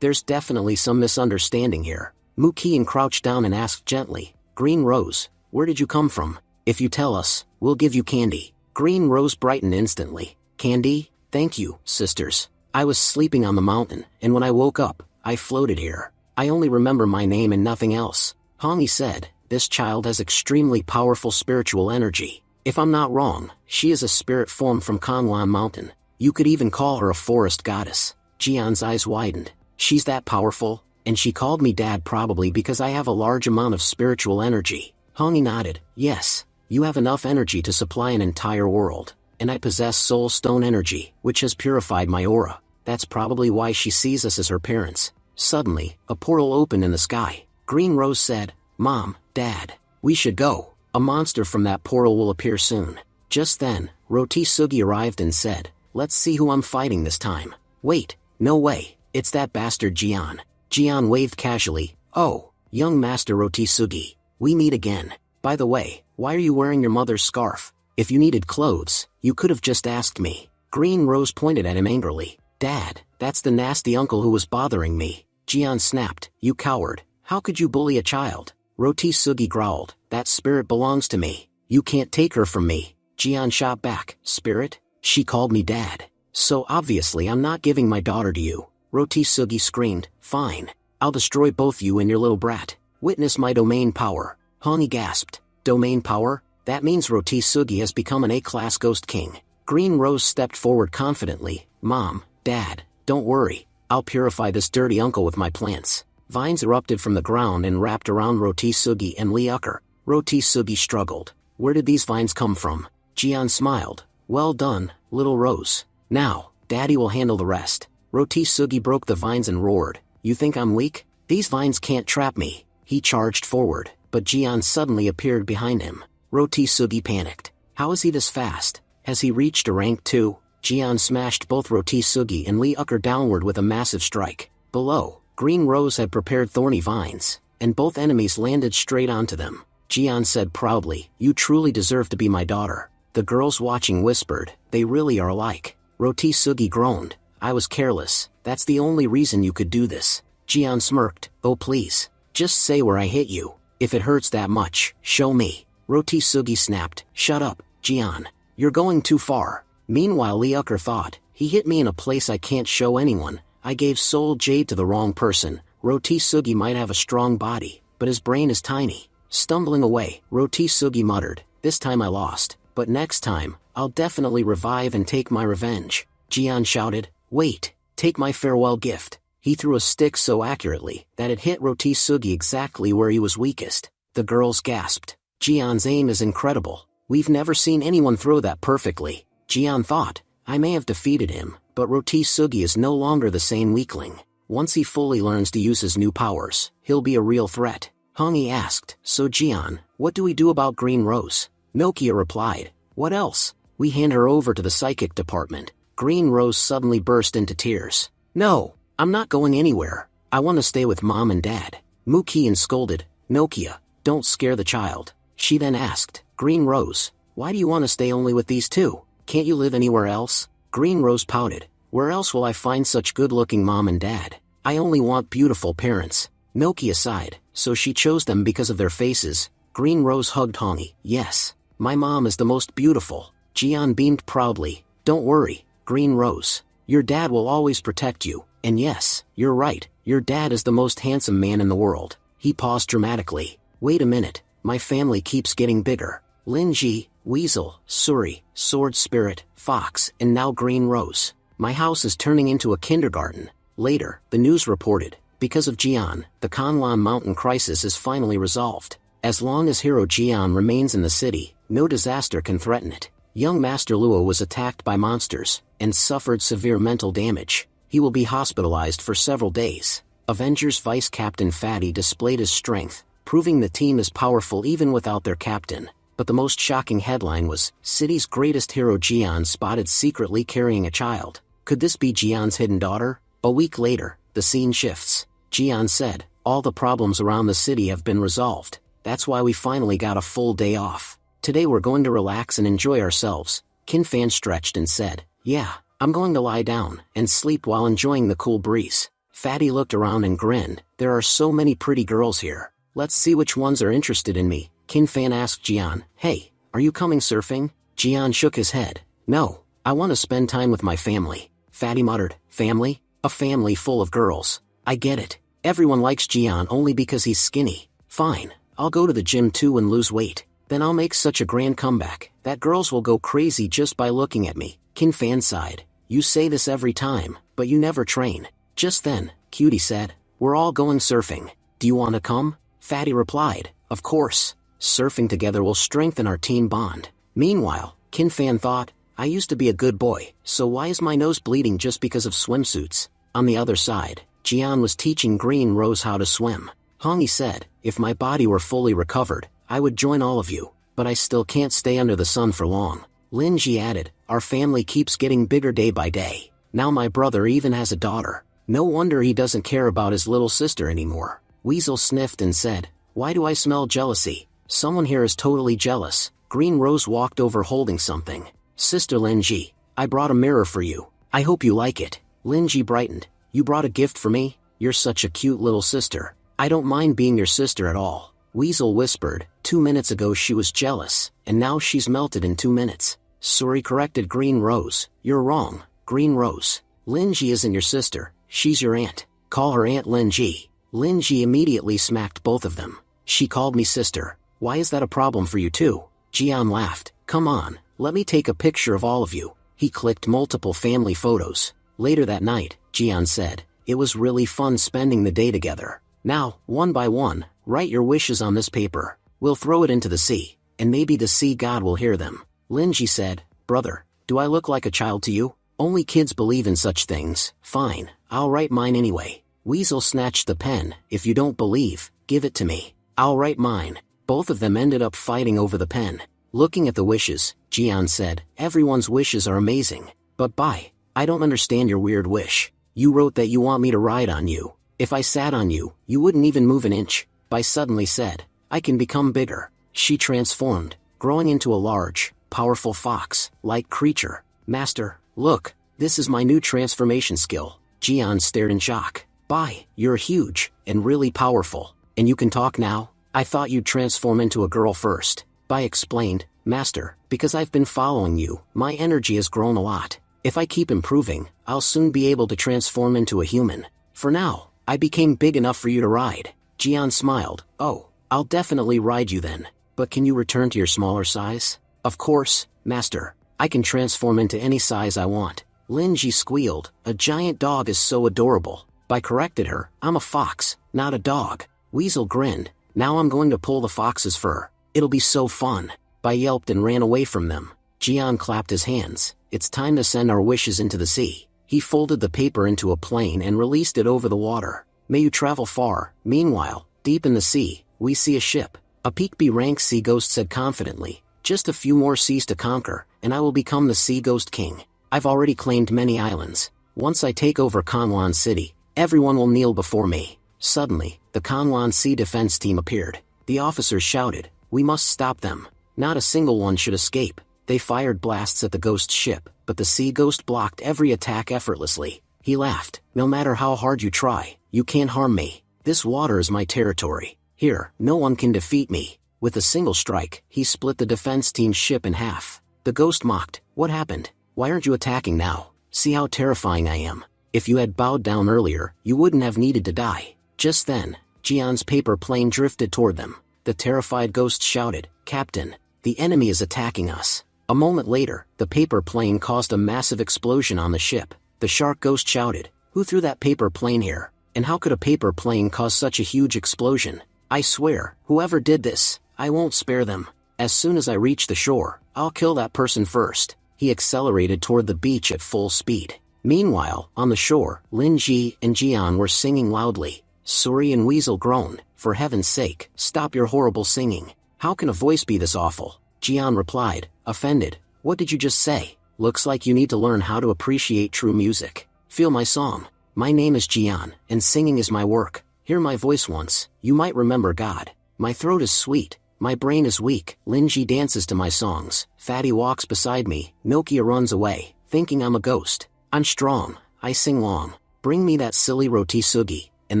there's definitely some misunderstanding here. Muqian crouched down and asked gently, Green Rose, where did you come from? If you tell us, we'll give you candy. Green Rose brightened instantly. Candy? Thank you, sisters. I was sleeping on the mountain, and when I woke up, I floated here. I only remember my name and nothing else. Hongi said, this child has extremely powerful spiritual energy. If I'm not wrong, she is a spirit formed from Kanlan Mountain. You could even call her a forest goddess. Jian's eyes widened. She's that powerful? And she called me Dad probably because I have a large amount of spiritual energy. Hongi nodded. Yes, you have enough energy to supply an entire world. And I possess soul stone energy, which has purified my aura. That's probably why she sees us as her parents. Suddenly, a portal opened in the sky. Green Rose said, Mom, Dad, we should go. A monster from that portal will appear soon. Just then, Roti-Sugi arrived and said, let's see who I'm fighting this time. Wait, no way, it's that bastard Jian. Jian waved casually, oh, young Master Roti-Sugi, we meet again. By the way, why are you wearing your mother's scarf? If you needed clothes, you could have just asked me. Green Rose pointed at him angrily. Dad, that's the nasty uncle who was bothering me. Jian snapped, you coward, how could you bully a child? Roti Sugi growled, that spirit belongs to me. You can't take her from me. Jian shot back, spirit? She called me dad. So obviously I'm not giving my daughter to you. Roti Sugi screamed, fine. I'll destroy both you and your little brat. Witness my domain power. Hongi gasped, domain power? That means Roti Sugi has become an A-class ghost king. Green Rose stepped forward confidently, Mom, Dad, don't worry. I'll purify this dirty uncle with my plants. Vines erupted from the ground and wrapped around Roti Sugi and Liucker. Roti Sugi struggled. Where did these vines come from? Jian smiled. Well done, little Rose. Now, Daddy will handle the rest. Roti Sugi broke the vines and roared. You think I'm weak? These vines can't trap me. He charged forward, but Jian suddenly appeared behind him. Roti Sugi panicked. How is he this fast? Has he reached a rank 2? Jian smashed both Roti Sugi and Liucker downward with a massive strike. Below, Green Rose had prepared thorny vines, and both enemies landed straight onto them. Jian said proudly, you truly deserve to be my daughter. The girls watching whispered, they really are alike. Roti Sugi groaned, I was careless, that's the only reason you could do this. Jian smirked, oh please, just say where I hit you. If it hurts that much, show me. Roti Sugi snapped, shut up, Jian. You're going too far. Meanwhile Liucker thought, he hit me in a place I can't show anyone. I gave Soul Jade to the wrong person. Roti Sugi might have a strong body, but his brain is tiny. Stumbling away, Roti Sugi muttered, this time I lost, but next time, I'll definitely revive and take my revenge. Jian shouted, wait, take my farewell gift. He threw a stick so accurately that it hit Roti Sugi exactly where he was weakest. The girls gasped. Jian's aim is incredible. We've never seen anyone throw that perfectly. Jian thought, I may have defeated him, but Roti Sugi is no longer the same weakling. Once he fully learns to use his new powers, he'll be a real threat. Hongi asked, so Jian, what do we do about Green Rose? Nokia replied, what else? We hand her over to the psychic department. Green Rose suddenly burst into tears. No, I'm not going anywhere. I want to stay with Mom and Dad. Mukian scolded, Nokia, don't scare the child. She then asked, Green Rose, why do you want to stay only with these two? Can't you live anywhere else? Green Rose pouted, where else will I find such good-looking Mom and Dad? I only want beautiful parents. Nokia sighed, so she chose them because of their faces. Green Rose hugged Hongi, yes, my mom is the most beautiful. Jian beamed proudly, don't worry, Green Rose. Your dad will always protect you, and yes, you're right, your dad is the most handsome man in the world. He paused dramatically. Wait a minute, my family keeps getting bigger. Linji, Weasel, Suri, Sword Spirit, Fox, and now Green Rose. My house is turning into a kindergarten. Later, the news reported, because of Jian, the Kanlan Mountain crisis is finally resolved. As long as hero Jian remains in the city, no disaster can threaten it. Young Master Luo was attacked by monsters, and suffered severe mental damage. He will be hospitalized for several days. Avengers Vice Captain Fatty displayed his strength, proving the team is powerful even without their captain. But the most shocking headline was, City's greatest hero Jian spotted secretly carrying a child. Could this be Jian's hidden daughter? A week later, the scene shifts. Jian said, all the problems around the city have been resolved. That's why we finally got a full day off. Today we're going to relax and enjoy ourselves. Qin Fan stretched and said, yeah, I'm going to lie down and sleep while enjoying the cool breeze. Fatty looked around and grinned, there are so many pretty girls here. Let's see which ones are interested in me. Qin Fan asked Jian, hey, are you coming surfing? Jian shook his head. No, I want to spend time with my family. Fatty muttered, family? A family full of girls. I get it. Everyone likes Jian only because he's skinny. Fine, I'll go to the gym too and lose weight. Then I'll make such a grand comeback that girls will go crazy just by looking at me. Qin Fan sighed. You say this every time, but you never train. Just then, Cutie said, we're all going surfing. Do you want to come? Fatty replied, of course. Surfing together will strengthen our team bond. Meanwhile, Qin Fan thought, I used to be a good boy, so why is my nose bleeding just because of swimsuits? On the other side, Jian was teaching Green Rose how to swim. Hongi said, if my body were fully recovered, I would join all of you, but I still can't stay under the sun for long. Linji added, our family keeps getting bigger day by day. Now my brother even has a daughter. No wonder he doesn't care about his little sister anymore. Weasel sniffed and said, why do I smell jealousy? Someone here is totally jealous. Green Rose walked over holding something. Sister Linji, I brought a mirror for you. I hope you like it. Linji brightened. You brought a gift for me? You're such a cute little sister. I don't mind being your sister at all. Weasel whispered, 2 minutes ago she was jealous, and now she's melted in 2 minutes. Suri corrected Green Rose, you're wrong, Green Rose. Linji isn't your sister, she's your aunt. Call her Aunt Linji. Linji immediately smacked both of them. She called me sister. Why is that a problem for you too? Jian laughed. Come on, let me take a picture of all of you. He clicked multiple family photos. Later that night, Jian said, it was really fun spending the day together. Now, one by one, write your wishes on this paper. We'll throw it into the sea, and maybe the sea god will hear them. Linji said, brother, do I look like a child to you? Only kids believe in such things. Fine, I'll write mine anyway. Weasel snatched the pen. If you don't believe, give it to me. I'll write mine. Both of them ended up fighting over the pen. Looking at the wishes, Jian said, everyone's wishes are amazing. But I don't understand your weird wish. You wrote that you want me to ride on you. If I sat on you, you wouldn't even move an inch. Bai suddenly said, I can become bigger. She transformed, growing into a large, powerful fox-like creature. Master, look, this is my new transformation skill. Jian stared in shock. Bai, you're huge, and really powerful, and you can talk now? I thought you'd transform into a girl first. Bai explained, Master, because I've been following you, my energy has grown a lot. If I keep improving, I'll soon be able to transform into a human. For now, I became big enough for you to ride. Jian smiled. Oh, I'll definitely ride you then. But can you return to your smaller size? Of course, Master. I can transform into any size I want. Linji squealed. A giant dog is so adorable. Bai corrected her. I'm a fox, not a dog. Weasel grinned. Now I'm going to pull the fox's fur. It'll be so fun. Bai yelped and ran away from them. Jian clapped his hands. It's time to send our wishes into the sea. He folded the paper into a plane and released it over the water. May you travel far. Meanwhile, deep in the sea, we see a ship. A peak B rank sea ghost said confidently. Just a few more seas to conquer, and I will become the Sea Ghost King. I've already claimed many islands. Once I take over Kanwan City, everyone will kneel before me. Suddenly, the Kanwan Sea Defense Team appeared. The officers shouted, we must stop them. Not a single one should escape. They fired blasts at the ghost ship, but the Sea Ghost blocked every attack effortlessly. He laughed. No matter how hard you try, you can't harm me. This water is my territory. Here, no one can defeat me. With a single strike, he split the defense team's ship in half. The ghost mocked, what happened? Why aren't you attacking now? See how terrifying I am. If you had bowed down earlier, you wouldn't have needed to die. Just then, Jian's paper plane drifted toward them. The terrified ghost shouted, Captain, the enemy is attacking us. A moment later, the paper plane caused a massive explosion on the ship. The shark ghost shouted, who threw that paper plane here? And how could a paper plane cause such a huge explosion? I swear, whoever did this, I won't spare them. As soon as I reach the shore, I'll kill that person first. He accelerated toward the beach at full speed. Meanwhile, on the shore, Linji and Jian were singing loudly. Suri and Weasel groaned, for heaven's sake, stop your horrible singing. How can a voice be this awful? Jian replied, offended. What did you just say? Looks like you need to learn how to appreciate true music. Feel my song. My name is Jian, and singing is my work. Hear my voice once, you might remember God. My throat is sweet. My brain is weak. Linji dances to my songs. Fatty walks beside me. Nokia runs away, thinking I'm a ghost. I'm strong. I sing long. Bring me that silly roti sugi, and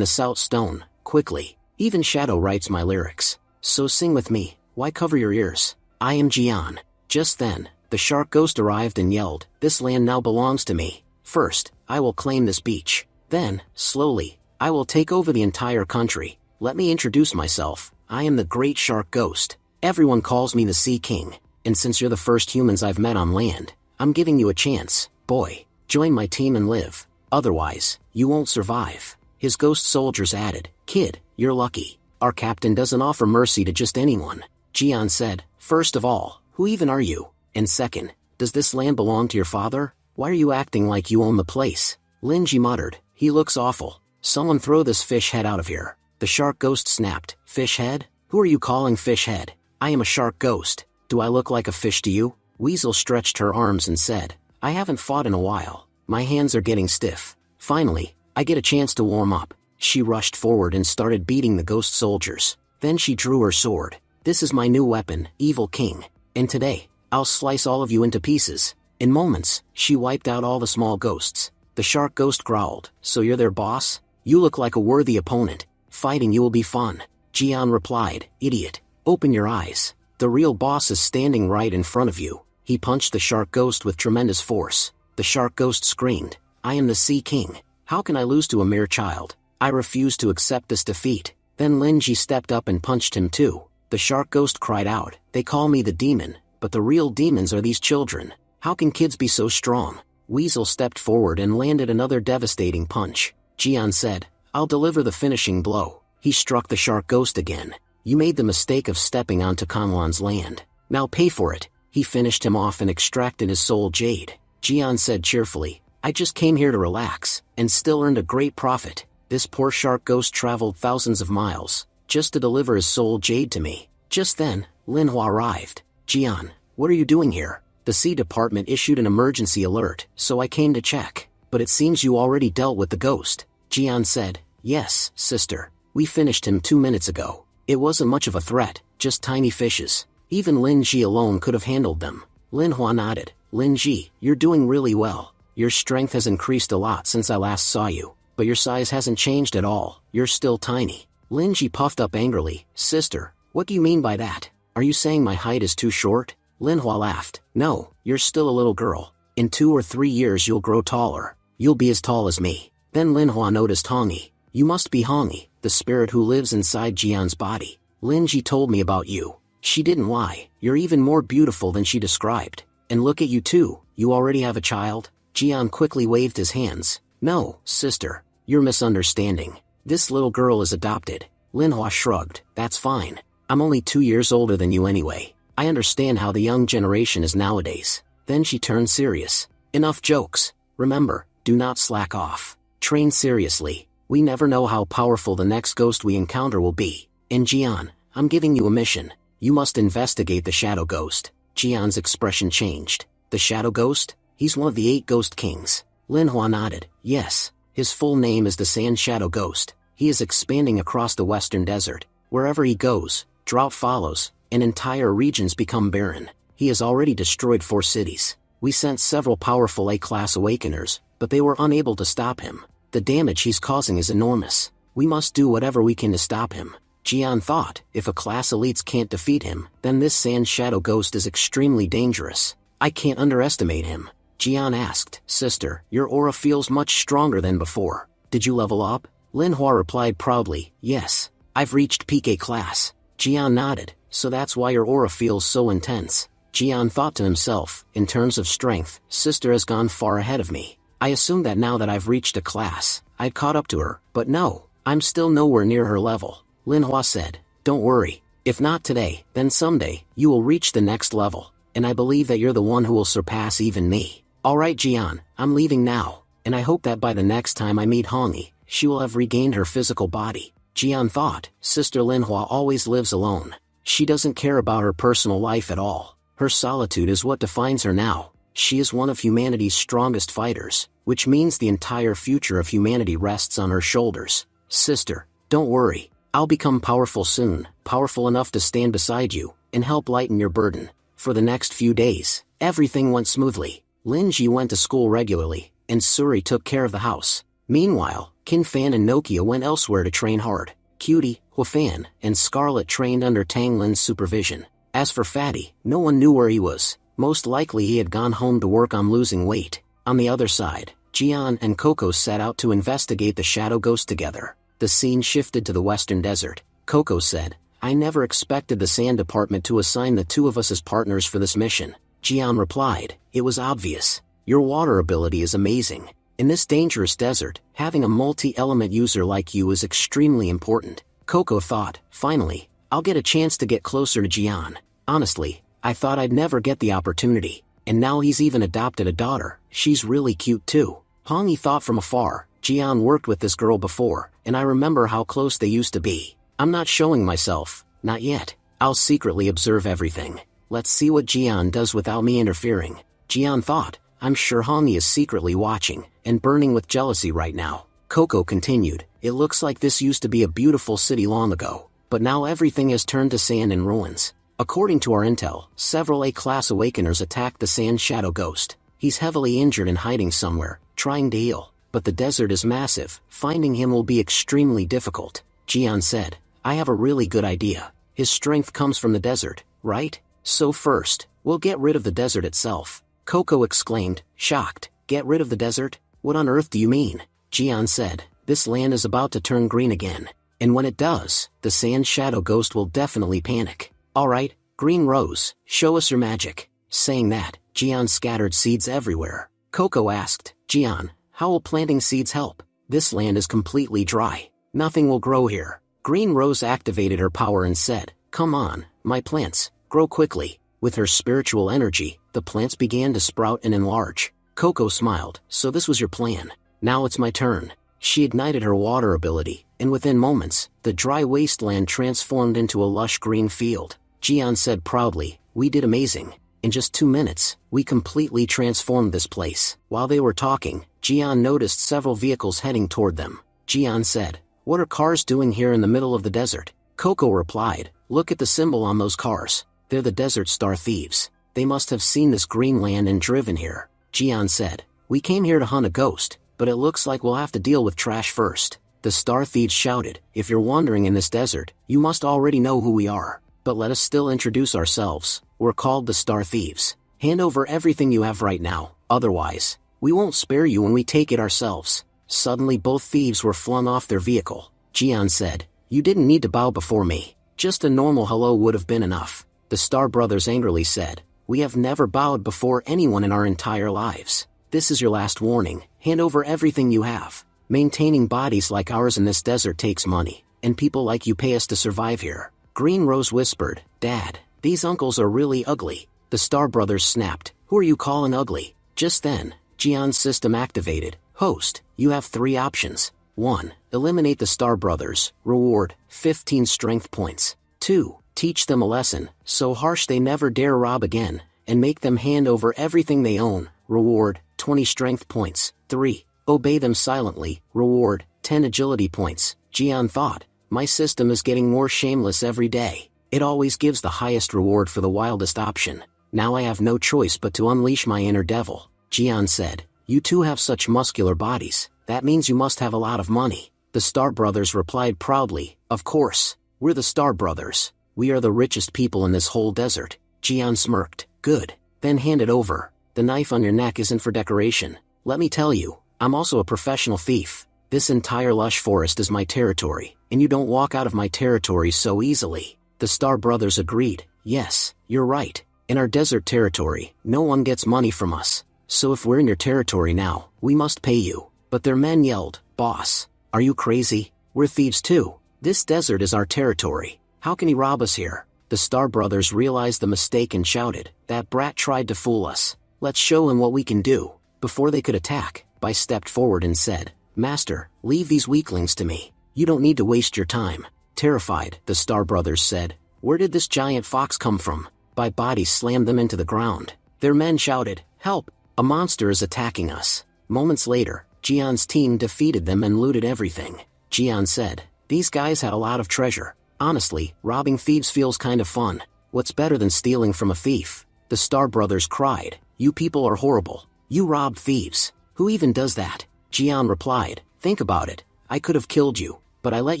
the salt stone, quickly. Even Shadow writes my lyrics. So sing with me. Why cover your ears? I am Jian. Just then, the shark ghost arrived and yelled, this land now belongs to me. First, I will claim this beach. Then, slowly, I will take over the entire country. Let me introduce myself. I am the Great Shark Ghost. Everyone calls me the Sea King, and since you're the first humans I've met on land, I'm giving you a chance. Boy, join my team and live. Otherwise, you won't survive. His ghost soldiers added, kid, you're lucky. Our captain doesn't offer mercy to just anyone. Jian said, first of all, who even are you? And second, does this land belong to your father? Why are you acting like you own the place? Linji muttered, he looks awful. Someone throw this fish head out of here. The shark ghost snapped, fish head? Who are you calling fish head? I am a shark ghost. Do I look like a fish to you? Weasel stretched her arms and said, I haven't fought in a while. My hands are getting stiff. Finally, I get a chance to warm up. She rushed forward and started beating the ghost soldiers. Then she drew her sword. This is my new weapon, Evil King. And today, I'll slice all of you into pieces. In moments, she wiped out all the small ghosts. The shark ghost growled, so you're their boss? You look like a worthy opponent. Fighting you will be fun. Jian replied, idiot. Open your eyes. The real boss is standing right in front of you. He punched the shark ghost with tremendous force. The shark ghost screamed, I am the Sea King. How can I lose to a mere child? I refuse to accept this defeat. Then Linji stepped up and punched him too. The shark ghost cried out, they call me the demon, but the real demons are these children. How can kids be so strong? Weasel stepped forward and landed another devastating punch. Jian said, I'll deliver the finishing blow. He struck the shark ghost again. You made the mistake of stepping onto Kanwan's land. Now pay for it. He finished him off and extracted his soul jade. Jian said cheerfully, I just came here to relax, and still earned a great profit. This poor shark ghost traveled thousands of miles, just to deliver his soul jade to me. Just then, Linhua arrived. Jian, what are you doing here? The Sea Department issued an emergency alert, so I came to check. But it seems you already dealt with the ghost. Jian said, yes, sister. We finished him 2 minutes ago. It wasn't much of a threat, just tiny fishes. Even Lin Ji alone could have handled them. Linhua nodded. Lin Ji, you're doing really well. Your strength has increased a lot since I last saw you, but your size hasn't changed at all. You're still tiny. Lin Ji puffed up angrily. Sister, what do you mean by that? Are you saying my height is too short? Linhua laughed. No, you're still a little girl. In 2 or 3 years you'll grow taller. You'll be as tall as me. Then Linhua noticed Hongyi. You must be Hongyi, the spirit who lives inside Jian's body. Lin Ji told me about you. She didn't lie. You're even more beautiful than she described. And look at you too, you already have a child? Jian quickly waved his hands. No, sister. You're misunderstanding. This little girl is adopted. Linhua shrugged. That's fine. I'm only 2 years older than you anyway. I understand how the young generation is nowadays. Then she turned serious. Enough jokes. Remember, do not slack off. Train seriously. We never know how powerful the next ghost we encounter will be. And Jian, I'm giving you a mission. You must investigate the shadow ghost. Jian's expression changed. The shadow ghost? He's one of the 8 ghost kings. Linhua nodded. Yes. His full name is the Sand Shadow Ghost. He is expanding across the western desert. Wherever he goes, drought follows, and entire regions become barren. He has already destroyed 4 cities. We sent several powerful A-class awakeners, but they were unable to stop him. The damage he's causing is enormous. We must do whatever we can to stop him. Jian thought, if a class elites can't defeat him, then this Sand Shadow Ghost is extremely dangerous. I can't underestimate him. Jian asked, Sister, your aura feels much stronger than before. Did you level up? Linhua replied proudly, Yes. I've reached peak A class. Jian nodded, so that's why your aura feels so intense. Jian thought to himself, in terms of strength, Sister has gone far ahead of me. I assumed that now that I've reached a class, I'd caught up to her, but no, I'm still nowhere near her level. Linhua said, Don't worry. If not today, then someday, you will reach the next level, and I believe that you're the one who will surpass even me. Alright Jian, I'm leaving now, and I hope that by the next time I meet Hongyi, she will have regained her physical body. Jian thought, Sister Linhua always lives alone. She doesn't care about her personal life at all. Her solitude is what defines her now. She is one of humanity's strongest fighters, which means the entire future of humanity rests on her shoulders. Sister, don't worry. I'll become powerful soon, powerful enough to stand beside you, and help lighten your burden. For the next few days, everything went smoothly. Lin Ji went to school regularly, and Suri took care of the house. Meanwhile, Qin Fan and Nokia went elsewhere to train hard. Cutie, Huafan, and Scarlet trained under Tang Lin's supervision. As for Fatty, no one knew where he was. Most likely he had gone home to work on losing weight. On the other side, Jian and Coco set out to investigate the shadow ghost together. The scene shifted to the western desert. Coco said, I never expected the Sand Department to assign the 2 of us as partners for this mission. Jian replied, It was obvious. Your water ability is amazing. In this dangerous desert, having a multi-element user like you is extremely important. Coco thought, finally, I'll get a chance to get closer to Jian. Honestly, I thought I'd never get the opportunity. And now he's even adopted a daughter. She's really cute too. Hongyi thought from afar, Jian worked with this girl before, and I remember how close they used to be. I'm not showing myself, not yet. I'll secretly observe everything. Let's see what Jian does without me interfering. Jian thought, I'm sure Hongyi is secretly watching, and burning with jealousy right now. Coco continued, It looks like this used to be a beautiful city long ago, but now everything has turned to sand and ruins. According to our intel, several A-class awakeners attacked the Sand Shadow Ghost. He's heavily injured and hiding somewhere, trying to heal, but the desert is massive, finding him will be extremely difficult. Jian said, I have a really good idea. His strength comes from the desert, right? So first, we'll get rid of the desert itself. Coco exclaimed, shocked. Get rid of the desert? What on earth do you mean? Jian said, this land is about to turn green again. And when it does, the sand shadow ghost will definitely panic. Alright, Green Rose, show us your magic. Saying that, Jian scattered seeds everywhere. Coco asked, Jian, how will planting seeds help? This land is completely dry. Nothing will grow here. Green Rose activated her power and said, come on, my plants, grow quickly. With her spiritual energy, the plants began to sprout and enlarge. Coco smiled, so this was your plan. Now it's my turn. She ignited her water ability, and within moments, the dry wasteland transformed into a lush green field. Jian said proudly, we did amazing. In just 2 minutes, we completely transformed this place. While they were talking, Jian noticed several vehicles heading toward them. Jian said, what are cars doing here in the middle of the desert? Coco replied, look at the symbol on those cars. They're the Desert Star Thieves. They must have seen this green land and driven here. Jian said, we came here to hunt a ghost, but it looks like we'll have to deal with trash first. The Star Thieves shouted, if you're wandering in this desert, you must already know who we are. But let us still introduce ourselves. We're called the Star Thieves. Hand over everything you have right now, otherwise, we won't spare you when we take it ourselves. Suddenly both thieves were flung off their vehicle. Jian said, you didn't need to bow before me. Just a normal hello would have been enough. The Star Brothers angrily said, we have never bowed before anyone in our entire lives. This is your last warning, hand over everything you have. Maintaining bodies like ours in this desert takes money, and people like you pay us to survive here. Green Rose whispered, Dad, these uncles are really ugly. The Star Brothers snapped, who are you calling ugly? Just then, Jian's system activated. Host, you have 3 options. 1. Eliminate the Star Brothers, reward, 15 strength points. 2. Teach them a lesson, so harsh they never dare rob again, and make them hand over everything they own, reward, 20 strength points. 3. Obey them silently, reward, 10 agility points. Jian thought, my system is getting more shameless every day. It always gives the highest reward for the wildest option. Now I have no choice but to unleash my inner devil. Jian said, you two have such muscular bodies, that means you must have a lot of money. The Star Brothers replied proudly, of course, we're the Star Brothers. We are the richest people in this whole desert. Jian smirked, good, then hand it over. The knife on your neck isn't for decoration. Let me tell you, I'm also a professional thief. This entire lush forest is my territory, and you don't walk out of my territory so easily. The Star Brothers agreed, yes, you're right. In our desert territory, no one gets money from us. So if we're in your territory now, we must pay you. But their men yelled, boss, are you crazy? We're thieves too. This desert is our territory. How can he rob us here? The Star Brothers realized the mistake and shouted, that brat tried to fool us. Let's show him what we can do. Before they could attack, Bai stepped forward and said, Master, leave these weaklings to me. You don't need to waste your time. Terrified, the Star Brothers said, where did this giant fox come from? Bai body slammed them into the ground. Their men shouted, help, a monster is attacking us. Moments later, Jian's team defeated them and looted everything. Jian said, these guys had a lot of treasure. Honestly, robbing thieves feels kind of fun. What's better than stealing from a thief? The Star Brothers cried, you people are horrible. You robbed thieves. Who even does that? Jian replied, think about it. I could have killed you, but I let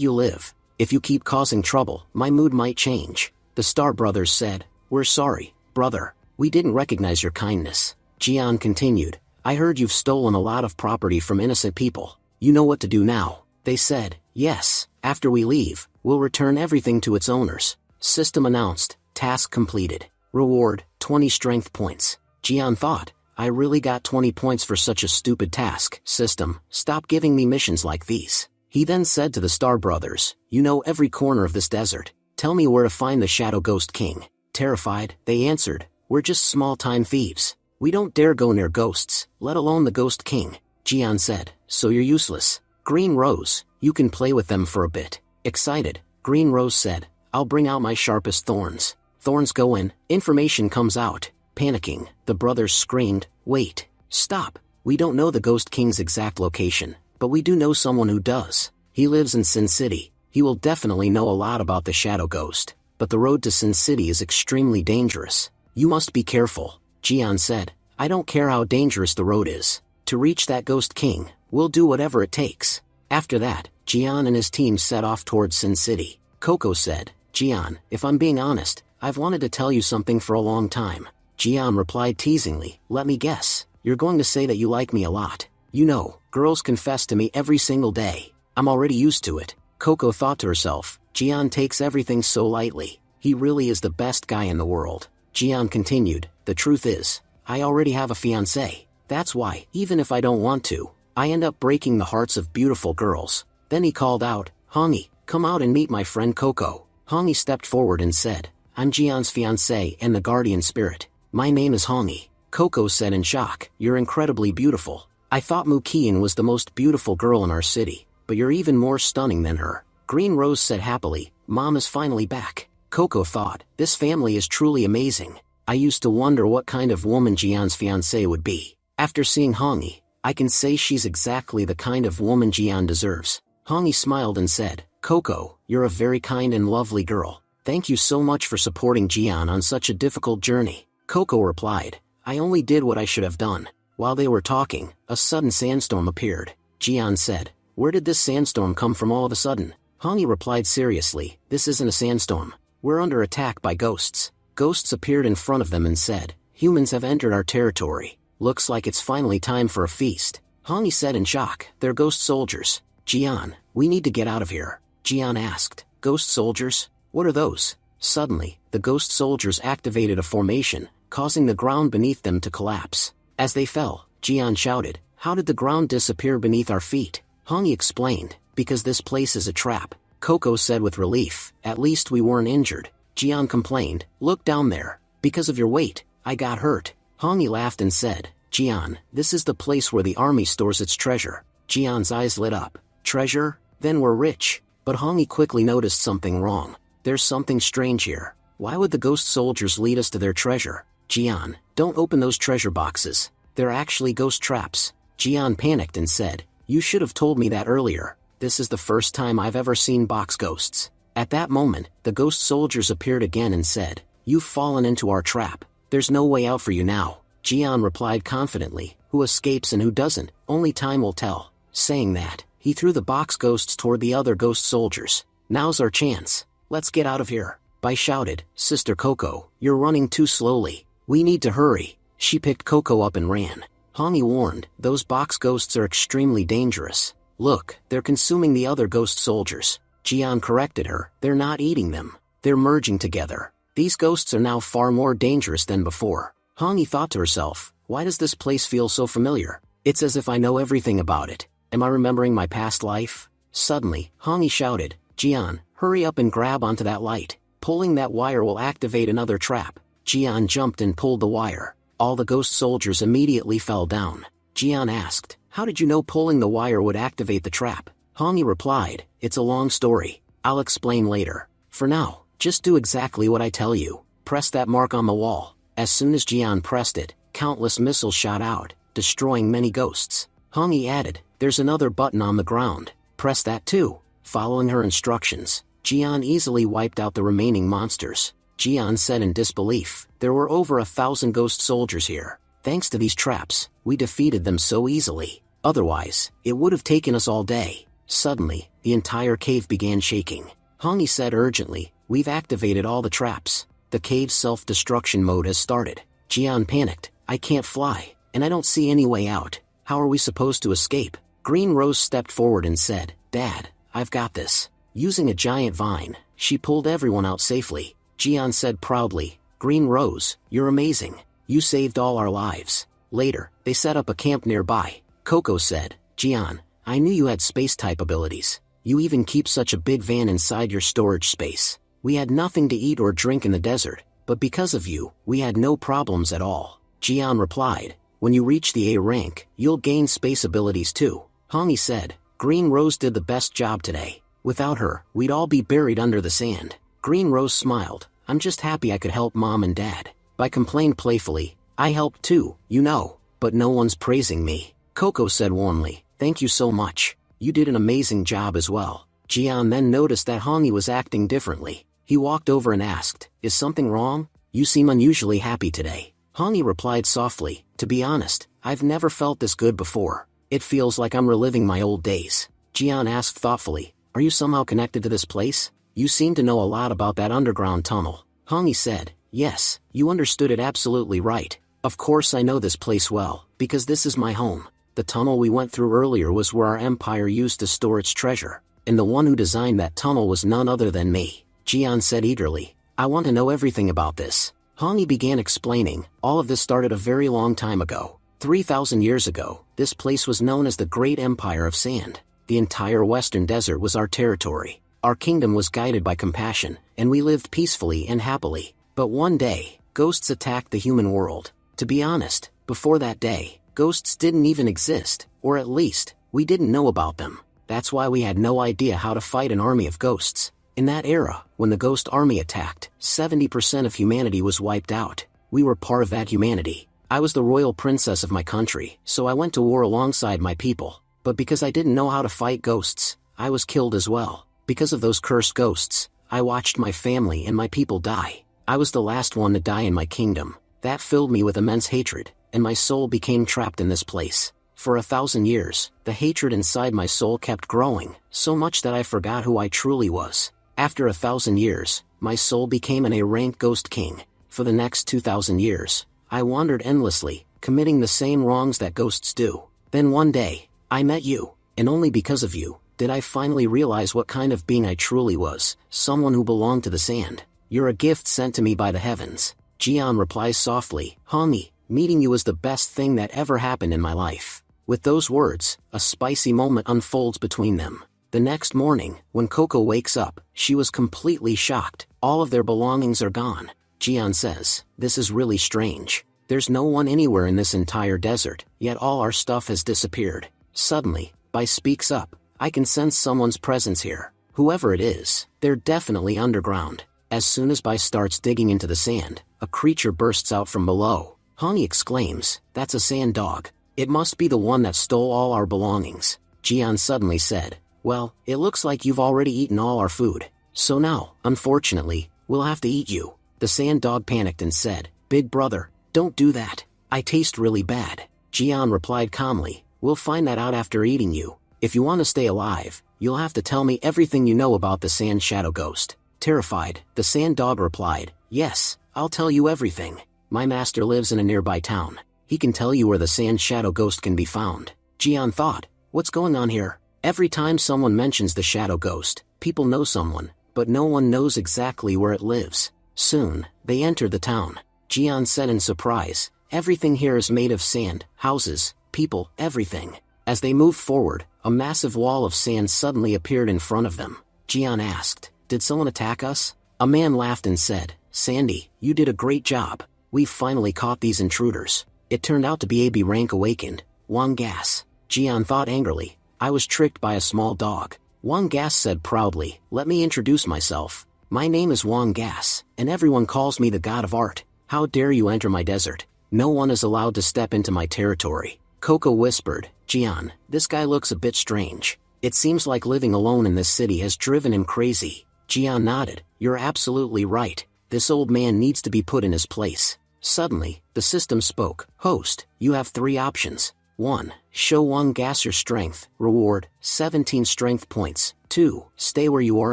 you live. If you keep causing trouble, my mood might change. The Star Brothers said, we're sorry, brother. We didn't recognize your kindness. Jian continued, I heard you've stolen a lot of property from innocent people. You know what to do now. They said, yes, after we leave, we'll return everything to its owners. System announced, task completed. Reward, 20 strength points. Jian thought, I really got 20 points for such a stupid task. System, stop giving me missions like these. He then said to the Star Brothers, you know every corner of this desert. Tell me where to find the Shadow Ghost King. Terrified, they answered, we're just small-time thieves. We don't dare go near ghosts, let alone the Ghost King. Jian said, so you're useless. Green Rose, you can play with them for a bit. Excited, Green Rose said, I'll bring out my sharpest thorns. Thorns go in, information comes out. Panicking, the brothers screamed, wait, stop. We don't know the Ghost King's exact location, but we do know someone who does. He lives in Sin City. He will definitely know a lot about the Shadow Ghost, but the road to Sin City is extremely dangerous. You must be careful. Jian said, I don't care how dangerous the road is. To reach that Ghost King, we'll do whatever it takes. After that, Jian and his team set off towards Sin City. Coco said. Jian, if I'm being honest, I've wanted to tell you something for a long time. Jian replied teasingly, let me guess, you're going to say that you like me a lot. You know, girls confess to me every single day. I'm already used to it. Coco thought to herself, Jian takes everything so lightly. He really is the best guy in the world. Jian continued, the truth is, I already have a fiancé. That's why, even if I don't want to, I end up breaking the hearts of beautiful girls. Then he called out, Hongi, come out and meet my friend Coco. Hongi stepped forward and said, I'm Jian's fiancé and the guardian spirit. My name is Hongi. Coco said in shock, you're incredibly beautiful. I thought Mukian was the most beautiful girl in our city, but you're even more stunning than her. Green Rose said happily, Mom is finally back. Coco thought, this family is truly amazing. I used to wonder what kind of woman Jian's fiancé would be. After seeing Hongi, I can say she's exactly the kind of woman Jian deserves. Hongi smiled and said, Coco, you're a very kind and lovely girl. Thank you so much for supporting Jian on such a difficult journey. Coco replied, I only did what I should have done. While they were talking, a sudden sandstorm appeared. Jian said, where did this sandstorm come from all of a sudden? Hongi replied seriously, this isn't a sandstorm. We're under attack by ghosts. Ghosts appeared in front of them and said, humans have entered our territory. Looks like it's finally time for a feast. Hongi said in shock, they're ghost soldiers. Jian, we need to get out of here. Jian asked, ghost soldiers? What are those? Suddenly, the ghost soldiers activated a formation, causing the ground beneath them to collapse. As they fell, Jian shouted, how did the ground disappear beneath our feet? Hongi explained, because this place is a trap. Coco said with relief, at least we weren't injured. Jian complained, look down there. Because of your weight, I got hurt. Hongi laughed and said, Jian, this is the place where the army stores its treasure. Jian's eyes lit up. Treasure? Then we're rich. But Hongi quickly noticed something wrong. There's something strange here. Why would the ghost soldiers lead us to their treasure? Jian, don't open those treasure boxes. They're actually ghost traps. Jian panicked and said, you should have told me that earlier. This is the first time I've ever seen box ghosts. At that moment, the ghost soldiers appeared again and said, you've fallen into our trap. There's no way out for you now. Jian replied confidently, who escapes and who doesn't, only time will tell. Saying that, he threw the box ghosts toward the other ghost soldiers. Now's our chance. Let's get out of here. Bai shouted, Sister Coco, you're running too slowly. We need to hurry. She picked Coco up and ran. Hongi warned, those box ghosts are extremely dangerous. Look, they're consuming the other ghost soldiers. Jian corrected her, they're not eating them. They're merging together. These ghosts are now far more dangerous than before. Hongi thought to herself, why does this place feel so familiar? It's as if I know everything about it. Am I remembering my past life? Suddenly, Hongi shouted, Jian, hurry up and grab onto that light. Pulling that wire will activate another trap. Jian jumped and pulled the wire. All the ghost soldiers immediately fell down. Jian asked, how did you know pulling the wire would activate the trap? Hongi replied, it's a long story. I'll explain later. For now, just do exactly what I tell you. Press that mark on the wall. As soon as Jian pressed it, countless missiles shot out, destroying many ghosts. Hongi added, there's another button on the ground. Press that too. Following her instructions, Jian easily wiped out the remaining monsters. Jian said in disbelief, there were over 1,000 ghost soldiers here. Thanks to these traps, we defeated them so easily. Otherwise, it would have taken us all day. Suddenly, the entire cave began shaking. Hongi said urgently, we've activated all the traps. The cave's self-destruction mode has started. Jian panicked, I can't fly, and I don't see any way out. How are we supposed to escape? Green Rose stepped forward and said, Dad, I've got this. Using a giant vine, she pulled everyone out safely. Jian said proudly, Green Rose, you're amazing. You saved all our lives. Later, they set up a camp nearby. Coco said, Jian, I knew you had space-type abilities. You even keep such a big van inside your storage space. We had nothing to eat or drink in the desert, but because of you, we had no problems at all. Jian replied, when you reach the A rank, you'll gain space abilities too. Hongi said, Green Rose did the best job today. Without her, we'd all be buried under the sand. Green Rose smiled, I'm just happy I could help Mom and Dad. Bai complained playfully, I helped too, you know, but no one's praising me. Coco said warmly, thank you so much. You did an amazing job as well. Jian then noticed that Hongi was acting differently. He walked over and asked, is something wrong? You seem unusually happy today. Hongi replied softly, to be honest, I've never felt this good before. It feels like I'm reliving my old days. Jian asked thoughtfully, are you somehow connected to this place? you seem to know a lot about that underground tunnel. Hongi said, yes, you understood it absolutely right. Of course I know this place well, because this is my home. The tunnel we went through earlier was where our empire used to store its treasure, and the one who designed that tunnel was none other than me. Jian said eagerly, I want to know everything about this. Hongi began explaining, all of this started a very long time ago. 3,000 years ago, this place was known as the Great Empire of Sand. The entire western desert was our territory. Our kingdom was guided by compassion, and we lived peacefully and happily. But one day, ghosts attacked the human world. To be honest, before that day, ghosts didn't even exist, or at least, we didn't know about them. That's why we had no idea how to fight an army of ghosts. In that era, when the ghost army attacked, 70% of humanity was wiped out. We were part of that humanity. I was the royal princess of my country, so I went to war alongside my people. But because I didn't know how to fight ghosts, I was killed as well. Because of those cursed ghosts, I watched my family and my people die. I was the last one to die in my kingdom. That filled me with immense hatred, and my soul became trapped in this place. For 1,000 years, the hatred inside my soul kept growing, so much that I forgot who I truly was. After 1,000 years, my soul became an A-ranked ghost king. For the next 2,000 years, I wandered endlessly, committing the same wrongs that ghosts do. Then one day, I met you, and only because of you, did I finally realize what kind of being I truly was, someone who belonged to the sand. You're a gift sent to me by the heavens. Jian replies softly, Hongi, meeting you was the best thing that ever happened in my life. With those words, a spicy moment unfolds between them. The next morning, when Coco wakes up, she was completely shocked. All of their belongings are gone. Jian says, this is really strange. There's no one anywhere in this entire desert, yet all our stuff has disappeared. Suddenly, Bai speaks up, I can sense someone's presence here. Whoever it is, they're definitely underground. As soon as Bai starts digging into the sand, a creature bursts out from below. Hongi exclaims, that's a sand dog. It must be the one that stole all our belongings. Jian suddenly said, well, it looks like you've already eaten all our food. So now, unfortunately, we'll have to eat you. The sand dog panicked and said, Big brother, don't do that. I taste really bad. Jian replied calmly, we'll find that out after eating you. If you want to stay alive, you'll have to tell me everything you know about the sand shadow ghost. Terrified, the sand dog replied, yes, I'll tell you everything. My master lives in a nearby town. He can tell you where the sand shadow ghost can be found. Jian thought, what's going on here? Every time someone mentions the shadow ghost, people know someone, but no one knows exactly where it lives. Soon, they entered the town. Jian said in surprise, everything here is made of sand, houses, people, everything. As they moved forward, a massive wall of sand suddenly appeared in front of them. Jian asked, did someone attack us? A man laughed and said, Sandy, you did a great job. We've finally caught these intruders. It turned out to be a B-rank awakened, Wang Gas. Jian thought angrily, I was tricked by a small dog. Wang Gas said proudly, let me introduce myself. My name is Wang Gas, and everyone calls me the god of art. How dare you enter my desert? No one is allowed to step into my territory. Coco whispered, Jian, this guy looks a bit strange. It seems like living alone in this city has driven him crazy. Jian nodded, you're absolutely right. This old man needs to be put in his place. Suddenly, the system spoke, host, you have 3 options. 1. Show Wang Gas your strength, reward, 17 strength points. 2. Stay where you are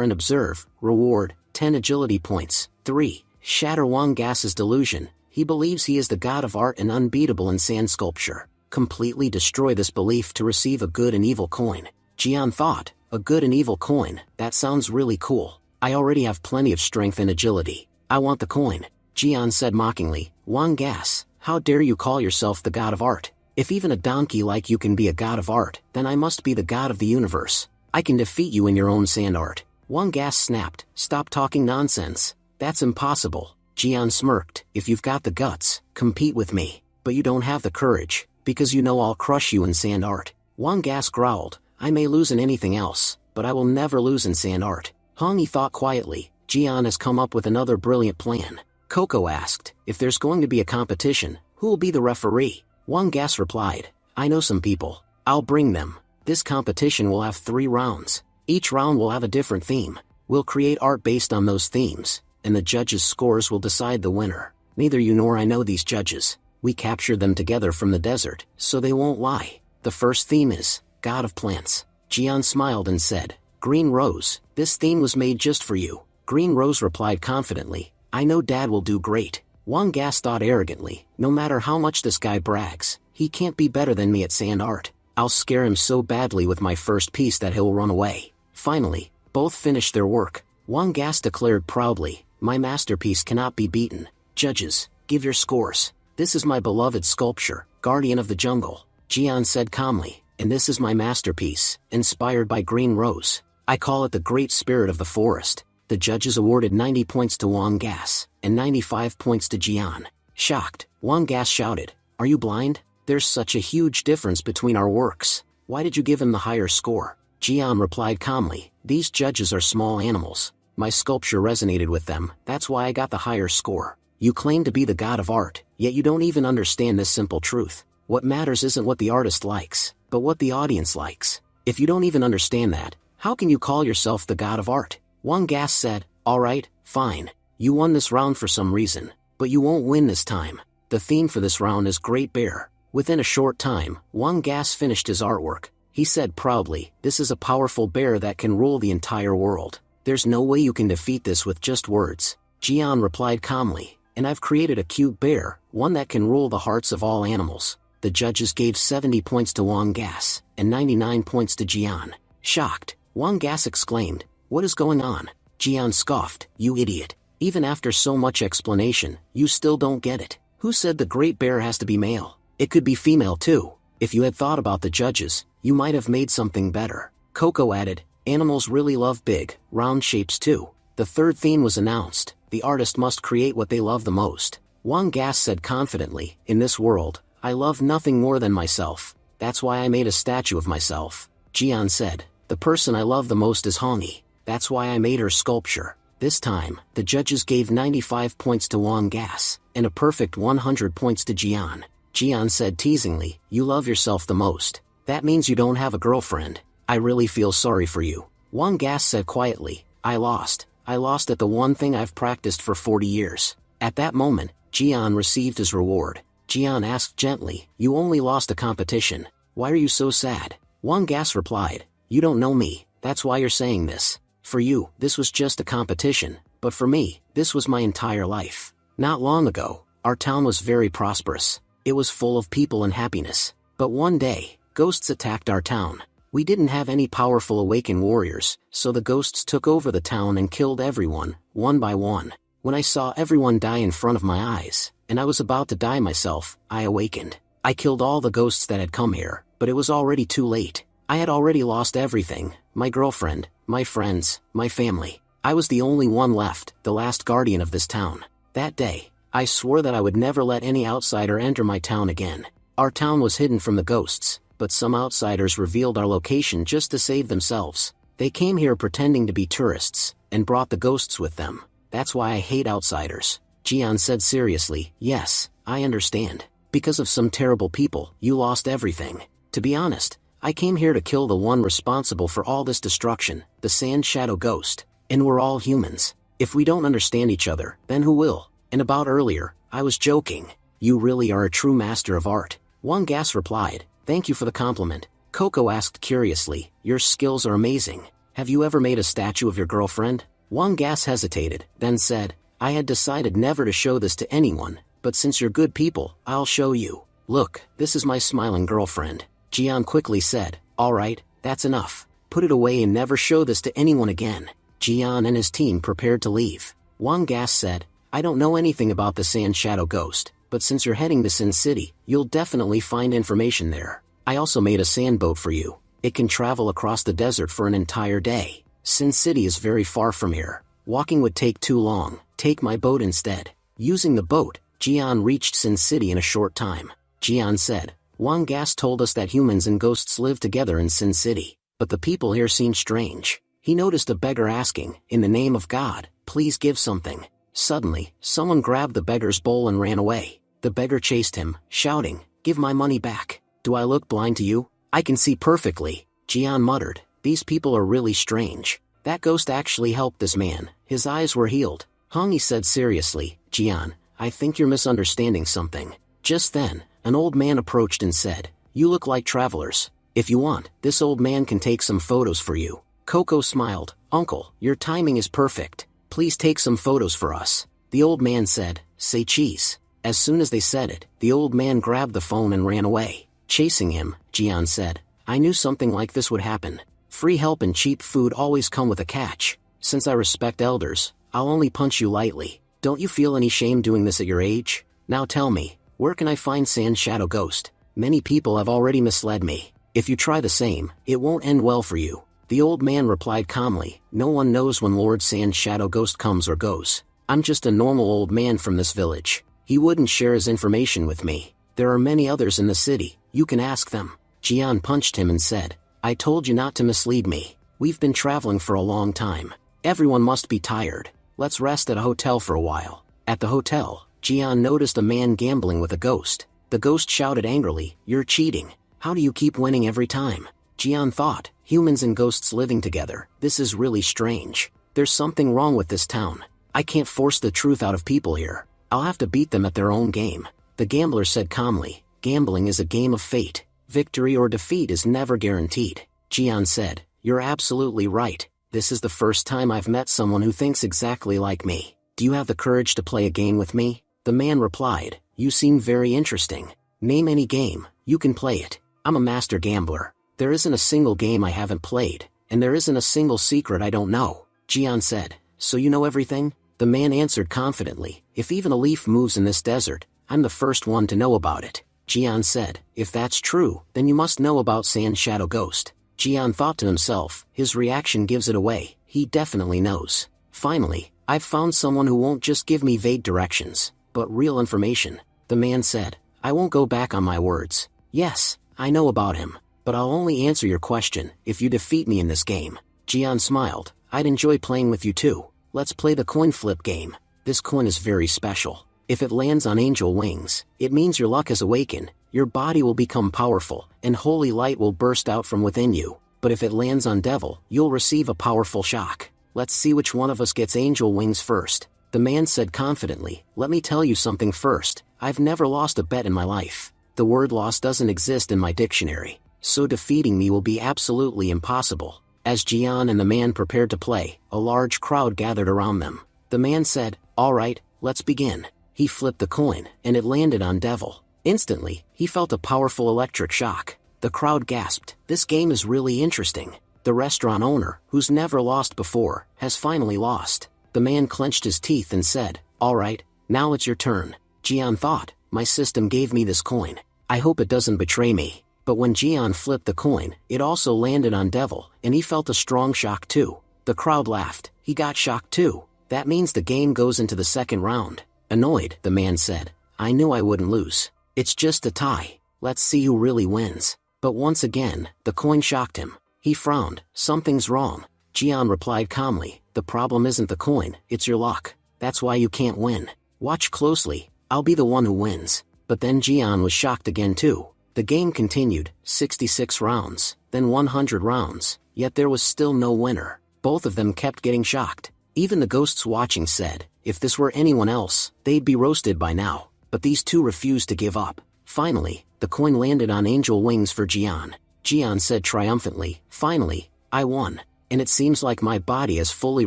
and observe, reward, 10 agility points. 3. Shatter Wang Gas's delusion. He believes he is the god of art and unbeatable in sand sculpture. Completely destroy this belief to receive a good and evil coin. Jian thought, a good and evil coin, that sounds really cool. I already have plenty of strength and agility. I want the coin. Jian said mockingly, Wang Gas, how dare you call yourself the god of art? If even a donkey like you can be a god of art, then I must be the god of the universe. I can defeat you in your own sand art. Wang Gas snapped, stop talking nonsense. That's impossible. Jian smirked, if you've got the guts, compete with me. But you don't have the courage, because you know I'll crush you in sand art. Wang Gas growled, I may lose in anything else, but I will never lose in sand art. Hongi thought quietly, Jian has come up with another brilliant plan. Coco asked, if there's going to be a competition, who will be the referee? Wang Gas replied, I know some people. I'll bring them. This competition will have 3 rounds. Each round will have a different theme. We'll create art based on those themes, and the judges' scores will decide the winner. Neither you nor I know these judges. We captured them together from the desert, so they won't lie. The first theme is God of Plants. Jian smiled and said, Green Rose, this theme was made just for you. Green Rose replied confidently, I know Dad will do great. Wang Gas thought arrogantly, no matter how much this guy brags, he can't be better than me at sand art. I'll scare him so badly with my first piece that he'll run away. Finally, both finished their work. Wang Gas declared proudly, my masterpiece cannot be beaten. Judges, give your scores. This is my beloved sculpture, Guardian of the Jungle. Jian said calmly, and this is my masterpiece, inspired by Green Rose. I call it the Great Spirit of the Forest. The judges awarded 90 points to Wang Gas, and 95 points to Jian. Shocked, Wang Gas shouted, are you blind? There's such a huge difference between our works. Why did you give him the higher score? Jian replied calmly, these judges are small animals. My sculpture resonated with them, that's why I got the higher score. You claim to be the god of art, yet you don't even understand this simple truth. What matters isn't what the artist likes, but what the audience likes. If you don't even understand that, how can you call yourself the god of art? Wang Gas said, alright, fine. You won this round for some reason, but you won't win this time. The theme for this round is Great Bear. Within a short time, Wang Gas finished his artwork. He said proudly, this is a powerful bear that can rule the entire world. There's no way you can defeat this with just words. Jian replied calmly, and I've created a cute bear, one that can rule the hearts of all animals. The judges gave 70 points to Wang Gas, and 99 points to Jian. Shocked, Wang Gas exclaimed, what is going on? Jian scoffed, you idiot. Even after so much explanation, you still don't get it. Who said the great bear has to be male? It could be female too. If you had thought about the judges, you might have made something better. Coco added, animals really love big, round shapes too. The third theme was announced, the artist must create what they love the most. Wang Gas said confidently, in this world, I love nothing more than myself. That's why I made a statue of myself. Jian said, the person I love the most is Hongi. That's why I made her sculpture. This time, the judges gave 95 points to Wang Gas, and a perfect 100 points to Jian. Jian said teasingly, you love yourself the most. That means you don't have a girlfriend. I really feel sorry for you. Wang Gas said quietly, I lost. I lost at the one thing I've practiced for 40 years. At that moment, Jian received his reward. Jian asked gently, you only lost a competition. Why are you so sad? Wang Gas replied, you don't know me, that's why you're saying this. For you, this was just a competition, but for me, this was my entire life. Not long ago, our town was very prosperous. It was full of people and happiness. But one day, ghosts attacked our town. We didn't have any powerful awakened warriors, so the ghosts took over the town and killed everyone, one by one. When I saw everyone die in front of my eyes, and I was about to die myself, I awakened. I killed all the ghosts that had come here, but it was already too late. I had already lost everything, my girlfriend, my friends, my family. I was the only one left, the last guardian of this town. That day, I swore that I would never let any outsider enter my town again. Our town was hidden from the ghosts, but some outsiders revealed our location just to save themselves. They came here pretending to be tourists, and brought the ghosts with them. That's why I hate outsiders. Jian said seriously, yes, I understand. Because of some terrible people, you lost everything. To be honest, I came here to kill the one responsible for all this destruction, the Sand Shadow Ghost. And we're all humans. If we don't understand each other, then who will? And about earlier, I was joking. You really are a true master of art. Wang Gas replied, thank you for the compliment. Coco asked curiously, your skills are amazing. Have you ever made a statue of your girlfriend? Wang Gas hesitated, then said, I had decided never to show this to anyone, but since you're good people, I'll show you. Look, this is my smiling girlfriend. Jian quickly said, alright, that's enough. Put it away and never show this to anyone again. Jian and his team prepared to leave. Wang Gas said, I don't know anything about the Sand Shadow Ghost, but since you're heading to Sin City, you'll definitely find information there. I also made a sand boat for you. It can travel across the desert for an entire day. Sin City is very far from here. Walking would take too long. Take my boat instead. Using the boat, Jian reached Sin City in a short time. Jian said, Wang Gas told us that humans and ghosts live together in Sin City, but the people here seem strange. He noticed a beggar asking, in the name of God, please give something. Suddenly, someone grabbed the beggar's bowl and ran away. The beggar chased him, shouting, give my money back. Do I look blind to you? I can see perfectly. Jian muttered, these people are really strange. That ghost actually helped this man. His eyes were healed. Hongi said seriously, Jian, I think you're misunderstanding something. Just then, an old man approached and said, you look like travelers. If you want, this old man can take some photos for you. Coco smiled. Uncle, your timing is perfect. Please take some photos for us. The old man said, say cheese. As soon as they said it, the old man grabbed the phone and ran away. Chasing him, Jian said, I knew something like this would happen. Free help and cheap food always come with a catch. Since I respect elders, I'll only punch you lightly. Don't you feel any shame doing this at your age? Now tell me, where can I find Sand Shadow Ghost? Many people have already misled me. If you try the same, it won't end well for you. The old man replied calmly, no one knows when Lord Sand Shadow Ghost comes or goes. I'm just a normal old man from this village. He wouldn't share his information with me. There are many others in the city, you can ask them. Jian punched him and said, I told you not to mislead me. We've been traveling for a long time. Everyone must be tired. Let's rest at a hotel for a while. At the hotel, Jian noticed a man gambling with a ghost. The ghost shouted angrily, you're cheating. How do you keep winning every time? Jian thought, humans and ghosts living together, this is really strange. There's something wrong with this town. I can't force the truth out of people here. I'll have to beat them at their own game. The gambler said calmly, gambling is a game of fate. Victory or defeat is never guaranteed. Jian said, you're absolutely right. This is the first time I've met someone who thinks exactly like me. Do you have the courage to play a game with me? The man replied, you seem very interesting. Name any game, you can play it. I'm a master gambler. There isn't a single game I haven't played, and there isn't a single secret I don't know. Jian said, so you know everything? The man answered confidently, if even a leaf moves in this desert, I'm the first one to know about it. Jian said, if that's true, then you must know about Sand Shadow Ghost. Jian thought to himself, his reaction gives it away, he definitely knows. Finally, I've found someone who won't just give me vague directions, but real information. The man said, I won't go back on my words. Yes, I know about him, but I'll only answer your question if you defeat me in this game. Jian smiled, I'd enjoy playing with you too. Let's play the coin flip game. This coin is very special. If it lands on angel wings, it means your luck has awakened, your body will become powerful, and holy light will burst out from within you. But if it lands on devil, you'll receive a powerful shock. Let's see which one of us gets angel wings first. The man said confidently, let me tell you something first, I've never lost a bet in my life. The word loss doesn't exist in my dictionary, so defeating me will be absolutely impossible. As Jian and the man prepared to play, a large crowd gathered around them. The man said, all right, let's begin. He flipped the coin, and it landed on devil. Instantly, he felt a powerful electric shock. The crowd gasped, this game is really interesting. The restaurant owner, who's never lost before, has finally lost. The man clenched his teeth and said, all right, now it's your turn. Jian thought, my system gave me this coin. I hope it doesn't betray me. But when Jian flipped the coin, it also landed on devil, and he felt a strong shock too. The crowd laughed, he got shocked too. That means the game goes into the second round. Annoyed, the man said, I knew I wouldn't lose. It's just a tie. Let's see who really wins. But once again, the coin shocked him. He frowned, something's wrong. Jian replied calmly, the problem isn't the coin, it's your luck. That's why you can't win. Watch closely, I'll be the one who wins. But then Jian was shocked again too. The game continued, 66 rounds, then 100 rounds, yet there was still no winner. Both of them kept getting shocked. Even the ghosts watching said, if this were anyone else, they'd be roasted by now. But these two refused to give up. Finally, the coin landed on angel wings for Jian. Jian said triumphantly, finally, I won. And it seems like my body has fully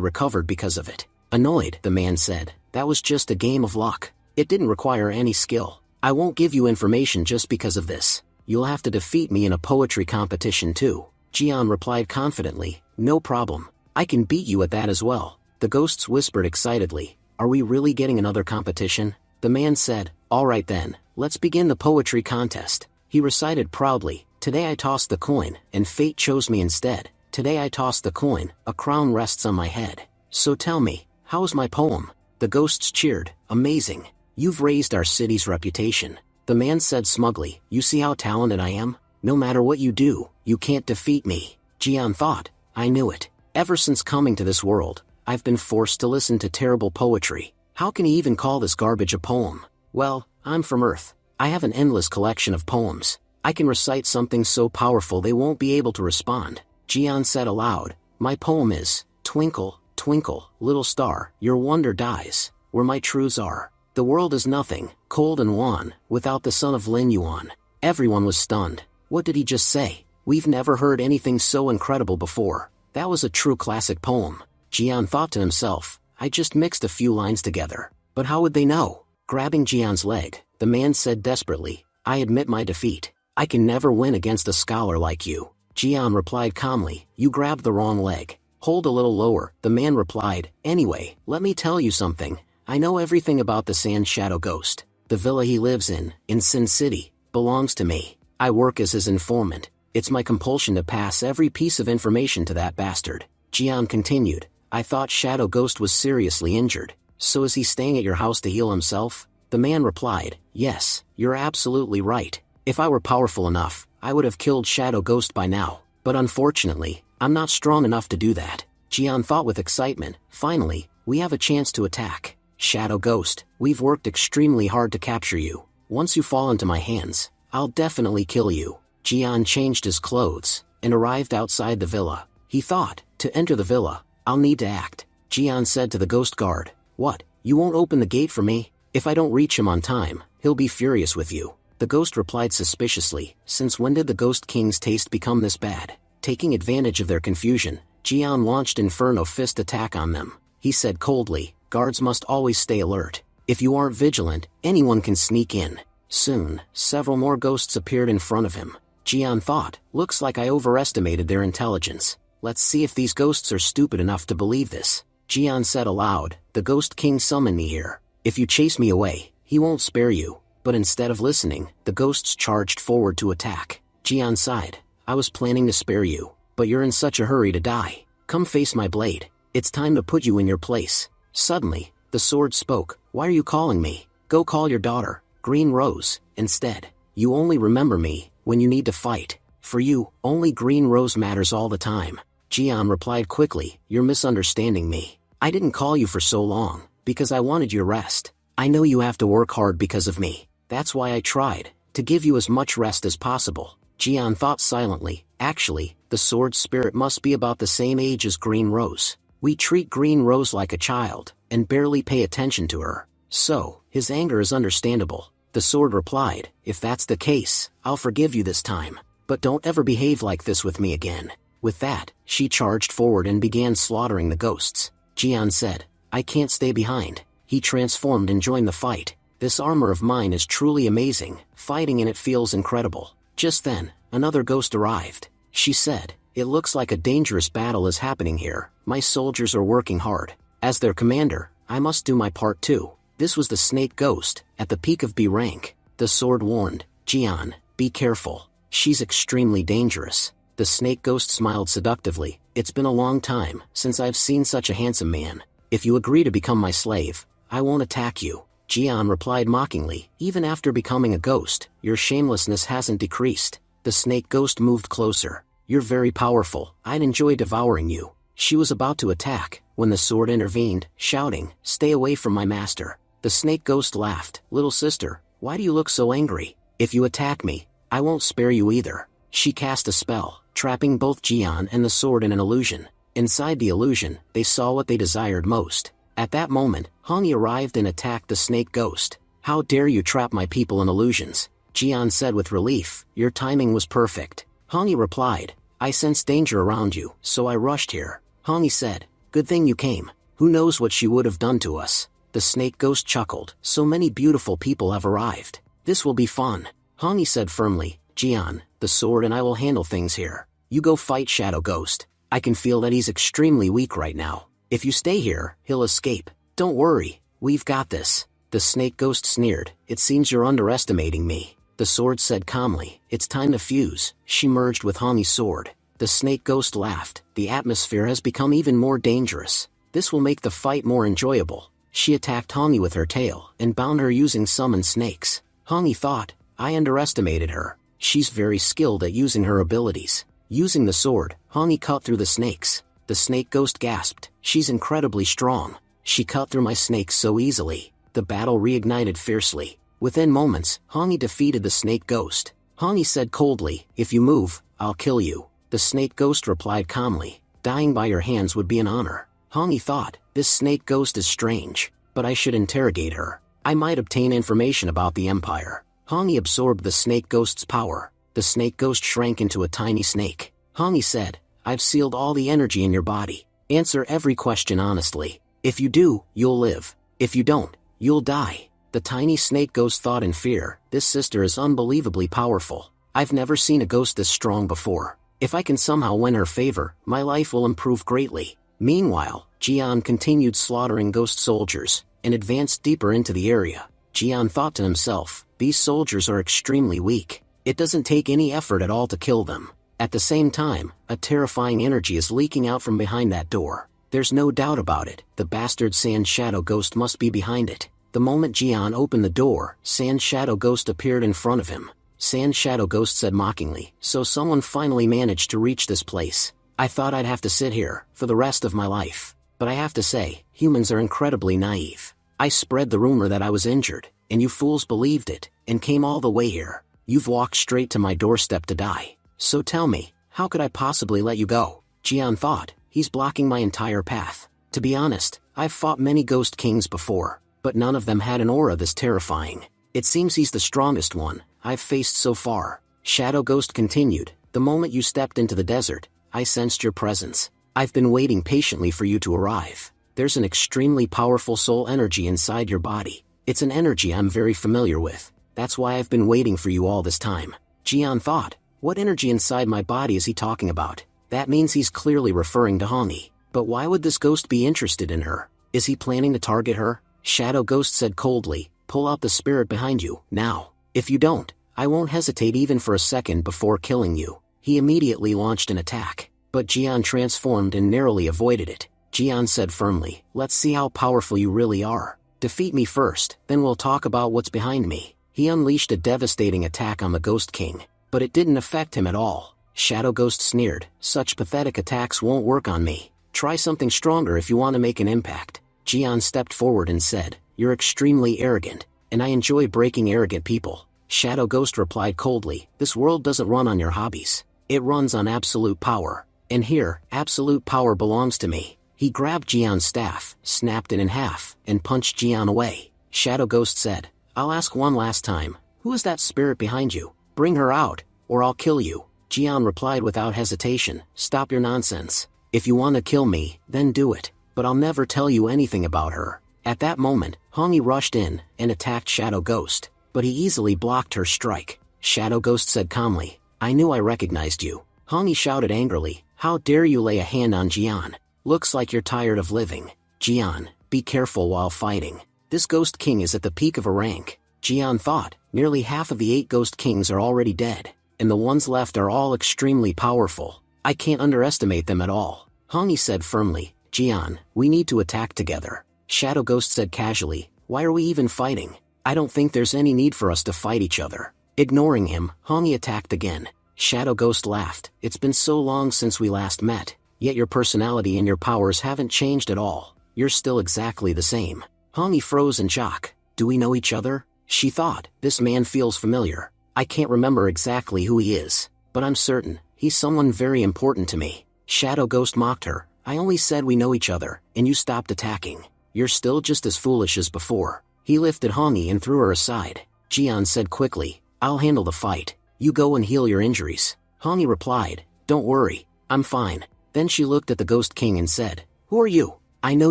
recovered because of it. Annoyed, the man said, that was just a game of luck. It didn't require any skill. I won't give you information just because of this. You'll have to defeat me in a poetry competition too. Jian replied confidently, no problem. I can beat you at that as well. The ghosts whispered excitedly, are we really getting another competition? The man said, all right then, let's begin the poetry contest. He recited proudly, today I tossed the coin, and fate chose me instead. Today I tossed the coin, a crown rests on my head. So tell me, how's my poem? The ghosts cheered, amazing. You've raised our city's reputation. The man said smugly, you see how talented I am? No matter what you do, you can't defeat me. Jian thought, I knew it. Ever since coming to this world, I've been forced to listen to terrible poetry. How can he even call this garbage a poem? Well, I'm from Earth. I have an endless collection of poems. I can recite something so powerful they won't be able to respond. Jian said aloud, my poem is, twinkle, twinkle, little star, your wonder dies, where my truths are. The world is nothing, cold and wan, without the son of Lin Yuan. Everyone was stunned. What did he just say? We've never heard anything so incredible before. That was a true classic poem. Jian thought to himself, I just mixed a few lines together. But how would they know? Grabbing Jian's leg, the man said desperately, I admit my defeat. I can never win against a scholar like you. Jian replied calmly, you grabbed the wrong leg. Hold a little lower, the man replied, anyway, let me tell you something. I know everything about the Sand Shadow Ghost. The villa he lives in Sin City, belongs to me. I work as his informant. It's my compulsion to pass every piece of information to that bastard. Jian continued, I thought Shadow Ghost was seriously injured. So is he staying at your house to heal himself? The man replied, yes, you're absolutely right. If I were powerful enough, I would have killed Shadow Ghost by now. But unfortunately, I'm not strong enough to do that. Jian thought with excitement, finally, we have a chance to attack. Shadow Ghost, we've worked extremely hard to capture you. Once you fall into my hands, I'll definitely kill you. Jian changed his clothes and arrived outside the villa. He thought, to enter the villa, I'll need to act. Jian said to the ghost guard, what, you won't open the gate for me? If I don't reach him on time, he'll be furious with you. The ghost replied suspiciously, since when did the Ghost King's taste become this bad? Taking advantage of their confusion, Jian launched Inferno Fist attack on them. He said coldly, guards must always stay alert. If you aren't vigilant, anyone can sneak in. Soon, several more ghosts appeared in front of him. Jian thought, looks like I overestimated their intelligence. Let's see if these ghosts are stupid enough to believe this. Jian said aloud, the Ghost King summoned me here. If you chase me away, he won't spare you. But instead of listening, the ghosts charged forward to attack. Jian sighed, I was planning to spare you, but you're in such a hurry to die. Come face my blade. It's time to put you in your place. Suddenly, the sword spoke, why are you calling me? Go call your daughter, Green Rose, instead. You only remember me when you need to fight. For you, only Green Rose matters all the time. Jian replied quickly, you're misunderstanding me. I didn't call you for so long, because I wanted your rest. I know you have to work hard because of me. That's why I tried to give you as much rest as possible. Jian thought silently, actually, the sword spirit must be about the same age as Green Rose. We treat Green Rose like a child, and barely pay attention to her. So, his anger is understandable. The sword replied, if that's the case, I'll forgive you this time. But don't ever behave like this with me again. With that, she charged forward and began slaughtering the ghosts. Jian said, I can't stay behind. He transformed and joined the fight. This armor of mine is truly amazing, fighting in it feels incredible. Just then, another ghost arrived. She said, it looks like a dangerous battle is happening here. My soldiers are working hard. As their commander, I must do my part too. This was the snake ghost, at the peak of B rank. The sword warned, Jian, be careful. She's extremely dangerous. The snake ghost smiled seductively, it's been a long time since I've seen such a handsome man. If you agree to become my slave, I won't attack you. Jian replied mockingly, even after becoming a ghost, your shamelessness hasn't decreased. The snake ghost moved closer. You're very powerful, I'd enjoy devouring you. She was about to attack, when the sword intervened, shouting, stay away from my master. The snake ghost laughed, little sister, why do you look so angry? If you attack me, I won't spare you either. She cast a spell, trapping both Jian and the sword in an illusion. Inside the illusion, they saw what they desired most. At that moment, Hongi arrived and attacked the snake ghost. How dare you trap my people in illusions? Jian said with relief, your timing was perfect. Hongi replied, I sensed danger around you, so I rushed here. Hongi said, good thing you came. Who knows what she would have done to us? The snake ghost chuckled, so many beautiful people have arrived. This will be fun. Hongi said firmly, Jian, the sword and I will handle things here. You go fight Shadow Ghost. I can feel that he's extremely weak right now. If you stay here, he'll escape. Don't worry, we've got this. The snake ghost sneered, it seems you're underestimating me. The sword said calmly, it's time to fuse. She merged with Hongi's sword. The snake ghost laughed, the atmosphere has become even more dangerous. This will make the fight more enjoyable. She attacked Hongi with her tail, and bound her using summoned snakes. Hongi thought, I underestimated her. She's very skilled at using her abilities. Using the sword, Hongi cut through the snakes. The snake ghost gasped, she's incredibly strong. She cut through my snakes so easily. The battle reignited fiercely. Within moments, Hongi defeated the snake ghost. Hongi said coldly, if you move, I'll kill you. The snake ghost replied calmly, dying by your hands would be an honor. Hongi thought, this snake ghost is strange, but I should interrogate her. I might obtain information about the empire. Hongi absorbed the snake ghost's power. The snake ghost shrank into a tiny snake. Hongi said, I've sealed all the energy in your body. Answer every question honestly. If you do, you'll live. If you don't, you'll die. The tiny snake ghost thought in fear, this sister is unbelievably powerful. I've never seen a ghost this strong before. If I can somehow win her favor, my life will improve greatly. Meanwhile, Jian continued slaughtering ghost soldiers, and advanced deeper into the area. Jian thought to himself, these soldiers are extremely weak. It doesn't take any effort at all to kill them. At the same time, a terrifying energy is leaking out from behind that door. There's no doubt about it, the bastard Sand Shadow Ghost must be behind it. The moment Jian opened the door, Sand Shadow Ghost appeared in front of him. Sand Shadow Ghost said mockingly, so someone finally managed to reach this place. I thought I'd have to sit here, for the rest of my life. But I have to say, humans are incredibly naive. I spread the rumor that I was injured, and you fools believed it, and came all the way here. You've walked straight to my doorstep to die. So tell me, how could I possibly let you go? Jian thought, he's blocking my entire path. To be honest, I've fought many ghost kings before, but none of them had an aura this terrifying. It seems he's the strongest one I've faced so far. Shadow Ghost continued, the moment you stepped into the desert, I sensed your presence. I've been waiting patiently for you to arrive. There's an extremely powerful soul energy inside your body. It's an energy I'm very familiar with. That's why I've been waiting for you all this time. Jian thought, what energy inside my body is he talking about? That means he's clearly referring to Hongi. But why would this ghost be interested in her? Is he planning to target her? Shadow Ghost said coldly, pull out the spirit behind you, now. If you don't, I won't hesitate even for a second before killing you. He immediately launched an attack, but Jian transformed and narrowly avoided it. Jian said firmly, let's see how powerful you really are. Defeat me first, then we'll talk about what's behind me. He unleashed a devastating attack on the Ghost King, but it didn't affect him at all. Shadow Ghost sneered, such pathetic attacks won't work on me. Try something stronger if you want to make an impact. Jian stepped forward and said, you're extremely arrogant, and I enjoy breaking arrogant people. Shadow Ghost replied coldly, this world doesn't run on your hobbies. It runs on absolute power. And here, absolute power belongs to me. He grabbed Jian's staff, snapped it in half, and punched Jian away. Shadow Ghost said, I'll ask one last time, who is that spirit behind you? Bring her out, or I'll kill you. Jian replied without hesitation, stop your nonsense. If you want to kill me, then do it, but I'll never tell you anything about her. At that moment, Hongi rushed in, and attacked Shadow Ghost, but he easily blocked her strike. Shadow Ghost said calmly, I knew I recognized you. Hongi shouted angrily, how dare you lay a hand on Jian? Looks like you're tired of living. Jian, be careful while fighting. This Ghost King is at the peak of a rank. Jian thought, nearly half of the 8 Ghost Kings are already dead, and the ones left are all extremely powerful. I can't underestimate them at all. Hongi said firmly, Jian, we need to attack together. Shadow Ghost said casually, why are we even fighting? I don't think there's any need for us to fight each other. Ignoring him, Hongi attacked again. Shadow Ghost laughed, it's been so long since we last met, yet your personality and your powers haven't changed at all. You're still exactly the same. Hongi froze in shock. Do we know each other? She thought, this man feels familiar. I can't remember exactly who he is, but I'm certain, he's someone very important to me. Shadow Ghost mocked her, I only said we know each other, and you stopped attacking. You're still just as foolish as before. He lifted Hongi and threw her aside. Jian said quickly, I'll handle the fight. You go and heal your injuries. Hongi replied, don't worry, I'm fine. Then she looked at the Ghost King and said, who are you? I know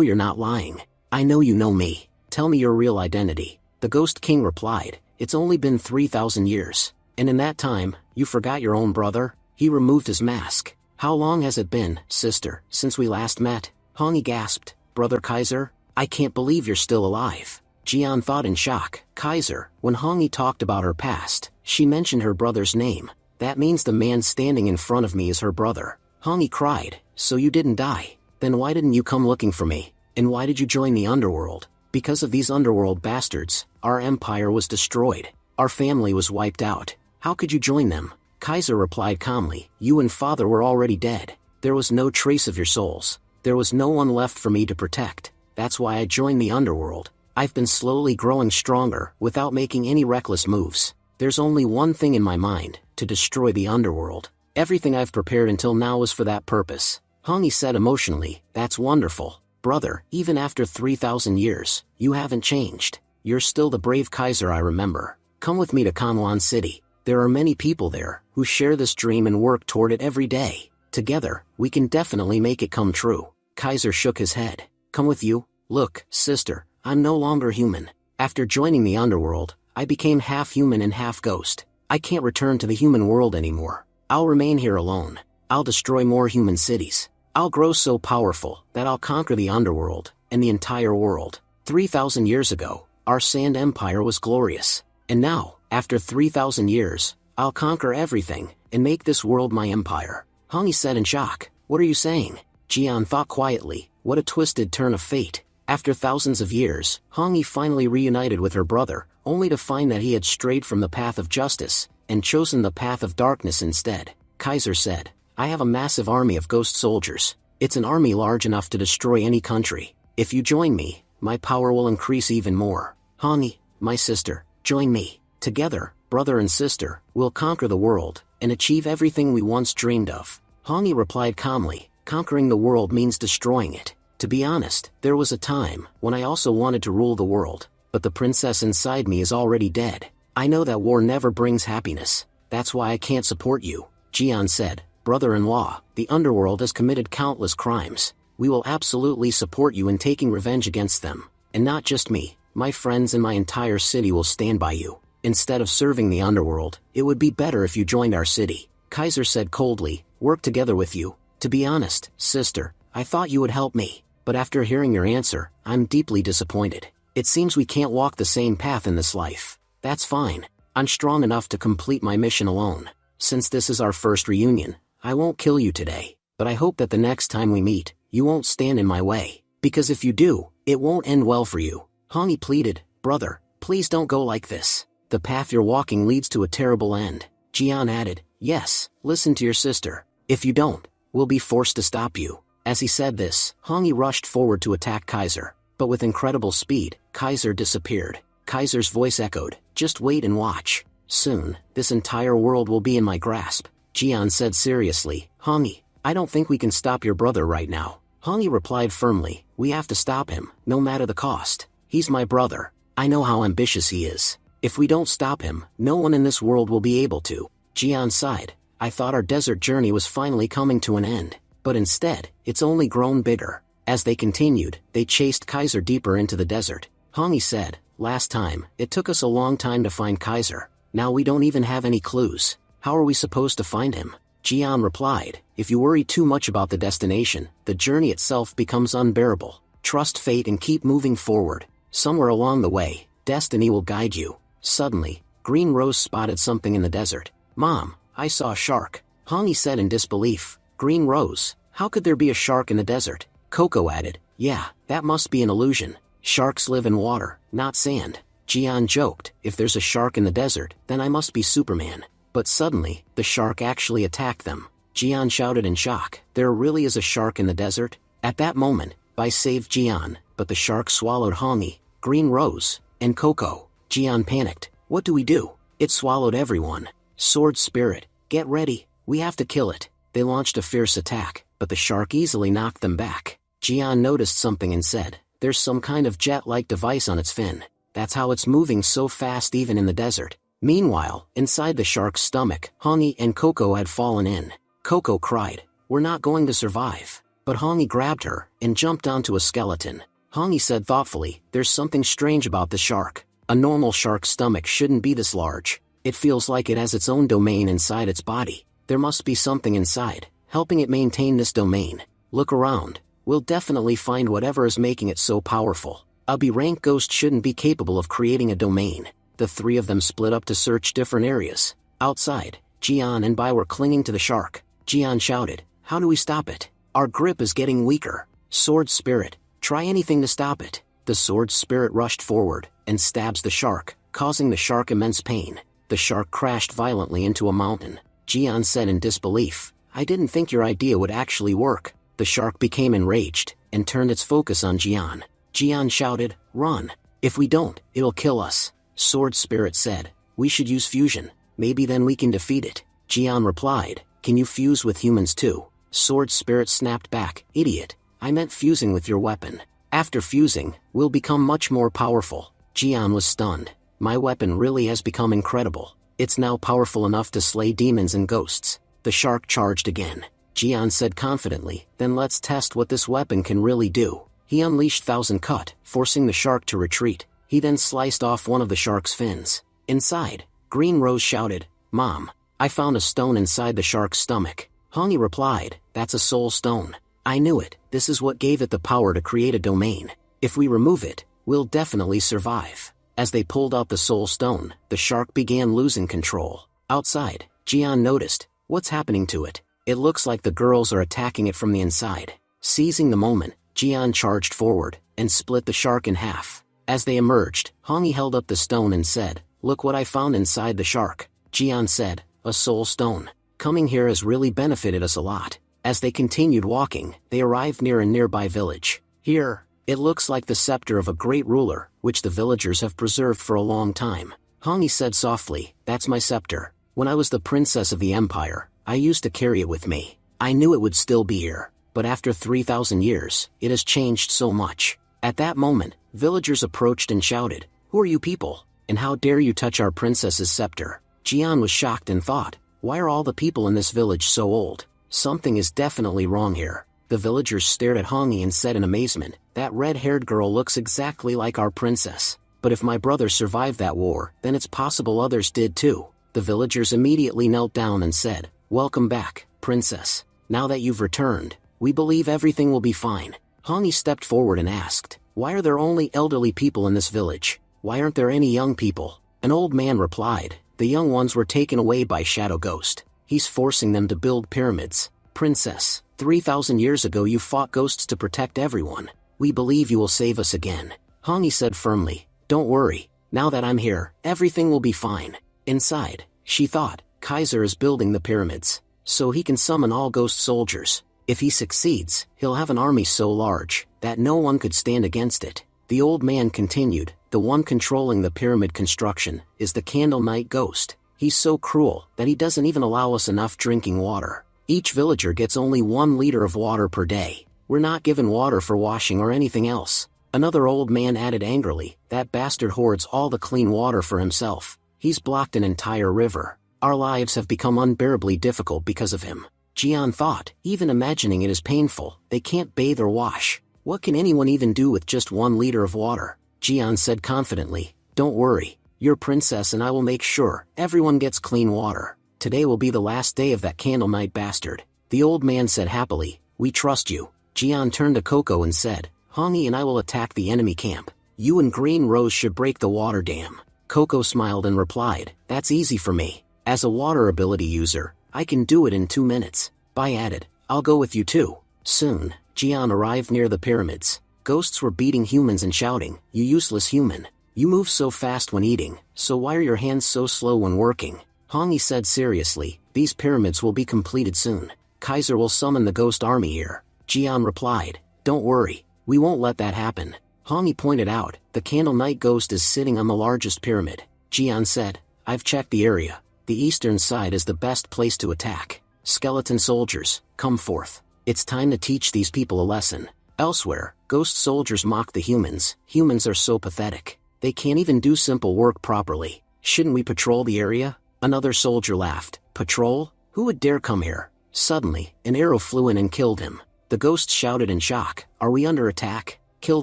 you're not lying. I know you know me. Tell me your real identity. The Ghost King replied, it's only been 3,000 years. And in that time, you forgot your own brother? He removed his mask. How long has it been, sister, since we last met? Hongi gasped, Brother Kaiser? I can't believe you're still alive. Jian thought in shock, Kaiser, when Hongi talked about her past, she mentioned her brother's name. That means the man standing in front of me is her brother. Hongi cried, so you didn't die? Then why didn't you come looking for me? And why did you join the underworld? Because of these underworld bastards, our empire was destroyed. Our family was wiped out. How could you join them? Kaiser replied calmly, you and father were already dead. There was no trace of your souls. There was no one left for me to protect. That's why I joined the underworld. I've been slowly growing stronger, without making any reckless moves. There's only one thing in my mind, to destroy the underworld. Everything I've prepared until now was for that purpose. Hongi said emotionally, that's wonderful. Brother, even after 3,000 years, you haven't changed. You're still the brave Kaiser I remember. Come with me to Kanwan City. There are many people there, who share this dream and work toward it every day. Together, we can definitely make it come true. Kaiser shook his head. Come with you? Look, sister, I'm no longer human. After joining the underworld, I became half human and half ghost. I can't return to the human world anymore. I'll remain here alone. I'll destroy more human cities. I'll grow so powerful that I'll conquer the underworld and the entire world. 3,000 years ago, our Sand Empire was glorious. And now, after 3,000 years, I'll conquer everything and make this world my empire. Hongi said in shock. What are you saying? Jian thought quietly. What a twisted turn of fate. After thousands of years, Hongi finally reunited with her brother, only to find that he had strayed from the path of justice and chosen the path of darkness instead. Kaiser said, I have a massive army of ghost soldiers. It's an army large enough to destroy any country. If you join me, my power will increase even more. Hongi, my sister, join me. Together, brother and sister, we'll conquer the world and achieve everything we once dreamed of. Hongi replied calmly, conquering the world means destroying it. To be honest, there was a time when I also wanted to rule the world, but the princess inside me is already dead. I know that war never brings happiness. That's why I can't support you. Jian said, brother-in-law, the underworld has committed countless crimes. We will absolutely support you in taking revenge against them. And not just me, my friends and my entire city will stand by you. Instead of serving the underworld, it would be better if you joined our city. Kaiser said coldly, work together with you. To be honest, sister, I thought you would help me. But after hearing your answer, I'm deeply disappointed. It seems we can't walk the same path in this life. That's fine. I'm strong enough to complete my mission alone. Since this is our first reunion, I won't kill you today. But I hope that the next time we meet, you won't stand in my way. Because if you do, it won't end well for you. Hongi pleaded, brother, please don't go like this. The path you're walking leads to a terrible end. Jian added, yes, listen to your sister. If you don't, we'll be forced to stop you. As he said this, Hongi rushed forward to attack Kaiser. But with incredible speed, Kaiser disappeared. Kaiser's voice echoed, just wait and watch. Soon, this entire world will be in my grasp. Jian said seriously, Hongi, I don't think we can stop your brother right now. Hongi replied firmly, we have to stop him, no matter the cost. He's my brother. I know how ambitious he is. If we don't stop him, no one in this world will be able to. Jian sighed, I thought our desert journey was finally coming to an end. But instead, it's only grown bigger. As they continued, they chased Kaiser deeper into the desert. Hongi said, last time, it took us a long time to find Kaiser. Now we don't even have any clues. How are we supposed to find him? Jian replied, if you worry too much about the destination, the journey itself becomes unbearable. Trust fate and keep moving forward. Somewhere along the way, destiny will guide you. Suddenly, Green Rose spotted something in the desert. Mom, I saw a shark. Hongi said in disbelief. Green Rose, how could there be a shark in the desert? Coco added, yeah, that must be an illusion. Sharks live in water, not sand. Jian joked, if there's a shark in the desert, then I must be Superman. But suddenly, the shark actually attacked them. Jian shouted in shock, there really is a shark in the desert? At that moment, Bai saved Jian, but the shark swallowed Hongi, Green Rose, and Coco. Jian panicked, what do we do? It swallowed everyone. Sword Spirit, get ready, we have to kill it. They launched a fierce attack, but the shark easily knocked them back. Jian noticed something and said, there's some kind of jet-like device on its fin. That's how it's moving so fast even in the desert. Meanwhile, inside the shark's stomach, Hongi and Coco had fallen in. Coco cried, we're not going to survive. But Hongi grabbed her and jumped onto a skeleton. Hongi said thoughtfully, there's something strange about the shark. A normal shark's stomach shouldn't be this large. It feels like it has its own domain inside its body. There must be something inside, helping it maintain this domain. Look around. We'll definitely find whatever is making it so powerful. A B-rank ghost shouldn't be capable of creating a domain. The three of them split up to search different areas. Outside, Jian and Bai were clinging to the shark. Jian shouted, how do we stop it? Our grip is getting weaker. Sword Spirit, try anything to stop it. The Sword Spirit rushed forward and stabs the shark, causing the shark immense pain. The shark crashed violently into a mountain. Jian said in disbelief, I didn't think your idea would actually work. The shark became enraged and turned its focus on Jian. Jian shouted, run. If we don't, it'll kill us. Sword Spirit said, we should use fusion. Maybe then we can defeat it. Jian replied, can you fuse with humans too? Sword Spirit snapped back, idiot. I meant fusing with your weapon. After fusing, we'll become much more powerful. Jian was stunned. My weapon really has become incredible. It's now powerful enough to slay demons and ghosts. The shark charged again. Jian said confidently. Then let's test what this weapon can really do. He unleashed Thousand Cut, forcing the shark to retreat. He then sliced off one of the shark's fins. Inside, Green Rose shouted, "Mom, I found a stone inside the shark's stomach." Hongi replied, "That's a soul stone. I knew it. This is what gave it the power to create a domain. If we remove it, we'll definitely survive." As they pulled out the soul stone, the shark began losing control. Outside, Jian noticed, "What's happening to it? It looks like the girls are attacking it from the inside." Seizing the moment, Jian charged forward and split the shark in half. As they emerged, Hongi held up the stone and said, "Look what I found inside the shark." Jian said, "A soul stone. Coming here has really benefited us a lot." As they continued walking, they arrived near a nearby village. Here, it looks like the scepter of a great ruler, which the villagers have preserved for a long time. Hongi said softly, "That's my scepter. When I was the princess of the empire, I used to carry it with me. I knew it would still be here, but after 3,000 years, it has changed so much." At that moment, villagers approached and shouted, "Who are you people? And how dare you touch our princess's scepter?" Jian was shocked and thought, "Why are all the people in this village so old? Something is definitely wrong here." The villagers stared at Hongi and said in amazement, "That red-haired girl looks exactly like our princess. But if my brother survived that war, then it's possible others did too." The villagers immediately knelt down and said, "Welcome back, princess. Now that you've returned, we believe everything will be fine." Hongi stepped forward and asked, "Why are there only elderly people in this village? Why aren't there any young people?" An old man replied, "The young ones were taken away by Shadow Ghost. He's forcing them to build pyramids. Princess, 3,000 years ago you fought ghosts to protect everyone. We believe you will save us again." Hongi said firmly, "Don't worry. Now that I'm here, everything will be fine." Inside, she thought, Kaiser is building the pyramids, so he can summon all ghost soldiers. If he succeeds, he'll have an army so large that no one could stand against it. The old man continued, "The one controlling the pyramid construction is the Candle Night Ghost. He's so cruel that he doesn't even allow us enough drinking water. Each villager gets only 1 liter of water per day. We're not given water for washing or anything else." Another old man added angrily, "That bastard hoards all the clean water for himself. He's blocked an entire river. Our lives have become unbearably difficult because of him." Jian thought, even imagining it is painful. They can't bathe or wash. What can anyone even do with just 1 liter of water? Jian said confidently, "Don't worry. Your princess and I will make sure everyone gets clean water. Today will be the last day of that Candle Night bastard." The old man said happily, "We trust you." Jian turned to Coco and said, "Hongi and I will attack the enemy camp. You and Green Rose should break the water dam." Coco smiled and replied, "That's easy for me. As a water ability user, I can do it in 2 minutes." Bai added, "I'll go with you too." Soon, Jian arrived near the pyramids. Ghosts were beating humans and shouting, "You useless human. You move so fast when eating, so why are your hands so slow when working?" Hongi said seriously, "These pyramids will be completed soon. Kaiser will summon the ghost army here." Jian replied, "Don't worry, we won't let that happen." Hongi pointed out, "The Candle Night Ghost is sitting on the largest pyramid." Jian said, "I've checked the area. The eastern side is the best place to attack. Skeleton soldiers, come forth. It's time to teach these people a lesson." Elsewhere, ghost soldiers mock the humans. Humans are so pathetic. They can't even do simple work properly. "Shouldn't we patrol the area?" Another soldier laughed. "Patrol? Who would dare come here?" Suddenly, an arrow flew in and killed him. The ghost shouted in shock, "Are we under attack? Kill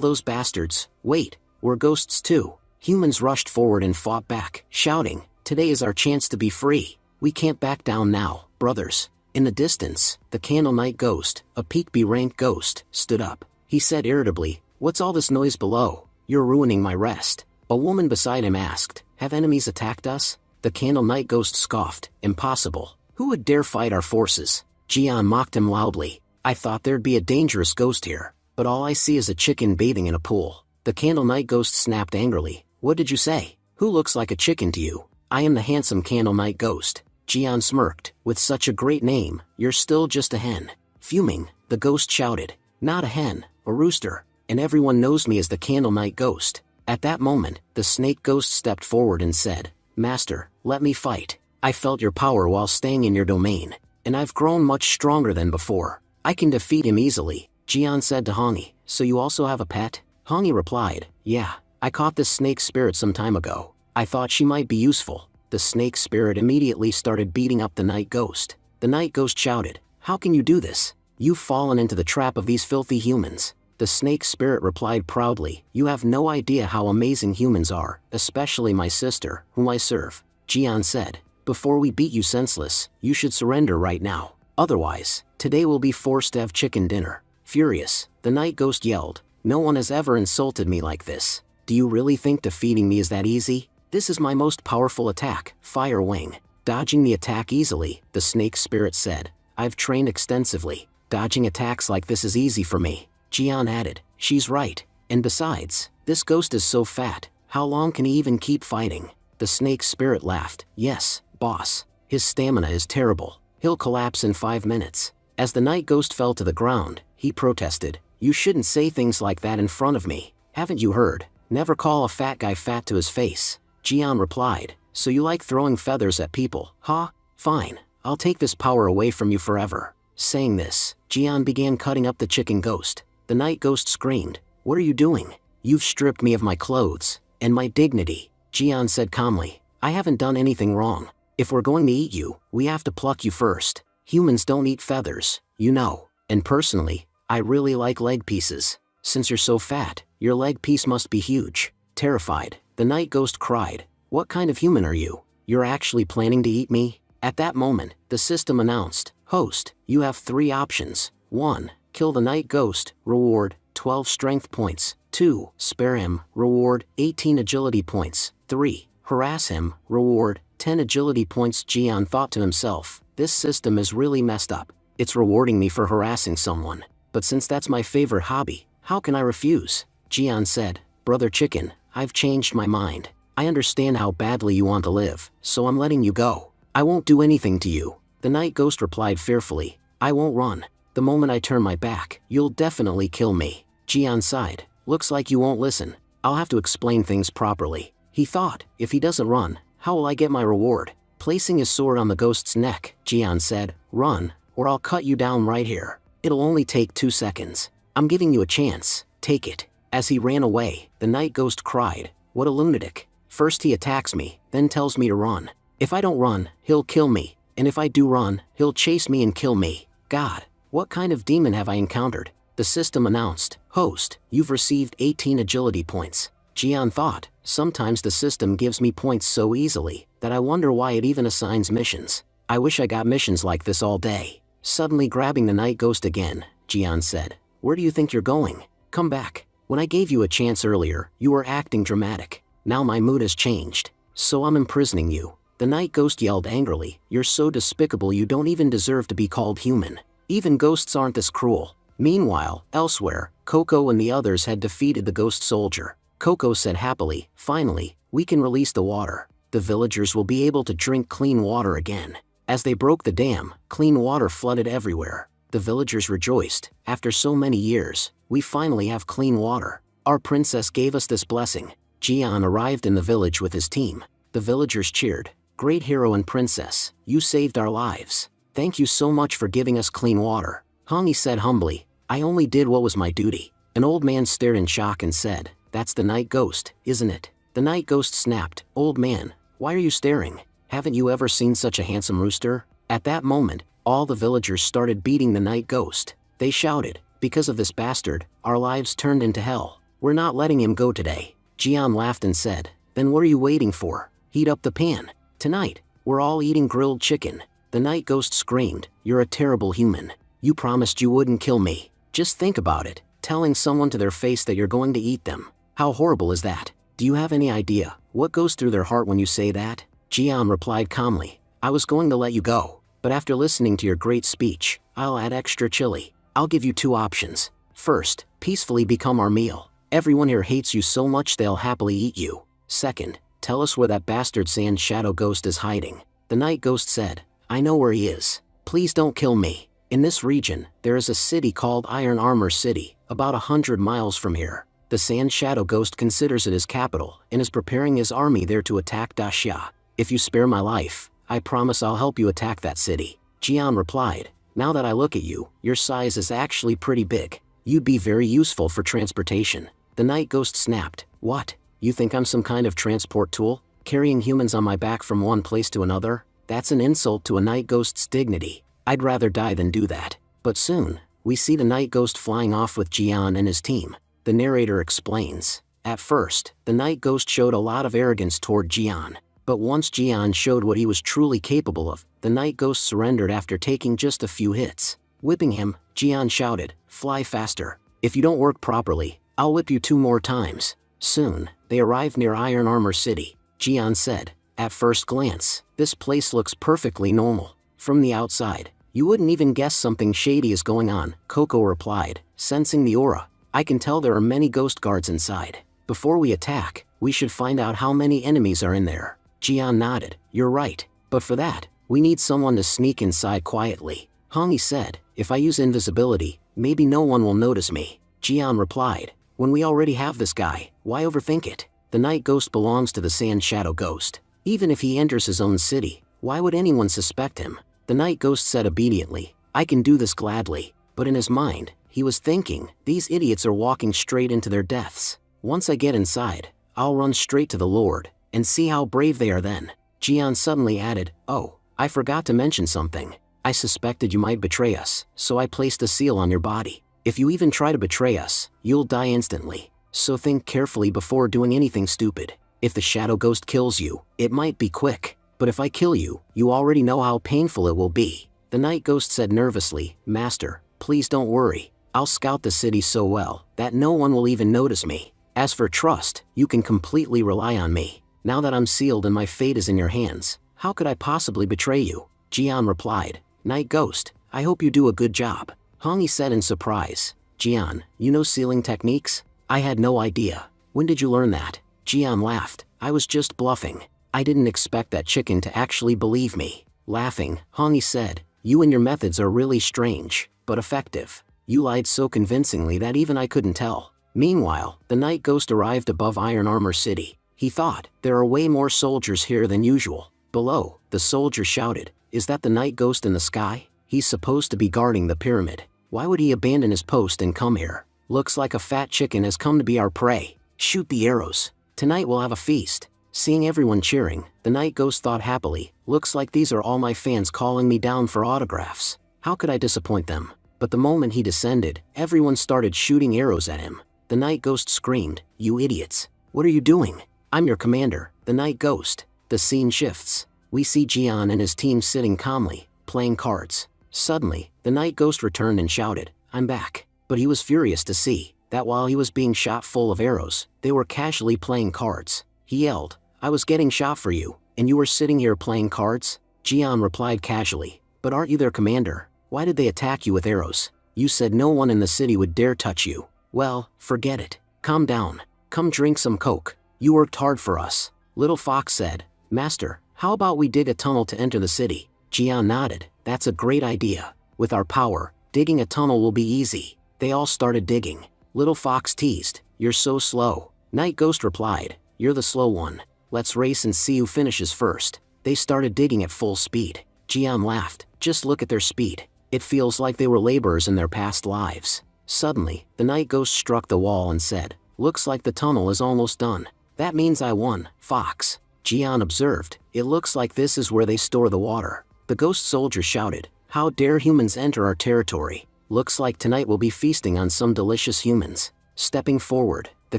those bastards." "Wait, we're ghosts too." Humans rushed forward and fought back, shouting, "Today is our chance to be free. We can't back down now, brothers." In the distance, the Candle Night Ghost, a peak B-rank ghost, stood up. He said irritably, "What's all this noise below? You're ruining my rest." A woman beside him asked, "Have enemies attacked us?" The Candle Night Ghost scoffed, "Impossible. Who would dare fight our forces?" Jian mocked him loudly, "I thought there'd be a dangerous ghost here, but all I see is a chicken bathing in a pool." The Candle Night Ghost snapped angrily, "What did you say? Who looks like a chicken to you?" "I am the handsome Candle Night Ghost." Jian smirked, "With such a great name, you're still just a hen." Fuming, the ghost shouted, "Not a hen, a rooster, and everyone knows me as the Candle Night Ghost." At that moment, the snake ghost stepped forward and said, "Master, let me fight. I felt your power while staying in your domain, and I've grown much stronger than before. I can defeat him easily." Jian said to Hongi, "So you also have a pet?" Hongi replied, "Yeah, I caught this snake spirit some time ago. I thought she might be useful." The snake spirit immediately started beating up the night ghost. The night ghost shouted, How can you do this? You've fallen into the trap of these filthy humans. The snake spirit replied proudly, you have no idea how amazing humans are, especially my sister, whom I serve. Jian said, before we beat you senseless, you should surrender right now. Otherwise, today we'll be forced to have chicken dinner. Furious, the night ghost yelled, no one has ever insulted me like this. Do you really think defeating me is that easy? This is my most powerful attack, Fire Wing. Dodging the attack easily, the snake spirit said, I've trained extensively. Dodging attacks like this is easy for me. Jian added, she's right. And besides, this ghost is so fat, how long can he even keep fighting? The snake spirit laughed, yes, boss. His stamina is terrible. He'll collapse in 5 minutes. As the night ghost fell to the ground, he protested, you shouldn't say things like that in front of me. Haven't you heard? Never call a fat guy fat to his face. Jian replied, so you like throwing feathers at people, huh? Fine, I'll take this power away from you forever. Saying this, Jian began cutting up the chicken ghost. The night ghost screamed, what are you doing? You've stripped me of my clothes, and my dignity. Jian said calmly, I haven't done anything wrong. If we're going to eat you, we have to pluck you first. Humans don't eat feathers, you know. And personally, I really like leg pieces. Since you're so fat, your leg piece must be huge. Terrified, the night ghost cried, what kind of human are you? You're actually planning to eat me? At that moment, the system announced, host, you have 3 options. 1. Kill the night ghost, reward, 12 strength points. 2. Spare him, reward, 18 agility points. 3. Harass him, reward, 10 agility points. Jian thought to himself, this system is really messed up. It's rewarding me for harassing someone. But since that's my favorite hobby, how can I refuse? Jian said, brother chicken, I've changed my mind. I understand how badly you want to live, so I'm letting you go. I won't do anything to you. The night ghost replied fearfully, I won't run. The moment I turn my back, you'll definitely kill me. Jian sighed, looks like you won't listen. I'll have to explain things properly. He thought, if he doesn't run, how will I get my reward? Placing his sword on the ghost's neck, Jian said, run, or I'll cut you down right here. It'll only take 2 seconds. I'm giving you a chance, take it. As he ran away, the night ghost cried, what a lunatic. First he attacks me, then tells me to run. If I don't run, he'll kill me, and if I do run, he'll chase me and kill me. God, what kind of demon have I encountered? The system announced, host, you've received 18 agility points. Jian thought, sometimes the system gives me points so easily, that I wonder why it even assigns missions. I wish I got missions like this all day. Suddenly grabbing the night ghost again, Jian said, where do you think you're going? Come back. When I gave you a chance earlier, you were acting dramatic. Now my mood has changed. So I'm imprisoning you. The night ghost yelled angrily, you're so despicable you don't even deserve to be called human. Even ghosts aren't this cruel. Meanwhile, elsewhere, Coco and the others had defeated the ghost soldier. Coco said happily, finally, we can release the water. The villagers will be able to drink clean water again. As they broke the dam, clean water flooded everywhere. The villagers rejoiced, after so many years, we finally have clean water. Our princess gave us this blessing. Jian arrived in the village with his team. The villagers cheered, great hero and princess, you saved our lives. Thank you so much for giving us clean water. Hongi said humbly, I only did what was my duty. An old man stared in shock and said, that's the night ghost, isn't it? The night ghost snapped, old man, why are you staring? Haven't you ever seen such a handsome rooster? At that moment, all the villagers started beating the night ghost. They shouted, because of this bastard, our lives turned into hell. We're not letting him go today. Jian laughed and said, then what are you waiting for? Heat up the pan. Tonight, we're all eating grilled chicken. The night ghost screamed, you're a terrible human. You promised you wouldn't kill me. Just think about it, telling someone to their face that you're going to eat them. How horrible is that? Do you have any idea what goes through their heart when you say that? Jian replied calmly, I was going to let you go, but after listening to your great speech, I'll add extra chili. I'll give you 2 options. First, peacefully become our meal. Everyone here hates you so much they'll happily eat you. Second, tell us where that bastard sand shadow ghost is hiding. The night ghost said, I know where he is. Please don't kill me. In this region, there is a city called Iron Armor City, about 100 miles from here. The sand shadow ghost considers it his capital and is preparing his army there to attack Daxia. If you spare my life, I promise I'll help you attack that city. Jian replied, now that I look at you, your size is actually pretty big. You'd be very useful for transportation. The night ghost snapped, what? You think I'm some kind of transport tool? Carrying humans on my back from one place to another? That's an insult to a night ghost's dignity. I'd rather die than do that. But soon, we see the night ghost flying off with Jian and his team. The narrator explains. At first, the night ghost showed a lot of arrogance toward Jian. But once Jian showed what he was truly capable of, the night ghost surrendered after taking just a few hits. Whipping him, Jian shouted, "Fly faster. If you don't work properly, I'll whip you 2 more times." Soon, they arrived near Iron Armor City. Jian said, "At first glance, this place looks perfectly normal. From the outside, you wouldn't even guess something shady is going on," Coco replied, sensing the aura. "I can tell there are many ghost guards inside. Before we attack, we should find out how many enemies are in there." Jian nodded. "You're right, but for that, we need someone to sneak inside quietly." Hongi said, "If I use invisibility, maybe no one will notice me." Jian replied, "When we already have this guy, why overthink it? The night ghost belongs to the sand shadow ghost. Even if he enters his own city, why would anyone suspect him?" The night ghost said obediently, "I can do this gladly." But in his mind, he was thinking, "These idiots are walking straight into their deaths. Once I get inside, I'll run straight to the Lord, and see how brave they are then." Jian suddenly added, "Oh, I forgot to mention something. I suspected you might betray us, so I placed a seal on your body. If you even try to betray us, you'll die instantly. So think carefully before doing anything stupid. If the shadow ghost kills you, it might be quick. But if I kill you, you already know how painful it will be." The night ghost said nervously, "Master, please don't worry. I'll scout the city so well that no one will even notice me. As for trust, you can completely rely on me. Now that I'm sealed and my fate is in your hands, how could I possibly betray you?" Jian replied, "Night ghost, I hope you do a good job." Hongi said in surprise, "Jian, you know sealing techniques? I had no idea. When did you learn that?" Jian laughed, "I was just bluffing. I didn't expect that chicken to actually believe me." Laughing, Hongi said, "You and your methods are really strange, but effective. You lied so convincingly that even I couldn't tell." Meanwhile, the night ghost arrived above Iron Armor City. He thought, "There are way more soldiers here than usual." Below, the soldier shouted, "Is that the night ghost in the sky? He's supposed to be guarding the pyramid. Why would he abandon his post and come here? Looks like a fat chicken has come to be our prey. Shoot the arrows. Tonight we'll have a feast." Seeing everyone cheering, the night ghost thought happily, "Looks like these are all my fans calling me down for autographs. How could I disappoint them?" But the moment he descended, everyone started shooting arrows at him. The night ghost screamed, "You idiots! What are you doing? I'm your commander, the night ghost." The scene shifts. We see Jian and his team sitting calmly, playing cards. Suddenly, the night ghost returned and shouted, "I'm back." But he was furious to see that while he was being shot full of arrows, they were casually playing cards. He yelled, "I was getting shot for you, and you were sitting here playing cards?" Jian replied casually, "But aren't you their commander? Why did they attack you with arrows? You said no one in the city would dare touch you." "Well, forget it. Calm down. Come drink some coke. You worked hard for us." Little Fox said, "Master, how about we dig a tunnel to enter the city?" Jian nodded, "That's a great idea. With our power, digging a tunnel will be easy." They all started digging. Little Fox teased, "You're so slow." Night Ghost replied, "You're the slow one. Let's race and see who finishes first." They started digging at full speed. Jian laughed, "Just look at their speed. It feels like they were laborers in their past lives." Suddenly, the Night Ghost struck the wall and said, "Looks like the tunnel is almost done. That means I won, Fox." Jian observed, "It looks like this is where they store the water." The ghost soldier shouted, "How dare humans enter our territory? Looks like tonight we'll be feasting on some delicious humans." Stepping forward, the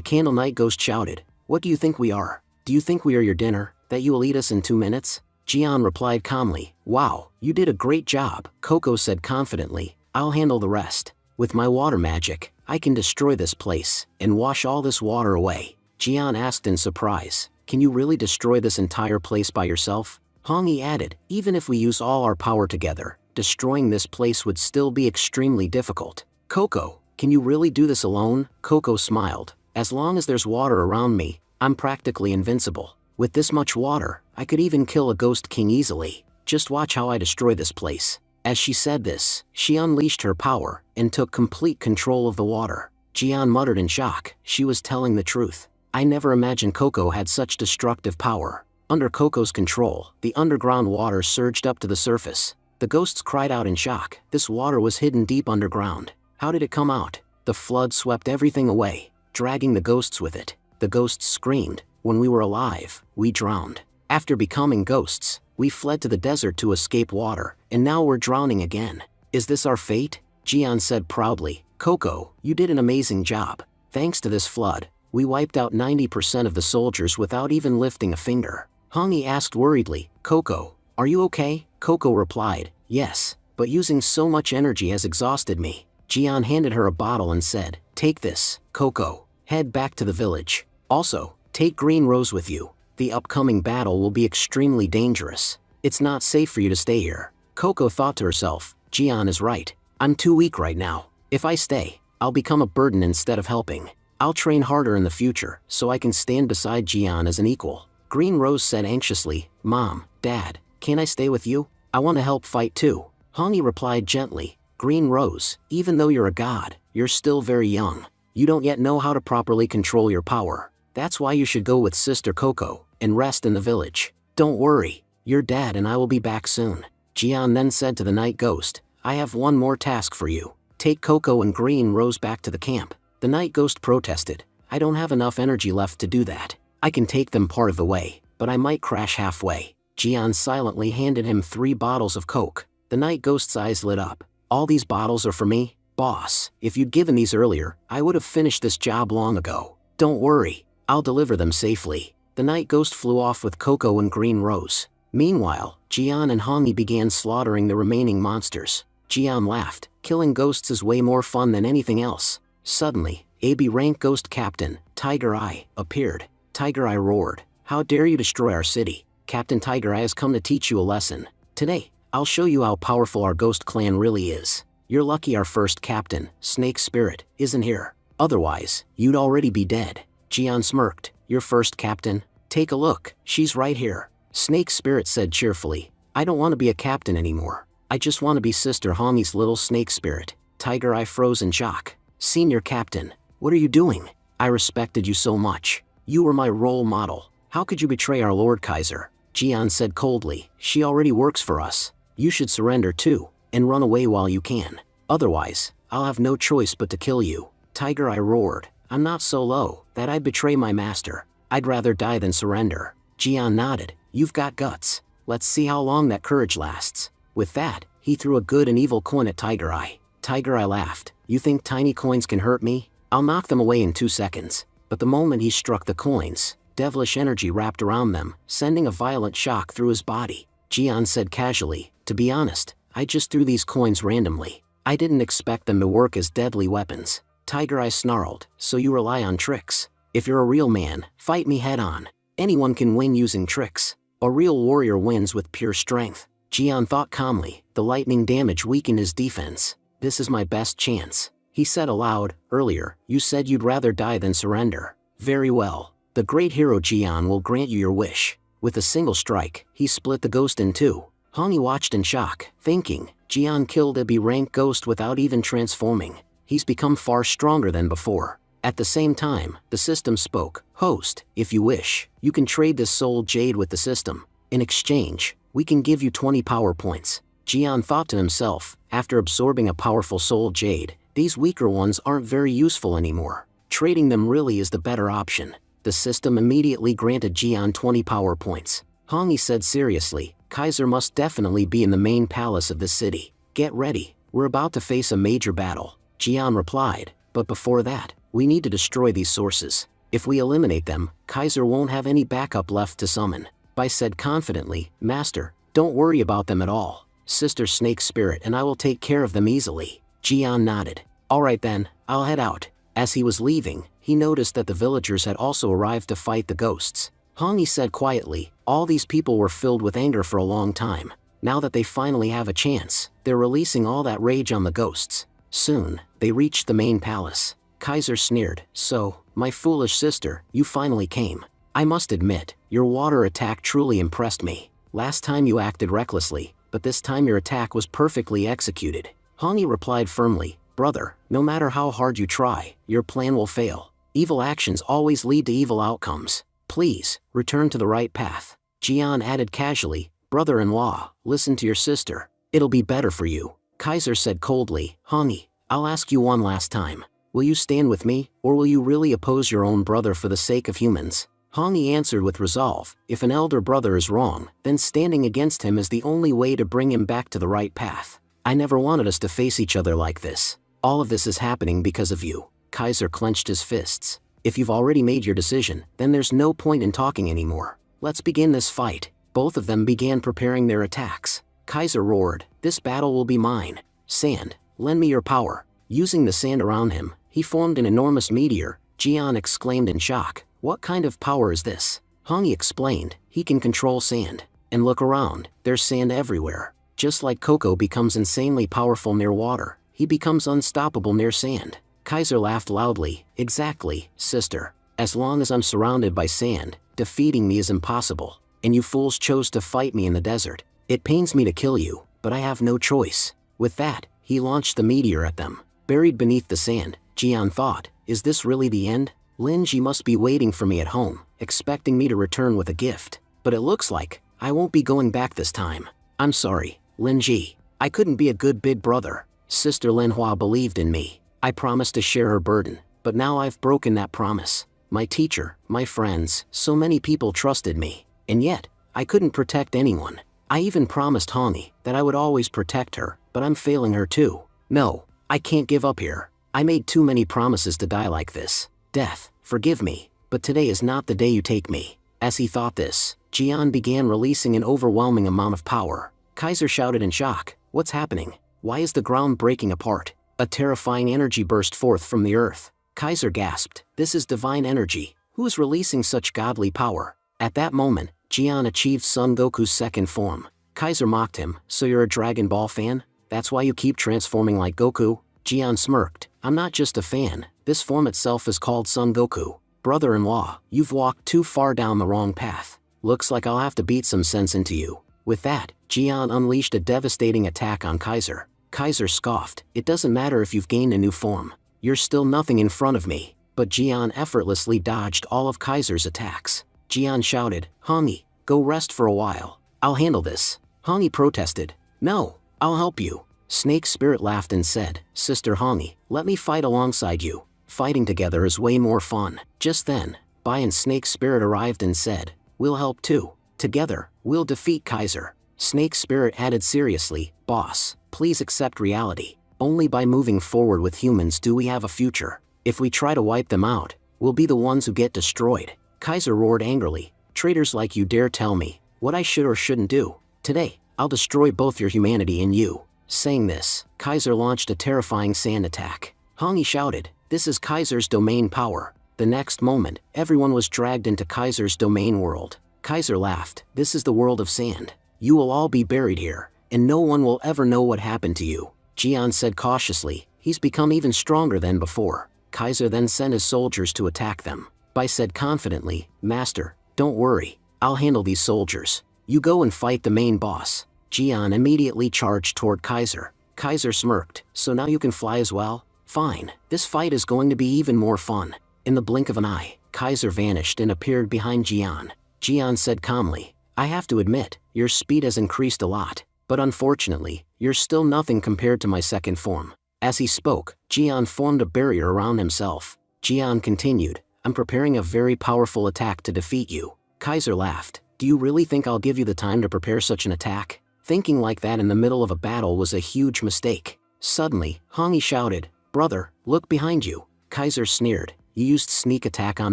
Candle Night Ghost shouted, "What do you think we are? Do you think we are your dinner, that you will eat us in 2 minutes?" Jian replied calmly, "Wow, you did a great job." Coco said confidently, "I'll handle the rest. With my water magic, I can destroy this place and wash all this water away." Jian asked in surprise, "Can you really destroy this entire place by yourself?" Hongi added, "Even if we use all our power together, destroying this place would still be extremely difficult." "Coco, can you really do this alone?" Coco smiled, "As long as there's water around me, I'm practically invincible. With this much water, I could even kill a ghost king easily. Just watch how I destroy this place." As she said this, she unleashed her power and took complete control of the water. Jian muttered in shock, she was telling the truth. I never imagined Coco had such destructive power. Under Coco's control, the underground water surged up to the surface. The ghosts cried out in shock. This water was hidden deep underground. How did it come out? The flood swept everything away, dragging the ghosts with it. The ghosts screamed, "When we were alive, we drowned. After becoming ghosts, We fled to the desert to escape water, and now we're drowning again. Is this our fate? Jian said proudly. Coco, you did an amazing job. Thanks to this flood, we wiped out 90% of the soldiers without even lifting a finger. Hongi asked worriedly, Coco, are you okay? Coco replied, yes, but using so much energy has exhausted me. Jian handed her a bottle and said, take this, Coco. Head back to the village. Also, take Green Rose with you. The upcoming battle will be extremely dangerous. It's not safe for you to stay here. Coco thought to herself, Jian is right. I'm too weak right now. If I stay, I'll become a burden instead of helping. I'll train harder in the future so I can stand beside Jian as an equal. Green Rose said anxiously, Mom, Dad, can I stay with you? I want to help fight too. Hongi replied gently, Green Rose, even though you're a god, you're still very young. You don't yet know how to properly control your power. That's why you should go with Sister Coco and rest in the village. Don't worry, your dad and I will be back soon. Jian then said to the night ghost, I have one more task for you. Take Coco and Green Rose back to the camp. The night ghost protested, I don't have enough energy left to do that. I can take them part of the way, but I might crash halfway. Jian silently handed him 3 bottles of Coke. The night ghost's eyes lit up. All these bottles are for me? Boss, if you'd given these earlier, I would have finished this job long ago. Don't worry, I'll deliver them safely. The night ghost flew off with Coco and Green Rose. Meanwhile, Jian and Hongi began slaughtering the remaining monsters. Jian laughed, killing ghosts is way more fun than anything else. Suddenly, a B-rank ghost captain, Tiger Eye, appeared. Tiger Eye roared, how dare you destroy our city? Captain Tiger Eye has come to teach you a lesson. Today, I'll show you how powerful our ghost clan really is. You're lucky our first captain, Snake Spirit, isn't here. Otherwise, you'd already be dead. Jian smirked, your first captain? Take a look, she's right here. Snake Spirit said cheerfully, I don't want to be a captain anymore. I just want to be Sister Hongi's little snake spirit. Tiger Eye froze in shock. Senior Captain, what are you doing? I respected you so much. You were my role model. How could you betray our Lord Kaiser? Jian said coldly, she already works for us. You should surrender too, and run away while you can. Otherwise, I'll have no choice but to kill you. Tiger Eye roared, I'm not so low that I'd betray my master. I'd rather die than surrender. Jian nodded, you've got guts. Let's see how long that courage lasts. With that, he threw a good and evil coin at Tiger Eye. Tiger Eye laughed, you think tiny coins can hurt me? I'll knock them away in 2 seconds. But the moment he struck the coins, devilish energy wrapped around them, sending a violent shock through his body. Jian said casually, to be honest, I just threw these coins randomly. I didn't expect them to work as deadly weapons. Tiger Eye snarled, so you rely on tricks? If you're a real man, fight me head on. Anyone can win using tricks. A real warrior wins with pure strength. Jian thought calmly, the lightning damage weakened his defense. This is my best chance. He said aloud, earlier, you said you'd rather die than surrender. Very well. The great hero Jian will grant you your wish. With a single strike, he split the ghost in 2. Hongi watched in shock, thinking, Jian killed a B-rank ghost without even transforming. He's become far stronger than before. At the same time, the system spoke, host, if you wish, you can trade this soul jade with the system. In exchange, we can give you 20 power points. Jian thought to himself, after absorbing a powerful soul jade, these weaker ones aren't very useful anymore. Trading them really is the better option. The system immediately granted Jian 20 power points. Hongi said seriously, Kaiser must definitely be in the main palace of this city. Get ready, we're about to face a major battle. Jian replied, but before that, we need to destroy these sources. If we eliminate them, Kaiser won't have any backup left to summon. Bai said confidently, Master, don't worry about them at all. Sister Snake Spirit and I will take care of them easily. Jian nodded. Alright then, I'll head out. As he was leaving, he noticed that the villagers had also arrived to fight the ghosts. Hongi said quietly, all these people were filled with anger for a long time. Now that they finally have a chance, they're releasing all that rage on the ghosts. Soon, they reached the main palace. Kaiser sneered, so, my foolish sister, you finally came. I must admit, your water attack truly impressed me. Last time you acted recklessly, but this time your attack was perfectly executed. Hongi replied firmly, brother, no matter how hard you try, your plan will fail. Evil actions always lead to evil outcomes. Please, return to the right path. Jian added casually, brother-in-law, listen to your sister. It'll be better for you. Kaiser said coldly, Hongi, I'll ask you one last time. Will you stand with me, or will you really oppose your own brother for the sake of humans? Hongyi answered with resolve, if an elder brother is wrong, then standing against him is the only way to bring him back to the right path. I never wanted us to face each other like this. All of this is happening because of you. Kaiser clenched his fists. If you've already made your decision, then there's no point in talking anymore. Let's begin this fight. Both of them began preparing their attacks. Kaiser roared, this battle will be mine. Sand, lend me your power. Using the sand around him, he formed an enormous meteor. Jian exclaimed in shock, what kind of power is this? Hongyi explained, he can control sand. And look around, there's sand everywhere. Just like Coco becomes insanely powerful near water, he becomes unstoppable near sand. Kaiser laughed loudly, exactly, sister. As long as I'm surrounded by sand, defeating me is impossible. And you fools chose to fight me in the desert. It pains me to kill you, but I have no choice. With that, he launched the meteor at them. Buried beneath the sand, Jian thought, is this really the end? Linji must be waiting for me at home, expecting me to return with a gift. But it looks like I won't be going back this time. I'm sorry, Linji. I couldn't be a good big brother. Sister Linhua believed in me. I promised to share her burden, but now I've broken that promise. My teacher, my friends, so many people trusted me. And yet, I couldn't protect anyone. I even promised Hongyi that I would always protect her, but I'm failing her too. No, I can't give up here. I made too many promises to die like this. Death, forgive me, but today is not the day you take me. As he thought this, Jian began releasing an overwhelming amount of power. Kaiser shouted in shock, what's happening? Why is the ground breaking apart? A terrifying energy burst forth from the earth. Kaiser gasped, this is divine energy. Who is releasing such godly power? At that moment, Jian achieved Son Goku's second form. Kaiser mocked him, so you're a Dragon Ball fan? That's why you keep transforming like Goku? Jian smirked, I'm not just a fan, this form itself is called Son Goku. Brother-in-law, you've walked too far down the wrong path. Looks like I'll have to beat some sense into you. With that, Jian unleashed a devastating attack on Kaiser. Kaiser scoffed, it doesn't matter if you've gained a new form. You're still nothing in front of me. But Jian effortlessly dodged all of Kaiser's attacks. Jian shouted, Hongyi, go rest for a while. I'll handle this. Hongyi protested, no, I'll help you. Snake Spirit laughed and said, Sister Hongyi, let me fight alongside you. Fighting together is way more fun. Just then, Bai and Snake Spirit arrived and said, we'll help too. Together, we'll defeat Kaiser. Snake Spirit added seriously, boss, please accept reality. Only by moving forward with humans do we have a future. If we try to wipe them out, we'll be the ones who get destroyed. Kaiser roared angrily, traitors like you dare tell me what I should or shouldn't do. Today, I'll destroy both your humanity and you. Saying this, Kaiser launched a terrifying sand attack. Hongyi shouted, this is Kaiser's domain power. The next moment, everyone was dragged into Kaiser's domain world. Kaiser laughed, this is the world of sand. You will all be buried here, and no one will ever know what happened to you. Jian said cautiously, he's become even stronger than before. Kaiser then sent his soldiers to attack them. Bai said confidently, Master, don't worry, I'll handle these soldiers. You go and fight the main boss. Jian immediately charged toward Kaiser. Kaiser smirked, so now you can fly as well? Fine, this fight is going to be even more fun. In the blink of an eye, Kaiser vanished and appeared behind Jian. Jian said calmly, I have to admit, your speed has increased a lot, but unfortunately, you're still nothing compared to my second form. As he spoke, Jian formed a barrier around himself. Jian continued, I'm preparing a very powerful attack to defeat you. Kaiser laughed, do you really think I'll give you the time to prepare such an attack? Thinking like that in the middle of a battle was a huge mistake. Suddenly, Hongyi shouted, brother, look behind you. Kaiser sneered, you used sneak attack on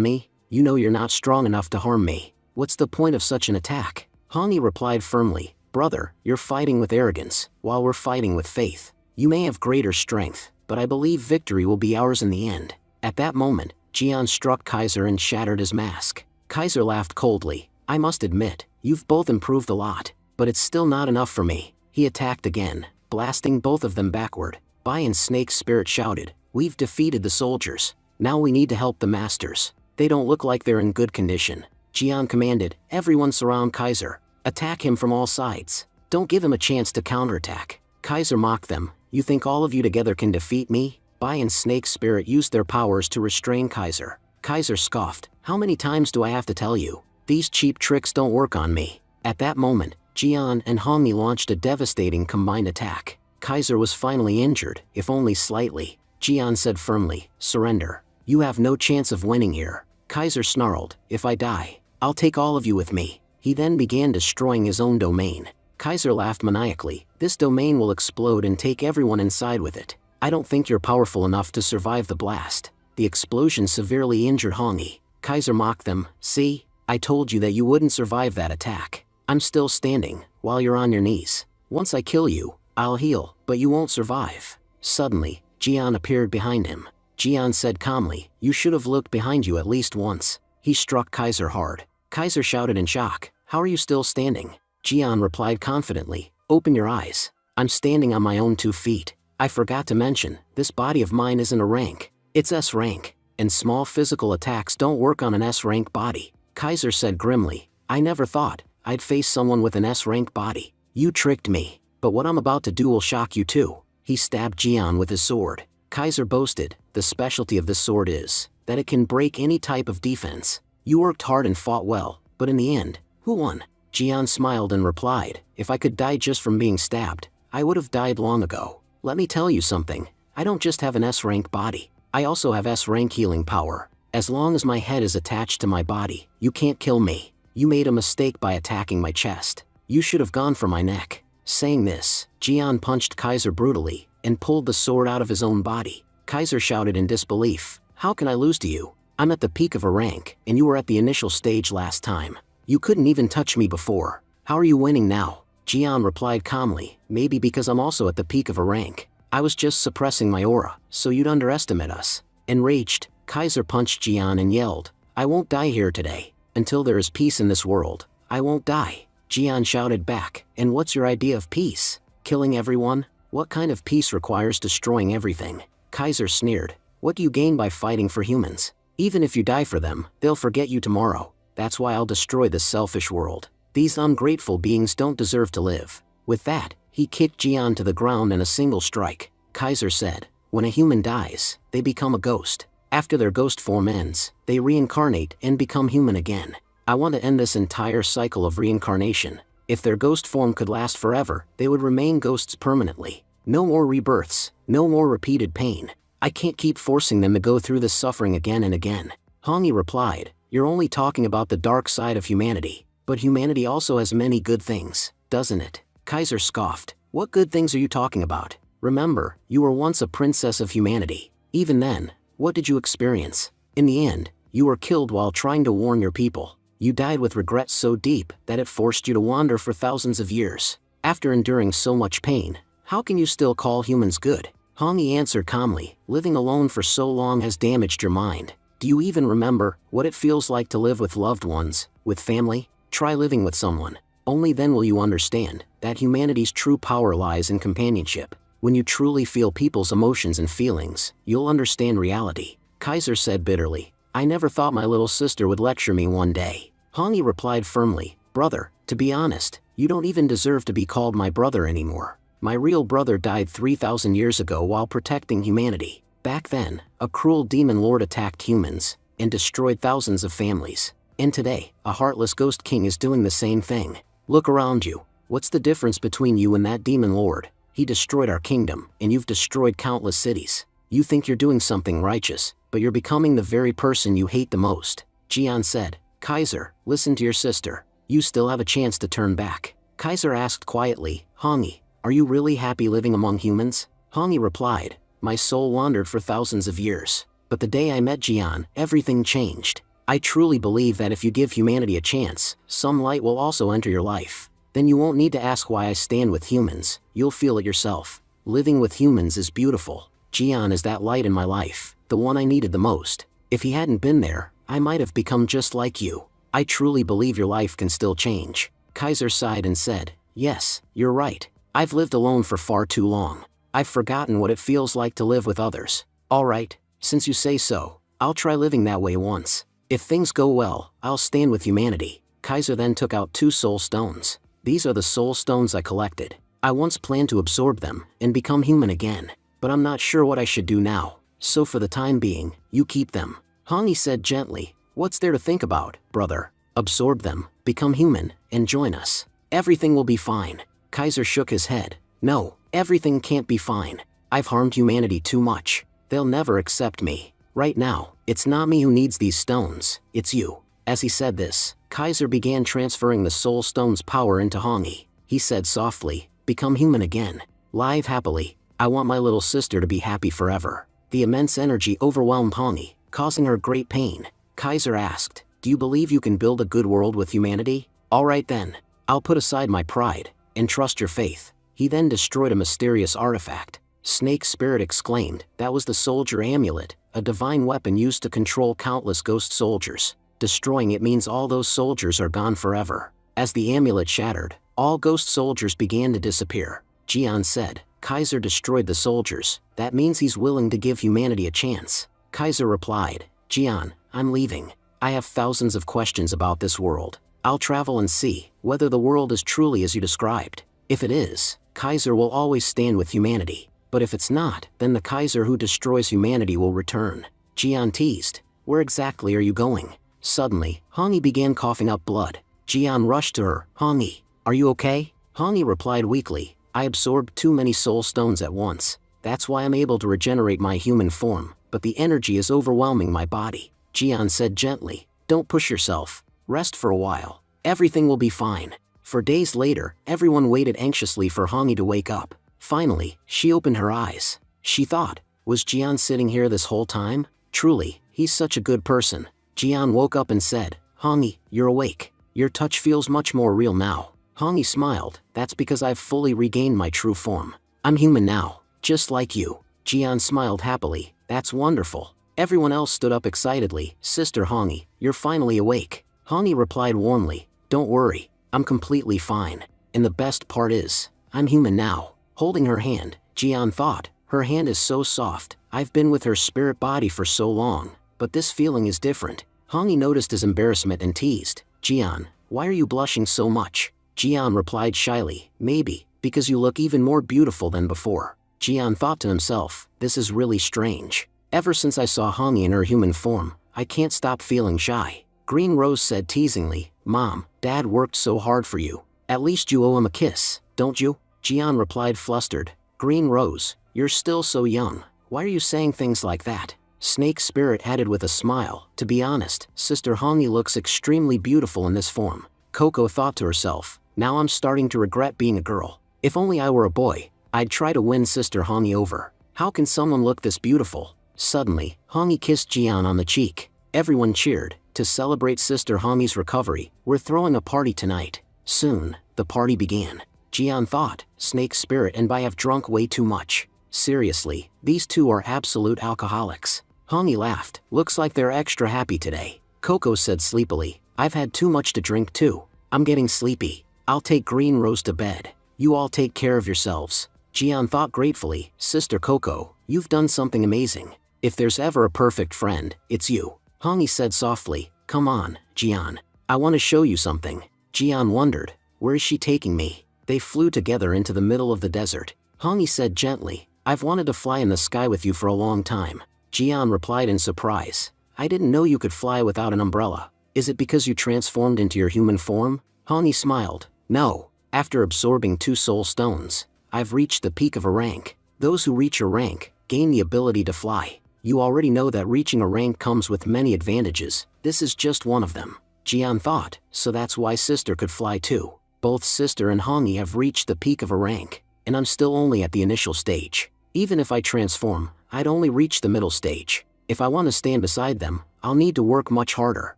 me? You know you're not strong enough to harm me. What's the point of such an attack? Hongyi replied firmly, brother, you're fighting with arrogance, while we're fighting with faith. You may have greater strength, but I believe victory will be ours in the end. At that moment, Jian struck Kaiser and shattered his mask. Kaiser laughed coldly, I must admit, you've both improved a lot, but it's still not enough for me. He attacked again, blasting both of them backward. Bai and Snake Spirit shouted, we've defeated the soldiers. Now we need to help the masters. They don't look like they're in good condition. Jian commanded, everyone surround Kaiser. Attack him from all sides. Don't give him a chance to counterattack. Kaiser mocked them, you think all of you together can defeat me? Bai and Snake Spirit used their powers to restrain Kaiser. Kaiser scoffed, how many times do I have to tell you? These cheap tricks don't work on me. At that moment, Jian and Hongyi launched a devastating combined attack. Kaiser was finally injured, if only slightly. Jian said firmly, surrender. You have no chance of winning here. Kaiser snarled, if I die, I'll take all of you with me. He then began destroying his own domain. Kaiser laughed maniacally, this domain will explode and take everyone inside with it. I don't think you're powerful enough to survive the blast. The explosion severely injured Hongi. Kaiser mocked them, see, I told you that you wouldn't survive that attack. I'm still standing, while you're on your knees. Once I kill you, I'll heal, but you won't survive. Suddenly, Jian appeared behind him. Jian said calmly, you should have looked behind you at least once. He struck Kaiser hard. Kaiser shouted in shock, how are you still standing? Jian replied confidently, open your eyes. I'm standing on my own 2 feet. I forgot to mention, this body of mine isn't a rank. It's S rank, and small physical attacks don't work on an S rank body. Kaiser said grimly, I never thought I'd face someone with an S rank body. You tricked me, but what I'm about to do will shock you too. He stabbed Jian with his sword. Kaiser boasted, the specialty of this sword is that it can break any type of defense. You worked hard and fought well, but in the end, who won? Jian smiled and replied, if I could die just from being stabbed, I would have died long ago. Let me tell you something, I don't just have an S rank body, I also have S rank healing power. As long as my head is attached to my body, you can't kill me. You made a mistake by attacking my chest. You should have gone for my neck. Saying this, Jian punched Kaiser brutally, and pulled the sword out of his own body. Kaiser shouted in disbelief, how can I lose to you? I'm at the peak of a rank, and you were at the initial stage last time. You couldn't even touch me before. How are you winning now? Jian replied calmly, maybe because I'm also at the peak of a rank. I was just suppressing my aura, so you'd underestimate us. Enraged, Kaiser punched Jian and yelled, I won't die here today. Until there is peace in this world, I won't die. Jian shouted back, and what's your idea of peace? Killing everyone? What kind of peace requires destroying everything? Kaiser sneered, what do you gain by fighting for humans? Even if you die for them, they'll forget you tomorrow. That's why I'll destroy this selfish world. These ungrateful beings don't deserve to live. With that, he kicked Jian to the ground in a single strike. Kaiser said, when a human dies, they become a ghost. After their ghost form ends, they reincarnate and become human again. I want to end this entire cycle of reincarnation. If their ghost form could last forever, they would remain ghosts permanently. No more rebirths, no more repeated pain. I can't keep forcing them to go through this suffering again and again. Hongi replied, you're only talking about the dark side of humanity, but humanity also has many good things, doesn't it? Kaiser scoffed, what good things are you talking about? Remember, you were once a princess of humanity. Even then, what did you experience? In the end, you were killed while trying to warn your people. You died with regret so deep that it forced you to wander for thousands of years. After enduring so much pain, how can you still call humans good? Hongi answered calmly, living alone for so long has damaged your mind. Do you even remember what it feels like to live with loved ones, with family? Try living with someone. Only then will you understand that humanity's true power lies in companionship. When you truly feel people's emotions and feelings, you'll understand reality. Kaiser said bitterly, I never thought my little sister would lecture me one day. Hongi replied firmly, brother, to be honest, you don't even deserve to be called my brother anymore. My real brother died 3,000 years ago while protecting humanity. Back then, a cruel demon lord attacked humans and destroyed thousands of families. And today, a heartless ghost king is doing the same thing. Look around you. What's the difference between you and that demon lord? He destroyed our kingdom, and you've destroyed countless cities. You think you're doing something righteous, but you're becoming the very person you hate the most. Jian said, Kaiser, listen to your sister. You still have a chance to turn back. Kaiser asked quietly, Hongi, are you really happy living among humans? Hongi replied, my soul wandered for thousands of years. But the day I met Jian, everything changed. I truly believe that if you give humanity a chance, some light will also enter your life. Then you won't need to ask why I stand with humans, you'll feel it yourself. Living with humans is beautiful. Jian is that light in my life, the one I needed the most. If he hadn't been there, I might have become just like you. I truly believe your life can still change. Kaiser sighed and said, yes, you're right. I've lived alone for far too long. I've forgotten what it feels like to live with others. Alright, since you say so, I'll try living that way once. If things go well, I'll stand with humanity. Kaiser then took out 2 soul stones. These are the soul stones I collected. I once planned to absorb them and become human again, but I'm not sure what I should do now. So for the time being, you keep them. Hongi said gently, what's there to think about, brother? Absorb them, become human, and join us. Everything will be fine. Kaiser shook his head. No, everything can't be fine. I've harmed humanity too much. They'll never accept me. Right now, It's not me who needs these stones, it's you. As he said this, Kaiser began transferring the soul stone's power into Hongi. He said softly, become human again. Live happily. I want my little sister to be happy forever. The immense energy overwhelmed Hongi, causing her great pain. Kaiser asked, do you believe you can build a good world with humanity? Alright then. I'll put aside my pride, and trust your faith. He then destroyed a mysterious artifact. Snake Spirit exclaimed, that was the soldier amulet, a divine weapon used to control countless ghost soldiers. Destroying it means all those soldiers are gone forever. As the amulet shattered, all ghost soldiers began to disappear. Jian said, Kaiser destroyed the soldiers, that means he's willing to give humanity a chance. Kaiser replied, Jian, I'm leaving. I have thousands of questions about this world. I'll travel and see whether the world is truly as you described. If it is, Kaiser will always stand with humanity. But if it's not, then the Kaiser who destroys humanity will return. Jian teased, where exactly are you going? Suddenly, Hongi began coughing up blood. Jian rushed to her, Hongi, are you okay? Hongi replied weakly, I absorbed too many soul stones at once. That's why I'm able to regenerate my human form, but the energy is overwhelming my body. Jian said gently, don't push yourself. Rest for a while. Everything will be fine. For days later, everyone waited anxiously for Hongi to wake up. Finally, she opened her eyes. She thought, was Jian sitting here this whole time? Truly, he's such a good person. Jian woke up and said, Hongi, you're awake. Your touch feels much more real now. Hongi smiled, that's because I've fully regained my true form. I'm human now, just like you. Jian smiled happily, that's wonderful. Everyone else stood up excitedly, Sister Hongi, you're finally awake. Hongi replied warmly, don't worry, I'm completely fine. And the best part is, I'm human now. Holding her hand, Jian thought, her hand is so soft, I've been with her spirit body for so long, but this feeling is different. Hongi noticed his embarrassment and teased, Jian, why are you blushing so much? Jian replied shyly, maybe, because you look even more beautiful than before. Jian thought to himself, this is really strange. Ever since I saw Hongi in her human form, I can't stop feeling shy. Green Rose said teasingly, Mom, Dad worked so hard for you. At least you owe him a kiss, don't you? Jian replied flustered, Green Rose, you're still so young. Why are you saying things like that? Snake Spirit added with a smile, to be honest, Sister Hongi looks extremely beautiful in this form. Coco thought to herself, now I'm starting to regret being a girl. If only I were a boy, I'd try to win Sister Hongi over. How can someone look this beautiful? Suddenly, Hongi kissed Jian on the cheek. Everyone cheered. To celebrate Sister Hongi's recovery, we're throwing a party tonight. Soon, the party began. Jian thought, Snake Spirit and I have drunk way too much. Seriously, these two are absolute alcoholics. Hongi laughed, looks like they're extra happy today. Coco said sleepily, I've had too much to drink too. I'm getting sleepy. I'll take Green Rose to bed. You all take care of yourselves. Jian thought gratefully, Sister Coco, you've done something amazing. If there's ever a perfect friend, it's you. Hongi said softly, come on, Jian. I want to show you something. Jian wondered, where is she taking me? They flew together into the middle of the desert. Hongi said gently, I've wanted to fly in the sky with you for a long time. Jian replied in surprise, I didn't know you could fly without an umbrella. Is it because you transformed into your human form? Hongi smiled, no. After absorbing 2 soul stones, I've reached the peak of a rank. Those who reach a rank, gain the ability to fly. You already know that reaching a rank comes with many advantages. This is just one of them. Jian thought, so that's why Sister could fly too. Both Sister and Hongi have reached the peak of a rank, and I'm still only at the initial stage. Even if I transform, I'd only reach the middle stage. If I want to stand beside them, I'll need to work much harder.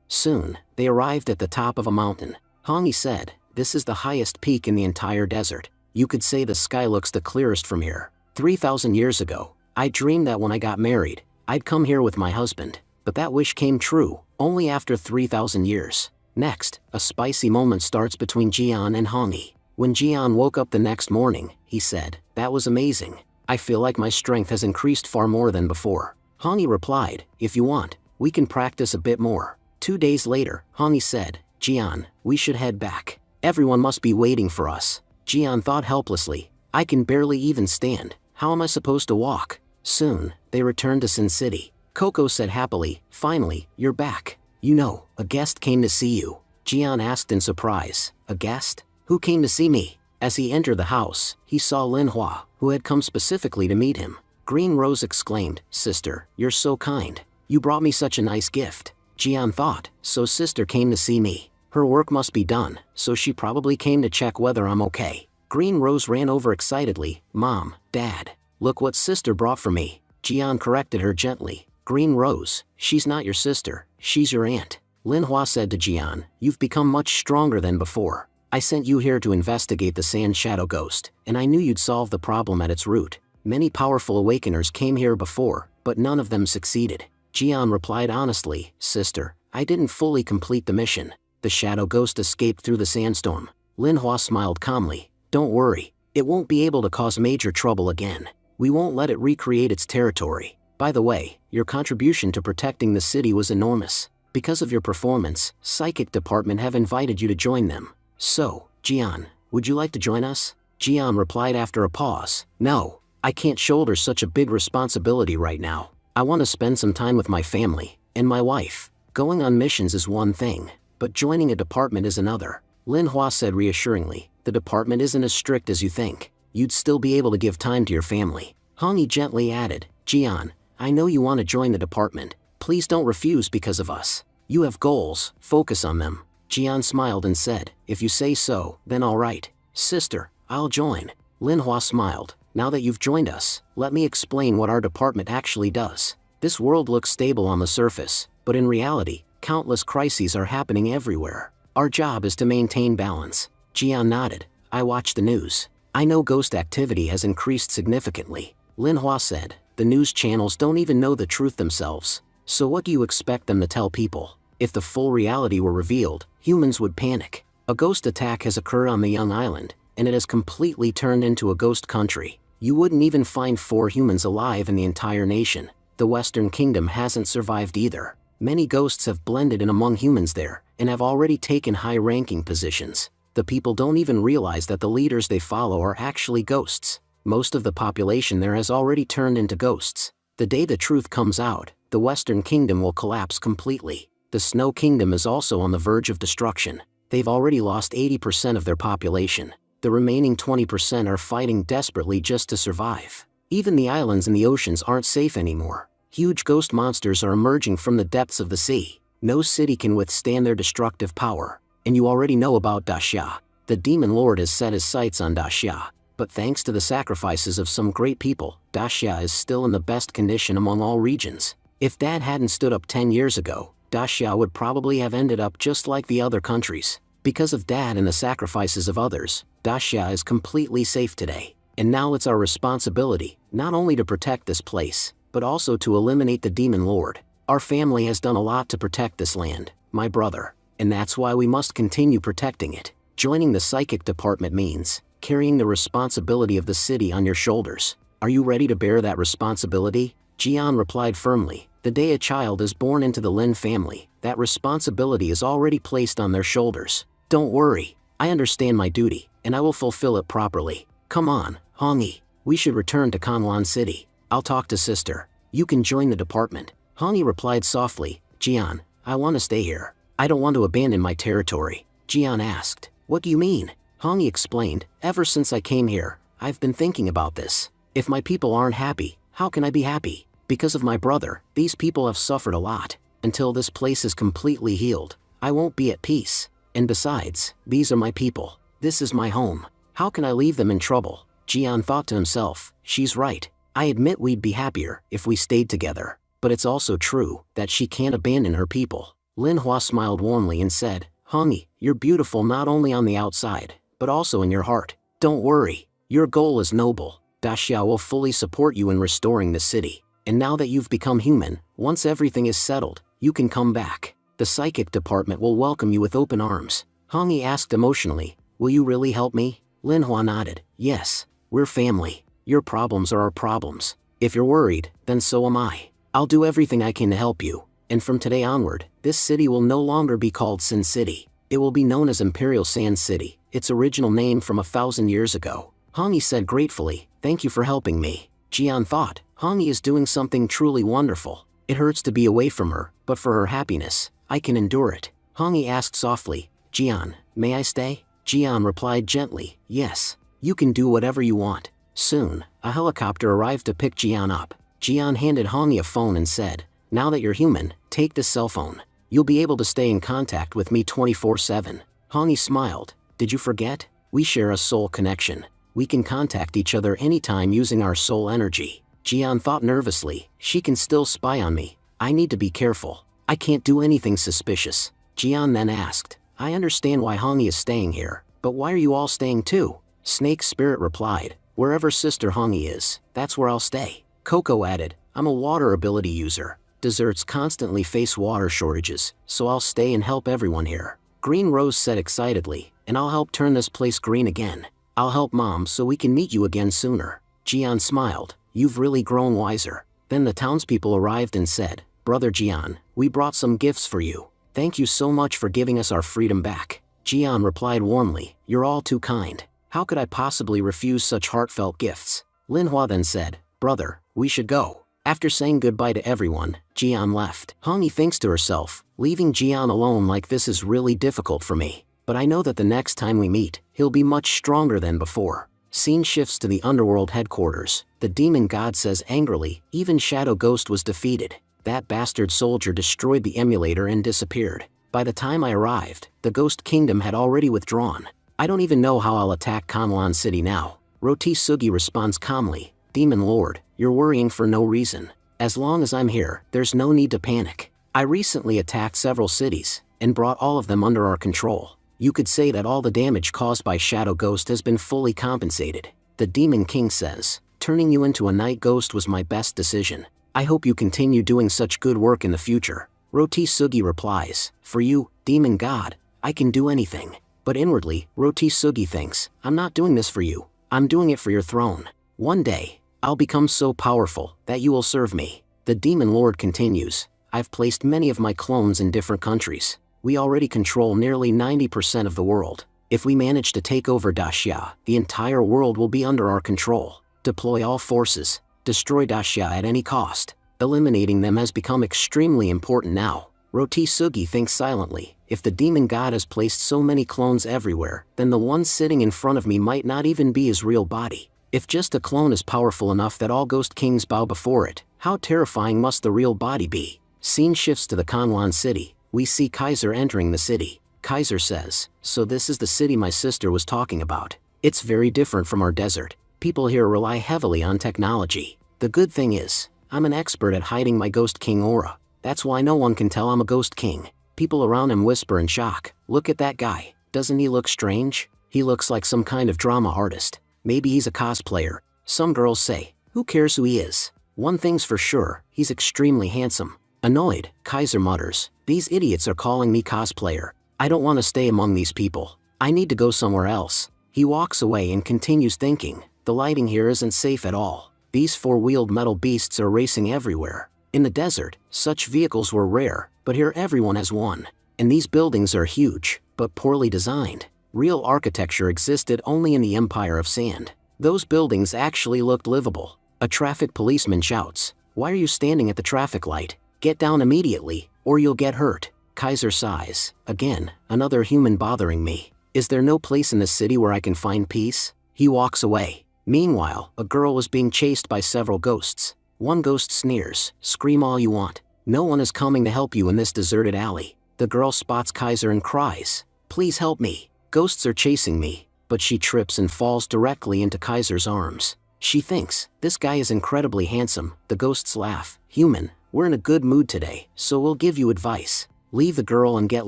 Soon, they arrived at the top of a mountain. Hongi said, this is the highest peak in the entire desert. You could say the sky looks the clearest from here. 3,000 years ago, I dreamed that when I got married, I'd come here with my husband. But that wish came true, only after 3,000 years. Next, a spicy moment starts between Jian and Hongi. When Jian woke up the next morning, he said, that was amazing. I feel like my strength has increased far more than before. Hongi replied, if you want, we can practice a bit more. 2 days later, Hongi said, Jian, we should head back. Everyone must be waiting for us. Jian thought helplessly, I can barely even stand. How am I supposed to walk? Soon, they returned to Sin City. Coco said happily, finally, you're back. You know, a guest came to see you. Jian asked in surprise, a guest? Who came to see me? As he entered the house, he saw Linhua, who had come specifically to meet him. Green Rose exclaimed, Sister, you're so kind. You brought me such a nice gift. Jian thought, so sister came to see me. Her work must be done, so she probably came to check whether I'm okay. Green Rose ran over excitedly. Mom, Dad, look what sister brought for me. Jian corrected her gently. Green Rose, she's not your sister, she's your aunt. Linhua said to Jian, you've become much stronger than before. I sent you here to investigate the Sand Shadow Ghost, and I knew you'd solve the problem at its root. Many powerful awakeners came here before, but none of them succeeded. Jian replied honestly, Sister, I didn't fully complete the mission. The Shadow Ghost escaped through the sandstorm. Linhua smiled calmly. Don't worry, it won't be able to cause major trouble again. We won't let it recreate its territory. By the way, your contribution to protecting the city was enormous. Because of your performance, Psychic Department have invited you to join them. So, Jian, would you like to join us? Jian replied after a pause. No, I can't shoulder such a big responsibility right now. I want to spend some time with my family and my wife. Going on missions is one thing, but joining a department is another. Linhua said reassuringly, the department isn't as strict as you think. You'd still be able to give time to your family. Hongyi gently added, Jian, I know you want to join the department. Please don't refuse because of us. You have goals, focus on them. Jian smiled and said, if you say so, then all right. Sister, I'll join. Linhua smiled. Now that you've joined us, let me explain what our department actually does. This world looks stable on the surface, but in reality, countless crises are happening everywhere. Our job is to maintain balance. Jian nodded. I watch the news. I know ghost activity has increased significantly. Linhua said, the news channels don't even know the truth themselves. So what do you expect them to tell people? If the full reality were revealed, humans would panic. A ghost attack has occurred on the young island, and it has completely turned into a ghost country. You wouldn't even find 4 humans alive in the entire nation. The Western Kingdom hasn't survived either. Many ghosts have blended in among humans there, and have already taken high-ranking positions. The people don't even realize that the leaders they follow are actually ghosts. Most of the population there has already turned into ghosts. The day the truth comes out, the Western Kingdom will collapse completely. The Snow Kingdom is also on the verge of destruction. They've already lost 80% of their population. The remaining 20% are fighting desperately just to survive. Even the islands and the oceans aren't safe anymore. Huge ghost monsters are emerging from the depths of the sea. No city can withstand their destructive power. And you already know about Daxia. The Demon Lord has set his sights on Daxia. But thanks to the sacrifices of some great people, Daxia is still in the best condition among all regions. If Dad hadn't stood up 10 years ago, Daxia would probably have ended up just like the other countries. Because of Dad and the sacrifices of others, Daxia is completely safe today. And now it's our responsibility, not only to protect this place, but also to eliminate the Demon Lord. Our family has done a lot to protect this land, my brother, and that's why we must continue protecting it. Joining the Psychic Department means carrying the responsibility of the city on your shoulders. Are you ready to bear that responsibility? Jian replied firmly. The day a child is born into the Lin family, that responsibility is already placed on their shoulders. Don't worry, I understand my duty, and I will fulfill it properly. Come on, Hongyi, we should return to Kanlan City. I'll talk to sister. You can join the department. Hongyi replied softly. Jian, I want to stay here. I don't want to abandon my territory. Jian asked, what do you mean? Hongyi explained, ever since I came here, I've been thinking about this. If my people aren't happy, how can I be happy? Because of my brother, these people have suffered a lot. Until this place is completely healed, I won't be at peace. And besides, these are my people. This is my home. How can I leave them in trouble? Jian thought to himself, she's right. I admit we'd be happier if we stayed together. But it's also true that she can't abandon her people. Linhua smiled warmly and said, Hongyi, you're beautiful not only on the outside, but also in your heart. Don't worry, your goal is noble. Daxia will fully support you in restoring the city. And now that you've become human, once everything is settled, you can come back. The Psychic Department will welcome you with open arms. Hongyi asked emotionally, will you really help me? Linhua nodded, yes, we're family. Your problems are our problems. If you're worried, then so am I. I'll do everything I can to help you. And from today onward, this city will no longer be called Sin City. It will be known as Imperial Sand City, its original name from 1,000 years ago. Hongyi said gratefully, thank you for helping me. Jian thought, Hongyi is doing something truly wonderful. It hurts to be away from her, but for her happiness, I can endure it. Hongyi asked softly, Jian, may I stay? Jian replied gently, yes, you can do whatever you want. Soon, a helicopter arrived to pick Jian up. Jian handed Hongyi a phone and said, Now that you're human, take this cell phone. You'll be able to stay in contact with me 24/7. Hongi smiled. Did you forget? We share a soul connection. We can contact each other anytime using our soul energy. Jian thought nervously. She can still spy on me. I need to be careful. I can't do anything suspicious. Jian then asked, I understand why Hongi is staying here, but why are you all staying too? Snake Spirit replied, wherever Sister Hongi is, that's where I'll stay. Coco added, I'm a water ability user. Deserts constantly face water shortages, so I'll stay and help everyone here. Green Rose said excitedly, and I'll help turn this place green again. I'll help Mom so we can meet you again sooner. Jian smiled, you've really grown wiser. Then the townspeople arrived and said, Brother Jian, we brought some gifts for you. Thank you so much for giving us our freedom back. Jian replied warmly, you're all too kind. How could I possibly refuse such heartfelt gifts? Linhua then said, Brother, we should go. After saying goodbye to everyone, Jian left. Hongi thinks to herself, leaving Jian alone like this is really difficult for me. But I know that the next time we meet, he'll be much stronger than before. Scene shifts to the underworld headquarters. The demon god says angrily, even Shadow Ghost was defeated. That bastard soldier destroyed the emulator and disappeared. By the time I arrived, the Ghost Kingdom had already withdrawn. I don't even know how I'll attack Kanlan City now. Roti Sugi responds calmly, Demon Lord, you're worrying for no reason. As long as I'm here, there's no need to panic. I recently attacked several cities, and brought all of them under our control. You could say that all the damage caused by Shadow Ghost has been fully compensated. The Demon King says, turning you into a night ghost was my best decision. I hope you continue doing such good work in the future. Roti Sugi replies, for you, Demon God, I can do anything. But inwardly, Roti Sugi thinks, I'm not doing this for you. I'm doing it for your throne. One day, I'll become so powerful that you will serve me. The Demon Lord continues, I've placed many of my clones in different countries. We already control nearly 90% of the world. If we manage to take over Daxia, the entire world will be under our control. Deploy all forces. Destroy Daxia at any cost. Eliminating them has become extremely important now. Roti Sugi thinks silently, if the demon god has placed so many clones everywhere, then the one sitting in front of me might not even be his real body. If just a clone is powerful enough that all ghost kings bow before it, how terrifying must the real body be? Scene shifts to the Kanlan city. We see Kaiser entering the city. Kaiser says, so this is the city my sister was talking about. It's very different from our desert. People here rely heavily on technology. The good thing is, I'm an expert at hiding my ghost king aura. That's why no one can tell I'm a ghost king. People around him whisper in shock, look at that guy. Doesn't he look strange? He looks like some kind of drama artist. Maybe he's a cosplayer. Some girls say, who cares who he is? One thing's for sure, he's extremely handsome. Annoyed, Kaiser mutters, these idiots are calling me cosplayer. I don't want to stay among these people. I need to go somewhere else. He walks away and continues thinking, the lighting here isn't safe at all. These four-wheeled metal beasts are racing everywhere. In the desert, such vehicles were rare, but here everyone has one. And these buildings are huge, but poorly designed. Real architecture existed only in the Empire of Sand. Those buildings actually looked livable. A traffic policeman shouts, why are you standing at the traffic light? Get down immediately, or you'll get hurt. Kaiser sighs, again, another human bothering me. Is there no place in the city where I can find peace? He walks away. Meanwhile, a girl was being chased by several ghosts. One ghost sneers, scream all you want. No one is coming to help you in this deserted alley. The girl spots Kaiser and cries, please help me. Ghosts are chasing me, but she trips and falls directly into Kaiser's arms. She thinks, this guy is incredibly handsome. The ghosts laugh, human, we're in a good mood today, so we'll give you advice. Leave the girl and get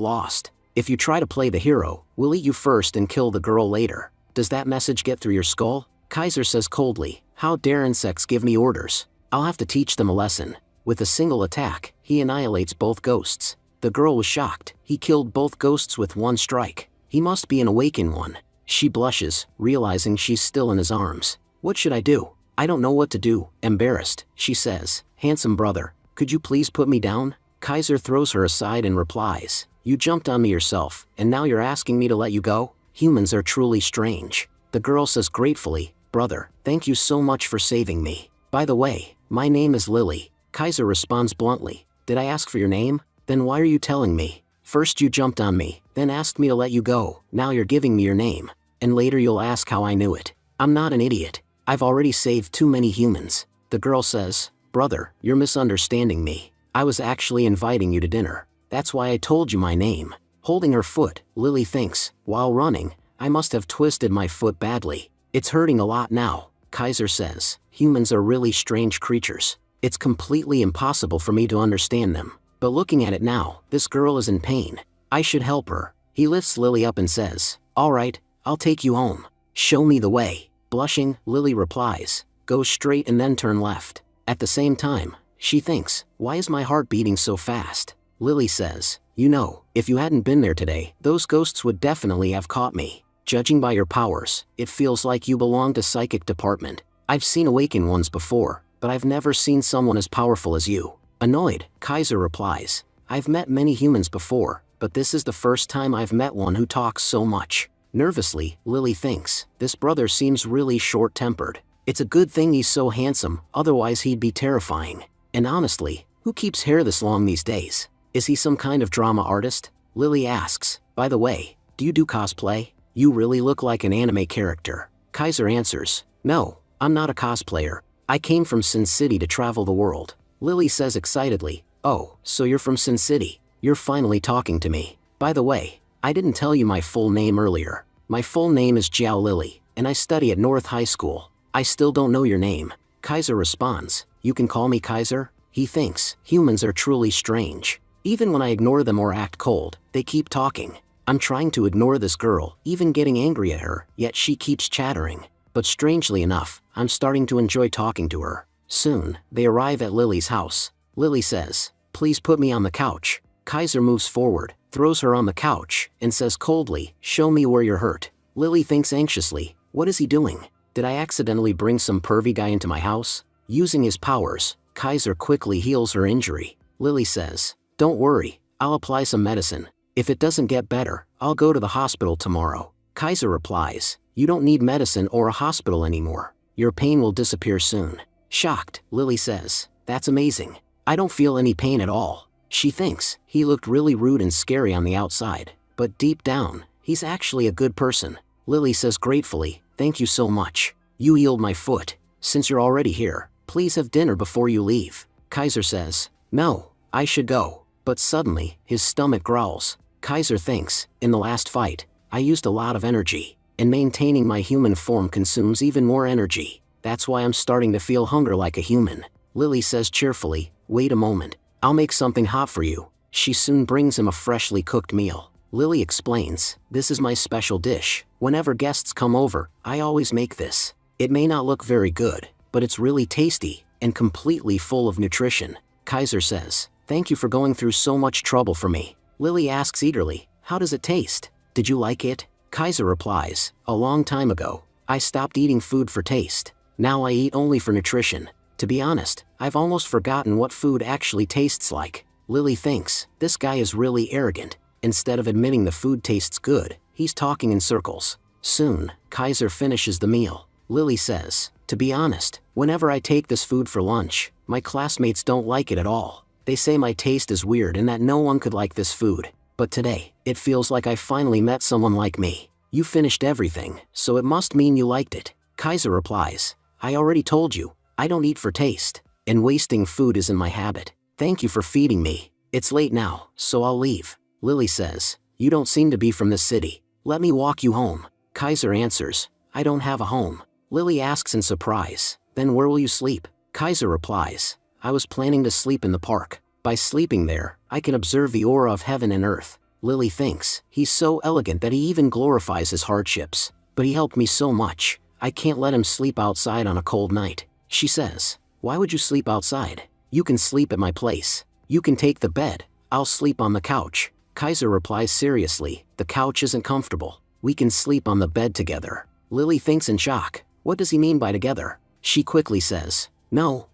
lost. If you try to play the hero, we'll eat you first and kill the girl later. Does that message get through your skull? Kaiser says coldly, how dare insects give me orders? I'll have to teach them a lesson. With a single attack, he annihilates both ghosts. The girl was shocked. He killed both ghosts with one strike. He must be an awakened one. She blushes, realizing she's still in his arms. What should I do? I don't know what to do. Embarrassed, she says, handsome brother, could you please put me down? Kaiser throws her aside and replies, you jumped on me yourself, and now you're asking me to let you go? Humans are truly strange. The girl says gratefully, brother, thank you so much for saving me. By the way, my name is Lily. Kaiser responds bluntly, did I ask for your name? Then why are you telling me? First you jumped on me, then asked me to let you go, now you're giving me your name. And later you'll ask how I knew it. I'm not an idiot. I've already saved too many humans. The girl says, brother, you're misunderstanding me. I was actually inviting you to dinner. That's why I told you my name. Holding her foot, Lily thinks, while running, I must have twisted my foot badly. It's hurting a lot now, Kaiser says. Humans are really strange creatures. It's completely impossible for me to understand them. But looking at it now, this girl is in pain. I should help her. He lifts Lily up and says, all right, I'll take you home. Show me the way. Blushing, Lily replies, go straight and then turn left. At the same time, she thinks, why is my heart beating so fast? Lily says, you know, if you hadn't been there today, those ghosts would definitely have caught me. Judging by your powers, it feels like you belong to psychic department. I've seen awakened ones before, but I've never seen someone as powerful as you. Annoyed, Kaiser replies, I've met many humans before, but this is the first time I've met one who talks so much. Nervously, Lily thinks, this brother seems really short-tempered. It's a good thing he's so handsome, otherwise he'd be terrifying. And honestly, who keeps hair this long these days? Is he some kind of drama artist? Lily asks, by the way, do you do cosplay? You really look like an anime character. Kaiser answers, no, I'm not a cosplayer. I came from Sin City to travel the world. Lily says excitedly, oh, so you're from Sin City. You're finally talking to me. By the way, I didn't tell you my full name earlier. My full name is Jiao Lily, and I study at North High School. I still don't know your name. Kaiser responds, you can call me Kaiser? He thinks, humans are truly strange. Even when I ignore them or act cold, they keep talking. I'm trying to ignore this girl, even getting angry at her, yet she keeps chattering. But strangely enough, I'm starting to enjoy talking to her. Soon, they arrive at Lily's house. Lily says, please put me on the couch. Kaiser moves forward, throws her on the couch, and says coldly, show me where you're hurt. Lily thinks anxiously, what is he doing? Did I accidentally bring some pervy guy into my house? Using his powers, Kaiser quickly heals her injury. Lily says, don't worry, I'll apply some medicine. If it doesn't get better, I'll go to the hospital tomorrow. Kaiser replies, you don't need medicine or a hospital anymore. Your pain will disappear soon. Shocked, Lily says, that's amazing. I don't feel any pain at all. She thinks, he looked really rude and scary on the outside, but deep down, he's actually a good person. Lily says gratefully, thank you so much. You healed my foot. Since you're already here, please have dinner before you leave. Kaiser says, no, I should go. But suddenly, his stomach growls. Kaiser thinks, in the last fight, I used a lot of energy, and maintaining my human form consumes even more energy. That's why I'm starting to feel hunger like a human. Lily says cheerfully, wait a moment, I'll make something hot for you. She soon brings him a freshly cooked meal. Lily explains, this is my special dish. Whenever guests come over, I always make this. It may not look very good, but it's really tasty, and completely full of nutrition. Kaiser says, thank you for going through so much trouble for me. Lily asks eagerly, how does it taste? Did you like it? Kaiser replies, a long time ago, I stopped eating food for taste. Now I eat only for nutrition. To be honest, I've almost forgotten what food actually tastes like. Lily thinks, this guy is really arrogant. Instead of admitting the food tastes good, he's talking in circles. Soon, Kaiser finishes the meal. Lily says, to be honest, whenever I take this food for lunch, my classmates don't like it at all. They say my taste is weird and that no one could like this food. But today, it feels like I finally met someone like me. You finished everything, so it must mean you liked it. Kaiser replies, I already told you, I don't eat for taste, and wasting food isn't my habit. Thank you for feeding me. It's late now, so I'll leave. Lily says, you don't seem to be from this city. Let me walk you home. Kaiser answers, I don't have a home. Lily asks in surprise, then where will you sleep? Kaiser replies, I was planning to sleep in the park. By sleeping there, I can observe the aura of heaven and earth. Lily thinks, he's so elegant that he even glorifies his hardships. But he helped me so much, I can't let him sleep outside on a cold night. She says, why would you sleep outside? You can sleep at my place. You can take the bed. I'll sleep on the couch. Kaiser replies seriously, the couch isn't comfortable. We can sleep on the bed together. Lily thinks in shock, what does he mean by together? She quickly says, no,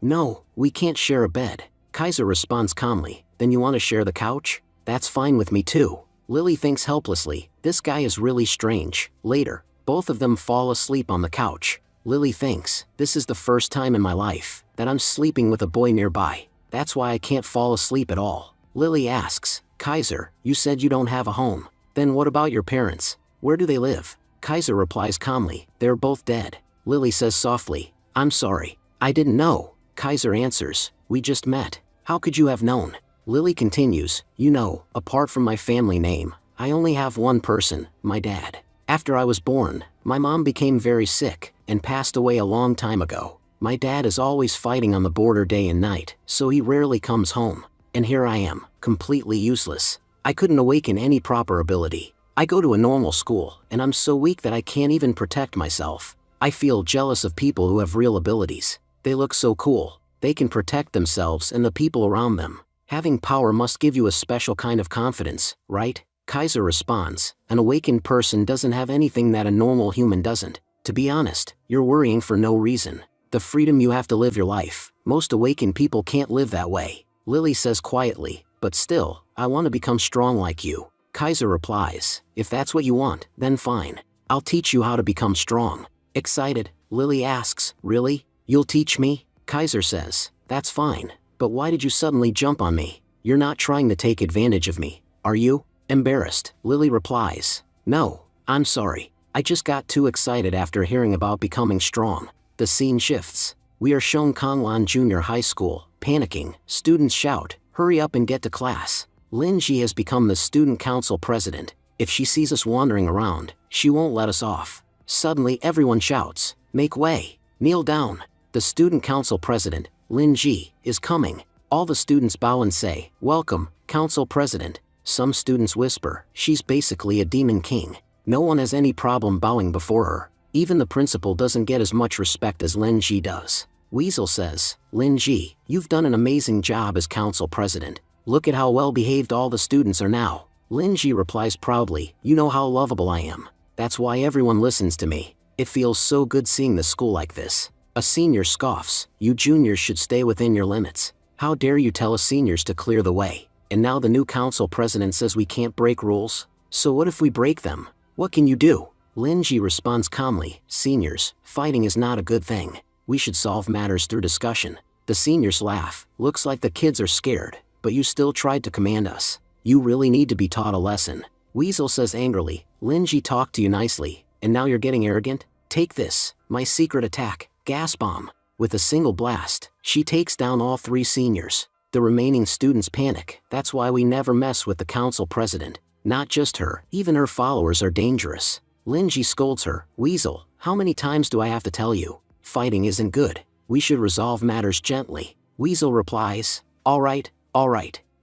we can't share a bed. Kaiser responds calmly, then you want to share the couch? That's fine with me too. Lily thinks helplessly, this guy is really strange. Later, both of them fall asleep on the couch. Lily thinks, this is the first time in my life that I'm sleeping with a boy nearby. That's why I can't fall asleep at all. Lily asks, Kaiser, you said you don't have a home. Then what about your parents? Where do they live? Kaiser replies calmly, they're both dead. Lily says softly, I'm sorry, I didn't know. Kaiser answers, we just met. How could you have known? Lily continues, you know, apart from my family name, I only have one person, my dad. After I was born, my mom became very sick and passed away a long time ago. My dad is always fighting on the border day and night, so he rarely comes home. And here I am, completely useless. I couldn't awaken any proper ability. I go to a normal school, and I'm so weak that I can't even protect myself. I feel jealous of people who have real abilities. They look so cool. They can protect themselves and the people around them. Having power must give you a special kind of confidence, right? Kaiser responds, an awakened person doesn't have anything that a normal human doesn't. To be honest, you're worrying for no reason. The freedom you have to live your life, most awakened people can't live that way. Lily says quietly, but still, I want to become strong like you. Kaiser replies, if that's what you want, then fine. I'll teach you how to become strong. Excited, Lily asks, really? You'll teach me? Kaiser says, that's fine, but why did you suddenly jump on me? You're not trying to take advantage of me, are you? Embarrassed, Lily replies, no, I'm sorry. I just got too excited after hearing about becoming strong. The scene shifts. We are shown Kangwon Junior High School, panicking. Students shout, hurry up and get to class. Lin Ji has become the student council president. If she sees us wandering around, she won't let us off. Suddenly everyone shouts, make way, kneel down. The student council president, Lin Ji, is coming. All the students bow and say, welcome, council president. Some students whisper, she's basically a demon king. No one has any problem bowing before her. Even the principal doesn't get as much respect as Lin Ji does. Weasel says, Lin Ji, you've done an amazing job as council president. Look at how well behaved all the students are now. Lin Ji replies proudly, you know how lovable I am. That's why everyone listens to me. It feels so good seeing the school like this. A senior scoffs, you juniors should stay within your limits. How dare you tell us seniors to clear the way? And now the new council president says we can't break rules? So what if we break them? What can you do? Lin Ji responds calmly, seniors, fighting is not a good thing. We should solve matters through discussion. The seniors laugh, looks like the kids are scared, but you still tried to command us. You really need to be taught a lesson. Weasel says angrily, Lin Ji talked to you nicely, and now you're getting arrogant? Take this, my secret attack, gas bomb. With a single blast, she takes down all three seniors. The remaining students panic. That's why we never mess with the council president. Not just her, even her followers are dangerous. Lin Ji scolds her, Weasel, how many times do I have to tell you? Fighting isn't good. We should resolve matters gently. Weasel replies, all right,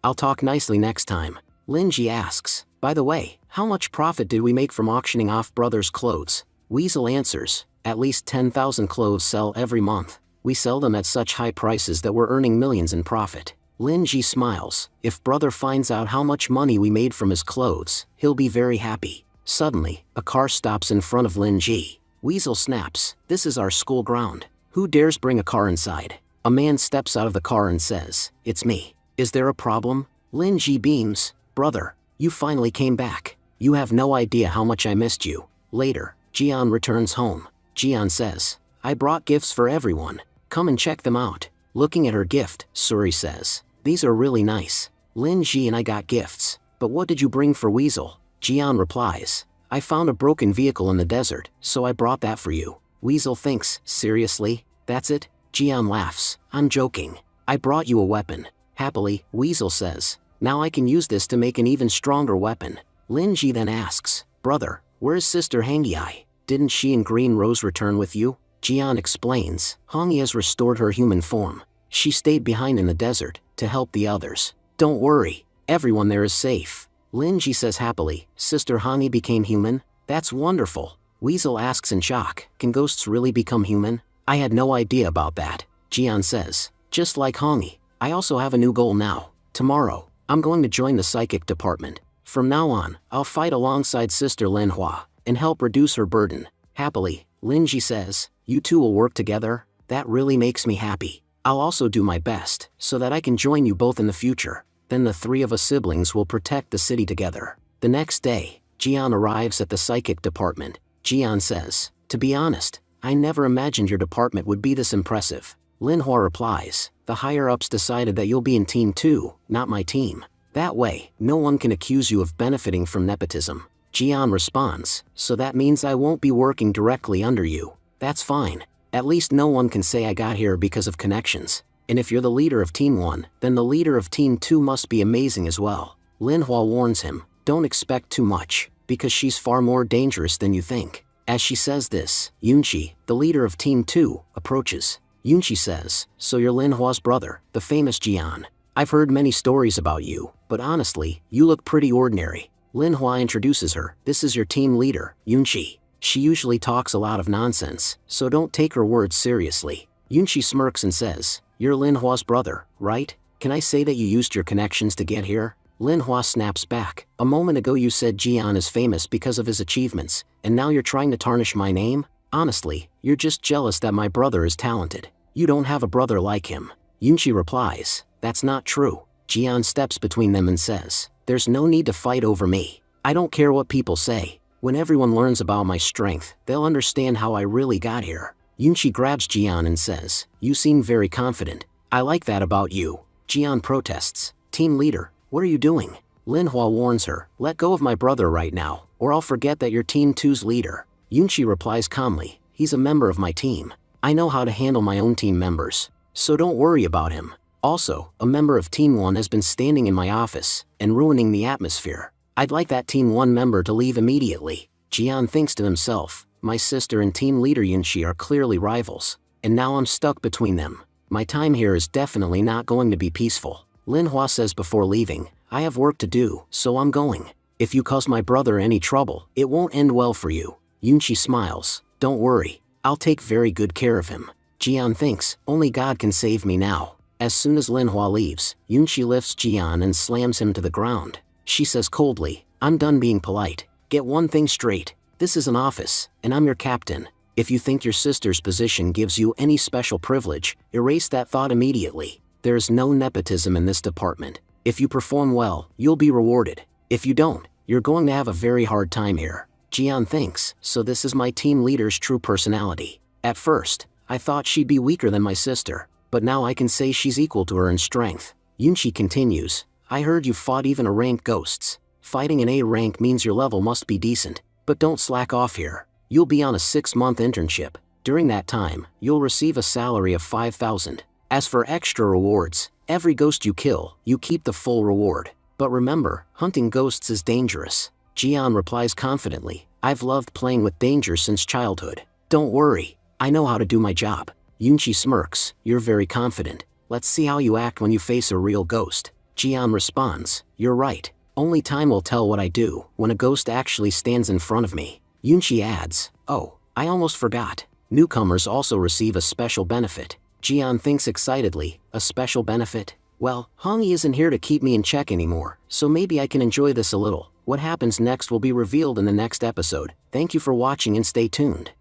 I'll talk nicely next time. Lin Ji asks, by the way, how much profit did we make from auctioning off brothers' clothes? Weasel answers, at least 10,000 clothes sell every month. We sell them at such high prices that we're earning millions in profit. Lin Ji smiles, if brother finds out how much money we made from his clothes, he'll be very happy. Suddenly, a car stops in front of Lin Ji. Weasel snaps, this is our school ground. Who dares bring a car inside? A man steps out of the car and says, it's me. Is there a problem? Lin Ji beams, brother, you finally came back. You have no idea how much I missed you. Later, Jian returns home. Jian says, I brought gifts for everyone. Come and check them out. Looking at her gift, Suri says, these are really nice. Lin Ji and I got gifts, but what did you bring for Weasel? Jian replies, I found a broken vehicle in the desert, so I brought that for you. Weasel thinks, seriously? That's it? Jian laughs, I'm joking. I brought you a weapon. Happily, Weasel says, now I can use this to make an even stronger weapon. Lin Ji then asks, brother, where's sister Hangyai? Didn't she and Green Rose return with you? Jian explains, Hangi has restored her human form. She stayed behind in the desert to help the others. Don't worry, everyone there is safe. Lin Ji says happily, Sister Hangi became human? That's wonderful. Weasel asks in shock, can ghosts really become human? I had no idea about that. Jian says, just like Hangi, I also have a new goal now. Tomorrow, I'm going to join the psychic department. From now on, I'll fight alongside Sister Linhua and help reduce her burden. Happily, Lin Ji says, you two will work together? That really makes me happy. I'll also do my best, so that I can join you both in the future. Then the three of us siblings will protect the city together. The next day, Jian arrives at the psychic department. Jian says, to be honest, I never imagined your department would be this impressive. Linhua replies, the higher-ups decided that you'll be in Team 2, not my team. That way, no one can accuse you of benefiting from nepotism. Jian responds, so that means I won't be working directly under you. That's fine. At least no one can say I got here because of connections. And if you're the leader of Team 1, then the leader of Team 2 must be amazing as well. Linhua warns him, don't expect too much, because she's far more dangerous than you think. As she says this, Yunqi, the leader of Team 2, approaches. Yunqi says, so you're Linhua's brother, the famous Jian. I've heard many stories about you, but honestly, you look pretty ordinary. Linhua introduces her, this is your team leader, Yunqi. She usually talks a lot of nonsense, so don't take her words seriously. Yunqi smirks and says, you're Linhua's brother, right? Can I say that you used your connections to get here? Linhua snaps back, a moment ago you said Jian is famous because of his achievements, and now you're trying to tarnish my name? Honestly, you're just jealous that my brother is talented. You don't have a brother like him. Yunqi replies, that's not true. Jian steps between them and says, there's no need to fight over me. I don't care what people say. When everyone learns about my strength, they'll understand how I really got here. Yunqi grabs Jian and says, you seem very confident. I like that about you. Jian protests, team leader, what are you doing? Linhua warns her, let go of my brother right now, or I'll forget that you're Team 2's leader. Yunqi replies calmly, he's a member of my team. I know how to handle my own team members, so don't worry about him. Also, a member of Team 1 has been standing in my office and ruining the atmosphere. I'd like that Team 1 member to leave immediately. Jian thinks to himself, my sister and team leader Yunqi are clearly rivals, and now I'm stuck between them. My time here is definitely not going to be peaceful. Linhua says before leaving, I have work to do, so I'm going. If you cause my brother any trouble, it won't end well for you. Yunqi smiles, don't worry, I'll take very good care of him. Jian thinks, only God can save me now. As soon as Linhua leaves, Yunqi lifts Jian and slams him to the ground. She says coldly, I'm done being polite. Get one thing straight, this is an office, and I'm your captain. If you think your sister's position gives you any special privilege, erase that thought immediately. There is no nepotism in this department. If you perform well, you'll be rewarded. If you don't, you're going to have a very hard time here. Jian thinks, so this is my team leader's true personality. At first, I thought she'd be weaker than my sister, but now I can say she's equal to her in strength. Yunqi continues, I heard you fought even a ranked ghosts. Fighting an A rank means your level must be decent, but don't slack off here. You'll be on a 6-month internship. During that time, you'll receive a salary of 5,000. As for extra rewards, every ghost you kill, you keep the full reward. But remember, hunting ghosts is dangerous. Jian replies confidently, I've loved playing with danger since childhood. Don't worry, I know how to do my job. Yunqi smirks, you're very confident. Let's see how you act when you face a real ghost. Jian responds, you're right. Only time will tell what I do when a ghost actually stands in front of me. Yunqi adds, oh, I almost forgot. Newcomers also receive a special benefit. Jian thinks excitedly, a special benefit? Well, Hongyi isn't here to keep me in check anymore, so maybe I can enjoy this a little. What happens next will be revealed in the next episode. Thank you for watching and stay tuned.